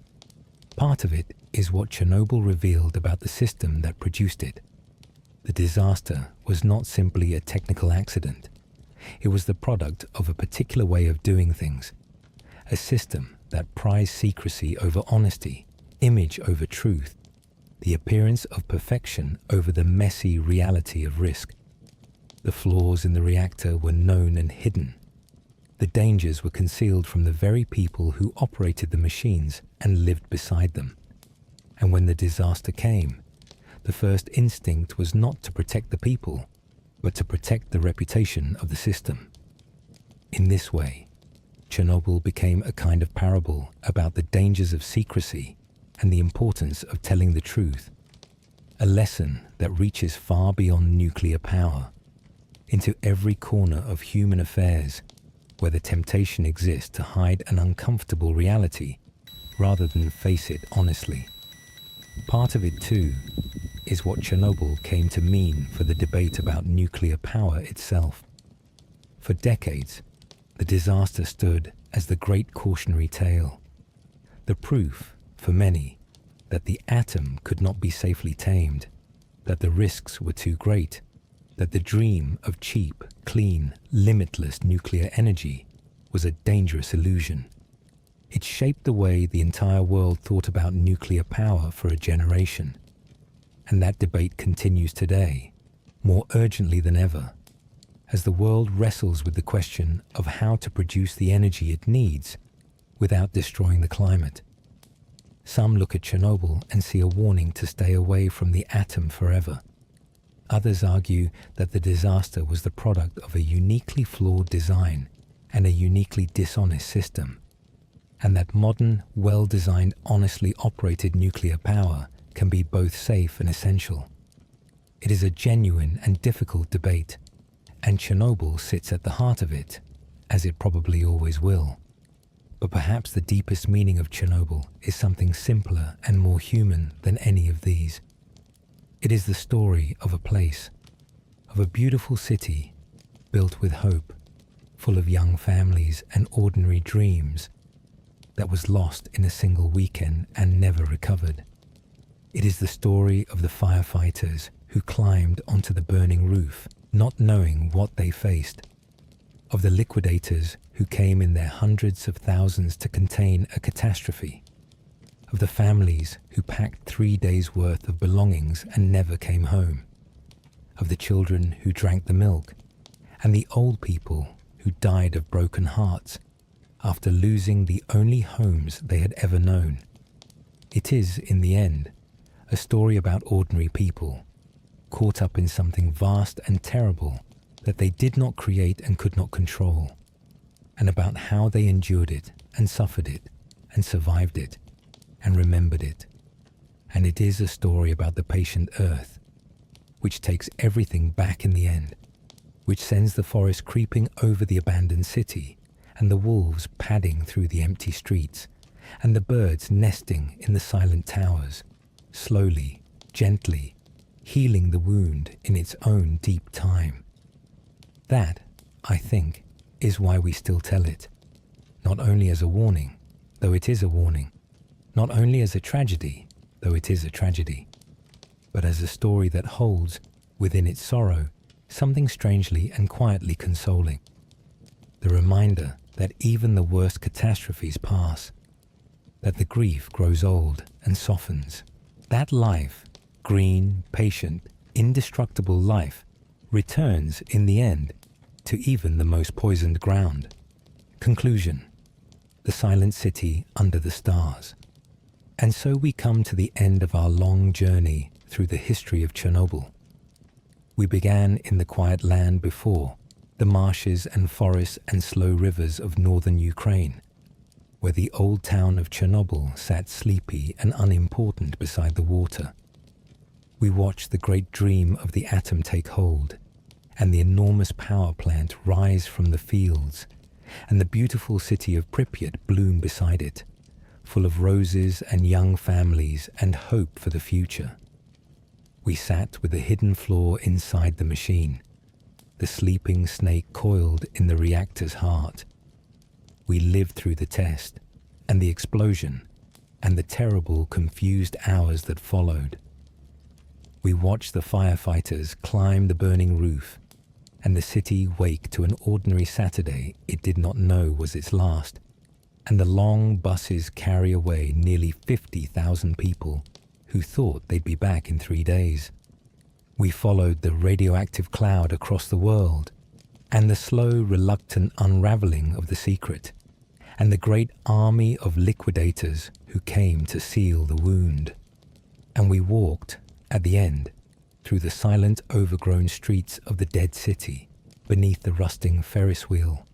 Part of it is what Chernobyl revealed about the system that produced it. The disaster was not simply a technical accident. It was the product of a particular way of doing things, a system that prized secrecy over honesty, image over truth, the appearance of perfection over the messy reality of risk. The flaws in the reactor were known and hidden. The dangers were concealed from the very people who operated the machines and lived beside them. And when the disaster came, the first instinct was not to protect the people, but to protect the reputation of the system. In this way, Chernobyl became a kind of parable about the dangers of secrecy and the importance of telling the truth, a lesson that reaches far beyond nuclear power, into every corner of human affairs, where the temptation exists to hide an uncomfortable reality rather than face it honestly. Part of it, too, is what Chernobyl came to mean for the debate about nuclear power itself. For decades, the disaster stood as the great cautionary tale, the proof, for many, that the atom could not be safely tamed, that the risks were too great, that the dream of cheap, clean, limitless nuclear energy was a dangerous illusion. It shaped the way the entire world thought about nuclear power for a generation. And that debate continues today, more urgently than ever, as the world wrestles with the question of how to produce the energy it needs without destroying the climate. Some look at Chernobyl and see a warning to stay away from the atom forever. Others argue that the disaster was the product of a uniquely flawed design and a uniquely dishonest system, and that modern, well-designed, honestly operated nuclear power can be both safe and essential. It is a genuine and difficult debate, and Chernobyl sits at the heart of it, as it probably always will. But perhaps the deepest meaning of Chernobyl is something simpler and more human than any of these. It is the story of a place, of a beautiful city built with hope, full of young families and ordinary dreams, that was lost in a single weekend and never recovered. It is the story of the firefighters who climbed onto the burning roof, not knowing what they faced, of the liquidators who came in their hundreds of thousands to contain a catastrophe, of the families who packed 3 days' worth of belongings and never came home, of the children who drank the milk, and the old people who died of broken hearts after losing the only homes they had ever known. It is, in the end, a story about ordinary people, caught up in something vast and terrible that they did not create and could not control, and about how they endured it and suffered it and survived it and remembered it. And it is a story about the patient earth, which takes everything back in the end, which sends the forest creeping over the abandoned city, and the wolves padding through the empty streets, and the birds nesting in the silent towers, slowly, gently, healing the wound in its own deep time. That, I think, is why we still tell it, not only as a warning, though it is a warning, not only as a tragedy, though it is a tragedy, but as a story that holds, within its sorrow, something strangely and quietly consoling. The reminder that even the worst catastrophes pass, that the grief grows old and softens, that life, green, patient, indestructible life, returns in the end to even the most poisoned ground. Conclusion: the silent city under the stars. And so we come to the end of our long journey through the history of Chernobyl. We began in the quiet land before, the marshes and forests and slow rivers of northern Ukraine, where the old town of Chernobyl sat sleepy and unimportant beside the water. We watched the great dream of the atom take hold, and the enormous power plant rise from the fields, and the beautiful city of Pripyat bloom beside it, full of roses and young families and hope for the future. We sat with the hidden floor inside the machine, the sleeping snake coiled in the reactor's heart. We lived through the test, and the explosion, and the terrible, confused hours that followed. We watched the firefighters climb the burning roof, and the city wake to an ordinary Saturday it did not know was its last, and the long buses carry away nearly 50,000 people who thought they'd be back in 3 days. We followed the radioactive cloud across the world, and the slow, reluctant unraveling of the secret, and the great army of liquidators who came to seal the wound. And we walked, at the end, through the silent, overgrown streets of the dead city, beneath the rusting Ferris wheel,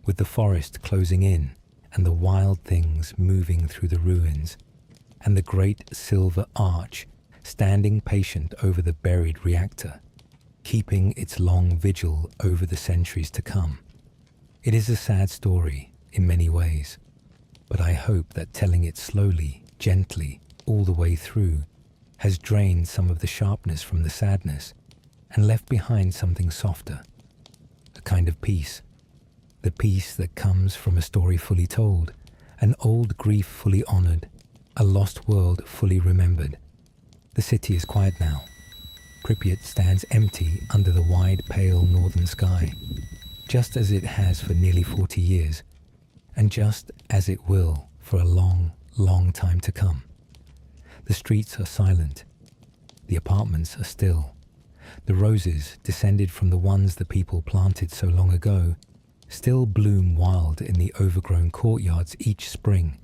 with the forest closing in, and the wild things moving through the ruins, and the great silver arch standing patient over the buried reactor, keeping its long vigil over the centuries to come. It is a sad story in many ways, but I hope that telling it slowly, gently, all the way through, has drained some of the sharpness from the sadness and left behind something softer, a kind of peace, the peace that comes from a story fully told, an old grief fully honored, a lost world fully remembered. The city is quiet now. Pripyat stands empty under the wide, pale northern sky, just as it has for nearly 40 years, and just as it will for a long, long time to come. The streets are silent. The apartments are still. The roses, descended from the ones the people planted so long ago, still bloom wild in the overgrown courtyards each spring,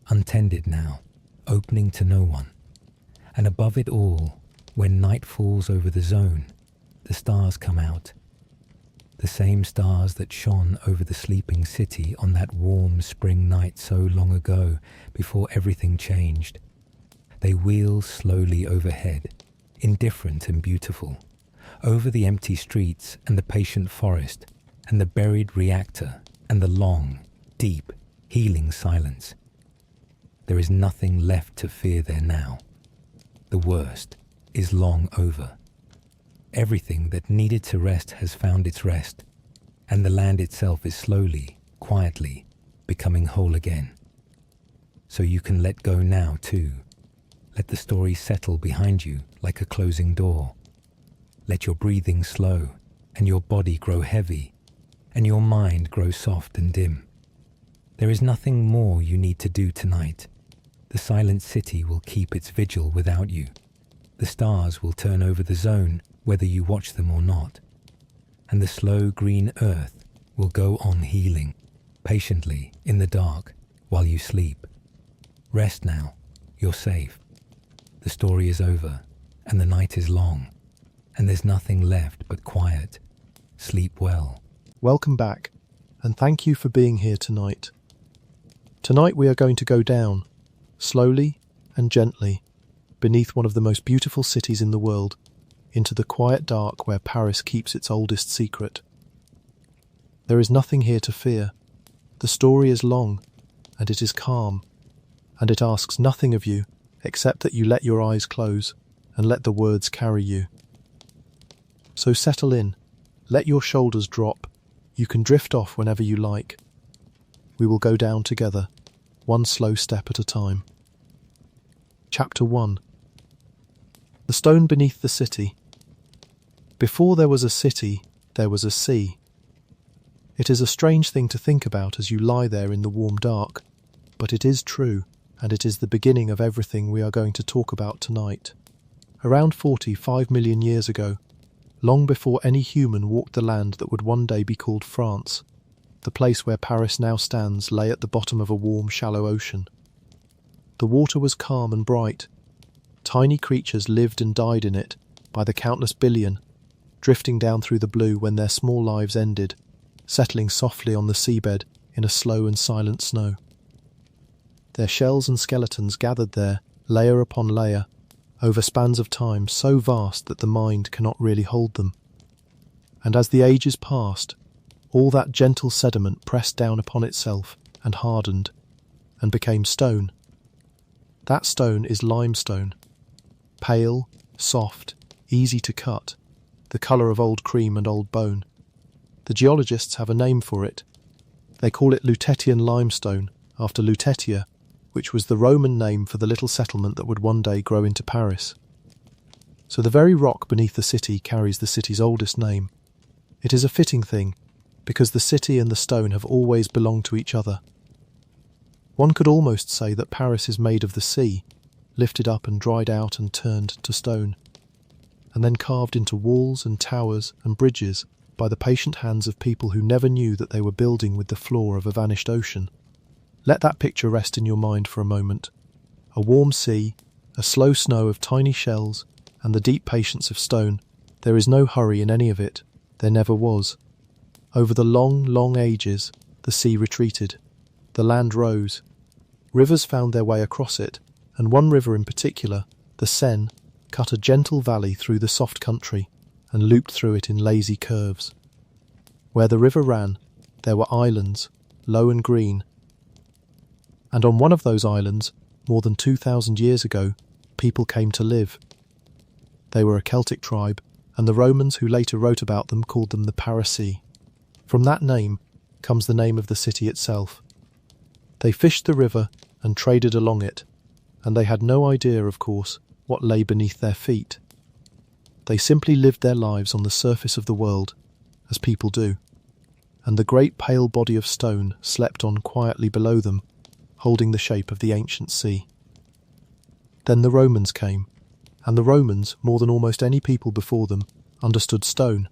untended now, opening to no one. And above it all, when night falls over the zone, the stars come out. The same stars that shone over the sleeping city on that warm spring night so long ago, before everything changed. They wheel slowly overhead, indifferent and beautiful, over the empty streets and the patient forest and the buried reactor and the long, deep, healing silence. There is nothing left to fear there now. The worst is long over. Everything that needed to rest has found its rest, and the land itself is slowly, quietly, becoming whole again. So you can let go now too. Let the story settle behind you like a closing door. Let your breathing slow, and your body grow heavy, and your mind grow soft and dim. There is nothing more you need to do tonight. The silent city will keep its vigil without you. The stars will turn over the zone whether you watch them or not. And the slow green earth will go on healing, patiently in the dark while you sleep. Rest now, you're safe. The story is over, and the night is long, and there's nothing left but quiet. Sleep well. Welcome back, and thank you for being here tonight. Tonight we are going to go down, slowly and gently, beneath one of the most beautiful cities in the world, into the quiet dark where Paris keeps its oldest secret. There is nothing here to fear. The story is long, and it is calm, and it asks nothing of you except that you let your eyes close and let the words carry you. So settle in, let your shoulders drop. You can drift off whenever you like. We will go down together, one slow step at a time. Chapter 1. The stone beneath the city. Before there was a city, there was a sea. It is a strange thing to think about as you lie there in the warm dark, but it is true, and it is the beginning of everything we are going to talk about tonight. Around 45 million years ago, long before any human walked the land that would one day be called France, the place where Paris now stands lay at the bottom of a warm, shallow ocean. The water was calm and bright. Tiny creatures lived and died in it by the countless billion, drifting down through the blue when their small lives ended, settling softly on the seabed in a slow and silent snow. Their shells and skeletons gathered there, layer upon layer, over spans of time so vast that the mind cannot really hold them. And as the ages passed, all that gentle sediment pressed down upon itself and hardened, and became stone. That stone is limestone. Pale, soft, easy to cut, the colour of old cream and old bone. The geologists have a name for it. They call it Lutetian limestone, after Lutetia, which was the Roman name for the little settlement that would one day grow into Paris. So the very rock beneath the city carries the city's oldest name. It is a fitting thing, because the city and the stone have always belonged to each other. One could almost say that Paris is made of the sea, lifted up and dried out and turned to stone, and then carved into walls and towers and bridges by the patient hands of people who never knew that they were building with the floor of a vanished ocean. Let that picture rest in your mind for a moment. A warm sea, a slow snow of tiny shells, and the deep patience of stone. There is no hurry in any of it. There never was. Over the long, long ages, the sea retreated. The land rose. Rivers found their way across it, and one river in particular, the Seine, cut a gentle valley through the soft country and looped through it in lazy curves. Where the river ran, there were islands, low and green, and on one of those islands, more than 2,000 years ago, people came to live. They were a Celtic tribe, and the Romans who later wrote about them called them the Parisii. From that name comes the name of the city itself. They fished the river and traded along it, and they had no idea, of course, what lay beneath their feet. They simply lived their lives on the surface of the world, as people do, and the great pale body of stone slept on quietly below them, holding the shape of the ancient sea. Then the Romans came, and the Romans, more than almost any people before them, understood stone.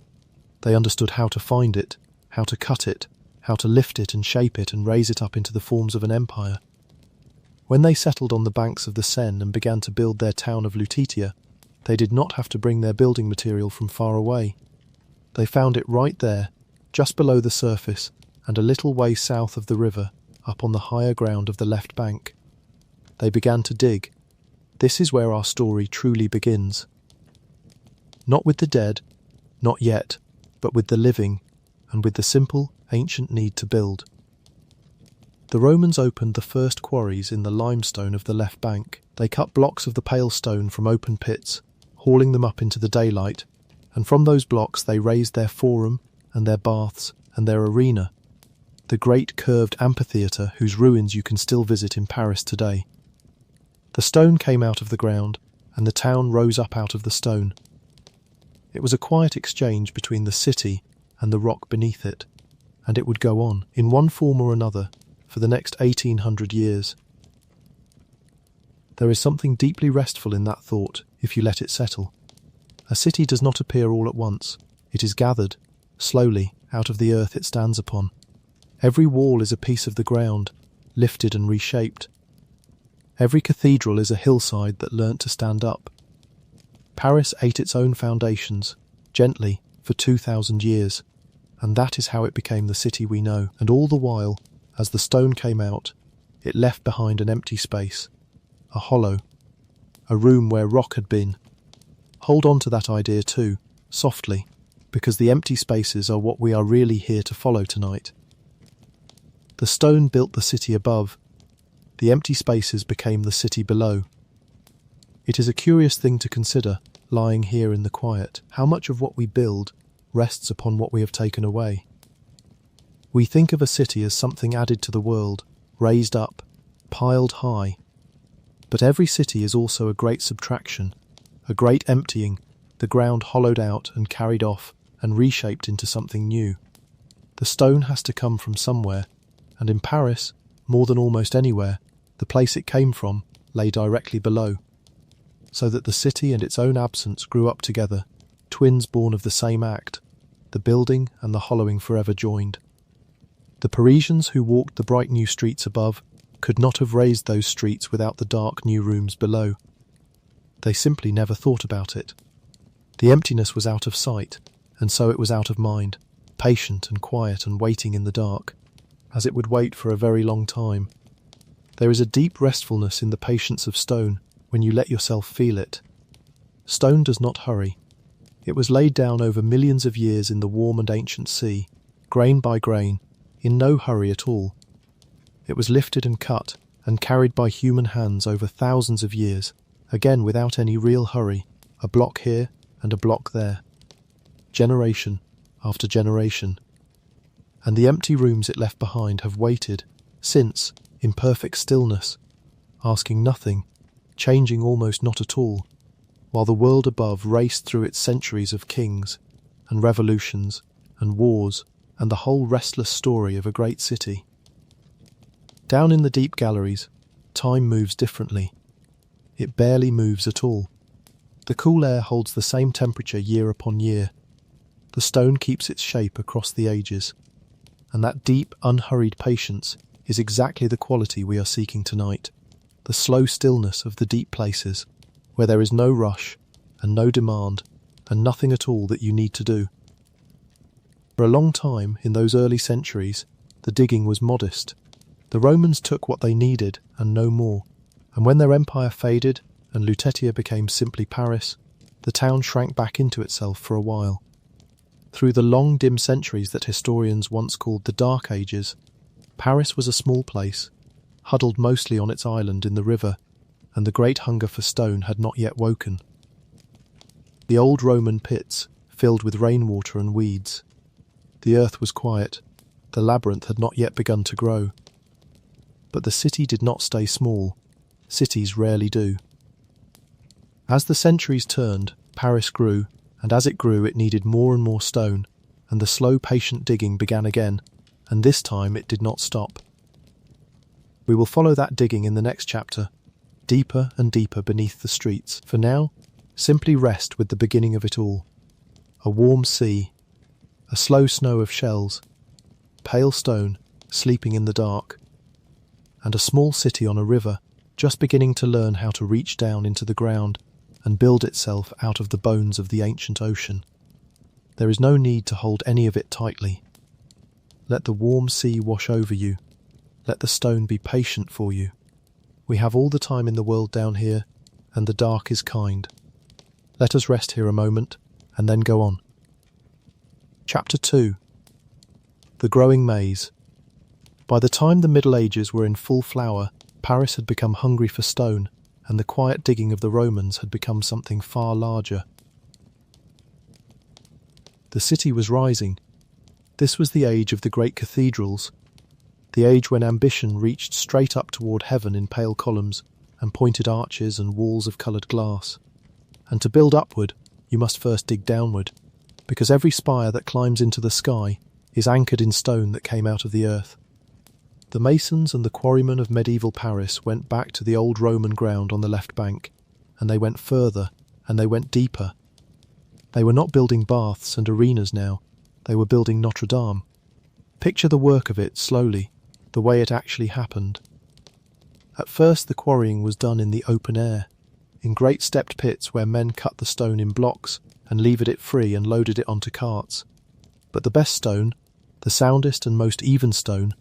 They understood how to find it, how to cut it, how to lift it and shape it and raise it up into the forms of an empire. When they settled on the banks of the Seine and began to build their town of Lutetia, they did not have to bring their building material from far away. They found it right there, just below the surface and a little way south of the river, up on the higher ground of the left bank. They began to dig. This is where our story truly begins. Not with the dead, not yet, but with the living, and with the simple, ancient need to build. The Romans opened the first quarries in the limestone of the left bank. They cut blocks of the pale stone from open pits, hauling them up into the daylight, and from those blocks they raised their forum and their baths and their arena, the great curved amphitheatre whose ruins you can still visit in Paris today. The stone came out of the ground, and the town rose up out of the stone. It was a quiet exchange between the city and the rock beneath it, and it would go on, in one form or another, for the next 1800 years. There is something deeply restful in that thought, if you let it settle. A city does not appear all at once. It is gathered, slowly, out of the earth it stands upon. Every wall is a piece of the ground, lifted and reshaped. Every cathedral is a hillside that learnt to stand up. Paris ate its own foundations, gently, for 2,000 years, and that is how it became the city we know. And all the while, as the stone came out, it left behind an empty space, a hollow, a room where rock had been. Hold on to that idea too, softly, because the empty spaces are what we are really here to follow tonight. The stone built the city above. The empty spaces became the city below. It is a curious thing to consider, lying here in the quiet, how much of what we build rests upon what we have taken away. We think of a city as something added to the world, raised up, piled high. But every city is also a great subtraction, a great emptying, the ground hollowed out and carried off and reshaped into something new. The stone has to come from somewhere, and in Paris, more than almost anywhere, the place it came from lay directly below, so that the city and its own absence grew up together, twins born of the same act, the building and the hollowing forever joined. The Parisians who walked the bright new streets above could not have raised those streets without the dark new rooms below. They simply never thought about it. The emptiness was out of sight, and so it was out of mind, patient and quiet and waiting in the dark, as it would wait for a very long time. There is a deep restfulness in the patience of stone when you let yourself feel it. Stone does not hurry. It was laid down over millions of years in the warm and ancient sea, grain by grain, in no hurry at all. It was lifted and cut and carried by human hands over thousands of years, again without any real hurry, a block here and a block there, generation after generation. And the empty rooms it left behind have waited, since, in perfect stillness, asking nothing, changing almost not at all, while the world above raced through its centuries of kings and revolutions and wars and the whole restless story of a great city. Down in the deep galleries, time moves differently. It barely moves at all. The cool air holds the same temperature year upon year. The stone keeps its shape across the ages. And that deep, unhurried patience is exactly the quality we are seeking tonight. The slow stillness of the deep places, where there is no rush and no demand and nothing at all that you need to do. For a long time, in those early centuries, the digging was modest. The Romans took what they needed and no more, and when their empire faded and Lutetia became simply Paris, the town shrank back into itself for a while. Through the long, dim centuries that historians once called the Dark Ages, Paris was a small place, huddled mostly on its island in the river, and the great hunger for stone had not yet woken. The old Roman pits, filled with rainwater and weeds. The earth was quiet, the labyrinth had not yet begun to grow. But the city did not stay small. Cities rarely do. As the centuries turned, Paris grew, and as it grew it needed more and more stone, and the slow, patient digging began again, and this time it did not stop. We will follow that digging in the next chapter, deeper and deeper beneath the streets. For now, simply rest with the beginning of it all. A warm sea, a slow snow of shells, pale stone sleeping in the dark, and a small city on a river just beginning to learn how to reach down into the ground and build itself out of the bones of the ancient ocean. There is no need to hold any of it tightly. Let the warm sea wash over you. Let the stone be patient for you. We have all the time in the world down here, and the dark is kind. Let us rest here a moment, and then go on. Chapter 2. The growing maze. By the time the Middle Ages were in full flower, Paris had become hungry for stone, and the quiet digging of the Romans had become something far larger. The city was rising. This was the age of the great cathedrals, the age when ambition reached straight up toward heaven in pale columns and pointed arches and walls of coloured glass. And to build upward, you must first dig downward, because every spire that climbs into the sky is anchored in stone that came out of the earth. The masons and the quarrymen of medieval Paris went back to the old Roman ground on the left bank, and they went further, and they went deeper. They were not building baths and arenas now, they were building Notre Dame. Picture the work of it slowly, the way it actually happened. At first the quarrying was done in the open air, in great stepped pits where men cut the stone in blocks and levered it free and loaded it onto carts. But the best stone, the soundest and most even stone,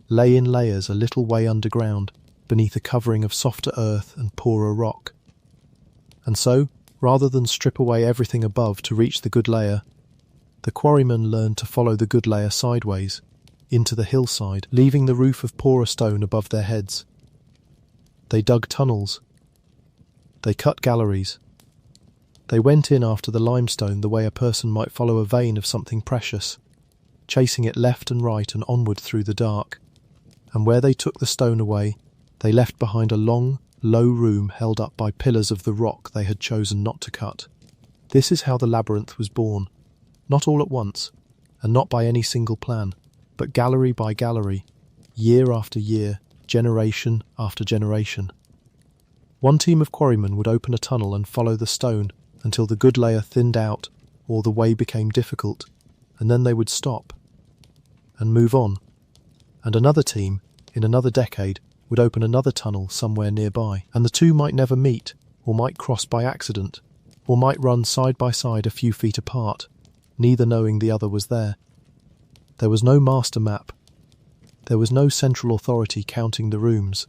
lay in layers a little way underground, beneath a covering of softer earth and poorer rock. And so, rather than strip away everything above to reach the good layer, the quarrymen learned to follow the good layer sideways, into the hillside, leaving the roof of poorer stone above their heads. They dug tunnels. They cut galleries. They went in after the limestone the way a person might follow a vein of something precious, chasing it left and right and onward through the dark. And where they took the stone away, they left behind a long, low room held up by pillars of the rock they had chosen not to cut. This is how the labyrinth was born, not all at once, and not by any single plan, but gallery by gallery, year after year, generation after generation. One team of quarrymen would open a tunnel and follow the stone until the good layer thinned out or the way became difficult, and then they would stop and move on. And another team, in another decade, would open another tunnel somewhere nearby, and the two might never meet, or might cross by accident, or might run side by side a few feet apart, neither knowing the other was there. There was no master map. There was no central authority counting the rooms.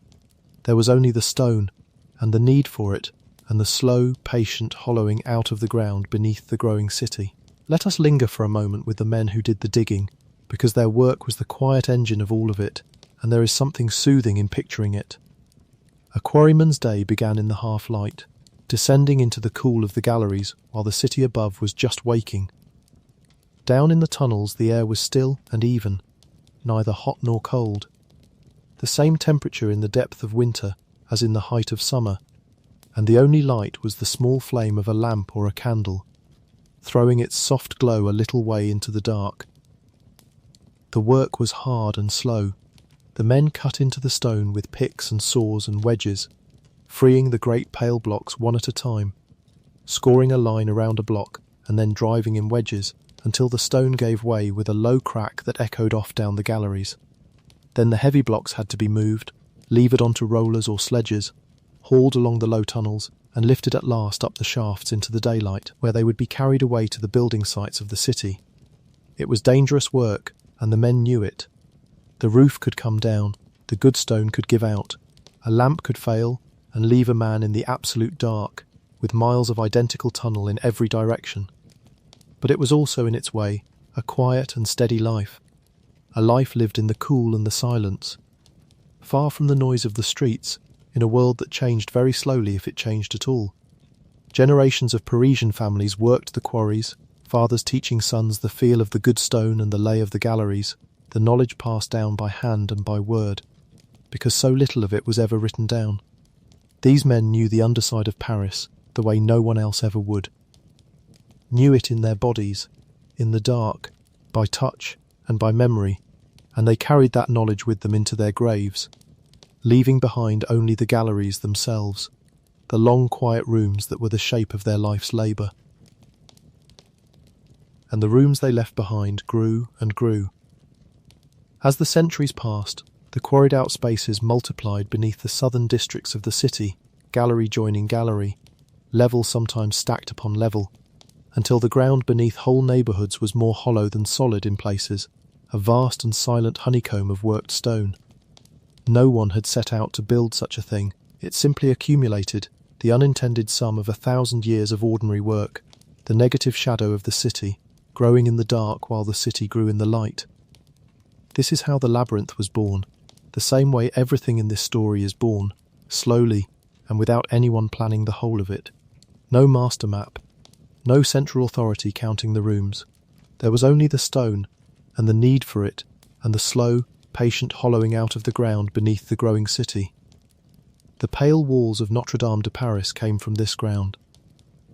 There was only the stone, and the need for it, and the slow, patient hollowing out of the ground beneath the growing city. Let us linger for a moment with the men who did the digging, because their work was the quiet engine of all of it, and there is something soothing in picturing it. A quarryman's day began in the half-light, descending into the cool of the galleries while the city above was just waking. Down in the tunnels the air was still and even, neither hot nor cold. The same temperature in the depth of winter as in the height of summer, and the only light was the small flame of a lamp or a candle, throwing its soft glow a little way into the dark. The work was hard and slow. The men cut into the stone with picks and saws and wedges, freeing the great pale blocks one at a time, scoring a line around a block and then driving in wedges until the stone gave way with a low crack that echoed off down the galleries. Then the heavy blocks had to be moved, levered onto rollers or sledges, hauled along the low tunnels, and lifted at last up the shafts into the daylight, where they would be carried away to the building sites of the city. It was dangerous work, and the men knew it. The roof could come down, the good stone could give out, a lamp could fail, and leave a man in the absolute dark, with miles of identical tunnel in every direction. But it was also, in its way, a quiet and steady life, a life lived in the cool and the silence, far from the noise of the streets, in a world that changed very slowly if it changed at all. Generations of Parisian families worked the quarries, fathers teaching sons the feel of the good stone and the lay of the galleries, the knowledge passed down by hand and by word, because so little of it was ever written down. These men knew the underside of Paris the way no one else ever would. Knew it in their bodies, in the dark, by touch and by memory, and they carried that knowledge with them into their graves, leaving behind only the galleries themselves, the long quiet rooms that were the shape of their life's labour. And the rooms they left behind grew and grew. As the centuries passed, the quarried out spaces multiplied beneath the southern districts of the city, gallery joining gallery, level sometimes stacked upon level, until the ground beneath whole neighbourhoods was more hollow than solid in places, a vast and silent honeycomb of worked stone. No one had set out to build such a thing, it simply accumulated, the unintended sum of 1,000 years of ordinary work, the negative shadow of the city, growing in the dark while the city grew in the light. This is how the labyrinth was born, the same way everything in this story is born, slowly and without anyone planning the whole of it. No master map, no central authority counting the rooms. There was only the stone, and the need for it, and the slow, patient hollowing out of the ground beneath the growing city. The pale walls of Notre Dame de Paris came from this ground.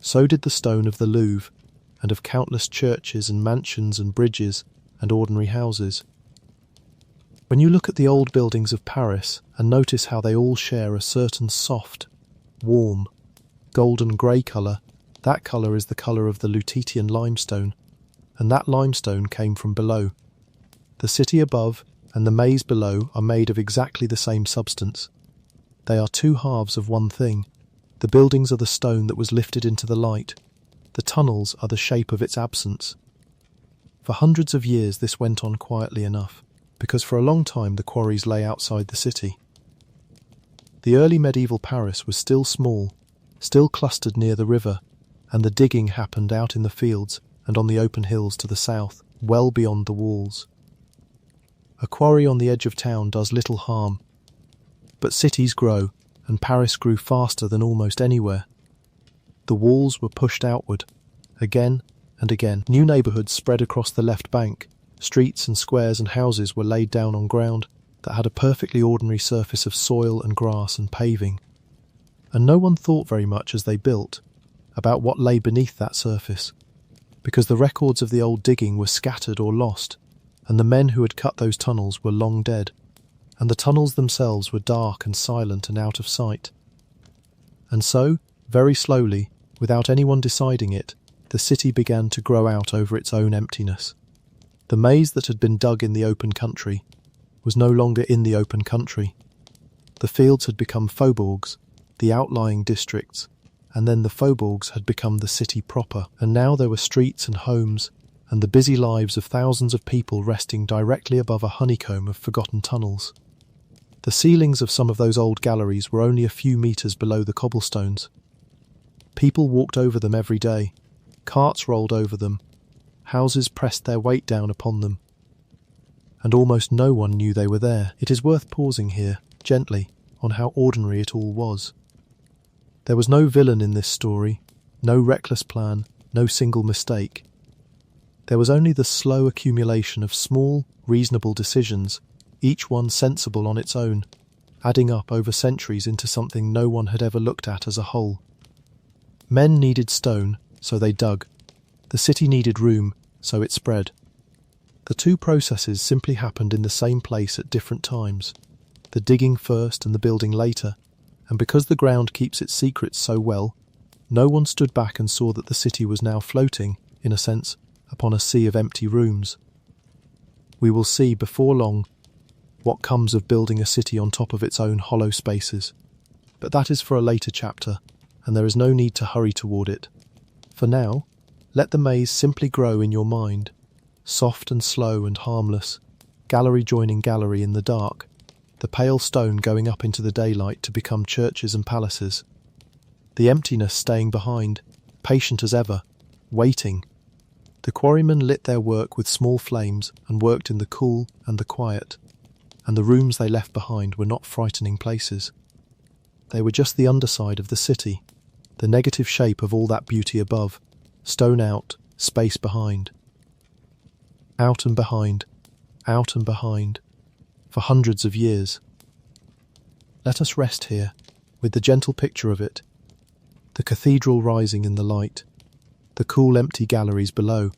So did the stone of the Louvre, and of countless churches and mansions and bridges and ordinary houses. When you look at the old buildings of Paris and notice how they all share a certain soft, warm, golden grey colour, that colour is the colour of the Lutetian limestone, and that limestone came from below. The city above and the maze below are made of exactly the same substance. They are two halves of one thing. The buildings are the stone that was lifted into the light. The tunnels are the shape of its absence. For hundreds of years this went on quietly enough, because for a long time the quarries lay outside the city. The early medieval Paris was still small, still clustered near the river, and the digging happened out in the fields and on the open hills to the south, well beyond the walls. A quarry on the edge of town does little harm, but cities grow, and Paris grew faster than almost anywhere. The walls were pushed outward, again and again. New neighbourhoods spread across the left bank. Streets and squares and houses were laid down on ground that had a perfectly ordinary surface of soil and grass and paving. And no one thought very much as they built about what lay beneath that surface, because the records of the old digging were scattered or lost, and the men who had cut those tunnels were long dead, and the tunnels themselves were dark and silent and out of sight. And so, very slowly, without anyone deciding it, the city began to grow out over its own emptiness. The maze that had been dug in the open country was no longer in the open country. The fields had become faubourgs, the outlying districts, and then the faubourgs had become the city proper, and now there were streets and homes, and the busy lives of thousands of people resting directly above a honeycomb of forgotten tunnels. The ceilings of some of those old galleries were only a few metres below the cobblestones. People walked over them every day, carts rolled over them, houses pressed their weight down upon them, and almost no one knew they were there. It is worth pausing here, gently, on how ordinary it all was. There was no villain in this story, no reckless plan, no single mistake. There was only the slow accumulation of small, reasonable decisions, each one sensible on its own, adding up over centuries into something no one had ever looked at as a whole. Men needed stone, so they dug. The city needed room, so it spread. The two processes simply happened in the same place at different times, the digging first and the building later, and because the ground keeps its secrets so well, no one stood back and saw that the city was now floating, in a sense, upon a sea of empty rooms. We will see before long what comes of building a city on top of its own hollow spaces. But that is for a later chapter, and there is no need to hurry toward it. For now, let the maze simply grow in your mind, soft and slow and harmless, gallery joining gallery in the dark, the pale stone going up into the daylight to become churches and palaces, the emptiness staying behind, patient as ever, waiting. The quarrymen lit their work with small flames and worked in the cool and the quiet, and the rooms they left behind were not frightening places. They were just the underside of the city, the negative shape of all that beauty above, stone out, space behind. Out and behind, for hundreds of years. Let us rest here, with the gentle picture of it, the cathedral rising in the light, the cool empty galleries below,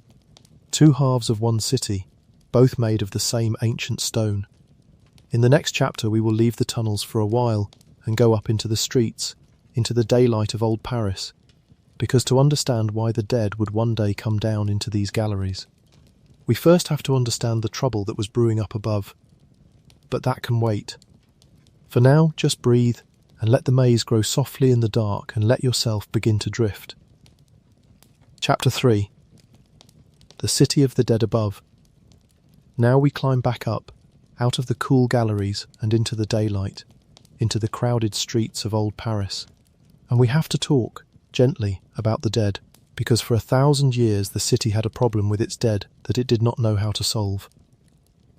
two halves of one city, both made of the same ancient stone. In the next chapter we will leave the tunnels for a while and go up into the streets, into the daylight of old Paris, because to understand why the dead would one day come down into these galleries, we first have to understand the trouble that was brewing up above. But that can wait. For now, just breathe and let the maze grow softly in the dark and let yourself begin to drift. Chapter 3. The City of the Dead Above. Now we climb back up, out of the cool galleries and into the daylight, into the crowded streets of old Paris. And we have to talk, gently, about the dead, because for 1,000 years the city had a problem with its dead that it did not know how to solve.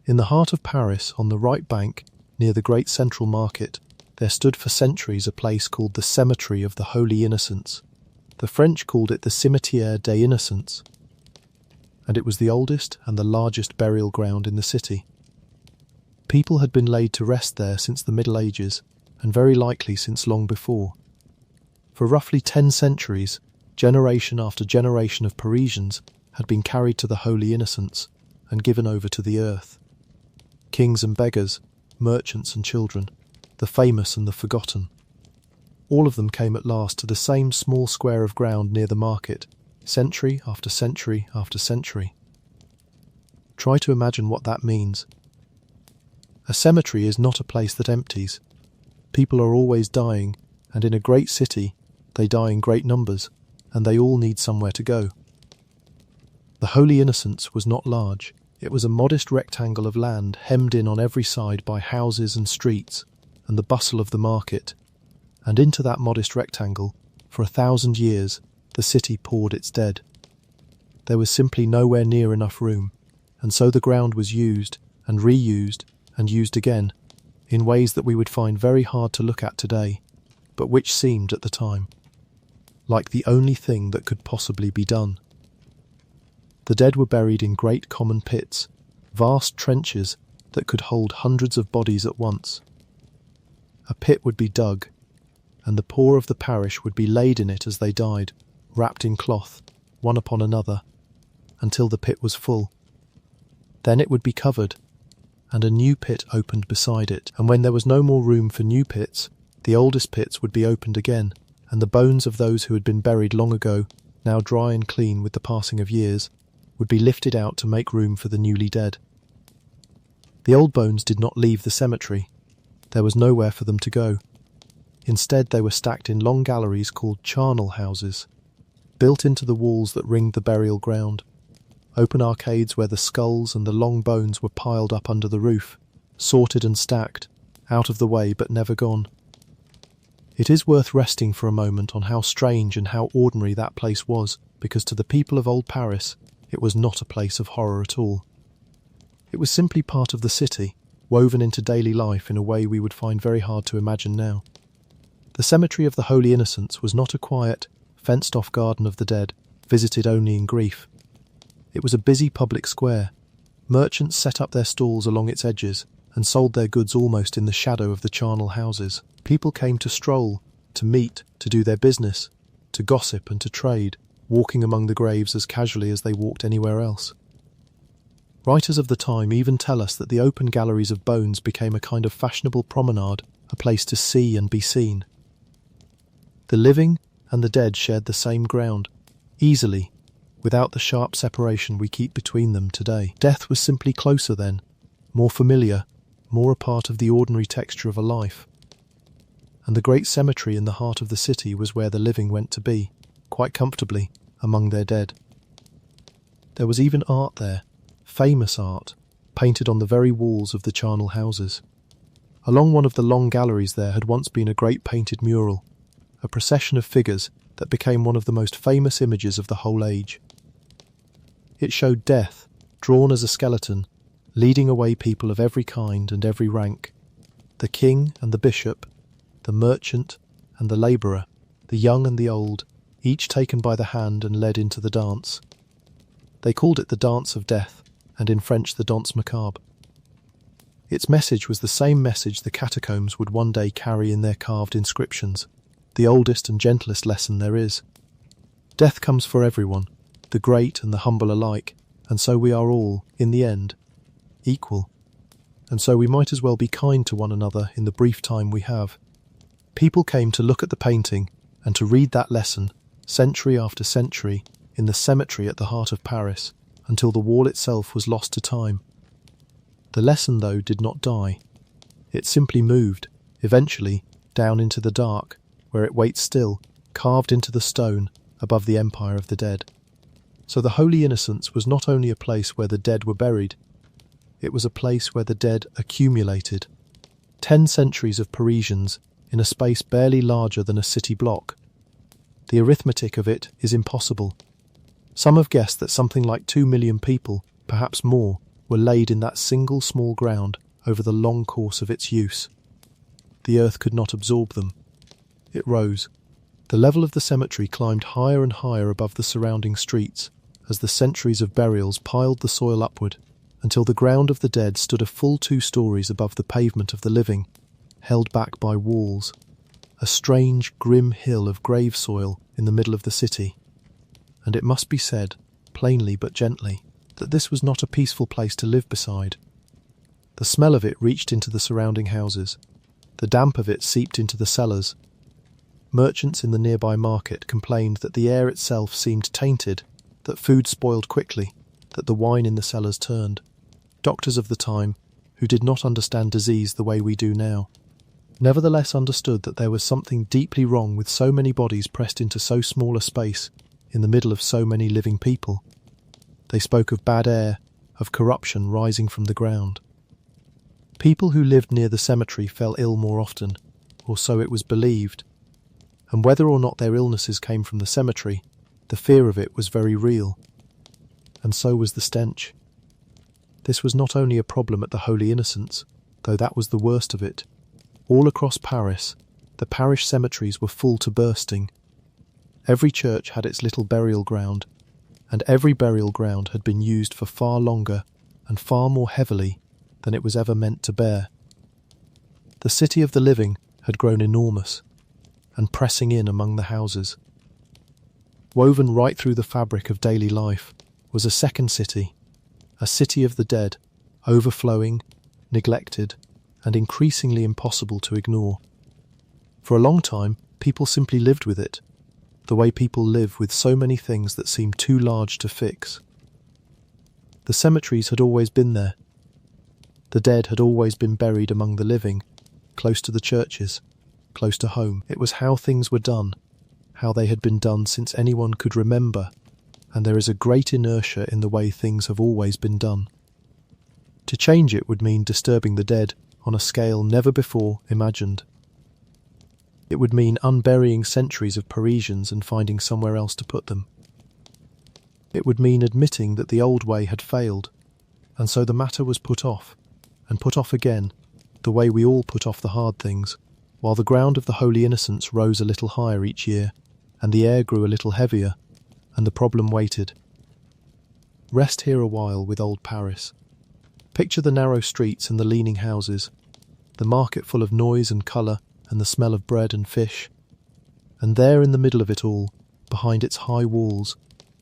In the heart of Paris, on the right bank, near the great central market, there stood for centuries a place called the Cemetery of the Holy Innocents. The French called it the Cimetière des Innocents, and it was the oldest and the largest burial ground in the city. People had been laid to rest there since the Middle Ages, and very likely since long before. For roughly 10 centuries, generation after generation of Parisians had been carried to the Holy Innocents and given over to the earth. Kings and beggars, merchants and children, the famous and the forgotten. All of them came at last to the same small square of ground near the market, century after century after century. Try to imagine what that means. A cemetery is not a place that empties. People are always dying, and in a great city, they die in great numbers, and they all need somewhere to go. The Holy Innocents was not large. It was a modest rectangle of land hemmed in on every side by houses and streets and the bustle of the market. And into that modest rectangle, for 1,000 years, the city poured its dead. There was simply nowhere near enough room, and so the ground was used and reused and used again in ways that we would find very hard to look at today, but which seemed at the time like the only thing that could possibly be done. The dead were buried in great common pits, vast trenches that could hold hundreds of bodies at once. A pit would be dug, and the poor of the parish would be laid in it as they died, wrapped in cloth, one upon another, until the pit was full. Then it would be covered, and a new pit opened beside it, and when there was no more room for new pits, the oldest pits would be opened again, and the bones of those who had been buried long ago, now dry and clean with the passing of years, would be lifted out to make room for the newly dead. The old bones did not leave the cemetery. There was nowhere for them to go. Instead, they were stacked in long galleries called charnel houses, built into the walls that ringed the burial ground, open arcades where the skulls and the long bones were piled up under the roof, sorted and stacked, out of the way but never gone. It is worth resting for a moment on how strange and how ordinary that place was, because to the people of old Paris, it was not a place of horror at all. It was simply part of the city, woven into daily life in a way we would find very hard to imagine now. The Cemetery of the Holy Innocents was not a quiet, fenced-off garden of the dead, visited only in grief. It was a busy public square. Merchants set up their stalls along its edges and sold their goods almost in the shadow of the charnel houses. People came to stroll, to meet, to do their business, to gossip and to trade, walking among the graves as casually as they walked anywhere else. Writers of the time even tell us that the open galleries of bones became a kind of fashionable promenade, a place to see and be seen. The living and the dead shared the same ground, easily, without the sharp separation we keep between them today. Death was simply closer then, more familiar, more a part of the ordinary texture of a life. And the great cemetery in the heart of the city was where the living went to be, quite comfortably, among their dead. There was even art there, famous art, painted on the very walls of the charnel houses. Along one of the long galleries there had once been a great painted mural, a procession of figures that became one of the most famous images of the whole age. It showed death, drawn as a skeleton, leading away people of every kind and every rank, the king and the bishop, the merchant and the labourer, the young and the old, each taken by the hand and led into the dance. They called it the Dance of Death, and in French the Danse Macabre. Its message was the same message the catacombs would one day carry in their carved inscriptions, the oldest and gentlest lesson there is. Death comes for everyone, the great and the humble alike, and so we are all, in the end, equal. And so we might as well be kind to one another in the brief time we have. People came to look at the painting and to read that lesson, century after century, in the cemetery at the heart of Paris, until the wall itself was lost to time. The lesson, though, did not die. It simply moved, eventually, down into the dark, where it waits still, carved into the stone, above the empire of the dead. So the Holy Innocents was not only a place where the dead were buried, it was a place where the dead accumulated. 10 centuries of Parisians in a space barely larger than a city block. The arithmetic of it is impossible. Some have guessed that something like 2 million people, perhaps more, were laid in that single small ground over the long course of its use. The earth could not absorb them. It rose. The level of the cemetery climbed higher and higher above the surrounding streets as the centuries of burials piled the soil upward, until the ground of the dead stood a full 2 stories above the pavement of the living, held back by walls, a strange, grim hill of grave soil in the middle of the city. And it must be said, plainly but gently, that this was not a peaceful place to live beside. The smell of it reached into the surrounding houses. The damp of it seeped into the cellars. Merchants in the nearby market complained that the air itself seemed tainted, that food spoiled quickly, that the wine in the cellars turned. Doctors of the time, who did not understand disease the way we do now, nevertheless understood that there was something deeply wrong with so many bodies pressed into so small a space in the middle of so many living people. They spoke of bad air, of corruption rising from the ground. People who lived near the cemetery fell ill more often, or so it was believed, and whether or not their illnesses came from the cemetery, the fear of it was very real, and so was the stench. This was not only a problem at the Holy Innocents, though that was the worst of it. All across Paris, the parish cemeteries were full to bursting. Every church had its little burial ground, and every burial ground had been used for far longer and far more heavily than it was ever meant to bear. The city of the living had grown enormous, and pressing in among the houses. Woven right through the fabric of daily life was a second city, a city of the dead, overflowing, neglected, and increasingly impossible to ignore. For a long time, people simply lived with it, the way people live with so many things that seem too large to fix. The cemeteries had always been there. The dead had always been buried among the living, close to the churches, close to home. It was how things were done, how they had been done since anyone could remember, and there is a great inertia in the way things have always been done. To change it would mean disturbing the dead on a scale never before imagined. It would mean unburying centuries of Parisians and finding somewhere else to put them. It would mean admitting that the old way had failed, and so the matter was put off, and put off again, the way we all put off the hard things, while the ground of the Holy Innocents rose a little higher each year, and the air grew a little heavier, and the problem waited. Rest here a while with old Paris. Picture the narrow streets and the leaning houses, the market full of noise and colour and the smell of bread and fish, and there in the middle of it all, behind its high walls,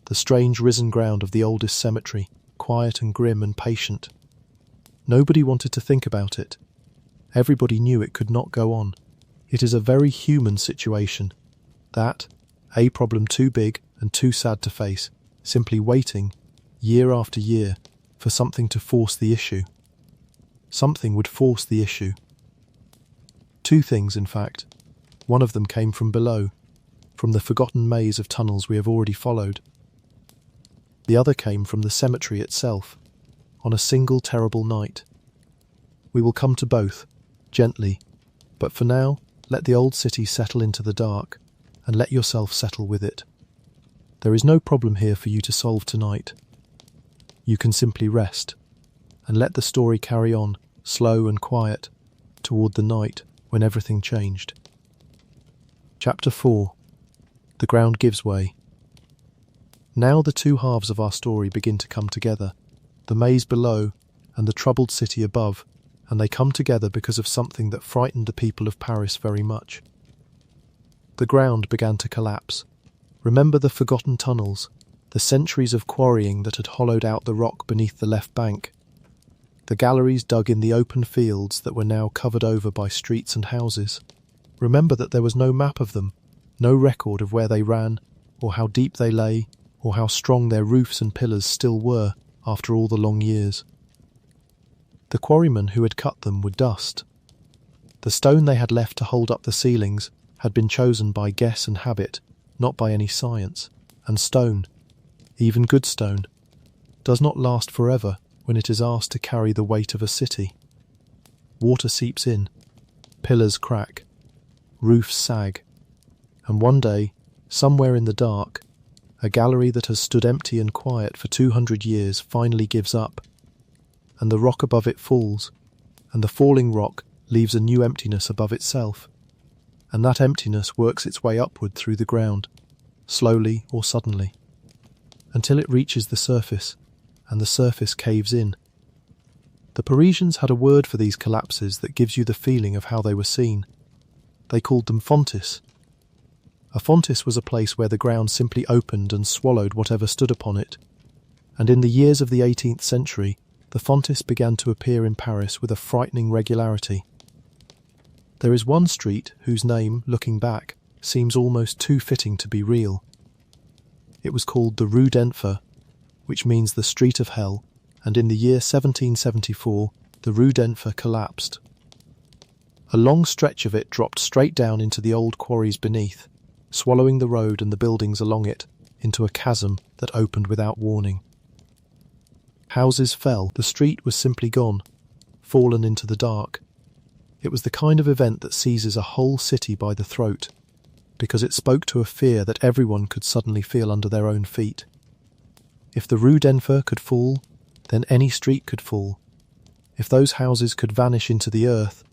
the strange risen ground of the oldest cemetery, quiet and grim and patient. Nobody wanted to think about it. Everybody knew it could not go on. It is a very human situation, that, a problem too big and too sad to face, simply waiting, year after year, for something to force the issue. Something would force the issue. 2 things, in fact. One of them came from below, from the forgotten maze of tunnels we have already followed. The other came from the cemetery itself, on a single terrible night. We will come to both, gently, but for now, let the old city settle into the dark, and let yourself settle with it. There is no problem here for you to solve tonight. You can simply rest, and let the story carry on, slow and quiet, toward the night when everything changed. Chapter 4. The ground gives way. Now the 2 halves of our story begin to come together, the maze below and the troubled city above, and they come together because of something that frightened the people of Paris very much. The ground began to collapse. Remember the forgotten tunnels, the centuries of quarrying that had hollowed out the rock beneath the left bank, the galleries dug in the open fields that were now covered over by streets and houses. Remember that there was no map of them, no record of where they ran, or how deep they lay, or how strong their roofs and pillars still were after all the long years. The quarrymen who had cut them were dust. The stone they had left to hold up the ceilings had been chosen by guess and habit, not by any science, and stone, even good stone, does not last forever when it is asked to carry the weight of a city. Water seeps in, pillars crack, roofs sag, and one day, somewhere in the dark, a gallery that has stood empty and quiet for 200 years finally gives up, and the rock above it falls, and the falling rock leaves a new emptiness above itself, and that emptiness works its way upward through the ground, slowly or suddenly, until it reaches the surface, and the surface caves in. The Parisians had a word for these collapses that gives you the feeling of how they were seen. They called them fontis. A fontis was a place where the ground simply opened and swallowed whatever stood upon it, and in the years of the 18th century, the fontis began to appear in Paris with a frightening regularity. There is one street whose name, looking back, seems almost too fitting to be real. It was called the Rue d'Enfer, which means the Street of Hell, and in the year 1774, the Rue d'Enfer collapsed. A long stretch of it dropped straight down into the old quarries beneath, swallowing the road and the buildings along it into a chasm that opened without warning. Houses fell, the street was simply gone, fallen into the dark. It was the kind of event that seizes a whole city by the throat, because it spoke to a fear that everyone could suddenly feel under their own feet. If the Rue d'Enfer could fall, then any street could fall. If those houses could vanish into the earth,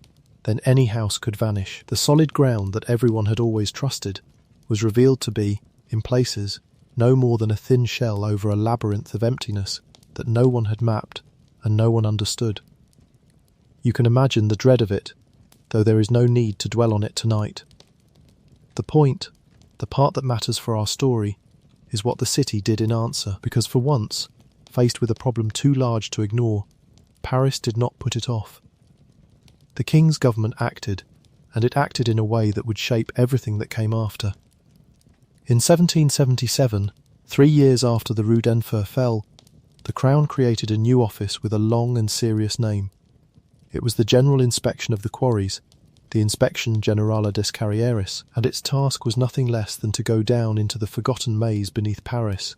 then any house could vanish. The solid ground that everyone had always trusted was revealed to be, in places, no more than a thin shell over a labyrinth of emptiness that no one had mapped and no one understood. You can imagine the dread of it, though there is no need to dwell on it tonight. The point, the part that matters for our story, is what the city did in answer, because for once, faced with a problem too large to ignore, Paris did not put it off. The king's government acted, and it acted in a way that would shape everything that came after. In 1777, 3 years after the Rue d'Enfer fell, the Crown created a new office with a long and serious name. It was the General Inspection of the Quarries, the Inspection Generale des Carrières, and its task was nothing less than to go down into the forgotten maze beneath Paris,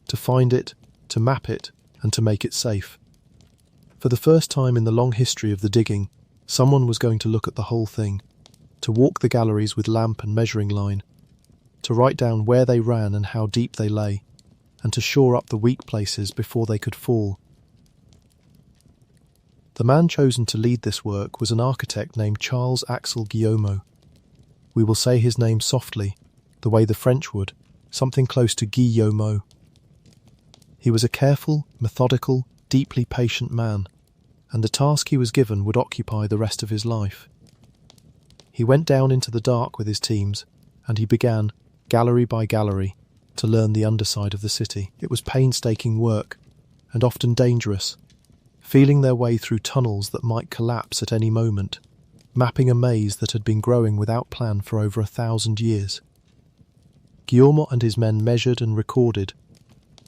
to find it, to map it, and to make it safe. For the first time in the long history of the digging, someone was going to look at the whole thing, to walk the galleries with lamp and measuring line, to write down where they ran and how deep they lay, and to shore up the weak places before they could fall. The man chosen to lead this work was an architect named Charles Axel Guillaumeau. We will say his name softly, the way the French would, something close to Guillaumeau. He was a careful, methodical, deeply patient man, and the task he was given would occupy the rest of his life. He went down into the dark with his teams, and he began, gallery by gallery, to learn the underside of the city. It was painstaking work, and often dangerous, feeling their way through tunnels that might collapse at any moment, mapping a maze that had been growing without plan for over 1,000 years. Guillaume and his men measured and recorded.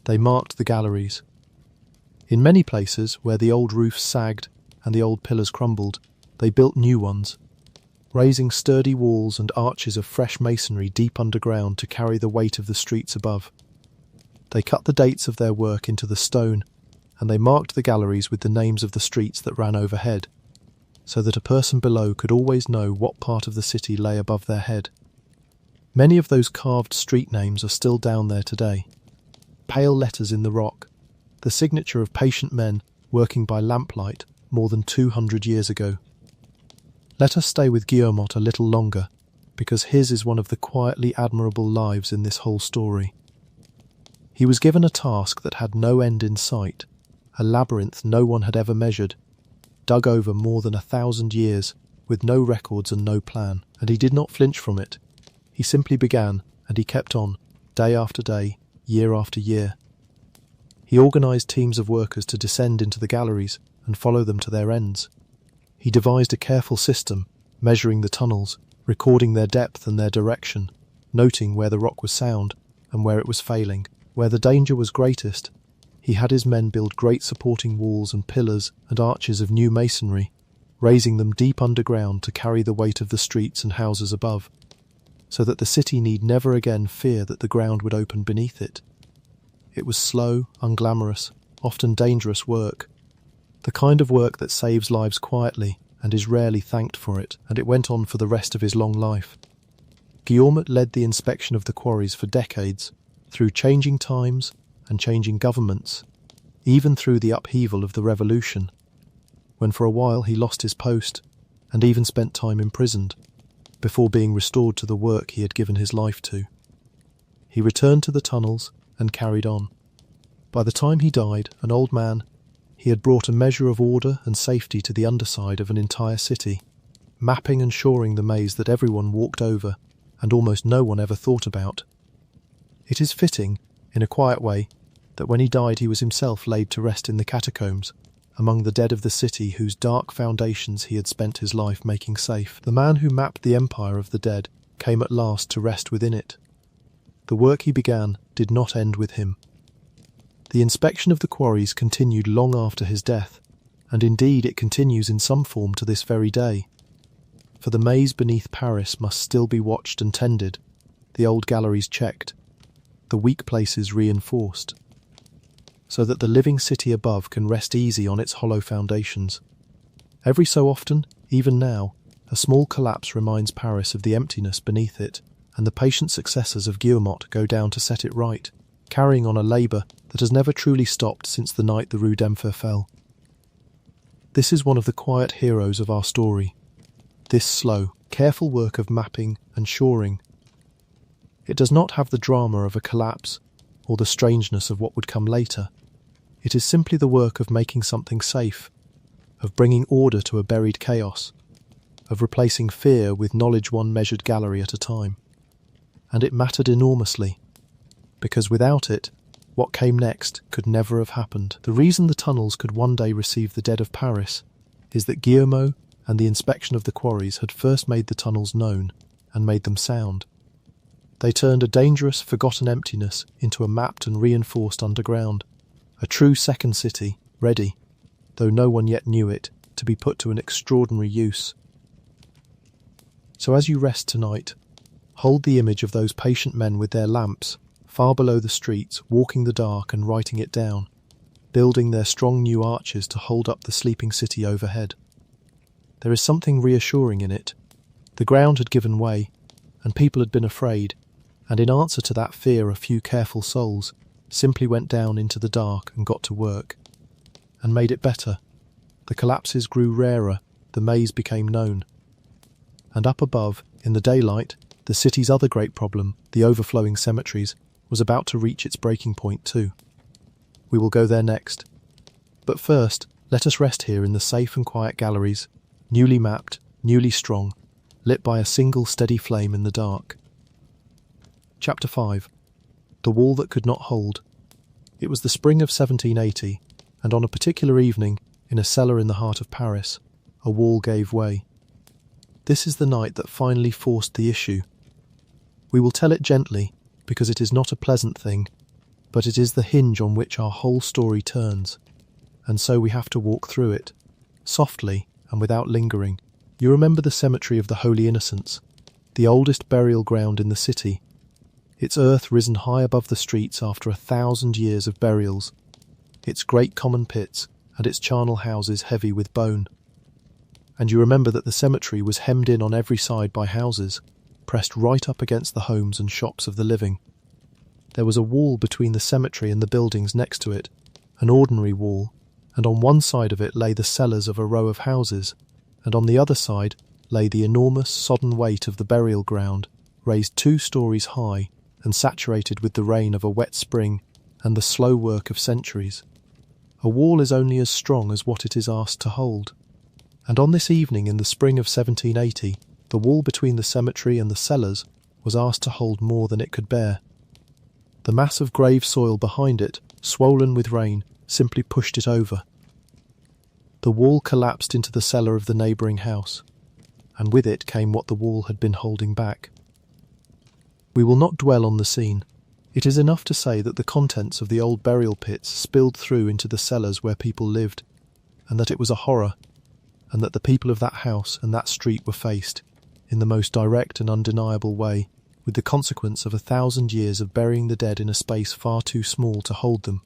They marked the galleries. In many places where the old roofs sagged and the old pillars crumbled, they built new ones, raising sturdy walls and arches of fresh masonry deep underground to carry the weight of the streets above. They cut the dates of their work into the stone, and they marked the galleries with the names of the streets that ran overhead, so that a person below could always know what part of the city lay above their head. Many of those carved street names are still down there today. Pale letters in the rock, the signature of patient men working by lamplight more than 200 years ago. Let us stay with Guillemot a little longer, because his is one of the quietly admirable lives in this whole story. He was given a task that had no end in sight, a labyrinth no one had ever measured, dug over more than 1,000 years, with no records and no plan, and he did not flinch from it. He simply began, and he kept on, day after day, year after year. He organised teams of workers to descend into the galleries and follow them to their ends. He devised a careful system, measuring the tunnels, recording their depth and their direction, noting where the rock was sound and where it was failing. Where the danger was greatest, he had his men build great supporting walls and pillars and arches of new masonry, raising them deep underground to carry the weight of the streets and houses above, so that the city need never again fear that the ground would open beneath it. It was slow, unglamorous, often dangerous work, the kind of work that saves lives quietly and is rarely thanked for it, and it went on for the rest of his long life. Guillaume led the inspection of the quarries for decades, through changing times and changing governments, even through the upheaval of the Revolution, when for a while he lost his post and even spent time imprisoned, before being restored to the work he had given his life to. He returned to the tunnels and carried on. By the time he died, an old man, he had brought a measure of order and safety to the underside of an entire city, mapping and shoring the maze that everyone walked over and almost no one ever thought about. It is fitting, in a quiet way, that when he died he was himself laid to rest in the catacombs, among the dead of the city whose dark foundations he had spent his life making safe. The man who mapped the empire of the dead came at last to rest within it. The work he began did not end with him. The inspection of the quarries continued long after his death, and indeed it continues in some form to this very day. For the maze beneath Paris must still be watched and tended, the old galleries checked, the weak places reinforced, so that the living city above can rest easy on its hollow foundations. Every so often, even now, a small collapse reminds Paris of the emptiness beneath it, and the patient successors of Guillemot go down to set it right, carrying on a labour that has never truly stopped since the night the Rue d'Enfer fell. This is one of the quiet heroes of our story, this slow, careful work of mapping and shoring. It does not have the drama of a collapse or the strangeness of what would come later. It is simply the work of making something safe, of bringing order to a buried chaos, of replacing fear with knowledge one measured gallery at a time. And it mattered enormously, because without it, what came next could never have happened. The reason the tunnels could one day receive the dead of Paris is that Guillemot and the inspection of the quarries had first made the tunnels known and made them sound. They turned a dangerous, forgotten emptiness into a mapped and reinforced underground, a true second city, ready, though no one yet knew it, to be put to an extraordinary use. So as you rest tonight, hold the image of those patient men with their lamps, far below the streets, walking the dark and writing it down, building their strong new arches to hold up the sleeping city overhead. There is something reassuring in it. The ground had given way, and people had been afraid, and in answer to that fear a few careful souls simply went down into the dark and got to work, and made it better. The collapses grew rarer, the maze became known. And up above, in the daylight, the city's other great problem, the overflowing cemeteries, was about to reach its breaking point too. We will go there next. But first, let us rest here in the safe and quiet galleries, newly mapped, newly strong, lit by a single steady flame in the dark. Chapter 5. The Wall That Could Not Hold. It was the spring of 1780, and on a particular evening, in a cellar in the heart of Paris, a wall gave way. This is the night that finally forced the issue. We will tell it gently, because it is not a pleasant thing, but it is the hinge on which our whole story turns, and so we have to walk through it, softly and without lingering. You remember the cemetery of the Holy Innocents, the oldest burial ground in the city, its earth risen high above the streets after 1,000 years of burials, its great common pits and its charnel houses heavy with bone. And you remember that the cemetery was hemmed in on every side by houses, pressed right up against the homes and shops of the living. There was a wall between the cemetery and the buildings next to it, an ordinary wall, and on one side of it lay the cellars of a row of houses, and on the other side lay the enormous sodden weight of the burial ground, raised 2 stories high and saturated with the rain of a wet spring and the slow work of centuries. A wall is only as strong as what it is asked to hold. And on this evening in the spring of 1780, the wall between the cemetery and the cellars was asked to hold more than it could bear. The mass of grave soil behind it, swollen with rain, simply pushed it over. The wall collapsed into the cellar of the neighbouring house, and with it came what the wall had been holding back. We will not dwell on the scene. It is enough to say that the contents of the old burial pits spilled through into the cellars where people lived, and that it was a horror, and that the people of that house and that street were faced, in the most direct and undeniable way, with the consequence of 1,000 years of burying the dead in a space far too small to hold them.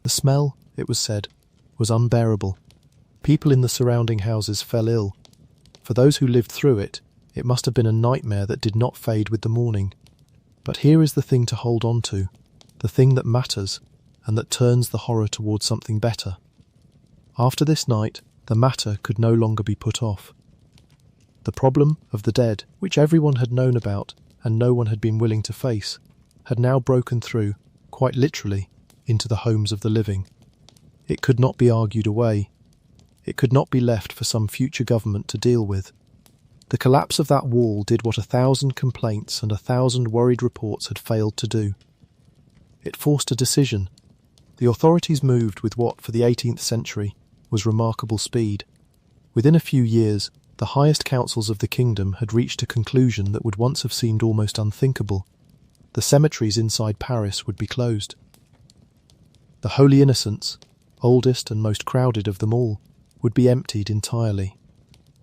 The smell, it was said, was unbearable. People in the surrounding houses fell ill. For those who lived through it, it must have been a nightmare that did not fade with the morning. But here is the thing to hold on to, the thing that matters, and that turns the horror towards something better. After this night, the matter could no longer be put off. The problem of the dead, which everyone had known about and no one had been willing to face, had now broken through, quite literally, into the homes of the living. It could not be argued away. It could not be left for some future government to deal with. The collapse of that wall did what 1,000 complaints and 1,000 worried reports had failed to do. It forced a decision. The authorities moved with what, for the 18th century, was remarkable speed. Within a few years, the highest councils of the kingdom had reached a conclusion that would once have seemed almost unthinkable. The cemeteries inside Paris would be closed. The Holy Innocents, oldest and most crowded of them all, would be emptied entirely.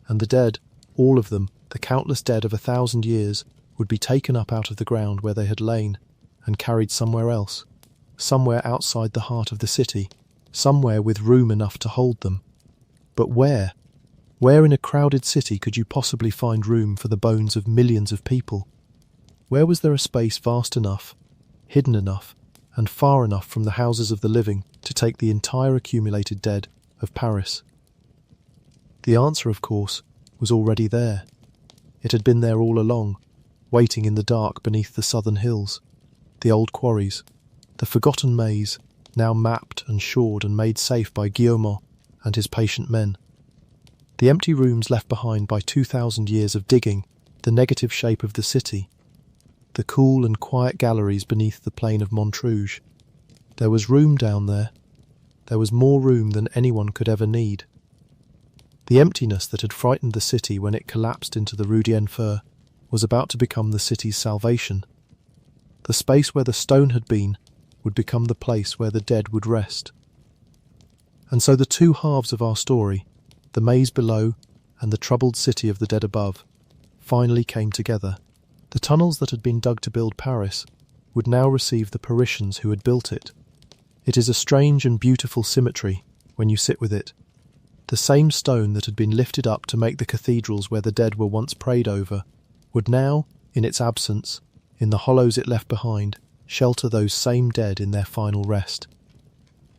And the dead, all of them, the countless dead of 1,000 years, would be taken up out of the ground where they had lain and carried somewhere else, somewhere outside the heart of the city, somewhere with room enough to hold them. But where? Where in a crowded city could you possibly find room for the bones of millions of people? Where was there a space vast enough, hidden enough, and far enough from the houses of the living to take the entire accumulated dead of Paris? The answer, of course, was already there. It had been there all along, waiting in the dark beneath the southern hills. The old quarries, the forgotten maze, now mapped and shored and made safe by Guillemot and his patient men. The empty rooms left behind by 2,000 years of digging, the negative shape of the city, the cool and quiet galleries beneath the plain of Montrouge. There was room down there. There was more room than anyone could ever need. The emptiness that had frightened the city when it collapsed into the Rue d'Enfer was about to become the city's salvation. The space where the stone had been would become the place where the dead would rest. And so the two halves of our story, the maze below and the troubled city of the dead above, finally came together. The tunnels that had been dug to build Paris would now receive the Parisians who had built it. It is a strange and beautiful symmetry when you sit with it. The same stone that had been lifted up to make the cathedrals where the dead were once prayed over would now, in its absence, in the hollows it left behind, shelter those same dead in their final rest.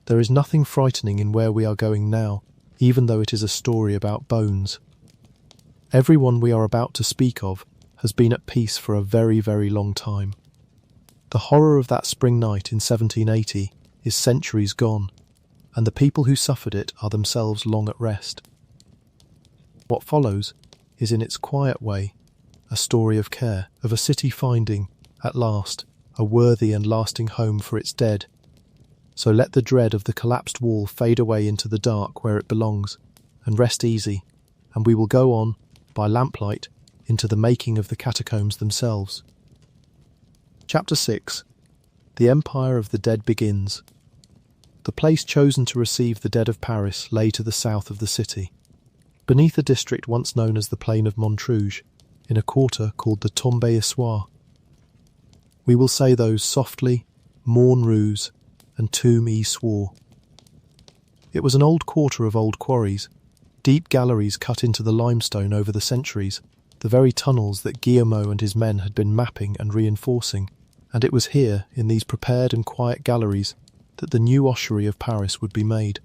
There is nothing frightening in where we are going now, even though it is a story about bones. Everyone we are about to speak of has been at peace for a very, very long time. The horror of that spring night in 1780 is centuries gone, and the people who suffered it are themselves long at rest. What follows is, in its quiet way, a story of care, of a city finding, at last, a worthy and lasting home for its dead. So let the dread of the collapsed wall fade away into the dark where it belongs, and rest easy, and we will go on, by lamplight, into the making of the catacombs themselves. Chapter 6. The Empire of the Dead begins. The place chosen to receive the dead of Paris lay to the south of the city, beneath a district once known as the Plain of Montrouge, in a quarter called the Tombe-Issoire. We will say those softly, Morne-Rouge and Tombe-Issoire. It was an old quarter of old quarries, deep galleries cut into the limestone over the centuries, the very tunnels that Guillemot and his men had been mapping and reinforcing, and it was here, in these prepared and quiet galleries, that the new ossuary of Paris would be made.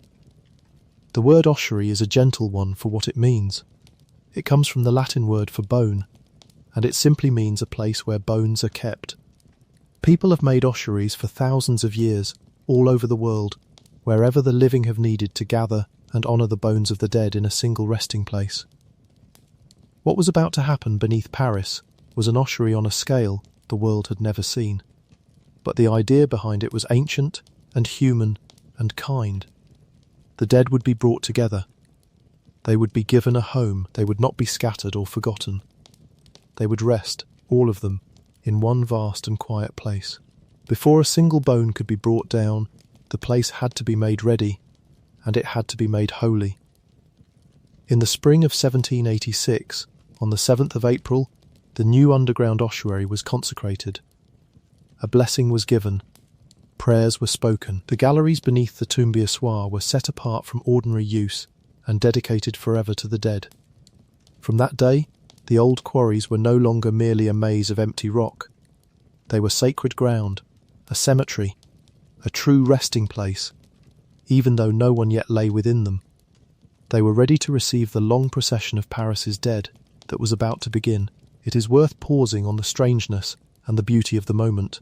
The word ossuary is a gentle one for what it means. It comes from the Latin word for bone, and it simply means a place where bones are kept. People have made ossuaries for thousands of years, all over the world, wherever the living have needed to gather and honour the bones of the dead in a single resting place. What was about to happen beneath Paris was an ossuary on a scale the world had never seen. But the idea behind it was ancient and human and kind. The dead would be brought together. They would be given a home. They would not be scattered or forgotten. They would rest, all of them, in one vast and quiet place. Before a single bone could be brought down, the place had to be made ready, and it had to be made holy. In the spring of 1786, on the 7th of April, the new underground ossuary was consecrated. A blessing was given. Prayers were spoken. The galleries beneath the Tombe-Issoire were set apart from ordinary use and dedicated forever to the dead. From that day, the old quarries were no longer merely a maze of empty rock. They were sacred ground, a cemetery, a true resting place, even though no one yet lay within them. They were ready to receive the long procession of Paris's dead that was about to begin. It is worth pausing on the strangeness and the beauty of the moment.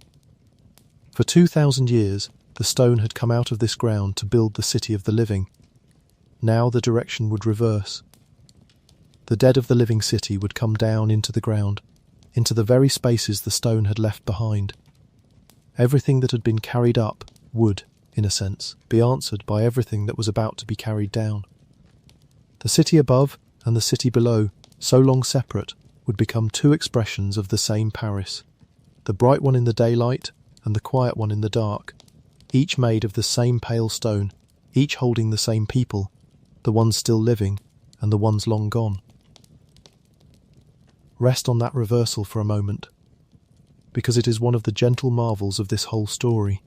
For 2,000 years, the stone had come out of this ground to build the city of the living. Now the direction would reverse. The dead of the living city would come down into the ground, into the very spaces the stone had left behind. Everything that had been carried up would, in a sense, be answered by everything that was about to be carried down. The city above and the city below, so long separate, would become two expressions of the same Paris, the bright one in the daylight and the quiet one in the dark, each made of the same pale stone, each holding the same people, the ones still living and the ones long gone. Rest on that reversal for a moment, because it is one of the gentle marvels of this whole story.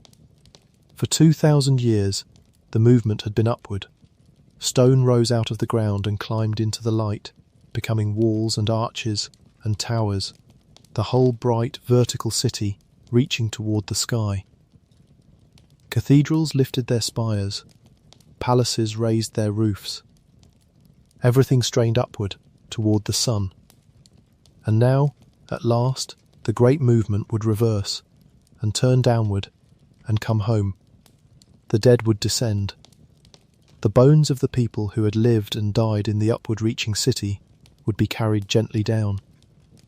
For 2,000 years, the movement had been upward. Stone rose out of the ground and climbed into the light, becoming walls and arches and towers, the whole bright vertical city reaching toward the sky. Cathedrals lifted their spires, palaces raised their roofs. Everything strained upward toward the sun. And now, at last, the great movement would reverse and turn downward and come home. The dead would descend. The bones of the people who had lived and died in the upward-reaching city would be carried gently down,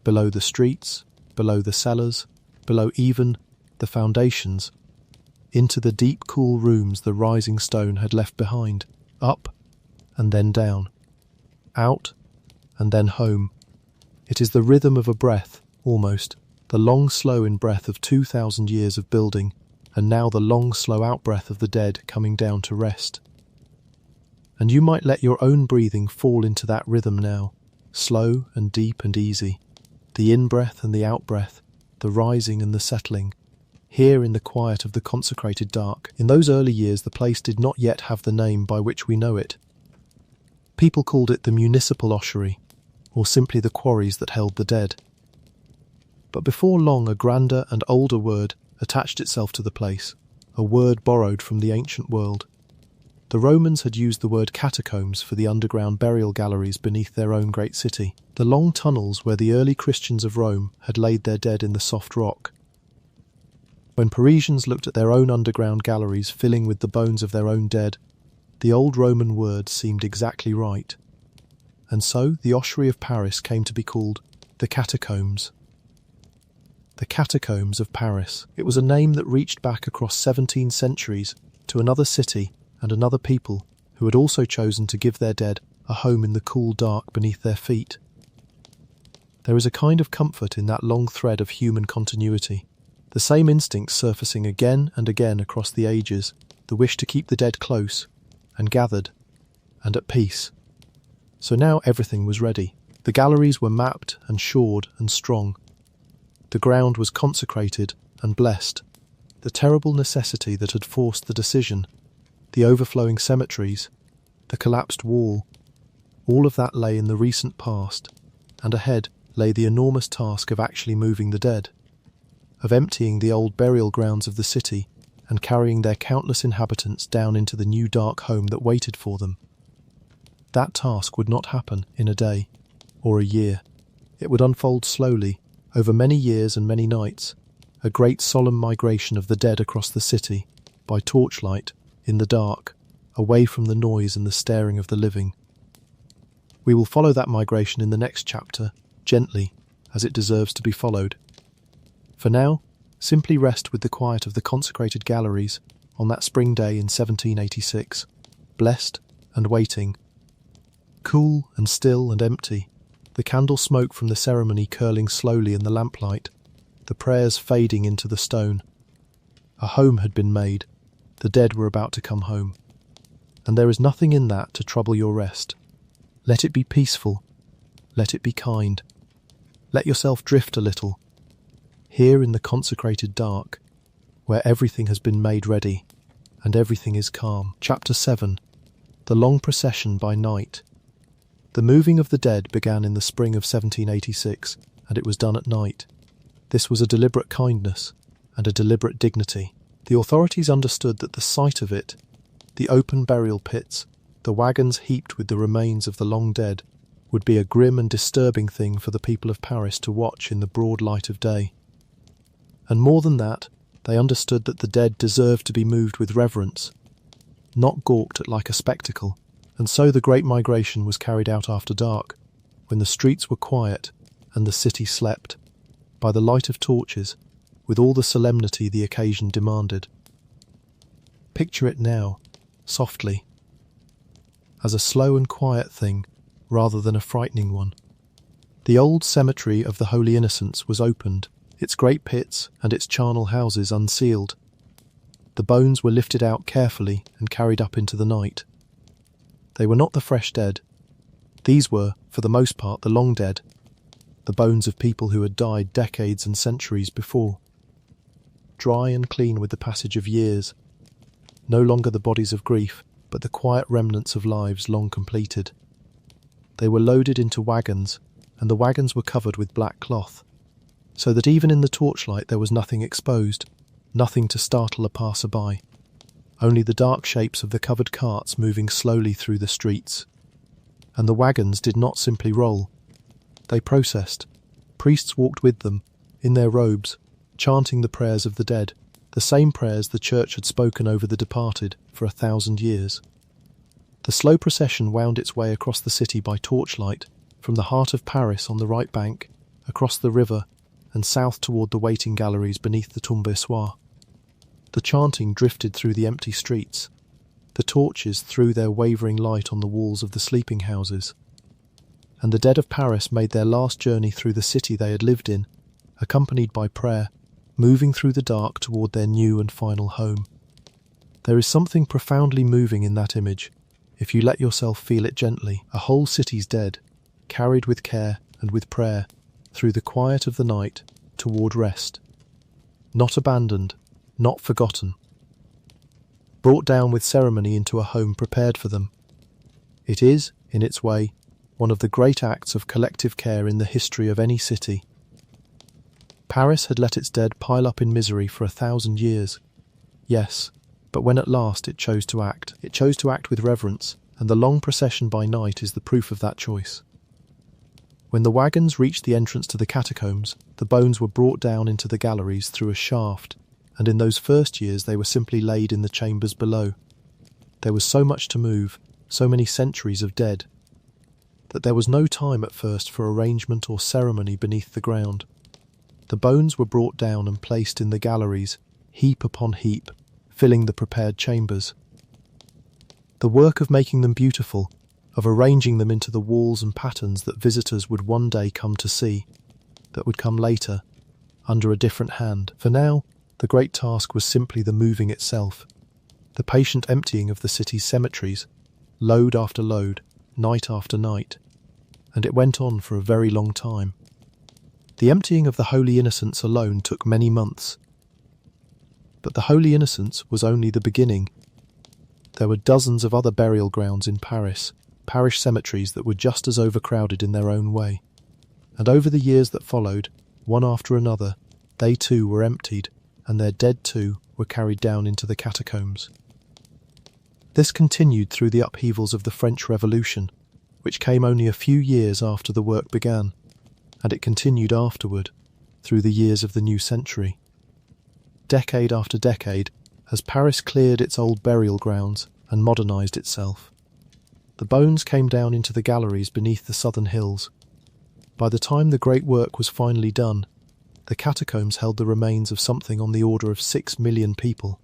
below the streets, below the cellars, below even the foundations, into the deep cool rooms the rising stone had left behind, up and then down, out and then home. It is the rhythm of a breath, almost, the long slow in-breath of 2,000 years of building, and now the long slow out-breath of the dead coming down to rest. And you might let your own breathing fall into that rhythm now, slow and deep and easy, the in-breath and the out-breath, the rising and the settling, here in the quiet of the consecrated dark. In those early years the place did not yet have the name by which we know it. People called it the municipal ossuary, or simply the quarries that held the dead. But before long a grander and older word attached itself to the place, a word borrowed from the ancient world. The Romans had used the word catacombs for the underground burial galleries beneath their own great city, the long tunnels where the early Christians of Rome had laid their dead in the soft rock. When Parisians looked at their own underground galleries filling with the bones of their own dead, the old Roman word seemed exactly right. And so the ossuary of Paris came to be called the Catacombs. The Catacombs of Paris. It was a name that reached back across 17 centuries to another city and another people who had also chosen to give their dead a home in the cool dark beneath their feet. There is a kind of comfort in that long thread of human continuity, the same instincts surfacing again and again across the ages, the wish to keep the dead close and gathered and at peace. So now everything was ready. The galleries were mapped and shored and strong. The ground was consecrated and blessed. The terrible necessity that had forced the decision, the overflowing cemeteries, the collapsed wall, all of that lay in the recent past, and ahead lay the enormous task of actually moving the dead, of emptying the old burial grounds of the city and carrying their countless inhabitants down into the new dark home that waited for them. That task would not happen in a day or a year. It would unfold slowly, over many years and many nights, a great solemn migration of the dead across the city, by torchlight, in the dark, away from the noise and the staring of the living. We will follow that migration in the next chapter, gently, as it deserves to be followed. For now, simply rest with the quiet of the consecrated galleries on that spring day in 1786, blessed and waiting, cool and still and empty, the candle smoke from the ceremony curling slowly in the lamplight, the prayers fading into the stone. A home had been made, the dead were about to come home, and there is nothing in that to trouble your rest. Let it be peaceful, let it be kind, let yourself drift a little, here in the consecrated dark, where everything has been made ready, and everything is calm. Chapter 7. The Long Procession by Night. The moving of the dead began in the spring of 1786, and it was done at night. This was a deliberate kindness and a deliberate dignity. The authorities understood that the sight of it, the open burial pits, the wagons heaped with the remains of the long dead, would be a grim and disturbing thing for the people of Paris to watch in the broad light of day. And more than that, they understood that the dead deserved to be moved with reverence, not gawked at like a spectacle, and so the Great Migration was carried out after dark, when the streets were quiet and the city slept, by the light of torches, with all the solemnity the occasion demanded. Picture it now, softly, as a slow and quiet thing, rather than a frightening one. The old cemetery of the Holy Innocents was opened, its great pits and its charnel houses unsealed. The bones were lifted out carefully and carried up into the night. They were not the fresh dead. These were, for the most part, the long dead, the bones of people who had died decades and centuries before. Dry and clean with the passage of years, no longer the bodies of grief, but the quiet remnants of lives long completed. They were loaded into wagons, and the wagons were covered with black cloth, so that even in the torchlight there was nothing exposed, nothing to startle a passer-by, only the dark shapes of the covered carts moving slowly through the streets. And the wagons did not simply roll. They processed. Priests walked with them, in their robes, chanting the prayers of the dead, the same prayers the church had spoken over the departed for 1,000 years. The slow procession wound its way across the city by torchlight, from the heart of Paris on the right bank, across the river, and south toward the waiting galleries beneath the Tombeau. The chanting drifted through the empty streets. The torches threw their wavering light on the walls of the sleeping houses. And the dead of Paris made their last journey through the city they had lived in, accompanied by prayer, moving through the dark toward their new and final home. There is something profoundly moving in that image, if you let yourself feel it gently. A whole city's dead, carried with care and with prayer, through the quiet of the night, toward rest. Not abandoned, not forgotten. Brought down with ceremony into a home prepared for them. It is, in its way, one of the great acts of collective care in the history of any city. Paris had let its dead pile up in misery for 1,000 years. Yes, but when at last it chose to act with reverence, and the long procession by night is the proof of that choice. When the wagons reached the entrance to the catacombs, the bones were brought down into the galleries through a shaft, and in those first years they were simply laid in the chambers below. There was so much to move, so many centuries of dead, that there was no time at first for arrangement or ceremony beneath the ground. The bones were brought down and placed in the galleries, heap upon heap, filling the prepared chambers. The work of making them beautiful, of arranging them into the walls and patterns that visitors would one day come to see, that would come later, under a different hand. For now, the great task was simply the moving itself, the patient emptying of the city's cemeteries, load after load, night after night, and it went on for a very long time. The emptying of the Holy Innocents alone took many months. But the Holy Innocents was only the beginning. There were dozens of other burial grounds in Paris, parish cemeteries that were just as overcrowded in their own way. And over the years that followed, one after another, they too were emptied, and their dead too were carried down into the catacombs. This continued through the upheavals of the French Revolution, which came only a few years after the work began, and it continued afterward, through the years of the new century. Decade after decade, as Paris cleared its old burial grounds and modernised itself, the bones came down into the galleries beneath the southern hills. By the time the great work was finally done, the catacombs held the remains of something on the order of 6 million people.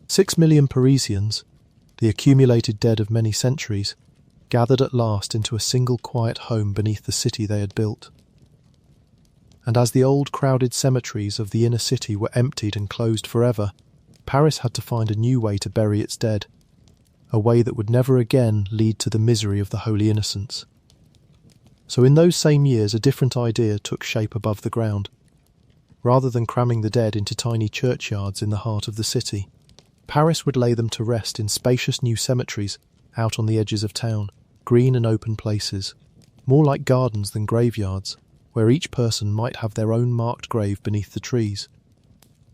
6 million Parisians, the accumulated dead of many centuries, gathered at last into a single quiet home beneath the city they had built. And as the old crowded cemeteries of the inner city were emptied and closed forever, Paris had to find a new way to bury its dead, a way that would never again lead to the misery of the Holy Innocents. So in those same years a different idea took shape above the ground. Rather than cramming the dead into tiny churchyards in the heart of the city, Paris would lay them to rest in spacious new cemeteries out on the edges of town, green and open places, more like gardens than graveyards, where each person might have their own marked grave beneath the trees.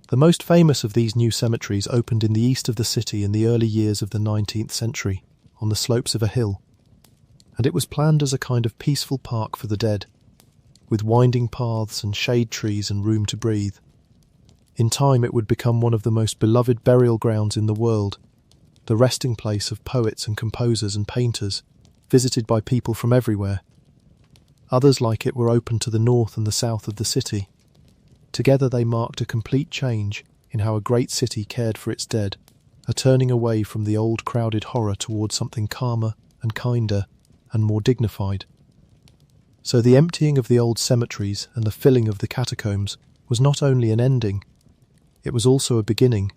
The most famous of these new cemeteries opened in the east of the city in the early years of the 19th century. on the slopes of a hill, and it was planned as a kind of peaceful park for the dead, with winding paths and shade trees and room to breathe. In time it would become one of the most beloved burial grounds in the world, the resting place of poets and composers and painters, visited by people from everywhere. Others like it were open to the north and the south of the city. Together they marked a complete change in how a great city cared for its dead, a turning away from the old crowded horror towards something calmer and kinder and more dignified. So the emptying of the old cemeteries and the filling of the catacombs was not only an ending, it was also a beginning,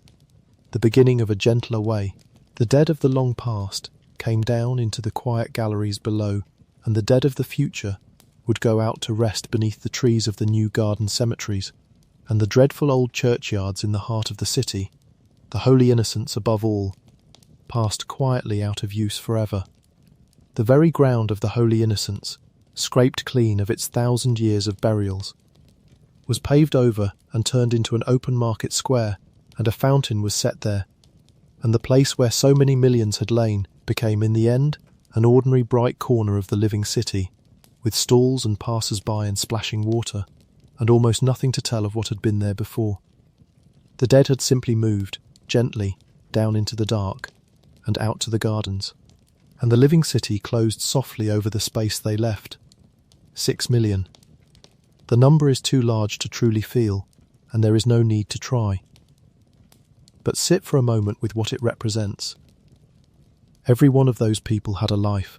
the beginning of a gentler way. The dead of the long past came down into the quiet galleries below, and the dead of the future would go out to rest beneath the trees of the new garden cemeteries, and the dreadful old churchyards in the heart of the city, the holy innocents above all, passed quietly out of use forever. The very ground of the holy innocents, scraped clean of its 1,000 years of burials, was paved over and turned into an open market square, and a fountain was set there, and the place where so many millions had lain became in the end an ordinary bright corner of the living city, with stalls and passers-by and splashing water, and almost nothing to tell of what had been there before. The dead had simply moved, gently, down into the dark, and out to the gardens, and the living city closed softly over the space they left. 6 million. The number is too large to truly feel, and there is no need to try. But sit for a moment with what it represents. Every one of those people had a life.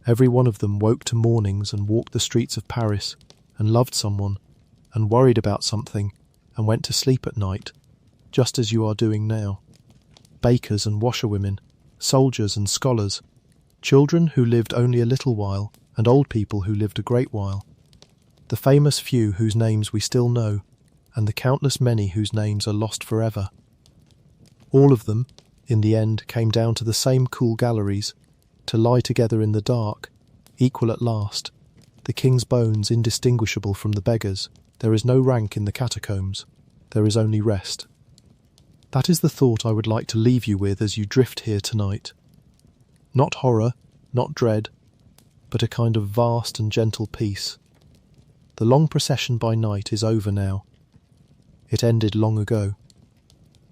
Every one of them woke to mornings and walked the streets of Paris, and loved someone, and worried about something, and went to sleep at night, just as you are doing now. Bakers and washerwomen, soldiers and scholars, children who lived only a little while, and old people who lived a great while. The famous few whose names we still know, and the countless many whose names are lost forever. All of them, in the end, came down to the same cool galleries, to lie together in the dark, equal at last, the king's bones indistinguishable from the beggars. There is no rank in the catacombs, there is only rest. That is the thought I would like to leave you with as you drift here tonight. Not horror, not dread, but a kind of vast and gentle peace. The long procession by night is over now. It ended long ago.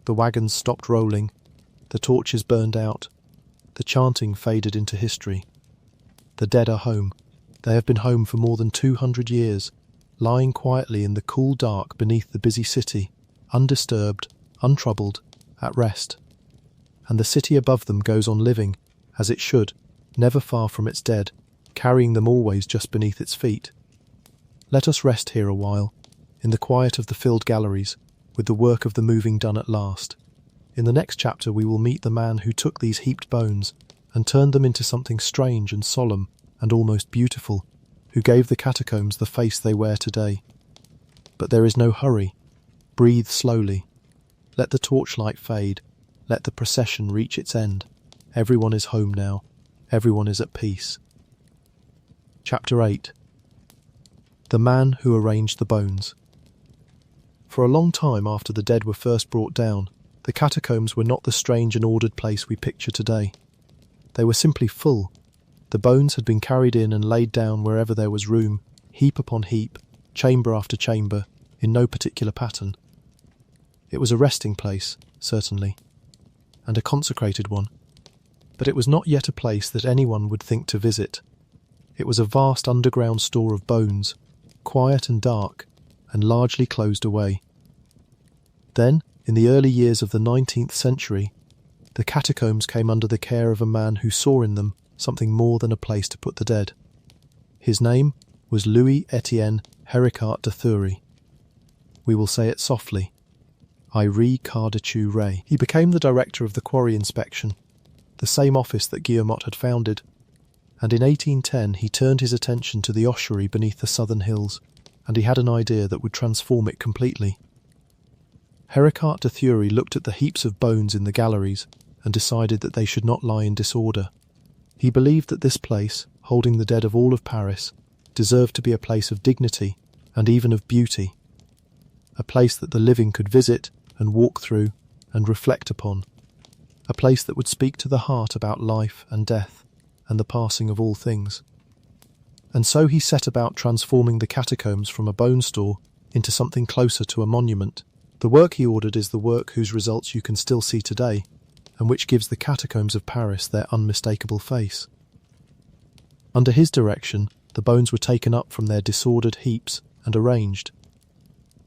The wagons stopped rolling, the torches burned out, the chanting faded into history. The dead are home. They have been home for more than 200 years, lying quietly in the cool dark beneath the busy city, undisturbed, untroubled, at rest. And the city above them goes on living, as it should, never far from its dead, carrying them always just beneath its feet. Let us rest here a while, in the quiet of the filled galleries, with the work of the moving done at last. In the next chapter we will meet the man who took these heaped bones and turned them into something strange and solemn and almost beautiful, who gave the catacombs the face they wear today. But there is no hurry. Breathe slowly. Let the torchlight fade. Let the procession reach its end. Everyone is home now. Everyone is at peace. Chapter 8. The Man Who Arranged the Bones. For a long time after the dead were first brought down, the catacombs were not the strange and ordered place we picture today. They were simply full. The bones had been carried in and laid down wherever there was room, heap upon heap, chamber after chamber, in no particular pattern. It was a resting place, certainly, and a consecrated one, but it was not yet a place that anyone would think to visit. It was a vast underground store of bones, quiet and dark, and largely closed away. Then, in the early years of the 19th century, the catacombs came under the care of a man who saw in them something more than a place to put the dead. His name was Louis Etienne Héricart de Thury. We will say it softly. Henri Cardechu Ray. He became the director of the quarry inspection, the same office that Guillemot had founded, and in 1810 he turned his attention to the ossuary beneath the southern hills, and he had an idea that would transform it completely. Héricart de Thury looked at the heaps of bones in the galleries and decided that they should not lie in disorder. He believed that this place, holding the dead of all of Paris, deserved to be a place of dignity and even of beauty, a place that the living could visit and walk through and reflect upon, a place that would speak to the heart about life and death and the passing of all things. And so he set about transforming the catacombs from a bone store into something closer to a monument. The work he ordered is the work whose results you can still see today, and which gives the catacombs of Paris their unmistakable face. Under his direction, the bones were taken up from their disordered heaps and arranged.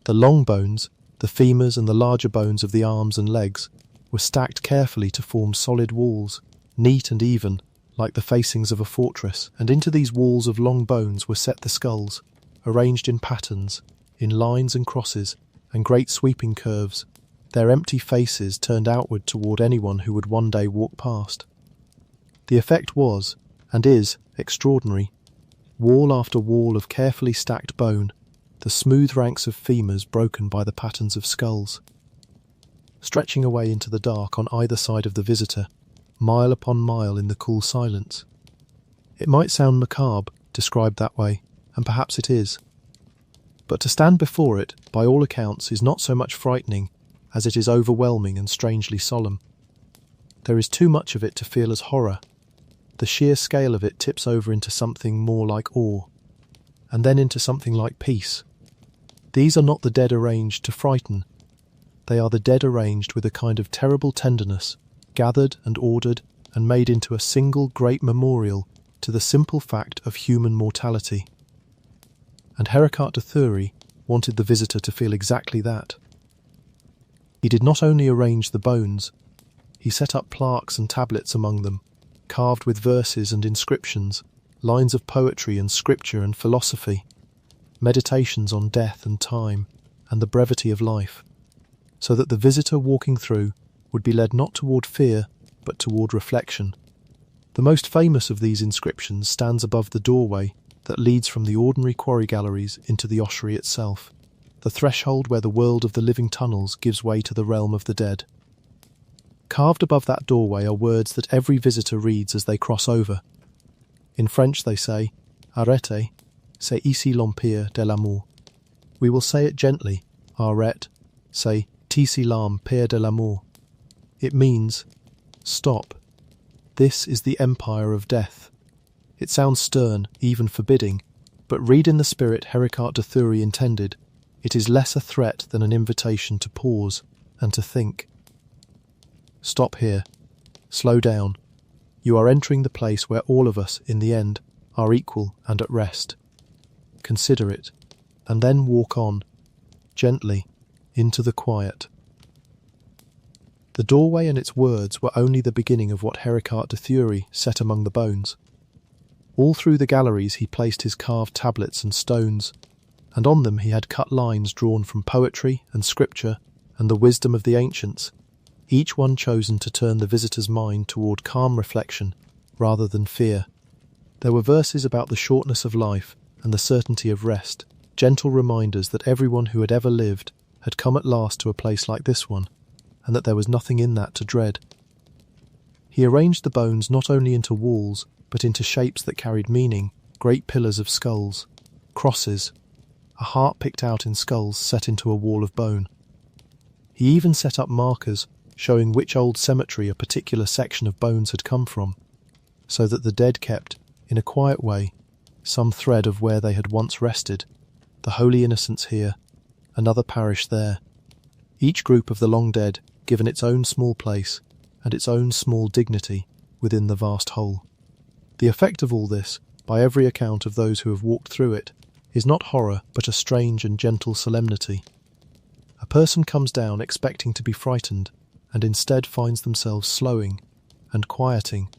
The long bones, the femurs and the larger bones of the arms and legs, were stacked carefully to form solid walls, neat and even, like the facings of a fortress, and into these walls of long bones were set the skulls, arranged in patterns, in lines and crosses, and great sweeping curves, their empty faces turned outward toward anyone who would one day walk past. The effect was, and is, extraordinary. Wall after wall of carefully stacked bone, the smooth ranks of femurs broken by the patterns of skulls. Stretching away into the dark on either side of the visitor, mile upon mile in the cool silence. It might sound macabre, described that way, and perhaps it is. But to stand before it, by all accounts, is not so much frightening as it is overwhelming and strangely solemn. There is too much of it to feel as horror. The sheer scale of it tips over into something more like awe, and then into something like peace. These are not the dead arranged to frighten. They are the dead arranged with a kind of terrible tenderness, gathered and ordered and made into a single great memorial to the simple fact of human mortality. And Heracart de Thury wanted the visitor to feel exactly that. He did not only arrange the bones, he set up plaques and tablets among them, carved with verses and inscriptions, lines of poetry and scripture and philosophy, meditations on death and time and the brevity of life, so that the visitor walking through would be led not toward fear, but toward reflection. The most famous of these inscriptions stands above the doorway that leads from the ordinary quarry galleries into the ossuary itself, the threshold where the world of the living tunnels gives way to the realm of the dead. Carved above that doorway are words that every visitor reads as they cross over. In French they say, "Arrêtez, c'est ici l'empire de l'amour." We will say it gently, "Arrête, c'est ici l'empire de l'amour." It means, stop. This is the empire of death. It sounds stern, even forbidding, but read in the spirit Heracart de Thury intended. It is less a threat than an invitation to pause and to think. Stop here. Slow down. You are entering the place where all of us, in the end, are equal and at rest. Consider it, and then walk on, gently, into the quiet. The doorway and its words were only the beginning of what Heracart de Thury set among the bones. All through the galleries he placed his carved tablets and stones, and on them he had cut lines drawn from poetry and scripture and the wisdom of the ancients, each one chosen to turn the visitor's mind toward calm reflection rather than fear. There were verses about the shortness of life and the certainty of rest, gentle reminders that everyone who had ever lived had come at last to a place like this one, and that there was nothing in that to dread. He arranged the bones not only into walls, but into shapes that carried meaning, great pillars of skulls, crosses, a heart picked out in skulls set into a wall of bone. He even set up markers showing which old cemetery a particular section of bones had come from, so that the dead kept, in a quiet way, some thread of where they had once rested, the Holy Innocents here, another parish there, each group of the long dead given its own small place and its own small dignity within the vast whole. The effect of all this, by every account of those who have walked through it, is not horror but a strange and gentle solemnity. A person comes down expecting to be frightened, and instead finds themselves slowing and quieting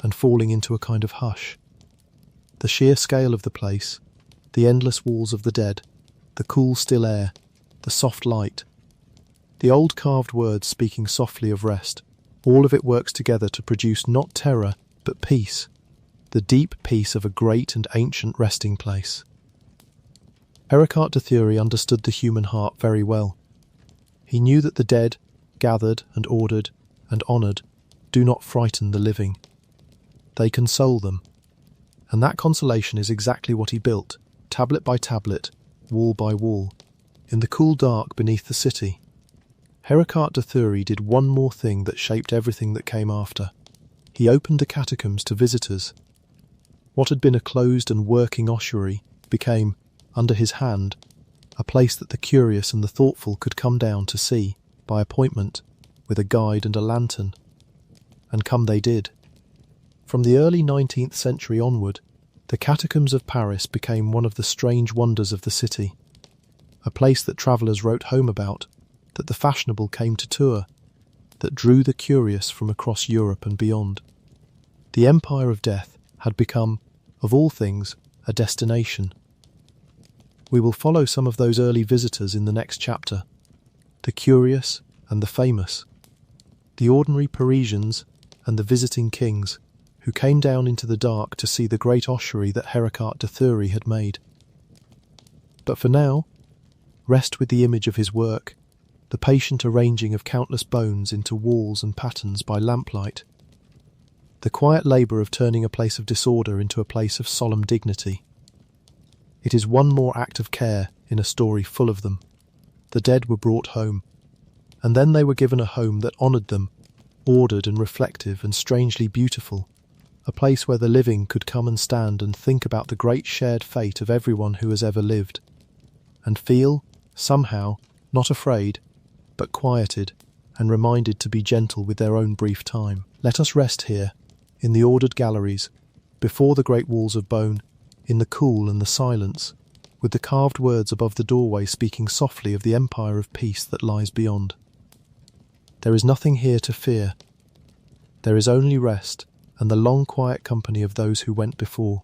and falling into a kind of hush. The sheer scale of the place, the endless walls of the dead, the cool still air, the soft light, the old carved words speaking softly of rest, all of it works together to produce not terror but peace, the deep peace of a great and ancient resting place. Heracart de Thury understood the human heart very well. He knew that the dead, gathered and ordered and honoured, do not frighten the living. They console them. And that consolation is exactly what he built, tablet by tablet, wall by wall, in the cool dark beneath the city. Heracart de Thury did one more thing that shaped everything that came after. He opened the catacombs to visitors. What had been a closed and working ossuary became, under his hand, a place that the curious and the thoughtful could come down to see, by appointment, with a guide and a lantern. And come they did. From the early 19th century onward, the catacombs of Paris became one of the strange wonders of the city, a place that travellers wrote home about, that the fashionable came to tour, that drew the curious from across Europe and beyond. The Empire of Death had become, of all things, a destination. We will follow some of those early visitors in the next chapter, the curious and the famous, the ordinary Parisians and the visiting kings, who came down into the dark to see the great ossuary that Heracart de Thury had made. But for now, rest with the image of his work, the patient arranging of countless bones into walls and patterns by lamplight, the quiet labour of turning a place of disorder into a place of solemn dignity. It is one more act of care in a story full of them. The dead were brought home, and then they were given a home that honoured them, ordered and reflective and strangely beautiful, a place where the living could come and stand and think about the great shared fate of everyone who has ever lived, and feel, somehow, not afraid, but quieted and reminded to be gentle with their own brief time. Let us rest here, in the ordered galleries, before the great walls of bone, in the cool and the silence, with the carved words above the doorway speaking softly of the empire of peace that lies beyond. There is nothing here to fear. There is only rest and the long quiet company of those who went before.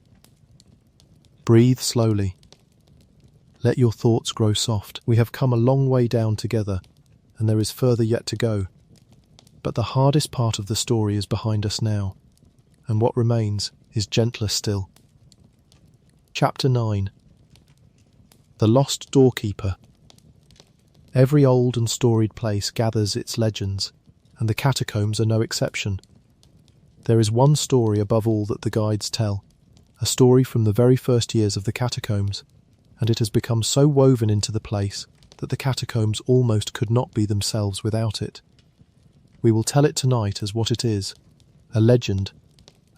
Breathe slowly. Let your thoughts grow soft. We have come a long way down together, and there is further yet to go. But the hardest part of the story is behind us now, and what remains is gentler still. Chapter 9. The Lost Doorkeeper. Every old and storied place gathers its legends, and the catacombs are no exception. There is one story above all that the guides tell, a story from the very first years of the catacombs, and it has become so woven into the place that the catacombs almost could not be themselves without it. We will tell it tonight as what it is, a legend,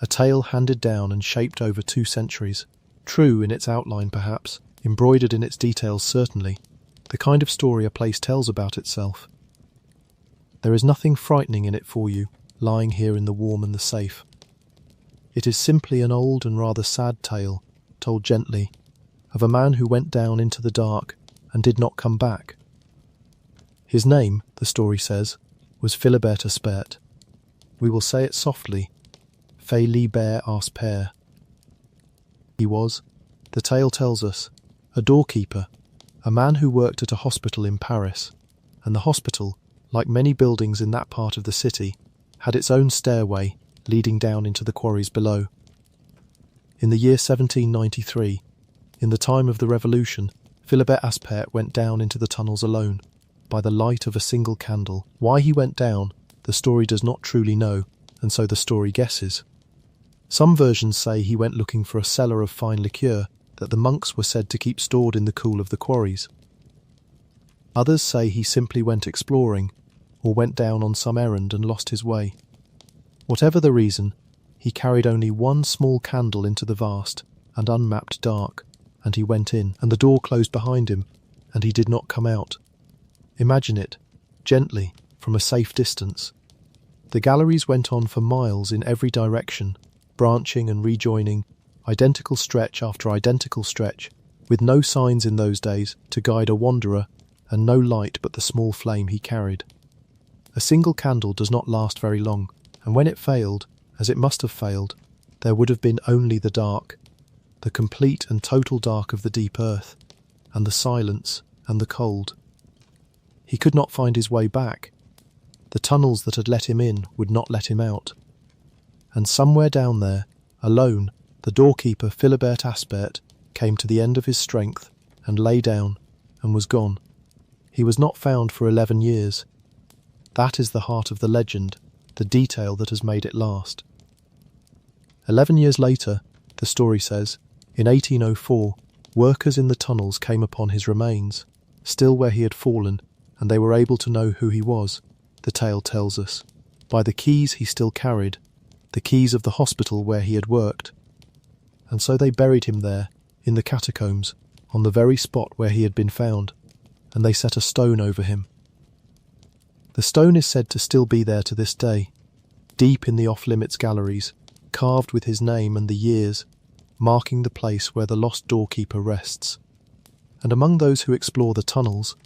a tale handed down and shaped over 2 centuries, true in its outline perhaps, embroidered in its details certainly, the kind of story a place tells about itself. There is nothing frightening in it for you, lying here in the warm and the safe. It is simply an old and rather sad tale, told gently, of a man who went down into the dark and did not come back. His name, the story says, was Philibert Aspert. We will say it softly, Philibert Aspert. He was, the tale tells us, a doorkeeper, a man who worked at a hospital in Paris, and the hospital, like many buildings in that part of the city, had its own stairway leading down into the quarries below. In the year 1793, in the time of the Revolution, Philibert Aspert went down into the tunnels alone, by the light of a single candle. Why he went down, the story does not truly know, and so the story guesses. Some versions say he went looking for a cellar of fine liqueur that the monks were said to keep stored in the cool of the quarries. Others say he simply went exploring, or went down on some errand and lost his way. Whatever the reason, he carried only one small candle into the vast and unmapped dark, and he went in, and the door closed behind him, and he did not come out. Imagine it, gently, from a safe distance. The galleries went on for miles in every direction, branching and rejoining, identical stretch after identical stretch, with no signs in those days to guide a wanderer, and no light but the small flame he carried. A single candle does not last very long, and when it failed, as it must have failed, there would have been only the dark, the complete and total dark of the deep earth, and the silence and the cold. He could not find his way back. The tunnels that had let him in would not let him out. And somewhere down there, alone, the doorkeeper Philibert Aspert came to the end of his strength and lay down and was gone. He was not found for 11 years. That is the heart of the legend, the detail that has made it last. 11 years later, the story says, in 1804, workers in the tunnels came upon his remains, still where he had fallen, and they were able to know who he was, the tale tells us, by the keys he still carried, the keys of the hospital where he had worked. And so they buried him there, in the catacombs, on the very spot where he had been found, and they set a stone over him. The stone is said to still be there to this day, deep in the off-limits galleries, carved with his name and the years, marking the place where the lost doorkeeper rests. And among those who explore the tunnels,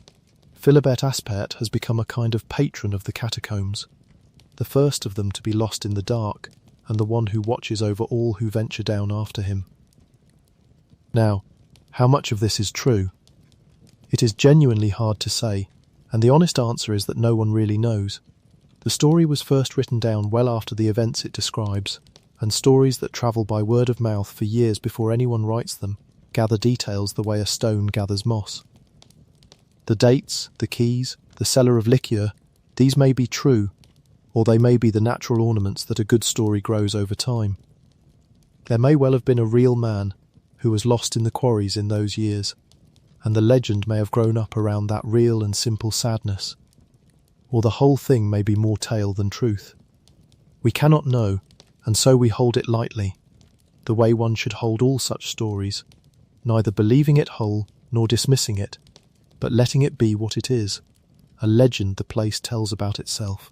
Philibert Aspert has become a kind of patron of the catacombs, the first of them to be lost in the dark, and the one who watches over all who venture down after him. Now, how much of this is true? It is genuinely hard to say, and the honest answer is that no one really knows. The story was first written down well after the events it describes, and stories that travel by word of mouth for years before anyone writes them gather details the way a stone gathers moss. The dates, the keys, the cellar of liqueur, these may be true, or they may be the natural ornaments that a good story grows over time. There may well have been a real man who was lost in the quarries in those years, and the legend may have grown up around that real and simple sadness, or the whole thing may be more tale than truth. We cannot know, and so we hold it lightly, the way one should hold all such stories, neither believing it whole nor dismissing it, but letting it be what it is, a legend the place tells about itself.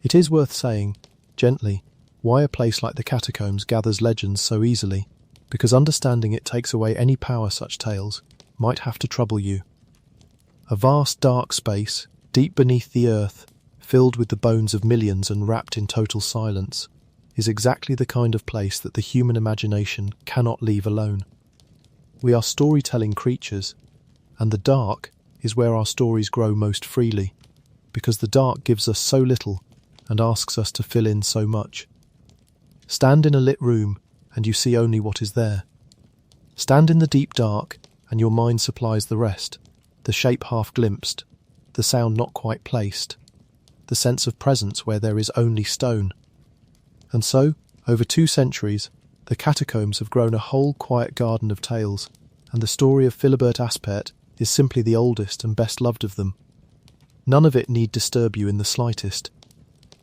It is worth saying, gently, why a place like the catacombs gathers legends so easily, because understanding it takes away any power such tales might have to trouble you. A vast dark space, deep beneath the earth, filled with the bones of millions and wrapped in total silence, is exactly the kind of place that the human imagination cannot leave alone. We are storytelling creatures, and the dark is where our stories grow most freely, because the dark gives us so little and asks us to fill in so much. Stand in a lit room and you see only what is there. Stand in the deep dark and your mind supplies the rest, the shape half glimpsed, the sound not quite placed, the sense of presence where there is only stone. And so, over 2 centuries, the catacombs have grown a whole quiet garden of tales, and the story of Philibert Aspert is simply the oldest and best loved of them. None of it need disturb you in the slightest.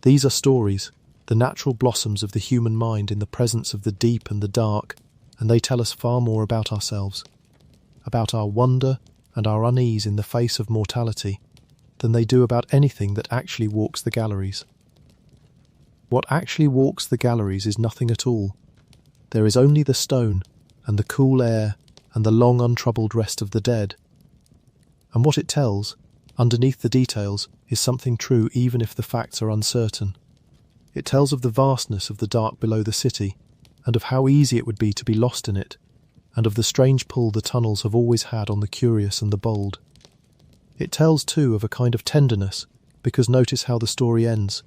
These are stories, the natural blossoms of the human mind in the presence of the deep and the dark, and they tell us far more about ourselves, about our wonder and our unease in the face of mortality, than they do about anything that actually walks the galleries. What actually walks the galleries is nothing at all. There is only the stone, and the cool air, and the long untroubled rest of the dead. And what it tells, underneath the details, is something true even if the facts are uncertain. It tells of the vastness of the dark below the city, and of how easy it would be to be lost in it, and of the strange pull the tunnels have always had on the curious and the bold. It tells, too, of a kind of tenderness, because notice how the story ends.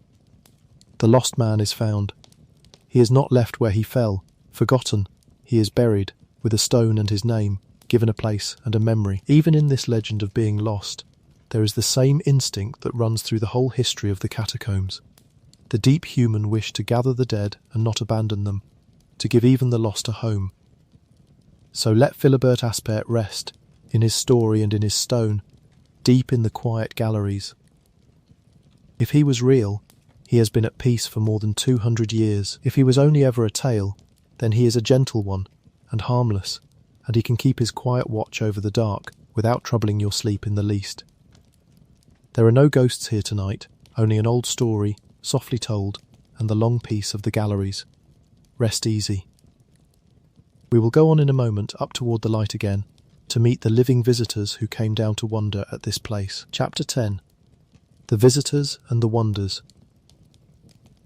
The lost man is found. He is not left where he fell, forgotten. He is buried, with a stone and his name, given a place and a memory. Even in this legend of being lost, there is the same instinct that runs through the whole history of the catacombs. The deep human wish to gather the dead and not abandon them, to give even the lost a home. So let Philibert Aspert rest, in his story and in his stone, deep in the quiet galleries. If he was real, he has been at peace for more than 200 years. If he was only ever a tale, then he is a gentle one, and harmless, and he can keep his quiet watch over the dark without troubling your sleep in the least. There are no ghosts here tonight, only an old story, softly told, and the long peace of the galleries. Rest easy. We will go on in a moment up toward the light again, to meet the living visitors who came down to wonder at this place. Chapter 10. The Visitors and the Wonders.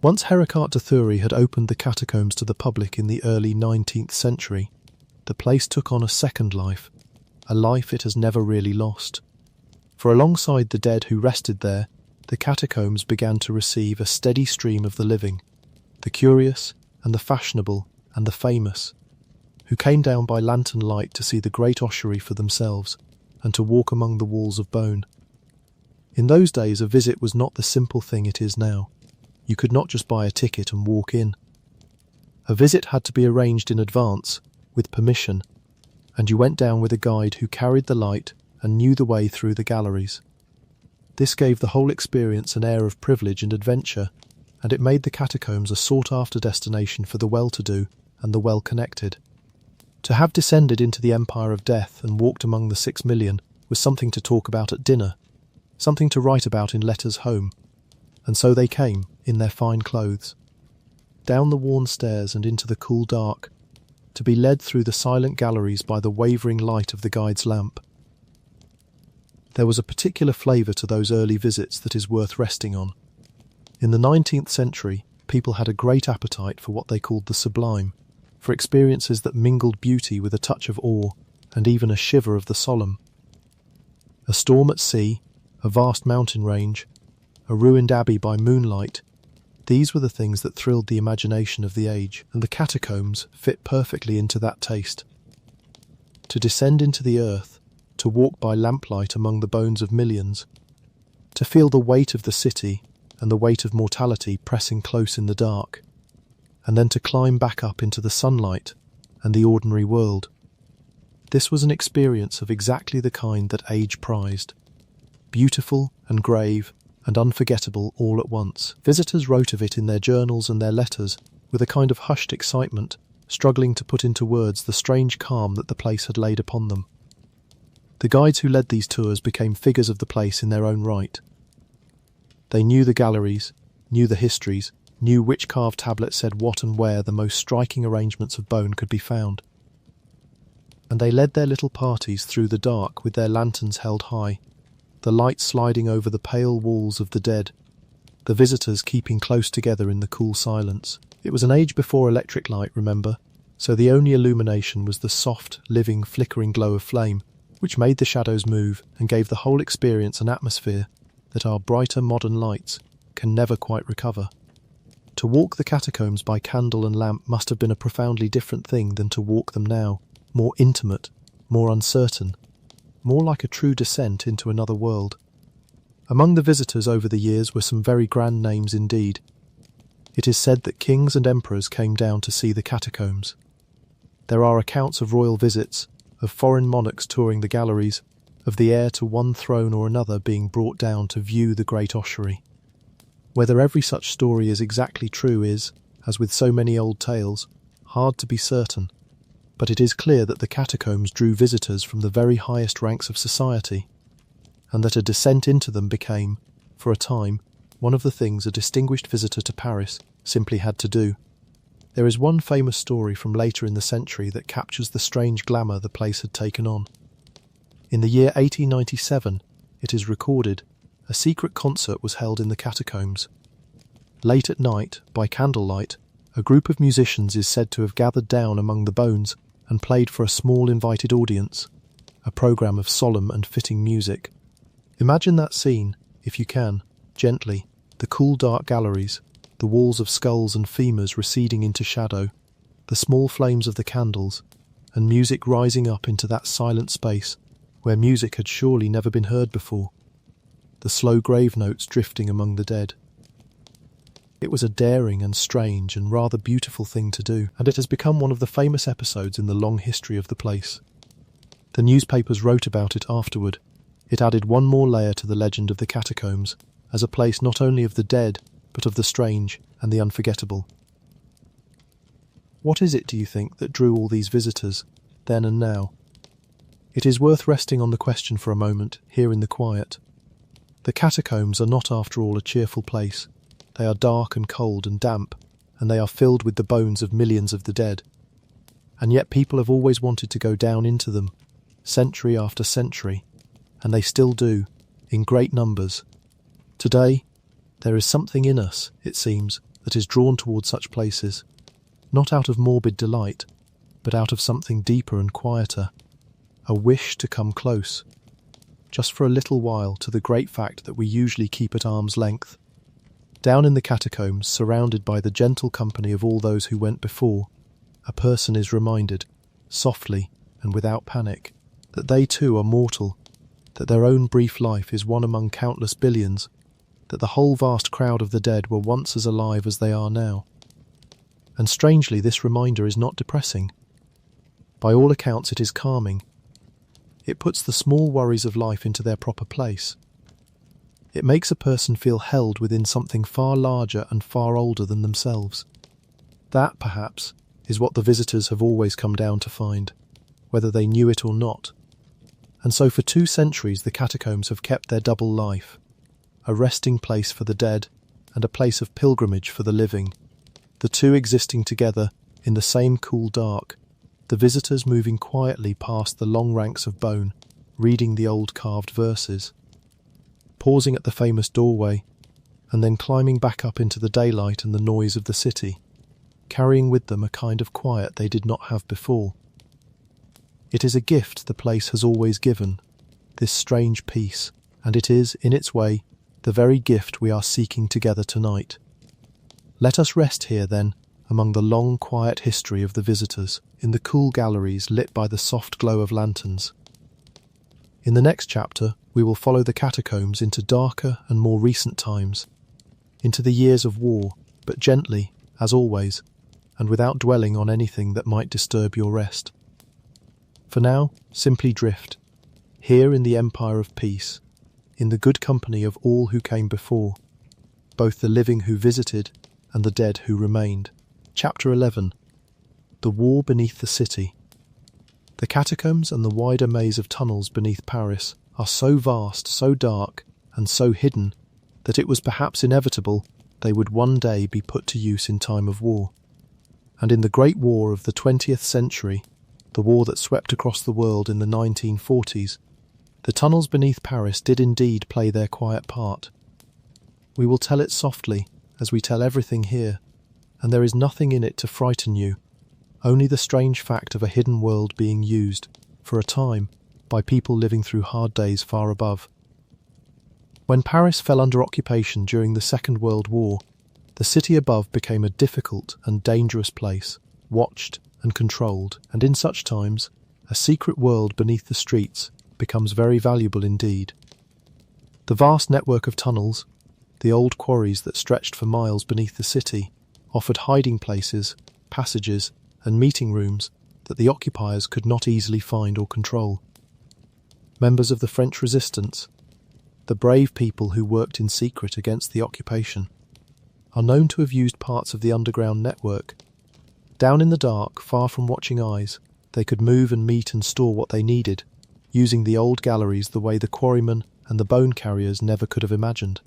Once Heracart de Thury had opened the catacombs to the public in the early 19th century, the place took on a second life, a life it has never really lost. For alongside the dead who rested there, the catacombs began to receive a steady stream of the living, the curious and the fashionable and the famous, who came down by lantern light to see the great ossuary for themselves and to walk among the walls of bone. In those days a visit was not the simple thing it is now. You could not just buy a ticket and walk in. A visit had to be arranged in advance, with permission, and you went down with a guide who carried the light and knew the way through the galleries. This gave the whole experience an air of privilege and adventure, and it made the catacombs a sought-after destination for the well-to-do and the well-connected. To have descended into the empire of death and walked among the 6 million was something to talk about at dinner, something to write about in letters home. And so they came, in their fine clothes, down the worn stairs and into the cool dark, to be led through the silent galleries by the wavering light of the guide's lamp. There was a particular flavour to those early visits that is worth resting on. In the 19th century, people had a great appetite for what they called the sublime, for experiences that mingled beauty with a touch of awe and even a shiver of the solemn. A storm at sea, a vast mountain range, a ruined abbey by moonlight, these were the things that thrilled the imagination of the age, and the catacombs fit perfectly into that taste. To descend into the earth, to walk by lamplight among the bones of millions, to feel the weight of the city and the weight of mortality pressing close in the dark, and then to climb back up into the sunlight and the ordinary world. This was an experience of exactly the kind that age prized, beautiful and grave and unforgettable all at once. Visitors wrote of it in their journals and their letters with a kind of hushed excitement, struggling to put into words the strange calm that the place had laid upon them. The guides who led these tours became figures of the place in their own right. They knew the galleries, knew the histories, knew which carved tablet said what and where the most striking arrangements of bone could be found. And they led their little parties through the dark with their lanterns held high, the light sliding over the pale walls of the dead, the visitors keeping close together in the cool silence. It was an age before electric light, remember, so the only illumination was the soft, living, flickering glow of flame, which made the shadows move and gave the whole experience an atmosphere that our brighter modern lights can never quite recover. To walk the catacombs by candle and lamp must have been a profoundly different thing than to walk them now, more intimate, more uncertain, more like a true descent into another world. Among the visitors over the years were some very grand names indeed. It is said that kings and emperors came down to see the catacombs. There are accounts of royal visits, of foreign monarchs touring the galleries, of the heir to one throne or another being brought down to view the great ossuary. Whether every such story is exactly true is, as with so many old tales, hard to be certain, but it is clear that the catacombs drew visitors from the very highest ranks of society, and that a descent into them became, for a time, one of the things a distinguished visitor to Paris simply had to do. There is one famous story from later in the century that captures the strange glamour the place had taken on. In the year 1897, it is recorded, a secret concert was held in the catacombs. Late at night, by candlelight, a group of musicians is said to have gathered down among the bones and played for a small invited audience, a programme of solemn and fitting music. Imagine that scene, if you can, gently, the cool dark galleries, the walls of skulls and femurs receding into shadow, the small flames of the candles, and music rising up into that silent space where music had surely never been heard before, the slow grave notes drifting among the dead. It was a daring and strange and rather beautiful thing to do, and it has become one of the famous episodes in the long history of the place. The newspapers wrote about it afterward. It added one more layer to the legend of the catacombs, as a place not only of the dead, but of the strange and the unforgettable. What is it, do you think, that drew all these visitors, then and now? It is worth resting on the question for a moment, here in the quiet. The catacombs are not, after all, a cheerful place. They are dark and cold and damp, and they are filled with the bones of millions of the dead. And yet people have always wanted to go down into them, century after century, and they still do, in great numbers. Today, there is something in us, it seems, that is drawn towards such places, not out of morbid delight, but out of something deeper and quieter, a wish to come close, just for a little while, to the great fact that we usually keep at arm's length. Down in the catacombs, surrounded by the gentle company of all those who went before, a person is reminded, softly and without panic, that they too are mortal, that their own brief life is one among countless billions, that the whole vast crowd of the dead were once as alive as they are now. And strangely, this reminder is not depressing. By all accounts, it is calming. It puts the small worries of life into their proper place. It makes a person feel held within something far larger and far older than themselves. That, perhaps, is what the visitors have always come down to find, whether they knew it or not. And so for 2 centuries the catacombs have kept their double life, a resting place for the dead and a place of pilgrimage for the living, the two existing together in the same cool dark, the visitors moving quietly past the long ranks of bone, reading the old carved verses, pausing at the famous doorway, and then climbing back up into the daylight and the noise of the city, carrying with them a kind of quiet they did not have before. It is a gift the place has always given, this strange peace, and it is, in its way, the very gift we are seeking together tonight. Let us rest here, then, among the long, quiet history of the visitors, in the cool galleries lit by the soft glow of lanterns. In the next chapter, we will follow the catacombs into darker and more recent times, into the years of war, but gently, as always, and without dwelling on anything that might disturb your rest. For now, simply drift, here in the empire of peace, in the good company of all who came before, both the living who visited and the dead who remained. Chapter 11. The War Beneath the City. The catacombs and the wider maze of tunnels beneath Paris are so vast, so dark, and so hidden that it was perhaps inevitable they would one day be put to use in time of war. And in the Great War of the 20th century, the war that swept across the world in the 1940s, the tunnels beneath Paris did indeed play their quiet part. We will tell it softly, as we tell everything here, and there is nothing in it to frighten you, only the strange fact of a hidden world being used, for a time, by people living through hard days far above. When Paris fell under occupation during the Second World War, the city above became a difficult and dangerous place, watched and controlled, and in such times, a secret world beneath the streets becomes very valuable indeed. The vast network of tunnels, the old quarries that stretched for miles beneath the city, offered hiding places, passages, and meeting rooms that the occupiers could not easily find or control. Members of the French resistance, the brave people who worked in secret against the occupation, are known to have used parts of the underground network. Down in the dark, far from watching eyes, they could move and meet and store what they needed, using the old galleries the way the quarrymen and the bone carriers never could have imagined.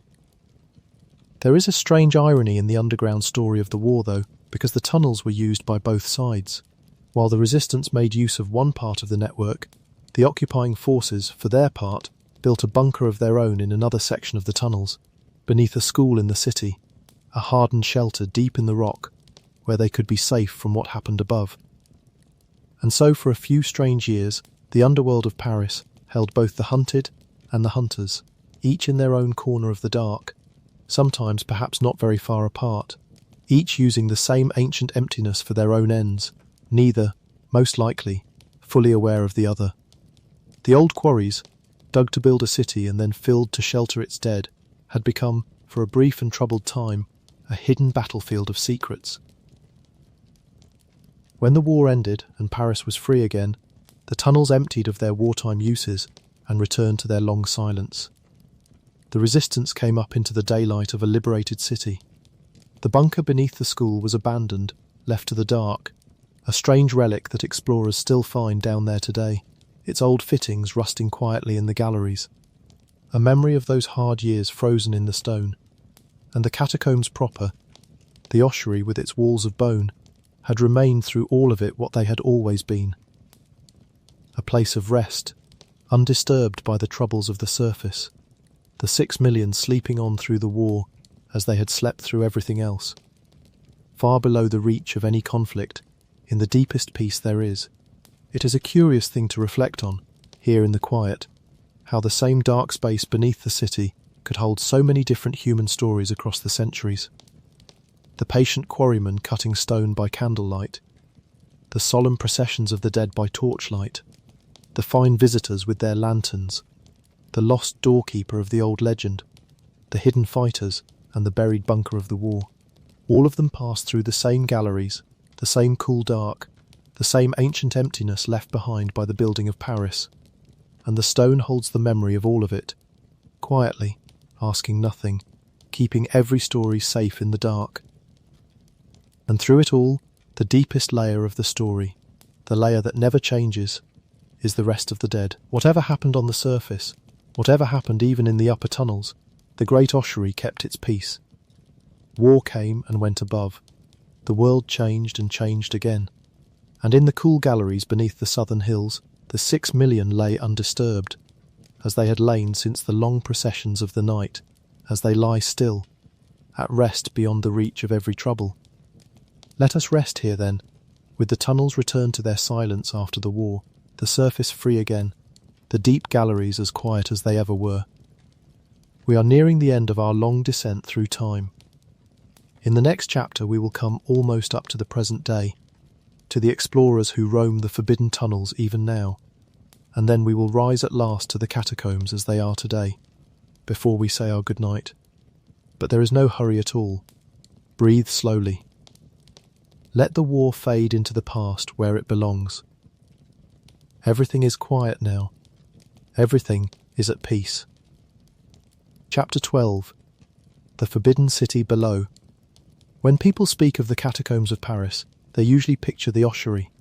There is a strange irony in the underground story of the war, though, because the tunnels were used by both sides. While the resistance made use of one part of the network, the occupying forces, for their part, built a bunker of their own in another section of the tunnels, beneath a school in the city, a hardened shelter deep in the rock, where they could be safe from what happened above. And so for a few strange years, the underworld of Paris held both the hunted and the hunters, each in their own corner of the dark, sometimes perhaps not very far apart, each using the same ancient emptiness for their own ends, neither, most likely, fully aware of the other. The old quarries, dug to build a city and then filled to shelter its dead, had become, for a brief and troubled time, a hidden battlefield of secrets. When the war ended and Paris was free again, the tunnels emptied of their wartime uses and returned to their long silence. The resistance came up into the daylight of a liberated city. The bunker beneath the school was abandoned, left to the dark, a strange relic that explorers still find down there today, its old fittings rusting quietly in the galleries, a memory of those hard years frozen in the stone. And the catacombs proper, the ossuary with its walls of bone, had remained through all of it what they had always been. A place of rest, undisturbed by the troubles of the surface, the 6 million sleeping on through the war as they had slept through everything else. Far below the reach of any conflict, in the deepest peace there is. It is a curious thing to reflect on, here in the quiet, how the same dark space beneath the city could hold so many different human stories across the centuries. The patient quarrymen cutting stone by candlelight, the solemn processions of the dead by torchlight, the fine visitors with their lanterns, the lost doorkeeper of the old legend, the hidden fighters and the buried bunker of the war. All of them passed through the same galleries, the same cool dark, the same ancient emptiness left behind by the building of Paris. and the stone holds the memory of all of it, quietly, asking nothing, keeping every story safe in the dark. And through it all, the deepest layer of the story, the layer that never changes, is the rest of the dead. Whatever happened on the surface, whatever happened even in the upper tunnels, the great ossuary kept its peace. War came and went above. The world changed and changed again. And in the cool galleries beneath the southern hills, the 6 million lay undisturbed, as they had lain since the long processions of the night, as they lie still, at rest beyond the reach of every trouble. Let us rest here then, with the tunnels returned to their silence after the war, the surface free again, the deep galleries as quiet as they ever were. We are nearing the end of our long descent through time. In the next chapter we will come almost up to the present day, to the explorers who roam the forbidden tunnels even now, and then we will rise at last to the catacombs as they are today, before we say our good night. But there is no hurry at all. Breathe slowly. Let the war fade into the past where it belongs. Everything is quiet now. Everything is at peace. Chapter 12. The Forbidden City Below. When people speak of the catacombs of Paris, they usually picture the ossuary,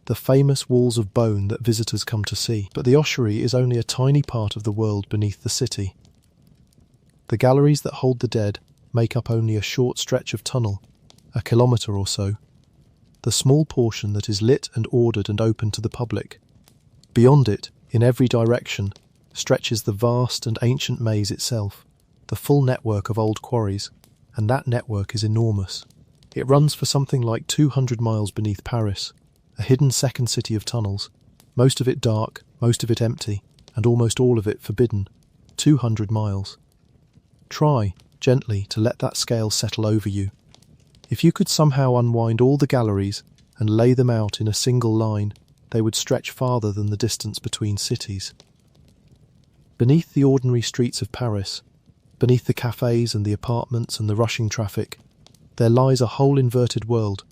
the famous walls of bone that visitors come to see. But the ossuary is only a tiny part of the world beneath the city. The galleries that hold the dead make up only a short stretch of tunnel, a kilometre or so, the small portion that is lit and ordered and open to the public. Beyond it, in every direction, stretches the vast and ancient maze itself, the full network of old quarries, and that network is enormous. It runs for something like 200 miles beneath Paris, a hidden second city of tunnels, most of it dark, most of it empty, and almost all of it forbidden. 200 miles. Try, gently, to let that scale settle over you. If you could somehow unwind all the galleries and lay them out in a single line, they would stretch farther than the distance between cities. Beneath the ordinary streets of Paris, beneath the cafes and the apartments and the rushing traffic, there lies a whole inverted world,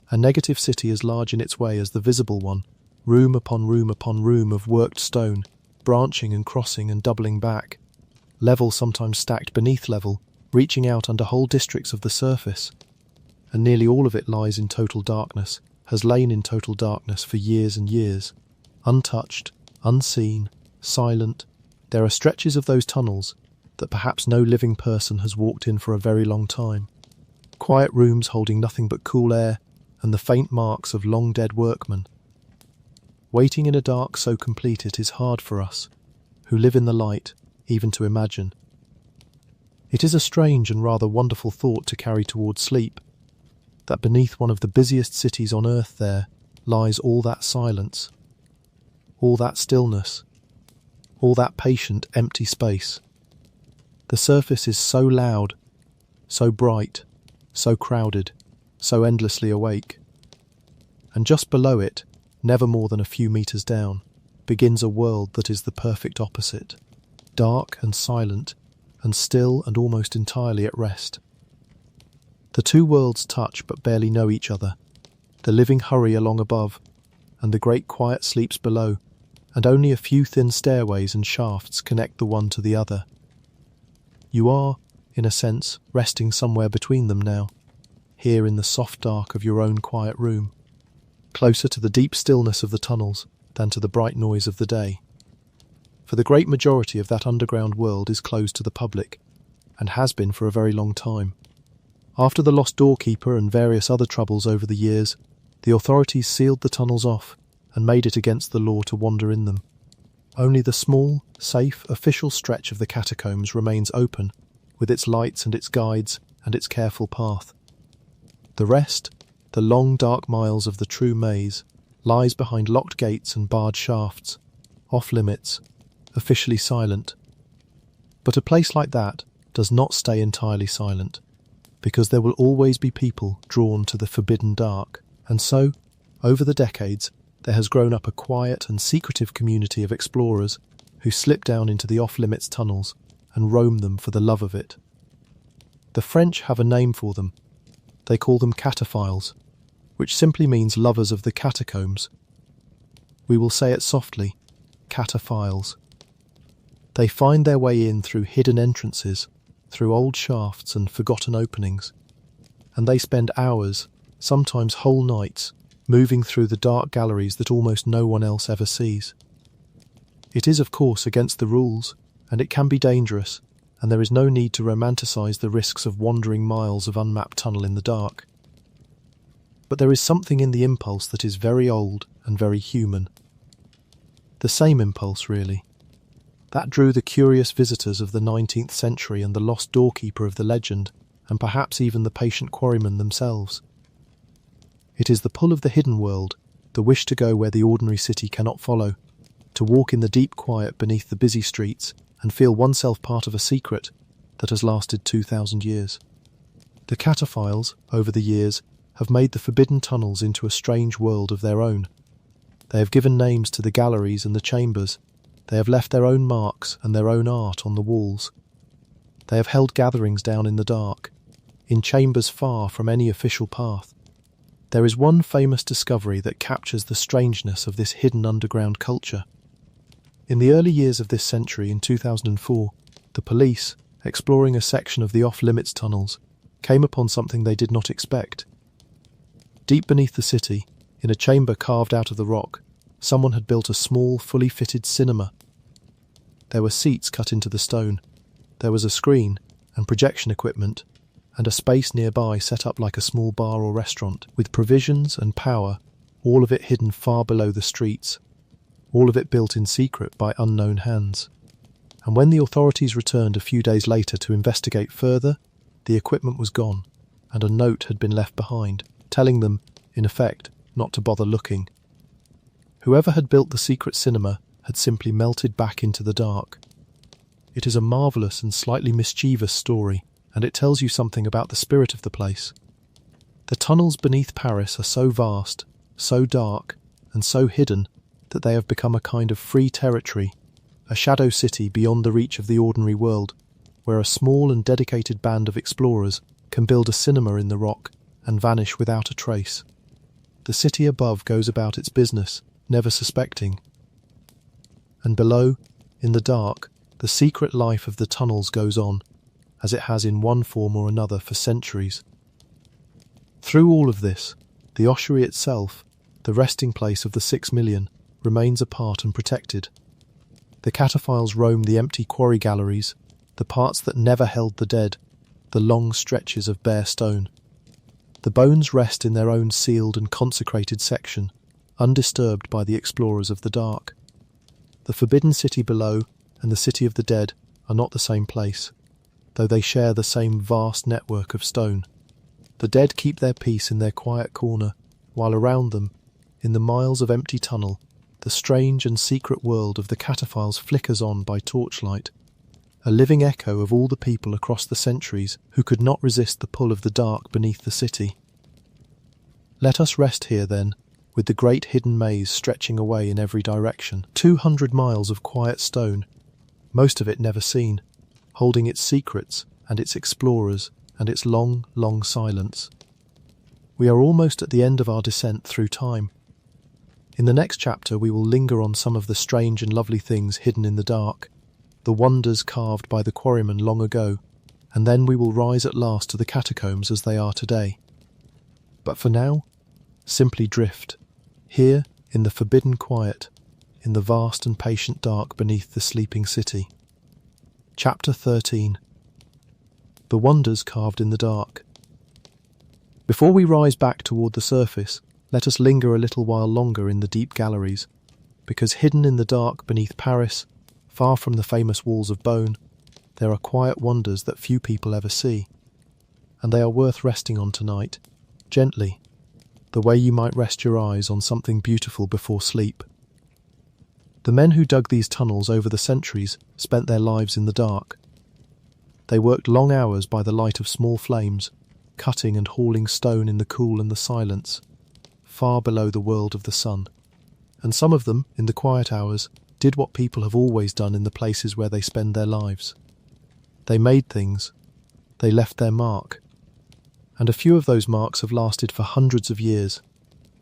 a negative city as large in its way as the visible one, room upon room upon room of worked stone, branching and crossing and doubling back, level sometimes stacked beneath level, reaching out under whole districts of the surface. And nearly all of it lies in total darkness, has lain in total darkness for years and years. Untouched, unseen, silent, there are stretches of those tunnels that perhaps no living person has walked in for a very long time. Quiet rooms holding nothing but cool air and the faint marks of long-dead workmen. Waiting in a dark so complete it is hard for us, who live in the light, even to imagine. It is a strange and rather wonderful thought to carry towards sleep, that beneath one of the busiest cities on earth there lies all that silence, all that stillness, all that patient, empty space. The surface is so loud, so bright, so crowded, so endlessly awake. And just below it, never more than a few meters down, begins a world that is the perfect opposite, dark and silent, and still and almost entirely at rest. The two worlds touch but barely know each other. The living hurry along above, and the great quiet sleeps below, and only a few thin stairways and shafts connect the one to the other. You are, in a sense, resting somewhere between them now, here in the soft dark of your own quiet room, closer to the deep stillness of the tunnels than to the bright noise of the day. For the great majority of that underground world is closed to the public, and has been for a very long time. After the lost doorkeeper and various other troubles over the years, the authorities sealed the tunnels off and made it against the law to wander in them. Only the small, safe, official stretch of the catacombs remains open, with its lights and its guides and its careful path. The rest, the long dark miles of the true maze, lies behind locked gates and barred shafts, off limits, officially silent. But a place like that does not stay entirely silent, because there will always be people drawn to the forbidden dark, and so, over the decades, there has grown up a quiet and secretive community of explorers who slip down into the off-limits tunnels and roam them for the love of it. The French have a name for them. They call them cataphiles, which simply means lovers of the catacombs. We will say it softly, cataphiles. They find their way in through hidden entrances, through old shafts and forgotten openings, and they spend hours, sometimes whole nights, moving through the dark galleries that almost no one else ever sees. It is, of course, against the rules, and it can be dangerous, and there is no need to romanticize the risks of wandering miles of unmapped tunnel in the dark. But there is something in the impulse that is very old and very human. The same impulse, really. That drew the curious visitors of the 19th century and the lost doorkeeper of the legend, and perhaps even the patient quarrymen themselves. It is the pull of the hidden world, the wish to go where the ordinary city cannot follow, to walk in the deep quiet beneath the busy streets and feel oneself part of a secret that has lasted 2,000 years. The cataphiles, over the years, have made the forbidden tunnels into a strange world of their own. They have given names to the galleries and the chambers. They have left their own marks and their own art on the walls. They have held gatherings down in the dark, in chambers far from any official path. There is one famous discovery that captures the strangeness of this hidden underground culture. In the early years of this century, in 2004, the police, exploring a section of the off-limits tunnels, came upon something they did not expect. Deep beneath the city, in a chamber carved out of the rock, someone had built a small, fully fitted cinema. There were seats cut into the stone. There was a screen and projection equipment, and a space nearby set up like a small bar or restaurant, with provisions and power, all of it hidden far below the streets, all of it built in secret by unknown hands. And when the authorities returned a few days later to investigate further, the equipment was gone, and a note had been left behind, telling them, in effect, not to bother looking. Whoever had built the secret cinema had simply melted back into the dark. It is a marvellous and slightly mischievous story, and it tells you something about the spirit of the place. The tunnels beneath Paris are so vast, so dark, and so hidden that they have become a kind of free territory, a shadow city beyond the reach of the ordinary world, where a small and dedicated band of explorers can build a cinema in the rock and vanish without a trace. The city above goes about its business, never suspecting. And below, in the dark, the secret life of the tunnels goes on, as it has in one form or another for centuries. Through all of this, the ossuary itself, the resting place of the 6 million, remains apart and protected. The cataphiles roam the empty quarry galleries, the parts that never held the dead, the long stretches of bare stone. The bones rest in their own sealed and consecrated section, undisturbed by the explorers of the dark. The forbidden city below and the city of the dead are not the same place, though they share the same vast network of stone. The dead keep their peace in their quiet corner, while around them, in the miles of empty tunnel, the strange and secret world of the cataphiles flickers on by torchlight, a living echo of all the people across the centuries who could not resist the pull of the dark beneath the city. Let us rest here, then, with the great hidden maze stretching away in every direction. 200 miles of quiet stone, most of it never seen, holding its secrets and its explorers and its long, long silence. We are almost at the end of our descent through time. In the next chapter we will linger on some of the strange and lovely things hidden in the dark, the wonders carved by the quarrymen long ago, and then we will rise at last to the catacombs as they are today. But for now, simply drift, here in the forbidden quiet, in the vast and patient dark beneath the sleeping city. Chapter 13. The Wonders Carved in the Dark. Before we rise back toward the surface, let us linger a little while longer in the deep galleries, because hidden in the dark beneath Paris, far from the famous walls of bone, there are quiet wonders that few people ever see, and they are worth resting on tonight, gently, the way you might rest your eyes on something beautiful before sleep. The men who dug these tunnels over the centuries spent their lives in the dark. They worked long hours by the light of small flames, cutting and hauling stone in the cool and the silence, far below the world of the sun. And some of them, in the quiet hours, did what people have always done in the places where they spend their lives. They made things. They left their mark. And a few of those marks have lasted for hundreds of years.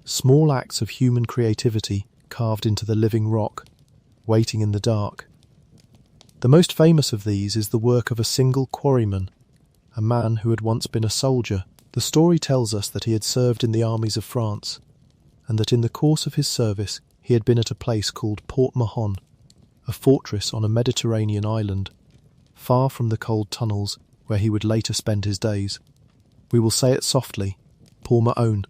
Small acts of human creativity carved into the living rock, waiting in the dark. The most famous of these is the work of a single quarryman, a man who had once been a soldier. The story tells us that he had served in the armies of France, and that in the course of his service he had been at a place called Port Mahon, a fortress on a Mediterranean island, far from the cold tunnels where he would later spend his days. We will say it softly, Port Mahon.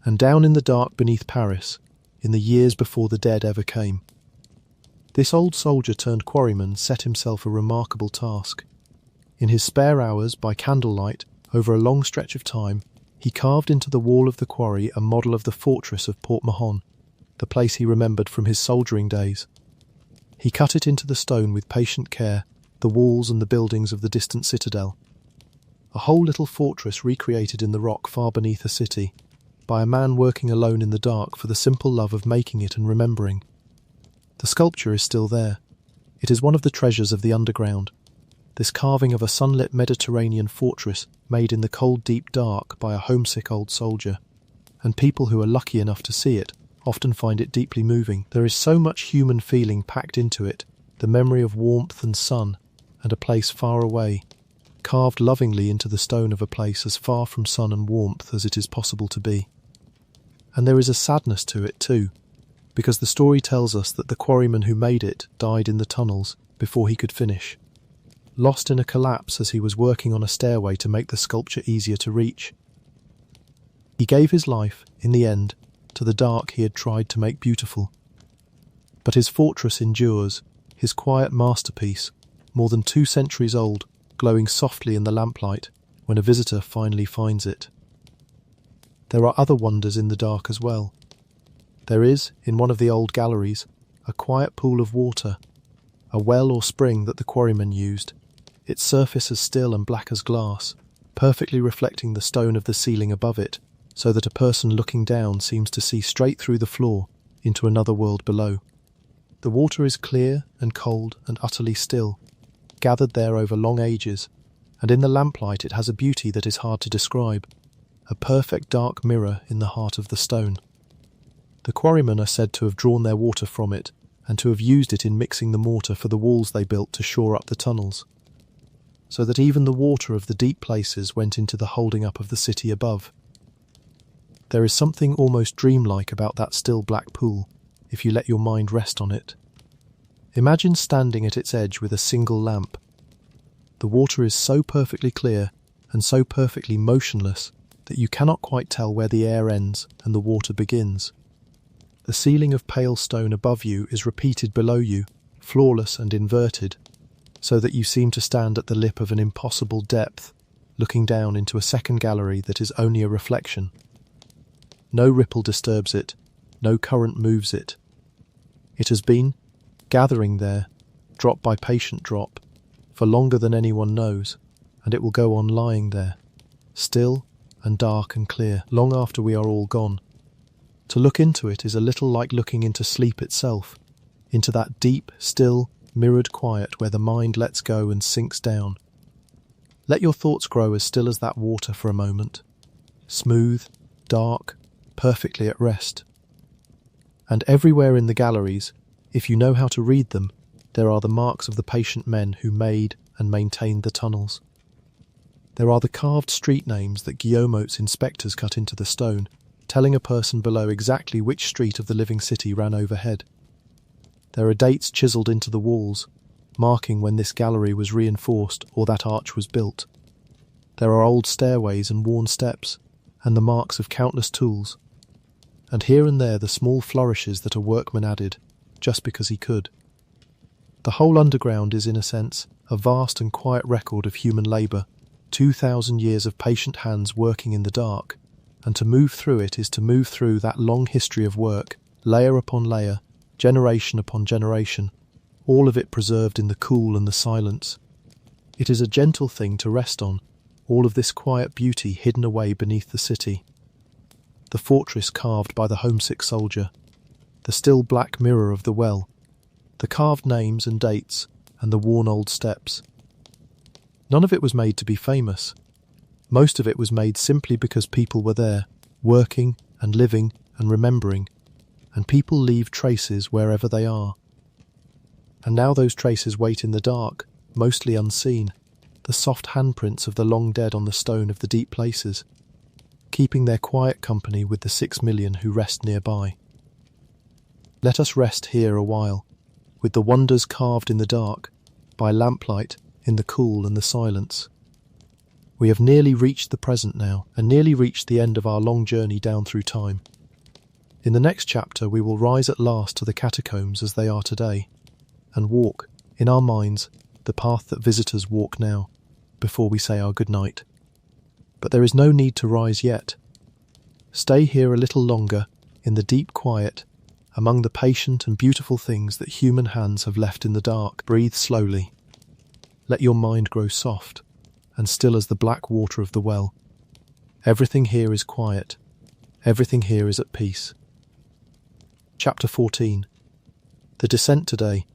And down in the dark beneath Paris, in the years before the dead ever came, this old soldier turned quarryman set himself a remarkable task. In his spare hours, by candlelight, over a long stretch of time, he carved into the wall of the quarry a model of the fortress of Port Mahon, the place he remembered from his soldiering days. He cut it into the stone with patient care, the walls and the buildings of the distant citadel. A whole little fortress recreated in the rock far beneath a city, by a man working alone in the dark for the simple love of making it and remembering. The sculpture is still there. It is one of the treasures of the underground, this carving of a sunlit Mediterranean fortress made in the cold deep dark by a homesick old soldier. And people who are lucky enough to see it often find it deeply moving. There is so much human feeling packed into it, the memory of warmth and sun, and a place far away, carved lovingly into the stone of a place as far from sun and warmth as it is possible to be. And there is a sadness to it too, because the story tells us that the quarryman who made it died in the tunnels before he could finish, lost in a collapse as he was working on a stairway to make the sculpture easier to reach. He gave his life, in the end, to the dark he had tried to make beautiful. But his fortress endures, his quiet masterpiece, more than 2 centuries old, glowing softly in the lamplight when a visitor finally finds it. There are other wonders in the dark as well. There is, in one of the old galleries, a quiet pool of water, a well or spring that the quarryman used, its surface as still and black as glass, perfectly reflecting the stone of the ceiling above it, so that a person looking down seems to see straight through the floor into another world below. The water is clear and cold and utterly still, gathered there over long ages, and in the lamplight it has a beauty that is hard to describe, a perfect dark mirror in the heart of the stone. The quarrymen are said to have drawn their water from it, and to have used it in mixing the mortar for the walls they built to shore up the tunnels, so that even the water of the deep places went into the holding up of the city above. There is something almost dreamlike about that still black pool, if you let your mind rest on it. Imagine standing at its edge with a single lamp. The water is so perfectly clear and so perfectly motionless that you cannot quite tell where the air ends and the water begins. The ceiling of pale stone above you is repeated below you, flawless and inverted, so that you seem to stand at the lip of an impossible depth, looking down into a second gallery that is only a reflection. No ripple disturbs it, no current moves it. It has been, gathering there, drop by patient drop, for longer than anyone knows, and it will go on lying there, still and dark and clear, long after we are all gone. To look into it is a little like looking into sleep itself, into that deep, still, mirrored quiet where the mind lets go and sinks down. Let your thoughts grow as still as that water for a moment, smooth, dark, perfectly at rest. And everywhere in the galleries, if you know how to read them, there are the marks of the patient men who made and maintained the tunnels. There are the carved street names that Guillemot's inspectors cut into the stone, telling a person below exactly which street of the living city ran overhead. There are dates chiselled into the walls, marking when this gallery was reinforced or that arch was built. There are old stairways and worn steps, and the marks of countless tools, and here and there the small flourishes that a workman added, just because he could. The whole underground is, in a sense, a vast and quiet record of human labour, 2,000 years of patient hands working in the dark, and to move through it is to move through that long history of work, layer upon layer, generation upon generation, all of it preserved in the cool and the silence. It is a gentle thing to rest on, all of this quiet beauty hidden away beneath the city. The fortress carved by the homesick soldier, the still black mirror of the well, the carved names and dates, and the worn old steps. None of it was made to be famous. Most of it was made simply because people were there, working and living and remembering, and people leave traces wherever they are. And now those traces wait in the dark, mostly unseen, the soft handprints of the long dead on the stone of the deep places, keeping their quiet company with the 6 million who rest nearby. Let us rest here a while, with the wonders carved in the dark, by lamplight, in the cool and the silence. We have nearly reached the present now, and nearly reached the end of our long journey down through time. In the next chapter we will rise at last to the catacombs as they are today, and walk, in our minds, the path that visitors walk now, before we say our good night. But there is no need to rise yet. Stay here a little longer, in the deep quiet, among the patient and beautiful things that human hands have left in the dark. Breathe slowly. Let your mind grow soft, and still as the black water of the well. Everything here is quiet. Everything here is at peace. Chapter 14. The descent today.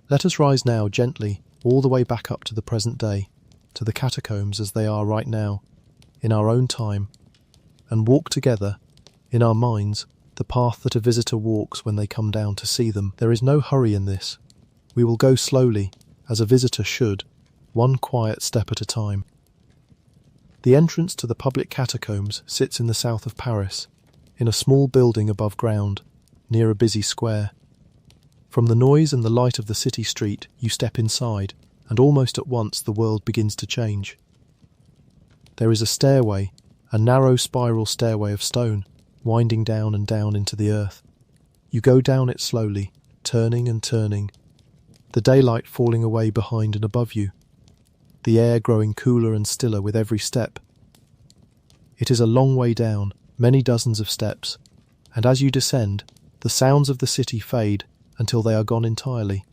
Let us rise now gently, all the way back up to the present day, to the catacombs as they are right now, in our own time, and walk together, in our minds, the path that a visitor walks when they come down to see them. There is no hurry in this. We will go slowly, as a visitor should, one quiet step at a time. The entrance to the public catacombs sits in the south of Paris, in a small building above ground, near a busy square. From the noise and the light of the city street, you step inside, and almost at once the world begins to change. There is a stairway, a narrow spiral stairway of stone, winding down and down into the earth. You go down it slowly, turning and turning, the daylight falling away behind and above you, the air growing cooler and stiller with every step. It is a long way down, many dozens of steps, and as you descend, the sounds of the city fade until they are gone entirely,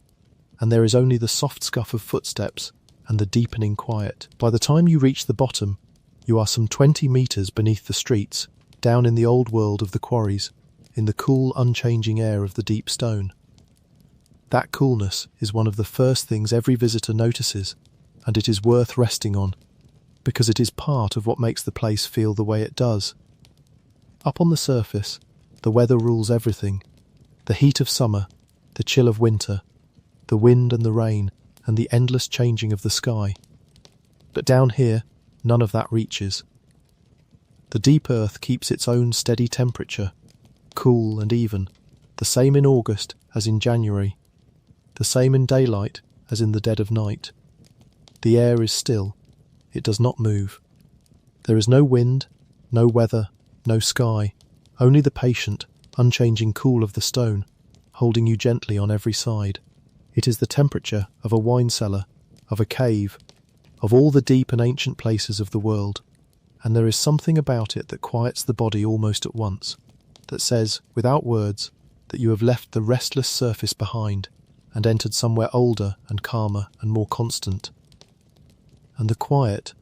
and there is only the soft scuff of footsteps and the deepening quiet. By the time you reach the bottom, you are some 20 metres beneath the streets, down in the old world of the quarries, in the cool, unchanging air of the deep stone. That coolness is one of the first things every visitor notices, and it is worth resting on, because it is part of what makes the place feel the way it does. Up on the surface, the weather rules everything. The heat of summer, the chill of winter, the wind and the rain, and the endless changing of the sky. But down here, none of that reaches. The deep earth keeps its own steady temperature, cool and even, the same in August as in January, the same in daylight as in the dead of night. The air is still, it does not move. There is no wind, no weather, no sky, only the patient, unchanging cool of the stone, holding you gently on every side. It is the temperature of a wine cellar, of a cave, of all the deep and ancient places of the world, and there is something about it that quiets the body almost at once, that says, without words, that you have left the restless surface behind and entered somewhere older and calmer and more constant. And the quiet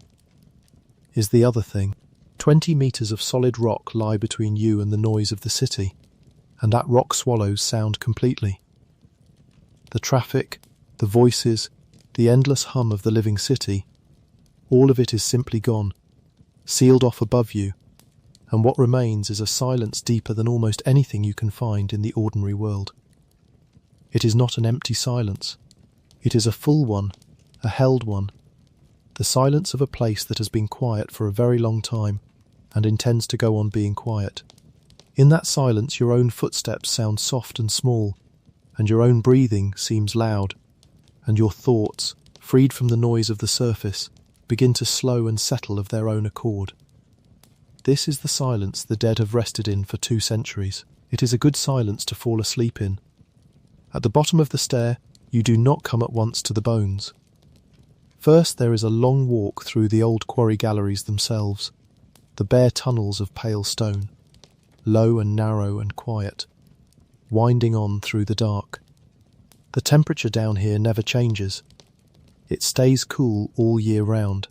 is the other thing. 20 metres of solid rock lie between you and the noise of the city, and that rock swallows sound completely. The traffic, the voices, the endless hum of the living city, all of it is simply gone, sealed off above you, and what remains is a silence deeper than almost anything you can find in the ordinary world. It is not an empty silence. It is a full one, a held one, the silence of a place that has been quiet for a very long time and intends to go on being quiet. In that silence your own footsteps sound soft and small, and your own breathing seems loud, and your thoughts, freed from the noise of the surface, begin to slow and settle of their own accord. This is the silence the dead have rested in for 2 centuries. It is a good silence to fall asleep in. At the bottom of the stair, you do not come at once to the bones. First there is a long walk through the old quarry galleries themselves, the bare tunnels of pale stone, low and narrow and quiet, winding on through the dark. The temperature down here never changes. It stays cool all year round,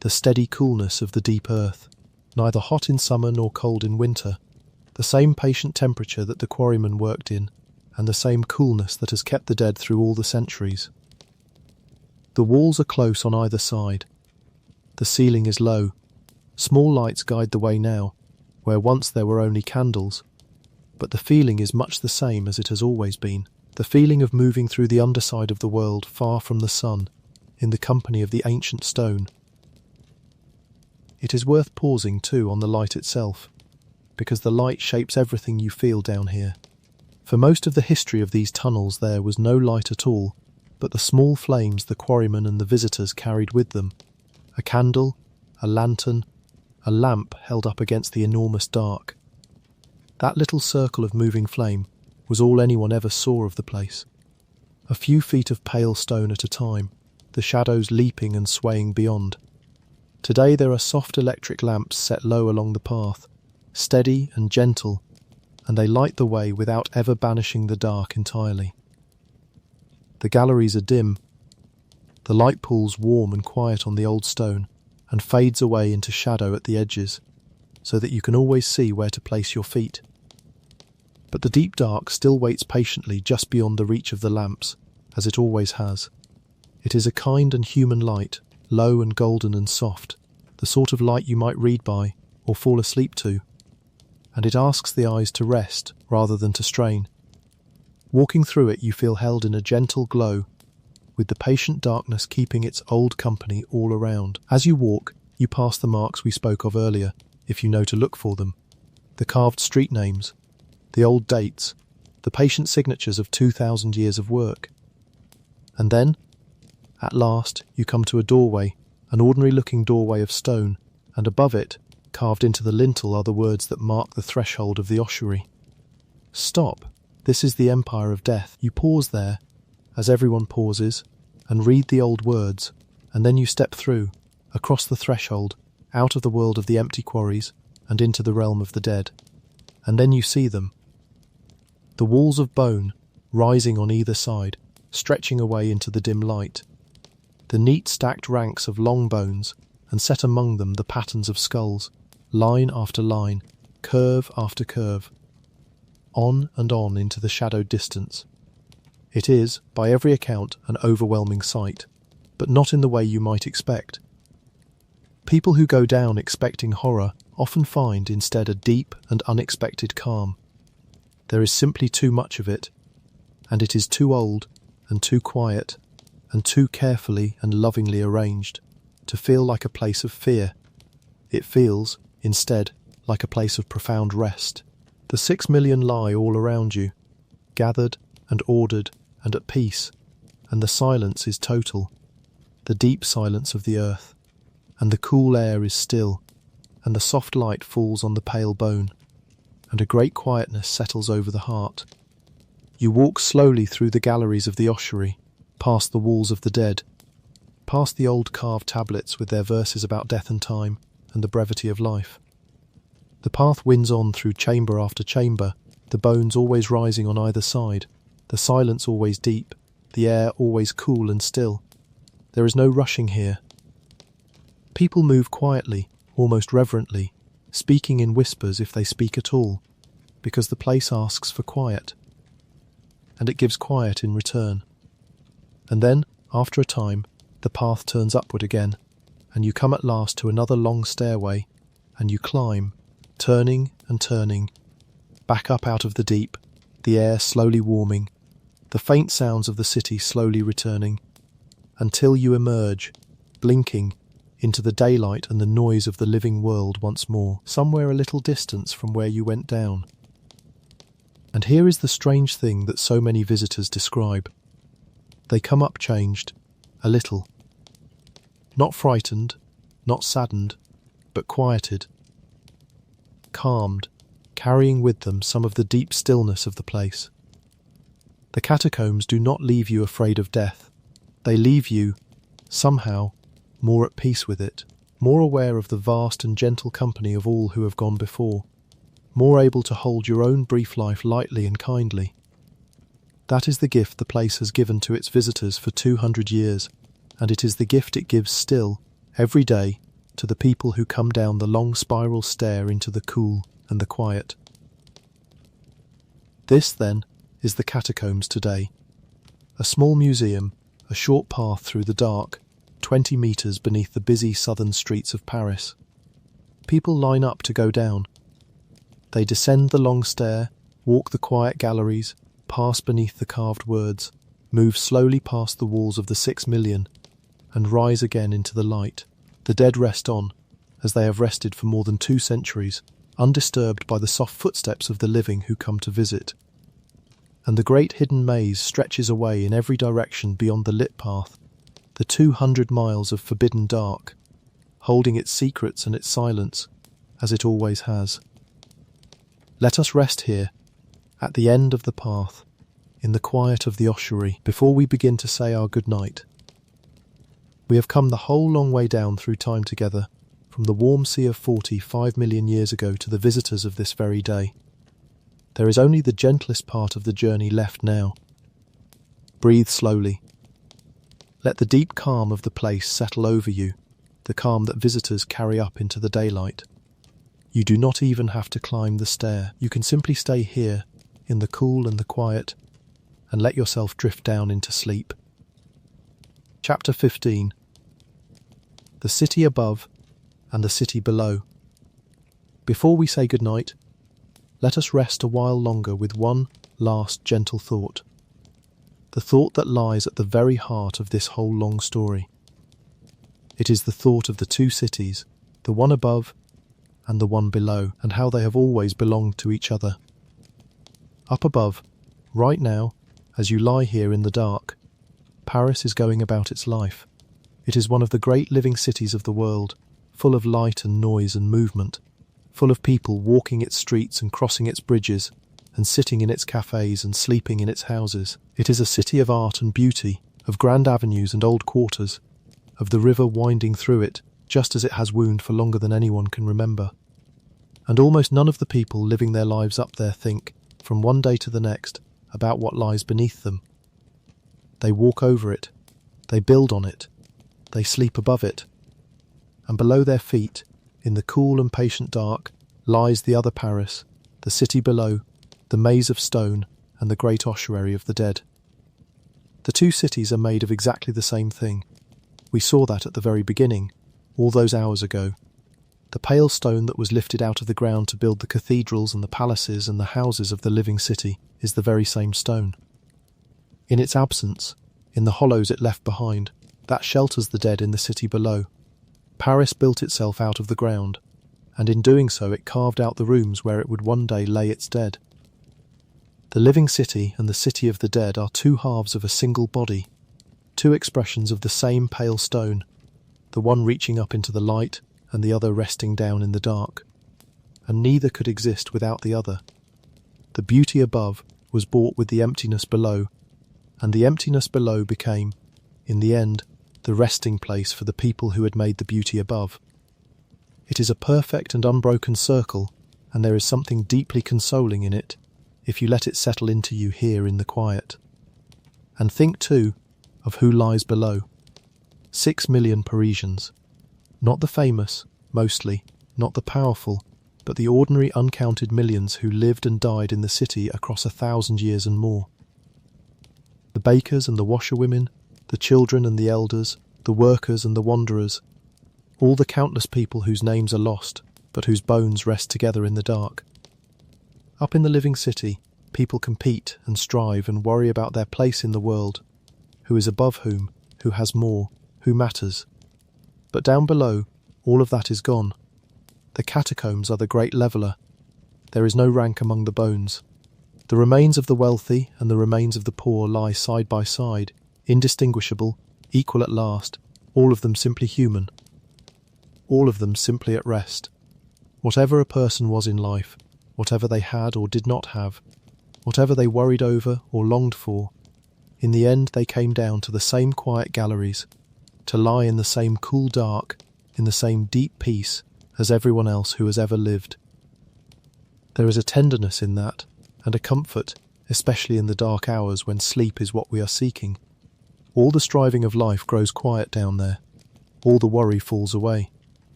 the steady coolness of the deep earth, neither hot in summer nor cold in winter, the same patient temperature that the quarrymen worked in, and the same coolness that has kept the dead through all the centuries. The walls are close on either side. The ceiling is low. Small lights guide the way now, where once there were only candles, but the feeling is much the same as it has always been. The feeling of moving through the underside of the world far from the sun, in the company of the ancient stone. It is worth pausing too on the light itself, because the light shapes everything you feel down here. For most of the history of these tunnels there was no light at all, but the small flames the quarrymen and the visitors carried with them. A candle, a lantern, a lamp held up against the enormous dark. That little circle of moving flame was all anyone ever saw of the place. A few feet of pale stone at a time, the shadows leaping and swaying beyond. Today there are soft electric lamps set low along the path, steady and gentle, and they light the way without ever banishing the dark entirely. The galleries are dim. The light pools warm and quiet on the old stone and fades away into shadow at the edges, so that you can always see where to place your feet. But the deep dark still waits patiently just beyond the reach of the lamps, as it always has. It is a kind and human light, low and golden and soft, the sort of light you might read by or fall asleep to, and it asks the eyes to rest rather than to strain. Walking through it you feel held in a gentle glow, with the patient darkness keeping its old company all around. As you walk, you pass the marks we spoke of earlier, if you know to look for them. The carved street names, the old dates, the patient signatures of 2,000 years of work. And then, at last, you come to a doorway, an ordinary-looking doorway of stone, and above it, carved into the lintel, are the words that mark the threshold of the ossuary. Stop. This is the Empire of Death. You pause there, as everyone pauses, and read the old words, and then you step through, across the threshold, out of the world of the empty quarries, and into the realm of the dead. And then you see them. The walls of bone, rising on either side, stretching away into the dim light. The neat stacked ranks of long bones, and set among them the patterns of skulls, line after line, curve after curve. On and on into the shadowed distance. It is, by every account, an overwhelming sight, but not in the way you might expect. People who go down expecting horror often find instead a deep and unexpected calm. There is simply too much of it, and it is too old and too quiet and too carefully and lovingly arranged to feel like a place of fear. It feels, instead, like a place of profound rest. The 6 million lie all around you, gathered and ordered and at peace, and the silence is total, the deep silence of the earth, and the cool air is still, and the soft light falls on the pale bone, and a great quietness settles over the heart. You walk slowly through the galleries of the ossuary, past the walls of the dead, past the old carved tablets with their verses about death and time and the brevity of life. The path winds on through chamber after chamber, the bones always rising on either side, the silence always deep, the air always cool and still. There is no rushing here. People move quietly, almost reverently, speaking in whispers if they speak at all, because the place asks for quiet, and it gives quiet in return. And then, after a time, the path turns upward again, and you come at last to another long stairway, and you climb, turning and turning, back up out of the deep, the air slowly warming, the faint sounds of the city slowly returning, until you emerge, blinking, into the daylight and the noise of the living world once more, somewhere a little distance from where you went down. And here is the strange thing that so many visitors describe. They come up changed, a little. Not frightened, not saddened, but quieted, calmed, carrying with them some of the deep stillness of the place. The catacombs do not leave you afraid of death. They leave you, somehow, more at peace with it, more aware of the vast and gentle company of all who have gone before, more able to hold your own brief life lightly and kindly. That is the gift the place has given to its visitors for 200 years, and it is the gift it gives still, every day, to the people who come down the long spiral stair into the cool and the quiet. This, then, is the catacombs today. A small museum, a short path through the dark, 20 metres beneath the busy southern streets of Paris. People line up to go down. They descend the long stair, walk the quiet galleries, pass beneath the carved words, move slowly past the walls of the 6 million, and rise again into the light. The dead rest on, as they have rested for more than 2 centuries, undisturbed by the soft footsteps of the living who come to visit. And the great hidden maze stretches away in every direction beyond the lit path, the 200 miles of forbidden dark, holding its secrets and its silence, as it always has. Let us rest here, at the end of the path, in the quiet of the ossuary, before we begin to say our good night. We have come the whole long way down through time together, from the warm sea of 45 million years ago to the visitors of this very day. There is only the gentlest part of the journey left now. Breathe slowly. Let the deep calm of the place settle over you, the calm that visitors carry up into the daylight. You do not even have to climb the stair. You can simply stay here, in the cool and the quiet, and let yourself drift down into sleep. Chapter 15. The city above and the city below. Before we say good night, let us rest a while longer with one last gentle thought. The thought that lies at the very heart of this whole long story. It is the thought of the 2 cities, the one above and the one below, and how they have always belonged to each other. Up above, right now, as you lie here in the dark, Paris is going about its life. It is one of the great living cities of the world, full of light and noise and movement, full of people walking its streets and crossing its bridges, and sitting in its cafes and sleeping in its houses. It is a city of art and beauty, of grand avenues and old quarters, of the river winding through it, just as it has wound for longer than anyone can remember. And almost none of the people living their lives up there think, from one day to the next, about what lies beneath them. They walk over it, they build on it, they sleep above it. And below their feet, in the cool and patient dark, lies the other Paris, the city below, the maze of stone, and the great ossuary of the dead. The 2 cities are made of exactly the same thing. We saw that at the very beginning, all those hours ago. The pale stone that was lifted out of the ground to build the cathedrals and the palaces and the houses of the living city is the very same stone. In its absence, in the hollows it left behind, that shelters the dead in the city below, Paris built itself out of the ground, and in doing so it carved out the rooms where it would one day lay its dead. The living city and the city of the dead are 2 halves of a single body, 2 expressions of the same pale stone, the one reaching up into the light and the other resting down in the dark, and neither could exist without the other. The beauty above was bought with the emptiness below, and the emptiness below became, in the end, the resting place for the people who had made the beauty above. It is a perfect and unbroken circle, and there is something deeply consoling in it, if you let it settle into you here in the quiet. And think, too, of who lies below. 6 million Parisians. Not the famous, mostly, not the powerful, but the ordinary uncounted millions who lived and died in the city across 1,000 years and more. The bakers and the washerwomen, the children and the elders, the workers and the wanderers, all the countless people whose names are lost, but whose bones rest together in the dark. Up in the living city, people compete and strive and worry about their place in the world, who is above whom, who has more, who matters. But down below, all of that is gone. The catacombs are the great leveller. There is no rank among the bones. The remains of the wealthy and the remains of the poor lie side by side, indistinguishable, equal at last, all of them simply human. All of them simply at rest. Whatever a person was in life, whatever they had or did not have, whatever they worried over or longed for, in the end they came down to the same quiet galleries, to lie in the same cool dark, in the same deep peace as everyone else who has ever lived. There is a tenderness in that, and a comfort, especially in the dark hours when sleep is what we are seeking. All the striving of life grows quiet down there. All the worry falls away.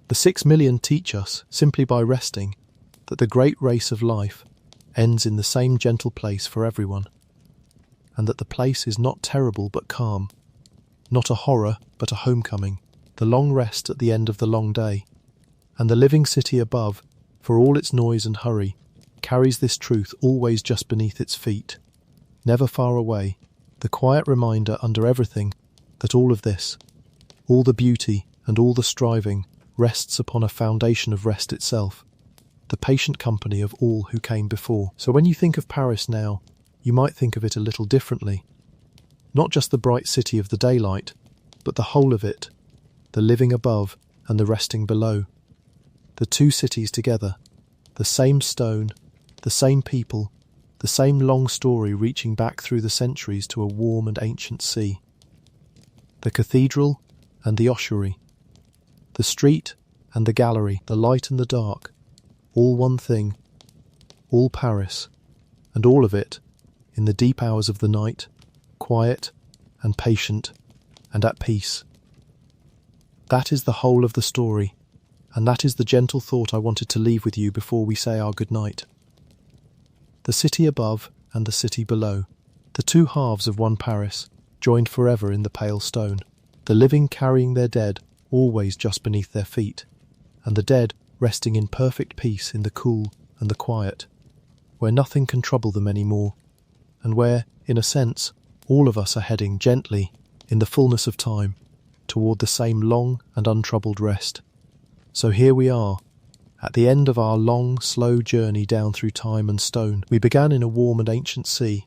The 6 million teach us, simply by resting, that the great race of life ends in the same gentle place for everyone, and that the place is not terrible but calm, not a horror but a homecoming, the long rest at the end of the long day, and the living city above, for all its noise and hurry, carries this truth always just beneath its feet, never far away, the quiet reminder under everything that all of this, all the beauty and all the striving, rests upon a foundation of rest itself, the patient company of all who came before. So when you think of Paris now, you might think of it a little differently. Not just the bright city of the daylight, but the whole of it, the living above and the resting below. The two cities together, the same stone, the same people, the same long story reaching back through the centuries to a warm and ancient sea. The cathedral and the ossuary, the street and the gallery, the light and the dark, all one thing, all Paris, and all of it, in the deep hours of the night, quiet and patient and at peace. That is the whole of the story, and that is the gentle thought I wanted to leave with you before we say our good night. The city above and the city below, the two halves of one Paris, joined forever in the pale stone, the living carrying their dead always just beneath their feet, and the dead resting in perfect peace in the cool and the quiet, where nothing can trouble them any more, and where, in a sense, all of us are heading gently, in the fullness of time, toward the same long and untroubled rest. So here we are, at the end of our long, slow journey down through time and stone. We began in a warm and ancient sea,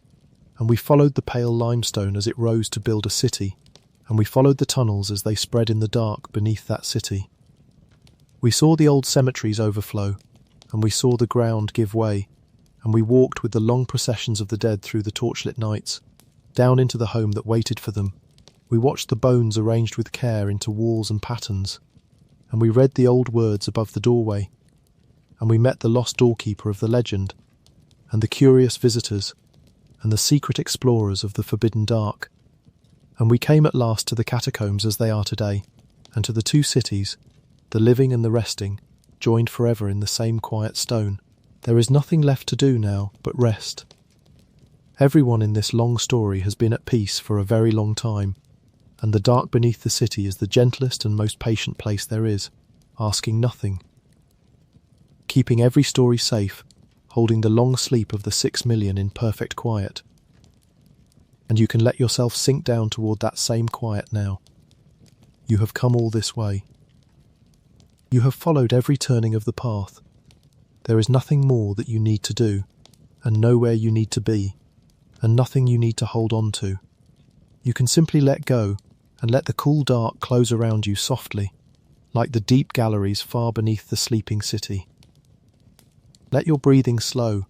and we followed the pale limestone as it rose to build a city, and we followed the tunnels as they spread in the dark beneath that city. We saw the old cemeteries overflow, and we saw the ground give way, and we walked with the long processions of the dead through the torchlit nights, down into the home that waited for them. We watched the bones arranged with care into walls and patterns, and we read the old words above the doorway, and we met the lost doorkeeper of the legend, and the curious visitors, and the secret explorers of the forbidden dark, and we came at last to the catacombs as they are today, and to the two cities, the living and the resting, joined forever in the same quiet stone. There is nothing left to do now but rest. Everyone in this long story has been at peace for a very long time, and the dark beneath the city is the gentlest and most patient place there is, asking nothing, keeping every story safe, holding the long sleep of the 6 million in perfect quiet. And you can let yourself sink down toward that same quiet now. You have come all this way. You have followed every turning of the path. There is nothing more that you need to do, and nowhere you need to be, and nothing you need to hold on to. You can simply let go and let the cool dark close around you softly, like the deep galleries far beneath the sleeping city. Let your breathing slow.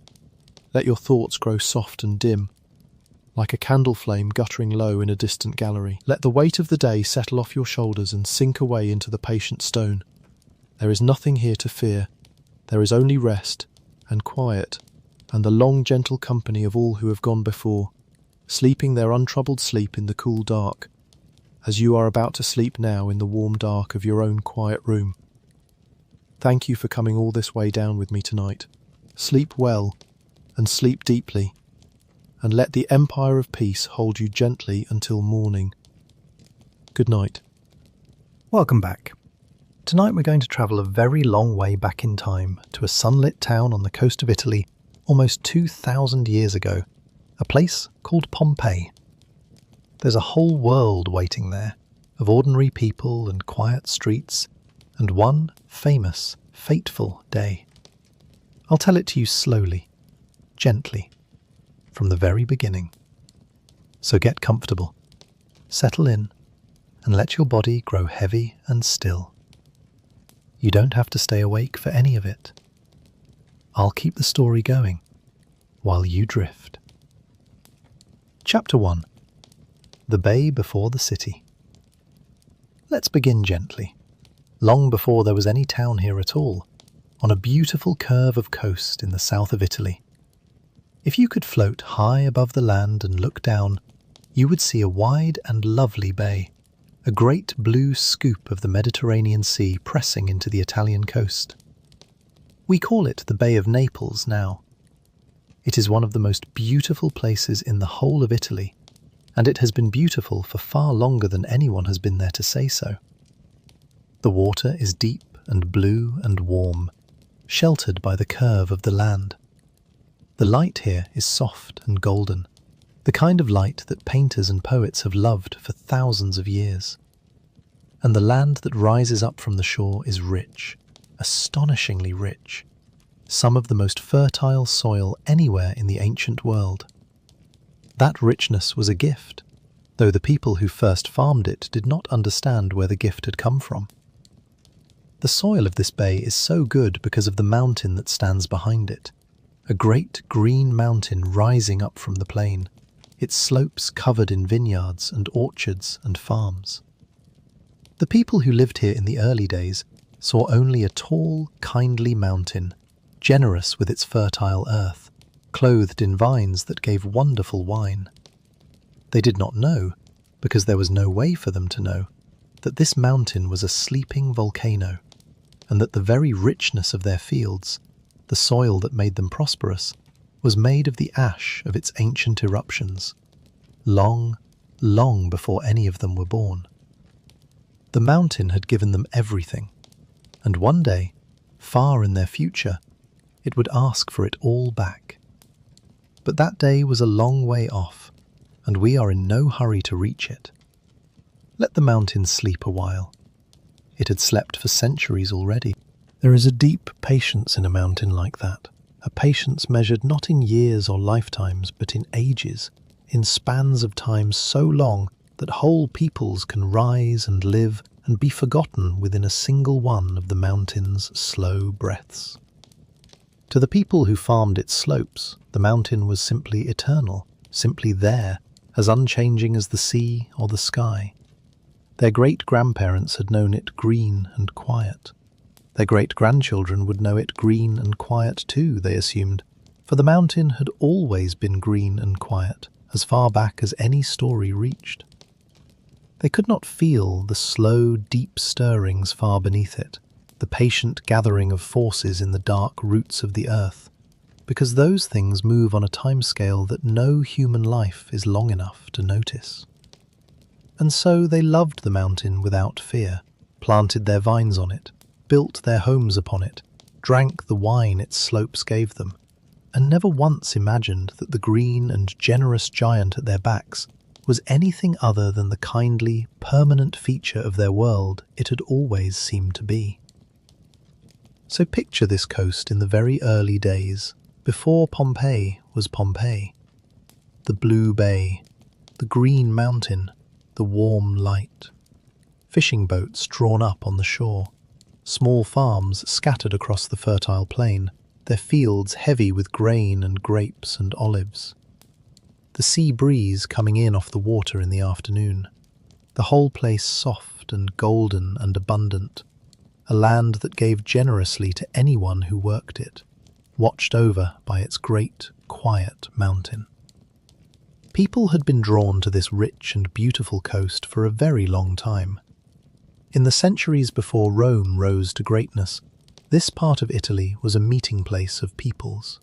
Let your thoughts grow soft and dim, like a candle flame guttering low in a distant gallery. Let the weight of the day settle off your shoulders and sink away into the patient stone. There is nothing here to fear. There is only rest and quiet and the long gentle company of all who have gone before, sleeping their untroubled sleep in the cool dark, as you are about to sleep now in the warm dark of your own quiet room. Thank you for coming all this way down with me tonight. Sleep well and sleep deeply, and let the empire of peace hold you gently until morning. Good night. Welcome back. Tonight we're going to travel a very long way back in time to a sunlit town on the coast of Italy almost 2,000 years ago, a place called Pompeii. There's a whole world waiting there, of ordinary people and quiet streets, and one famous, fateful day. I'll tell it to you slowly, gently, from the very beginning. So get comfortable, settle in, and let your body grow heavy and still. You don't have to stay awake for any of it. I'll keep the story going while you drift. Chapter 1. The Bay Before the City. Let's begin gently. Long before there was any town here at all, on a beautiful curve of coast in the south of Italy. If you could float high above the land and look down, you would see a wide and lovely bay, a great blue scoop of the Mediterranean Sea pressing into the Italian coast. We call it the Bay of Naples now. It is one of the most beautiful places in the whole of Italy, and it has been beautiful for far longer than anyone has been there to say so. The water is deep and blue and warm, sheltered by the curve of the land. The light here is soft and golden, the kind of light that painters and poets have loved for thousands of years. And the land that rises up from the shore is rich, astonishingly rich, some of the most fertile soil anywhere in the ancient world. That richness was a gift, though the people who first farmed it did not understand where the gift had come from. The soil of this bay is so good because of the mountain that stands behind it, a great green mountain rising up from the plain, its slopes covered in vineyards and orchards and farms. The people who lived here in the early days saw only a tall, kindly mountain, generous with its fertile earth, clothed in vines that gave wonderful wine. They did not know, because there was no way for them to know, that this mountain was a sleeping volcano, and that the very richness of their fields, the soil that made them prosperous, was made of the ash of its ancient eruptions, long, long before any of them were born. The mountain had given them everything, and one day, far in their future, it would ask for it all back. But that day was a long way off, and we are in no hurry to reach it. Let the mountain sleep a while. It had slept for centuries already. There is a deep patience in a mountain like that, a patience measured not in years or lifetimes, but in ages, in spans of time so long that whole peoples can rise and live and be forgotten within a single one of the mountain's slow breaths. To the people who farmed its slopes, the mountain was simply eternal, simply there, as unchanging as the sea or the sky. Their great-grandparents had known it green and quiet. Their great-grandchildren would know it green and quiet too, they assumed, for the mountain had always been green and quiet, as far back as any story reached. They could not feel the slow, deep stirrings far beneath it, the patient gathering of forces in the dark roots of the earth, because those things move on a timescale that no human life is long enough to notice. And so they loved the mountain without fear, planted their vines on it, built their homes upon it, drank the wine its slopes gave them, and never once imagined that the green and generous giant at their backs was anything other than the kindly, permanent feature of their world it had always seemed to be. So picture this coast in the very early days, before Pompeii was Pompeii. The blue bay, the green mountain, the warm light. Fishing boats drawn up on the shore. Small farms scattered across the fertile plain, their fields heavy with grain and grapes and olives. The sea breeze coming in off the water in the afternoon. The whole place soft and golden and abundant. A land that gave generously to anyone who worked it, watched over by its great, quiet mountain. People had been drawn to this rich and beautiful coast for a very long time. In the centuries before Rome rose to greatness, this part of Italy was a meeting place of peoples.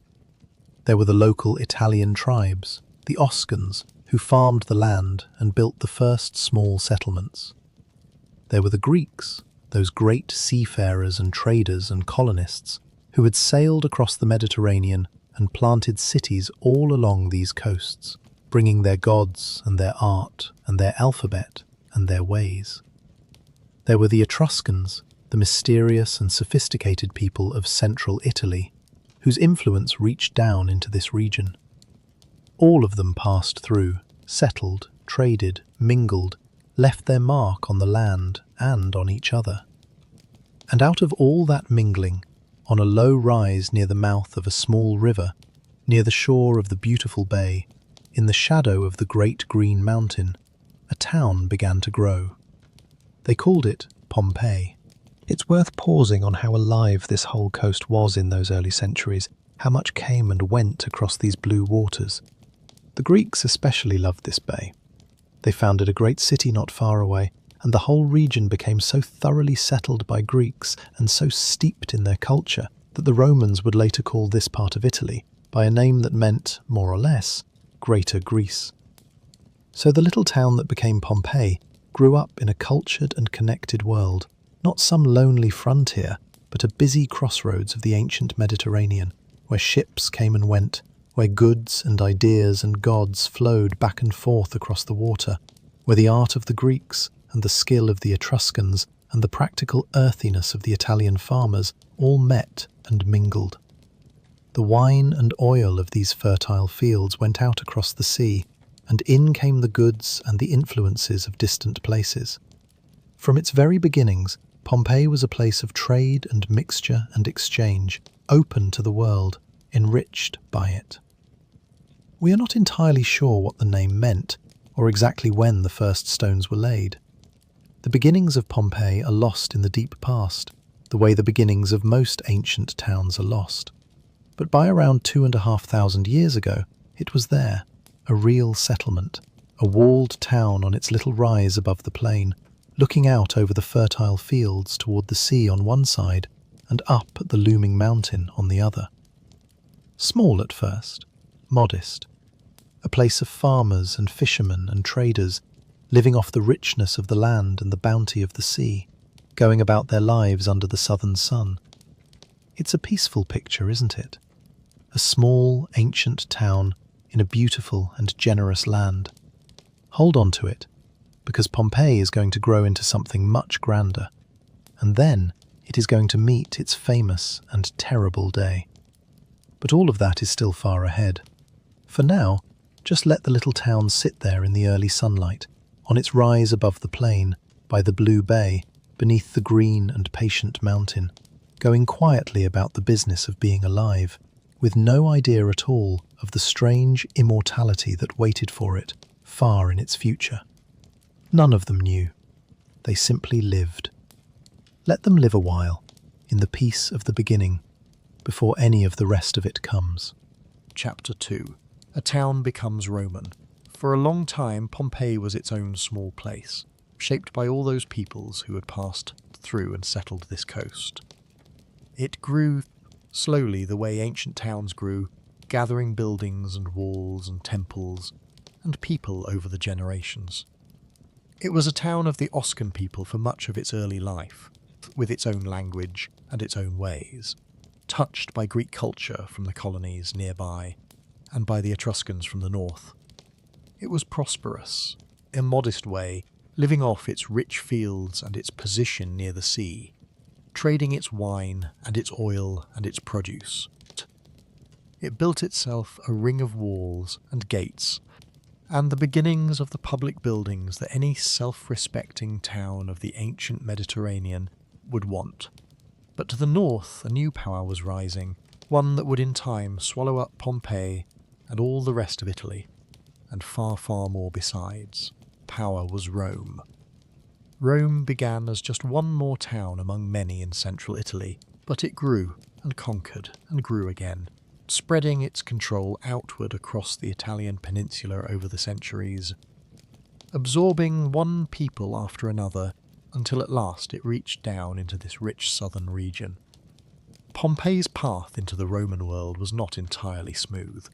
There were the local Italian tribes, the Oscans, who farmed the land and built the first small settlements. There were the Greeks, those great seafarers and traders and colonists who had sailed across the Mediterranean and planted cities all along these coasts, bringing their gods and their art and their alphabet and their ways. There were the Etruscans, the mysterious and sophisticated people of central Italy, whose influence reached down into this region. All of them passed through, settled, traded, mingled, left their mark on the land and on each other. And out of all that mingling, on a low rise near the mouth of a small river, near the shore of the beautiful bay, in the shadow of the great green mountain, a town began to grow. They called it Pompeii. It's worth pausing on how alive this whole coast was in those early centuries, how much came and went across these blue waters. The Greeks especially loved this bay. They founded a great city not far away, and the whole region became so thoroughly settled by Greeks and so steeped in their culture that the Romans would later call this part of Italy by a name that meant, more or less, Greater Greece. So the little town that became Pompeii grew up in a cultured and connected world, not some lonely frontier, but a busy crossroads of the ancient Mediterranean, where ships came and went, where goods and ideas and gods flowed back and forth across the water, where the art of the Greeks and the skill of the Etruscans and the practical earthiness of the Italian farmers all met and mingled. The wine and oil of these fertile fields went out across the sea, and in came the goods and the influences of distant places. From its very beginnings, Pompeii was a place of trade and mixture and exchange, open to the world, enriched by it. We are not entirely sure what the name meant, or exactly when the first stones were laid. The beginnings of Pompeii are lost in the deep past, the way the beginnings of most ancient towns are lost. But by around 2,500 years ago, it was there, a real settlement, a walled town on its little rise above the plain, looking out over the fertile fields toward the sea on one side and up at the looming mountain on the other. Small at first, modest, a place of farmers and fishermen and traders, living off the richness of the land and the bounty of the sea, going about their lives under the southern sun. It's a peaceful picture, isn't it? A small, ancient town in a beautiful and generous land. Hold on to it, because Pompeii is going to grow into something much grander, and then it is going to meet its famous and terrible day. But all of that is still far ahead. For now, just let the little town sit there in the early sunlight, on its rise above the plain, by the blue bay, beneath the green and patient mountain, going quietly about the business of being alive, with no idea at all of the strange immortality that waited for it far in its future. None of them knew. They simply lived. Let them live a while, in the peace of the beginning, before any of the rest of it comes. Chapter 2. A town becomes Roman. For a long time, Pompeii was its own small place, shaped by all those peoples who had passed through and settled this coast. It grew slowly the way ancient towns grew, gathering buildings and walls and temples and people over the generations. It was a town of the Oscan people for much of its early life, with its own language and its own ways, touched by Greek culture from the colonies nearby and by the Etruscans from the north. It was prosperous, in a modest way, living off its rich fields and its position near the sea, trading its wine and its oil and its produce. It built itself a ring of walls and gates, and the beginnings of the public buildings that any self-respecting town of the ancient Mediterranean would want. But to the north a new power was rising, one that would in time swallow up Pompeii and all the rest of Italy, and far, far more besides. Power was Rome. Rome began as just one more town among many in central Italy, but it grew and conquered and grew again, spreading its control outward across the Italian peninsula over the centuries, absorbing one people after another until at last it reached down into this rich southern region. Pompeii's path into the Roman world was not entirely smooth.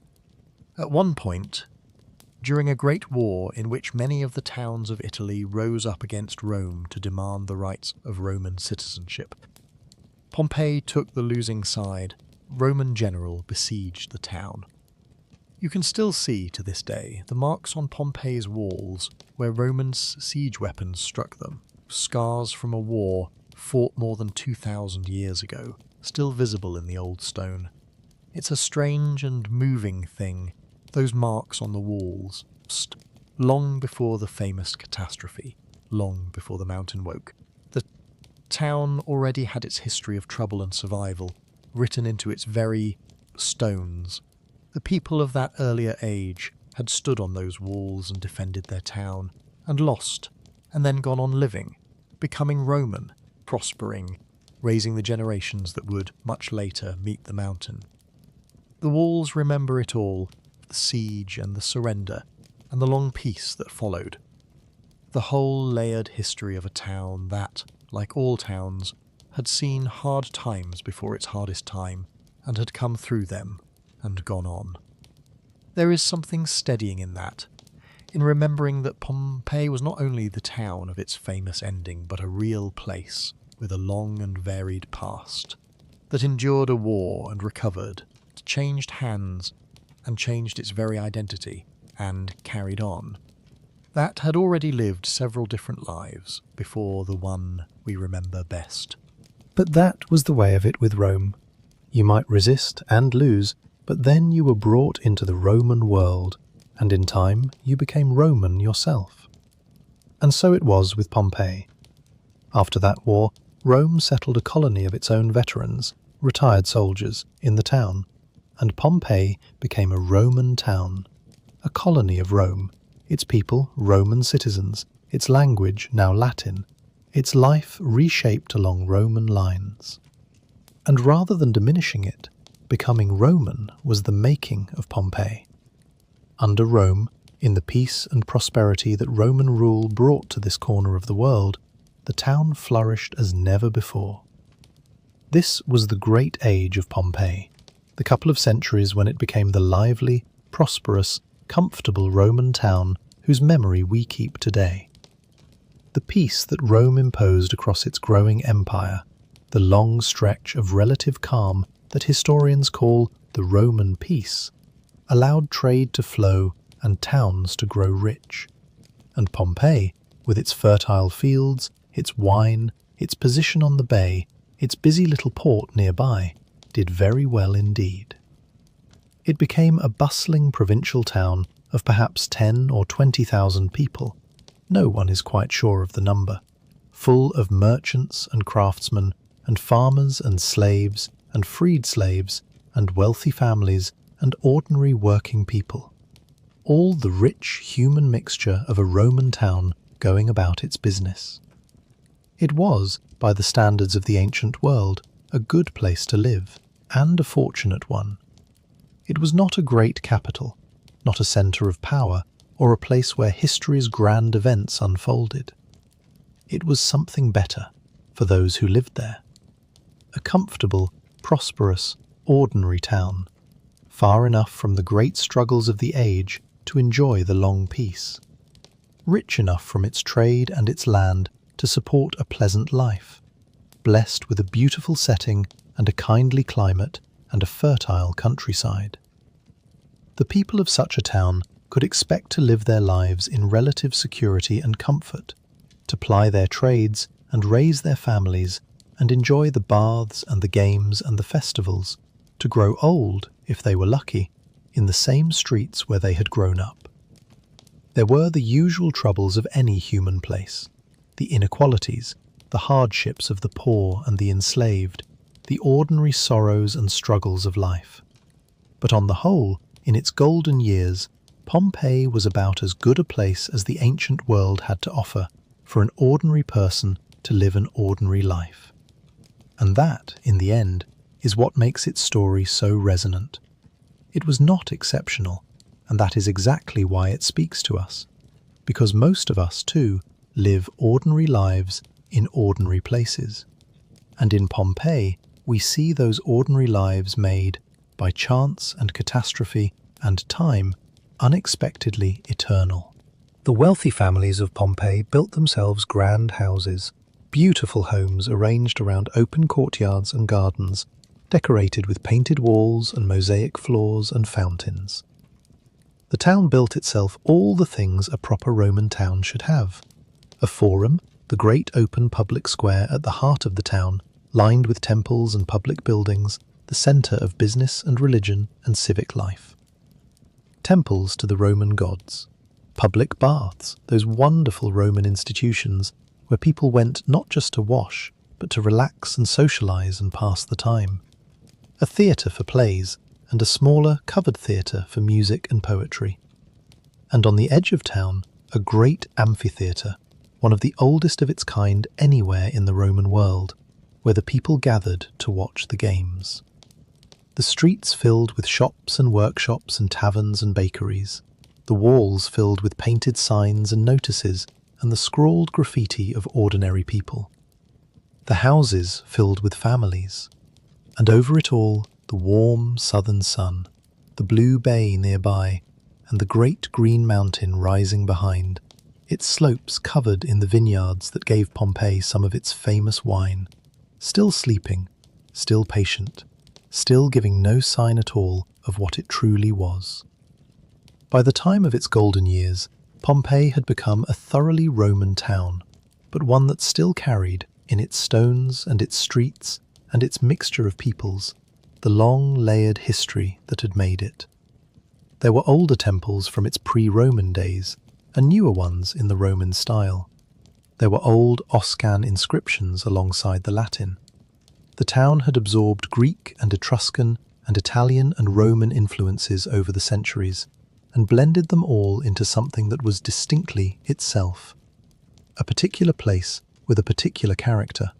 At one point, during a great war in which many of the towns of Italy rose up against Rome to demand the rights of Roman citizenship, Pompei took the losing side. Roman general besieged the town. You can still see, to this day, the marks on Pompeii's walls where Roman siege weapons struck them, scars from a war fought more than 2,000 years ago, still visible in the old stone. It's a strange and moving thing, those marks on the walls, long before the famous catastrophe, long before the mountain woke. The town already had its history of trouble and survival, written into its very stones. The people of that earlier age had stood on those walls and defended their town, and lost, and then gone on living, becoming Roman, prospering, raising the generations that would, much later, meet the mountain. The walls remember it all, the siege and the surrender, and the long peace that followed. The whole layered history of a town that, like all towns, had seen hard times before its hardest time, and had come through them, and gone on. There is something steadying in that, in remembering that Pompeii was not only the town of its famous ending, but a real place, with a long and varied past, that endured a war and recovered, changed hands, and changed its very identity and carried on, that had already lived several different lives before the one we remember best. But that was the way of it with Rome. You might resist and lose, but then you were brought into the Roman world, and in time you became Roman yourself. And so it was with Pompeii. After that war, Rome settled a colony of its own veterans, retired soldiers, in the town, and Pompeii became a Roman town, a colony of Rome, its people Roman citizens, its language now Latin, its life reshaped along Roman lines. And rather than diminishing it, becoming Roman was the making of Pompeii. Under Rome, in the peace and prosperity that Roman rule brought to this corner of the world, the town flourished as never before. This was the great age of Pompeii, the couple of centuries when it became the lively, prosperous, comfortable Roman town whose memory we keep today. The peace that Rome imposed across its growing empire, the long stretch of relative calm that historians call the Roman peace, allowed trade to flow and towns to grow rich. And Pompeii, with its fertile fields, its wine, its position on the bay, its busy little port nearby, did very well indeed. It became a bustling provincial town of perhaps 10 or 20,000 people. No one is quite sure of the number, full of merchants and craftsmen and farmers and slaves and freed slaves and wealthy families and ordinary working people. All the rich human mixture of a Roman town going about its business. It was, by the standards of the ancient world, a good place to live, and a fortunate one. It was not a great capital, not a centre of power, or a place where history's grand events unfolded. It was something better for those who lived there. A comfortable, prosperous, ordinary town, far enough from the great struggles of the age to enjoy the long peace, rich enough from its trade and its land to support a pleasant life, blessed with a beautiful setting and a kindly climate and a fertile countryside. The people of such a town could expect to live their lives in relative security and comfort, to ply their trades and raise their families and enjoy the baths and the games and the festivals, to grow old, if they were lucky, in the same streets where they had grown up. There were the usual troubles of any human place, the inequalities, the hardships of the poor and the enslaved, the ordinary sorrows and struggles of life. But on the whole, in its golden years, Pompeii was about as good a place as the ancient world had to offer for an ordinary person to live an ordinary life. And that, in the end, is what makes its story so resonant. It was not exceptional, and that is exactly why it speaks to us, because most of us, too, live ordinary lives in ordinary places. And in Pompeii, we see those ordinary lives made, by chance and catastrophe and time, unexpectedly eternal. The wealthy families of Pompeii built themselves grand houses, beautiful homes arranged around open courtyards and gardens, decorated with painted walls and mosaic floors and fountains. The town built itself all the things a proper Roman town should have. A forum, the great open public square at the heart of the town, lined with temples and public buildings, the centre of business and religion and civic life. Temples to the Roman gods. Public baths, those wonderful Roman institutions where people went not just to wash, but to relax and socialise and pass the time. A theatre for plays, and a smaller, covered theatre for music and poetry. And on the edge of town, a great amphitheatre, one of the oldest of its kind anywhere in the Roman world, where the people gathered to watch the games. The streets filled with shops and workshops and taverns and bakeries, the walls filled with painted signs and notices and the scrawled graffiti of ordinary people. The houses filled with families, and over it all the warm southern sun, the blue bay nearby, and the great green mountain rising behind, its slopes covered in the vineyards that gave Pompeii some of its famous wine, still sleeping, still patient, still giving no sign at all of what it truly was. By the time of its golden years, Pompeii had become a thoroughly Roman town, but one that still carried, in its stones and its streets and its mixture of peoples, the long layered history that had made it. There were older temples from its pre-Roman days, and newer ones in the Roman style. There were old Oscan inscriptions alongside the Latin. The town had absorbed Greek and Etruscan and Italian and Roman influences over the centuries, and blended them all into something that was distinctly itself. A particular place with a particular character.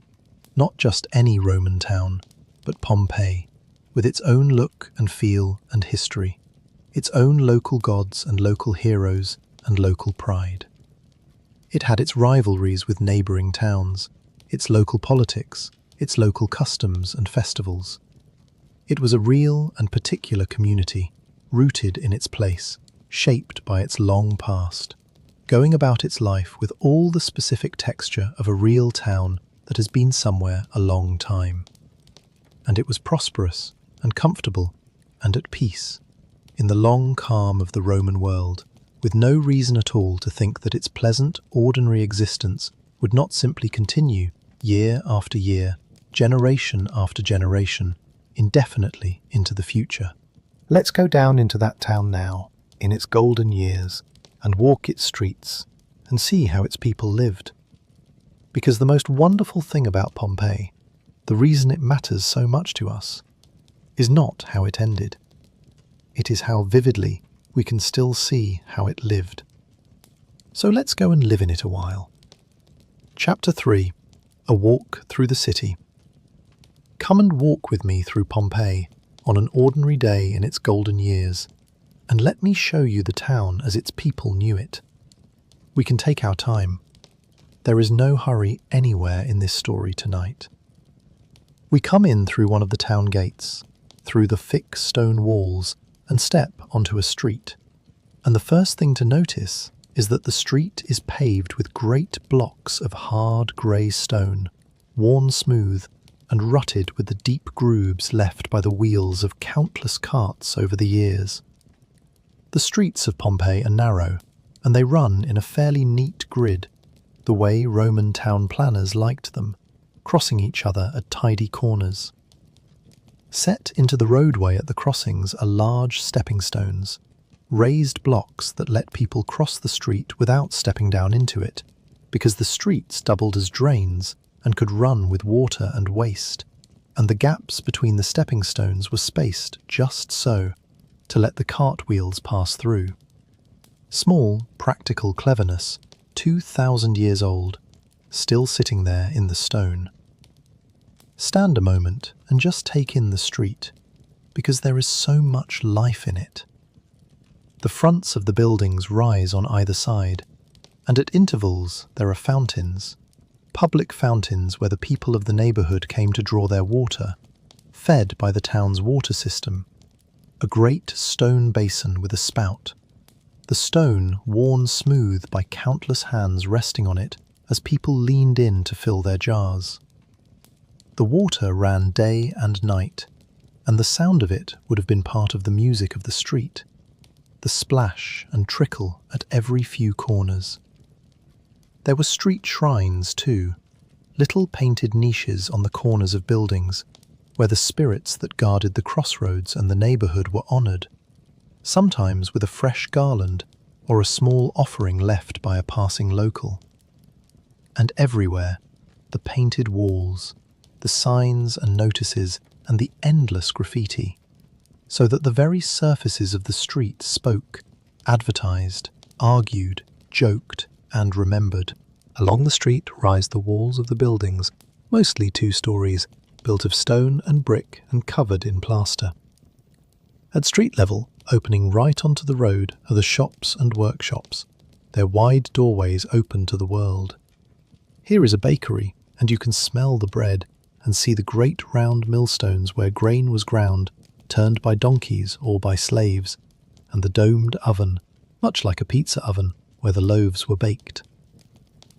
Not just any Roman town, but Pompeii, with its own look and feel and history, its own local gods and local heroes and local pride. It had its rivalries with neighbouring towns, its local politics, its local customs and festivals. It was a real and particular community, rooted in its place, shaped by its long past, going about its life with all the specific texture of a real town that has been somewhere a long time. And it was prosperous and comfortable and at peace, in the long calm of the Roman world, with no reason at all to think that its pleasant, ordinary existence would not simply continue year after year, generation after generation, indefinitely into the future. Let's go down into that town now, in its golden years, and walk its streets, and see how its people lived. Because the most wonderful thing about Pompeii, the reason it matters so much to us, is not how it ended. It is how vividly we can still see how it lived. So let's go and live in it a while. Chapter 3. A Walk Through the City. Come and walk with me through Pompeii on an ordinary day in its golden years, and let me show you the town as its people knew it. We can take our time. There is no hurry anywhere in this story tonight. We come in through one of the town gates, through the thick stone walls, and step onto a street. And the first thing to notice is that the street is paved with great blocks of hard grey stone, worn smooth and rutted with the deep grooves left by the wheels of countless carts over the years. The streets of Pompeii are narrow, and they run in a fairly neat grid, the way Roman town planners liked them, crossing each other at tidy corners. Set into the roadway at the crossings are large stepping stones, raised blocks that let people cross the street without stepping down into it, because the streets doubled as drains and could run with water and waste, and the gaps between the stepping stones were spaced just so to let the cartwheels pass through. Small, practical cleverness, 2,000 years old, still sitting there in the stone. Stand a moment and just take in the street, because there is so much life in it. The fronts of the buildings rise on either side, and at intervals there are fountains, public fountains where the people of the neighbourhood came to draw their water, fed by the town's water system, a great stone basin with a spout, the stone worn smooth by countless hands resting on it as people leaned in to fill their jars. The water ran day and night, and the sound of it would have been part of the music of the street, the splash and trickle at every few corners. There were street shrines too, little painted niches on the corners of buildings, where the spirits that guarded the crossroads and the neighbourhood were honoured, sometimes with a fresh garland or a small offering left by a passing local. And everywhere, the painted walls, the signs and notices, and the endless graffiti, so that the very surfaces of the street spoke, advertised, argued, joked, and remembered. Along the street rise the walls of the buildings, mostly 2 stories, built of stone and brick and covered in plaster. At street level, opening right onto the road, are the shops and workshops, their wide doorways open to the world. Here is a bakery, and you can smell the bread and see the great round millstones where grain was ground, turned by donkeys or by slaves, and the domed oven, much like a pizza oven, where the loaves were baked.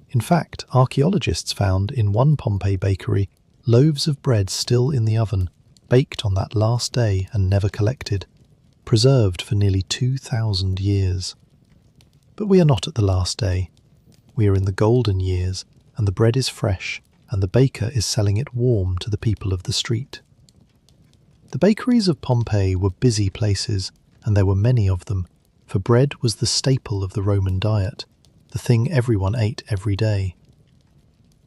In fact, archaeologists found in one Pompeii bakery loaves of bread still in the oven, baked on that last day and never collected, preserved for nearly 2,000 years. But we are not at the last day. We are in the golden years, and the bread is fresh, and the baker is selling it warm to the people of the street. The bakeries of Pompeii were busy places, and there were many of them, for bread was the staple of the Roman diet, the thing everyone ate every day.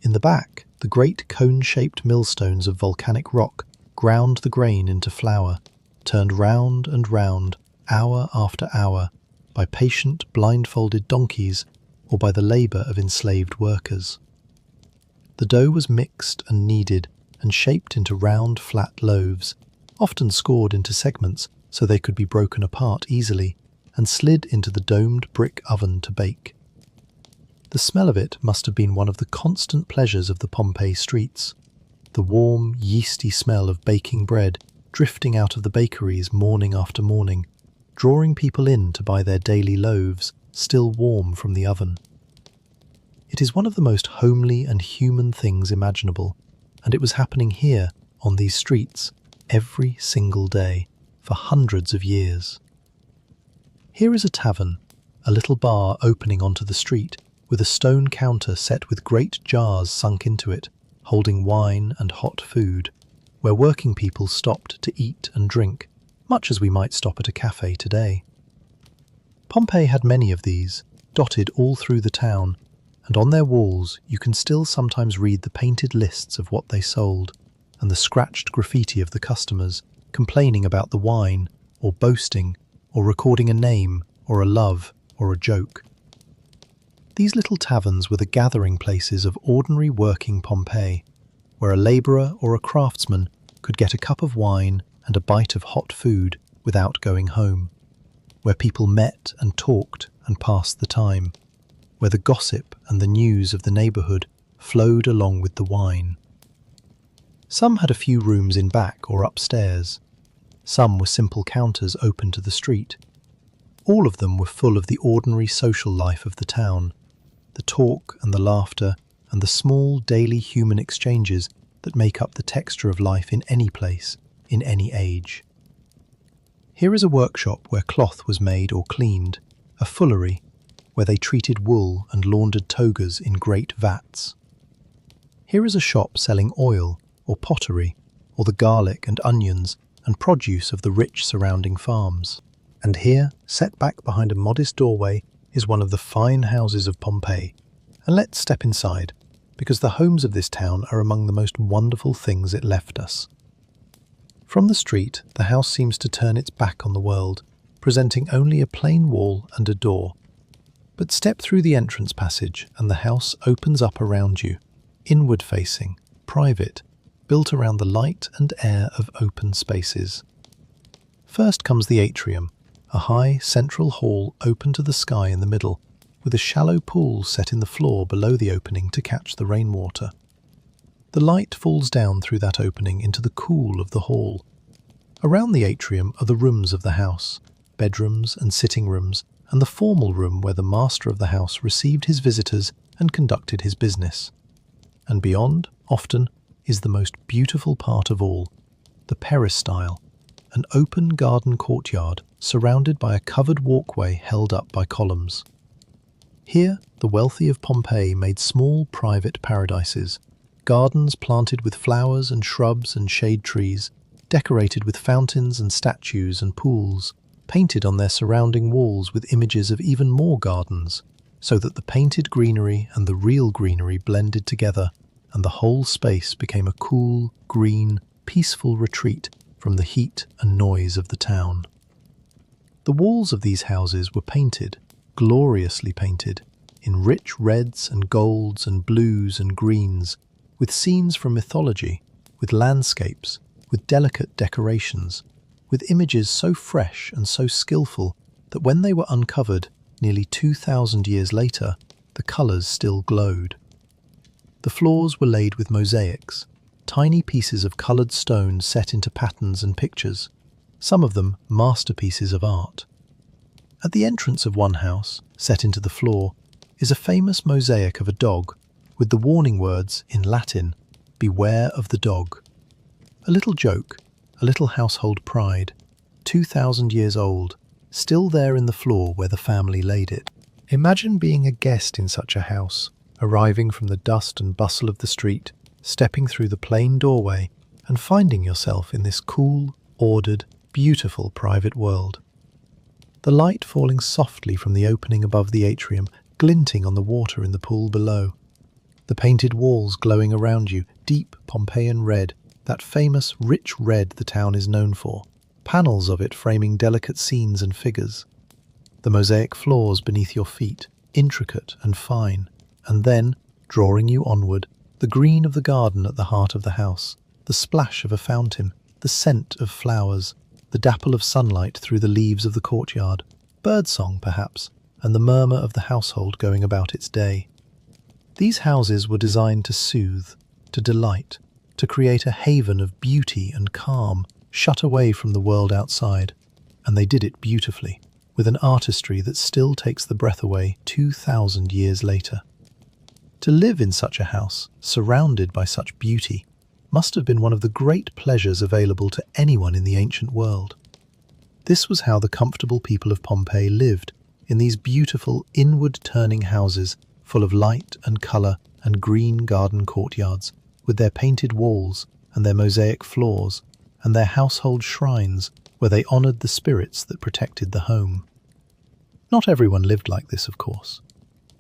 In the back, the great cone-shaped millstones of volcanic rock ground the grain into flour, turned round and round, hour after hour, by patient, blindfolded donkeys or by the labour of enslaved workers. The dough was mixed and kneaded and shaped into round, flat loaves, often scored into segments so they could be broken apart easily, and slid into the domed brick oven to bake. The smell of it must have been one of the constant pleasures of the Pompeii streets, the warm, yeasty smell of baking bread drifting out of the bakeries morning after morning, drawing people in to buy their daily loaves, still warm from the oven. It is one of the most homely and human things imaginable, and it was happening here, on these streets, every single day, for hundreds of years. Here is a tavern, a little bar opening onto the street, with a stone counter set with great jars sunk into it, holding wine and hot food, where working people stopped to eat and drink, much as we might stop at a cafe today. Pompeii had many of these, dotted all through the town, and on their walls you can still sometimes read the painted lists of what they sold, and the scratched graffiti of the customers, complaining about the wine, or boasting, or recording a name, or a love, or a joke. These little taverns were the gathering places of ordinary working Pompeii, where a labourer or a craftsman could get a cup of wine and a bite of hot food without going home, where people met and talked and passed the time, where the gossip and the news of the neighbourhood flowed along with the wine. Some had a few rooms in back or upstairs. Some were simple counters open to the street. All of them were full of the ordinary social life of the town, the talk and the laughter and the small daily human exchanges that make up the texture of life in any place, in any age. Here is a workshop where cloth was made or cleaned, a fullery, where they treated wool and laundered togas in great vats. Here is a shop selling oil or pottery, or the garlic and onions and produce of the rich surrounding farms. And here, set back behind a modest doorway, is one of the fine houses of Pompeii. And let's step inside, because the homes of this town are among the most wonderful things it left us. From the street, the house seems to turn its back on the world, presenting only a plain wall and a door. But step through the entrance passage and the house opens up around you, inward-facing, private, built around the light and air of open spaces. First comes the atrium, a high central hall open to the sky in the middle, with a shallow pool set in the floor below the opening to catch the rainwater. The light falls down through that opening into the cool of the hall. Around the atrium are the rooms of the house, bedrooms and sitting rooms, and the formal room where the master of the house received his visitors and conducted his business. And beyond, often, is the most beautiful part of all, the peristyle, an open garden courtyard surrounded by a covered walkway held up by columns. Here, the wealthy of Pompeii made small private paradises, gardens planted with flowers and shrubs and shade trees, decorated with fountains and statues and pools, painted on their surrounding walls with images of even more gardens, so that the painted greenery and the real greenery blended together, and the whole space became a cool, green, peaceful retreat from the heat and noise of the town. The walls of these houses were painted, gloriously painted, in rich reds and golds and blues and greens, with scenes from mythology, with landscapes, with delicate decorations, with images so fresh and so skillful that when they were uncovered, nearly 2,000 years later, the colours still glowed. The floors were laid with mosaics, tiny pieces of coloured stone set into patterns and pictures, some of them masterpieces of art. At the entrance of one house, set into the floor, is a famous mosaic of a dog, with the warning words, in Latin, "Beware of the dog." A little joke, a little household pride. 2,000 years old, still there in the floor where the family laid it. Imagine being a guest in such a house, arriving from the dust and bustle of the street, stepping through the plain doorway, and finding yourself in this cool, ordered, beautiful private world. The light falling softly from the opening above the atrium, glinting on the water in the pool below. The painted walls glowing around you, deep Pompeian red, that famous rich red the town is known for, panels of it framing delicate scenes and figures. The mosaic floors beneath your feet, intricate and fine, and then, drawing you onward, the green of the garden at the heart of the house, the splash of a fountain, the scent of flowers, the dapple of sunlight through the leaves of the courtyard, birdsong perhaps, and the murmur of the household going about its day. These houses were designed to soothe, to delight, to create a haven of beauty and calm, shut away from the world outside, and they did it beautifully, with an artistry that still takes the breath away 2,000 years later. To live in such a house, surrounded by such beauty, must have been one of the great pleasures available to anyone in the ancient world. This was how the comfortable people of Pompeii lived, in these beautiful, inward-turning houses full of light and colour and green garden courtyards, with their painted walls and their mosaic floors and their household shrines where they honoured the spirits that protected the home. Not everyone lived like this, of course.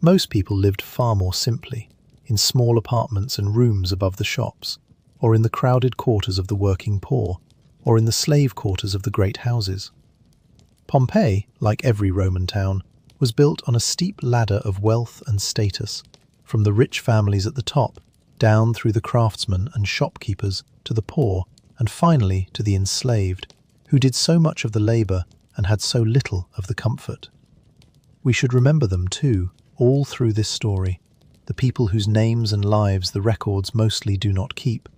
Most people lived far more simply, in small apartments and rooms above the shops, or in the crowded quarters of the working poor, or in the slave quarters of the great houses. Pompeii, like every Roman town, was built on a steep ladder of wealth and status, from the rich families at the top, down through the craftsmen and shopkeepers to the poor, and finally to the enslaved, who did so much of the labour and had so little of the comfort. We should remember them too, all through this story, the people whose names and lives the records mostly do not keep,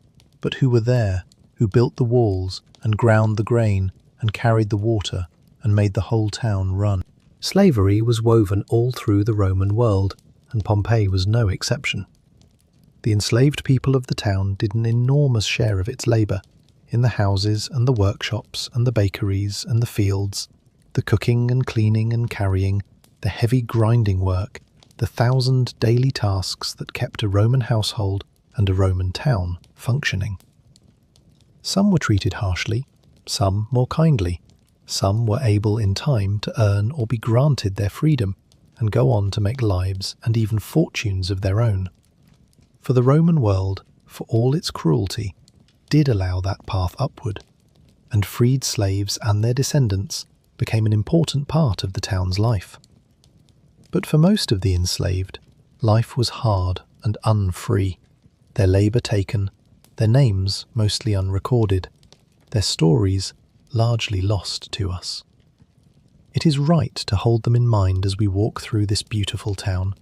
but who were there, who built the walls and ground the grain and carried the water and made the whole town run. Slavery was woven all through the Roman world, and Pompeii was no exception. The enslaved people of the town did an enormous share of its labour, in the houses and the workshops and the bakeries and the fields, the cooking and cleaning and carrying, the heavy grinding work, the 1,000 daily tasks that kept a Roman household and a Roman town functioning. Some were treated harshly, some more kindly. Some were able in time to earn or be granted their freedom and go on to make lives and even fortunes of their own. For the Roman world, for all its cruelty, did allow that path upward, and freed slaves and their descendants became an important part of the town's life. But for most of the enslaved, life was hard and unfree, their labour taken, their names mostly unrecorded, their stories largely lost to us. It is right to hold them in mind as we walk through this beautiful town,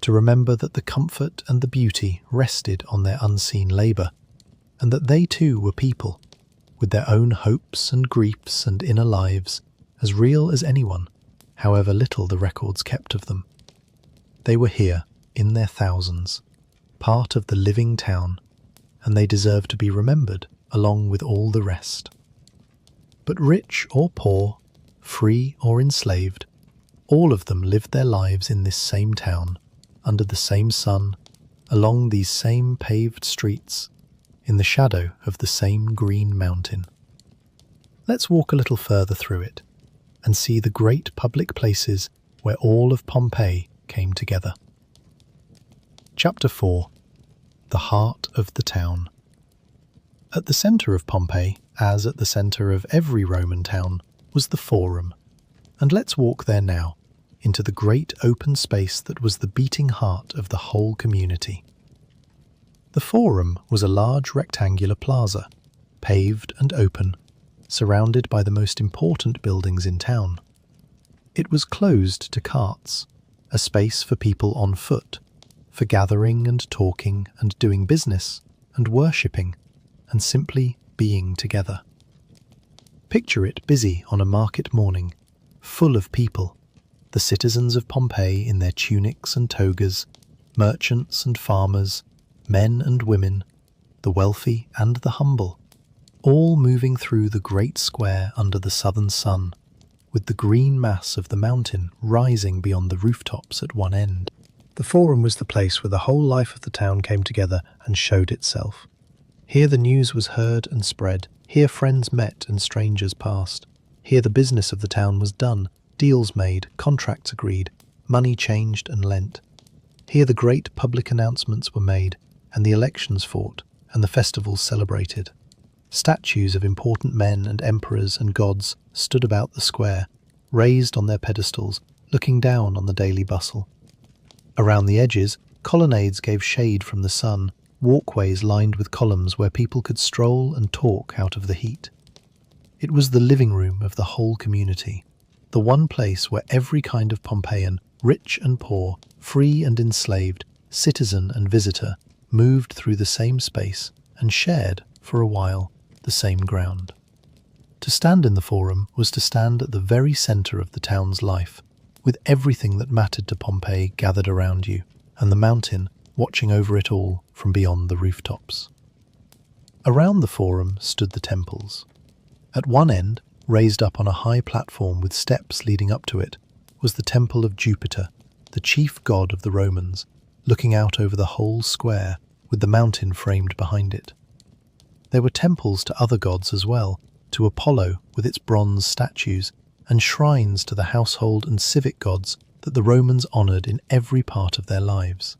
to remember that the comfort and the beauty rested on their unseen labour, and that they too were people, with their own hopes and griefs and inner lives, as real as anyone, however little the records kept of them. They were here, in their thousands, part of the living town, and they deserve to be remembered along with all the rest. But rich or poor, free or enslaved, all of them lived their lives in this same town, under the same sun, along these same paved streets, in the shadow of the same green mountain. Let's walk a little further through it, and see the great public places where all of Pompeii came together. Chapter 4. The Heart of the Town. At the centre of Pompeii, as at the centre of every Roman town, was the Forum, and let's walk there now, into the great open space that was the beating heart of the whole community. The Forum was a large rectangular plaza, paved and open, surrounded by the most important buildings in town. It was closed to carts, a space for people on foot, for gathering and talking and doing business and worshipping and simply being together. Picture it busy on a market morning, full of people, the citizens of Pompeii in their tunics and togas, merchants and farmers, men and women, the wealthy and the humble, all moving through the great square under the southern sun, with the green mass of the mountain rising beyond the rooftops at one end. The Forum was the place where the whole life of the town came together and showed itself. Here the news was heard and spread. Here friends met and strangers passed. Here the business of the town was done, deals made, contracts agreed, money changed and lent. Here the great public announcements were made, and the elections fought, and the festivals celebrated. Statues of important men and emperors and gods stood about the square, raised on their pedestals, looking down on the daily bustle. Around the edges, colonnades gave shade from the sun, walkways lined with columns where people could stroll and talk out of the heat. It was the living room of the whole community, the one place where every kind of Pompeian, rich and poor, free and enslaved, citizen and visitor, moved through the same space and shared, for a while, the same ground. To stand in the Forum was to stand at the very centre of the town's life, with everything that mattered to Pompeii gathered around you, and the mountain watching over it all from beyond the rooftops. Around the Forum stood the temples. At one end, raised up on a high platform with steps leading up to it, was the temple of Jupiter, the chief god of the Romans, looking out over the whole square, with the mountain framed behind it. There were temples to other gods as well, to Apollo with its bronze statues, and shrines to the household and civic gods that the Romans honoured in every part of their lives.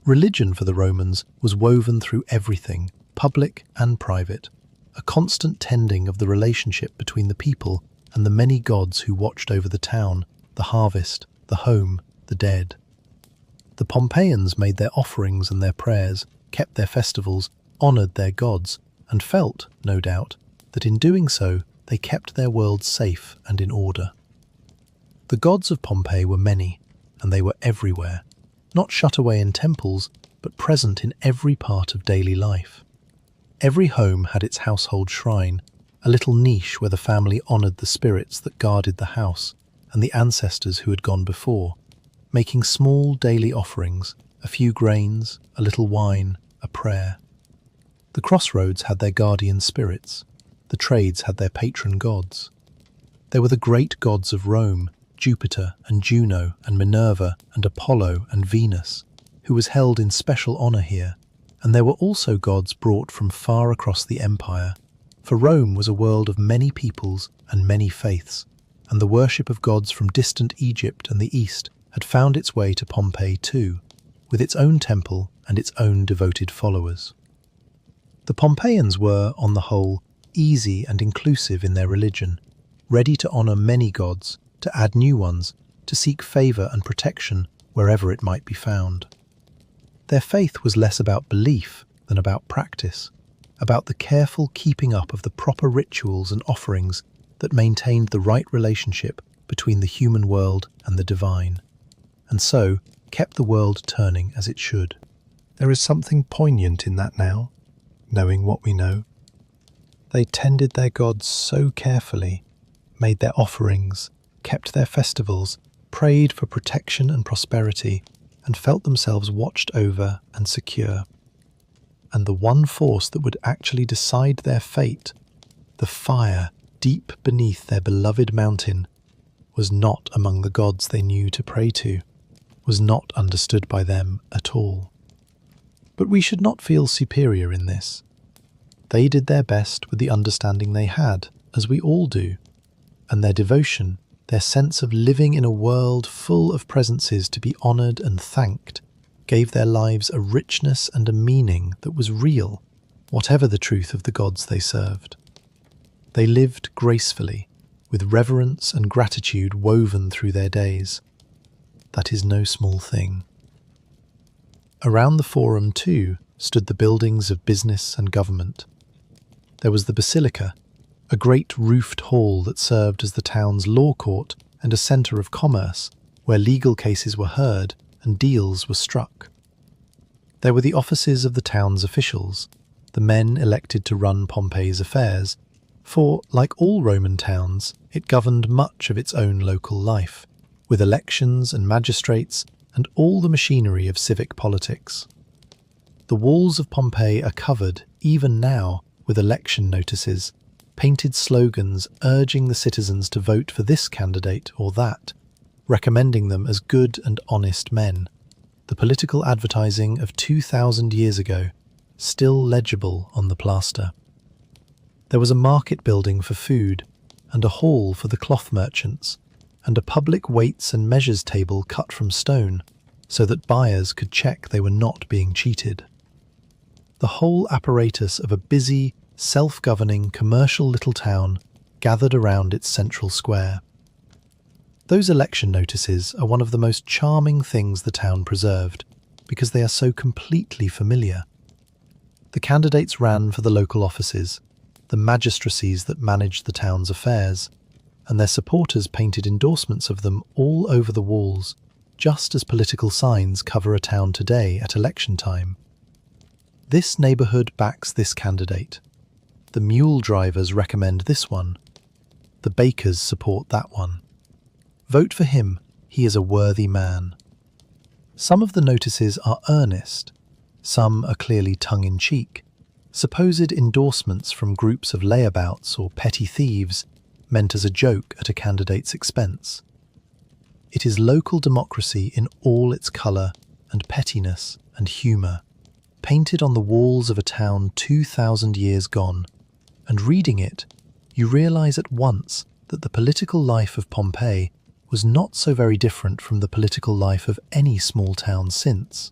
Religion for the Romans was woven through everything, public and private, a constant tending of the relationship between the people and the many gods who watched over the town, the harvest, the home, the dead. The Pompeians made their offerings and their prayers, kept their festivals, honoured their gods, and felt, no doubt, that in doing so they kept their world safe and in order. The gods of Pompeii were many, and they were everywhere, not shut away in temples, but present in every part of daily life. Every home had its household shrine, a little niche where the family honoured the spirits that guarded the house and the ancestors who had gone before, making small daily offerings, a few grains, a little wine, a prayer. The crossroads had their guardian spirits. The trades had their patron gods. There were the great gods of Rome, Jupiter and Juno and Minerva and Apollo and Venus, who was held in special honour here, and there were also gods brought from far across the empire, for Rome was a world of many peoples and many faiths, and the worship of gods from distant Egypt and the East had found its way to Pompeii too, with its own temple and its own devoted followers. The Pompeians were, on the whole, easy and inclusive in their religion, ready to honour many gods, to add new ones, to seek favour and protection wherever it might be found. Their faith was less about belief than about practice, about the careful keeping up of the proper rituals and offerings that maintained the right relationship between the human world and the divine, and so kept the world turning as it should. There is something poignant in that now, knowing what we know. They tended their gods so carefully, made their offerings, kept their festivals, prayed for protection and prosperity, and felt themselves watched over and secure. And the one force that would actually decide their fate, the fire deep beneath their beloved mountain, was not among the gods they knew to pray to, was not understood by them at all. But we should not feel superior in this. They did their best with the understanding they had, as we all do, and their devotion, their sense of living in a world full of presences to be honoured and thanked, gave their lives a richness and a meaning that was real, whatever the truth of the gods they served. They lived gracefully, with reverence and gratitude woven through their days. That is no small thing. Around the Forum, too, stood the buildings of business and government. There was the Basilica, a great roofed hall that served as the town's law court and a centre of commerce, where legal cases were heard and deals were struck. There were the offices of the town's officials, the men elected to run Pompeii's affairs, for, like all Roman towns, it governed much of its own local life, with elections and magistrates and all the machinery of civic politics. The walls of Pompeii are covered, even now, with election notices, painted slogans urging the citizens to vote for this candidate or that, recommending them as good and honest men. The political advertising of 2,000 years ago, still legible on the plaster. There was a market building for food, and a hall for the cloth merchants, and a public weights and measures table cut from stone, so that buyers could check they were not being cheated. The whole apparatus of a busy, self-governing commercial little town gathered around its central square. Those election notices are one of the most charming things the town preserved, because they are so completely familiar. The candidates ran for the local offices, the magistracies that managed the town's affairs, and their supporters painted endorsements of them all over the walls, just as political signs cover a town today at election time. This neighbourhood backs this candidate. The mule drivers recommend this one. The bakers support that one. Vote for him, he is a worthy man. Some of the notices are earnest, some are clearly tongue-in-cheek, supposed endorsements from groups of layabouts or petty thieves meant as a joke at a candidate's expense. It is local democracy in all its colour and pettiness and humour, painted on the walls of a town 2,000 years gone, and reading it, you realise at once that the political life of Pompeii was not so very different from the political life of any small town since.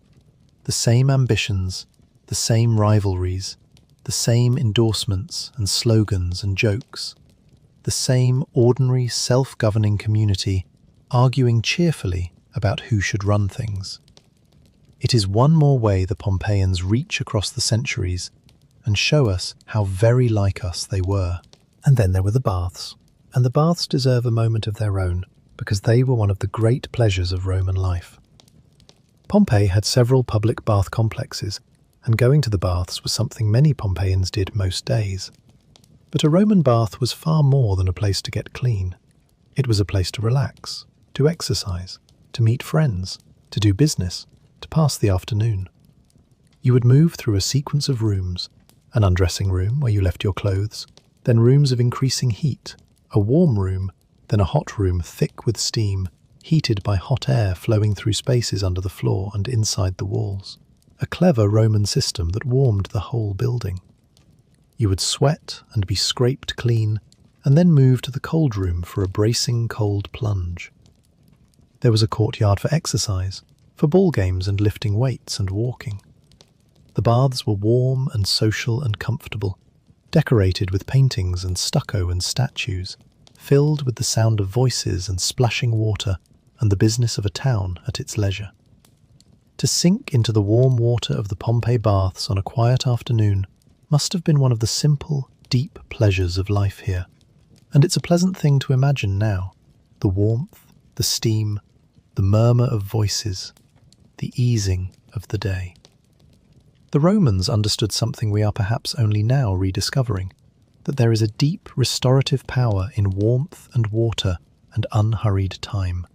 The same ambitions, the same rivalries, the same endorsements and slogans and jokes, the same ordinary self-governing community arguing cheerfully about who should run things. It is one more way the Pompeians reach across the centuries and show us how very like us they were. And then there were the baths. And the baths deserve a moment of their own, because they were one of the great pleasures of Roman life. Pompeii had several public bath complexes, and going to the baths was something many Pompeians did most days. But a Roman bath was far more than a place to get clean. It was a place to relax, to exercise, to meet friends, to do business, to pass the afternoon. You would move through a sequence of rooms, an undressing room where you left your clothes, then rooms of increasing heat, a warm room, then a hot room thick with steam, heated by hot air flowing through spaces under the floor and inside the walls. A clever Roman system that warmed the whole building. You would sweat and be scraped clean, and then move to the cold room for a bracing cold plunge. There was a courtyard for exercise, for ball games and lifting weights and walking. The baths were warm and social and comfortable, decorated with paintings and stucco and statues, filled with the sound of voices and splashing water and the business of a town at its leisure. To sink into the warm water of the Pompeii baths on a quiet afternoon must have been one of the simple, deep pleasures of life here, and it's a pleasant thing to imagine now, the warmth, the steam, the murmur of voices, the easing of the day. The Romans understood something we are perhaps only now rediscovering, that there is a deep restorative power in warmth and water and unhurried time.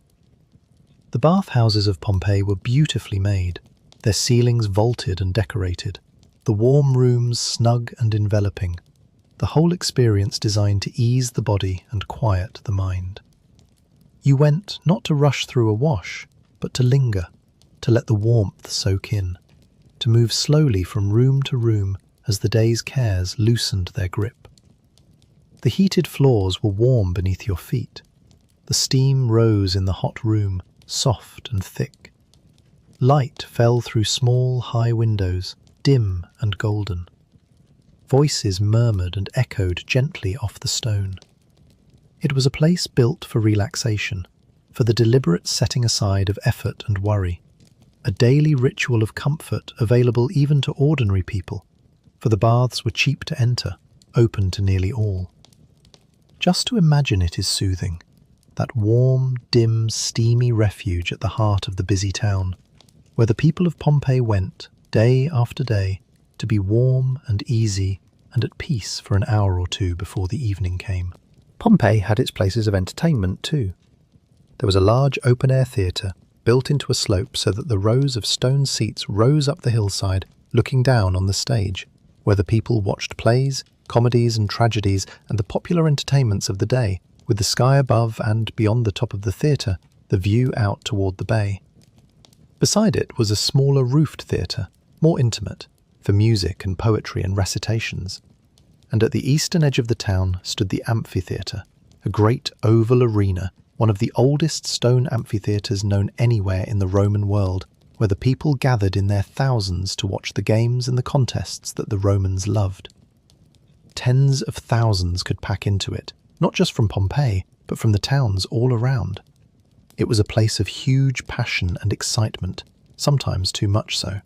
The bathhouses of Pompeii were beautifully made, their ceilings vaulted and decorated, the warm rooms snug and enveloping, the whole experience designed to ease the body and quiet the mind. You went not to rush through a wash, but to linger, to let the warmth soak in, to move slowly from room to room as the day's cares loosened their grip. The heated floors were warm beneath your feet. The steam rose in the hot room, soft and thick. Light fell through small, high windows, dim and golden. Voices murmured and echoed gently off the stone. It was a place built for relaxation, for the deliberate setting aside of effort and worry, a daily ritual of comfort available even to ordinary people, for the baths were cheap to enter, open to nearly all. Just to imagine it is soothing, that warm, dim, steamy refuge at the heart of the busy town, where the people of Pompeii went, day after day, to be warm and easy and at peace for an hour or two before the evening came. Pompeii had its places of entertainment too. There was a large open-air theatre, built into a slope so that the rows of stone seats rose up the hillside, looking down on the stage. where the people watched plays, comedies and tragedies and the popular entertainments of the day, with the sky above and, beyond the top of the theatre, the view out toward the bay. Beside it was a smaller roofed theatre, more intimate, for music and poetry and recitations. And at the eastern edge of the town stood the amphitheatre, a great oval arena, one of the oldest stone amphitheatres known anywhere in the Roman world, where the people gathered in their thousands to watch the games and the contests that the Romans loved. Tens of thousands could pack into it, not just from Pompeii, but from the towns all around. It was a place of huge passion and excitement, sometimes too much so.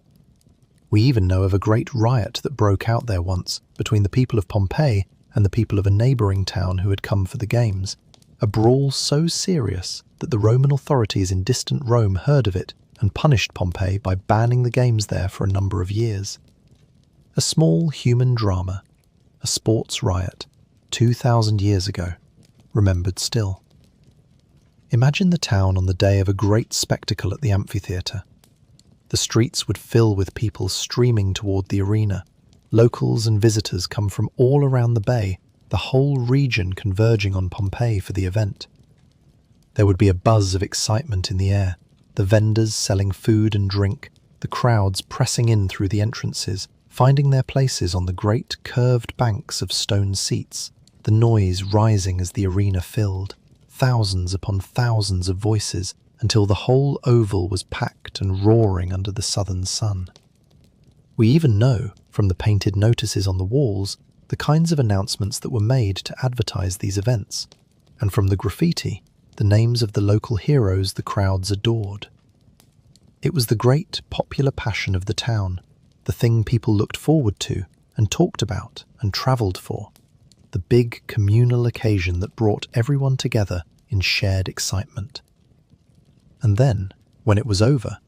We even know of a great riot that broke out there once between the people of Pompeii and the people of a neighbouring town who had come for the games, a brawl so serious that the Roman authorities in distant Rome heard of it and punished Pompeii by banning the games there for a number of years. A small human drama, a sports riot, 2,000 years ago, remembered still. Imagine the town on the day of a great spectacle at the amphitheatre. The streets would fill with people streaming toward the arena. Locals and visitors come from all around the bay, the whole region converging on Pompeii for the event. There would be a buzz of excitement in the air, the vendors selling food and drink, the crowds pressing in through the entrances, finding their places on the great curved banks of stone seats, the noise rising as the arena filled, thousands upon thousands of voices, until the whole oval was packed and roaring under the southern sun. We even know, from the painted notices on the walls, the kinds of announcements that were made to advertise these events, and from the graffiti, the names of the local heroes the crowds adored. It was the great popular passion of the town, the thing people looked forward to and talked about and travelled for, the big communal occasion that brought everyone together in shared excitement. And then, when it was over,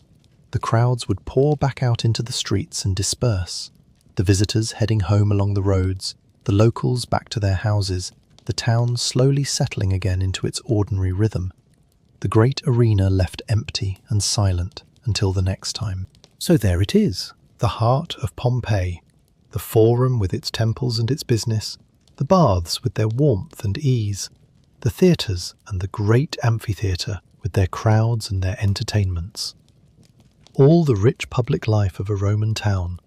the crowds would pour back out into the streets and disperse, the visitors heading home along the roads, the locals back to their houses, the town slowly settling again into its ordinary rhythm, the great arena left empty and silent until the next time. So there it is, the heart of Pompeii, the forum with its temples and its business, the baths with their warmth and ease, the theatres and the great amphitheatre with their crowds and their entertainments. All the rich public life of a Roman town,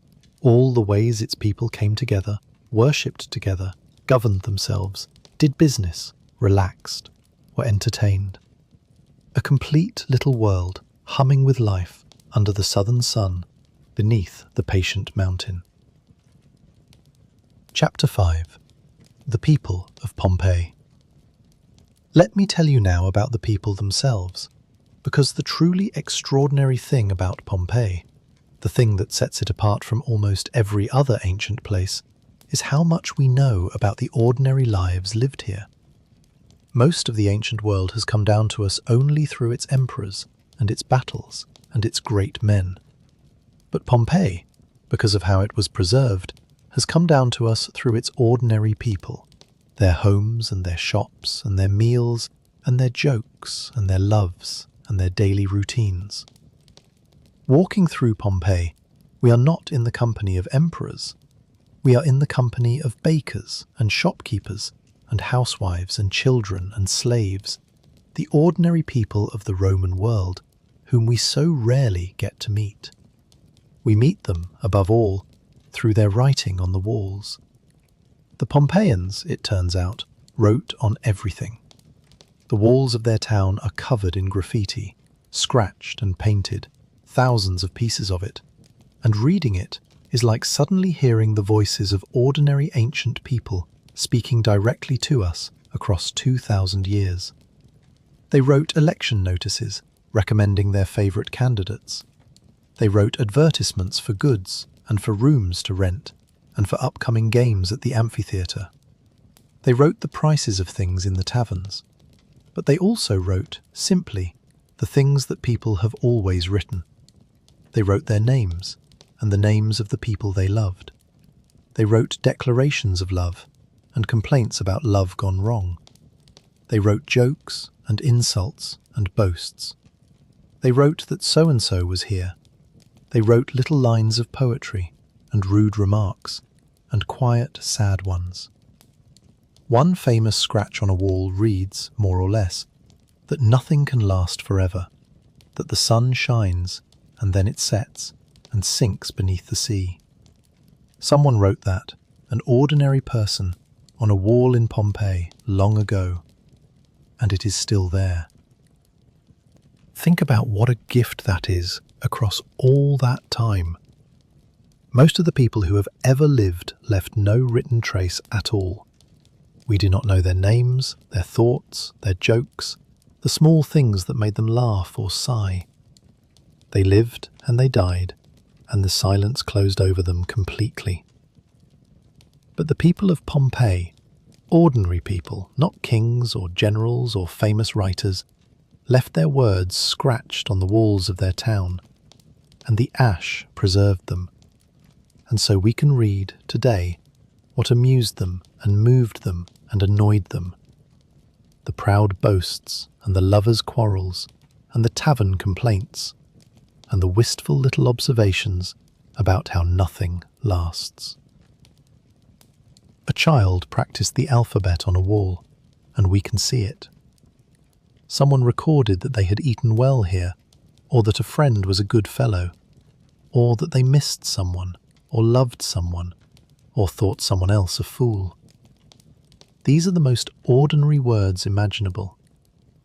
all the ways its people came together, worshipped together, governed themselves, did business, relaxed, were entertained. A complete little world, humming with life, under the southern sun, beneath the patient mountain. Chapter 5. The People of Pompeii. Let me tell you now about the people themselves, because the truly extraordinary thing about Pompeii, the thing that sets it apart from almost every other ancient place, is how much we know about the ordinary lives lived here. Most of the ancient world has come down to us only through its emperors and its battles and its great men. But Pompeii, because of how it was preserved, has come down to us through its ordinary people, their homes and their shops and their meals and their jokes and their loves and their daily routines. Walking through Pompeii, we are not in the company of emperors. We are in the company of bakers and shopkeepers and housewives and children and slaves, the ordinary people of the Roman world, whom we so rarely get to meet. We meet them, above all, through their writing on the walls. The Pompeians, it turns out, wrote on everything. The walls of their town are covered in graffiti, scratched and painted, thousands of pieces of it, and reading it is like suddenly hearing the voices of ordinary ancient people speaking directly to us across 2,000 years. They wrote election notices recommending their favourite candidates. They wrote advertisements for goods and for rooms to rent and for upcoming games at the amphitheatre. They wrote the prices of things in the taverns. But they also wrote, simply, the things that people have always written. They wrote their names and the names of the people they loved. They wrote declarations of love and complaints about love gone wrong. They wrote jokes and insults and boasts. They wrote that so-and-so was here. They wrote little lines of poetry and rude remarks, and quiet, sad ones. One famous scratch on a wall reads, more or less, that nothing can last forever, that the sun shines and then it sets and sinks beneath the sea. Someone wrote that, an ordinary person, on a wall in Pompeii long ago, and it is still there. Think about what a gift that is across all that time. Most of the people who have ever lived left no written trace at all. We do not know their names, their thoughts, their jokes, the small things that made them laugh or sigh. They lived and they died, and the silence closed over them completely. But the people of Pompeii, ordinary people, not kings or generals or famous writers, left their words scratched on the walls of their town, and the ash preserved them. And so we can read, today, what amused them and moved them and annoyed them. The proud boasts and the lovers' quarrels and the tavern complaints and the wistful little observations about how nothing lasts. A child practiced the alphabet on a wall, and we can see it. Someone recorded that they had eaten well here, or that a friend was a good fellow, or that they missed someone, or loved someone, or thought someone else a fool. These are the most ordinary words imaginable,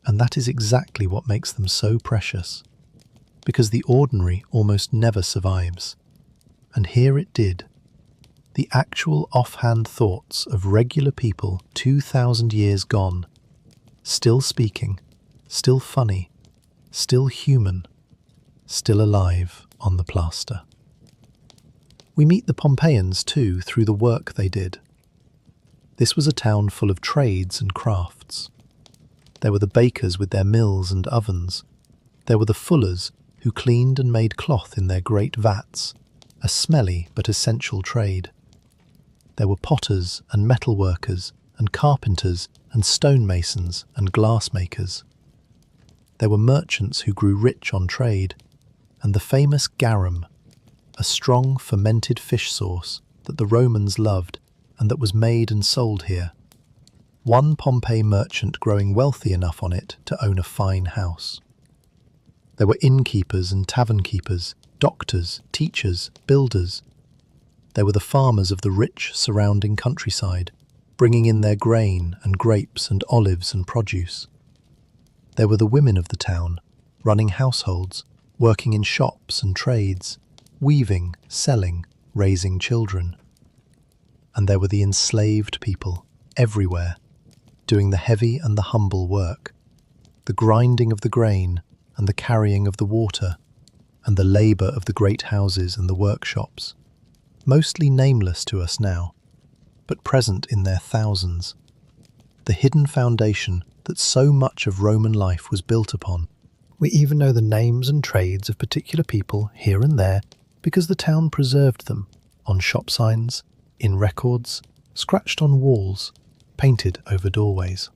and that is exactly what makes them so precious, because the ordinary almost never survives. And here it did. The actual offhand thoughts of regular people 2,000 years gone, still speaking, still funny, still human, still alive on the plaster. We meet the Pompeians too through the work they did. This was a town full of trades and crafts. There were the bakers with their mills and ovens. There were the fullers who cleaned and made cloth in their great vats, a smelly but essential trade. There were potters and metal workers and carpenters and stonemasons and glassmakers. There were merchants who grew rich on trade, and the famous garum, a strong fermented fish sauce that the Romans loved and that was made and sold here. One Pompeii merchant growing wealthy enough on it to own a fine house. There were innkeepers and tavern keepers, doctors, teachers, builders. There were the farmers of the rich surrounding countryside, bringing in their grain and grapes and olives and produce. There were the women of the town, running households, working in shops and trades, weaving, selling, raising children. And there were the enslaved people, everywhere, doing the heavy and the humble work, the grinding of the grain and the carrying of the water, and the labour of the great houses and the workshops, mostly nameless to us now, but present in their thousands, the hidden foundation that so much of Roman life was built upon. We even know the names and trades of particular people here and there because the town preserved them on shop signs, in records, scratched on walls, painted over doorways.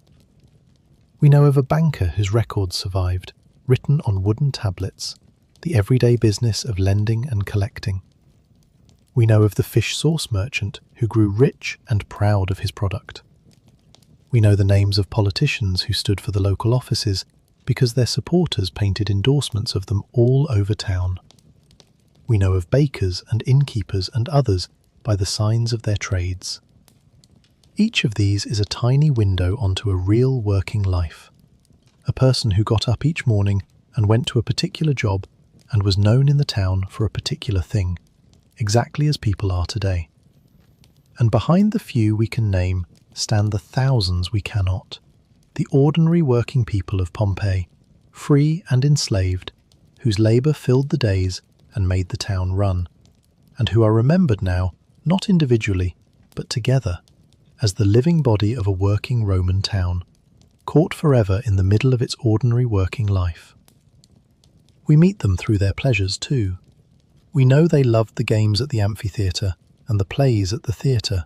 We know of a banker whose records survived, written on wooden tablets, the everyday business of lending and collecting. We know of the fish sauce merchant who grew rich and proud of his product. We know the names of politicians who stood for the local offices because their supporters painted endorsements of them all over town. We know of bakers and innkeepers and others by the signs of their trades. Each of these is a tiny window onto a real working life. A person who got up each morning and went to a particular job and was known in the town for a particular thing, exactly as people are today. And behind the few we can name stand the thousands we cannot, the ordinary working people of Pompeii, free and enslaved, whose labour filled the days and made the town run, and who are remembered now, not individually, but together, as the living body of a working Roman town, caught forever in the middle of its ordinary working life. We meet them through their pleasures too. We know they loved the games at the amphitheatre and the plays at the theatre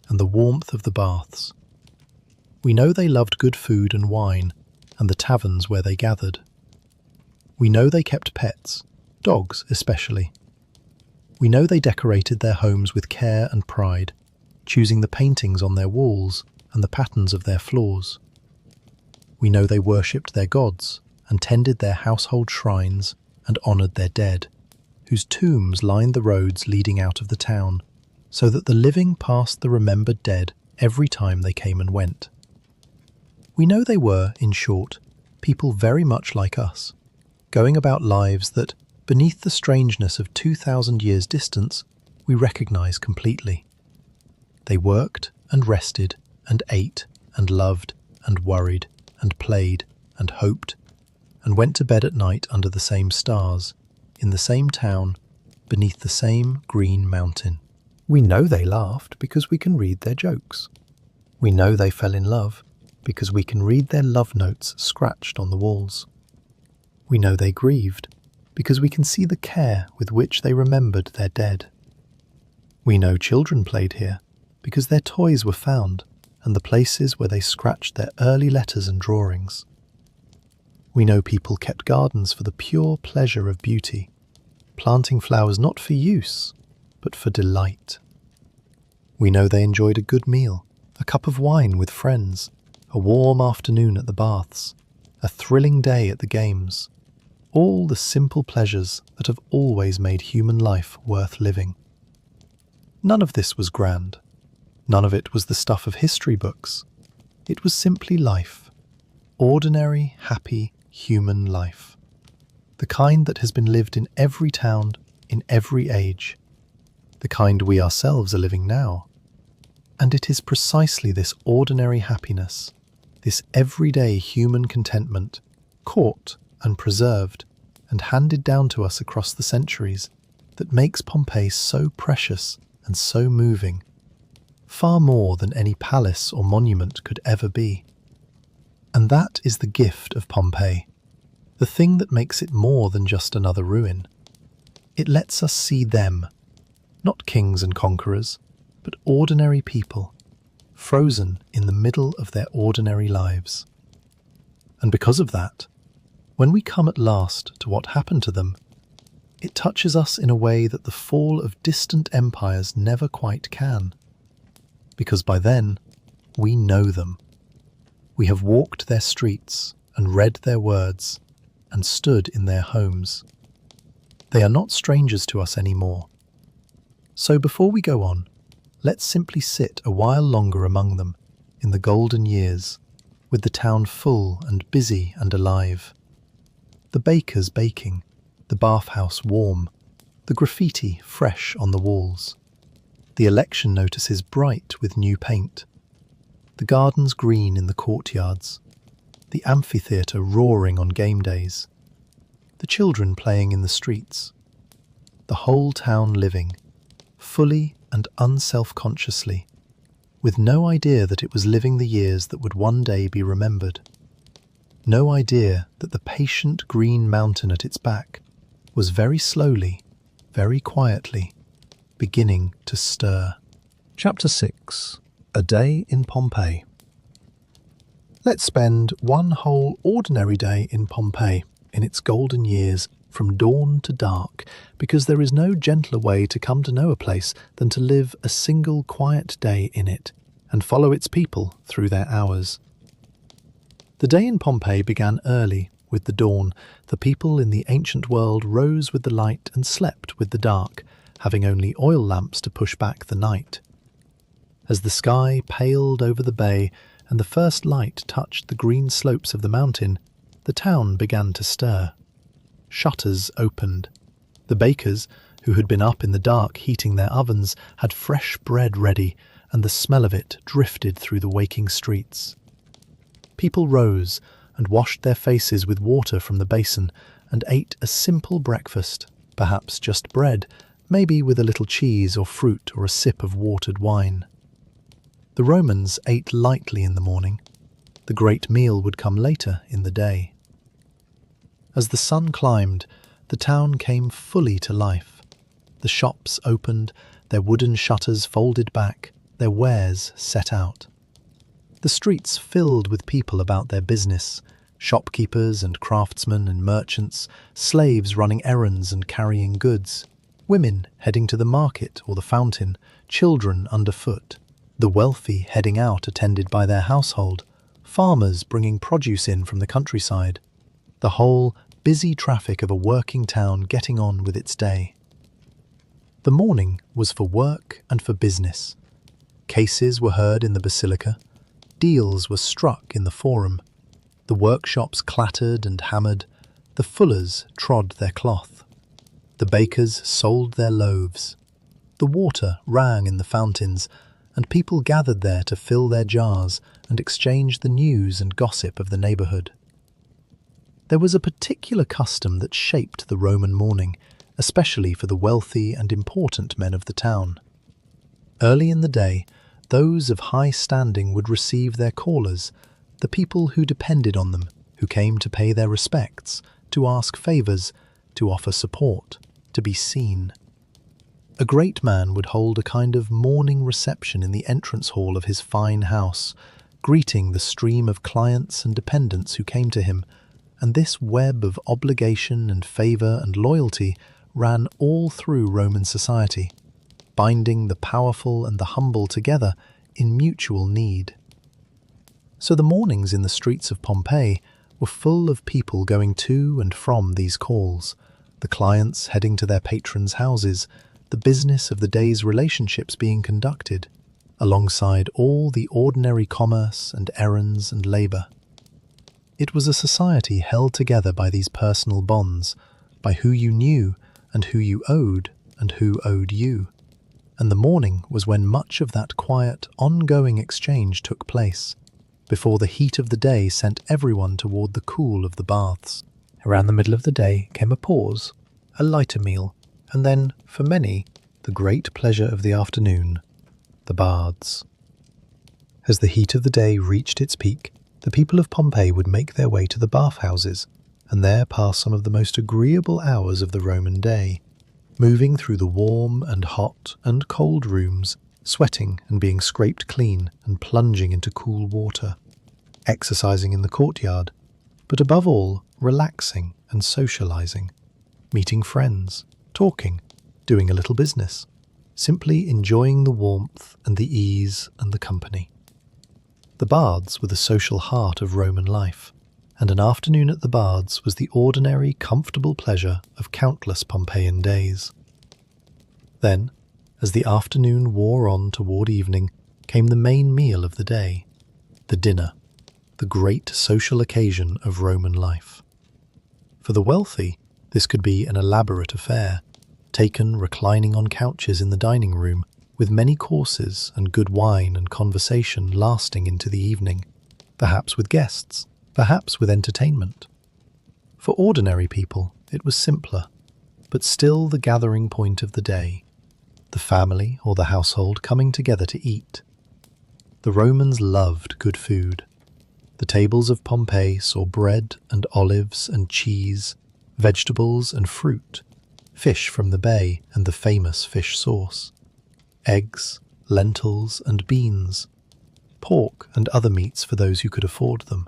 and the warmth of the baths. We know they loved good food and wine and the taverns where they gathered. We know they kept pets, dogs especially. We know they decorated their homes with care and pride choosing the paintings on their walls and the patterns of their floors. We know they worshipped their gods and tended their household shrines and honoured their dead, whose tombs lined the roads leading out of the town, so that the living passed the remembered dead every time they came and went. We know they were, in short, people very much like us, going about lives that, beneath the strangeness of 2,000 years' distance, we recognise completely. They worked and rested and ate and loved and worried and played and hoped and went to bed at night under the same stars, in the same town, beneath the same green mountain. We know they laughed because we can read their jokes. We know they fell in love because we can read their love notes scratched on the walls. We know they grieved because we can see the care with which they remembered their dead. We know children played here because their toys were found and the places where they scratched their early letters and drawings. We know people kept gardens for the pure pleasure of beauty, planting flowers not for use, but for delight. We know they enjoyed a good meal, a cup of wine with friends, a warm afternoon at the baths, a thrilling day at the games, all the simple pleasures that have always made human life worth living. None of this was grand. None of it was the stuff of history books. It was simply life. Ordinary, happy, human life. The kind that has been lived in every town, in every age. The kind we ourselves are living now. And it is precisely this ordinary happiness, this everyday human contentment, caught and preserved and handed down to us across the centuries, that makes Pompeii so precious and so moving, far more than any palace or monument could ever be. And that is the gift of Pompeii, the thing that makes it more than just another ruin. It lets us see them, not kings and conquerors, but ordinary people, frozen in the middle of their ordinary lives. And because of that, when we come at last to what happened to them, it touches us in a way that the fall of distant empires never quite can. Because by then, we know them. We have walked their streets and read their words and stood in their homes. They are not strangers to us anymore. So before we go on, let's simply sit a while longer among them in the golden years, with the town full and busy and alive. The bakers baking, the bathhouse warm, the graffiti fresh on the walls, the election notices bright with new paint, the gardens green in the courtyards, the amphitheatre roaring on game days, the children playing in the streets, the whole town living, fully and unself-consciously, with no idea that it was living the years that would one day be remembered, no idea that the patient green mountain at its back was very slowly, very quietly, beginning to stir. Chapter 6. A Day in Pompeii. Let's spend one whole ordinary day in Pompeii, in its golden years, from dawn to dark, because there is no gentler way to come to know a place than to live a single quiet day in it, and follow its people through their hours. The day in Pompeii began early, with the dawn. The people in the ancient world rose with the light and slept with the dark, having only oil lamps to push back the night. As the sky paled over the bay and the first light touched the green slopes of the mountain, the town began to stir. Shutters opened. The bakers, who had been up in the dark heating their ovens, had fresh bread ready, and the smell of it drifted through the waking streets. People rose and washed their faces with water from the basin and ate a simple breakfast, perhaps just bread, maybe with a little cheese or fruit or a sip of watered wine. The Romans ate lightly in the morning. The great meal would come later in the day. As the sun climbed, the town came fully to life. The shops opened, their wooden shutters folded back, their wares set out. The streets filled with people about their business, shopkeepers and craftsmen and merchants, slaves running errands and carrying goods, women heading to the market or the fountain, children underfoot, The wealthy heading out attended by their household, farmers bringing produce in from the countryside, the whole busy traffic of a working town getting on with its day. The morning was for work and for business. Cases were heard in the basilica, deals were struck in the forum, the workshops clattered and hammered, the fullers trod their cloth, the bakers sold their loaves, the water rang in the fountains, and people gathered there to fill their jars and exchange the news and gossip of the neighbourhood. There was a particular custom that shaped the Roman morning, especially for the wealthy and important men of the town. Early in the day, those of high standing would receive their callers, the people who depended on them, who came to pay their respects, to ask favours, to offer support, to be seen. A great man would hold a kind of morning reception in the entrance hall of his fine house, greeting the stream of clients and dependents who came to him, and this web of obligation and favour and loyalty ran all through Roman society, binding the powerful and the humble together in mutual need. So the mornings in the streets of Pompeii were full of people going to and from these calls, the clients heading to their patrons' houses, the business of the day's relationships being conducted, alongside all the ordinary commerce and errands and labour. It was a society held together by these personal bonds, by who you knew and who you owed and who owed you. And the morning was when much of that quiet, ongoing exchange took place, before the heat of the day sent everyone toward the cool of the baths. Around the middle of the day came a pause, a lighter meal, and then, for many, the great pleasure of the afternoon, the baths. As the heat of the day reached its peak, the people of Pompeii would make their way to the bathhouses, and there pass some of the most agreeable hours of the Roman day, moving through the warm and hot and cold rooms, sweating and being scraped clean and plunging into cool water, exercising in the courtyard, but above all, relaxing and socializing, meeting friends, talking, doing a little business, simply enjoying the warmth and the ease and the company. The baths were the social heart of Roman life, and an afternoon at the baths was the ordinary, comfortable pleasure of countless Pompeian days. Then, as the afternoon wore on toward evening, came the main meal of the day, the dinner, the great social occasion of Roman life. For the wealthy, this could be an elaborate affair, taken reclining on couches in the dining room, with many courses and good wine and conversation lasting into the evening, perhaps with guests, perhaps with entertainment. For ordinary people, it was simpler, but still the gathering point of the day, the family or the household coming together to eat. The Romans loved good food. The tables of Pompeii saw bread and olives and cheese, vegetables and fruit, fish from the bay and the famous fish sauce, eggs, lentils and beans, pork and other meats for those who could afford them,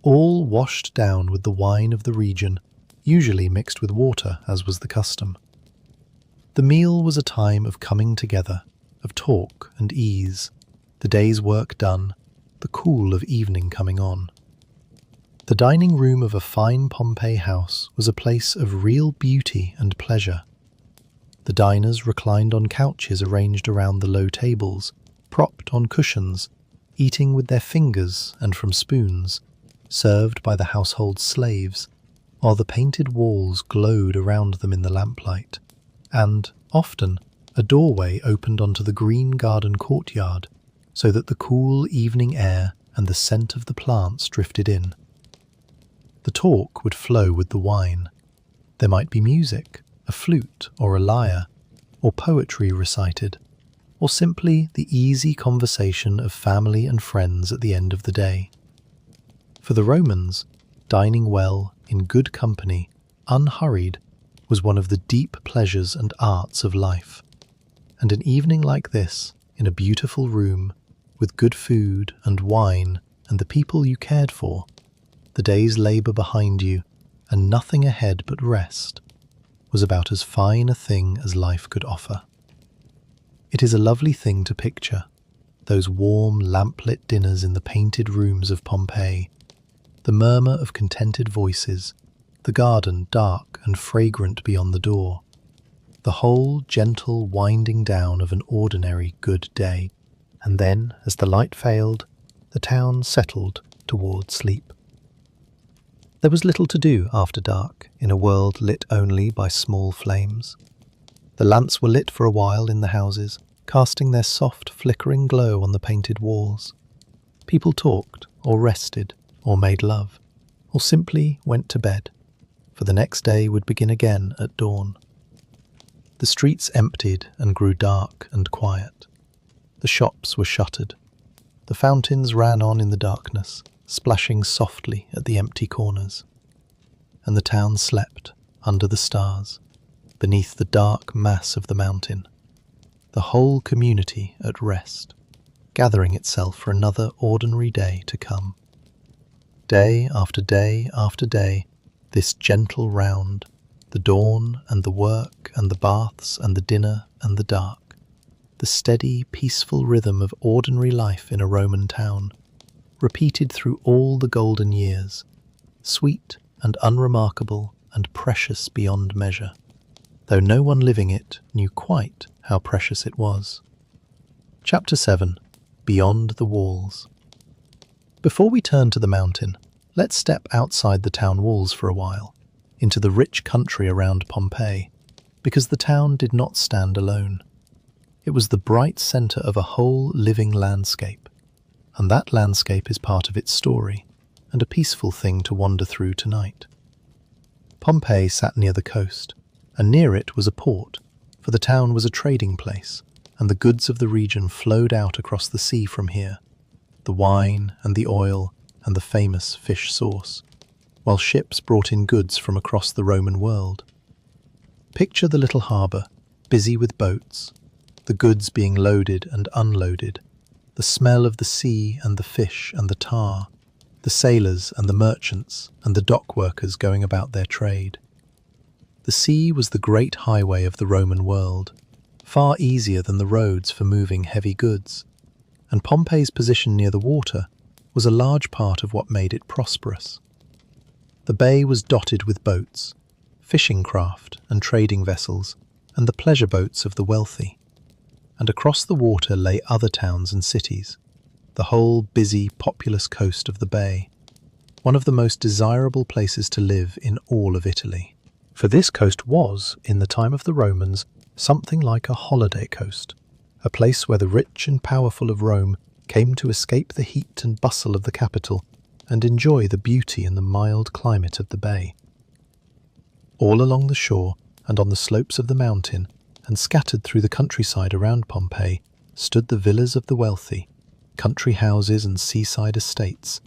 all washed down with the wine of the region, usually mixed with water as was the custom. The meal was a time of coming together, of talk and ease, the day's work done, the cool of evening coming on. The dining room of a fine Pompeii house was a place of real beauty and pleasure. The diners reclined on couches arranged around the low tables, propped on cushions, eating with their fingers and from spoons, served by the household slaves, while the painted walls glowed around them in the lamplight, and, often, a doorway opened onto the green garden courtyard, so that the cool evening air and the scent of the plants drifted in. The talk would flow with the wine. There might be music, a flute or a lyre, or poetry recited, or simply the easy conversation of family and friends at the end of the day. For the Romans, dining well, in good company, unhurried, was one of the deep pleasures and arts of life. And an evening like this, in a beautiful room, with good food and wine and the people you cared for, the day's labour behind you, and nothing ahead but rest, was about as fine a thing as life could offer. It is a lovely thing to picture, those warm, lamplit dinners in the painted rooms of Pompeii, the murmur of contented voices, the garden dark and fragrant beyond the door, the whole gentle winding down of an ordinary good day. And then, as the light failed, the town settled toward sleep. There was little to do after dark in a world lit only by small flames. The lamps were lit for a while in the houses, casting their soft, flickering glow on the painted walls. People talked, or rested, or made love, or simply went to bed, for the next day would begin again at dawn. The streets emptied and grew dark and quiet. The shops were shuttered. The fountains ran on in the darkness, splashing softly at the empty corners. And the town slept under the stars, beneath the dark mass of the mountain, the whole community at rest, gathering itself for another ordinary day to come. Day after day after day, this gentle round, the dawn and the work and the baths and the dinner and the dark, the steady, peaceful rhythm of ordinary life in a Roman town, repeated through all the golden years, sweet and unremarkable and precious beyond measure, though no one living it knew quite how precious it was. Chapter 7. Beyond the Walls. Before we turn to the mountain, let's step outside the town walls for a while, into the rich country around Pompeii, because the town did not stand alone. It was the bright centre of a whole living landscape, and that landscape is part of its story, and a peaceful thing to wander through tonight. Pompeii sat near the coast, and near it was a port, for the town was a trading place, and the goods of the region flowed out across the sea from here, the wine and the oil and the famous fish sauce, while ships brought in goods from across the Roman world. Picture the little harbour, busy with boats, the goods being loaded and unloaded, the smell of the sea and the fish and the tar, the sailors and the merchants and the dock workers going about their trade. The sea was the great highway of the Roman world, far easier than the roads for moving heavy goods, and Pompeii's position near the water was a large part of what made it prosperous. The bay was dotted with boats, fishing craft and trading vessels, and the pleasure boats of the wealthy. And across the water lay other towns and cities, the whole busy, populous coast of the bay, one of the most desirable places to live in all of Italy. For this coast was, in the time of the Romans, something like a holiday coast, a place where the rich and powerful of Rome came to escape the heat and bustle of the capital and enjoy the beauty and the mild climate of the bay. All along the shore and on the slopes of the mountain, and scattered through the countryside around Pompeii, stood the villas of the wealthy, country houses and seaside estates,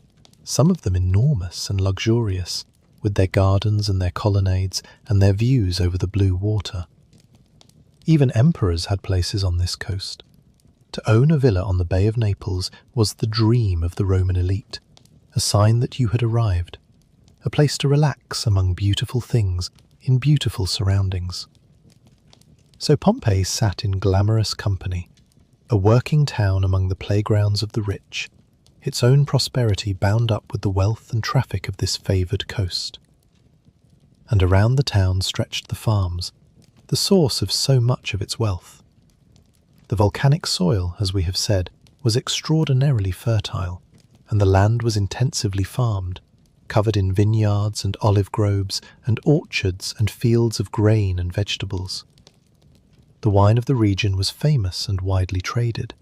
some of them enormous and luxurious, with their gardens and their colonnades and their views over the blue water. Even emperors had places on this coast. To own a villa on the Bay of Naples was the dream of the Roman elite, a sign that you had arrived, a place to relax among beautiful things in beautiful surroundings. So Pompeii sat in glamorous company, a working town among the playgrounds of the rich, its own prosperity bound up with the wealth and traffic of this favoured coast. And around the town stretched the farms, the source of so much of its wealth. The volcanic soil, as we have said, was extraordinarily fertile, and the land was intensively farmed, covered in vineyards and olive groves and orchards and fields of grain and vegetables. The wine of the region was famous and widely traded.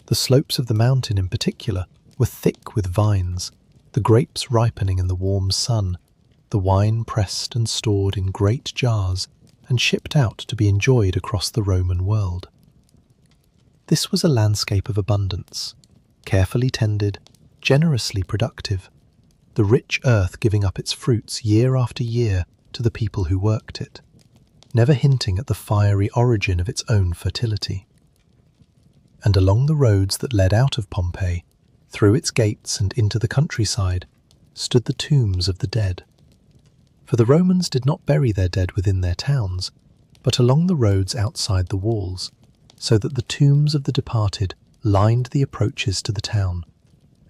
The slopes of the mountain in particular were thick with vines, the grapes ripening in the warm sun, the wine pressed and stored in great jars and shipped out to be enjoyed across the Roman world. This was a landscape of abundance, carefully tended, generously productive, the rich earth giving up its fruits year after year to the people who worked it, never hinting at the fiery origin of its own fertility. And along the roads that led out of Pompeii, through its gates and into the countryside, stood the tombs of the dead. For the Romans did not bury their dead within their towns, but along the roads outside the walls, so that the tombs of the departed lined the approaches to the town,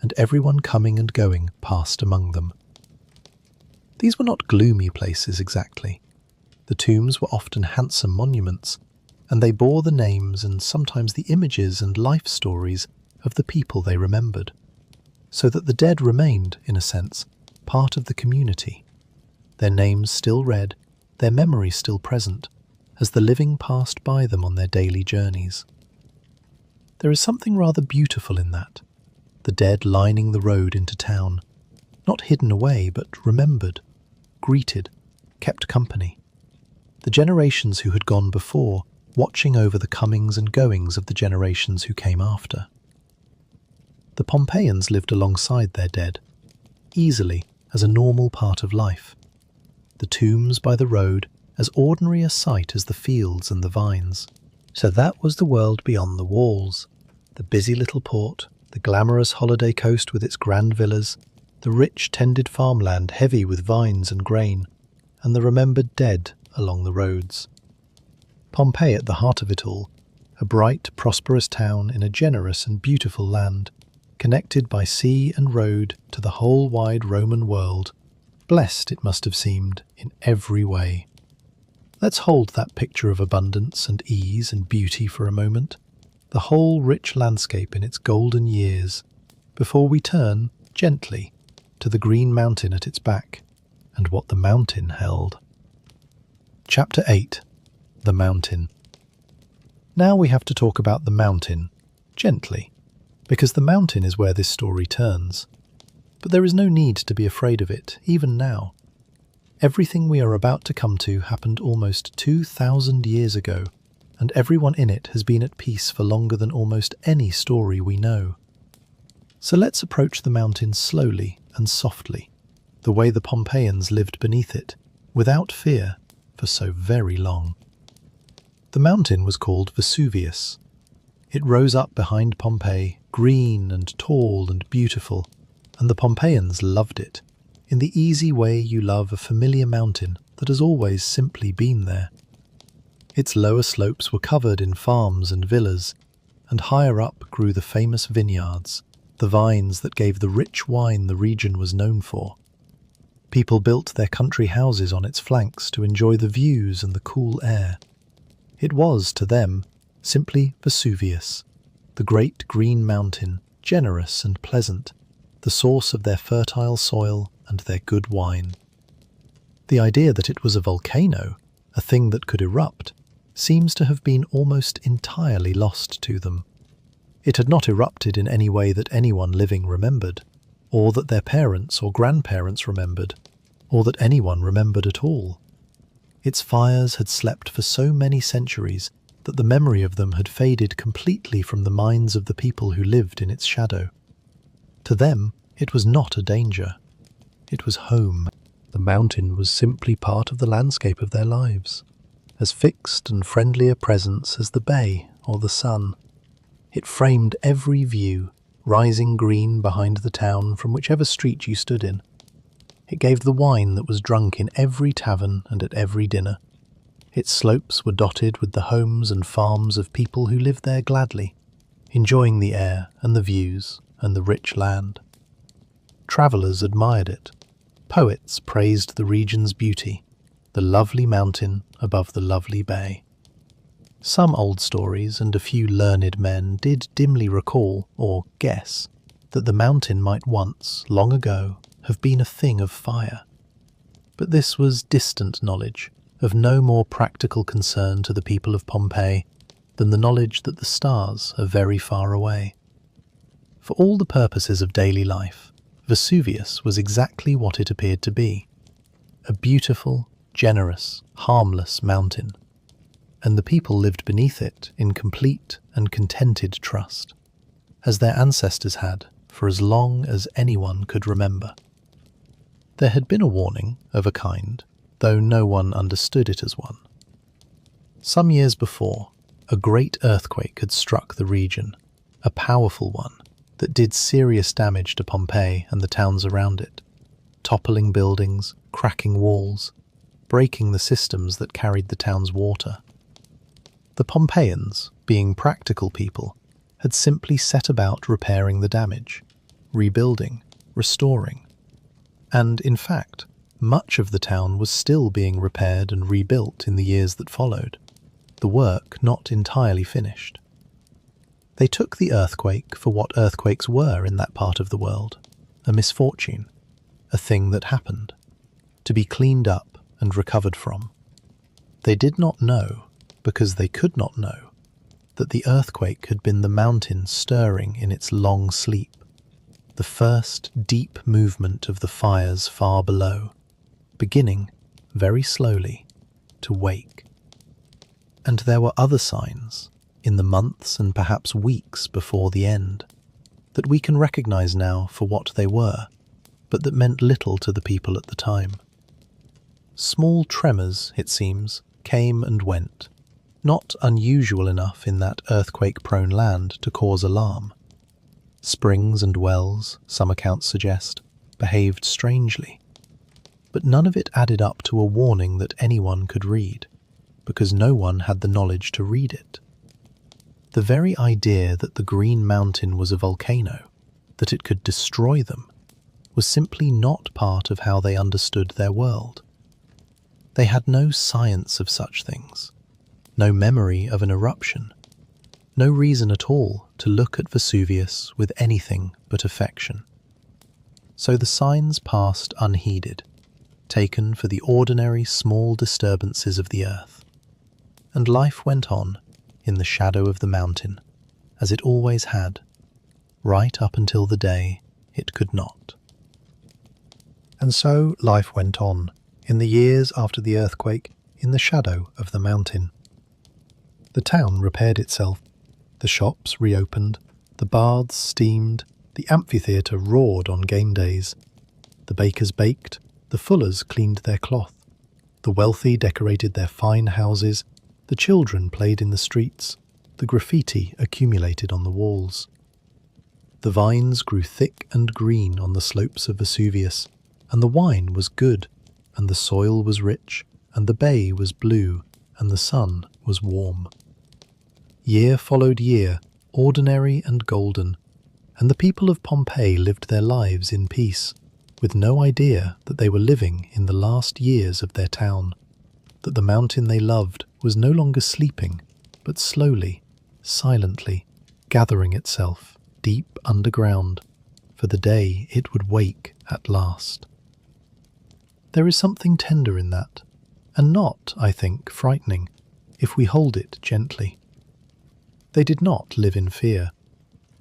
and everyone coming and going passed among them. These were not gloomy places exactly. The tombs were often handsome monuments, and they bore the names and sometimes the images and life stories of the people they remembered, so that the dead remained, in a sense, part of the community, their names still read, their memories still present, as the living passed by them on their daily journeys. There is something rather beautiful in that, the dead lining the road into town, not hidden away but remembered, greeted, kept company. The generations who had gone before, watching over the comings and goings of the generations who came after. The Pompeians lived alongside their dead, easily as a normal part of life. The tombs by the road as ordinary a sight as the fields and the vines. So that was the world beyond the walls, the busy little port, the glamorous holiday coast with its grand villas, the rich tended farmland heavy with vines and grain, and the remembered dead along the roads. Pompeii at the heart of it all, a bright, prosperous town in a generous and beautiful land, connected by sea and road to the whole wide Roman world, blessed it must have seemed in every way. Let's hold that picture of abundance and ease and beauty for a moment, the whole rich landscape in its golden years, before we turn, gently, to the green mountain at its back, and what the mountain held. Chapter 8. The Mountain. Now we have to talk about the mountain, gently, because the mountain is where this story turns. But there is no need to be afraid of it, even now. Everything we are about to come to happened almost 2,000 years ago, and everyone in it has been at peace for longer than almost any story we know. So let's approach the mountain slowly and softly, the way the Pompeians lived beneath it, without fear, for so very long. The mountain was called Vesuvius. It rose up behind Pompeii, green and tall and beautiful, and the Pompeians loved it, in the easy way you love a familiar mountain that has always simply been there. Its lower slopes were covered in farms and villas, and higher up grew the famous vineyards, the vines that gave the rich wine the region was known for. People built their country houses on its flanks to enjoy the views and the cool air. It was, to them, simply Vesuvius, the great green mountain, generous and pleasant, the source of their fertile soil and their good wine. The idea that it was a volcano, a thing that could erupt, seems to have been almost entirely lost to them. It had not erupted in any way that anyone living remembered, or that their parents or grandparents remembered, or that anyone remembered at all. Its fires had slept for so many centuries that the memory of them had faded completely from the minds of the people who lived in its shadow. To them, it was not a danger. It was home. The mountain was simply part of the landscape of their lives, as fixed and friendly a presence as the bay or the sun. It framed every view, rising green behind the town from whichever street you stood in. It gave the wine that was drunk in every tavern and at every dinner. Its slopes were dotted with the homes and farms of people who lived there gladly, enjoying the air and the views and the rich land. Travellers admired it. Poets praised the region's beauty, the lovely mountain above the lovely bay. Some old stories and a few learned men did dimly recall, or guess, that the mountain might once, long ago, have been a thing of fire. But this was distant knowledge, of no more practical concern to the people of Pompeii than the knowledge that the stars are very far away. For all the purposes of daily life, Vesuvius was exactly what it appeared to be, a beautiful, generous, harmless mountain, and the people lived beneath it in complete and contented trust, as their ancestors had for as long as anyone could remember. There had been a warning of a kind, though no one understood it as one. Some years before, a great earthquake had struck the region, a powerful one that did serious damage to Pompeii and the towns around it, toppling buildings, cracking walls, breaking the systems that carried the town's water. The Pompeians, being practical people, had simply set about repairing the damage, rebuilding, restoring. And, in fact, much of the town was still being repaired and rebuilt in the years that followed, the work not entirely finished. They took the earthquake for what earthquakes were in that part of the world, a misfortune, a thing that happened, to be cleaned up and recovered from. They did not know, because they could not know, that the earthquake had been the mountain stirring in its long sleep, the first deep movement of the fires far below, beginning, very slowly, to wake. And there were other signs, in the months and perhaps weeks before the end, that we can recognize now for what they were, but that meant little to the people at the time. Small tremors, it seems, came and went, not unusual enough in that earthquake-prone land to cause alarm. Springs and wells, some accounts suggest, behaved strangely, but none of it added up to a warning that anyone could read, because no one had the knowledge to read it. The very idea that the Green Mountain was a volcano, that it could destroy them, was simply not part of how they understood their world. They had no science of such things, no memory of an eruption, no reason at all to look at Vesuvius with anything but affection. So the signs passed unheeded, taken for the ordinary small disturbances of the earth, and life went on in the shadow of the mountain, as it always had, right up until the day it could not. And so life went on, in the years after the earthquake, in the shadow of the mountain. The town repaired itself, the shops reopened, the baths steamed, the amphitheatre roared on game days. The bakers baked, the fullers cleaned their cloth, the wealthy decorated their fine houses, the children played in the streets, the graffiti accumulated on the walls. The vines grew thick and green on the slopes of Vesuvius, and the wine was good, and the soil was rich, and the bay was blue, and the sun was warm. Year followed year, ordinary and golden, and the people of Pompeii lived their lives in peace, with no idea that they were living in the last years of their town, that the mountain they loved was no longer sleeping, but slowly, silently, gathering itself deep underground, for the day it would wake at last. There is something tender in that, and not, I think, frightening, if we hold it gently. They did not live in fear.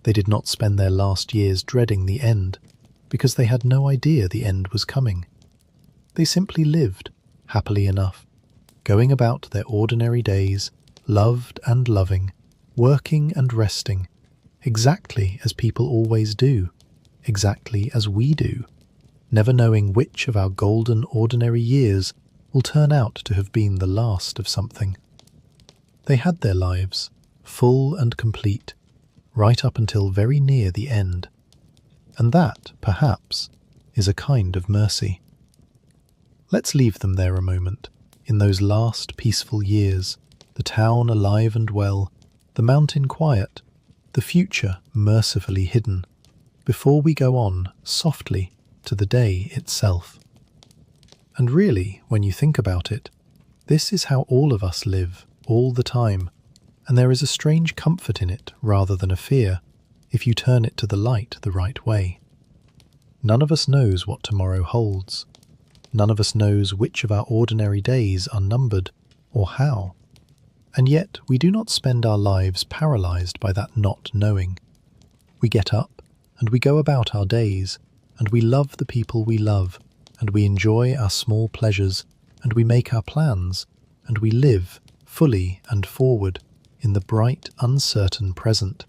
They did not spend their last years dreading the end, because they had no idea the end was coming. They simply lived, happily enough, going about their ordinary days, loved and loving, working and resting, exactly as people always do, exactly as we do, never knowing which of our golden ordinary years will turn out to have been the last of something. They had their lives, full and complete, right up until very near the end, and that, perhaps, is a kind of mercy. Let's leave them there a moment, in those last peaceful years, the town alive and well, the mountain quiet, the future mercifully hidden, before we go on, softly, to the day itself. And really, when you think about it, this is how all of us live, all the time, and there is a strange comfort in it rather than a fear, if you turn it to the light the right way. None of us knows what tomorrow holds. None of us knows which of our ordinary days are numbered, or how. And yet we do not spend our lives paralyzed by that not knowing. We get up, and we go about our days, and we love the people we love, and we enjoy our small pleasures, and we make our plans, and we live, fully and forward, in the bright, uncertain present,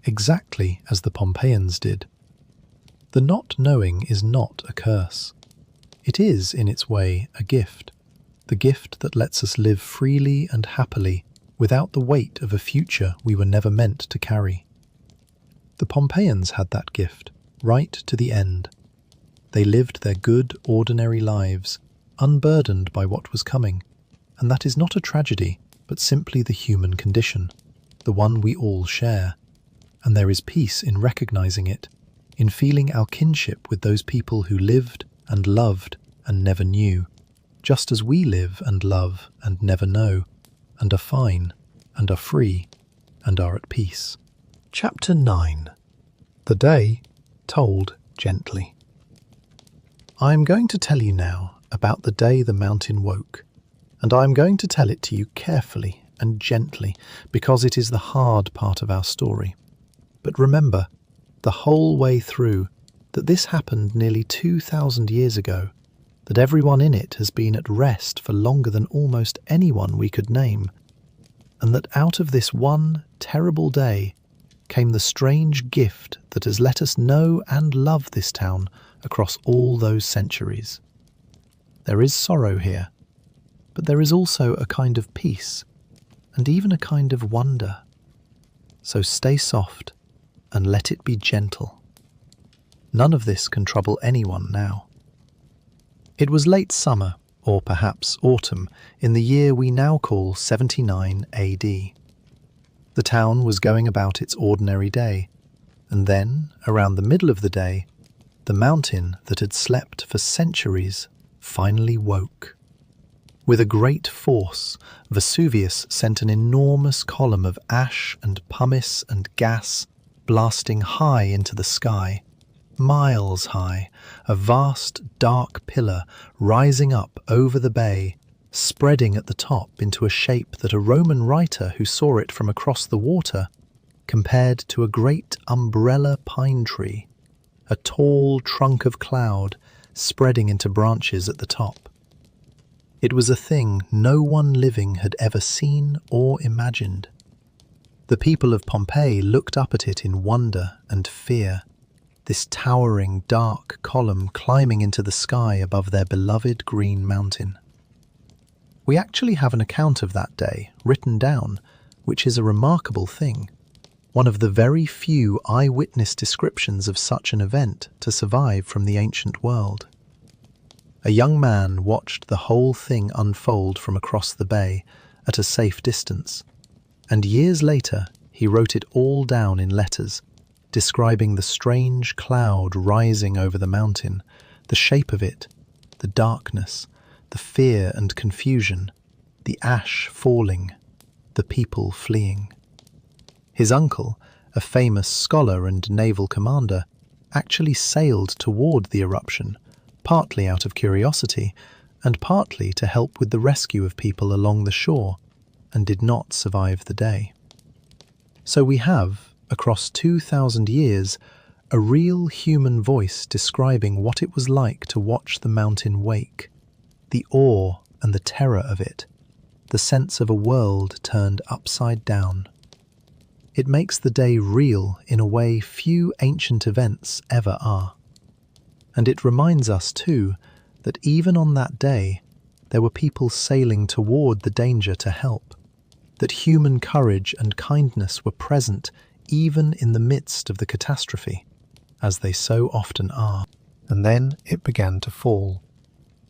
exactly as the Pompeians did. The not knowing is not a curse. It is, in its way, a gift, the gift that lets us live freely and happily without the weight of a future we were never meant to carry. The Pompeians had that gift, right to the end. They lived their good, ordinary lives, unburdened by what was coming, and that is not a tragedy, but simply the human condition, the one we all share. And there is peace in recognizing it, in feeling our kinship with those people who lived and loved and never knew, just as we live and love and never know, and are fine, and are free, and are at peace. Chapter 9. The Day Told Gently. I am going to tell you now about the day the mountain woke, and I am going to tell it to you carefully and gently because it is the hard part of our story. But remember, the whole way through, that this happened nearly 2,000 years ago, that everyone in it has been at rest for longer than almost anyone we could name, and that out of this one terrible day came the strange gift that has let us know and love this town across all those centuries. There is sorrow here, but there is also a kind of peace, and even a kind of wonder. So stay soft and let it be gentle. None of this can trouble anyone now. It was late summer, or perhaps autumn, in the year we now call 79 AD. The town was going about its ordinary day, and then, around the middle of the day, the mountain that had slept for centuries finally woke. With a great force, Vesuvius sent an enormous column of ash and pumice and gas blasting high into the sky, miles high, a vast dark pillar rising up over the bay, spreading at the top into a shape that a Roman writer who saw it from across the water compared to a great umbrella pine tree, a tall trunk of cloud spreading into branches at the top. It was a thing no one living had ever seen or imagined. The people of Pompeii looked up at it in wonder and fear, this towering dark column climbing into the sky above their beloved green mountain. We actually have an account of that day written down, which is a remarkable thing, one of the very few eyewitness descriptions of such an event to survive from the ancient world. A young man watched the whole thing unfold from across the bay at a safe distance, and years later he wrote it all down in letters, describing the strange cloud rising over the mountain, the shape of it, the darkness, the fear and confusion, the ash falling, the people fleeing. His uncle, a famous scholar and naval commander, actually sailed toward the eruption, partly out of curiosity and partly to help with the rescue of people along the shore, and did not survive the day. So we have, across 2,000 years, a real human voice describing what it was like to watch the mountain wake, the awe and the terror of it, the sense of a world turned upside down. It makes the day real in a way few ancient events ever are. And it reminds us, too, that even on that day, there were people sailing toward the danger to help, that human courage and kindness were present even in the midst of the catastrophe, as they so often are. And then it began to fall.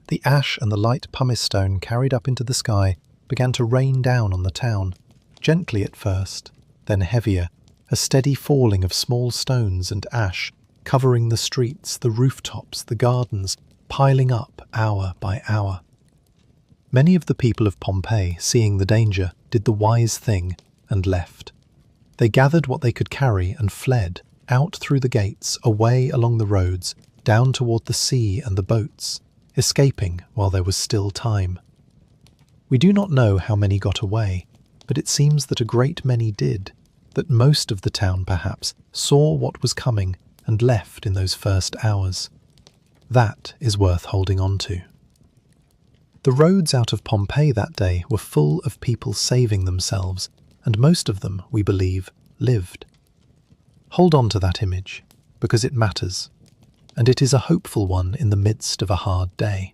The ash and the light pumice stone carried up into the sky began to rain down on the town, gently at first, then heavier, a steady falling of small stones and ash, covering the streets, the rooftops, the gardens, piling up hour by hour. Many of the people of Pompeii, seeing the danger, did the wise thing and left. They gathered what they could carry and fled, out through the gates, away along the roads, down toward the sea and the boats, escaping while there was still time. We do not know how many got away, but it seems that a great many did, that most of the town perhaps saw what was coming and left in those first hours. That is worth holding on to. The roads out of Pompeii that day were full of people saving themselves, and most of them, we believe, lived. Hold on to that image, because it matters, and it is a hopeful one in the midst of a hard day.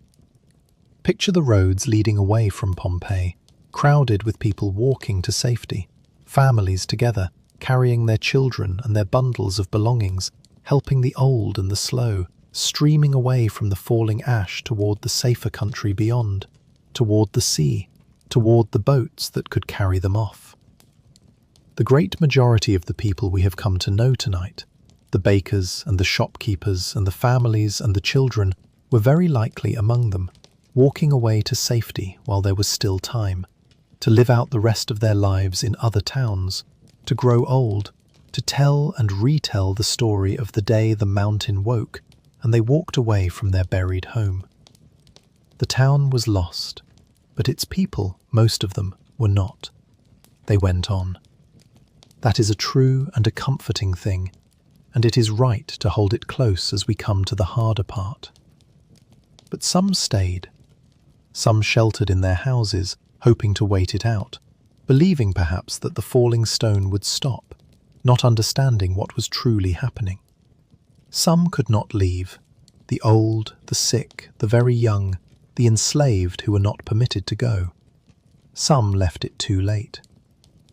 Picture the roads leading away from Pompeii, crowded with people walking to safety, families together, carrying their children and their bundles of belongings, helping the old and the slow, streaming away from the falling ash toward the safer country beyond, toward the sea, toward the boats that could carry them off. The great majority of the people we have come to know tonight, the bakers and the shopkeepers and the families and the children, were very likely among them, walking away to safety while there was still time, to live out the rest of their lives in other towns, to grow old, to tell and retell the story of the day the mountain woke and they walked away from their buried home. The town was lost, but its people, most of them, were not. They went on. That is a true and a comforting thing, and it is right to hold it close as we come to the harder part. But some stayed. Some sheltered in their houses, hoping to wait it out, believing perhaps that the falling stone would stop, not understanding what was truly happening. Some could not leave, the old, the sick, the very young, the enslaved who were not permitted to go. Some left it too late.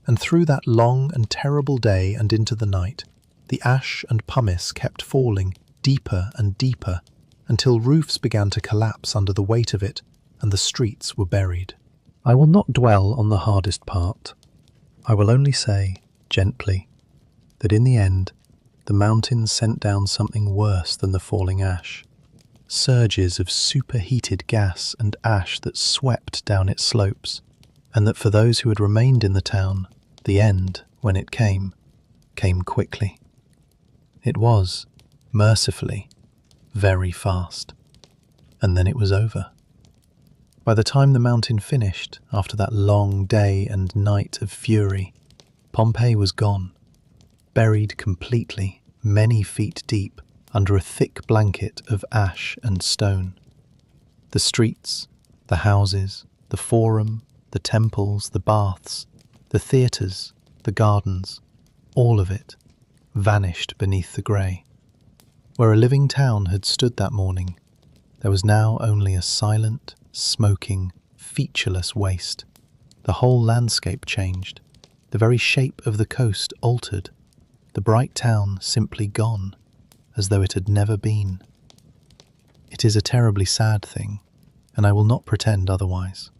And through that long and terrible day and into the night, the ash and pumice kept falling deeper and deeper until roofs began to collapse under the weight of it and the streets were buried. I will not dwell on the hardest part. I will only say, gently, that in the end, the mountains sent down something worse than the falling ash. Surges of superheated gas and ash that swept down its slopes, and that for those who had remained in the town, the end, when it came quickly. It was, mercifully, very fast. And then it was over. By the time the mountain finished, after that long day and night of fury, Pompeii was gone, buried completely, many feet deep, under a thick blanket of ash and stone. The streets, the houses, the forum, the temples, the baths, the theatres, the gardens, all of it vanished beneath the grey. Where a living town had stood that morning, there was now only a silent, smoking, featureless waste. The whole landscape changed. The very shape of the coast altered. The bright town simply gone, as though it had never been. It is a terribly sad thing, and I will not pretend otherwise.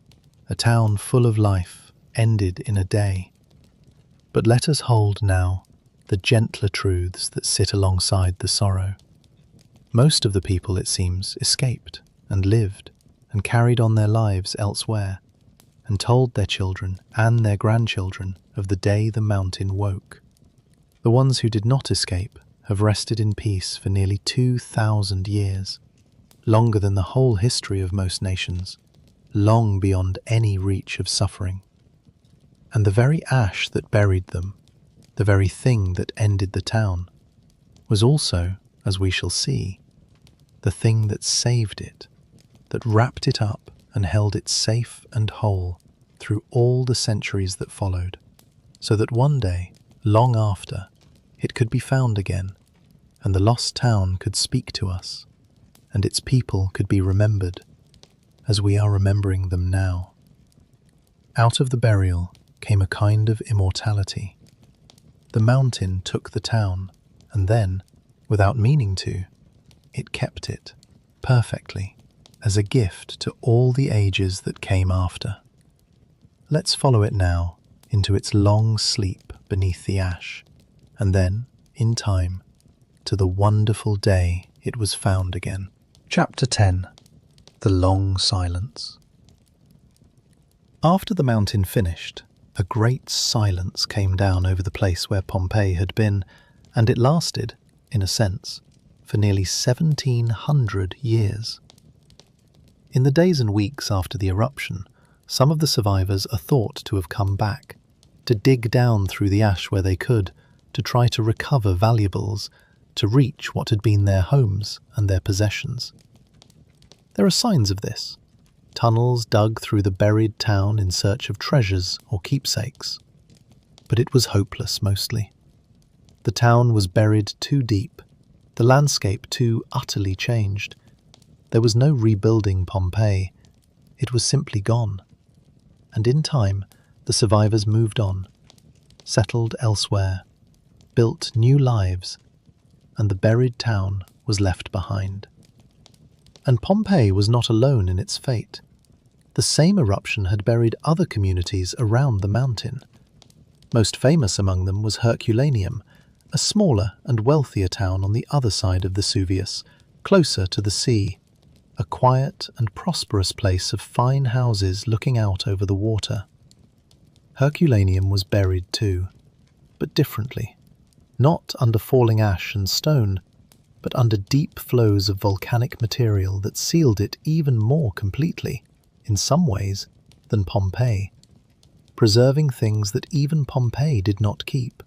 A town full of life ended in a day. But let us hold now the gentler truths that sit alongside the sorrow. Most of the people, it seems, escaped and lived and carried on their lives elsewhere and told their children and their grandchildren of the day the mountain woke. The ones who did not escape have rested in peace for nearly 2,000 years, longer than the whole history of most nations, long beyond any reach of suffering. And the very ash that buried them, the very thing that ended the town, was also, as we shall see, the thing that saved it, that wrapped it up and held it safe and whole through all the centuries that followed, so that one day, long after, it could be found again, and the lost town could speak to us, and its people could be remembered, as we are remembering them now. Out of the burial came a kind of immortality. The mountain took the town, and then, without meaning to, it kept it, perfectly, as a gift to all the ages that came after. Let's follow it now into its long sleep beneath the ash, and then, in time, to the wonderful day it was found again. Chapter 10. The Long Silence. After the mountain finished, a great silence came down over the place where Pompeii had been, and it lasted, in a sense, for nearly 1,700 years. In the days and weeks after the eruption, some of the survivors are thought to have come back, to dig down through the ash where they could, to try to recover valuables, to reach what had been their homes and their possessions. There are signs of this. Tunnels dug through the buried town in search of treasures or keepsakes. But it was hopeless mostly. The town was buried too deep, the landscape too utterly changed. There was no rebuilding Pompeii. It was simply gone. And in time, the survivors moved on, settled elsewhere, built new lives, and the buried town was left behind. And Pompeii was not alone in its fate. The same eruption had buried other communities around the mountain. Most famous among them was Herculaneum, a smaller and wealthier town on the other side of Vesuvius, closer to the sea, a quiet and prosperous place of fine houses looking out over the water. Herculaneum was buried too, but differently, not under falling ash and stone, but under deep flows of volcanic material that sealed it even more completely, in some ways, than Pompeii, preserving things that even Pompeii did not keep: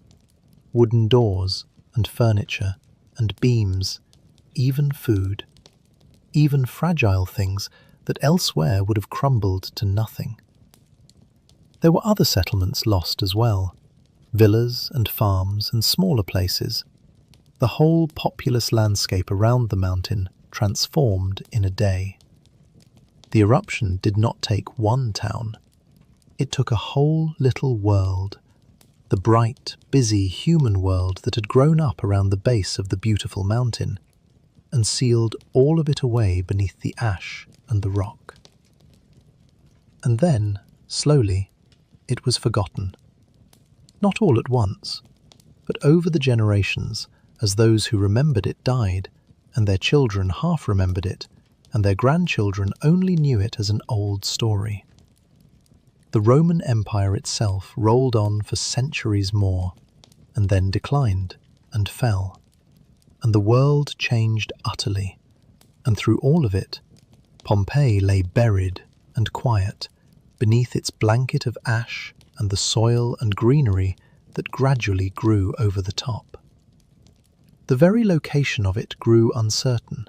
wooden doors and furniture and beams, even food, even fragile things that elsewhere would have crumbled to nothing. There were other settlements lost as well, villas and farms and smaller places, the whole populous landscape around the mountain transformed in a day. The eruption did not take one town. It took a whole little world, the bright, busy human world that had grown up around the base of the beautiful mountain, and sealed all of it away beneath the ash and the rock. And then, slowly, it was forgotten. Not all at once, but over the generations, as those who remembered it died, and their children half remembered it, and their grandchildren only knew it as an old story. The Roman Empire itself rolled on for centuries more, and then declined and fell, and the world changed utterly, and through all of it, Pompeii lay buried and quiet beneath its blanket of ash and the soil and greenery that gradually grew over the top. The very location of it grew uncertain.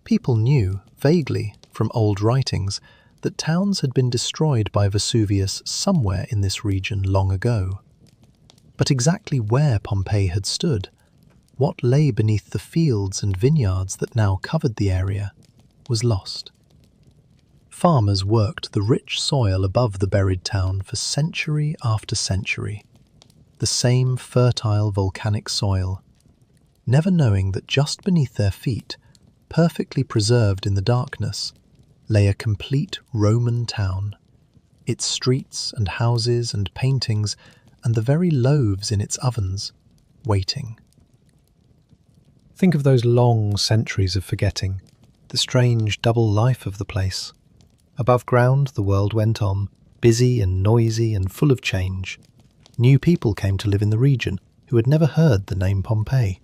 People knew, vaguely, from old writings, that towns had been destroyed by Vesuvius somewhere in this region long ago. But exactly where Pompeii had stood, what lay beneath the fields and vineyards that now covered the area, was lost. Farmers worked the rich soil above the buried town for century after century, the same fertile volcanic soil, never knowing that just beneath their feet, perfectly preserved in the darkness, lay a complete Roman town, its streets and houses and paintings and the very loaves in its ovens, waiting. Think of those long centuries of forgetting, the strange double life of the place. Above ground, the world went on, busy and noisy and full of change. New people came to live in the region who had never heard the name Pompeii.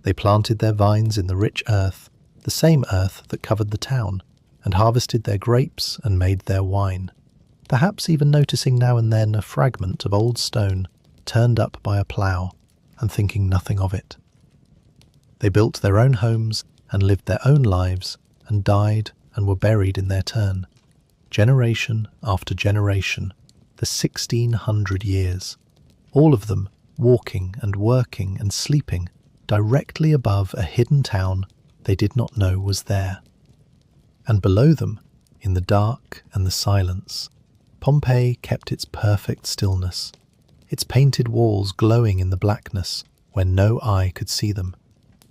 They planted their vines in the rich earth, the same earth that covered the town, and harvested their grapes and made their wine, perhaps even noticing now and then a fragment of old stone turned up by a plough and thinking nothing of it. They built their own homes and lived their own lives and died and were buried in their turn, generation after generation, the 1600 years, all of them walking and working and sleeping directly above a hidden town they did not know was there. And below them, in the dark and the silence, Pompeii kept its perfect stillness, its painted walls glowing in the blackness where no eye could see them,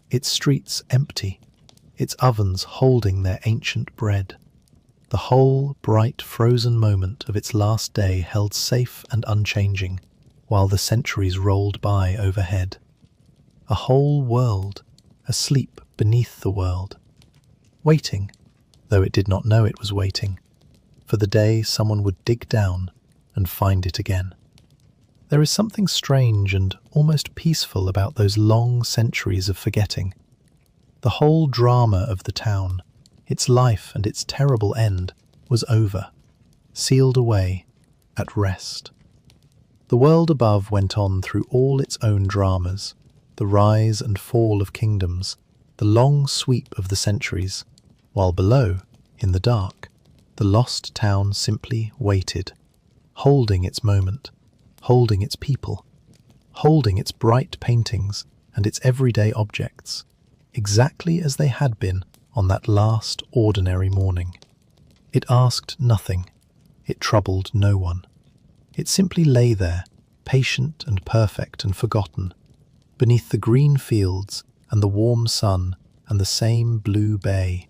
its streets empty, its ovens holding their ancient bread, the whole bright frozen moment of its last day held safe and unchanging, while the centuries rolled by overhead. A whole world, asleep beneath the world, waiting, though it did not know it was waiting, for the day someone would dig down and find it again. There is something strange and almost peaceful about those long centuries of forgetting. The whole drama of the town, its life and its terrible end, was over, sealed away, at rest. The world above went on through all its own dramas, the rise and fall of kingdoms, the long sweep of the centuries, while below, in the dark, the lost town simply waited, holding its moment, holding its people, holding its bright paintings and its everyday objects, exactly as they had been on that last ordinary morning. It asked nothing, it troubled no one. It simply lay there, patient and perfect and forgotten, beneath the green fields and the warm sun and the same blue bay,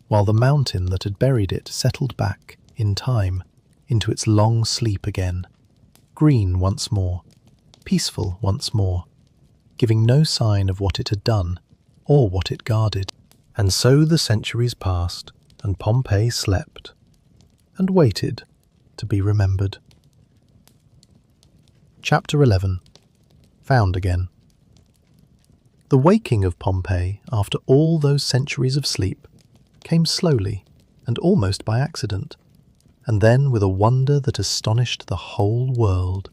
while the mountain that had buried it settled back, in time, into its long sleep again, green once more, peaceful once more, giving no sign of what it had done or what it guarded. And so the centuries passed, and Pompeii slept, and waited to be remembered. Chapter 11. Found Again. The waking of Pompeii, after all those centuries of sleep, came slowly and almost by accident, and then with a wonder that astonished the whole world.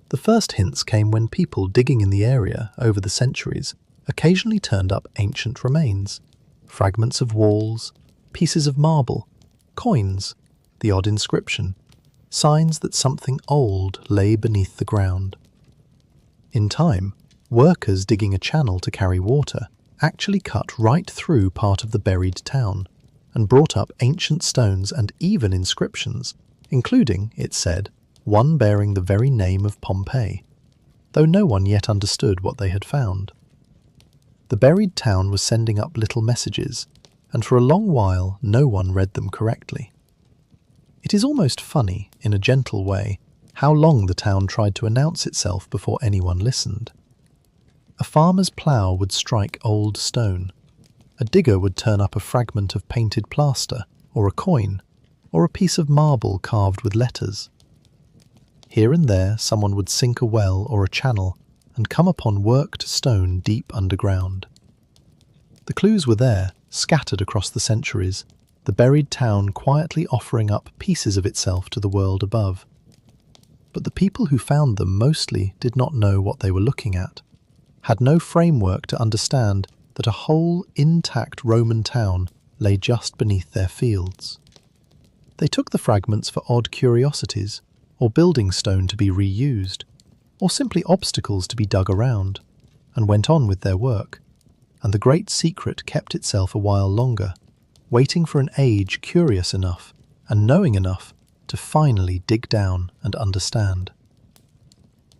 The first hints came when people digging in the area over the centuries occasionally turned up ancient remains, fragments of walls, pieces of marble, coins, the odd inscription, signs that something old lay beneath the ground. In time, workers digging a channel to carry water actually cut right through part of the buried town and brought up ancient stones and even inscriptions, including, it said, one bearing the very name of Pompeii, though no one yet understood what they had found. The buried town was sending up little messages, and for a long while no one read them correctly. It is almost funny, in a gentle way, how long the town tried to announce itself before anyone listened. A farmer's plough would strike old stone. A digger would turn up a fragment of painted plaster, or a coin, or a piece of marble carved with letters. Here and there someone would sink a well or a channel and come upon worked stone deep underground. The clues were there, scattered across the centuries, the buried town quietly offering up pieces of itself to the world above. But the people who found them mostly did not know what they were looking at, had no framework to understand that a whole intact Roman town lay just beneath their fields. They took the fragments for odd curiosities, or building stone to be reused, or simply obstacles to be dug around, and went on with their work, and the great secret kept itself a while longer, waiting for an age curious enough and knowing enough to finally dig down and understand.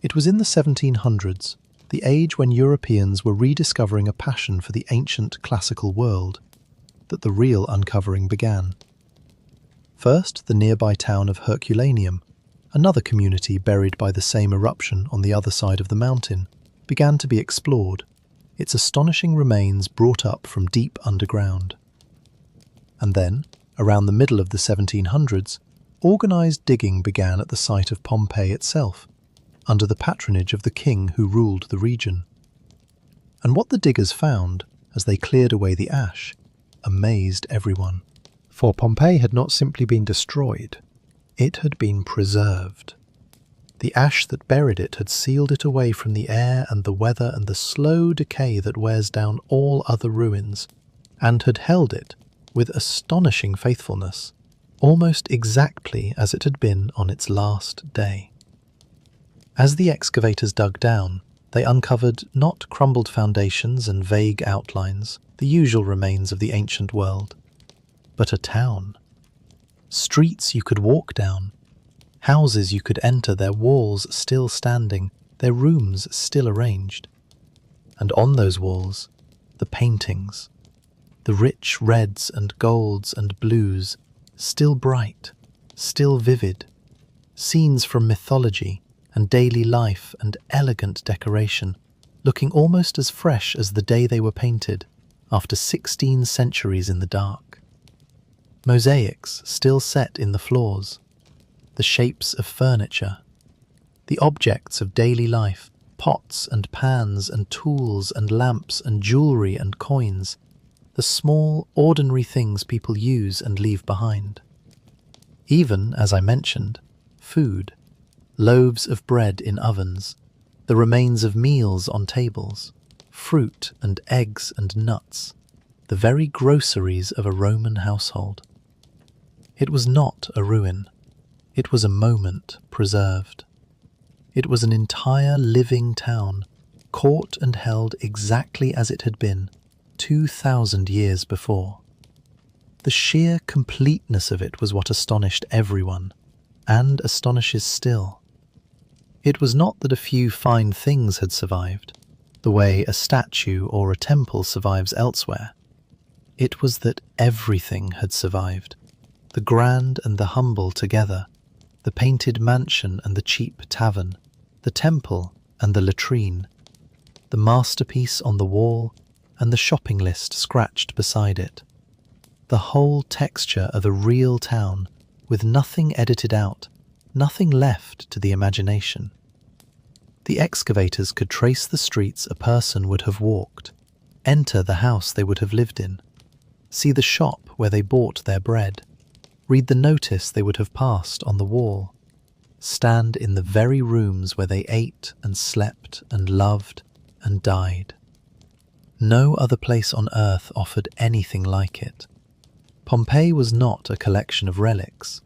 It was in the 1700s, the age when Europeans were rediscovering a passion for the ancient classical world, that the real uncovering began. First, the nearby town of Herculaneum, another community buried by the same eruption on the other side of the mountain, began to be explored, its astonishing remains brought up from deep underground. And then, around the middle of the 1700s, organised digging began at the site of Pompeii itself, under the patronage of the king who ruled the region. And what the diggers found, as they cleared away the ash, amazed everyone. For Pompeii had not simply been destroyed, it had been preserved. The ash that buried it had sealed it away from the air and the weather and the slow decay that wears down all other ruins, and had held it, with astonishing faithfulness, almost exactly as it had been on its last day. As the excavators dug down, they uncovered not crumbled foundations and vague outlines, the usual remains of the ancient world, but a town. Streets you could walk down, houses you could enter, their walls still standing, their rooms still arranged. And on those walls, the paintings, the rich reds and golds and blues, still bright, still vivid, scenes from mythology and daily life and elegant decoration, looking almost as fresh as the day they were painted, after 16 centuries in the dark. Mosaics still set in the floors, the shapes of furniture, the objects of daily life, pots and pans and tools and lamps and jewellery and coins, the small, ordinary things people use and leave behind. Even, as I mentioned, food, loaves of bread in ovens, the remains of meals on tables, fruit and eggs and nuts, the very groceries of a Roman household. It was not a ruin. It was a moment preserved. It was an entire living town, caught and held exactly as it had been 2,000 years before. The sheer completeness of it was what astonished everyone, and astonishes still. It was not that a few fine things had survived, the way a statue or a temple survives elsewhere. It was that everything had survived, the grand and the humble together, the painted mansion and the cheap tavern, the temple and the latrine, the masterpiece on the wall and the shopping list scratched beside it. The whole texture of a real town, with nothing edited out, nothing left to the imagination. The excavators could trace the streets a person would have walked, enter the house they would have lived in, see the shop where they bought their bread, read the notice they would have passed on the wall, stand in the very rooms where they ate and slept and loved and died. No other place on earth offered anything like it. Pompeii was not a collection of relics.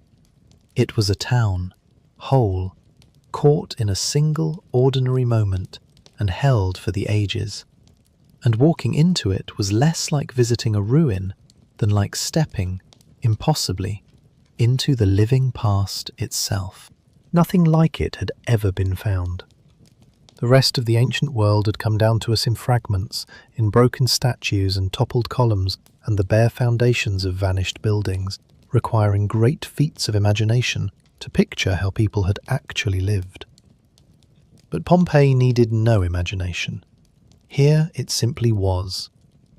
It was a town, whole, caught in a single ordinary moment and held for the ages. And walking into it was less like visiting a ruin than like stepping, impossibly, into the living past itself. Nothing like it had ever been found. The rest of the ancient world had come down to us in fragments, in broken statues and toppled columns and the bare foundations of vanished buildings, requiring great feats of imagination to picture how people had actually lived. But Pompeii needed no imagination. Here it simply was,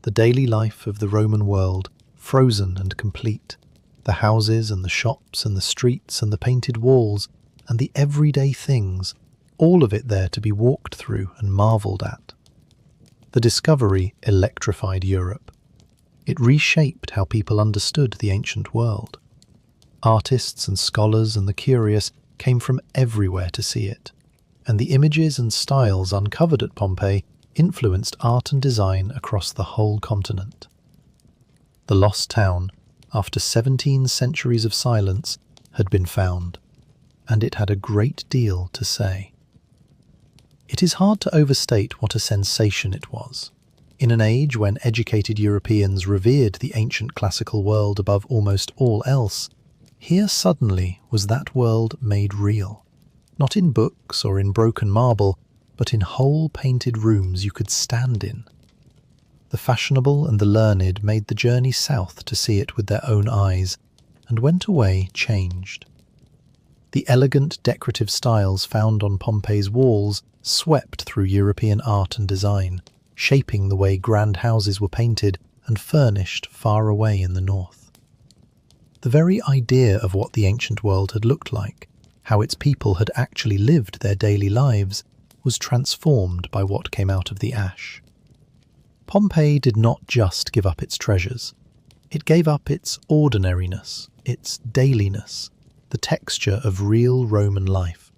the daily life of the Roman world, frozen and complete, the houses and the shops and the streets and the painted walls and the everyday things, all of it there to be walked through and marvelled at. The discovery electrified Europe. It reshaped how people understood the ancient world. Artists and scholars and the curious came from everywhere to see it, and the images and styles uncovered at Pompeii influenced art and design across the whole continent. The lost town, after 17 centuries of silence, had been found, and it had a great deal to say. It is hard to overstate what a sensation it was. In an age when educated Europeans revered the ancient classical world above almost all else, here suddenly was that world made real, not in books or in broken marble, but in whole painted rooms you could stand in. The fashionable and the learned made the journey south to see it with their own eyes, and went away changed. The elegant decorative styles found on Pompeii's walls swept through European art and design, shaping the way grand houses were painted and furnished far away in the north. The very idea of what the ancient world had looked like, how its people had actually lived their daily lives, was transformed by what came out of the ash. Pompeii did not just give up its treasures. It gave up its ordinariness, its dailiness, the texture of real Roman life.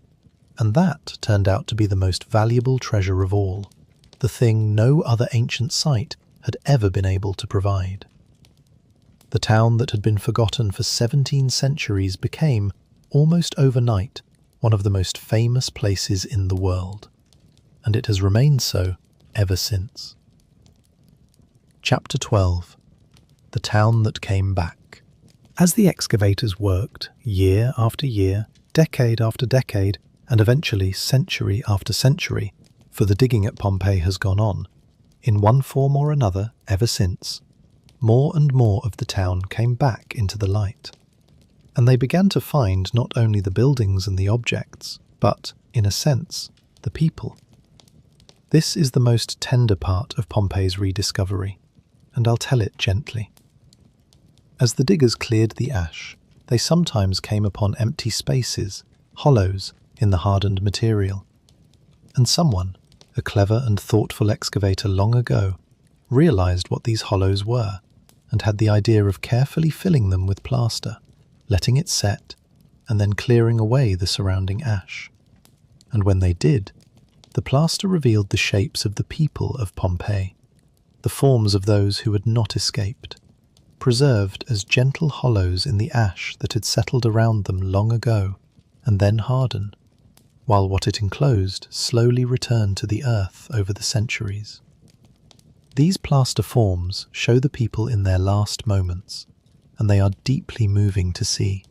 And that turned out to be the most valuable treasure of all, the thing no other ancient site had ever been able to provide. The town that had been forgotten for 17 centuries became, almost overnight, one of the most famous places in the world, and it has remained so ever since. Chapter 12. The Town That Came Back. As the excavators worked, year after year, decade after decade, and eventually century after century, for the digging at Pompeii has gone on, in one form or another ever since, more and more of the town came back into the light. And they began to find not only the buildings and the objects, but, in a sense, the people. This is the most tender part of Pompeii's rediscovery, and I'll tell it gently. As the diggers cleared the ash, they sometimes came upon empty spaces, hollows in the hardened material. And someone, a clever and thoughtful excavator long ago, realized what these hollows were, and had the idea of carefully filling them with plaster, letting it set, and then clearing away the surrounding ash. And when they did, the plaster revealed the shapes of the people of Pompeii, the forms of those who had not escaped, preserved as gentle hollows in the ash that had settled around them long ago and then hardened, while what it enclosed slowly returned to the earth over the centuries. These plaster forms show the people in their last moments, and they are deeply moving to see.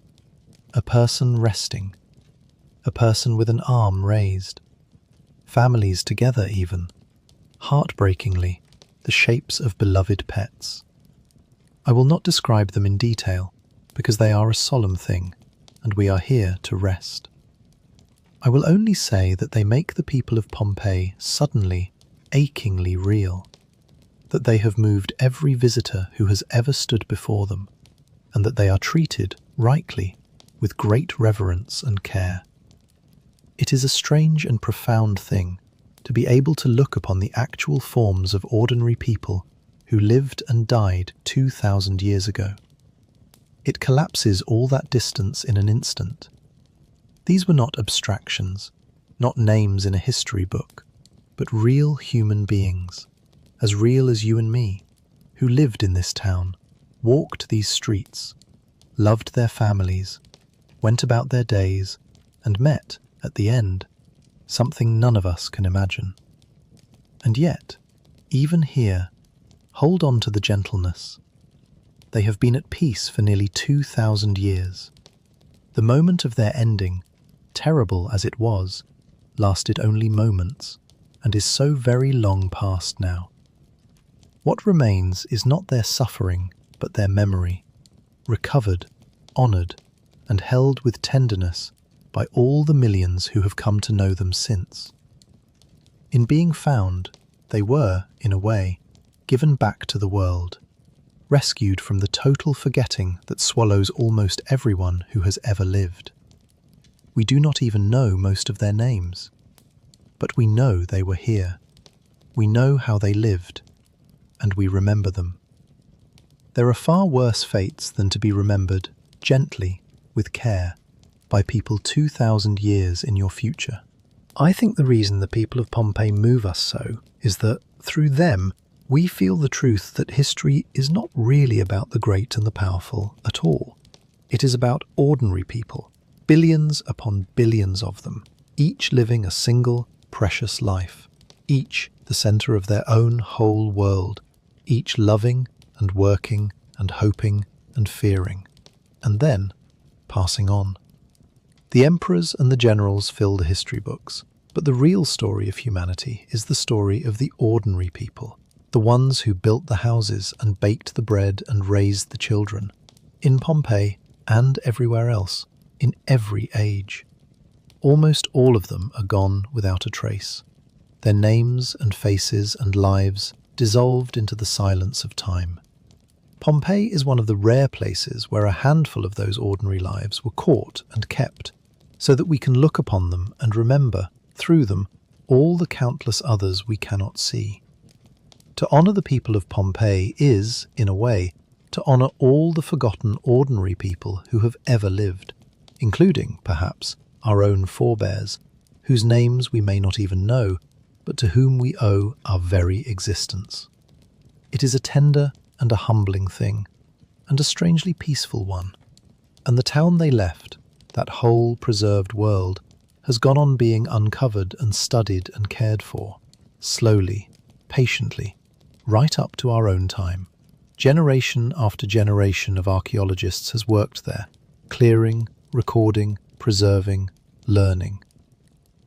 A person resting, a person with an arm raised, families together even, heartbreakingly, the shapes of beloved pets. I will not describe them in detail, because they are a solemn thing, and we are here to rest. I will only say that they make the people of Pompeii suddenly, achingly real, that they have moved every visitor who has ever stood before them, and that they are treated, rightly, with great reverence and care. It is a strange and profound thing to be able to look upon the actual forms of ordinary people who lived and died 2,000 years ago. It collapses all that distance in an instant. These were not abstractions, not names in a history book, but real human beings, as real as you and me, who lived in this town, walked these streets, loved their families, went about their days, and met, at the end, something none of us can imagine. And yet, even here, hold on to the gentleness. They have been at peace for nearly 2,000 years. The moment of their ending, terrible as it was, lasted only moments, and is so very long past now. What remains is not their suffering, but their memory, recovered, honoured, and held with tenderness by all the millions who have come to know them since. In being found, they were, in a way, given back to the world, rescued from the total forgetting that swallows almost everyone who has ever lived. We do not even know most of their names, but we know they were here. We know how they lived, and we remember them. There are far worse fates than to be remembered gently, with care, by people 2,000 years in your future. I think the reason the people of Pompeii move us so is that, through them, we feel the truth that history is not really about the great and the powerful at all. It is about ordinary people, billions upon billions of them, each living a single, precious life, each the centre of their own whole world, each loving and working and hoping and fearing, and then passing on. The emperors and the generals fill the history books, but the real story of humanity is the story of the ordinary people, the ones who built the houses and baked the bread and raised the children, in Pompeii and everywhere else, in every age. Almost all of them are gone without a trace, their names and faces and lives dissolved into the silence of time. Pompeii is one of the rare places where a handful of those ordinary lives were caught and kept, so that we can look upon them and remember, through them, all the countless others we cannot see. To honour the people of Pompeii is, in a way, to honour all the forgotten ordinary people who have ever lived, including, perhaps, our own forebears, whose names we may not even know, but to whom we owe our very existence. It is a tender and a humbling thing, and a strangely peaceful one. And the town they left, that whole preserved world, has gone on being uncovered and studied and cared for, slowly, patiently, right up to our own time. Generation after generation of archaeologists has worked there, clearing, recording, preserving, learning.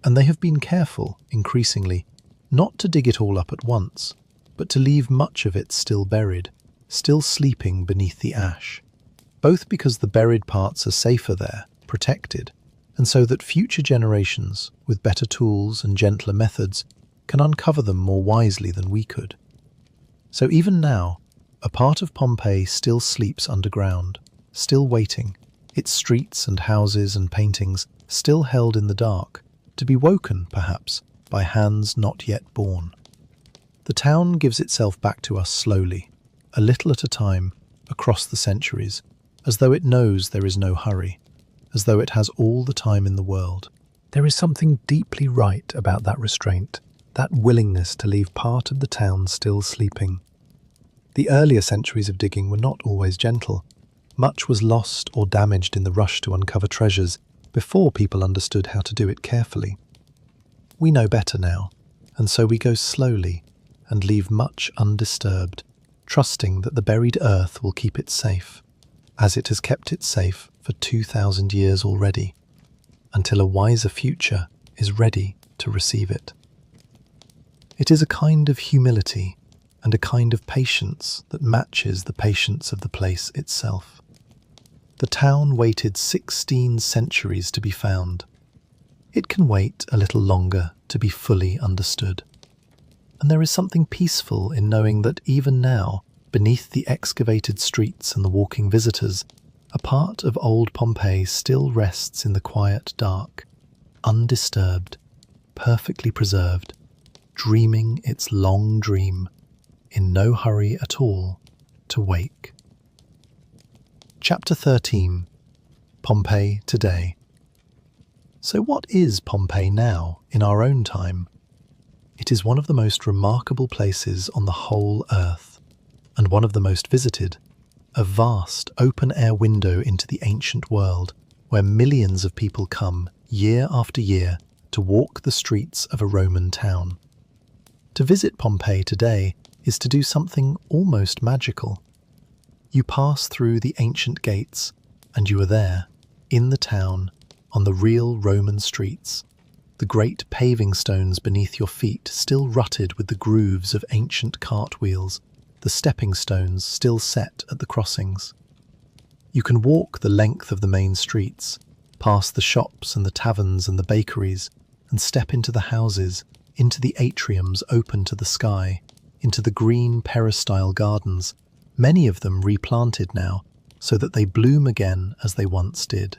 And they have been careful, increasingly, not to dig it all up at once, but to leave much of it still buried, still sleeping beneath the ash, both because the buried parts are safer there, protected, and so that future generations, with better tools and gentler methods, can uncover them more wisely than we could. So even now, a part of Pompeii still sleeps underground, still waiting, its streets and houses and paintings still held in the dark, to be woken, perhaps, by hands not yet born. The town gives itself back to us slowly, a little at a time, across the centuries, as though it knows there is no hurry, as though it has all the time in the world. There is something deeply right about that restraint, that willingness to leave part of the town still sleeping. The earlier centuries of digging were not always gentle. Much was lost or damaged in the rush to uncover treasures before people understood how to do it carefully. We know better now, and so we go slowly and leave much undisturbed, trusting that the buried earth will keep it safe, as it has kept it safe for 2,000 years already, until a wiser future is ready to receive it. It is a kind of humility and a kind of patience that matches the patience of the place itself. The town waited 16 centuries to be found. It can wait a little longer to be fully understood. And there is something peaceful in knowing that even now, beneath the excavated streets and the walking visitors, a part of old Pompeii still rests in the quiet dark, undisturbed, perfectly preserved, dreaming its long dream, in no hurry at all to wake. Chapter 13. Pompeii Today. So what is Pompeii now, in our own time? It is one of the most remarkable places on the whole earth, and one of the most visited, a vast open-air window into the ancient world, where millions of people come, year after year, to walk the streets of a Roman town. To visit Pompeii today is to do something almost magical. You pass through the ancient gates, and you are there, in the town, on the real Roman streets, the great paving stones beneath your feet still rutted with the grooves of ancient cartwheels, the stepping stones still set at the crossings. You can walk the length of the main streets, past the shops and the taverns and the bakeries, and step into the houses, into the atriums open to the sky, into the green peristyle gardens, many of them replanted now, so that they bloom again as they once did.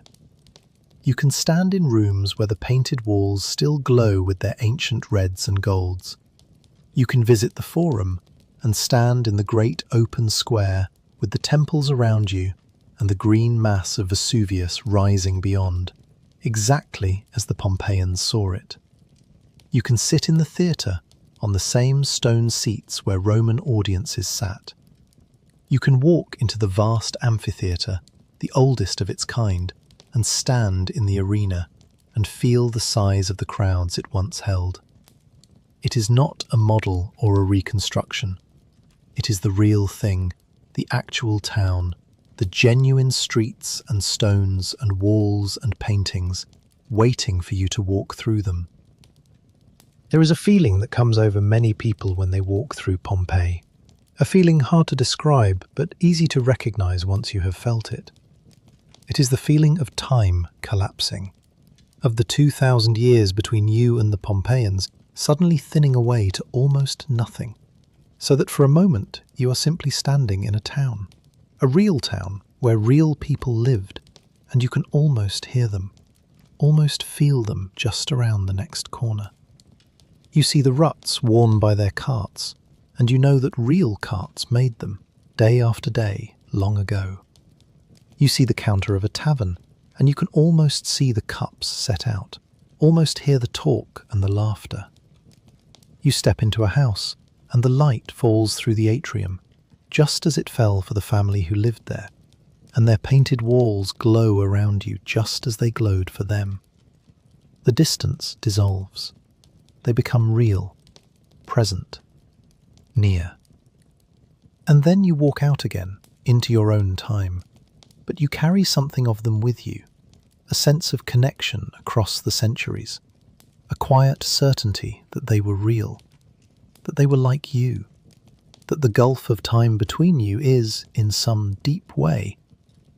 You can stand in rooms where the painted walls still glow with their ancient reds and golds. You can visit the Forum and stand in the great open square with the temples around you and the green mass of Vesuvius rising beyond, exactly as the Pompeians saw it. You can sit in the theatre on the same stone seats where Roman audiences sat. You can walk into the vast amphitheatre, the oldest of its kind, and stand in the arena and feel the size of the crowds it once held. It is not a model or a reconstruction. It is the real thing, the actual town, the genuine streets and stones and walls and paintings, waiting for you to walk through them. There is a feeling that comes over many people when they walk through Pompeii, a feeling hard to describe but easy to recognize once you have felt it. It is the feeling of time collapsing, of the 2,000 years between you and the Pompeians suddenly thinning away to almost nothing, so that for a moment you are simply standing in a town, a real town where real people lived, and you can almost hear them, almost feel them just around the next corner. You see the ruts worn by their carts, and you know that real carts made them, day after day, long ago. You see the counter of a tavern, and you can almost see the cups set out, almost hear the talk and the laughter. You step into a house, and the light falls through the atrium, just as it fell for the family who lived there, and their painted walls glow around you just as they glowed for them. The distance dissolves. They become real, present, near. And then you walk out again, into your own time. But you carry something of them with you, a sense of connection across the centuries, a quiet certainty that they were real, that they were like you, that the gulf of time between you is, in some deep way,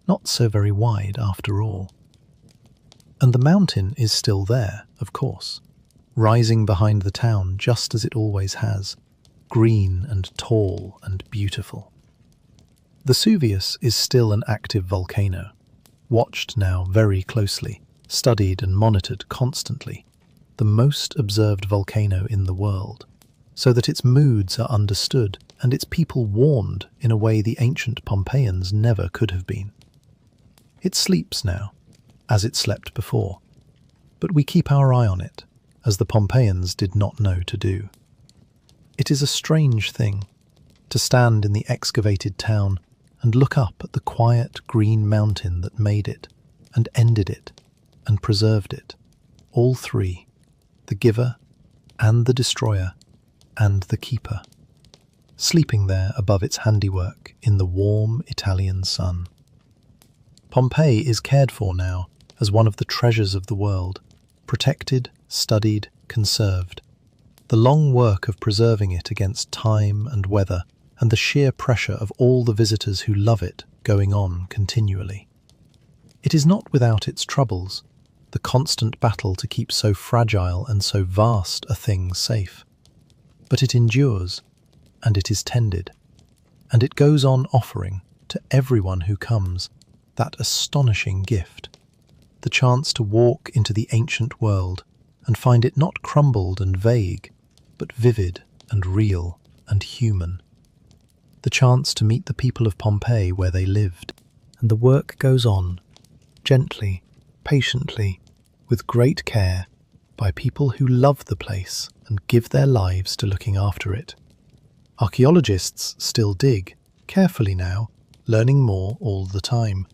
not so very wide after all. And the mountain is still there, of course, rising behind the town just as it always has, green and tall and beautiful. Vesuvius is still an active volcano, watched now very closely, studied and monitored constantly, the most observed volcano in the world, so that its moods are understood and its people warned in a way the ancient Pompeians never could have been. It sleeps now, as it slept before, but we keep our eye on it, as the Pompeians did not know to do. It is a strange thing to stand in the excavated town and look up at the quiet green mountain that made it, and ended it, and preserved it, all three, the giver, and the destroyer, and the keeper, sleeping there above its handiwork in the warm Italian sun. Pompeii is cared for now as one of the treasures of the world, protected, studied, conserved. The long work of preserving it against time and weather and the sheer pressure of all the visitors who love it going on continually. It is not without its troubles, the constant battle to keep so fragile and so vast a thing safe. But it endures, and it is tended, and it goes on offering to everyone who comes that astonishing gift, the chance to walk into the ancient world and find it not crumbled and vague, but vivid and real and human. The chance to meet the people of Pompeii where they lived, and the work goes on, gently, patiently, with great care, by people who love the place and give their lives to looking after it. Archaeologists still dig, carefully now, learning more all the time.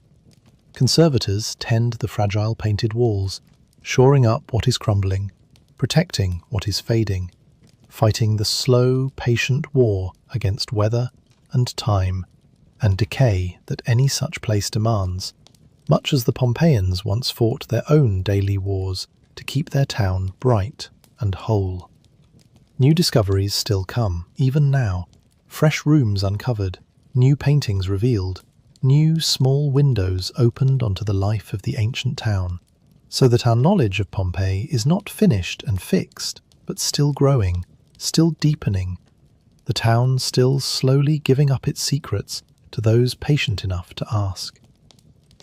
Conservators tend the fragile painted walls, shoring up what is crumbling, protecting what is fading, fighting the slow, patient war against weather and time and decay that any such place demands, much as the Pompeians once fought their own daily wars to keep their town bright and whole. New discoveries still come, even now, fresh rooms uncovered, new paintings revealed, new small windows opened onto the life of the ancient town, so that our knowledge of Pompeii is not finished and fixed, but still growing, still deepening, the town still slowly giving up its secrets to those patient enough to ask.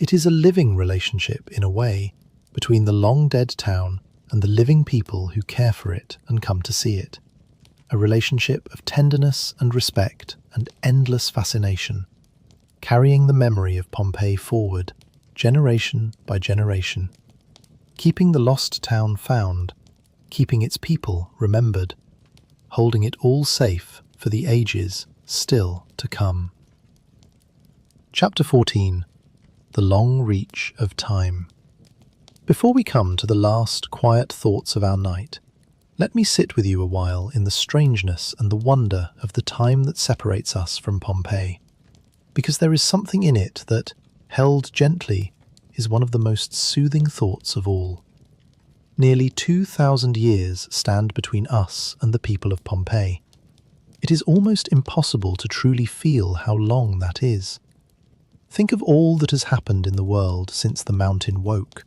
It is a living relationship, in a way, between the long-dead town and the living people who care for it and come to see it. A relationship of tenderness and respect and endless fascination, carrying the memory of Pompeii forward, generation by generation, keeping the lost town found, keeping its people remembered, holding it all safe for the ages still to come. Chapter 14. The Long Reach of Time. Before we come to the last quiet thoughts of our night, let me sit with you a while in the strangeness and the wonder of the time that separates us from Pompeii, because there is something in it that, held gently, is one of the most soothing thoughts of all. Nearly 2,000 years stand between us and the people of Pompeii. It is almost impossible to truly feel how long that is. Think of all that has happened in the world since the mountain woke.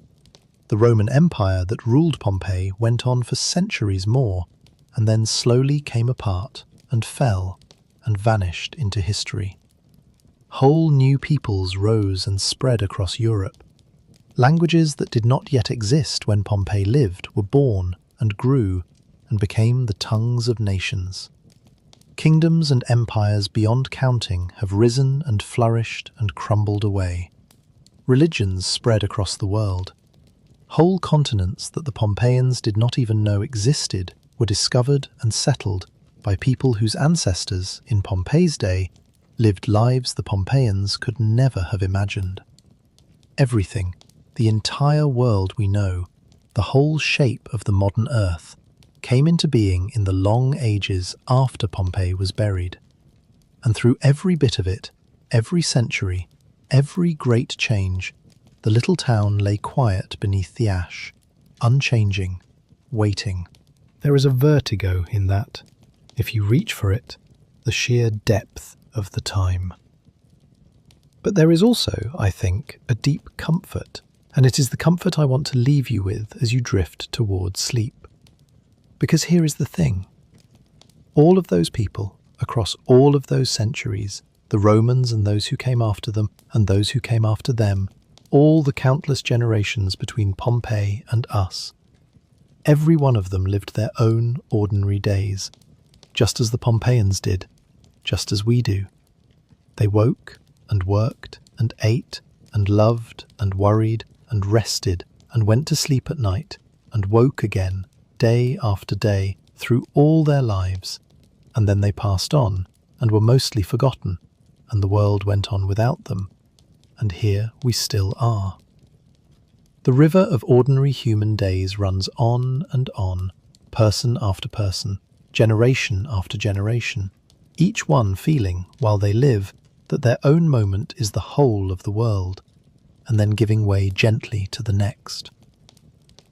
The Roman Empire that ruled Pompeii went on for centuries more, and then slowly came apart and fell and vanished into history. Whole new peoples rose and spread across Europe. Languages that did not yet exist when Pompeii lived were born and grew and became the tongues of nations. Kingdoms and empires beyond counting have risen and flourished and crumbled away. Religions spread across the world. Whole continents that the Pompeians did not even know existed were discovered and settled by people whose ancestors, in Pompeii's day, lived lives the Pompeians could never have imagined. Everything, the entire world we know, the whole shape of the modern Earth, came into being in the long ages after Pompeii was buried. And through every bit of it, every century, every great change, the little town lay quiet beneath the ash, unchanging, waiting. There is a vertigo in that, if you reach for it, the sheer depth of the time. But there is also, I think, a deep comfort, and it is the comfort I want to leave you with as you drift towards sleep. Because here is the thing. All of those people, across all of those centuries, the Romans and those who came after them, and those who came after them, all the countless generations between Pompeii and us, every one of them lived their own ordinary days, just as the Pompeians did, just as we do. They woke and worked and ate and loved and worried and rested and went to sleep at night and woke again, day after day, through all their lives, and then they passed on and were mostly forgotten, and the world went on without them, and here we still are. The river of ordinary human days runs on and on, person after person, generation after generation, each one feeling, while they live, that their own moment is the whole of the world, and then giving way gently to the next.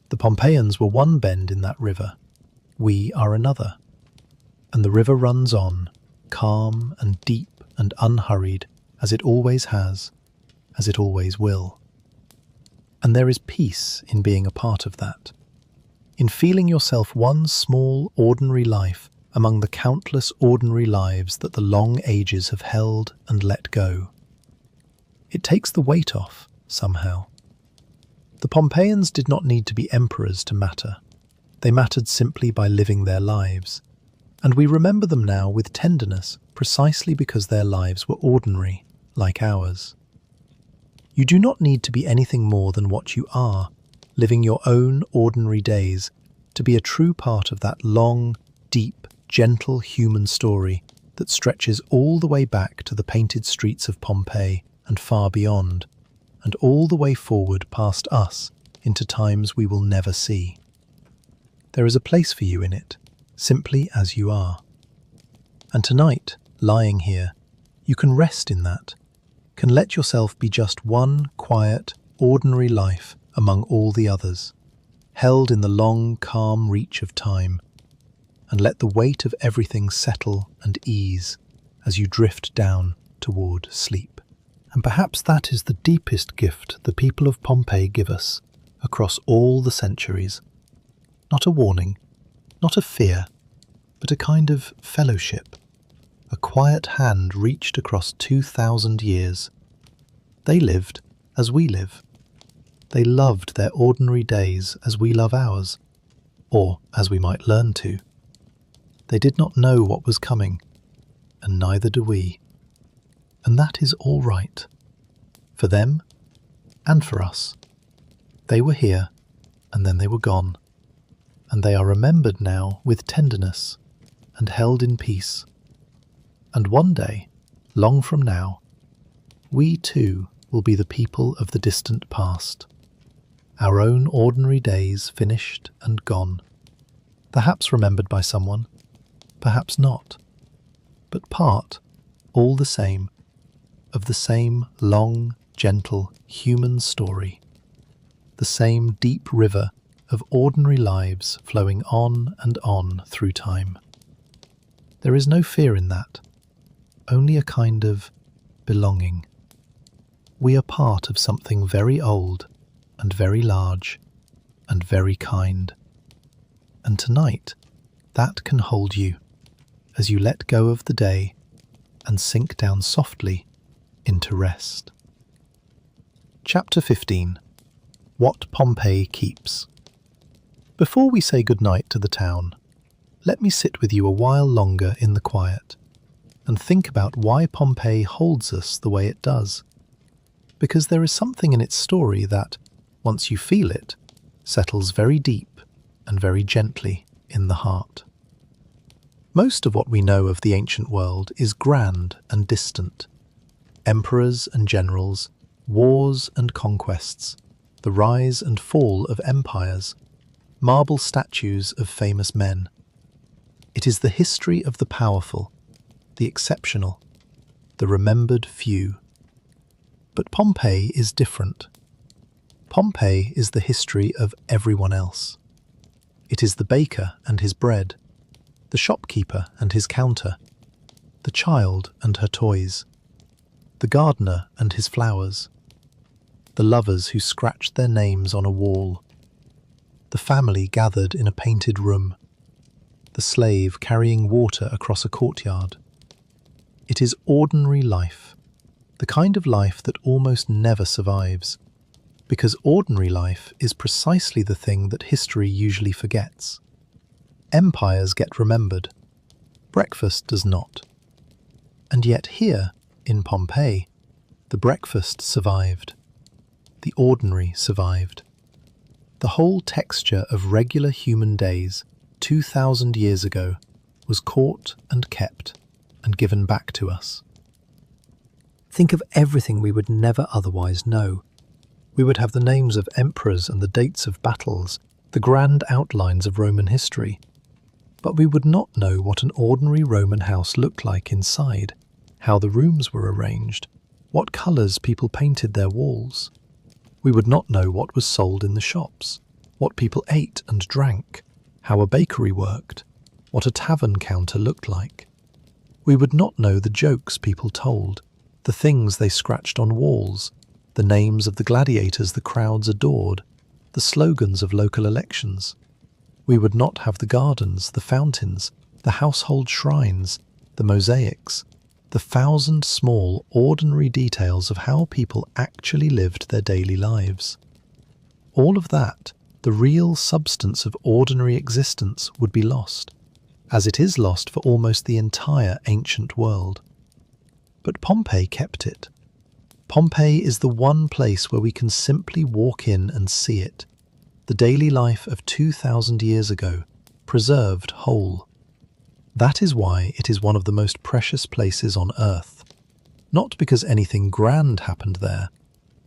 The Pompeians were one bend in that river, we are another, and the river runs on, calm and deep and unhurried, as it always has, as it always will. And there is peace in being a part of that, in feeling yourself one small, ordinary life among the countless ordinary lives that the long ages have held and let go. It takes the weight off, somehow. The Pompeians did not need to be emperors to matter. They mattered simply by living their lives. And we remember them now with tenderness precisely because their lives were ordinary, like ours. You do not need to be anything more than what you are, living your own ordinary days, to be a true part of that long, deep, gentle human story that stretches all the way back to the painted streets of Pompeii and far beyond, and all the way forward past us into times we will never see. There is a place for you in it, simply as you are. And tonight, lying here, you can rest in that, can let yourself be just one quiet, ordinary life among all the others, held in the long, calm reach of time, and let the weight of everything settle and ease as you drift down toward sleep. And perhaps that is the deepest gift the people of Pompeii give us across all the centuries. Not a warning, not a fear, but a kind of fellowship, a quiet hand reached across 2,000 years. They lived as we live. They loved their ordinary days as we love ours, or as we might learn to. They did not know what was coming, and neither do we. And that is all right, for them and for us. They were here, and then they were gone, and they are remembered now with tenderness and held in peace. And one day, long from now, we too will be the people of the distant past, our own ordinary days finished and gone, perhaps remembered by someone, perhaps not, but part, all the same, of the same long, gentle, human story, the same deep river of ordinary lives flowing on and on through time. There is no fear in that, only a kind of belonging. We are part of something very old and very large and very kind. And tonight, that can hold you as you let go of the day and sink down softly into rest. Chapter 15. What Pompeii Keeps. Before we say goodnight to the town, let me sit with you a while longer in the quiet and think about why Pompeii holds us the way it does. Because there is something in its story that, once you feel it, settles very deep and very gently in the heart. Most of what we know of the ancient world is grand and distant. Emperors and generals, wars and conquests, the rise and fall of empires, marble statues of famous men. It is the history of the powerful, the exceptional, the remembered few. But Pompeii is different. Pompeii is the history of everyone else. It is the baker and his bread, the shopkeeper and his counter, the child and her toys, the gardener and his flowers, the lovers who scratched their names on a wall, the family gathered in a painted room, the slave carrying water across a courtyard. It is ordinary life, the kind of life that almost never survives, because ordinary life is precisely the thing that history usually forgets. Empires get remembered. Breakfast does not. And yet here, in Pompeii, the breakfast survived. The ordinary survived. The whole texture of regular human days 2,000 years ago was caught and kept and given back to us. Think of everything we would never otherwise know. We would have the names of emperors and the dates of battles, the grand outlines of Roman history. But we would not know what an ordinary Roman house looked like inside, how the rooms were arranged, what colours people painted their walls. We would not know what was sold in the shops, what people ate and drank, how a bakery worked, what a tavern counter looked like. We would not know the jokes people told, the things they scratched on walls, the names of the gladiators the crowds adored, the slogans of local elections. We would not have the gardens, the fountains, the household shrines, the mosaics, the 1,000 small, ordinary details of how people actually lived their daily lives. All of that, the real substance of ordinary existence, would be lost, as it is lost for almost the entire ancient world. But Pompeii kept it. Pompeii is the one place where we can simply walk in and see it, the daily life of 2,000 years ago, preserved whole. That is why it is one of the most precious places on earth, not because anything grand happened there,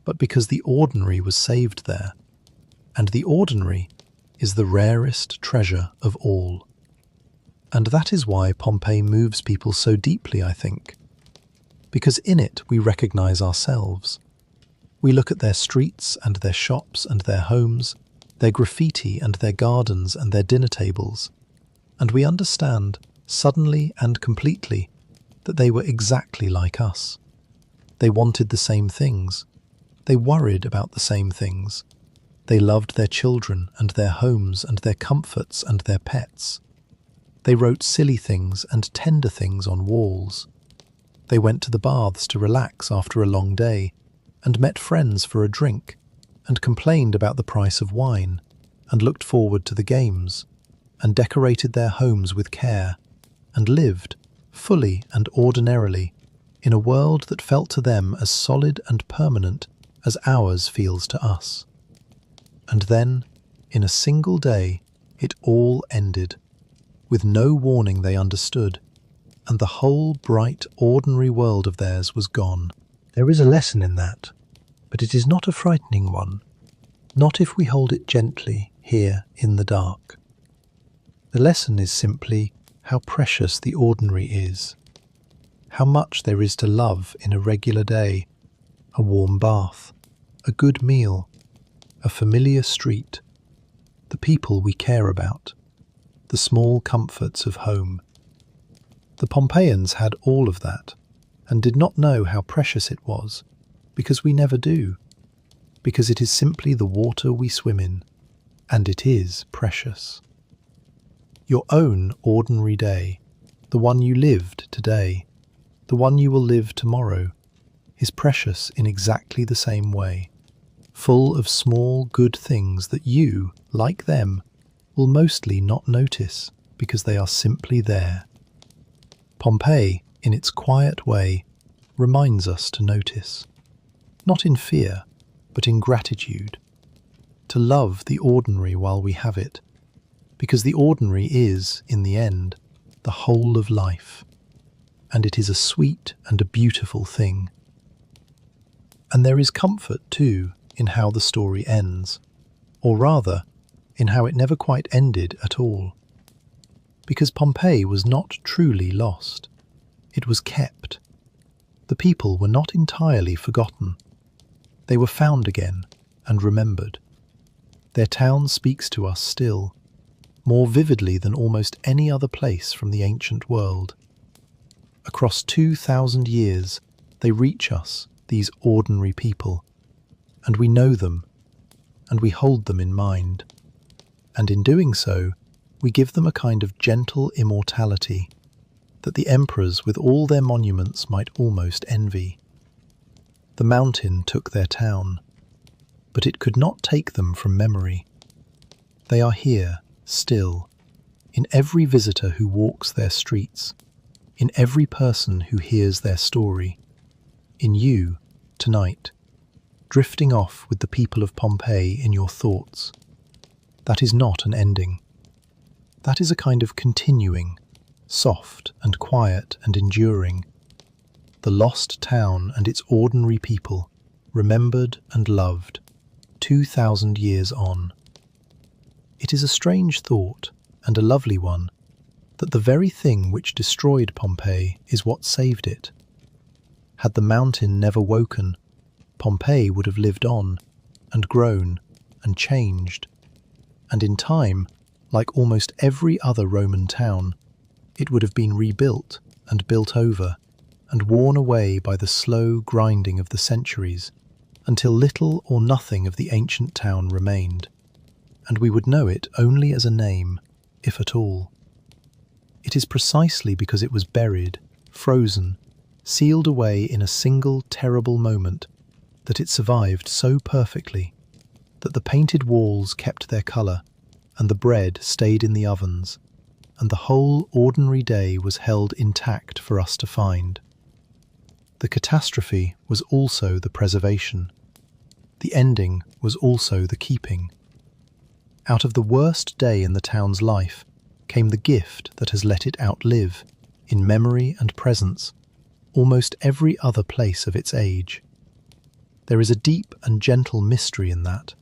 but because the ordinary was saved there, and the ordinary is the rarest treasure of all. And that is why Pompeii moves people so deeply, I think, because in it we recognize ourselves. We look at their streets and their shops and their homes, their graffiti and their gardens and their dinner tables, and we understand, suddenly and completely, that they were exactly like us. They wanted the same things. They worried about the same things. They loved their children and their homes and their comforts and their pets. They wrote silly things and tender things on walls. They went to the baths to relax after a long day, and met friends for a drink, and complained about the price of wine, and looked forward to the games, and decorated their homes with care, and lived, fully and ordinarily, in a world that felt to them as solid and permanent as ours feels to us. And then, in a single day, it all ended. With no warning they understood, and the whole bright, ordinary world of theirs was gone. There is a lesson in that, but it is not a frightening one, not if we hold it gently here in the dark. The lesson is simply how precious the ordinary is, how much there is to love in a regular day, a warm bath, a good meal, a familiar street, the people we care about, the small comforts of home. The Pompeians had all of that, and did not know how precious it was, because we never do, because it is simply the water we swim in, and it is precious. Your own ordinary day, the one you lived today, the one you will live tomorrow, is precious in exactly the same way, full of small good things that you, like them, will mostly not notice because they are simply there. Pompeii, in its quiet way, reminds us to notice, not in fear, but in gratitude, to love the ordinary while we have it, because the ordinary is, in the end, the whole of life, and it is a sweet and a beautiful thing. And there is comfort, too, in how the story ends, or rather, in how it never quite ended at all. Because Pompeii was not truly lost. It was kept. The people were not entirely forgotten. They were found again and remembered. Their town speaks to us still, more vividly than almost any other place from the ancient world. Across 2,000 years, they reach us, these ordinary people, and we know them, and we hold them in mind. And in doing so, we give them a kind of gentle immortality that the emperors with all their monuments might almost envy. The mountain took their town, but it could not take them from memory. They are here, still, in every visitor who walks their streets, in every person who hears their story, in you, tonight, drifting off with the people of Pompeii in your thoughts. That is not an ending. That is a kind of continuing, soft and quiet and enduring. The lost town and its ordinary people, remembered and loved, 2,000 years on. It is a strange thought, and a lovely one, that the very thing which destroyed Pompeii is what saved it. Had the mountain never woken, Pompeii would have lived on, and grown, and changed. And in time, like almost every other Roman town, it would have been rebuilt and built over, and worn away by the slow grinding of the centuries, until little or nothing of the ancient town remained, and we would know it only as a name, if at all. It is precisely because it was buried, frozen, sealed away in a single terrible moment, that it survived so perfectly, that the painted walls kept their colour, and the bread stayed in the ovens, and the whole ordinary day was held intact for us to find. The catastrophe was also the preservation. The ending was also the keeping. Out of the worst day in the town's life came the gift that has let it outlive, in memory and presence, almost every other place of its age. There is a deep and gentle mystery in that,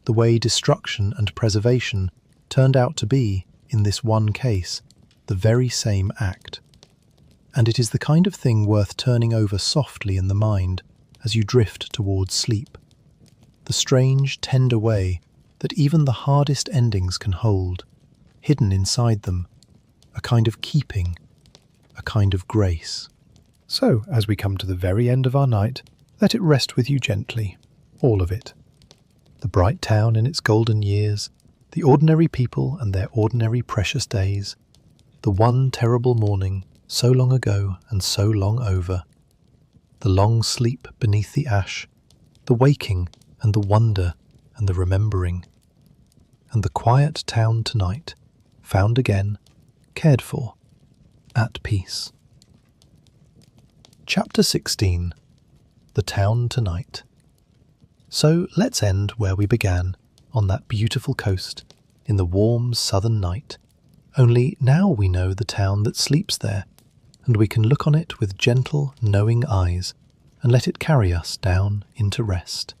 the way destruction and preservation turned out to be, in this one case, the very same act. And it is the kind of thing worth turning over softly in the mind as you drift towards sleep. The strange, tender way that even the hardest endings can hold, hidden inside them, a kind of keeping, a kind of grace. So, as we come to the very end of our night, let it rest with you gently, all of it. The bright town in its golden years, the ordinary people and their ordinary precious days, the one terrible morning, so long ago and so long over, the long sleep beneath the ash, the waking and the wonder and the remembering, and the quiet town tonight, found again, cared for, at peace. Chapter 16. The Town Tonight. So let's end where we began, on that beautiful coast, in the warm southern night, only now we know the town that sleeps there, and we can look on it with gentle, knowing eyes, and let it carry us down into rest.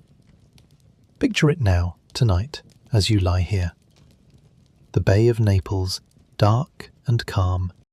Picture it now, tonight, as you lie here. The Bay of Naples, dark and calm,